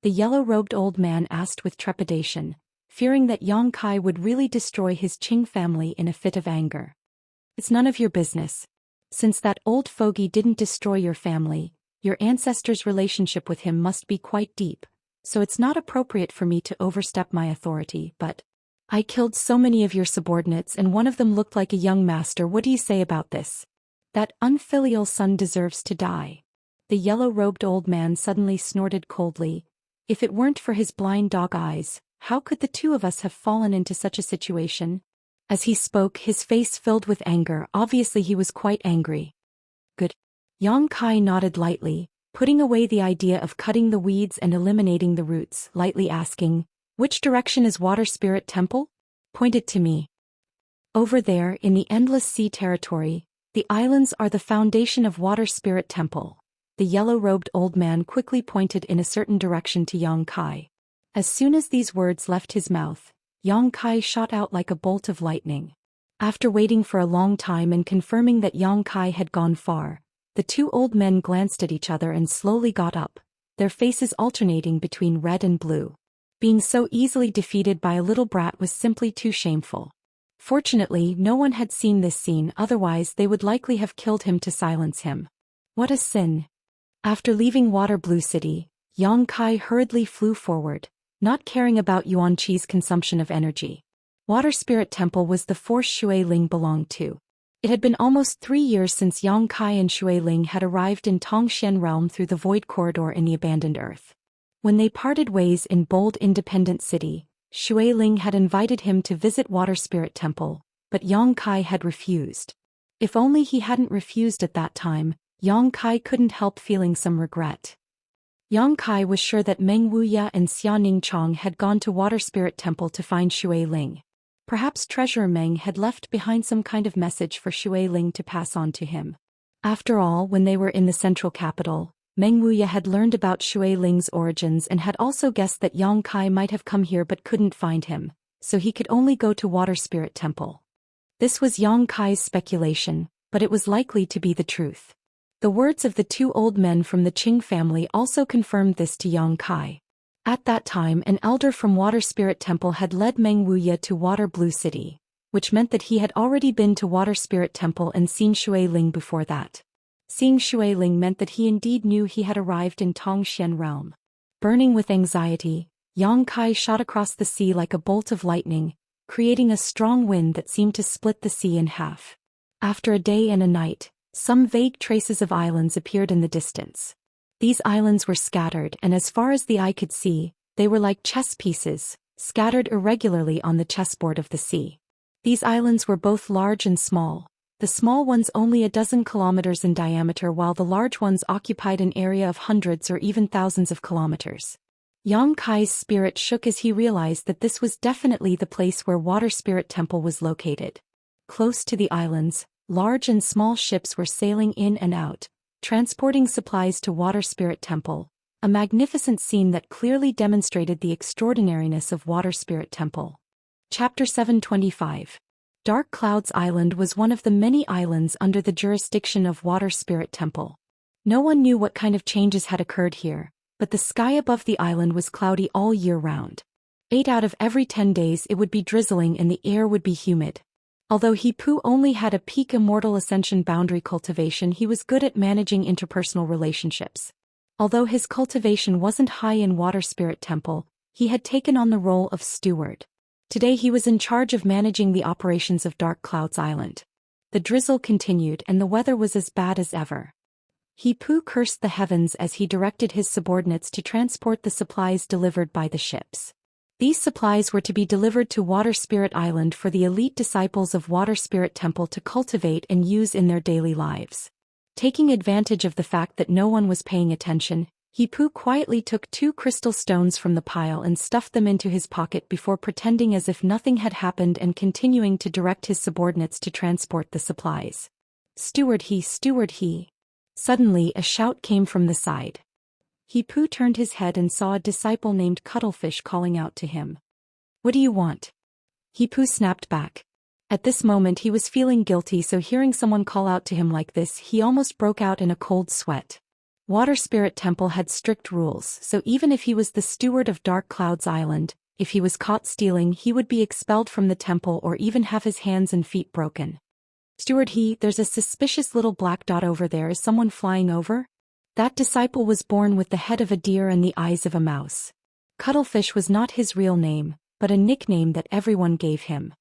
the yellow-robed old man asked with trepidation, fearing that Yang Kai would really destroy his Qing family in a fit of anger. "It's none of your business. Since that old fogey didn't destroy your family, your ancestor's relationship with him must be quite deep, so it's not appropriate for me to overstep my authority, but I killed so many of your subordinates and one of them looked like a young master. What do you say about this? That unfilial son deserves to die." The yellow-robed old man suddenly snorted coldly. If it weren't for his blind dog eyes, how could the two of us have fallen into such a situation? As he spoke, his face filled with anger. Obviously he was quite angry. Good. Yang Kai nodded lightly, putting away the idea of cutting the weeds and eliminating the roots, lightly asking, "Which direction is Water Spirit Temple?" Pointed to me. "Over there, in the Endless Sea territory, the islands are the foundation of Water Spirit Temple." The yellow-robed old man quickly pointed in a certain direction to Yang Kai. As soon as these words left his mouth, Yang Kai shot out like a bolt of lightning. After waiting for a long time and confirming that Yang Kai had gone far, the two old men glanced at each other and slowly got up, their faces alternating between red and blue. Being so easily defeated by a little brat was simply too shameful. Fortunately, no one had seen this scene, otherwise they would likely have killed him to silence him. What a sin! After leaving Water Blue City, Yang Kai hurriedly flew forward, not caring about Yuan Qi's consumption of energy. Water Spirit Temple was the force Shui Ling belonged to. It had been almost 3 years since Yang Kai and Shui Ling had arrived in Tongxian realm through the Void Corridor in the Abandoned Earth. When they parted ways in Bold Independent City, Shui Ling had invited him to visit Water Spirit Temple, but Yang Kai had refused. If only he hadn't refused at that time, Yang Kai couldn't help feeling some regret. Yang Kai was sure that Meng Wuya and Xia Ningchong had gone to Water Spirit Temple to find Shui Ling. Perhaps Treasurer Meng had left behind some kind of message for Shui Ling to pass on to him. After all, when they were in the central capital, Meng Wuya had learned about Shui Ling's origins and had also guessed that Yang Kai might have come here but couldn't find him, so he could only go to Water Spirit Temple. This was Yang Kai's speculation, but it was likely to be the truth. The words of the two old men from the Qing family also confirmed this to Yang Kai. At that time, an elder from Water Spirit Temple had led Meng Wuya to Water Blue City, which meant that he had already been to Water Spirit Temple and seen Shui Ling before that. Seeing Shui Ling meant that he indeed knew he had arrived in Tongxian realm. Burning with anxiety, Yang Kai shot across the sea like a bolt of lightning, creating a strong wind that seemed to split the sea in half. After a day and a night, some vague traces of islands appeared in the distance. These islands were scattered, and as far as the eye could see, they were like chess pieces, scattered irregularly on the chessboard of the sea. These islands were both large and small, the small ones only a dozen kilometers in diameter while the large ones occupied an area of hundreds or even thousands of kilometers. Yang Kai's spirit shook as he realized that this was definitely the place where Water Spirit Temple was located. Close to the islands, large and small ships were sailing in and out, transporting supplies to Water Spirit Temple, a magnificent scene that clearly demonstrated the extraordinariness of Water Spirit Temple. Chapter 725. Dark Clouds Island was one of the many islands under the jurisdiction of Water Spirit Temple. No one knew what kind of changes had occurred here, but the sky above the island was cloudy all year round. 8 out of every 10 days it would be drizzling and the air would be humid. Although Hipu only had a peak Immortal Ascension boundary cultivation, he was good at managing interpersonal relationships. Although his cultivation wasn't high in Water Spirit Temple, he had taken on the role of steward. Today he was in charge of managing the operations of Dark Clouds Island. The drizzle continued and the weather was as bad as ever. Hipu cursed the heavens as he directed his subordinates to transport the supplies delivered by the ships. These supplies were to be delivered to Water Spirit Island for the elite disciples of Water Spirit Temple to cultivate and use in their daily lives. Taking advantage of the fact that no one was paying attention, Hipu quietly took 2 crystal stones from the pile and stuffed them into his pocket before pretending as if nothing had happened and continuing to direct his subordinates to transport the supplies. Steward he. Suddenly a shout came from the side. Hipu turned his head and saw a disciple named Cuttlefish calling out to him. "What do you want?" Hipu snapped back. At this moment he was feeling guilty, so hearing someone call out to him like this, he almost broke out in a cold sweat. Water Spirit Temple had strict rules, so even if he was the steward of Dark Clouds Island, if he was caught stealing he would be expelled from the temple or even have his hands and feet broken. "Steward there's a suspicious little black dot over there. Is someone flying over?" That disciple was born with the head of a deer and the eyes of a mouse. Cuttlefish was not his real name, but a nickname that everyone gave him.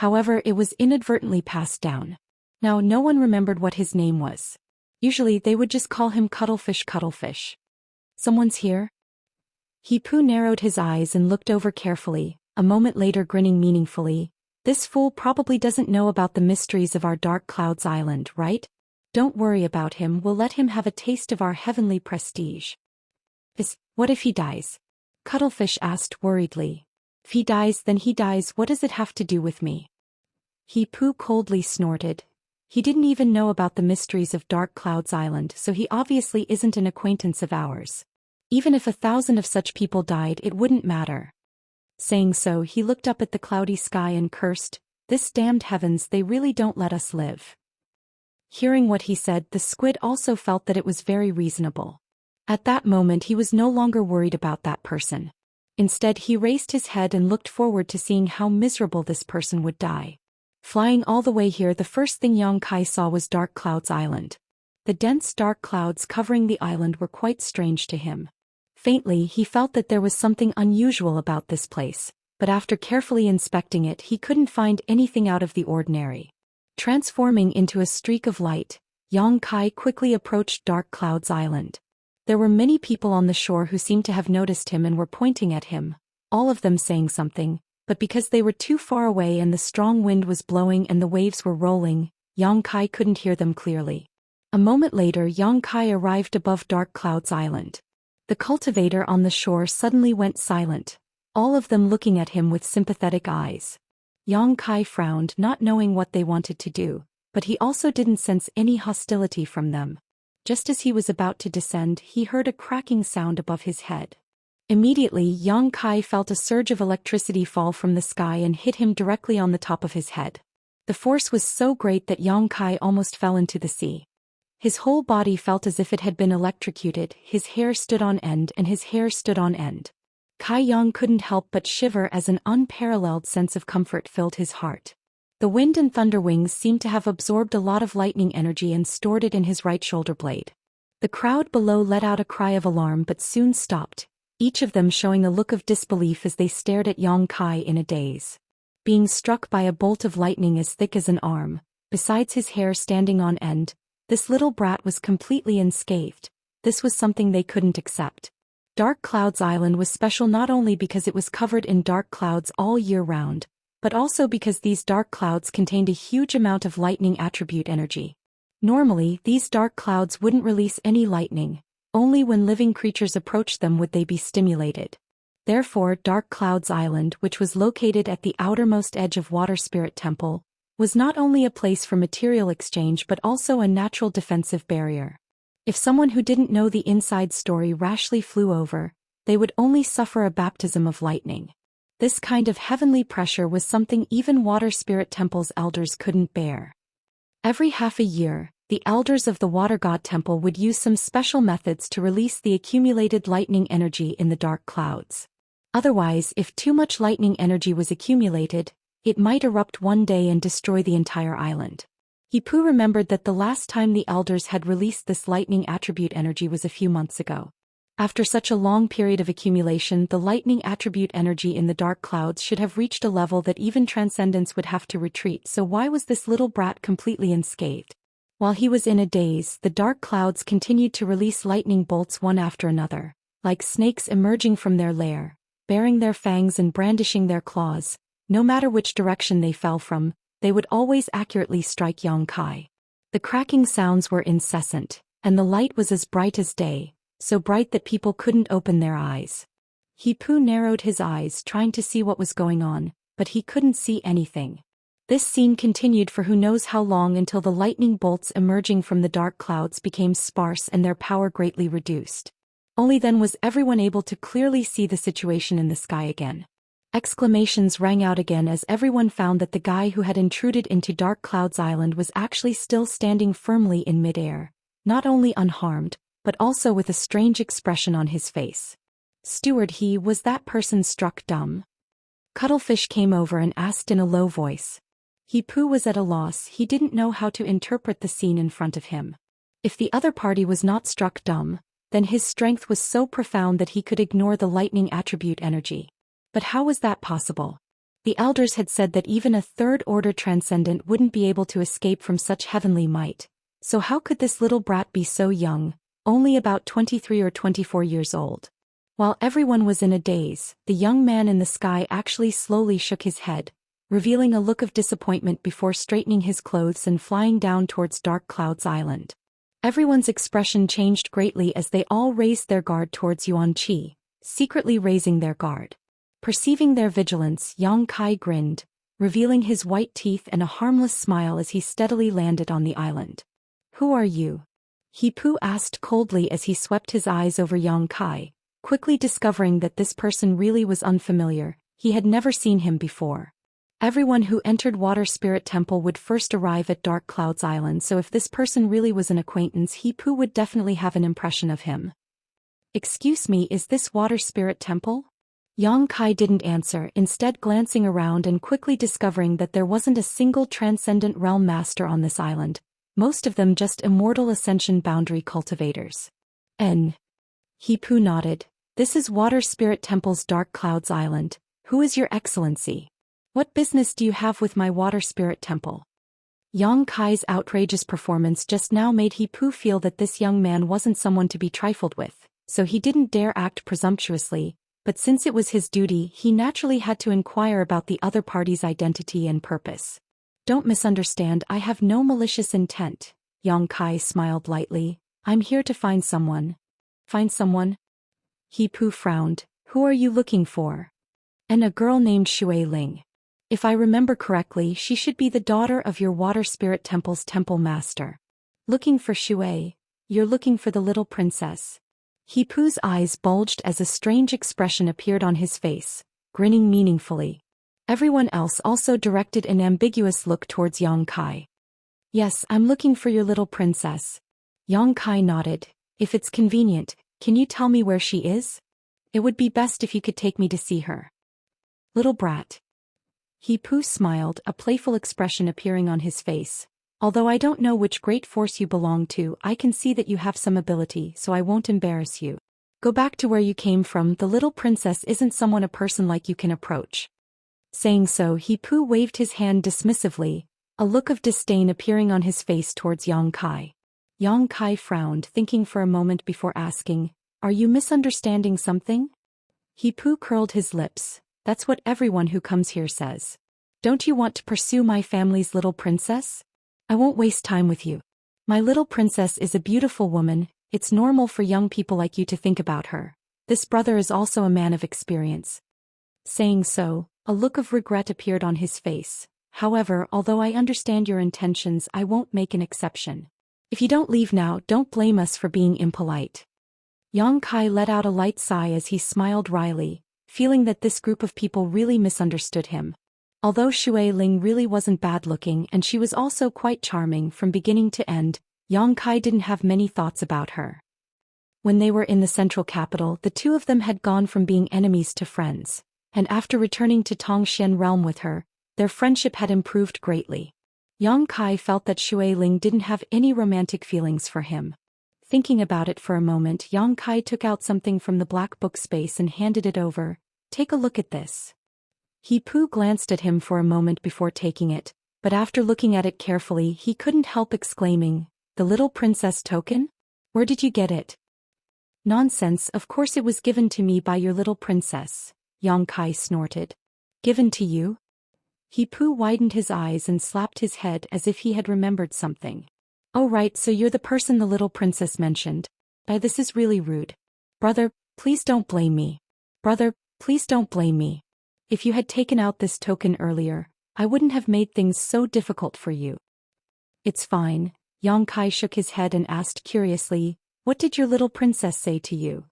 However, it was inadvertently passed down. Now no one remembered what his name was. Usually they would just call him Cuttlefish. "Someone's here?" He narrowed his eyes and looked over carefully, a moment later grinning meaningfully. This fool probably doesn't know about the mysteries of our Dark Clouds Island, right? Don't worry about him, we'll let him have a taste of our heavenly prestige. What if he dies? Cuttlefish asked worriedly. If he dies, then he dies, what does it have to do with me? He coldly snorted. He didn't even know about the mysteries of Dark Clouds Island, so he obviously isn't an acquaintance of ours. Even if 1,000 of such people died, it wouldn't matter. Saying so, he looked up at the cloudy sky and cursed, "This damned heavens, they really don't let us live." Hearing what he said, the squid also felt that it was very reasonable. At that moment he was no longer worried about that person. Instead he raised his head and looked forward to seeing how miserable this person would die. Flying all the way here, the first thing Xianxia saw was Dark Clouds Island. The dense dark clouds covering the island were quite strange to him. Faintly he felt that there was something unusual about this place, but after carefully inspecting it he couldn't find anything out of the ordinary. Transforming into a streak of light, Xianxia quickly approached Dark Clouds Island. There were many people on the shore who seemed to have noticed him and were pointing at him, all of them saying something, but because they were too far away and the strong wind was blowing and the waves were rolling, Xianxia couldn't hear them clearly. A moment later Xianxia arrived above Dark Clouds Island. The cultivator on the shore suddenly went silent, all of them looking at him with sympathetic eyes. Xianxia frowned, not knowing what they wanted to do, but he also didn't sense any hostility from them. Just as he was about to descend, he heard a cracking sound above his head. Immediately, Xianxia felt a surge of electricity fall from the sky and hit him directly on the top of his head. The force was so great that Xianxia almost fell into the sea. His whole body felt as if it had been electrocuted, his hair stood on end and his hair stood on end. Kai Yang couldn't help but shiver as an unparalleled sense of comfort filled his heart. The wind and thunder wings seemed to have absorbed a lot of lightning energy and stored it in his right shoulder blade. The crowd below let out a cry of alarm but soon stopped, each of them showing a look of disbelief as they stared at Xianxia in a daze. Being struck by a bolt of lightning as thick as an arm, besides his hair standing on end, this little brat was completely unscathed. This was something they couldn't accept. Dark Clouds Island was special not only because it was covered in dark clouds all year round, but also because these dark clouds contained a huge amount of lightning attribute energy. Normally, these dark clouds wouldn't release any lightning, only when living creatures approached them would they be stimulated. Therefore, Dark Clouds Island, which was located at the outermost edge of Water Spirit Temple, was not only a place for material exchange but also a natural defensive barrier. If someone who didn't know the inside story rashly flew over, they would only suffer a baptism of lightning. This kind of heavenly pressure was something even Water Spirit Temple's elders couldn't bear. Every half a year, the elders of the Water God Temple would use some special methods to release the accumulated lightning energy in the dark clouds. Otherwise, if too much lightning energy was accumulated, it might erupt one day and destroy the entire island. He remembered that the last time the elders had released this lightning attribute energy was a few months ago. After such a long period of accumulation, the lightning attribute energy in the dark clouds should have reached a level that even transcendence would have to retreat, so why was this little brat completely unscathed? While he was in a daze, the dark clouds continued to release lightning bolts one after another, like snakes emerging from their lair, baring their fangs and brandishing their claws. No matter which direction they fell from, they would always accurately strike Xianxia. The cracking sounds were incessant, and the light was as bright as day, so bright that people couldn't open their eyes. He narrowed his eyes trying to see what was going on, but he couldn't see anything. This scene continued for who knows how long until the lightning bolts emerging from the dark clouds became sparse and their power greatly reduced. Only then was everyone able to clearly see the situation in the sky again. Exclamations rang out again as everyone found that the guy who had intruded into Dark Clouds Island was actually still standing firmly in midair, not only unharmed, but also with a strange expression on his face. Steward, was that person struck dumb? Cuttlefish came over and asked in a low voice. He was at a loss, he didn't know how to interpret the scene in front of him. If the other party was not struck dumb, then his strength was so profound that he could ignore the lightning attribute energy. But how was that possible? The elders had said that even a third-order transcendent wouldn't be able to escape from such heavenly might. So how could this little brat be so young, only about 23 or 24 years old? While everyone was in a daze, the young man in the sky actually slowly shook his head, revealing a look of disappointment before straightening his clothes and flying down towards Dark Clouds Island. Everyone's expression changed greatly as they all raised their guard towards Yuan Qi, secretly raising their guard. Perceiving their vigilance, Yang Kai grinned, revealing his white teeth and a harmless smile as he steadily landed on the island. "Who are you?" He Pu asked coldly as he swept his eyes over Yang Kai, quickly discovering that this person really was unfamiliar. He had never seen him before. Everyone who entered Water Spirit Temple would first arrive at Dark Clouds Island, so if this person really was an acquaintance, He Pu would definitely have an impression of him. "Excuse me, is this Water Spirit Temple?" Yang Kai didn't answer, instead glancing around and quickly discovering that there wasn't a single transcendent realm master on this island, most of them just immortal ascension boundary cultivators. He Pu nodded. "This is Water Spirit Temple's Dark Clouds Island. Who is your excellency? What business do you have with my Water Spirit Temple?" Yang Kai's outrageous performance just now made He Pu feel that this young man wasn't someone to be trifled with, so he didn't dare act presumptuously, but since it was his duty, he naturally had to inquire about the other party's identity and purpose. "Don't misunderstand, I have no malicious intent," Yang Kai smiled lightly. "I'm here to find someone." "Find someone?" He Pu frowned. "Who are you looking for?" "And a girl named Shui Ling. If I remember correctly, she should be the daughter of your Water Spirit Temple's temple master." "Looking for Shui? You're looking for the little princess?" He Pu's eyes bulged as a strange expression appeared on his face, grinning meaningfully. Everyone else also directed an ambiguous look towards Yang Kai. "Yes, I'm looking for your little princess." Yang Kai nodded. "If it's convenient, can you tell me where she is? It would be best if you could take me to see her." "Little brat." He Pu smiled, a playful expression appearing on his face. "Although I don't know which great force you belong to, I can see that you have some ability, so I won't embarrass you. Go back to where you came from. The little princess isn't someone a person like you can approach." Saying so, He Pu waved his hand dismissively, a look of disdain appearing on his face towards Yang Kai. Yang Kai frowned, thinking for a moment before asking, "Are you misunderstanding something?" He Pu curled his lips. "That's what everyone who comes here says. Don't you want to pursue my family's little princess? I won't waste time with you. My little princess is a beautiful woman. It's normal for young people like you to think about her. This brother is also a man of experience." Saying so, a look of regret appeared on his face. "However, although I understand your intentions, I won't make an exception. If you don't leave now, don't blame us for being impolite." Yang Kai let out a light sigh as he smiled wryly, feeling that this group of people really misunderstood him. Although Shui Ling really wasn't bad-looking and she was also quite charming from beginning to end, Yang Kai didn't have many thoughts about her. When they were in the central capital, the two of them had gone from being enemies to friends, and after returning to Tongxian realm with her, their friendship had improved greatly. Yang Kai felt that Shui Ling didn't have any romantic feelings for him. Thinking about it for a moment, Yang Kai took out something from the black book space and handed it over. "Take a look at this." He Pu glanced at him for a moment before taking it, but after looking at it carefully, he couldn't help exclaiming, "The little princess token? Where did you get it?" "Nonsense, of course it was given to me by your little princess," Yang Kai snorted. "Given to you?" He Pu widened his eyes and slapped his head as if he had remembered something. "Oh right, so you're the person the little princess mentioned. This is really rude. Brother, please don't blame me. Brother, please don't blame me. If you had taken out this token earlier, I wouldn't have made things so difficult for you." "It's fine." Yang Kai shook his head and asked curiously, "What did your little princess say to you?"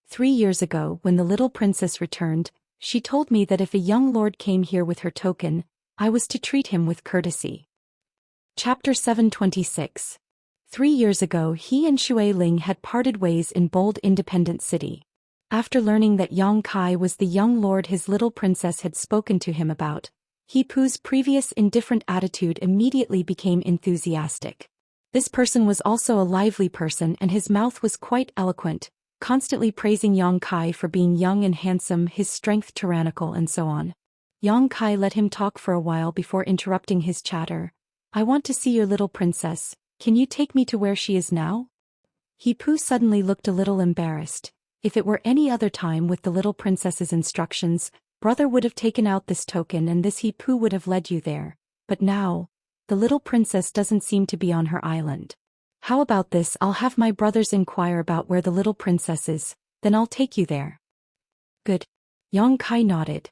3 years ago, when the little princess returned, she told me that if a young lord came here with her token, I was to treat him with courtesy. Chapter 726. 3 years ago, he and Shui Ling had parted ways in bold independent city. After learning that Yang Kai was the young lord his little princess had spoken to him about, He Pu's previous indifferent attitude immediately became enthusiastic. This person was also a lively person and his mouth was quite eloquent, constantly praising Yang Kai for being young and handsome, his strength tyrannical and so on. Yang Kai let him talk for a while before interrupting his chatter. "I want to see your little princess. Can you take me to where she is now?" He Pu suddenly looked a little embarrassed. If it were any other time with the little princess's instructions, brother would have taken out this token and this He-Poo would have led you there. But now, the little princess doesn't seem to be on her island. How about this? I'll have my brothers inquire about where the little princess is, then I'll take you there. Good. Yang Kai nodded.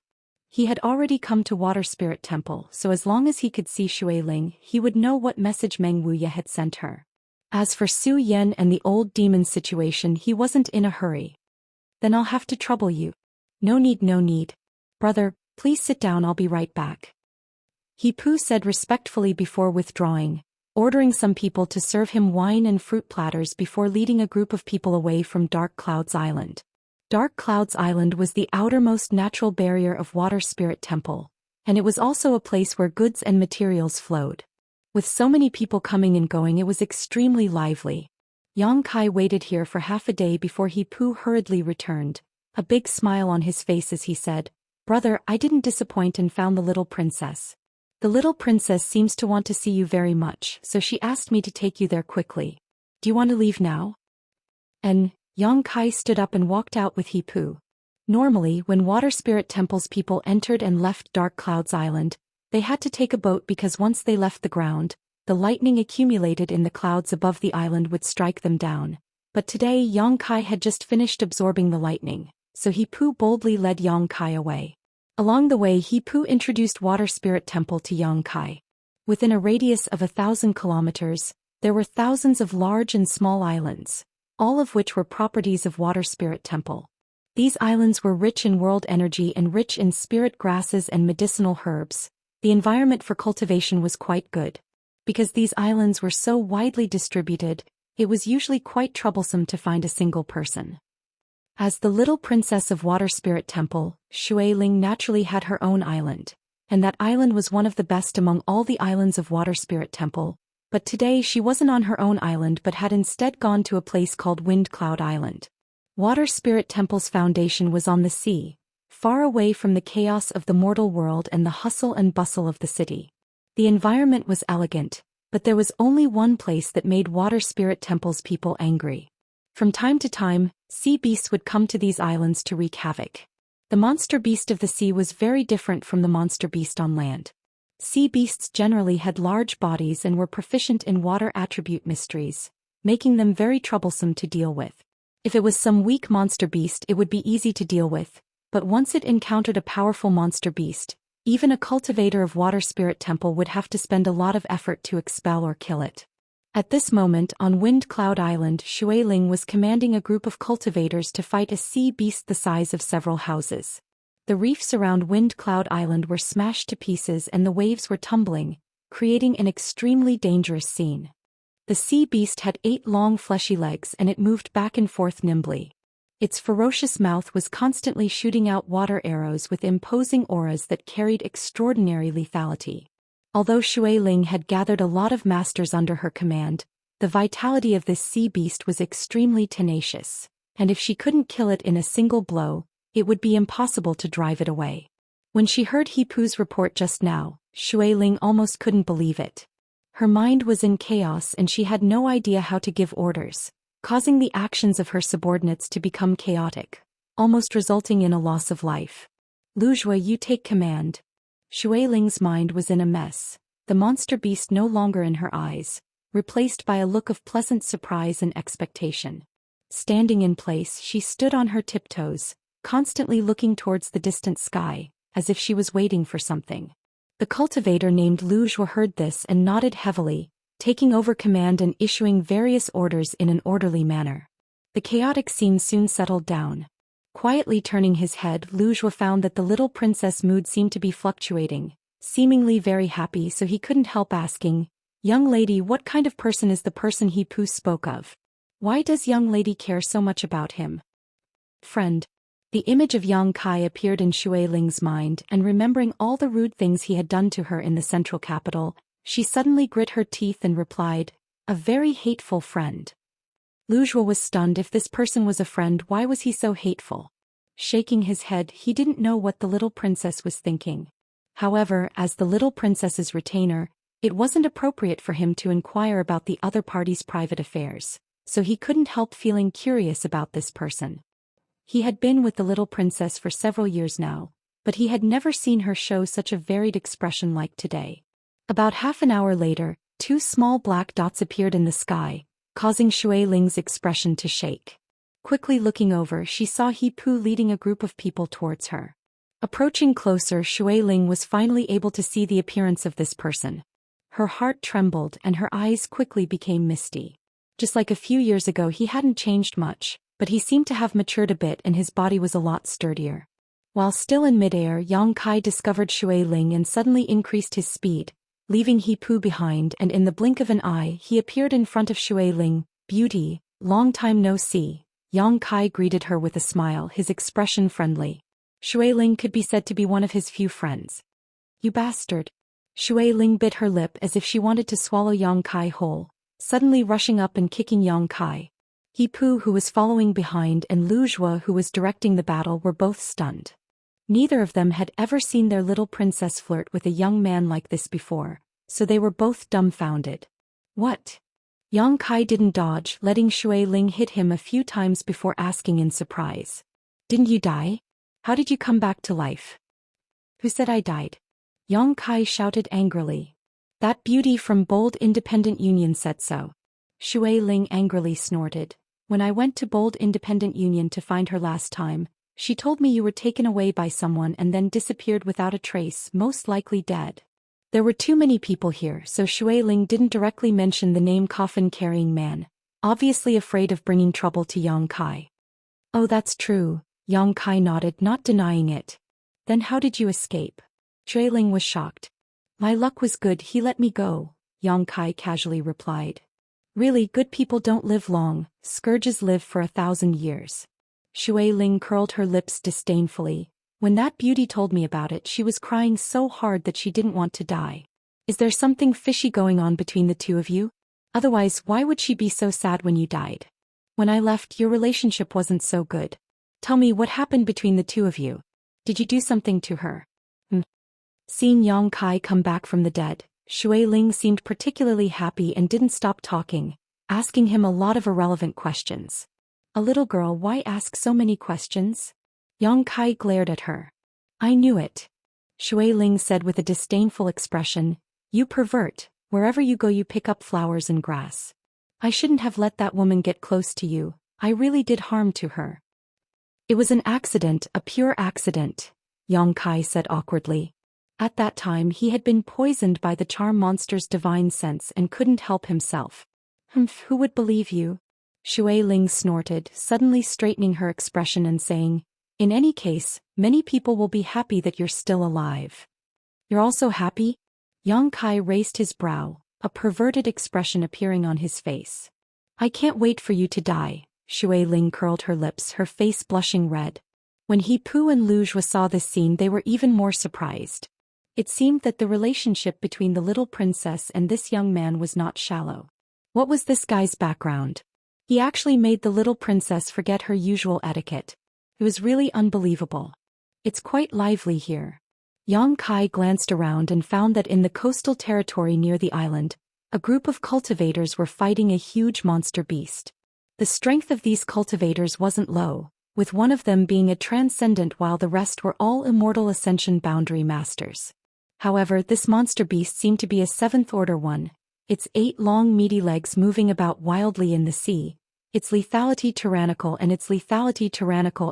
He had already come to Water Spirit Temple, so as long as he could see Shui Ling, he would know what message Meng Wuya had sent her. As for Su Yan and the old demon's situation, he wasn't in a hurry. Then I'll have to trouble you. No need, no need. Brother, please sit down, I'll be right back. He-Poo said respectfully before withdrawing, ordering some people to serve him wine and fruit platters before leading a group of people away from Dark Clouds Island. Dark Clouds Island was the outermost natural barrier of Water Spirit Temple, and it was also a place where goods and materials flowed. With so many people coming and going, it was extremely lively. Yang Kai waited here for half a day before He-Poo hurriedly returned, a big smile on his face as he said, "Brother, I didn't disappoint and found the little princess. The little princess seems to want to see you very much, so she asked me to take you there quickly. Do you want to leave now?" And Yang Kai stood up and walked out with He-Poo. Normally, when Water Spirit Temple's people entered and left Dark Clouds Island, they had to take a boat because once they left the ground, the lightning accumulated in the clouds above the island would strike them down. But today Yang Kai had just finished absorbing the lightning, so He-Poo boldly led Yang Kai away. Along the way, He-Poo introduced Water Spirit Temple to Yang Kai. Within a radius of 1,000 kilometers, there were thousands of large and small islands, all of which were properties of Water Spirit Temple. These islands were rich in world energy and rich in spirit grasses and medicinal herbs. The environment for cultivation was quite good. Because these islands were so widely distributed, it was usually quite troublesome to find a single person. As the little princess of Water Spirit Temple, Shui Ling naturally had her own island, and that island was one of the best among all the islands of Water Spirit Temple. But today she wasn't on her own island but had instead gone to a place called Wind Cloud Island. Water Spirit Temple's foundation was on the sea, far away from the chaos of the mortal world and the hustle and bustle of the city. The environment was elegant, but there was only one place that made Water Spirit Temple's people angry. From time to time, sea beasts would come to these islands to wreak havoc. The monster beast of the sea was very different from the monster beast on land. Sea beasts generally had large bodies and were proficient in water attribute mysteries, making them very troublesome to deal with. If it was some weak monster beast, it would be easy to deal with, but once it encountered a powerful monster beast, even a cultivator of Water Spirit Temple would have to spend a lot of effort to expel or kill it. At this moment, on Wind Cloud Island, Shui Ling was commanding a group of cultivators to fight a sea beast the size of several houses. The reefs around Wind Cloud Island were smashed to pieces and the waves were tumbling, creating an extremely dangerous scene. The sea beast had 8 long fleshy legs and it moved back and forth nimbly. Its ferocious mouth was constantly shooting out water arrows with imposing auras that carried extraordinary lethality. Although Shui Ling had gathered a lot of masters under her command, the vitality of this sea beast was extremely tenacious, and if she couldn't kill it in a single blow, it would be impossible to drive it away. When she heard He-Poo's report just now, Shui Ling almost couldn't believe it. Her mind was in chaos and she had no idea how to give orders, causing the actions of her subordinates to become chaotic, almost resulting in a loss of life. "Luzhua, you take command." Shui Ling's mind was in a mess, the monster beast no longer in her eyes, replaced by a look of pleasant surprise and expectation. Standing in place, she stood on her tiptoes, constantly looking towards the distant sky, as if she was waiting for something. The cultivator named Luzhua heard this and nodded heavily, taking over command and issuing various orders in an orderly manner. The chaotic scene soon settled down. Quietly turning his head, Luzhua found that the little princess' mood seemed to be fluctuating, seemingly very happy, so he couldn't help asking, "Young lady, what kind of person is the person He-Poo spoke of? Why does young lady care so much about him?" "Friend." The image of Yang Kai appeared in Shui Ling's mind, and remembering all the rude things he had done to her in the central capital, she suddenly grit her teeth and replied, "A very hateful friend." Luzhua was stunned. If this person was a friend, why was he so hateful? Shaking his head, he didn't know what the little princess was thinking. However, as the little princess's retainer, it wasn't appropriate for him to inquire about the other party's private affairs, so he couldn't help feeling curious about this person. He had been with the little princess for several years now, but he had never seen her show such a varied expression like today. About half an hour later, two small black dots appeared in the sky, causing Shui Ling's expression to shake. Quickly looking over, she saw He Pu leading a group of people towards her. Approaching closer, Shui Ling was finally able to see the appearance of this person. Her heart trembled and her eyes quickly became misty. Just like a few years ago, he hadn't changed much, but he seemed to have matured a bit and his body was a lot sturdier. While still in midair, Yang Kai discovered Shui Ling and suddenly increased his speed, leaving He Pu behind, and in the blink of an eye he appeared in front of Shui Ling. "Beauty, long time no see." Yang Kai greeted her with a smile, his expression friendly. Shui Ling could be said to be one of his few friends. "You bastard." Shui Ling bit her lip as if she wanted to swallow Yang Kai whole, suddenly rushing up and kicking Yang Kai. He Pu, who was following behind, and Lu Zhuo, who was directing the battle, were both stunned. Neither of them had ever seen their little princess flirt with a young man like this before, so they were both dumbfounded. "What?" Yang Kai didn't dodge, letting Shui Ling hit him a few times before asking in surprise. "Didn't you die? How did you come back to life?" "Who said I died?" Yang Kai shouted angrily. "That beauty from Bold Independent Union said so." Shui Ling angrily snorted. "When I went to Bold Independent Union to find her last time, she told me you were taken away by someone and then disappeared without a trace, most likely dead." There were too many people here, so Shui Ling didn't directly mention the name coffin-carrying man, obviously afraid of bringing trouble to Yang Kai. "Oh, that's true," Yang Kai nodded, not denying it. "Then how did you escape?" Shui Ling was shocked. "My luck was good, he let me go," Yang Kai casually replied. "Really, good people don't live long, scourges live for 1,000 years. Shui Ling curled her lips disdainfully. When that beauty told me about it, she was crying so hard that she didn't want to die. "Is there something fishy going on between the two of you? Otherwise, why would she be so sad when you died? When I left, your relationship wasn't so good. Tell me what happened between the two of you. Did you do something to her?" Seeing Yang Kai come back from the dead, Shui Ling seemed particularly happy and didn't stop talking, asking him a lot of irrelevant questions. "A little girl, why ask so many questions?" Yang Kai glared at her. "I knew it," Shui Ling said with a disdainful expression. "You pervert, wherever you go you pick up flowers and grass. I shouldn't have let that woman get close to you, I really did harm to her." "It was an accident, a pure accident," Yang Kai said awkwardly. At that time he had been poisoned by the charm monster's divine sense and couldn't help himself. Who would believe you?" Shui Ling snorted, suddenly straightening her expression and saying, "In any case, many people will be happy that you're still alive." "You're also happy?" Yang Kai raised his brow, a perverted expression appearing on his face. "I can't wait for you to die." Shui Ling curled her lips, her face blushing red. When He Pu and Lu Zhuo saw this scene, they were even more surprised. It seemed that the relationship between the little princess and this young man was not shallow. What was this guy's background? He actually made the little princess forget her usual etiquette. It was really unbelievable. "It's quite lively here." Yang Kai glanced around and found that in the coastal territory near the island, a group of cultivators were fighting a huge monster beast. The strength of these cultivators wasn't low, with one of them being a transcendent while the rest were all immortal ascension boundary masters. However, this monster beast seemed to be a 7th-order one, its 8 long meaty legs moving about wildly in the sea, its lethality tyrannical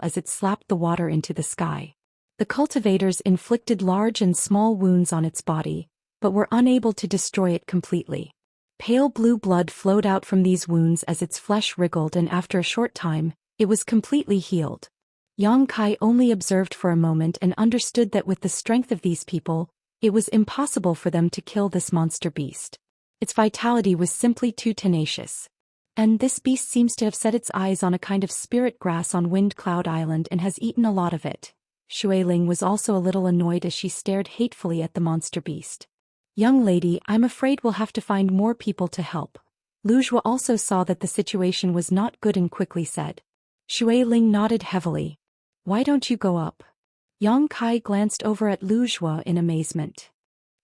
as it slapped the water into the sky. The cultivators inflicted large and small wounds on its body, but were unable to destroy it completely. Pale blue blood flowed out from these wounds as its flesh wriggled, and after a short time, it was completely healed. Yang Kai only observed for a moment and understood that with the strength of these people, it was impossible for them to kill this monster beast. Its vitality was simply too tenacious. And this beast seems to have set its eyes on a kind of spirit grass on Wind Cloud Island and has eaten a lot of it. Shui Ling was also a little annoyed as she stared hatefully at the monster beast. "Young lady, I'm afraid we'll have to find more people to help." Lu Zhuo also saw that the situation was not good and quickly said. Shui Ling nodded heavily. "Why don't you go up?" Yang Kai glanced over at Lu Zhuo in amazement.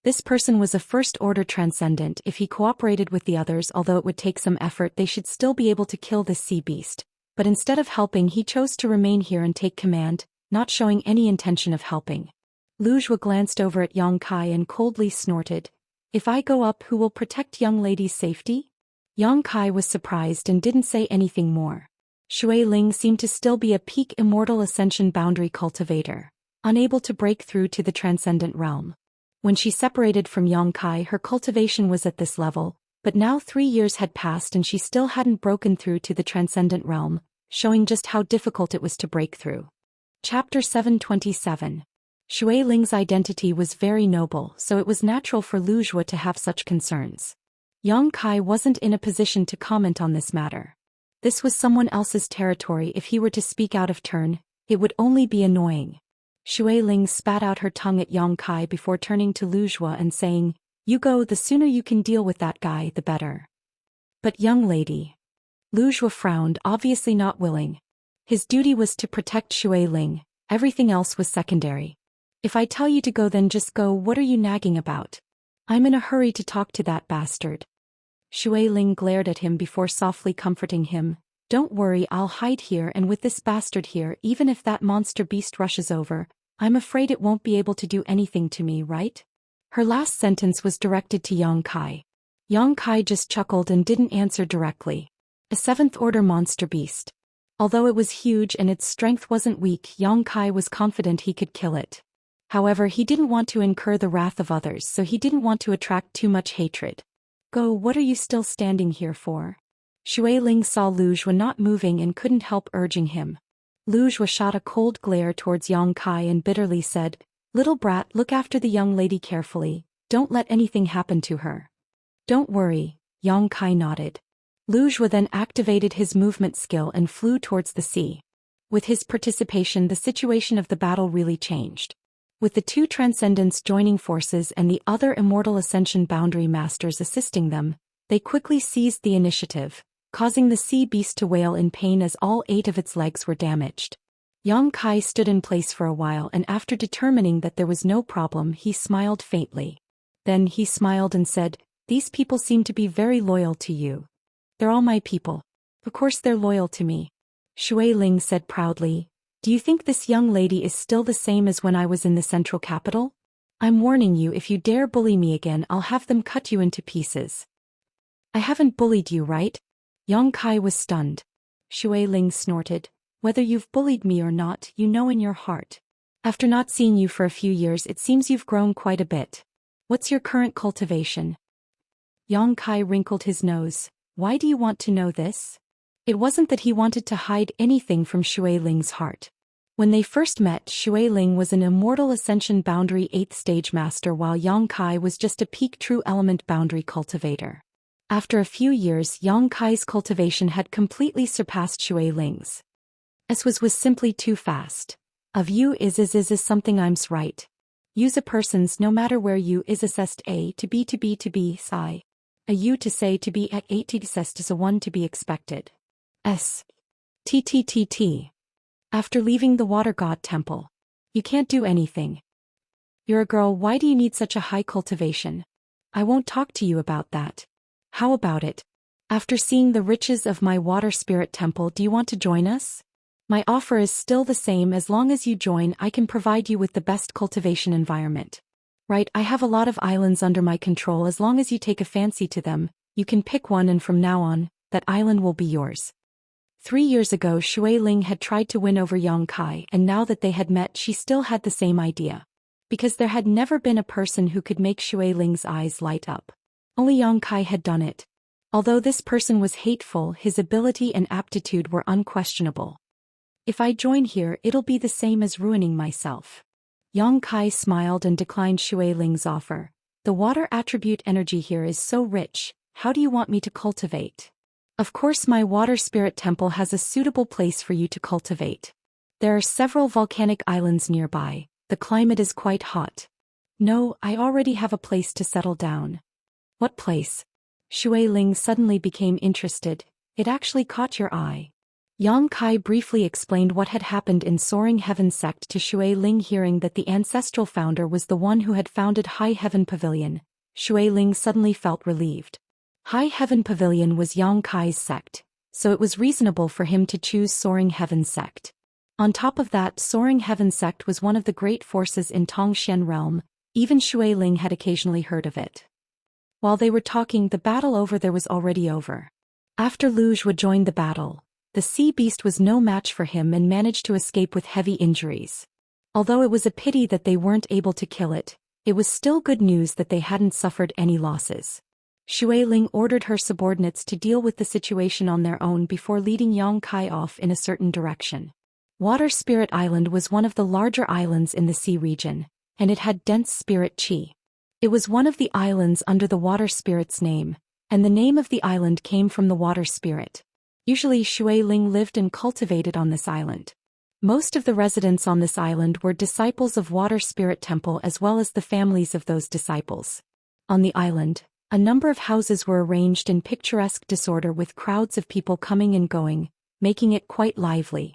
This person was a first-order transcendent. If he cooperated with the others, although it would take some effort, they should still be able to kill this sea beast. But instead of helping, he chose to remain here and take command, not showing any intention of helping. Lu Zhuo glanced over at Yang Kai and coldly snorted, "If I go up, who will protect young lady's safety?" Yang Kai was surprised and didn't say anything more. Shui Ling seemed to still be a peak Immortal Ascension boundary cultivator, unable to break through to the transcendent realm. When she separated from Yang Kai, her cultivation was at this level, but now 3 years had passed and she still hadn't broken through to the transcendent realm, showing just how difficult it was to break through. Chapter 727. Shui Ling's identity was very noble, so it was natural for Lu Zhuo to have such concerns. Yang Kai wasn't in a position to comment on this matter. This was someone else's territory. If he were to speak out of turn, it would only be annoying. Shui Ling spat out her tongue at Yang Kai before turning to Lu Zhuo and saying, "You go, the sooner you can deal with that guy, the better." "But young lady." Lu Zhuo frowned, obviously not willing. His duty was to protect Shui Ling, everything else was secondary. "If I tell you to go, then just go. What are you nagging about? I'm in a hurry to talk to that bastard." Shui Ling glared at him before softly comforting him. "Don't worry, I'll hide here, and with this bastard here, even if that monster beast rushes over, I'm afraid it won't be able to do anything to me, right?" Her last sentence was directed to Yang Kai. Yang Kai just chuckled and didn't answer directly. A 7th-order monster beast. Although it was huge and its strength wasn't weak, Yang Kai was confident he could kill it. However, he didn't want to incur the wrath of others, so he didn't want to attract too much hatred. "Go, what are you still standing here for?" Shui Ling saw Lu Zhuo not moving and couldn't help urging him. Lu Zhuo shot a cold glare towards Yang Kai and bitterly said, "Little brat, look after the young lady carefully, don't let anything happen to her." "Don't worry," Yang Kai nodded. Lu Zhuo then activated his movement skill and flew towards the sea. With his participation, the situation of the battle really changed. With the 2 Transcendents joining forces and the other Immortal Ascension boundary masters assisting them, they quickly seized the initiative, causing the sea beast to wail in pain as all 8 of its legs were damaged. Yang Kai stood in place for a while, and after determining that there was no problem, he smiled faintly. Then he smiled and said, "These people seem to be very loyal to you." "They're all my people. Of course they're loyal to me," Shui Ling said proudly. "Do you think this young lady is still the same as when I was in the central capital? I'm warning you, if you dare bully me again, I'll have them cut you into pieces." "I haven't bullied you, right?" Yang Kai was stunned. Shui Ling snorted, "Whether you've bullied me or not, you know in your heart. After not seeing you for a few years, it seems you've grown quite a bit. What's your current cultivation?" Yang Kai wrinkled his nose. "Why do you want to know this?" It wasn't that he wanted to hide anything from Shui Ling's heart. When they first met, Shui Ling was an Immortal Ascension boundary 8th stage master, while Yang Kai was just a peak true element boundary cultivator. After a few years, Yang Kai's cultivation had completely surpassed Shui Ling's. Was simply too fast. A view is something I'm's right. Use a person's no matter where you is assessed A to B to B to B psi. A U to say to be at 80 assessed is a 1 to be expected. S. TTTT. After leaving the Water God Temple. You can't do anything. You're a girl, why do you need such a high cultivation? I won't talk to you about that. How about it? After seeing the riches of my Water Spirit Temple, do you want to join us? My offer is still the same. As long as you join, I can provide you with the best cultivation environment. Right, I have a lot of islands under my control. As long as you take a fancy to them, you can pick one, and from now on, that island will be yours. 3 years ago, Shui Ling had tried to win over Yang Kai, and now that they had met, she still had the same idea. Because there had never been a person who could make Shui Ling's eyes light up. Only Yang Kai had done it. Although this person was hateful, his ability and aptitude were unquestionable. If I join here, it'll be the same as ruining myself. Yang Kai smiled and declined Shui Ling's offer. The water attribute energy here is so rich, how do you want me to cultivate? Of course, my Water Spirit Temple has a suitable place for you to cultivate. There are several volcanic islands nearby. The climate is quite hot. No, I already have a place to settle down. What place? Shui Ling suddenly became interested. It actually caught your eye. Yang Kai briefly explained what had happened in Soaring Heaven sect to Shui Ling. Hearing that the ancestral founder was the one who had founded High Heaven Pavilion, Shui Ling suddenly felt relieved. High Heaven Pavilion was Yang Kai's sect. so it was reasonable for him to choose Soaring Heaven sect. On top of that, Soaring Heaven sect was one of the great forces in Tongxian realm, even Xueling had occasionally heard of it. While they were talking, the battle over there was already over. After Luzhou joined the battle, the sea beast was no match for him and managed to escape with heavy injuries. Although it was a pity that they weren't able to kill it, it was still good news that they hadn't suffered any losses. Xueling ordered her subordinates to deal with the situation on their own before leading Yang Kai off in a certain direction. Water Spirit Island was one of the larger islands in the sea region, and it had dense spirit qi. It was one of the islands under the water spirit's name, and the name of the island came from the water spirit. Usually Xueling lived and cultivated on this island. Most of the residents on this island were disciples of Water Spirit Temple as well as the families of those disciples. On the island, a number of houses were arranged in picturesque disorder with crowds of people coming and going, making it quite lively.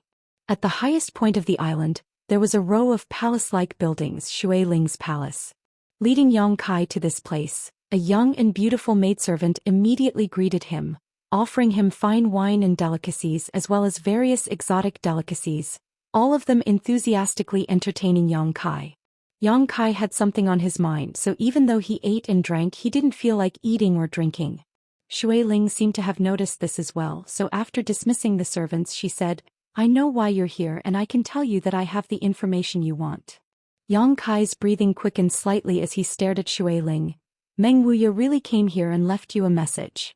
At the highest point of the island, there was a row of palace-like buildings, Xueling's palace. Leading Yang Kai to this place, a young and beautiful maidservant immediately greeted him, offering him fine wine and delicacies as well as various exotic delicacies, all of them enthusiastically entertaining Yang Kai. Yang Kai had something on his mind, so even though he ate and drank, he didn't feel like eating or drinking. Xueling seemed to have noticed this as well, so after dismissing the servants she said, "I know why you're here and I can tell you that I have the information you want." Yang Kai's breathing quickened slightly as he stared at Xueling. "Meng Wuya really came here and left you a message.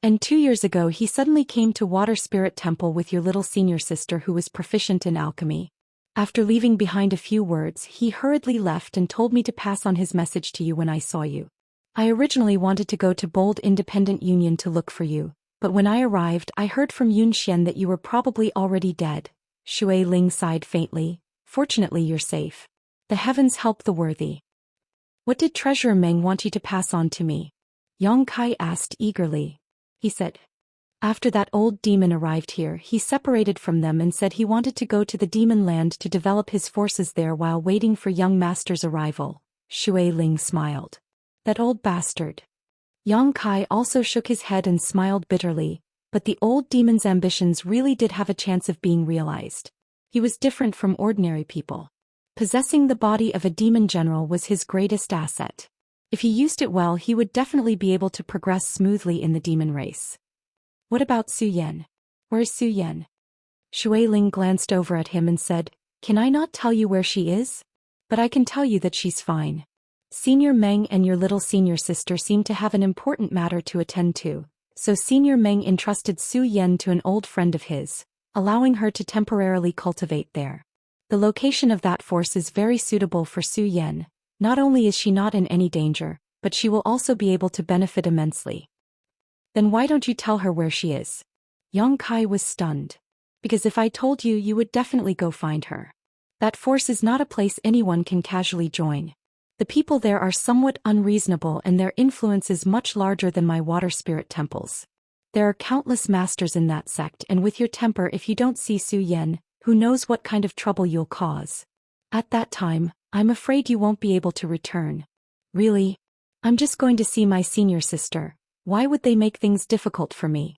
And 2 years ago he suddenly came to Water Spirit Temple with your little senior sister who was proficient in alchemy. After leaving behind a few words, he hurriedly left and told me to pass on his message to you when I saw you. I originally wanted to go to Bold Independent Union to look for you, but when I arrived I heard from Yun Xian that you were probably already dead." Xueling sighed faintly. "Fortunately you're safe. The heavens help the worthy." "What did Treasurer Meng want you to pass on to me?" Yang Kai asked eagerly. He said, "After that old demon arrived here, he separated from them and said he wanted to go to the demon land to develop his forces there while waiting for young master's arrival." Xueling smiled. "That old bastard." Yang Kai also shook his head and smiled bitterly, but the old demon's ambitions really did have a chance of being realized. He was different from ordinary people. Possessing the body of a demon general was his greatest asset. If he used it well, he would definitely be able to progress smoothly in the demon race. "What about Su Yan? Where's Su Yan?" Xueling glanced over at him and said, "Can I not tell you where she is? But I can tell you that she's fine. Senior Meng and your little senior sister seem to have an important matter to attend to, so Senior Meng entrusted Su Yan to an old friend of his, allowing her to temporarily cultivate there. The location of that force is very suitable for Su Yan. Not only is she not in any danger, but she will also be able to benefit immensely." "Then why don't you tell her where she is?" Yang Kai was stunned. "Because if I told you, you would definitely go find her. That force is not a place anyone can casually join. The people there are somewhat unreasonable and their influence is much larger than my water spirit temples. There are countless masters in that sect, and with your temper, if you don't see Su Yan, who knows what kind of trouble you'll cause. At that time, I'm afraid you won't be able to return." "Really? I'm just going to see my senior sister. Why would they make things difficult for me?"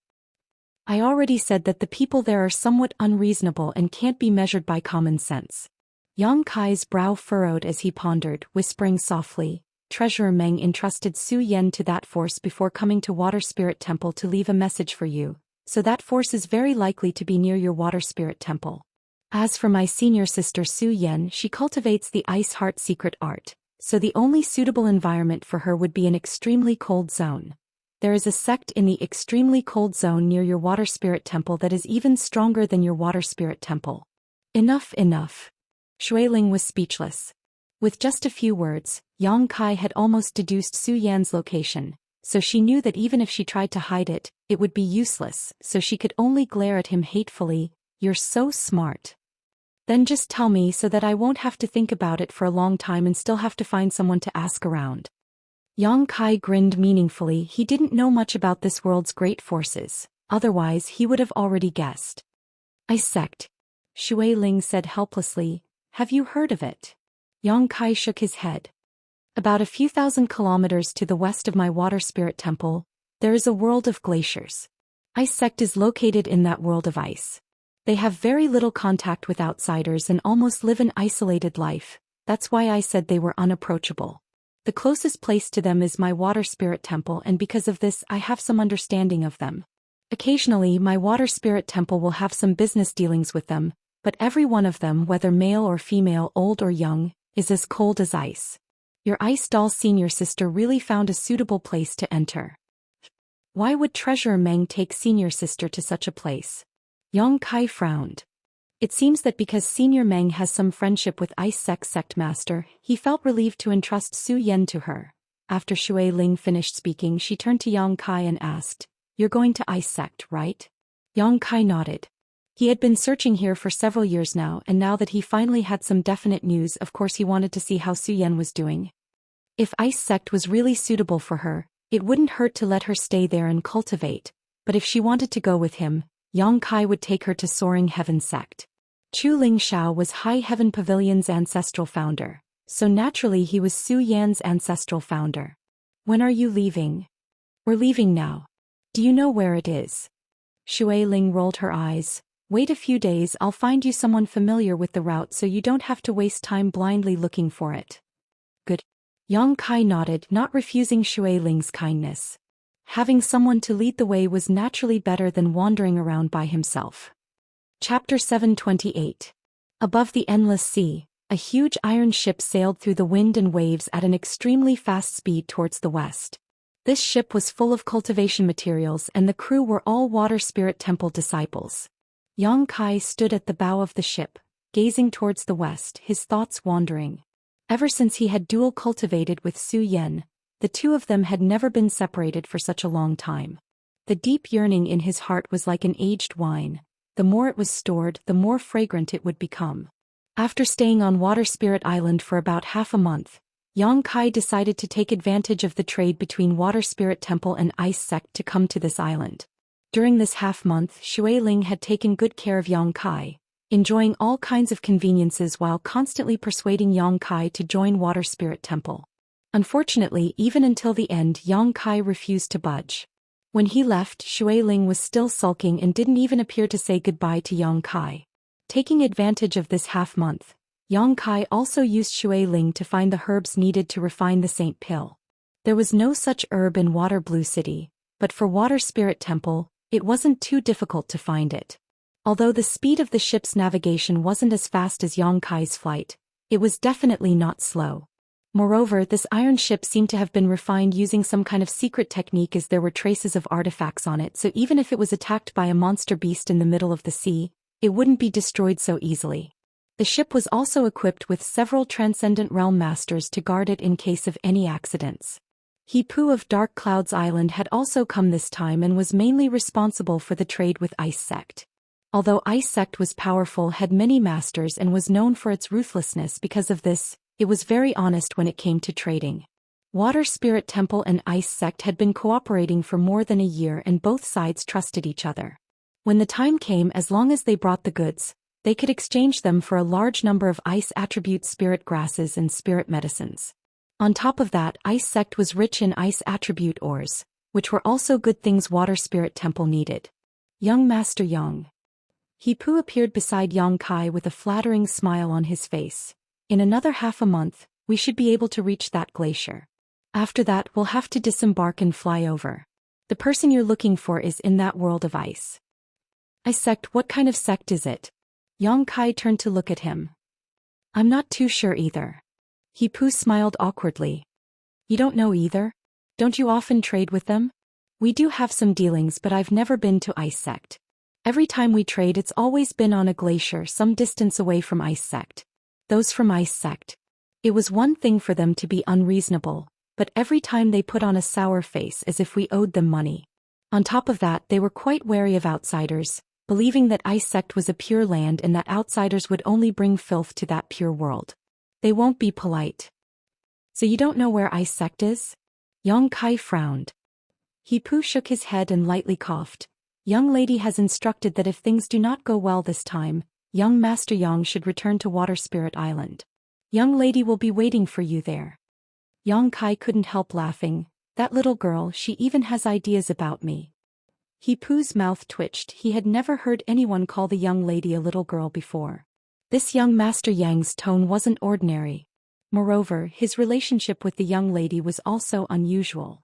"I already said that the people there are somewhat unreasonable and can't be measured by common sense." Yang Kai's brow furrowed as he pondered, whispering softly, "Treasurer Meng entrusted Su Yan to that force before coming to Water Spirit Temple to leave a message for you, so that force is very likely to be near your Water Spirit Temple. As for my senior sister Su Yan, she cultivates the Ice Heart secret art, so the only suitable environment for her would be an extremely cold zone. There is a sect in the extremely cold zone near your Water Spirit Temple that is even stronger than your Water Spirit Temple." "Enough, enough." Xueling was speechless. With just a few words, Yang Kai had almost deduced Su Yan's location, so she knew that even if she tried to hide it, it would be useless, so she could only glare at him hatefully. "You're so smart. Then just tell me so that I won't have to think about it for a long time and still have to find someone to ask around." Yang Kai grinned meaningfully. He didn't know much about this world's great forces, otherwise he would have already guessed. "Ice sect," Xueling said helplessly. "Have you heard of it?" Yang Kai shook his head. "About a few thousand kilometers to the west of my Water Spirit Temple, there is a world of glaciers. Ice sect is located in that world of ice. They have very little contact with outsiders and almost live an isolated life. That's why I said they were unapproachable. The closest place to them is my water spirit temple, and because of this I have some understanding of them. Occasionally my water spirit temple will have some business dealings with them, but every one of them, whether male or female, old or young, is as cold as ice. Your ice doll senior sister really found a suitable place to enter. Why would Treasurer Meng take senior sister to such a place? Yang Kai frowned. It seems that because Senior Meng has some friendship with Ice Sect Master, he felt relieved to entrust Su Yen to her. After Shui Ling finished speaking, she turned to Yang Kai and asked, "You're going to Ice Sect, right?" Yang Kai nodded. He had been searching here for several years now, and now that he finally had some definite news, of course he wanted to see how Su Yen was doing. If Ice Sect was really suitable for her, it wouldn't hurt to let her stay there and cultivate, but if she wanted to go with him, Yang Kai would take her to Soaring Heaven Sect. Chu Ling Xiao was High Heaven Pavilion's ancestral founder, so naturally he was Su Yan's ancestral founder. "When are you leaving?" "We're leaving now. Do you know where it is?" Shui Ling rolled her eyes. "Wait a few days, I'll find you someone familiar with the route so you don't have to waste time blindly looking for it." "Good." Yang Kai nodded, not refusing Shui Ling's kindness. Having someone to lead the way was naturally better than wandering around by himself. Chapter 728. Above the endless sea, a huge iron ship sailed through the wind and waves at an extremely fast speed towards the west. This ship was full of cultivation materials, and the crew were all Water Spirit Temple disciples. Yang Kai stood at the bow of the ship, gazing towards the west, his thoughts wandering. Ever since he had dual cultivated with Su Yen, the two of them had never been separated for such a long time. The deep yearning in his heart was like an aged wine. The more it was stored, the more fragrant it would become. After staying on Water Spirit Island for about half a month, Yang Kai decided to take advantage of the trade between Water Spirit Temple and Ice Sect to come to this island. During this half-month, Shui Ling had taken good care of Yang Kai, enjoying all kinds of conveniences while constantly persuading Yang Kai to join Water Spirit Temple. Unfortunately, even until the end, Yang Kai refused to budge. When he left, Shui Ling was still sulking and didn't even appear to say goodbye to Yang Kai. Taking advantage of this half-month, Yang Kai also used Shui Ling to find the herbs needed to refine the Saint Pill. There was no such herb in Water Blue City, but for Water Spirit Temple, it wasn't too difficult to find it. Although the speed of the ship's navigation wasn't as fast as Yang Kai's flight, it was definitely not slow. Moreover, this iron ship seemed to have been refined using some kind of secret technique, as there were traces of artifacts on it, so even if it was attacked by a monster beast in the middle of the sea, it wouldn't be destroyed so easily. The ship was also equipped with several Transcendent Realm Masters to guard it in case of any accidents. He Pu of Dark Clouds Island had also come this time and was mainly responsible for the trade with Ice Sect. Although Ice Sect was powerful, had many masters, and was known for its ruthlessness, because of this, it was very honest when it came to trading. Water Spirit Temple and Ice Sect had been cooperating for more than a year, and both sides trusted each other. When the time came, as long as they brought the goods, they could exchange them for a large number of ice attribute spirit grasses and spirit medicines. On top of that, Ice Sect was rich in ice attribute ores, which were also good things Water Spirit Temple needed. Young Master Yang. He Pu appeared beside Yang Kai with a flattering smile on his face. "In another half a month, we should be able to reach that glacier. After that, we'll have to disembark and fly over. The person you're looking for is in that world of ice." "Ice Sect? What kind of sect is it?" Yang Kai turned to look at him. "I'm not too sure either." He Pu smiled awkwardly. "You don't know either? Don't you often trade with them?" "We do have some dealings, but I've never been to Ice Sect. Every time we trade, it's always been on a glacier some distance away from Ice Sect. Those from Ice Sect. It was one thing for them to be unreasonable, but every time they put on a sour face as if we owed them money. On top of that, they were quite wary of outsiders, believing that Ice Sect was a pure land and that outsiders would only bring filth to that pure world. They won't be polite." "So you don't know where Ice Sect is?" Yang Kai frowned. He Pu shook his head and lightly coughed. "Young lady has instructed that if things do not go well this time, young Master Yang should return to Water Spirit Island. Young lady will be waiting for you there." Yang Kai couldn't help laughing. "That little girl, she even has ideas about me." He Pu's mouth twitched. He had never heard anyone call the young lady a little girl before. This young Master Yang's tone wasn't ordinary. Moreover, his relationship with the young lady was also unusual.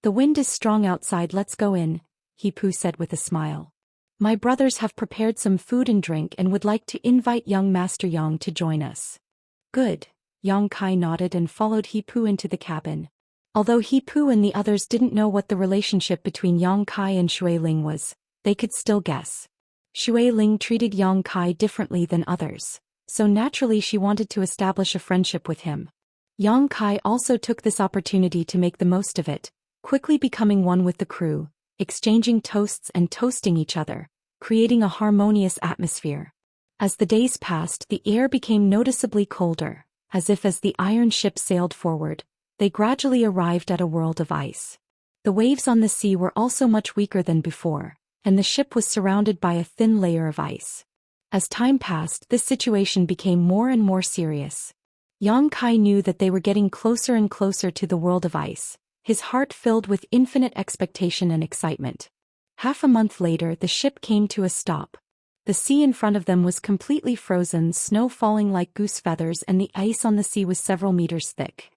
The wind is strong outside, let's go in, He Pu said with a smile. My brothers have prepared some food and drink and would like to invite young Master Yang to join us. Good. Yang Kai nodded and followed He Pu into the cabin. Although He Pu and the others didn't know what the relationship between Yang Kai and Shui Ling was, they could still guess. Shui Ling treated Yang Kai differently than others, so naturally she wanted to establish a friendship with him. Yang Kai also took this opportunity to make the most of it, quickly becoming one with the crew, exchanging toasts and toasting each other, creating a harmonious atmosphere. As the days passed, the air became noticeably colder, as the iron ship sailed forward, they gradually arrived at a world of ice. The waves on the sea were also much weaker than before, and the ship was surrounded by a thin layer of ice. As time passed, this situation became more and more serious. Yang Kai knew that they were getting closer and closer to the world of ice, his heart filled with infinite expectation and excitement. Half a month later, the ship came to a stop. The sea in front of them was completely frozen, snow falling like goose feathers, and the ice on the sea was several meters thick.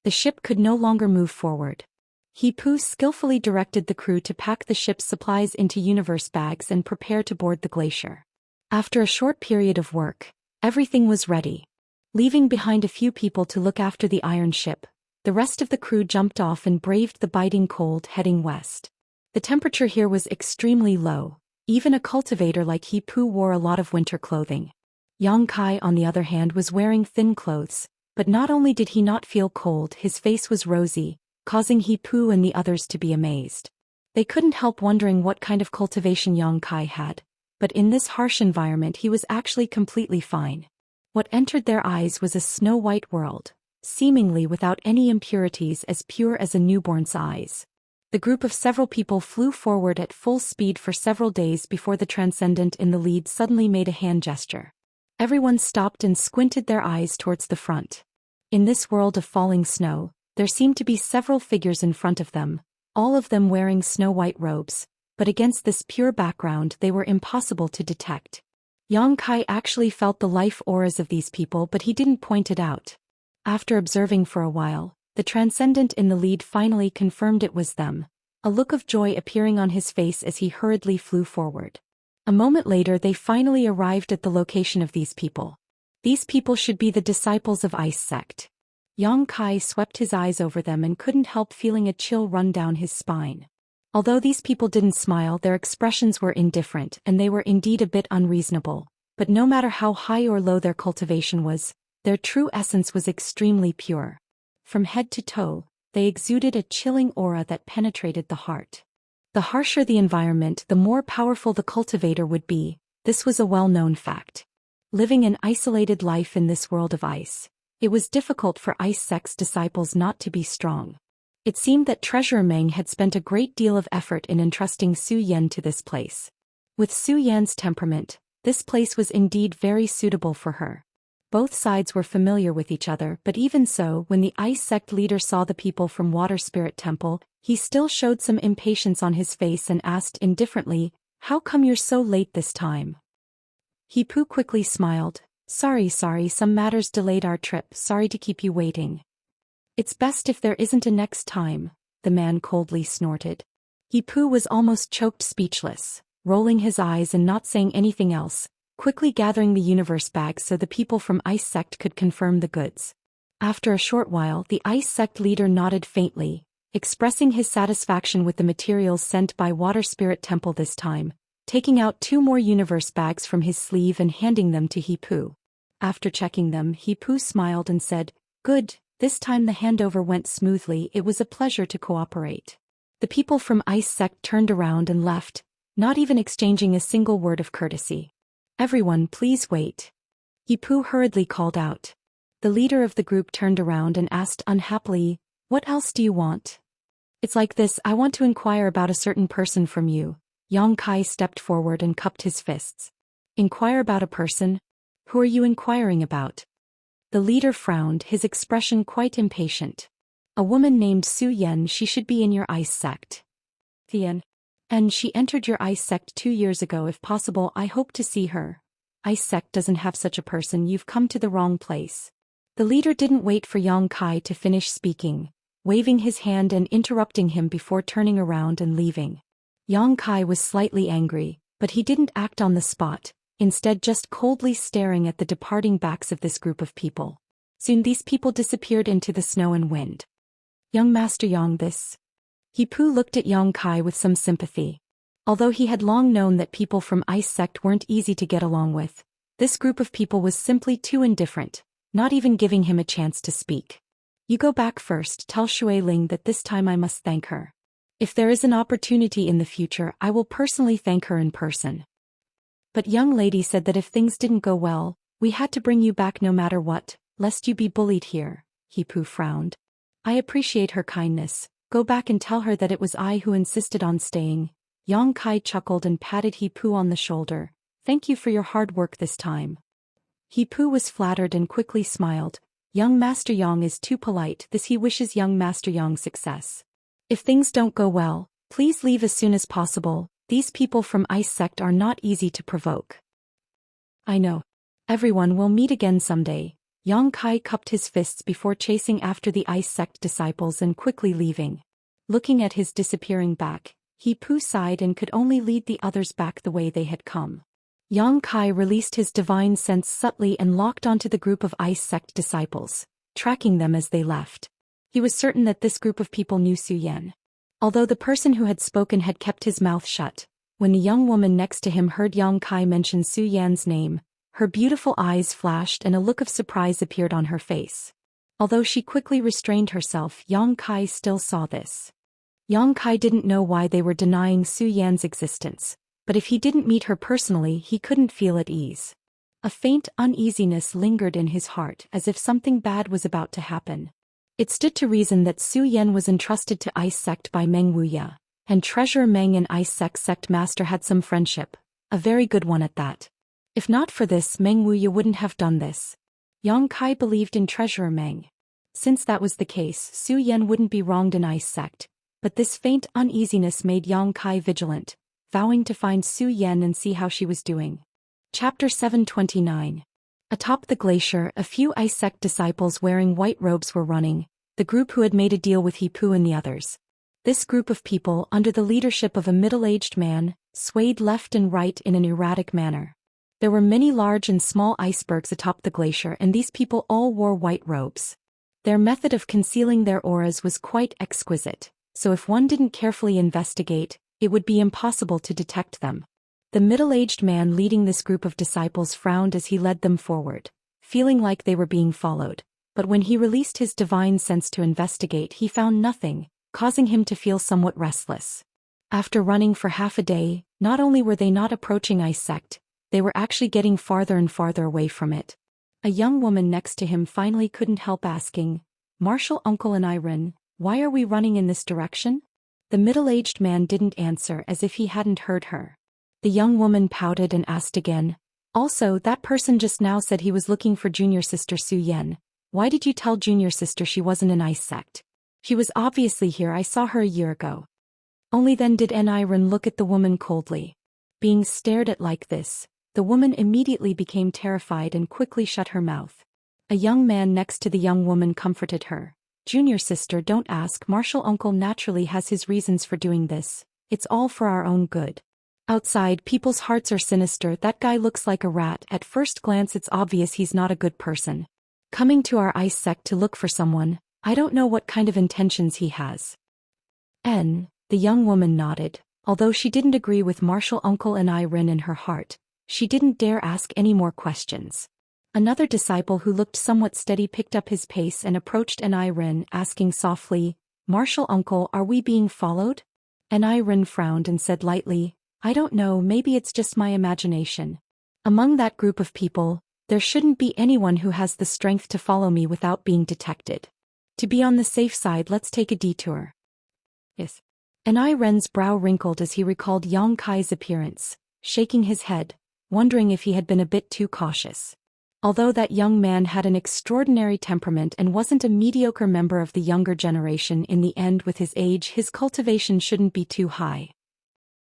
The ship could no longer move forward. He Pu skillfully directed the crew to pack the ship's supplies into universe bags and prepare to board the glacier. After a short period of work, everything was ready. Leaving behind a few people to look after the iron ship, the rest of the crew jumped off and braved the biting cold, heading west. The temperature here was extremely low. Even a cultivator like He Pu wore a lot of winter clothing. Yang Kai, on the other hand, was wearing thin clothes, but not only did he not feel cold, his face was rosy, causing He Pu and the others to be amazed. They couldn't help wondering what kind of cultivation Yang Kai had, but in this harsh environment he was actually completely fine. What entered their eyes was a snow-white world, seemingly without any impurities, as pure as a newborn's eyes. The group of several people flew forward at full speed for several days before the transcendent in the lead suddenly made a hand gesture. Everyone stopped and squinted their eyes towards the front. In this world of falling snow, there seemed to be several figures in front of them, all of them wearing snow-white robes, but against this pure background they were impossible to detect. Yang Kai actually felt the life auras of these people, but he didn't point it out. After observing for a while, the transcendent in the lead finally confirmed it was them, a look of joy appearing on his face as he hurriedly flew forward. A moment later they finally arrived at the location of these people. These people should be the disciples of Ice Sect. Yang Kai swept his eyes over them and couldn't help feeling a chill run down his spine. Although these people didn't smile, their expressions were indifferent and they were indeed a bit unreasonable, but no matter how high or low their cultivation was, their true essence was extremely pure. From head to toe, they exuded a chilling aura that penetrated the heart. The harsher the environment, the more powerful the cultivator would be. This was a well-known fact. Living an isolated life in this world of ice, it was difficult for Ice Sect's disciples not to be strong. It seemed that Treasurer Meng had spent a great deal of effort in entrusting Su Yan to this place. With Su Yan's temperament, this place was indeed very suitable for her. Both sides were familiar with each other, but even so, when the Ice Sect leader saw the people from Water Spirit Temple, he still showed some impatience on his face and asked indifferently, "How come you're so late this time?" He Pu quickly smiled. Sorry, some matters delayed our trip, sorry to keep you waiting." "It's best if there isn't a next time," the man coldly snorted. He Pu was almost choked speechless, rolling his eyes and not saying anything else, quickly gathering the universe bags so the people from Ice Sect could confirm the goods. After a short while, the Ice Sect leader nodded faintly, expressing his satisfaction with the materials sent by Water Spirit Temple this time, taking out 2 more universe bags from his sleeve and handing them to He Pu. After checking them, He Pu smiled and said, "Good, this time the handover went smoothly, it was a pleasure to cooperate." The people from Ice Sect turned around and left, not even exchanging a single word of courtesy. "Everyone, please wait." He Pu hurriedly called out. The leader of the group turned around and asked unhappily, "What else do you want?" "It's like this, I want to inquire about a certain person from you." Yang Kai stepped forward and cupped his fists. "Inquire about a person? Who are you inquiring about?" The leader frowned, his expression quite impatient. "A woman named Su Yan, she should be in your Ice Sect." "Yan?" And she entered your ice sect 2 years ago. If possible, I hope to see her. Ice sect doesn't have such a person. You've come to the wrong place. The leader didn't wait for Yang Kai to finish speaking, waving his hand and interrupting him before turning around and leaving. Yang Kai was slightly angry, but he didn't act on the spot, instead just coldly staring at the departing backs of this group of people. Soon these people disappeared into the snow and wind. Young Master Yang, this. Hipu looked at Yang Kai with some sympathy. Although he had long known that people from Ice Sect weren't easy to get along with, this group of people was simply too indifferent, not even giving him a chance to speak. You go back first, tell Shui Ling that this time I must thank her. If there is an opportunity in the future, I will personally thank her in person. But young lady said that if things didn't go well, we had to bring you back no matter what, lest you be bullied here. Hipu frowned. I appreciate her kindness. Go back and tell her that it was I who insisted on staying. Yang Kai chuckled and patted Hipu on the shoulder. Thank you for your hard work this time. Hipu was flattered and quickly smiled. Young Master Yang is too polite. This he wishes young Master Yang success. If things don't go well, please leave as soon as possible. These people from Ice Sect are not easy to provoke. I know. Everyone will meet again someday. Yang Kai cupped his fists before chasing after the Ice Sect disciples and quickly leaving. Looking at his disappearing back, Hipu sighed and could only lead the others back the way they had come. Yang Kai released his divine sense subtly and locked onto the group of Ice Sect disciples, tracking them as they left. He was certain that this group of people knew Zhou Xian. Although the person who had spoken had kept his mouth shut, when the young woman next to him heard Yang Kai mention Zhou Xian's name, her beautiful eyes flashed and a look of surprise appeared on her face. Although she quickly restrained herself, Yang Kai still saw this. Yang Kai didn't know why they were denying Zhou Xian's existence, but if he didn't meet her personally, he couldn't feel at ease. A faint uneasiness lingered in his heart as if something bad was about to happen. It stood to reason that Zhou Xian was entrusted to Ice Sect by Meng Wuya, and Treasurer Meng and Ice Sect Master had some friendship, a very good one at that. If not for this, Meng Wuya wouldn't have done this. Yang Kai believed in Treasurer Meng. Since that was the case, Zhou Xian wouldn't be wronged in Ice Sect, but this faint uneasiness made Yang Kai vigilant, vowing to find Zhou Xian and see how she was doing. Chapter 729. Atop the glacier, a few Ice Sect disciples wearing white robes were running, the group who had made a deal with Hipu and the others. This group of people, under the leadership of a middle-aged man, swayed left and right in an erratic manner. There were many large and small icebergs atop the glacier, and these people all wore white robes. Their method of concealing their auras was quite exquisite, so if one didn't carefully investigate, it would be impossible to detect them. The middle-aged man leading this group of disciples frowned as he led them forward, feeling like they were being followed, but when he released his divine sense to investigate, he found nothing, causing him to feel somewhat restless. After running for half a day, not only were they not approaching Ice Sect, they were actually getting farther and farther away from it. A young woman next to him finally couldn't help asking, "Martial Uncle and Irene, why are we running in this direction?" The middle-aged man didn't answer, as if he hadn't heard her. The young woman pouted and asked again, "Also, that person just now said he was looking for junior sister Zhou Xian. Why did you tell junior sister she wasn't in Ice Sect? She was obviously here. I saw her a year ago." Only then did Irene look at the woman coldly. Being stared at like this, the woman immediately became terrified and quickly shut her mouth. A young man next to the young woman comforted her. "Junior sister, don't ask. Martial Uncle naturally has his reasons for doing this. It's all for our own good. Outside, people's hearts are sinister. That guy looks like a rat. At first glance it's obvious he's not a good person. Coming to our Ice Sect to look for someone, I don't know what kind of intentions he has." The young woman nodded. Although she didn't agree with Martial Uncle and Irene in her heart, she didn't dare ask any more questions. Another disciple who looked somewhat steady picked up his pace and approached Irene, asking softly, "Martial Uncle, are we being followed?" Irene frowned and said lightly, "I don't know, maybe it's just my imagination. Among that group of people, there shouldn't be anyone who has the strength to follow me without being detected. To be on the safe side, let's take a detour." "Yes." Irene's brow wrinkled as he recalled Yang Kai's appearance, shaking his head, wondering if he had been a bit too cautious. Although that young man had an extraordinary temperament and wasn't a mediocre member of the younger generation, in the end with his age his cultivation shouldn't be too high.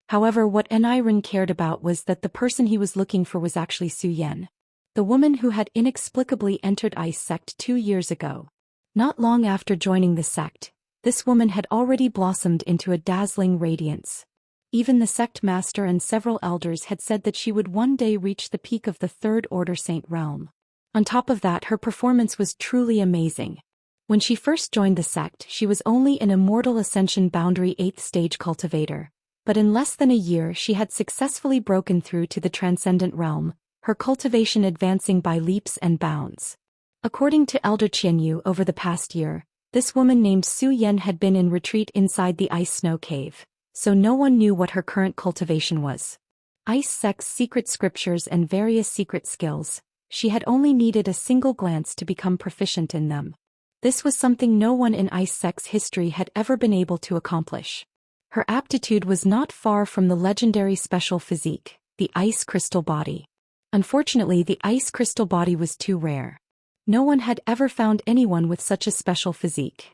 However, what Niren cared about was that the person he was looking for was actually Zhou Xian, the woman who had inexplicably entered Ice Sect 2 years ago. Not long after joining the sect, this woman had already blossomed into a dazzling radiance. Even the sect master and several elders had said that she would one day reach the peak of the Third Order Saint realm. On top of that, her performance was truly amazing. When she first joined the sect, she was only an Immortal Ascension Boundary 8th stage cultivator, but in less than a year she had successfully broken through to the Transcendent realm, her cultivation advancing by leaps and bounds. According to Elder Qianyu, over the past year, this woman named Zhou Xian had been in retreat inside the Ice Snow Cave, so no one knew what her current cultivation was. Ice Sect's secret scriptures and various secret skills, she had only needed a single glance to become proficient in them. This was something no one in Ice Sect's history had ever been able to accomplish. Her aptitude was not far from the legendary special physique, the Ice Crystal Body. Unfortunately, the Ice Crystal Body was too rare. No one had ever found anyone with such a special physique.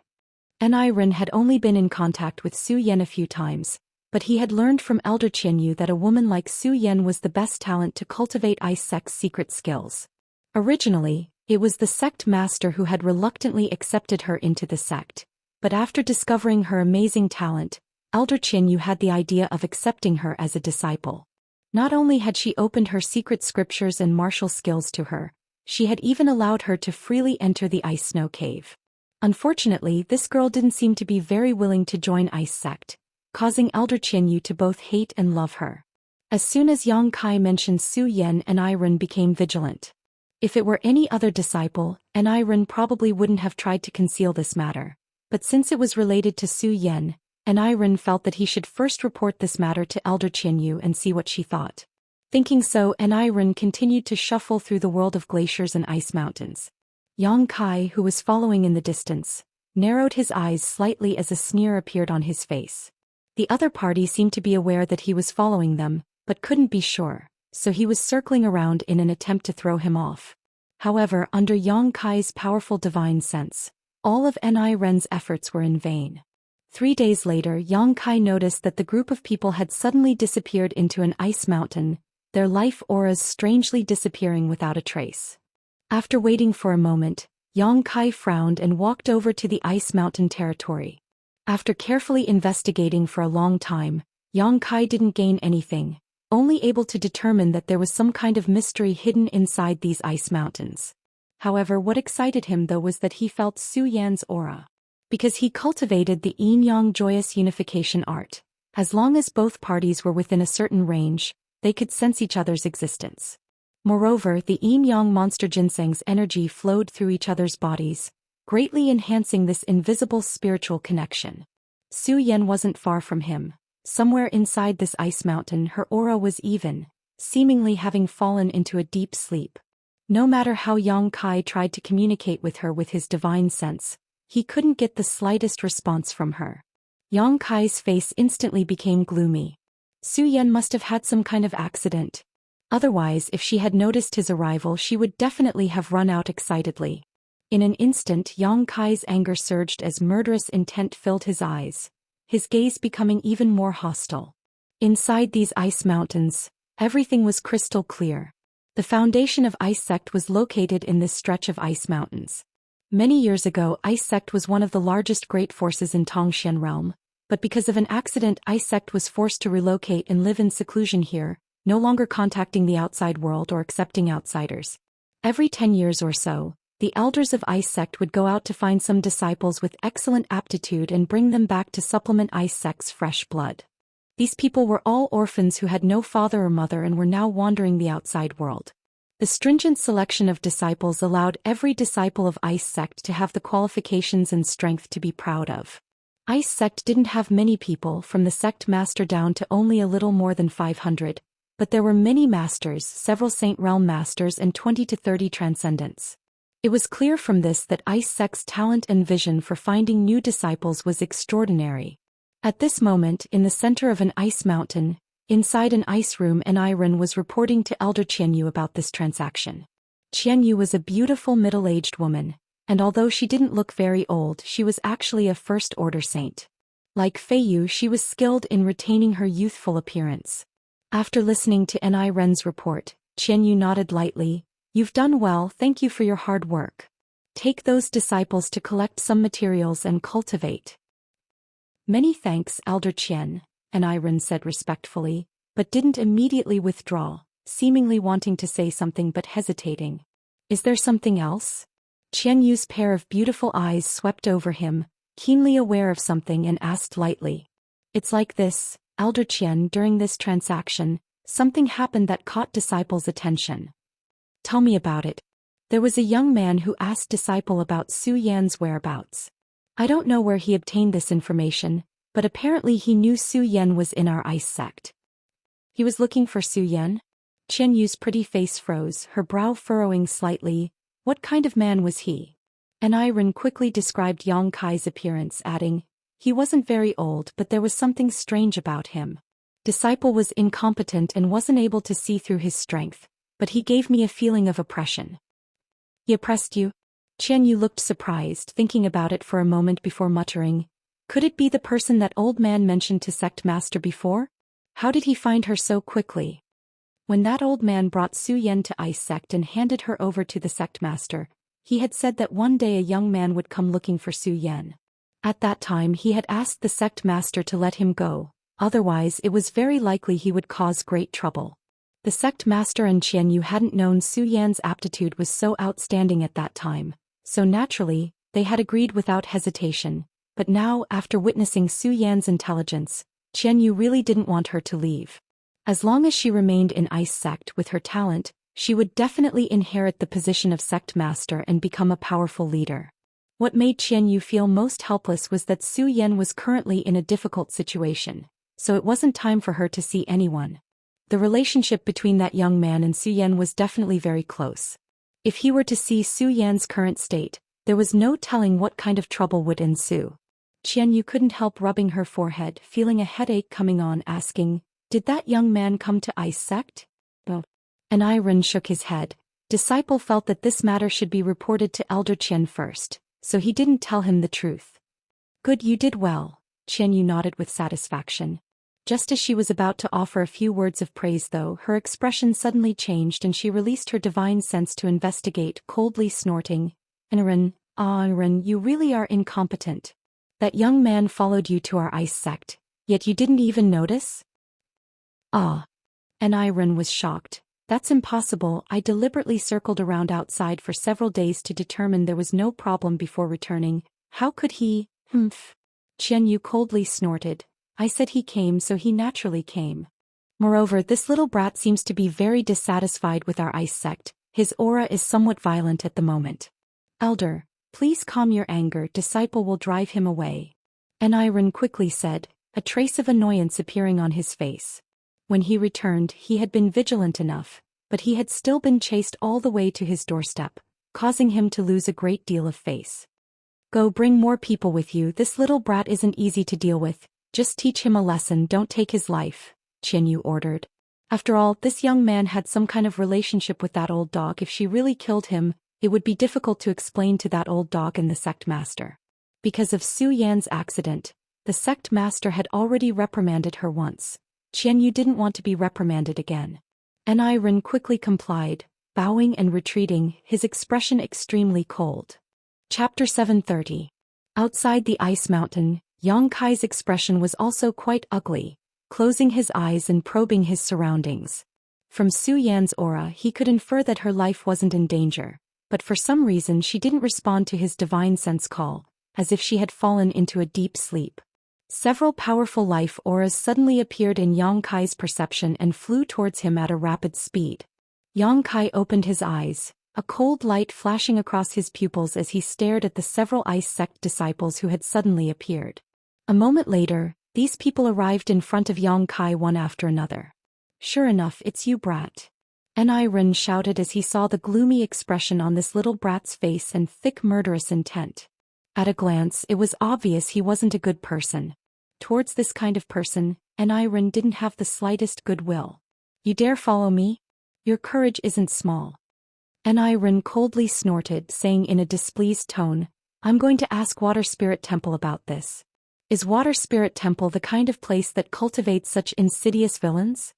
Niren had only been in contact with Zhou Xian a few times, but he had learned from Elder Qianyu that a woman like Zhou Xian was the best talent to cultivate Ice Sect's secret skills. Originally, it was the sect master who had reluctantly accepted her into the sect, but after discovering her amazing talent, Elder Qianyu had the idea of accepting her as a disciple. Not only had she opened her secret scriptures and martial skills to her, she had even allowed her to freely enter the Ice Snow Cave. Unfortunately, this girl didn't seem to be very willing to join Ice Sect, causing Elder Qianyu to both hate and love her. As soon as Yang Kai mentioned Zhou Xian, Niren became vigilant. If it were any other disciple, Niren probably wouldn't have tried to conceal this matter, but since it was related to Zhou Xian, Niren felt that he should first report this matter to Elder Qianyu and see what she thought. Thinking so, Niren continued to shuffle through the world of glaciers and ice mountains. Yang Kai, who was following in the distance, narrowed his eyes slightly as a sneer appeared on his face. The other party seemed to be aware that he was following them, but couldn't be sure, so he was circling around in an attempt to throw him off. However, under Yang Kai's powerful divine sense, all of Niren's efforts were in vain. 3 days later, Yang Kai noticed that the group of people had suddenly disappeared into an ice mountain, their life auras strangely disappearing without a trace. After waiting for a moment, Yang Kai frowned and walked over to the ice mountain territory. After carefully investigating for a long time, Yang Kai didn't gain anything, only able to determine that there was some kind of mystery hidden inside these ice mountains. However, what excited him though was that he felt Zhou Yan's aura. Because he cultivated the yin-yang joyous unification art, as long as both parties were within a certain range, they could sense each other's existence. Moreover, the yin-yang monster ginseng's energy flowed through each other's bodies, greatly enhancing this invisible spiritual connection. Zhou Xian wasn't far from him. Somewhere inside this ice mountain, her aura was even, seemingly having fallen into a deep sleep. No matter how Yang Kai tried to communicate with her with his divine sense, he couldn't get the slightest response from her. Yang Kai's face instantly became gloomy. Zhou Xian must have had some kind of accident. Otherwise, if she had noticed his arrival, she would definitely have run out excitedly. In an instant, Yang Kai's anger surged as murderous intent filled his eyes, his gaze becoming even more hostile. Inside these ice mountains, everything was crystal clear. The foundation of Ice Sect was located in this stretch of ice mountains. Many years ago, Ice Sect was one of the largest great forces in Tongxian realm, but because of an accident, Ice Sect was forced to relocate and live in seclusion here, no longer contacting the outside world or accepting outsiders. Every 10 years or so, the elders of Ice Sect would go out to find some disciples with excellent aptitude and bring them back to supplement Ice Sect's fresh blood. These people were all orphans who had no father or mother and were now wandering the outside world. The stringent selection of disciples allowed every disciple of Ice Sect to have the qualifications and strength to be proud of. Ice Sect didn't have many people, from the sect master down to only a little more than 500, but there were many masters, several Saint Realm masters and 20 to 30 transcendents. It was clear from this that Ice Sect's talent and vision for finding new disciples was extraordinary. At this moment, in the center of an ice mountain, inside an ice room, Niren was reporting to Elder Qianyu about this transaction. Qianyu was a beautiful middle-aged woman, and although she didn't look very old, she was actually a first-order saint. Like Feiyu, she was skilled in retaining her youthful appearance. After listening to Ni Ren's report, Qianyu nodded lightly. You've done well, thank you for your hard work. Take those disciples to collect some materials and cultivate. Many thanks, Elder Qian, Ni Ren said respectfully, but didn't immediately withdraw, seemingly wanting to say something but hesitating. Is there something else? Qianyu's pair of beautiful eyes swept over him, keenly aware of something, and asked lightly. It's like this, Elder Qian. During this transaction, something happened that caught Disciple's attention. Tell me about it. There was a young man who asked Disciple about Zhou Xian's whereabouts. I don't know where he obtained this information, but apparently he knew Zhou Xian was in our ice sect. He was looking for Zhou Xian? Qianyu's pretty face froze, her brow furrowing slightly. What kind of man was he? Ni Ren quickly described Yang Kai's appearance, adding, he wasn't very old, but there was something strange about him. Disciple was incompetent and wasn't able to see through his strength, but he gave me a feeling of oppression. He oppressed you? Qianyu looked surprised, thinking about it for a moment before muttering, could it be the person that old man mentioned to sect master before? How did he find her so quickly? When that old man brought Zhou Xian to ice sect and handed her over to the sect master, he had said that one day a young man would come looking for Zhou Xian. At that time he had asked the sect master to let him go, otherwise it was very likely he would cause great trouble. The sect master and Qianyu hadn't known Zhou Xian's aptitude was so outstanding at that time, so naturally, they had agreed without hesitation, but now after witnessing Zhou Xian's intelligence, Qianyu really didn't want her to leave. As long as she remained in ice sect with her talent, she would definitely inherit the position of sect master and become a powerful leader. What made Qianyu feel most helpless was that Zhou Xian was currently in a difficult situation, so it wasn't time for her to see anyone. The relationship between that young man and Zhou Xian was definitely very close. If he were to see Zhou Xian's current state, there was no telling what kind of trouble would ensue. Qianyu couldn't help rubbing her forehead, feeling a headache coming on, asking, did that young man come to ice sect? No. Ni Ren shook his head. Disciple felt that this matter should be reported to Elder Qian first, so he didn't tell him the truth. Good, you did well, Qianyu nodded with satisfaction. Just as she was about to offer a few words of praise though, her expression suddenly changed and she released her divine sense to investigate, coldly snorting. Ren, you really are incompetent. That young man followed you to our ice sect, yet you didn't even notice? Ni Ren was shocked. That's impossible. I deliberately circled around outside for several days to determine there was no problem before returning. How could he? Qianyu coldly snorted. I said he came, so he naturally came. Moreover, this little brat seems to be very dissatisfied with our ice sect. His aura is somewhat violent at the moment. Elder, please calm your anger. Disciple will drive him away. Ni Ren quickly said, a trace of annoyance appearing on his face. When he returned, he had been vigilant enough, but he had still been chased all the way to his doorstep, causing him to lose a great deal of face. Go bring more people with you. This little brat isn't easy to deal with. Just teach him a lesson, don't take his life, Qianyu ordered. After all, this young man had some kind of relationship with that old dog. If she really killed him, it would be difficult to explain to that old dog and the sect master. Because of Zhou Xian's accident, the sect master had already reprimanded her once. Qianyu didn't want to be reprimanded again. Ni Ren quickly complied, bowing and retreating, his expression extremely cold. Chapter 730. Outside the ice mountain, Yang Kai's expression was also quite ugly, closing his eyes and probing his surroundings. From Zhou Xian's aura he could infer that her life wasn't in danger, but for some reason she didn't respond to his divine sense call, as if she had fallen into a deep sleep. Several powerful life auras suddenly appeared in Yang Kai's perception and flew towards him at a rapid speed. Yang Kai opened his eyes, a cold light flashing across his pupils as he stared at the several ice sect disciples who had suddenly appeared. A moment later, these people arrived in front of Yang Kai one after another. Sure enough, it's you, brat. Ni Ren shouted as he saw the gloomy expression on this little brat's face and thick murderous intent. At a glance, it was obvious he wasn't a good person. Towards this kind of person, Ni Ren didn't have the slightest goodwill. You dare follow me? Your courage isn't small. Ni Ren coldly snorted, saying in a displeased tone, I'm going to ask Water Spirit Temple about this. Is Water Spirit Temple the kind of place that cultivates such insidious villains?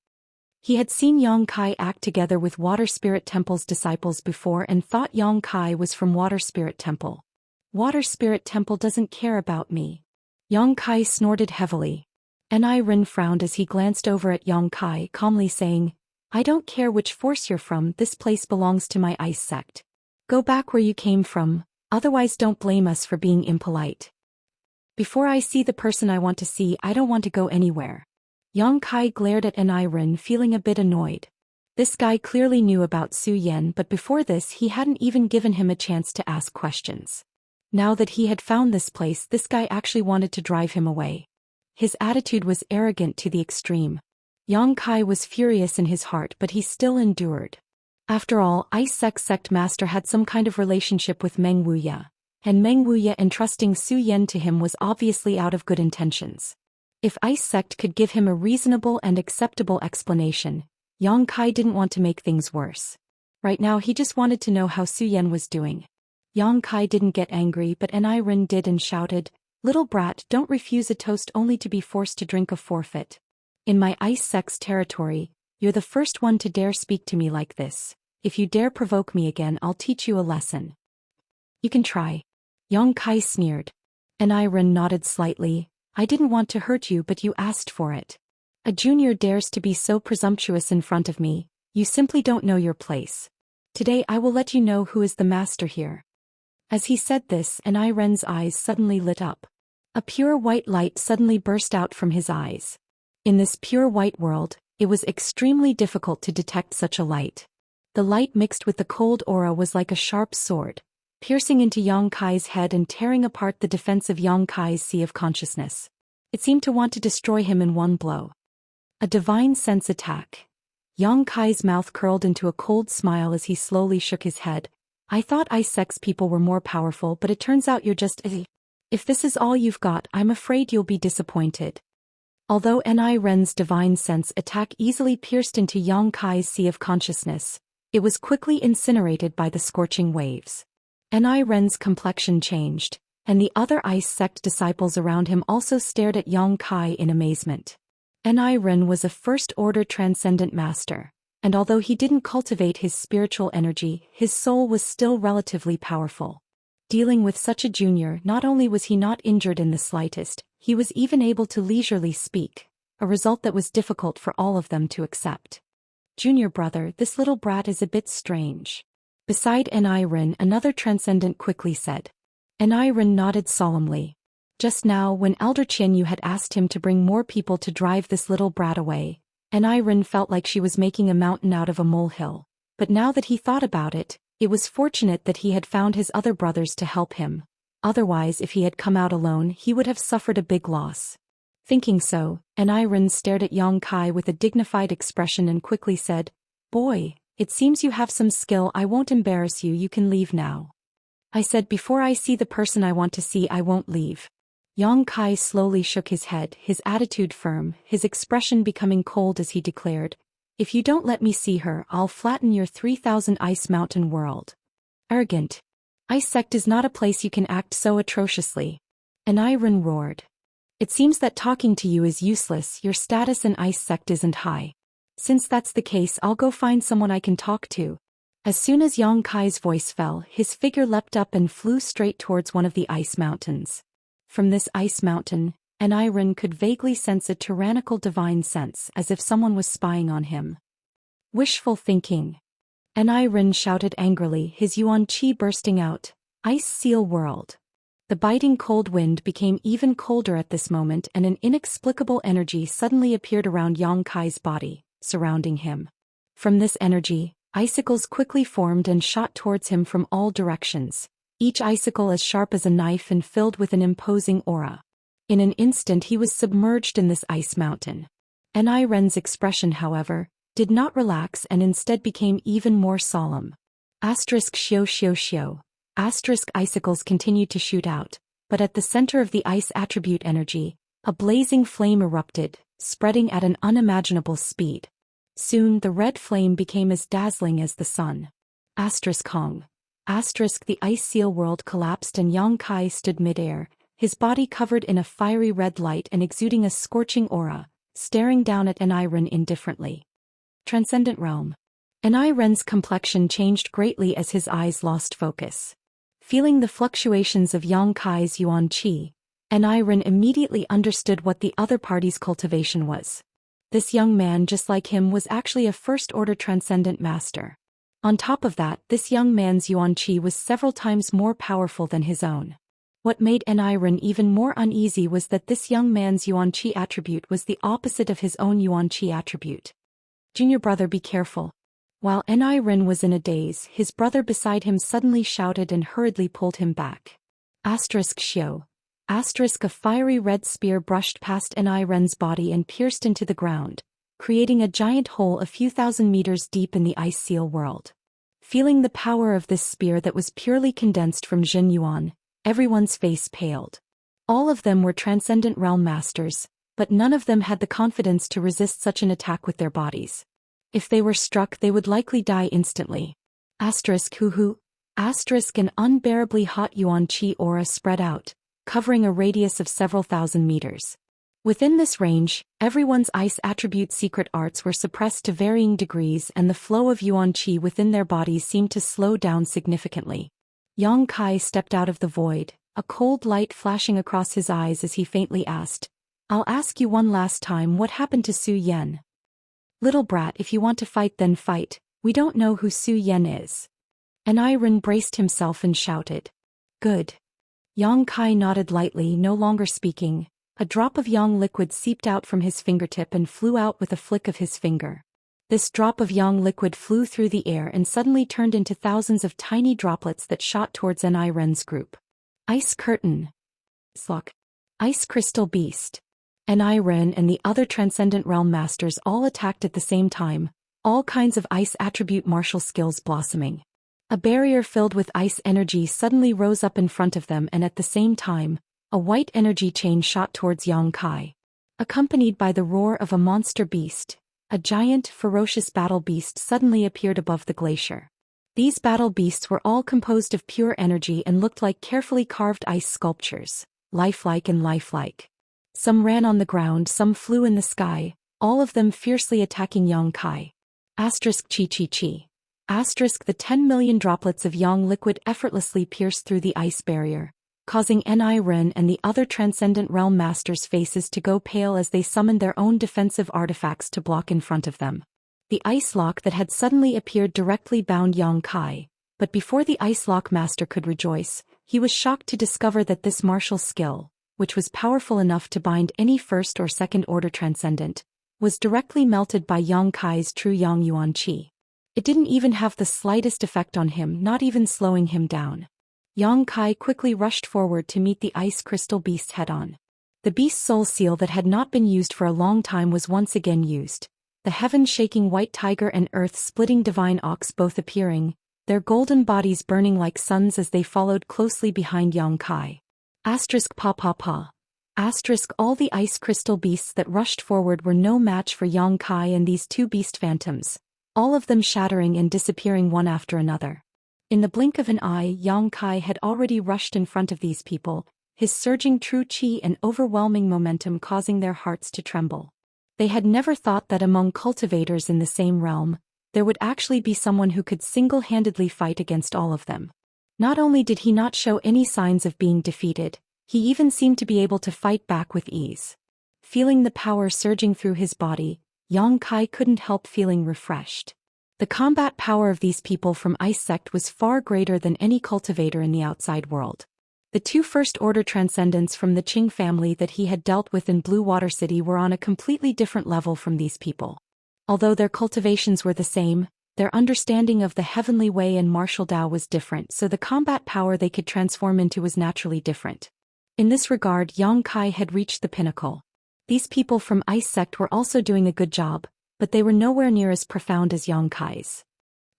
He had seen Yang Kai act together with Water Spirit Temple's disciples before and thought Yang Kai was from Water Spirit Temple. Water Spirit Temple doesn't care about me. Yang Kai snorted heavily. Ren frowned as he glanced over at Yang Kai, calmly saying, I don't care which force you're from, this place belongs to my ice sect. Go back where you came from, otherwise don't blame us for being impolite. Before I see the person I want to see, I don't want to go anywhere. Yang Kai glared at Ren, feeling a bit annoyed. This guy clearly knew about Zhou Xian, but before this he hadn't even given him a chance to ask questions. Now that he had found this place, this guy actually wanted to drive him away. His attitude was arrogant to the extreme. Yang Kai was furious in his heart, but he still endured. After all, Ice Sect Master had some kind of relationship with Meng Wuya, and Meng Wuya entrusting Zhou Xian to him was obviously out of good intentions. If Ice Sect could give him a reasonable and acceptable explanation, Yang Kai didn't want to make things worse. Right now he just wanted to know how Zhou Xian was doing. Yang Kai didn't get angry, but Ren did and shouted, Little brat, don't refuse a toast only to be forced to drink a forfeit. In my Ice Sect's territory, you're the first one to dare speak to me like this. If you dare provoke me again, I'll teach you a lesson. You can try. Yang Kai sneered. Ren nodded slightly. I didn't want to hurt you, but you asked for it. A junior dares to be so presumptuous in front of me, you simply don't know your place. Today I will let you know who is the master here. As he said this, Ren's eyes suddenly lit up. A pure white light suddenly burst out from his eyes. In this pure white world, it was extremely difficult to detect such a light. The light mixed with the cold aura was like a sharp sword, piercing into Yang Kai's head and tearing apart the defense of Yang Kai's sea of consciousness. It seemed to want to destroy him in one blow. A divine sense attack. Yang Kai's mouth curled into a cold smile as he slowly shook his head. I thought Ice Sect's people were more powerful, but it turns out you're just If this is all you've got, I'm afraid you'll be disappointed. Although Ren's divine sense attack easily pierced into Yang Kai's sea of consciousness, it was quickly incinerated by the scorching waves. Ren's complexion changed, and the other Ice Sect disciples around him also stared at Yang Kai in amazement. Ren was a first-order transcendent master, and although he didn't cultivate his spiritual energy, his soul was still relatively powerful. Dealing with such a junior, not only was he not injured in the slightest, he was even able to leisurely speak, a result that was difficult for all of them to accept. Junior brother, this little brat is a bit strange. Beside Ren, another transcendent quickly said. Ren nodded solemnly. Just now, when Elder Qianyu had asked him to bring more people to drive this little brat away, Ren felt like she was making a mountain out of a molehill. But now that he thought about it, it was fortunate that he had found his other brothers to help him. Otherwise, if he had come out alone, he would have suffered a big loss. Thinking so, Ren stared at Yang Kai with a dignified expression and quickly said, Boy, it seems you have some skill. I won't embarrass you, you can leave now. I said before I see the person I want to see, I won't leave. Yang Kai slowly shook his head, his attitude firm, his expression becoming cold as he declared, If you don't let me see her, I'll flatten your 3,000 ice mountain world. Arrogant. Ice Sect is not a place you can act so atrociously. Ren roared. It seems that talking to you is useless, your status in Ice Sect isn't high. Since that's the case, I'll go find someone I can talk to. As soon as Yang Kai's voice fell, his figure leapt up and flew straight towards one of the ice mountains. From this ice mountain, Ren could vaguely sense a tyrannical divine sense, as if someone was spying on him. Wishful thinking. Ren shouted angrily, his yuan qi bursting out. Ice Seal World. The biting cold wind became even colder at this moment, and an inexplicable energy suddenly appeared around Yang Kai's body, surrounding him. From this energy, icicles quickly formed and shot towards him from all directions, each icicle as sharp as a knife and filled with an imposing aura. In an instant he was submerged in this ice mountain. Ren's expression, however, did not relax and instead became even more solemn. Xiao xiao xiao. Icicles continued to shoot out, but at the center of the ice attribute energy, a blazing flame erupted, spreading at an unimaginable speed. Soon the red flame became as dazzling as the sun. Kong. The ice seal world collapsed and Yang Kai stood midair, his body covered in a fiery red light and exuding a scorching aura, staring down at Niren indifferently. Transcendent Realm. Niren's complexion changed greatly as his eyes lost focus. Feeling the fluctuations of Yang Kai's yuan qi, Niren immediately understood what the other party's cultivation was. This young man, just like him, was actually a first-order transcendent master. On top of that, this young man's yuan qi was several times more powerful than his own. What made Niren even more uneasy was that this young man's yuan qi attribute was the opposite of his own yuan qi attribute. Junior brother, be careful. While Niren was in a daze, his brother beside him suddenly shouted and hurriedly pulled him back. Xiao. A fiery red spear brushed past Niren's body and pierced into the ground, creating a giant hole a few thousand meters deep in the ice seal world. Feeling the power of this spear that was purely condensed from Jin Yuan, everyone's face paled. All of them were transcendent realm masters, but none of them had the confidence to resist such an attack with their bodies. If they were struck, they would likely die instantly. An unbearably hot yuan qi aura spread out, covering a radius of several thousand meters. Within this range, everyone's ice attribute secret arts were suppressed to varying degrees, and the flow of yuan qi within their bodies seemed to slow down significantly. Yang Kai stepped out of the void, a cold light flashing across his eyes as he faintly asked, "I'll ask you one last time, what happened to Zhou Xian?" "Little brat, if you want to fight then fight, we don't know who Zhou Xian is." Niren braced himself and shouted. "Good." Yang Kai nodded lightly, no longer speaking. A drop of yang liquid seeped out from his fingertip and flew out with a flick of his finger. This drop of yang liquid flew through the air and suddenly turned into thousands of tiny droplets that shot towards Niren's group. Ice Curtain. Slok. Ice Crystal Beast. Niren and the other Transcendent Realm Masters all attacked at the same time, all kinds of ice attribute martial skills blossoming. A barrier filled with ice energy suddenly rose up in front of them, and at the same time, a white energy chain shot towards Yang Kai. Accompanied by the roar of a monster beast, a giant, ferocious battle beast suddenly appeared above the glacier. These battle beasts were all composed of pure energy and looked like carefully carved ice sculptures, lifelike and lifelike. Some ran on the ground, some flew in the sky, all of them fiercely attacking Yang Kai. Chi. The 10 million droplets of yang liquid effortlessly pierced through the ice barrier, causing Niren and the other Transcendent Realm Masters' faces to go pale as they summoned their own defensive artifacts to block in front of them. The ice lock that had suddenly appeared directly bound Yang Kai, but before the ice lock master could rejoice, he was shocked to discover that this martial skill, which was powerful enough to bind any first or second order transcendent, was directly melted by Yang Kai's true yang yuan qi. It didn't even have the slightest effect on him, not even slowing him down. Yang Kai quickly rushed forward to meet the ice crystal beast head-on. The beast's soul seal that had not been used for a long time was once again used, the heaven-shaking white tiger and earth-splitting divine ox both appearing, their golden bodies burning like suns as they followed closely behind Yang Kai. All the ice crystal beasts that rushed forward were no match for Yang Kai and these two beast phantoms, all of them shattering and disappearing one after another. In the blink of an eye, Yang Kai had already rushed in front of these people, his surging true qi and overwhelming momentum causing their hearts to tremble. They had never thought that among cultivators in the same realm, there would actually be someone who could single-handedly fight against all of them. Not only did he not show any signs of being defeated, he even seemed to be able to fight back with ease. Feeling the power surging through his body, Yang Kai couldn't help feeling refreshed. The combat power of these people from Ice Sect was far greater than any cultivator in the outside world. The two first-order transcendents from the Qing family that he had dealt with in Blue Water City were on a completely different level from these people. Although their cultivations were the same, their understanding of the heavenly way and martial Dao was different, so the combat power they could transform into was naturally different. In this regard, Yang Kai had reached the pinnacle. These people from Ice Sect were also doing a good job, but they were nowhere near as profound as Yang Kai's.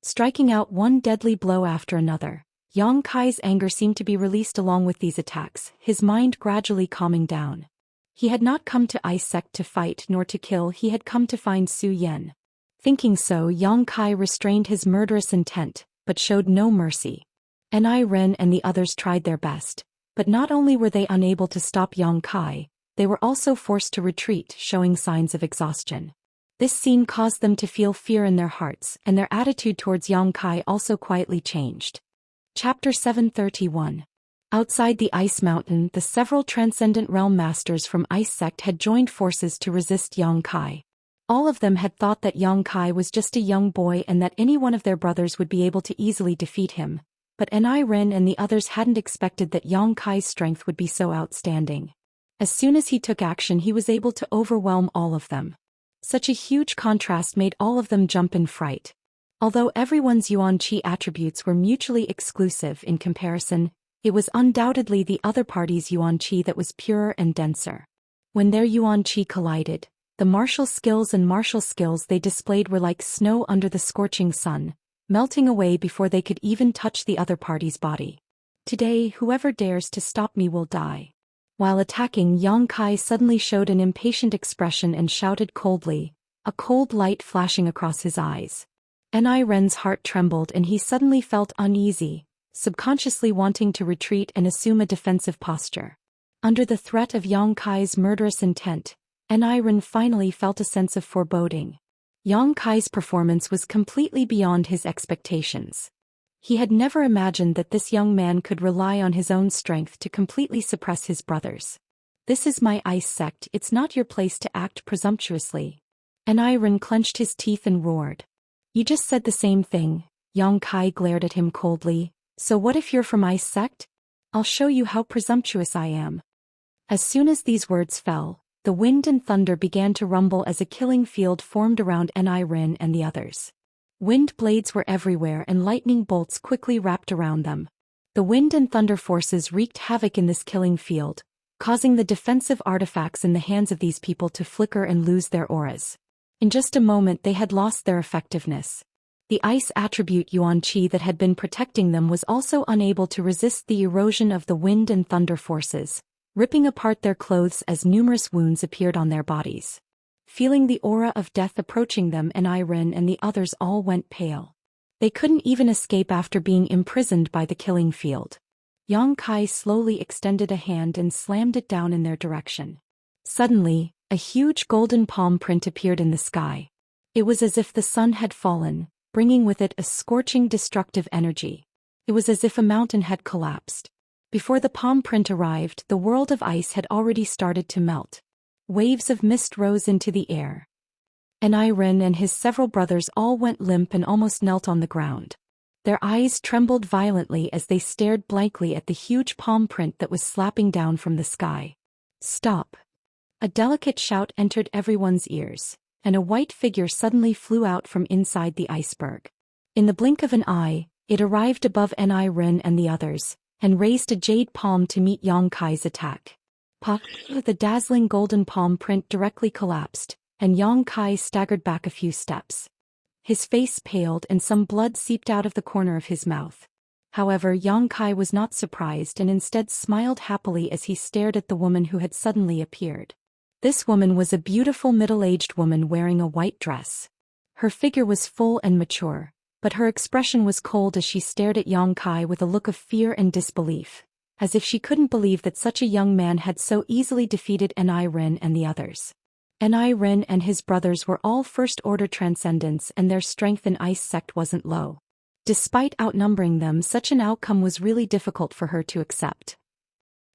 Striking out one deadly blow after another, Yang Kai's anger seemed to be released along with these attacks, his mind gradually calming down. He had not come to Ice Sect to fight nor to kill, he had come to find Zhou Xian. Thinking so, Yang Kai restrained his murderous intent, but showed no mercy. Niren and the others tried their best, But not only were they unable to stop Yang Kai, they were also forced to retreat, showing signs of exhaustion. This scene caused them to feel fear in their hearts, and their attitude towards Yang Kai also quietly changed. Chapter 731. Outside the Ice Mountain, the several Transcendent Realm Masters from Ice Sect had joined forces to resist Yang Kai. All of them had thought that Yang Kai was just a young boy and that any one of their brothers would be able to easily defeat him, but Enai Ren and the others hadn't expected that Yang Kai's strength would be so outstanding. As soon as he took action, he was able to overwhelm all of them. Such a huge contrast made all of them jump in fright. Although everyone's Yuan Qi attributes were mutually exclusive in comparison, it was undoubtedly the other party's Yuan Qi that was purer and denser. When their Yuan Qi collided, the martial skills they displayed were like snow under the scorching sun, melting away before they could even touch the other party's body. Today, whoever dares to stop me will die. While attacking, Yang Kai suddenly showed an impatient expression and shouted coldly, a cold light flashing across his eyes. Enai Ren's heart trembled and he suddenly felt uneasy, subconsciously wanting to retreat and assume a defensive posture. Under the threat of Yang Kai's murderous intent, Enai Ren finally felt a sense of foreboding. Yang Kai's performance was completely beyond his expectations. He had never imagined that this young man could rely on his own strength to completely suppress his brothers. This is my Ice Sect, it's not your place to act presumptuously. Enai Ren clenched his teeth and roared. You just said the same thing. Yang Kai glared at him coldly. So what if you're from Ice Sect? I'll show you how presumptuous I am. As soon as these words fell, the wind and thunder began to rumble as a killing field formed around Enai Ren and the others. Wind blades were everywhere and lightning bolts quickly wrapped around them. The wind and thunder forces wreaked havoc in this killing field, causing the defensive artifacts in the hands of these people to flicker and lose their auras. In just a moment they had lost their effectiveness. The ice attribute Yuan Qi that had been protecting them was also unable to resist the erosion of the wind and thunder forces, ripping apart their clothes as numerous wounds appeared on their bodies. Feeling the aura of death approaching them, Enai Ren and the others all went pale. They couldn't even escape after being imprisoned by the killing field. Yang Kai slowly extended a hand and slammed it down in their direction. Suddenly, a huge golden palm print appeared in the sky. It was as if the sun had fallen, bringing with it a scorching destructive energy. It was as if a mountain had collapsed. Before the palm print arrived, the world of ice had already started to melt. Waves of mist rose into the air. Enai Ren and his several brothers all went limp and almost knelt on the ground. Their eyes trembled violently as they stared blankly at the huge palm print that was slapping down from the sky. Stop! A delicate shout entered everyone's ears, and a white figure suddenly flew out from inside the iceberg. In the blink of an eye, it arrived above Enai Ren and the others, and raised a jade palm to meet Yang Kai's attack. The dazzling golden palm print directly collapsed, and Yang Kai staggered back a few steps. His face paled and some blood seeped out of the corner of his mouth. However, Yang Kai was not surprised and instead smiled happily as he stared at the woman who had suddenly appeared. This woman was a beautiful middle-aged woman wearing a white dress. Her figure was full and mature, but her expression was cold as she stared at Yang Kai with a look of fear and disbelief, as if she couldn't believe that such a young man had so easily defeated Enai Ren and the others. Enai Ren and his brothers were all first-order transcendents and their strength in Ice Sect wasn't low. Despite outnumbering them, such an outcome was really difficult for her to accept.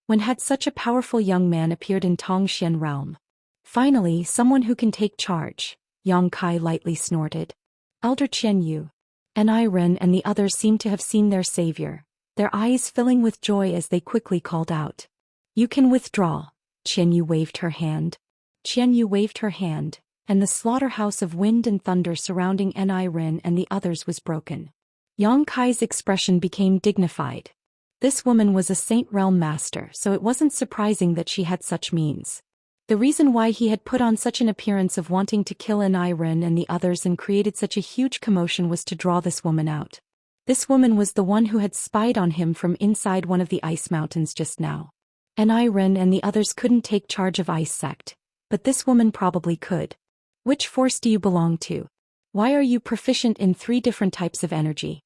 When had such a powerful young man appeared in Tong Xian realm? Finally, someone who can take charge, Yang Kai lightly snorted. Elder Qian Yu. Enai Ren and the others seemed to have seen their savior, their eyes filling with joy as they quickly called out. You can withdraw. Qian Yu waved her hand. Qian Yu waved her hand, and the slaughterhouse of wind and thunder surrounding Enai Ren and the others was broken. Yang Kai's expression became dignified. This woman was a Saint Realm Master, so it wasn't surprising that she had such means. The reason why he had put on such an appearance of wanting to kill Enai Ren and the others and created such a huge commotion was to draw this woman out. This woman was the one who had spied on him from inside one of the ice mountains just now. Enai Ren and the others couldn't take charge of Ice Sect, but this woman probably could. Which force do you belong to? Why are you proficient in 3 different types of energy?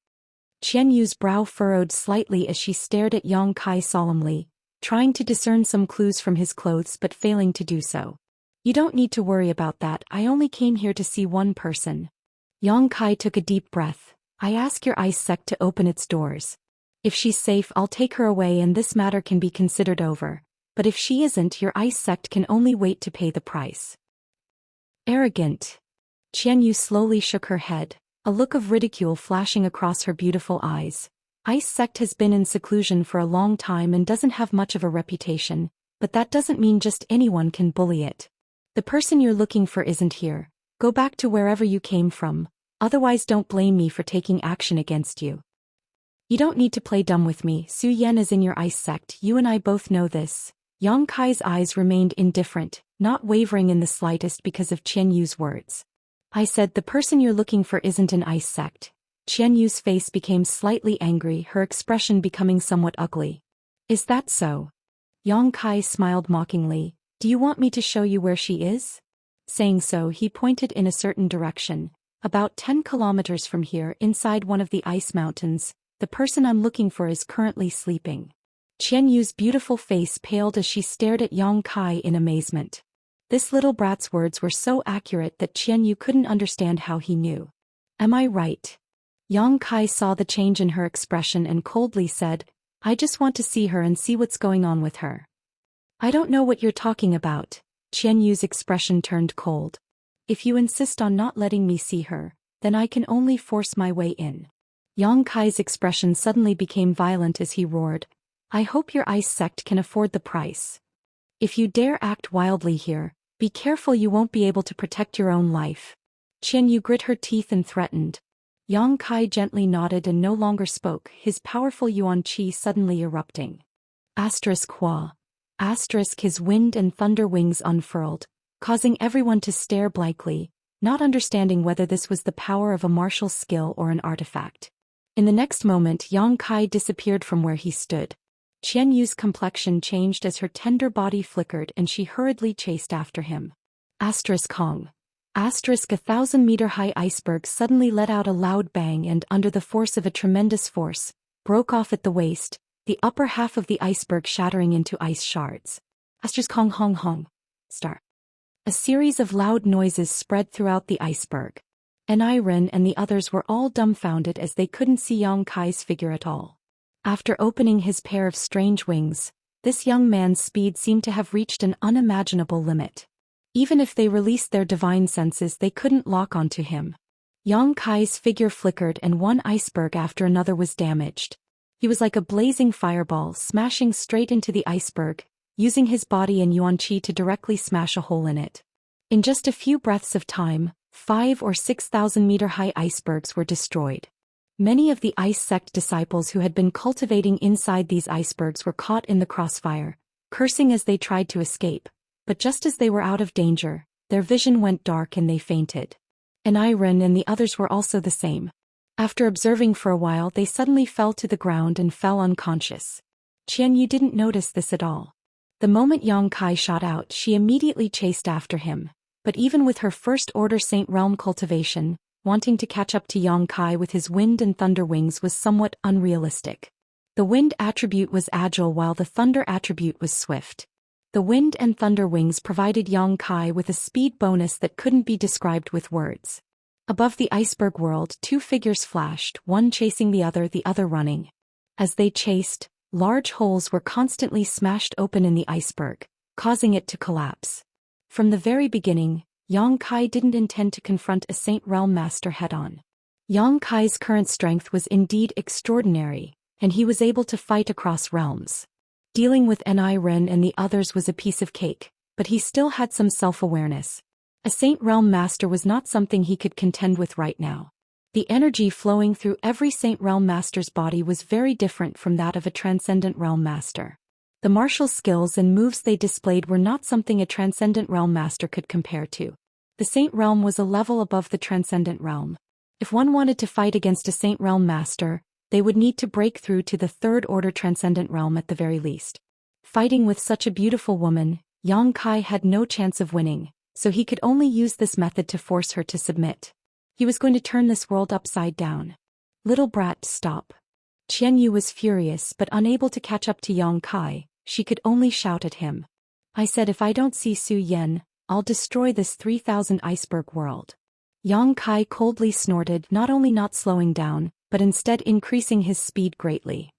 Qian Yu's brow furrowed slightly as she stared at Yang Kai solemnly. trying to discern some clues from his clothes but failing to do so. You don't need to worry about that, I only came here to see one person. Yang Kai took a deep breath. I ask your ice sect to open its doors. If she's safe, I'll take her away and this matter can be considered over. But if she isn't, your ice sect can only wait to pay the price. Arrogant. Qianyu slowly shook her head, a look of ridicule flashing across her beautiful eyes. Ice sect has been in seclusion for a long time and doesn't have much of a reputation, but that doesn't mean just anyone can bully it. The person you're looking for isn't here. Go back to wherever you came from, otherwise don't blame me for taking action against you. You don't need to play dumb with me, Zhou Xian is in your ice sect, you and I both know this. Yang Kai's eyes remained indifferent, not wavering in the slightest because of Qianyu's words. I said the person you're looking for isn't an ice sect. Qianyu's face became slightly angry, her expression becoming somewhat ugly. Is that so? Yang Kai smiled mockingly. Do you want me to show you where she is? Saying so, he pointed in a certain direction. About 10 kilometers from here, inside one of the ice mountains, the person I'm looking for is currently sleeping. Qianyu's beautiful face paled as she stared at Yang Kai in amazement. This little brat's words were so accurate that Qianyu couldn't understand how he knew. Am I right? Yang Kai saw the change in her expression and coldly said, I just want to see her and see what's going on with her. I don't know what you're talking about. Qianyu's expression turned cold. If you insist on not letting me see her, then I can only force my way in. Yang Kai's expression suddenly became violent as he roared, I hope your ice sect can afford the price. If you dare act wildly here, be careful you won't be able to protect your own life. Qianyu grit her teeth and threatened. Yang Kai gently nodded and no longer spoke, his powerful yuan qi suddenly erupting. Hua. His wind and thunder wings unfurled, causing everyone to stare blankly, not understanding whether this was the power of a martial skill or an artifact. In the next moment, Yang Kai disappeared from where he stood. Qianyu's complexion changed as her tender body flickered and she hurriedly chased after him. Kong. 1,000-meter-high iceberg suddenly let out a loud bang and, under the force of a tremendous force, broke off at the waist, the upper half of the iceberg shattering into ice shards. Kong Hong Hong. Star. A series of loud noises spread throughout the iceberg. Ren and the others were all dumbfounded as they couldn't see Yang Kai's figure at all. After opening his pair of strange wings, this young man's speed seemed to have reached an unimaginable limit. Even if they released their divine senses, they couldn't lock onto him. Yang Kai's figure flickered and one iceberg after another was damaged. He was like a blazing fireball, smashing straight into the iceberg, using his body and yuan qi to directly smash a hole in it. In just a few breaths of time, 5,000 or 6,000-meter-high icebergs were destroyed. Many of the ice sect disciples who had been cultivating inside these icebergs were caught in the crossfire, cursing as they tried to escape. But just as they were out of danger, their vision went dark and they fainted. Ren and the others were also the same. After observing for a while, they suddenly fell to the ground and fell unconscious. Qianyu didn't notice this at all. The moment Yang Kai shot out, she immediately chased after him. But even with her first-order Saint Realm cultivation, wanting to catch up to Yang Kai with his wind and thunder wings was somewhat unrealistic. The wind attribute was agile while the thunder attribute was swift. The wind and thunder wings provided Yang Kai with a speed bonus that couldn't be described with words. Above the iceberg world, two figures flashed, one chasing the other running. As they chased, large holes were constantly smashed open in the iceberg, causing it to collapse. From the very beginning, Yang Kai didn't intend to confront a Saint Realm Master head-on. Yang Kai's current strength was indeed extraordinary, and he was able to fight across realms. Dealing with Ren and the others was a piece of cake, but he still had some self-awareness. A Saint Realm Master was not something he could contend with right now. The energy flowing through every Saint Realm Master's body was very different from that of a Transcendent Realm Master. The martial skills and moves they displayed were not something a Transcendent Realm Master could compare to. The Saint Realm was a level above the Transcendent Realm. If one wanted to fight against a Saint Realm Master, they would need to break through to the third-order Transcendent Realm at the very least. Fighting with such a beautiful woman, Yang Kai had no chance of winning, so he could only use this method to force her to submit. He was going to turn this world upside down. Little brat, stop. Qianyu was furious but unable to catch up to Yang Kai, she could only shout at him. I said if I don't see Zhou Xian, I'll destroy this 3,000 iceberg world. Yang Kai coldly snorted, not only not slowing down, but instead increasing his speed greatly.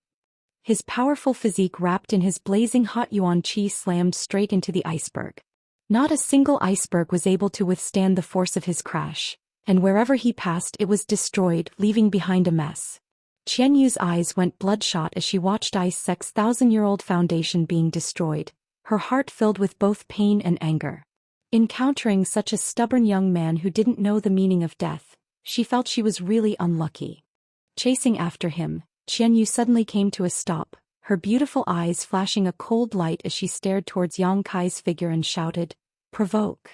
His powerful physique wrapped in his blazing hot yuan qi slammed straight into the iceberg. Not a single iceberg was able to withstand the force of his crash, and wherever he passed it was destroyed, leaving behind a mess. Qian Yu's eyes went bloodshot as she watched Ice Sect's 1,000-year-old foundation being destroyed, her heart filled with both pain and anger. Encountering such a stubborn young man who didn't know the meaning of death, she felt she was really unlucky. Chasing after him, Qian Yu suddenly came to a stop, her beautiful eyes flashing a cold light as she stared towards Yang Kai's figure and shouted, "Provoke."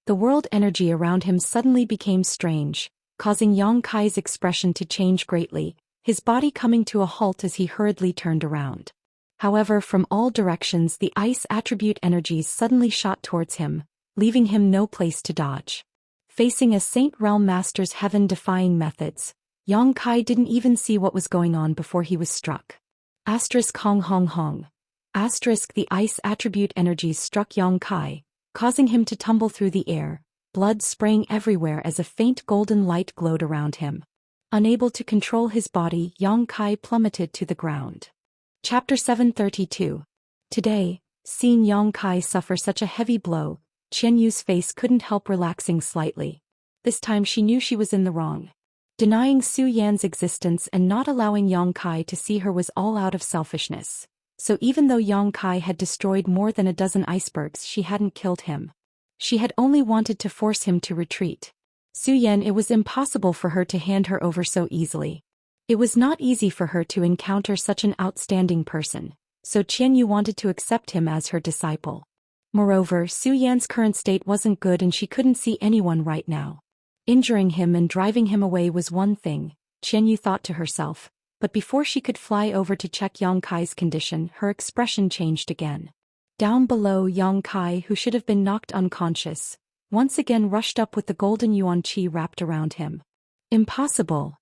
The world energy around him suddenly became strange, causing Yang Kai's expression to change greatly, his body coming to a halt as he hurriedly turned around. However, from all directions the ice attribute energies suddenly shot towards him, leaving him no place to dodge. Facing a Saint Realm Master's heaven-defying methods, Yang Kai didn't even see what was going on before he was struck. Hong hong hong. The ice attribute energies struck Yang Kai, causing him to tumble through the air, blood spraying everywhere as a faint golden light glowed around him. Unable to control his body, Yang Kai plummeted to the ground. Chapter 732. Today, seeing Yang Kai suffer such a heavy blow, Qian Yu's face couldn't help relaxing slightly. This time she knew she was in the wrong. Denying Zhou Yan's existence and not allowing Yang Kai to see her was all out of selfishness. So even though Yang Kai had destroyed more than a dozen icebergs, she hadn't killed him. She had only wanted to force him to retreat. Zhou Yan, it was impossible for her to hand her over so easily. It was not easy for her to encounter such an outstanding person, so Qian Yu wanted to accept him as her disciple. Moreover, Zhou Yan's current state wasn't good and she couldn't see anyone right now. Injuring him and driving him away was one thing, Qian Yu thought to herself, but before she could fly over to check Yang Kai's condition, her expression changed again. Down below, Yang Kai, who should have been knocked unconscious, once again rushed up with the golden yuan qi wrapped around him. Impossible!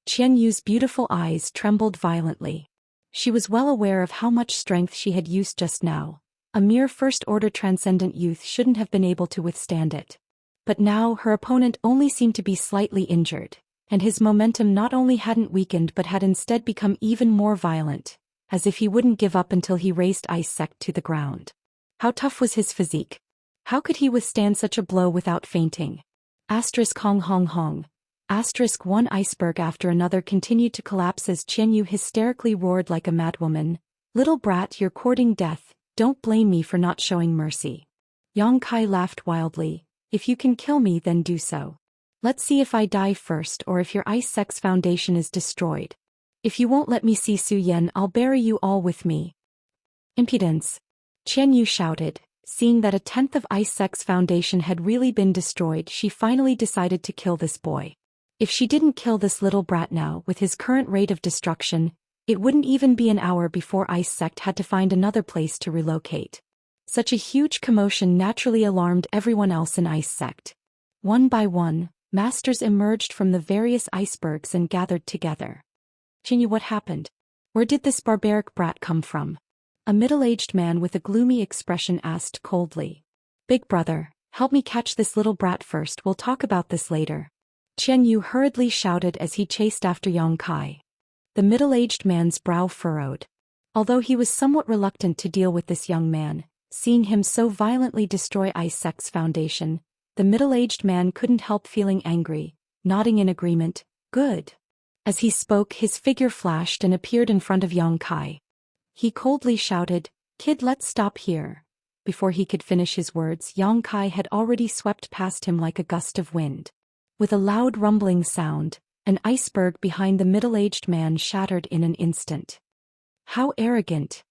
Qian Yu's beautiful eyes trembled violently. She was well aware of how much strength she had used just now. A mere first-order transcendent youth shouldn't have been able to withstand it. But now her opponent only seemed to be slightly injured, and his momentum not only hadn't weakened but had instead become even more violent, as if he wouldn't give up until he razed Ice Sect to the ground. How tough was his physique? How could he withstand such a blow without fainting? Hong hong hong. One iceberg after another continued to collapse as Qian Yu hysterically roared like a madwoman, "Little brat, you're courting death, don't blame me for not showing mercy." Yang Kai laughed wildly, "If you can kill me then do so. Let's see if I die first or if your Ice Sect's foundation is destroyed. If you won't let me see Zhou Yan, I'll bury you all with me." Impudence! Qian Yu shouted. Seeing that a tenth of Ice Sect's foundation had really been destroyed, she finally decided to kill this boy. If she didn't kill this little brat now, with his current rate of destruction, it wouldn't even be an hour before Ice Sect had to find another place to relocate. Such a huge commotion naturally alarmed everyone else in Ice Sect. One by one, masters emerged from the various icebergs and gathered together. Qian Yu, what happened? Where did this barbaric brat come from? A middle-aged man with a gloomy expression asked coldly. "Big brother, help me catch this little brat first, we'll talk about this later." Qian Yu hurriedly shouted as he chased after Yang Kai. The middle-aged man's brow furrowed. Although he was somewhat reluctant to deal with this young man, seeing him so violently destroy Ice Sect's foundation, the middle-aged man couldn't help feeling angry, nodding in agreement. "Good." As he spoke, his figure flashed and appeared in front of Yang Kai. He coldly shouted, "Kid, let's stop here." Before he could finish his words, Yang Kai had already swept past him like a gust of wind. With a loud rumbling sound, an iceberg behind the middle-aged man shattered in an instant. "How arrogant!"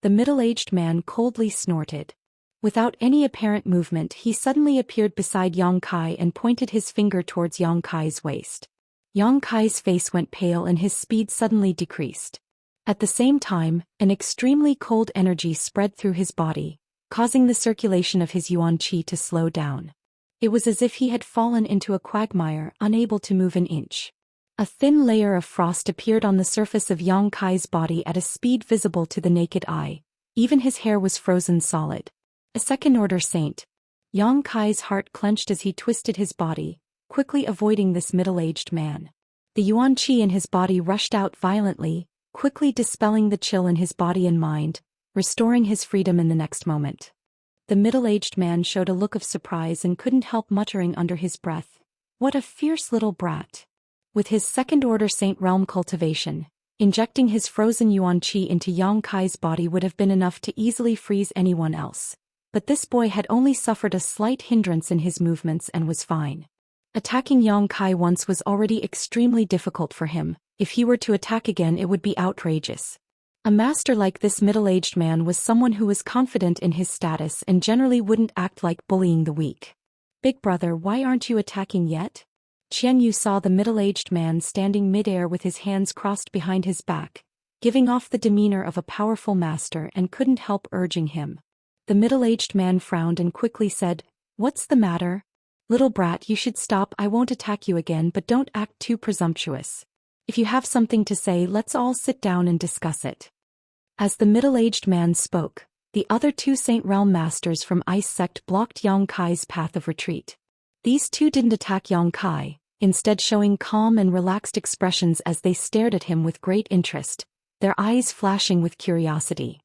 The middle-aged man coldly snorted. Without any apparent movement, he suddenly appeared beside Yang Kai and pointed his finger towards Yang Kai's waist. Yang Kai's face went pale and his speed suddenly decreased. At the same time, an extremely cold energy spread through his body, causing the circulation of his yuan qi to slow down. It was as if he had fallen into a quagmire, unable to move an inch. A thin layer of frost appeared on the surface of Yang Kai's body at a speed visible to the naked eye, Even his hair was frozen solid. A second-order saint. Yang Kai's heart clenched as he twisted his body, quickly avoiding this middle-aged man. The yuan qi in his body rushed out violently, quickly dispelling the chill in his body and mind, restoring his freedom in the next moment. The middle-aged man showed a look of surprise and couldn't help muttering under his breath, "What a fierce little brat." With his second-order Saint Realm cultivation, injecting his frozen yuan qi into Yang Kai's body would have been enough to easily freeze anyone else. But this boy had only suffered a slight hindrance in his movements and was fine. Attacking Yang Kai once was already extremely difficult for him. If he were to attack again, it would be outrageous. A master like this middle-aged man was someone who was confident in his status and generally wouldn't act like bullying the weak. "Big brother, why aren't you attacking yet?" Qian Yu saw the middle-aged man standing mid-air with his hands crossed behind his back, giving off the demeanor of a powerful master, and couldn't help urging him. The middle-aged man frowned and quickly said, "What's the matter? Little brat, you should stop. I won't attack you again, but don't act too presumptuous. If you have something to say, let's all sit down and discuss it." As the middle-aged man spoke, the other two Saint Realm masters from Ice Sect blocked Yang Kai's path of retreat. These two didn't attack Yang Kai, instead showing calm and relaxed expressions as they stared at him with great interest, their eyes flashing with curiosity.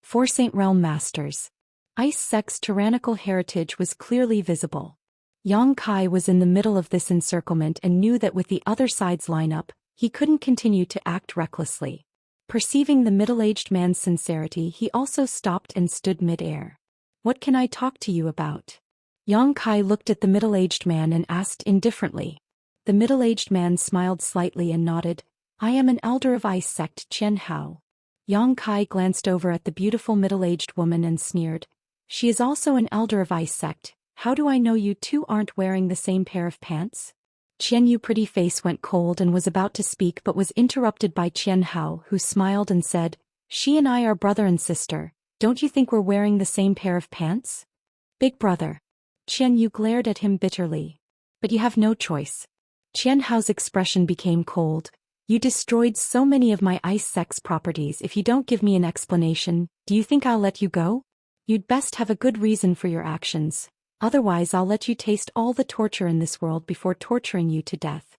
4 Saint Realm masters. Ice Sect's tyrannical heritage was clearly visible. Yang Kai was in the middle of this encirclement and knew that with the other side's lineup, he couldn't continue to act recklessly. Perceiving the middle-aged man's sincerity, he also stopped and stood mid-air. "What can I talk to you about?" Yang Kai looked at the middle-aged man and asked indifferently. The middle-aged man smiled slightly and nodded. "I am an elder of Ice Sect, Qian Hao." Yang Kai glanced over at the beautiful middle-aged woman and sneered. "She is also an elder of Ice Sect. How do I know you two aren't wearing the same pair of pants?" Qian Yu's pretty face went cold and was about to speak but was interrupted by Qian Hao, who smiled and said, "She and I are brother and sister. Don't you think we're wearing the same pair of pants?" "Big brother." Qian Yu glared at him bitterly. "But you have no choice." Qian Hao's expression became cold. "You destroyed so many of my Ice Sect's properties. If you don't give me an explanation, do you think I'll let you go? You'd best have a good reason for your actions. Otherwise I'll let you taste all the torture in this world before torturing you to death."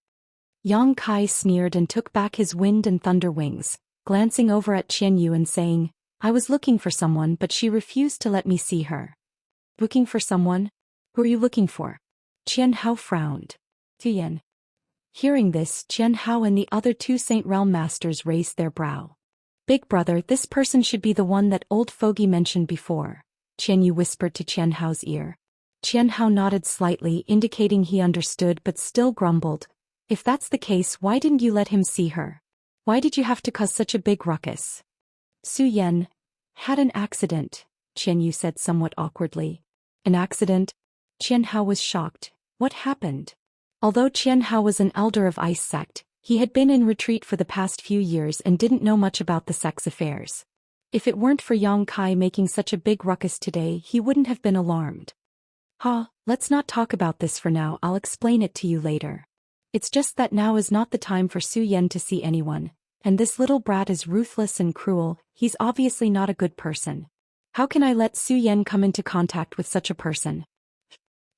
Yang Kai sneered and took back his wind and thunder wings, glancing over at Qian Yu and saying, "I was looking for someone but she refused to let me see her." "Looking for someone? Who are you looking for?" Qian Hao frowned. "Tian." Hearing this, Qian Hao and the other two Saint Realm masters raised their brow. "Big brother, this person should be the one that old fogey mentioned before," Qian Yu whispered to Qian Hao's ear. Qian Hao nodded slightly, indicating he understood but still grumbled. "If that's the case, why didn't you let him see her? Why did you have to cause such a big ruckus?" "Su Yan had an accident," Qian Yu said somewhat awkwardly. "An accident?" Qian Hao was shocked. What happened? Although Qian Hao was an elder of Ice Sect, he had been in retreat for the past few years and didn't know much about the sect's affairs. If it weren't for Yang Kai making such a big ruckus today, he wouldn't have been alarmed. Let's not talk about this for now. I'll explain it to you later. It's just that now is not the time for Su Yan to see anyone, and this little brat is ruthless and cruel. He's obviously not a good person. How can I let Su Yan come into contact with such a person?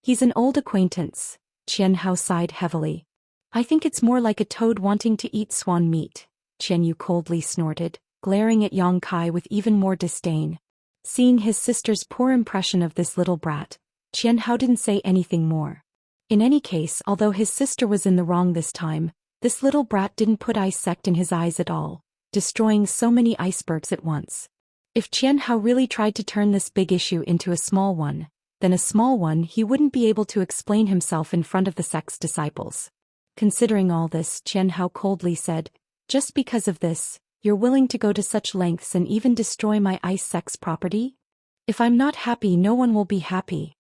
He's an old acquaintance." Qian Hao sighed heavily. "I think it's more like a toad wanting to eat swan meat," Qian Yu coldly snorted, glaring at Yang Kai with even more disdain. Seeing his sister's poor impression of this little brat, Qian Hao didn't say anything more. In any case, although his sister was in the wrong this time, this little brat didn't put Ice Sect in his eyes at all, destroying so many icebergs at once. If Qian Hao really tried to turn this big issue into a small one, then a small one, he wouldn't be able to explain himself in front of the sect's disciples. Considering all this, Qian Hao coldly said, "Just because of this, you're willing to go to such lengths and even destroy my Ice Sect's property? If I'm not happy, no one will be happy.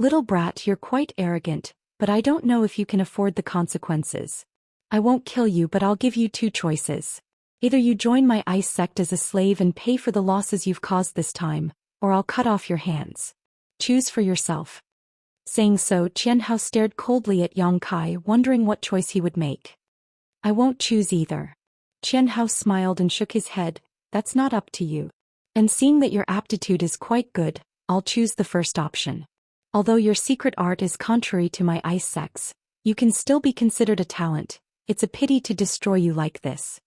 Little brat, you're quite arrogant, but I don't know if you can afford the consequences. I won't kill you, but I'll give you 2 choices. Either you join my Ice Sect as a slave and pay for the losses you've caused this time, or I'll cut off your hands. Choose for yourself." Saying so, Qian Hao stared coldly at Yang Kai, wondering what choice he would make. "I won't choose either." Qian Hao smiled and shook his head. "That's not up to you. And seeing that your aptitude is quite good, I'll choose the first option. Although your secret art is contrary to my ice sex, you can still be considered a talent. It's a pity to destroy you like this."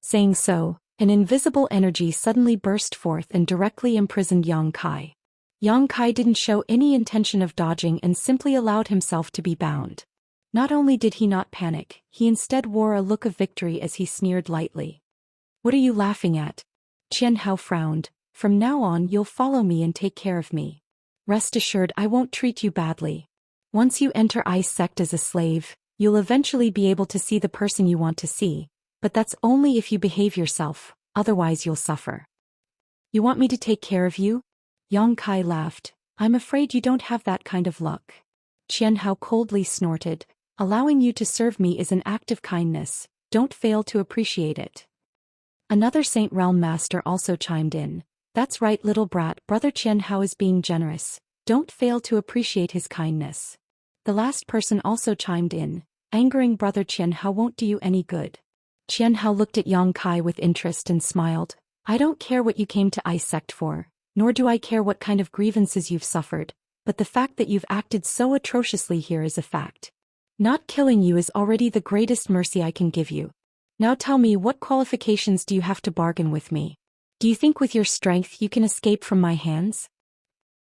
Saying so, an invisible energy suddenly burst forth and directly imprisoned Yang Kai. Yang Kai didn't show any intention of dodging and simply allowed himself to be bound. Not only did he not panic, he instead wore a look of victory as he sneered lightly. "What are you laughing at?" Qian Hao frowned. "From now on you'll follow me and take care of me. Rest assured I won't treat you badly. Once you enter Ice Sect as a slave, you'll eventually be able to see the person you want to see, but that's only if you behave yourself, otherwise you'll suffer." "You want me to take care of you?" Yang Kai laughed. "I'm afraid you don't have that kind of luck." Qian Hao coldly snorted. "Allowing you to serve me is an act of kindness, don't fail to appreciate it." Another Saint Realm Master also chimed in. "That's right, little brat, Brother Qian Hao is being generous, don't fail to appreciate his kindness." The last person also chimed in. "Angering Brother Qian Hao won't do you any good." Qian Hao looked at Yang Kai with interest and smiled. "I don't care what you came to Ice Sect for, nor do I care what kind of grievances you've suffered, but the fact that you've acted so atrociously here is a fact. Not killing you is already the greatest mercy I can give you. Now tell me, what qualifications do you have to bargain with me? Do you think with your strength you can escape from my hands?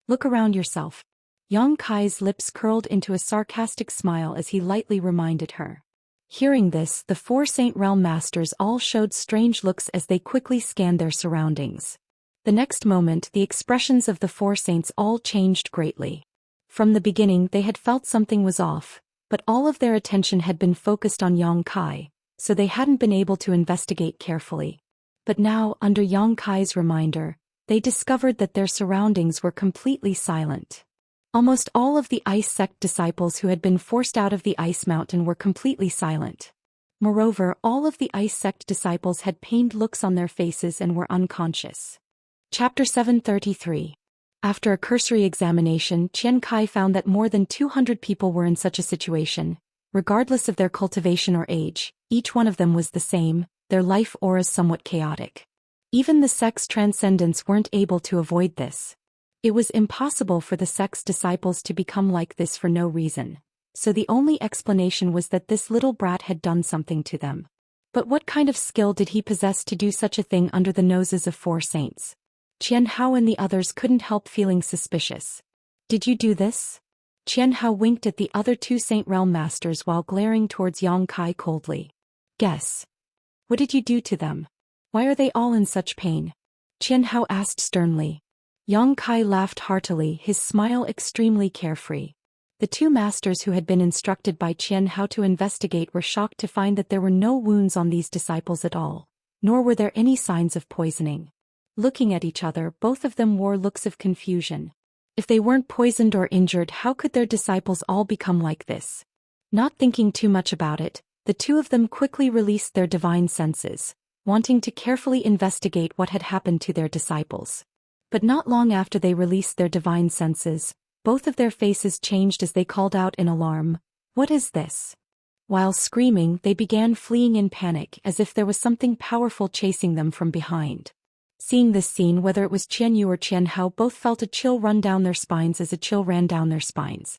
Look around yourself." Yang Kai's lips curled into a sarcastic smile as he lightly reminded her. Hearing this, the 4 Saint Realm Masters all showed strange looks as they quickly scanned their surroundings. The next moment the expressions of the 4 saints all changed greatly. From the beginning they had felt something was off, but all of their attention had been focused on Yang Kai, so they hadn't been able to investigate carefully. But now, under Yang Kai's reminder, they discovered that their surroundings were completely silent. Almost all of the Ice Sect disciples who had been forced out of the Ice Mountain were completely silent. Moreover, all of the Ice Sect disciples had pained looks on their faces and were unconscious. Chapter 733. After a cursory examination, Qian Kai found that more than 200 people were in such a situation. Regardless of their cultivation or age, each one of them was the same, their life auras somewhat chaotic. Even the sect's transcendents weren't able to avoid this. It was impossible for the sect's disciples to become like this for no reason, so the only explanation was that this little brat had done something to them. But what kind of skill did he possess to do such a thing under the noses of 4 saints? Qian Hao and the others couldn't help feeling suspicious. "Did you do this?" Qian Hao winked at the other 2 Saint Realm Masters while glaring towards Yang Kai coldly. "Guess. What did you do to them? Why are they all in such pain?" Qian Hao asked sternly. Yang Kai laughed heartily, his smile extremely carefree. The 2 masters who had been instructed by Qian Hao to investigate were shocked to find that there were no wounds on these disciples at all, nor were there any signs of poisoning. Looking at each other, both of them wore looks of confusion. If they weren't poisoned or injured, how could their disciples all become like this? Not thinking too much about it, the 2 of them quickly released their divine senses, wanting to carefully investigate what had happened to their disciples. But not long after they released their divine senses, both of their faces changed as they called out in alarm, "What is this?" While screaming, they began fleeing in panic as if there was something powerful chasing them from behind. Seeing this scene, whether it was Qian Yu or Qian Hao, both felt a chill run down their spines as a chill ran down their spines.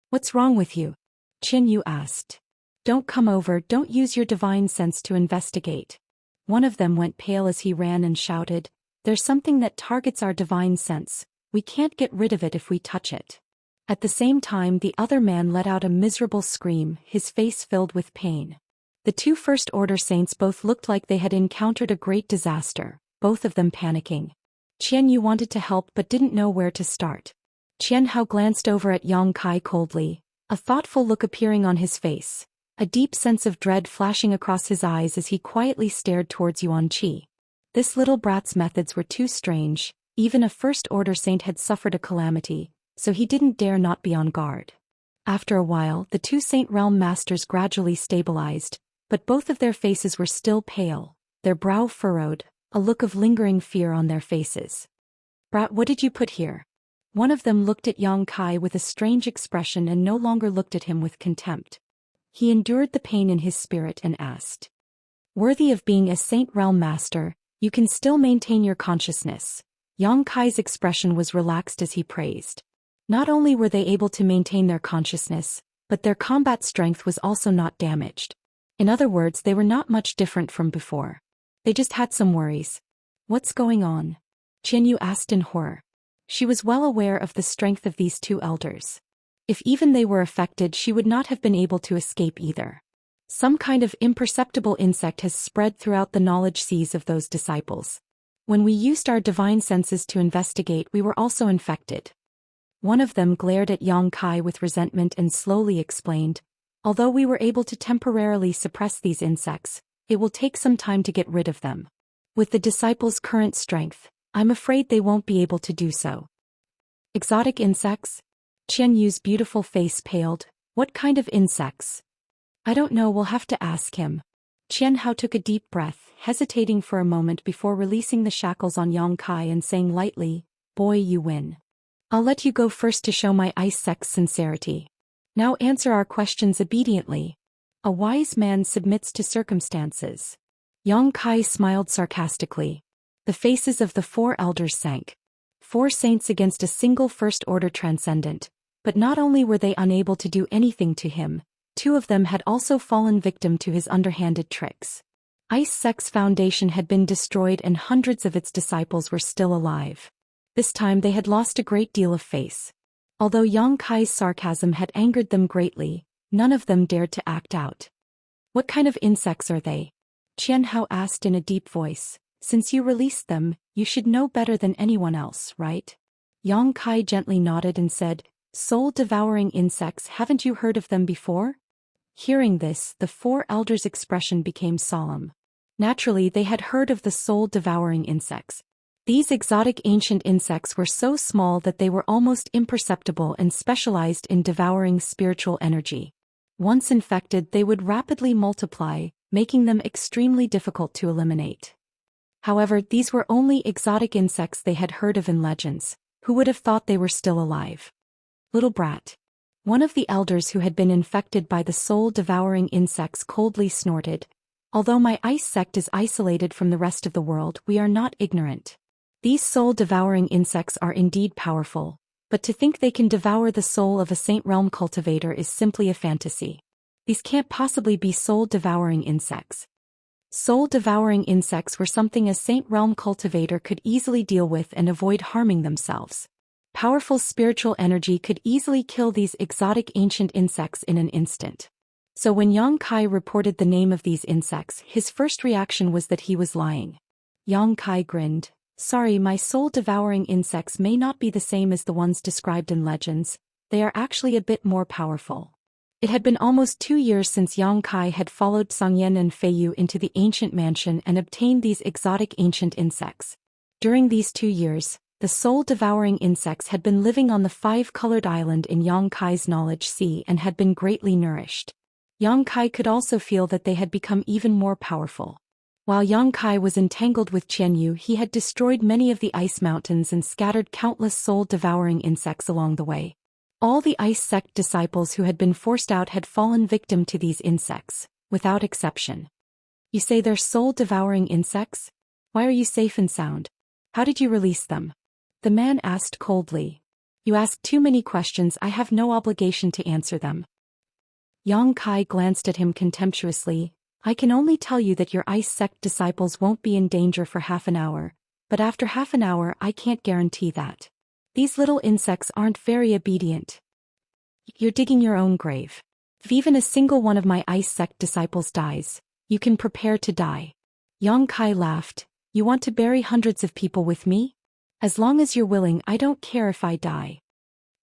"What's wrong with you?" Qian Yu asked. "Don't come over, don't use your divine sense to investigate." One of them went pale as he ran and shouted, "There's something that targets our divine sense, we can't get rid of it if we touch it." At the same time, the other man let out a miserable scream, his face filled with pain. The 2 First Order saints both looked like they had encountered a great disaster, both of them panicking. Qian Yu wanted to help but didn't know where to start. Qian Hao glanced over at Yang Kai coldly, a thoughtful look appearing on his face, a deep sense of dread flashing across his eyes as he quietly stared towards Yuan Qi. This little brat's methods were too strange, even a First Order saint had suffered a calamity, so he didn't dare not be on guard. After a while, the 2 Saint Realm Masters gradually stabilized, but both of their faces were still pale, their brow furrowed, a look of lingering fear on their faces. "Brat, what did you put here?" One of them looked at Yang Kai with a strange expression and no longer looked at him with contempt. He endured the pain in his spirit and asked. "Worthy of being a Saint Realm Master, you can still maintain your consciousness. Yang Kai's expression was relaxed as he praised. Not only were they able to maintain their consciousness, but their combat strength was also not damaged. In other words, they were not much different from before. They just had some worries. What's going on? Qianyu asked in horror. She was well aware of the strength of these two elders. If even they were affected, she would not have been able to escape either. Some kind of imperceptible insect has spread throughout the knowledge seas of those disciples. When we used our divine senses to investigate, we were also infected. One of them glared at Yang Kai with resentment and slowly explained, although we were able to temporarily suppress these insects, it will take some time to get rid of them. With the disciples' current strength, I'm afraid they won't be able to do so. Exotic insects? Qianyu's beautiful face paled. What kind of insects? I don't know, we'll have to ask him. Qianhao took a deep breath, hesitating for a moment before releasing the shackles on Yang Kai and saying lightly, "Boy, you win. I'll let you go first to show my ice sect's sincerity. Now answer our questions obediently. A wise man submits to circumstances." Yang Kai smiled sarcastically. The faces of the four elders sank. 4 saints against a single first-order transcendent. But not only were they unable to do anything to him, 2 of them had also fallen victim to his underhanded tricks. Ice Sect's foundation had been destroyed and hundreds of its disciples were still alive. This time they had lost a great deal of face. Although Yang Kai's sarcasm had angered them greatly, none of them dared to act out. "What kind of insects are they?" Qianhao asked in a deep voice. "Since you released them, you should know better than anyone else, right?" Yang Kai gently nodded and said, "Soul-devouring insects, haven't you heard of them before?" Hearing this, the 4 elders' expression became solemn. Naturally, they had heard of the soul-devouring insects. These exotic ancient insects were so small that they were almost imperceptible and specialized in devouring spiritual energy. Once infected, they would rapidly multiply, making them extremely difficult to eliminate. However, these were only exotic insects they had heard of in legends. Who would have thought they were still alive? "Little brat." One of the elders who had been infected by the soul-devouring insects coldly snorted. "Although my ice sect is isolated from the rest of the world, we are not ignorant. These soul-devouring insects are indeed powerful, but to think they can devour the soul of a Saint Realm cultivator is simply a fantasy. These can't possibly be soul-devouring insects." Soul-devouring insects were something a Saint Realm cultivator could easily deal with and avoid harming themselves. Powerful spiritual energy could easily kill these exotic ancient insects in an instant. So when Yang Kai reported the name of these insects, his first reaction was that he was lying. Yang Kai grinned. "Sorry, my soul-devouring insects may not be the same as the ones described in legends. They are actually a bit more powerful." It had been almost 2 years since Yang Kai had followed Songyan and Feiyu into the ancient mansion and obtained these exotic ancient insects. During these 2 years, the soul-devouring insects had been living on the 5-colored island in Yang Kai's knowledge sea and had been greatly nourished. Yang Kai could also feel that they had become even more powerful. While Yang Kai was entangled with Qianyu, he had destroyed many of the ice mountains and scattered countless soul-devouring insects along the way. All the ice sect disciples who had been forced out had fallen victim to these insects, without exception. "You say they're soul-devouring insects? Why are you safe and sound? How did you release them?" The man asked coldly. "You ask too many questions, I have no obligation to answer them." Yang Kai glanced at him contemptuously. "I can only tell you that your ice sect disciples won't be in danger for half an hour, but after half an hour I can't guarantee that. These little insects aren't very obedient. You're digging your own grave. If even a single one of my ice sect disciples dies, you can prepare to die." Yang Kai laughed. "You want to bury hundreds of people with me? As long as you're willing, I don't care if I die."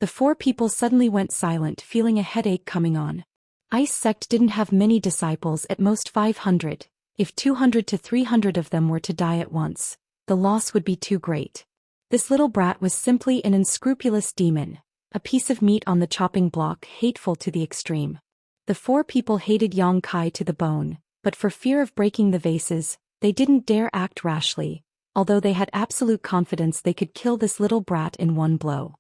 The 4 people suddenly went silent, feeling a headache coming on. Ice sect didn't have many disciples, at most 500. If 200 to 300 of them were to die at once, the loss would be too great. This little brat was simply an unscrupulous demon, a piece of meat on the chopping block, hateful to the extreme. The 4 people hated Yang Kai to the bone, but for fear of breaking the vases, they didn't dare act rashly, although they had absolute confidence they could kill this little brat in one blow.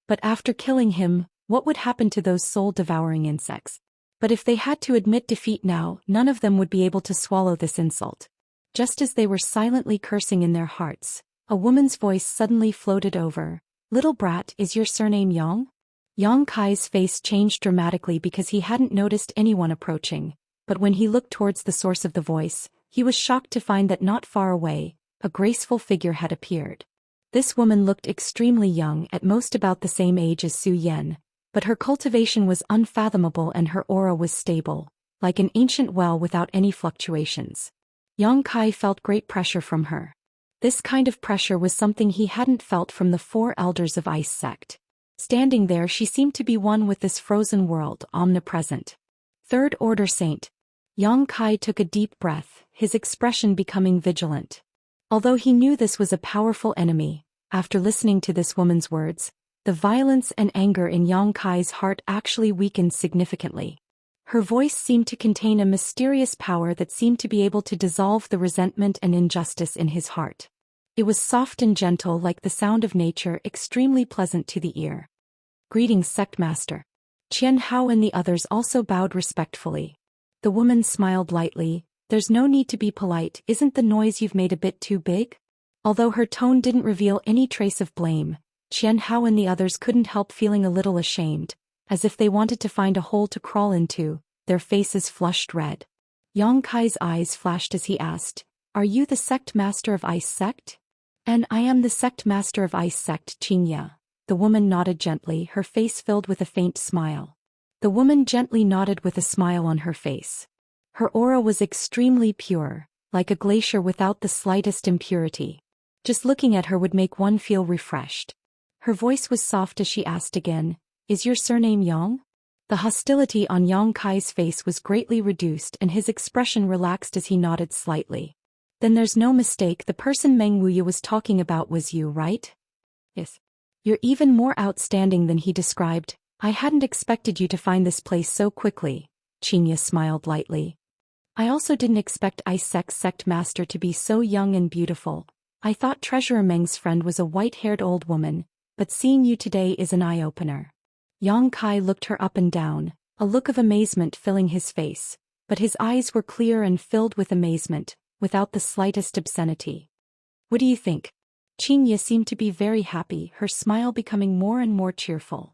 But after killing him, what would happen to those soul-devouring insects? But if they had to admit defeat now, none of them would be able to swallow this insult. Just as they were silently cursing in their hearts, A woman's voice suddenly floated over. Little brat, is your surname Yang? Yang Kai's face changed dramatically because he hadn't noticed anyone approaching, but when he looked towards the source of the voice, he was shocked to find that not far away, a graceful figure had appeared. This woman looked extremely young, at most about the same age as Zhou Xian, but her cultivation was unfathomable and her aura was stable, like an ancient well without any fluctuations. Yang Kai felt great pressure from her. This kind of pressure was something he hadn't felt from the 4 elders of Ice Sect. Standing there, she seemed to be one with this frozen world, omnipresent. Third Order Saint. Yang Kai took a deep breath, his expression becoming vigilant. Although he knew this was a powerful enemy, after listening to this woman's words, the violence and anger in Yang Kai's heart actually weakened significantly. Her voice seemed to contain a mysterious power that seemed to be able to dissolve the resentment and injustice in his heart. It was soft and gentle like the sound of nature, extremely pleasant to the ear. Greetings, Sect Master. Qian Hao and the others also bowed respectfully. The woman smiled lightly. There's no need to be polite, isn't the noise you've made a bit too big? Although her tone didn't reveal any trace of blame, Qian Hao and the others couldn't help feeling a little ashamed, as if they wanted to find a hole to crawl into, their faces flushed red. Yang Kai's eyes flashed as he asked, "Are you the Sect Master of Ice Sect?" "And I am the Sect Master of Ice Sect, Xianxia." The woman nodded gently, her face filled with a faint smile. The woman gently nodded with a smile on her face. Her aura was extremely pure, like a glacier without the slightest impurity. Just looking at her would make one feel refreshed. Her voice was soft as she asked again, "Is your surname Yang?" The hostility on Yang Kai's face was greatly reduced and his expression relaxed as he nodded slightly. "Then there's no mistake, the person Meng Wuya was talking about was you, right?" "Yes." "You're even more outstanding than he described. I hadn't expected you to find this place so quickly." Xianxia smiled lightly. "I also didn't expect Ice Sect Master to be so young and beautiful. I thought Treasurer Meng's friend was a white-haired old woman, but seeing you today is an eye-opener." Yang Kai looked her up and down, a look of amazement filling his face, but his eyes were clear and filled with amazement, without the slightest obscenity. "What do you think?" Xianxia seemed to be very happy, her smile becoming more and more cheerful.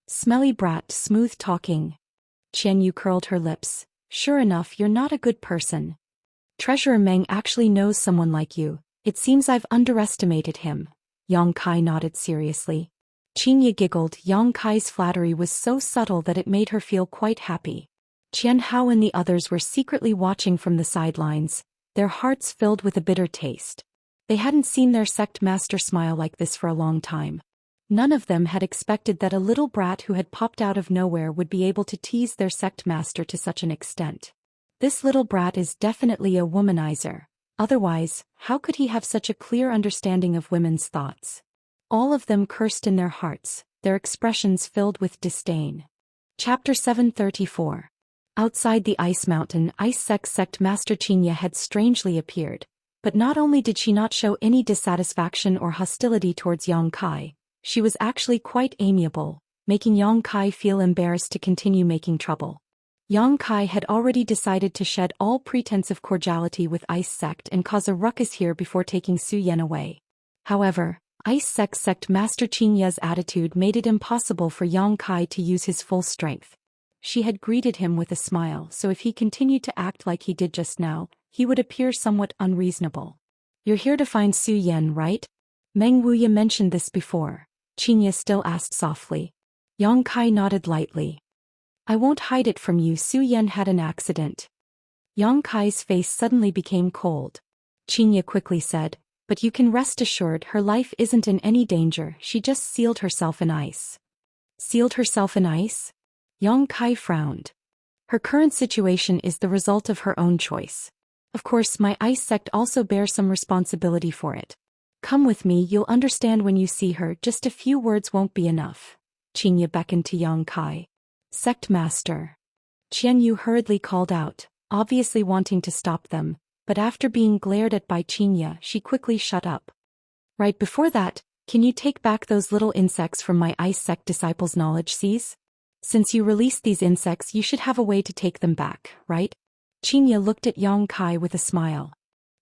"Smelly brat, smooth talking." Qianyu curled her lips. "Sure enough, you're not a good person. Treasurer Meng actually knows someone like you. It seems I've underestimated him." Yang Kai nodded seriously. Xianxia giggled. Yang Kai's flattery was so subtle that it made her feel quite happy. Qian Hao and the others were secretly watching from the sidelines, their hearts filled with a bitter taste. They hadn't seen their sect master smile like this for a long time. None of them had expected that a little brat who had popped out of nowhere would be able to tease their sect master to such an extent. This little brat is definitely a womanizer. Otherwise, how could he have such a clear understanding of women's thoughts? All of them cursed in their hearts, their expressions filled with disdain. Chapter 734. Outside the ice mountain, Ice Sect Master Xianxia had strangely appeared. But not only did she not show any dissatisfaction or hostility towards Yang Kai, she was actually quite amiable, making Yang Kai feel embarrassed to continue making trouble. Yang Kai had already decided to shed all pretense of cordiality with Ice Sect and cause a ruckus here before taking Zhou Xian away. However, Ice Sect Master Xianxia's attitude made it impossible for Yang Kai to use his full strength. She had greeted him with a smile, so if he continued to act like he did just now, he would appear somewhat unreasonable. "You're here to find Zhou Xian, right?" Meng Wuya mentioned this before. Xianxia still asked softly. Yang Kai nodded lightly. "I won't hide it from you, Zhou Xian had an accident." Yang Kai's face suddenly became cold. Xianxia quickly said, "But you can rest assured her life isn't in any danger, she just sealed herself in ice." "Sealed herself in ice?" Yang Kai frowned. "Her current situation is the result of her own choice. Of course, my Ice Sect also bears some responsibility for it. Come with me, you'll understand when you see her, just a few words won't be enough." Xianxia beckoned to Yang Kai. "Sect Master." Qianyu hurriedly called out, obviously wanting to stop them, but after being glared at by Xianxia, she quickly shut up. "Right before that, can you take back those little insects from my Ice Sect disciples' knowledge seas? Since you released these insects, you should have a way to take them back, right?" Xianxia looked at Yang Kai with a smile.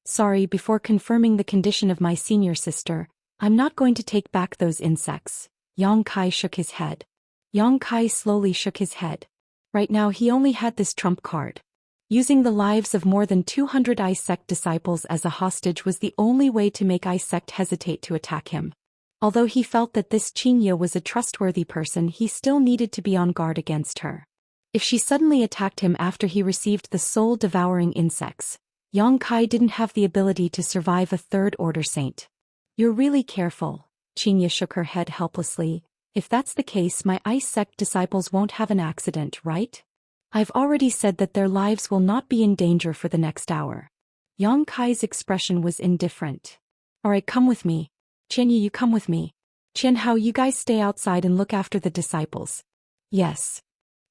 Sorry, before confirming the condition of my senior sister, I'm not going to take back those insects. Yang Kai shook his head. Yang Kai slowly shook his head. Right now he only had this trump card. Using the lives of more than 200 Ice Sect disciples as a hostage was the only way to make Ice Sect hesitate to attack him. Although he felt that this Xianxia was a trustworthy person, he still needed to be on guard against her. If she suddenly attacked him after he received the soul-devouring insects, Yang Kai didn't have the ability to survive a third-order saint. You're really careful. Xianxia shook her head helplessly. If that's the case, my Ice Sect disciples won't have an accident, right? I've already said that their lives will not be in danger for the next hour. Yang Kai's expression was indifferent. Alright, come with me. Xianxia, you come with me. Qianhao, you guys stay outside and look after the disciples. Yes.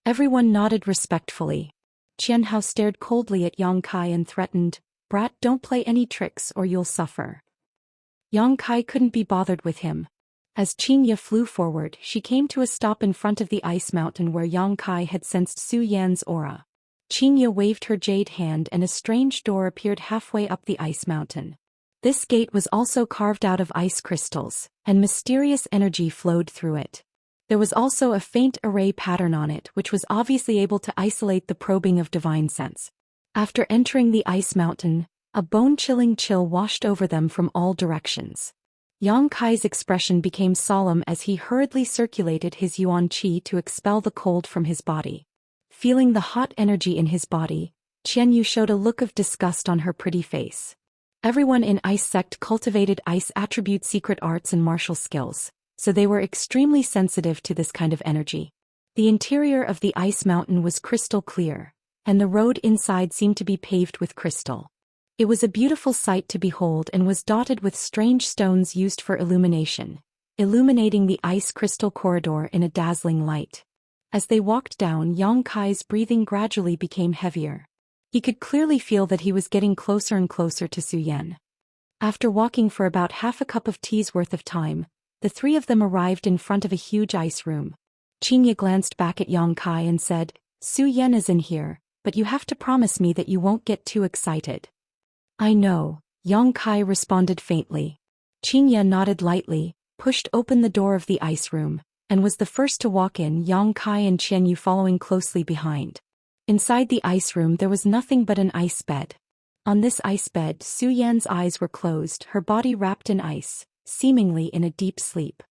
Everyone nodded respectfully. Qianhao stared coldly at Yang Kai and threatened, Brat, don't play any tricks or you'll suffer. Yang Kai couldn't be bothered with him. As Xianxia flew forward, she came to a stop in front of the ice mountain where Yang Kai had sensed Zhou Xian's aura. Xianxia waved her jade hand and a strange door appeared halfway up the ice mountain. This gate was also carved out of ice crystals, and mysterious energy flowed through it. There was also a faint array pattern on it which was obviously able to isolate the probing of divine sense. After entering the ice mountain, a bone-chilling chill washed over them from all directions. Yang Kai's expression became solemn as he hurriedly circulated his yuan qi to expel the cold from his body. Feeling the hot energy in his body, Qianyu showed a look of disgust on her pretty face. Everyone in Ice Sect cultivated ice attribute secret arts and martial skills, so they were extremely sensitive to this kind of energy. The interior of the ice mountain was crystal clear, and the road inside seemed to be paved with crystal. It was a beautiful sight to behold and was dotted with strange stones used for illumination, illuminating the ice crystal corridor in a dazzling light. As they walked down, Yang Kai's breathing gradually became heavier. He could clearly feel that he was getting closer and closer to Zhou Xian. After walking for about half a cup of tea's worth of time, the three of them arrived in front of a huge ice room. Xianxia glanced back at Yang Kai and said, Zhou Xian is in here, but you have to promise me that you won't get too excited. I know, Yang Kai responded faintly. Xianxia nodded lightly, pushed open the door of the ice room, and was the first to walk in, Yang Kai and Qianyu following closely behind. Inside the ice room there was nothing but an ice bed. On this ice bed, Zhou Xian's eyes were closed, her body wrapped in ice, seemingly in a deep sleep.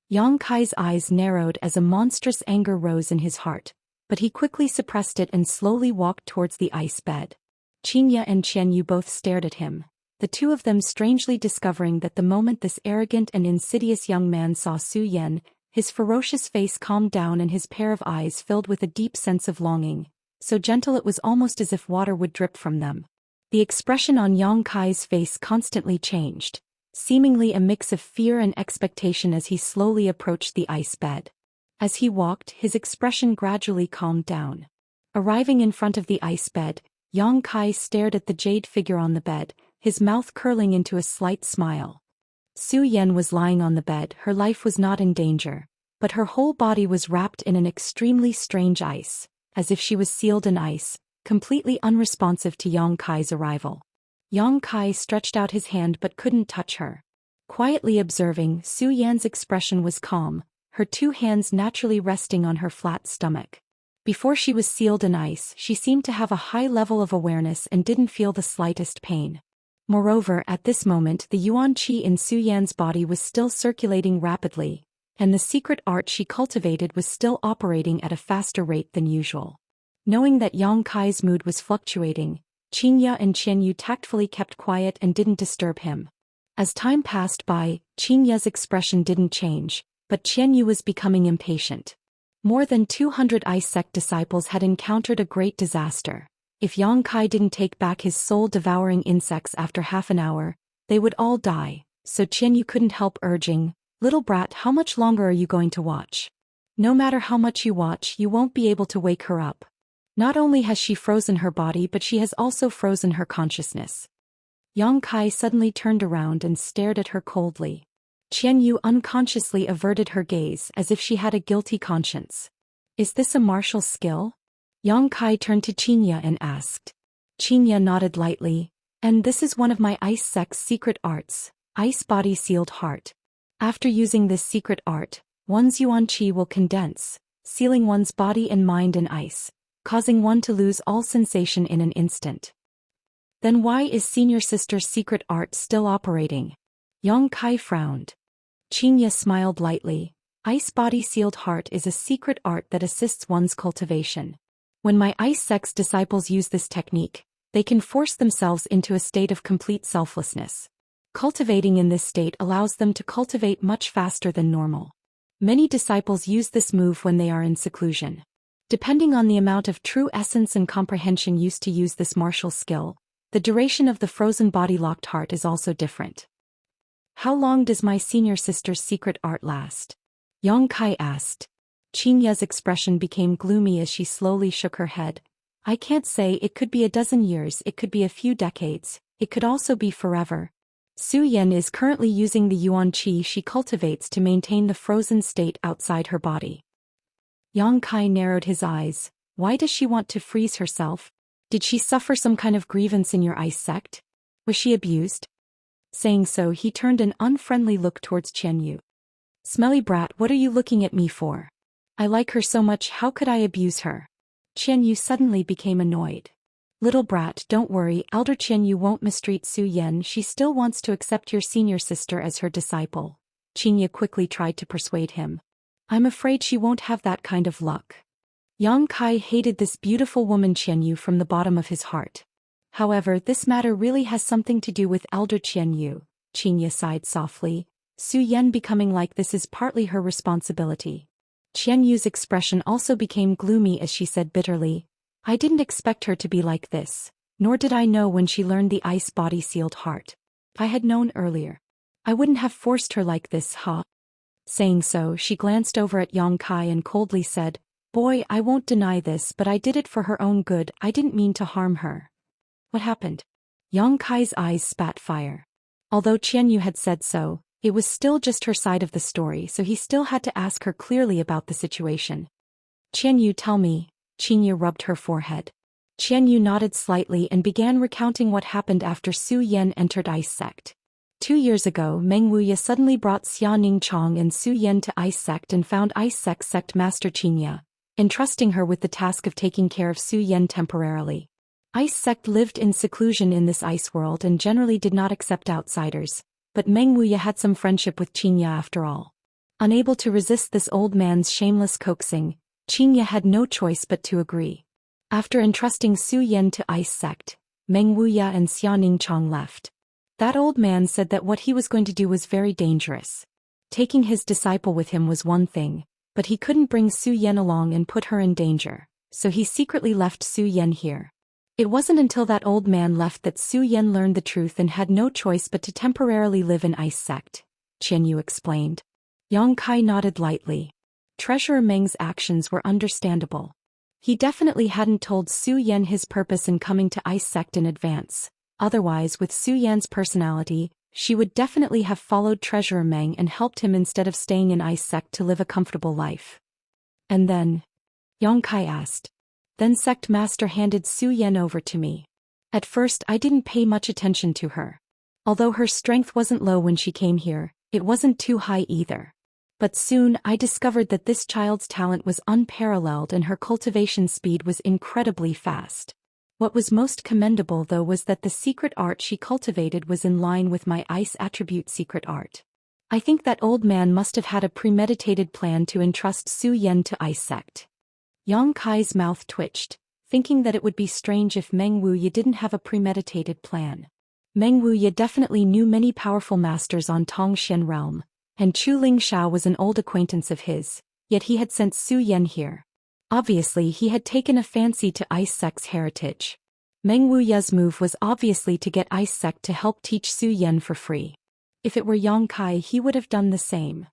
Yang Kai's eyes narrowed as a monstrous anger rose in his heart, but he quickly suppressed it and slowly walked towards the ice bed. Xianxia and Qianyu both stared at him, the two of them strangely discovering that the moment this arrogant and insidious young man saw Zhou Xian, his ferocious face calmed down and his pair of eyes filled with a deep sense of longing, so gentle it was almost as if water would drip from them. The expression on Yang Kai's face constantly changed, seemingly a mix of fear and expectation as he slowly approached the ice bed. As he walked, his expression gradually calmed down. Arriving in front of the ice bed, Yang Kai stared at the jade figure on the bed, his mouth curling into a slight smile. Zhou Xian was lying on the bed, her life was not in danger, but her whole body was wrapped in an extremely strange ice, as if she was sealed in ice, completely unresponsive to Yang Kai's arrival. Yang Kai stretched out his hand but couldn't touch her. Quietly observing, Zhou Xian's expression was calm, her two hands naturally resting on her flat stomach. Before she was sealed in ice, she seemed to have a high level of awareness and didn't feel the slightest pain. Moreover, at this moment the yuan qi in Zhou Xian's body was still circulating rapidly, and the secret art she cultivated was still operating at a faster rate than usual. Knowing that Yang Kai's mood was fluctuating, Xianxia and Qianyu tactfully kept quiet and didn't disturb him. As time passed by, Xianxia's expression didn't change, but Qianyu was becoming impatient. More than 200 Ice Sect disciples had encountered a great disaster. If Yang Kai didn't take back his soul-devouring insects after half an hour, they would all die, so Qianyu couldn't help urging, Little brat, how much longer are you going to watch? No matter how much you watch, you won't be able to wake her up. Not only has she frozen her body but she has also frozen her consciousness. Yang Kai suddenly turned around and stared at her coldly. Qianyu unconsciously averted her gaze as if she had a guilty conscience. Is this a martial skill? Yang Kai turned to Xianxia and asked. Xianxia nodded lightly, And this is one of my ice sect's secret arts, Ice Body Sealed Heart. After using this secret art, one's yuan qi will condense, sealing one's body and mind in ice, causing one to lose all sensation in an instant. Then why is senior sister's secret art still operating? Yang Kai frowned. Xianxia smiled lightly. Ice Body Sealed Heart is a secret art that assists one's cultivation. When my ice sect's disciples use this technique, they can force themselves into a state of complete selflessness. Cultivating in this state allows them to cultivate much faster than normal. Many disciples use this move when they are in seclusion. Depending on the amount of true essence and comprehension used to use this martial skill, the duration of the frozen body-locked heart is also different. How long does my senior sister's secret art last? Yang Kai asked. Xianxia's expression became gloomy as she slowly shook her head. I can't say. It could be a dozen years, it could be a few decades, it could also be forever. Zhou Xian is currently using the yuan qi she cultivates to maintain the frozen state outside her body. Yang Kai narrowed his eyes. Why does she want to freeze herself? Did she suffer some kind of grievance in your ice sect? Was she abused? Saying so, he turned an unfriendly look towards Qianyu. Smelly brat, what are you looking at me for? I like her so much, how could I abuse her? Qianyu suddenly became annoyed. Little brat, don't worry, Elder Qianyu won't mistreat Zhou Xian. She still wants to accept your senior sister as her disciple. Qianyu quickly tried to persuade him. I'm afraid she won't have that kind of luck. Yang Kai hated this beautiful woman Qianyu from the bottom of his heart. However, this matter really has something to do with Elder Qianyu. Qianyu sighed softly. Zhou Xian becoming like this is partly her responsibility. Qianyu's expression also became gloomy as she said bitterly, I didn't expect her to be like this, nor did I know when she learned the ice body sealed heart. If I had known earlier, I wouldn't have forced her like this, huh? Saying so, she glanced over at Yang Kai and coldly said, Boy, I won't deny this, but I did it for her own good. I didn't mean to harm her. What happened? Yang Kai's eyes spat fire. Although Qianyu had said so, it was still just her side of the story, so he still had to ask her clearly about the situation. Qianyu, tell me. Qianyu rubbed her forehead. Qianyu nodded slightly and began recounting what happened after Zhou Xian entered Ice Sect. 2 years ago, Meng Wuya suddenly brought Xia Ningchong and Zhou Xian to Ice Sect and found Ice Sect Master Qianxia, entrusting her with the task of taking care of Zhou Xian temporarily. Ice Sect lived in seclusion in this ice world and generally did not accept outsiders, but Meng Wuya had some friendship with Qianxia after all. Unable to resist this old man's shameless coaxing, Qianxia had no choice but to agree. After entrusting Zhou Xian to Ice Sect, Meng Wuya and Xia Ningchong left. That old man said that what he was going to do was very dangerous. Taking his disciple with him was one thing, but he couldn't bring Zhou Xian along and put her in danger, so he secretly left Zhou Xian here. It wasn't until that old man left that Zhou Xian learned the truth and had no choice but to temporarily live in Ice Sect, Qianyu explained. Yang Kai nodded lightly. Treasurer Meng's actions were understandable. He definitely hadn't told Zhou Xian his purpose in coming to Ice Sect in advance. Otherwise, with Zhou Xian's personality, she would definitely have followed Treasurer Meng and helped him instead of staying in Ice Sect to live a comfortable life. And then? Yang Kai asked. Then Sect Master handed Zhou Xian over to me. At first I didn't pay much attention to her. Although her strength wasn't low when she came here, it wasn't too high either. But soon I discovered that this child's talent was unparalleled and her cultivation speed was incredibly fast. What was most commendable though was that the secret art she cultivated was in line with my ice attribute secret art. I think that old man must have had a premeditated plan to entrust Zhou Xian to Ice Sect. Yang Kai's mouth twitched, thinking that it would be strange if Meng Wuya didn't have a premeditated plan. Meng Wuya definitely knew many powerful masters on Tongxian realm, and Chu Lingxiao was an old acquaintance of his, yet he had sent Zhou Xian here. Obviously he had taken a fancy to Ice Sect's heritage. Meng Wuya's move was obviously to get Ice Sect to help teach Zhou Xian for free. If it were Yang Kai he would have done the same.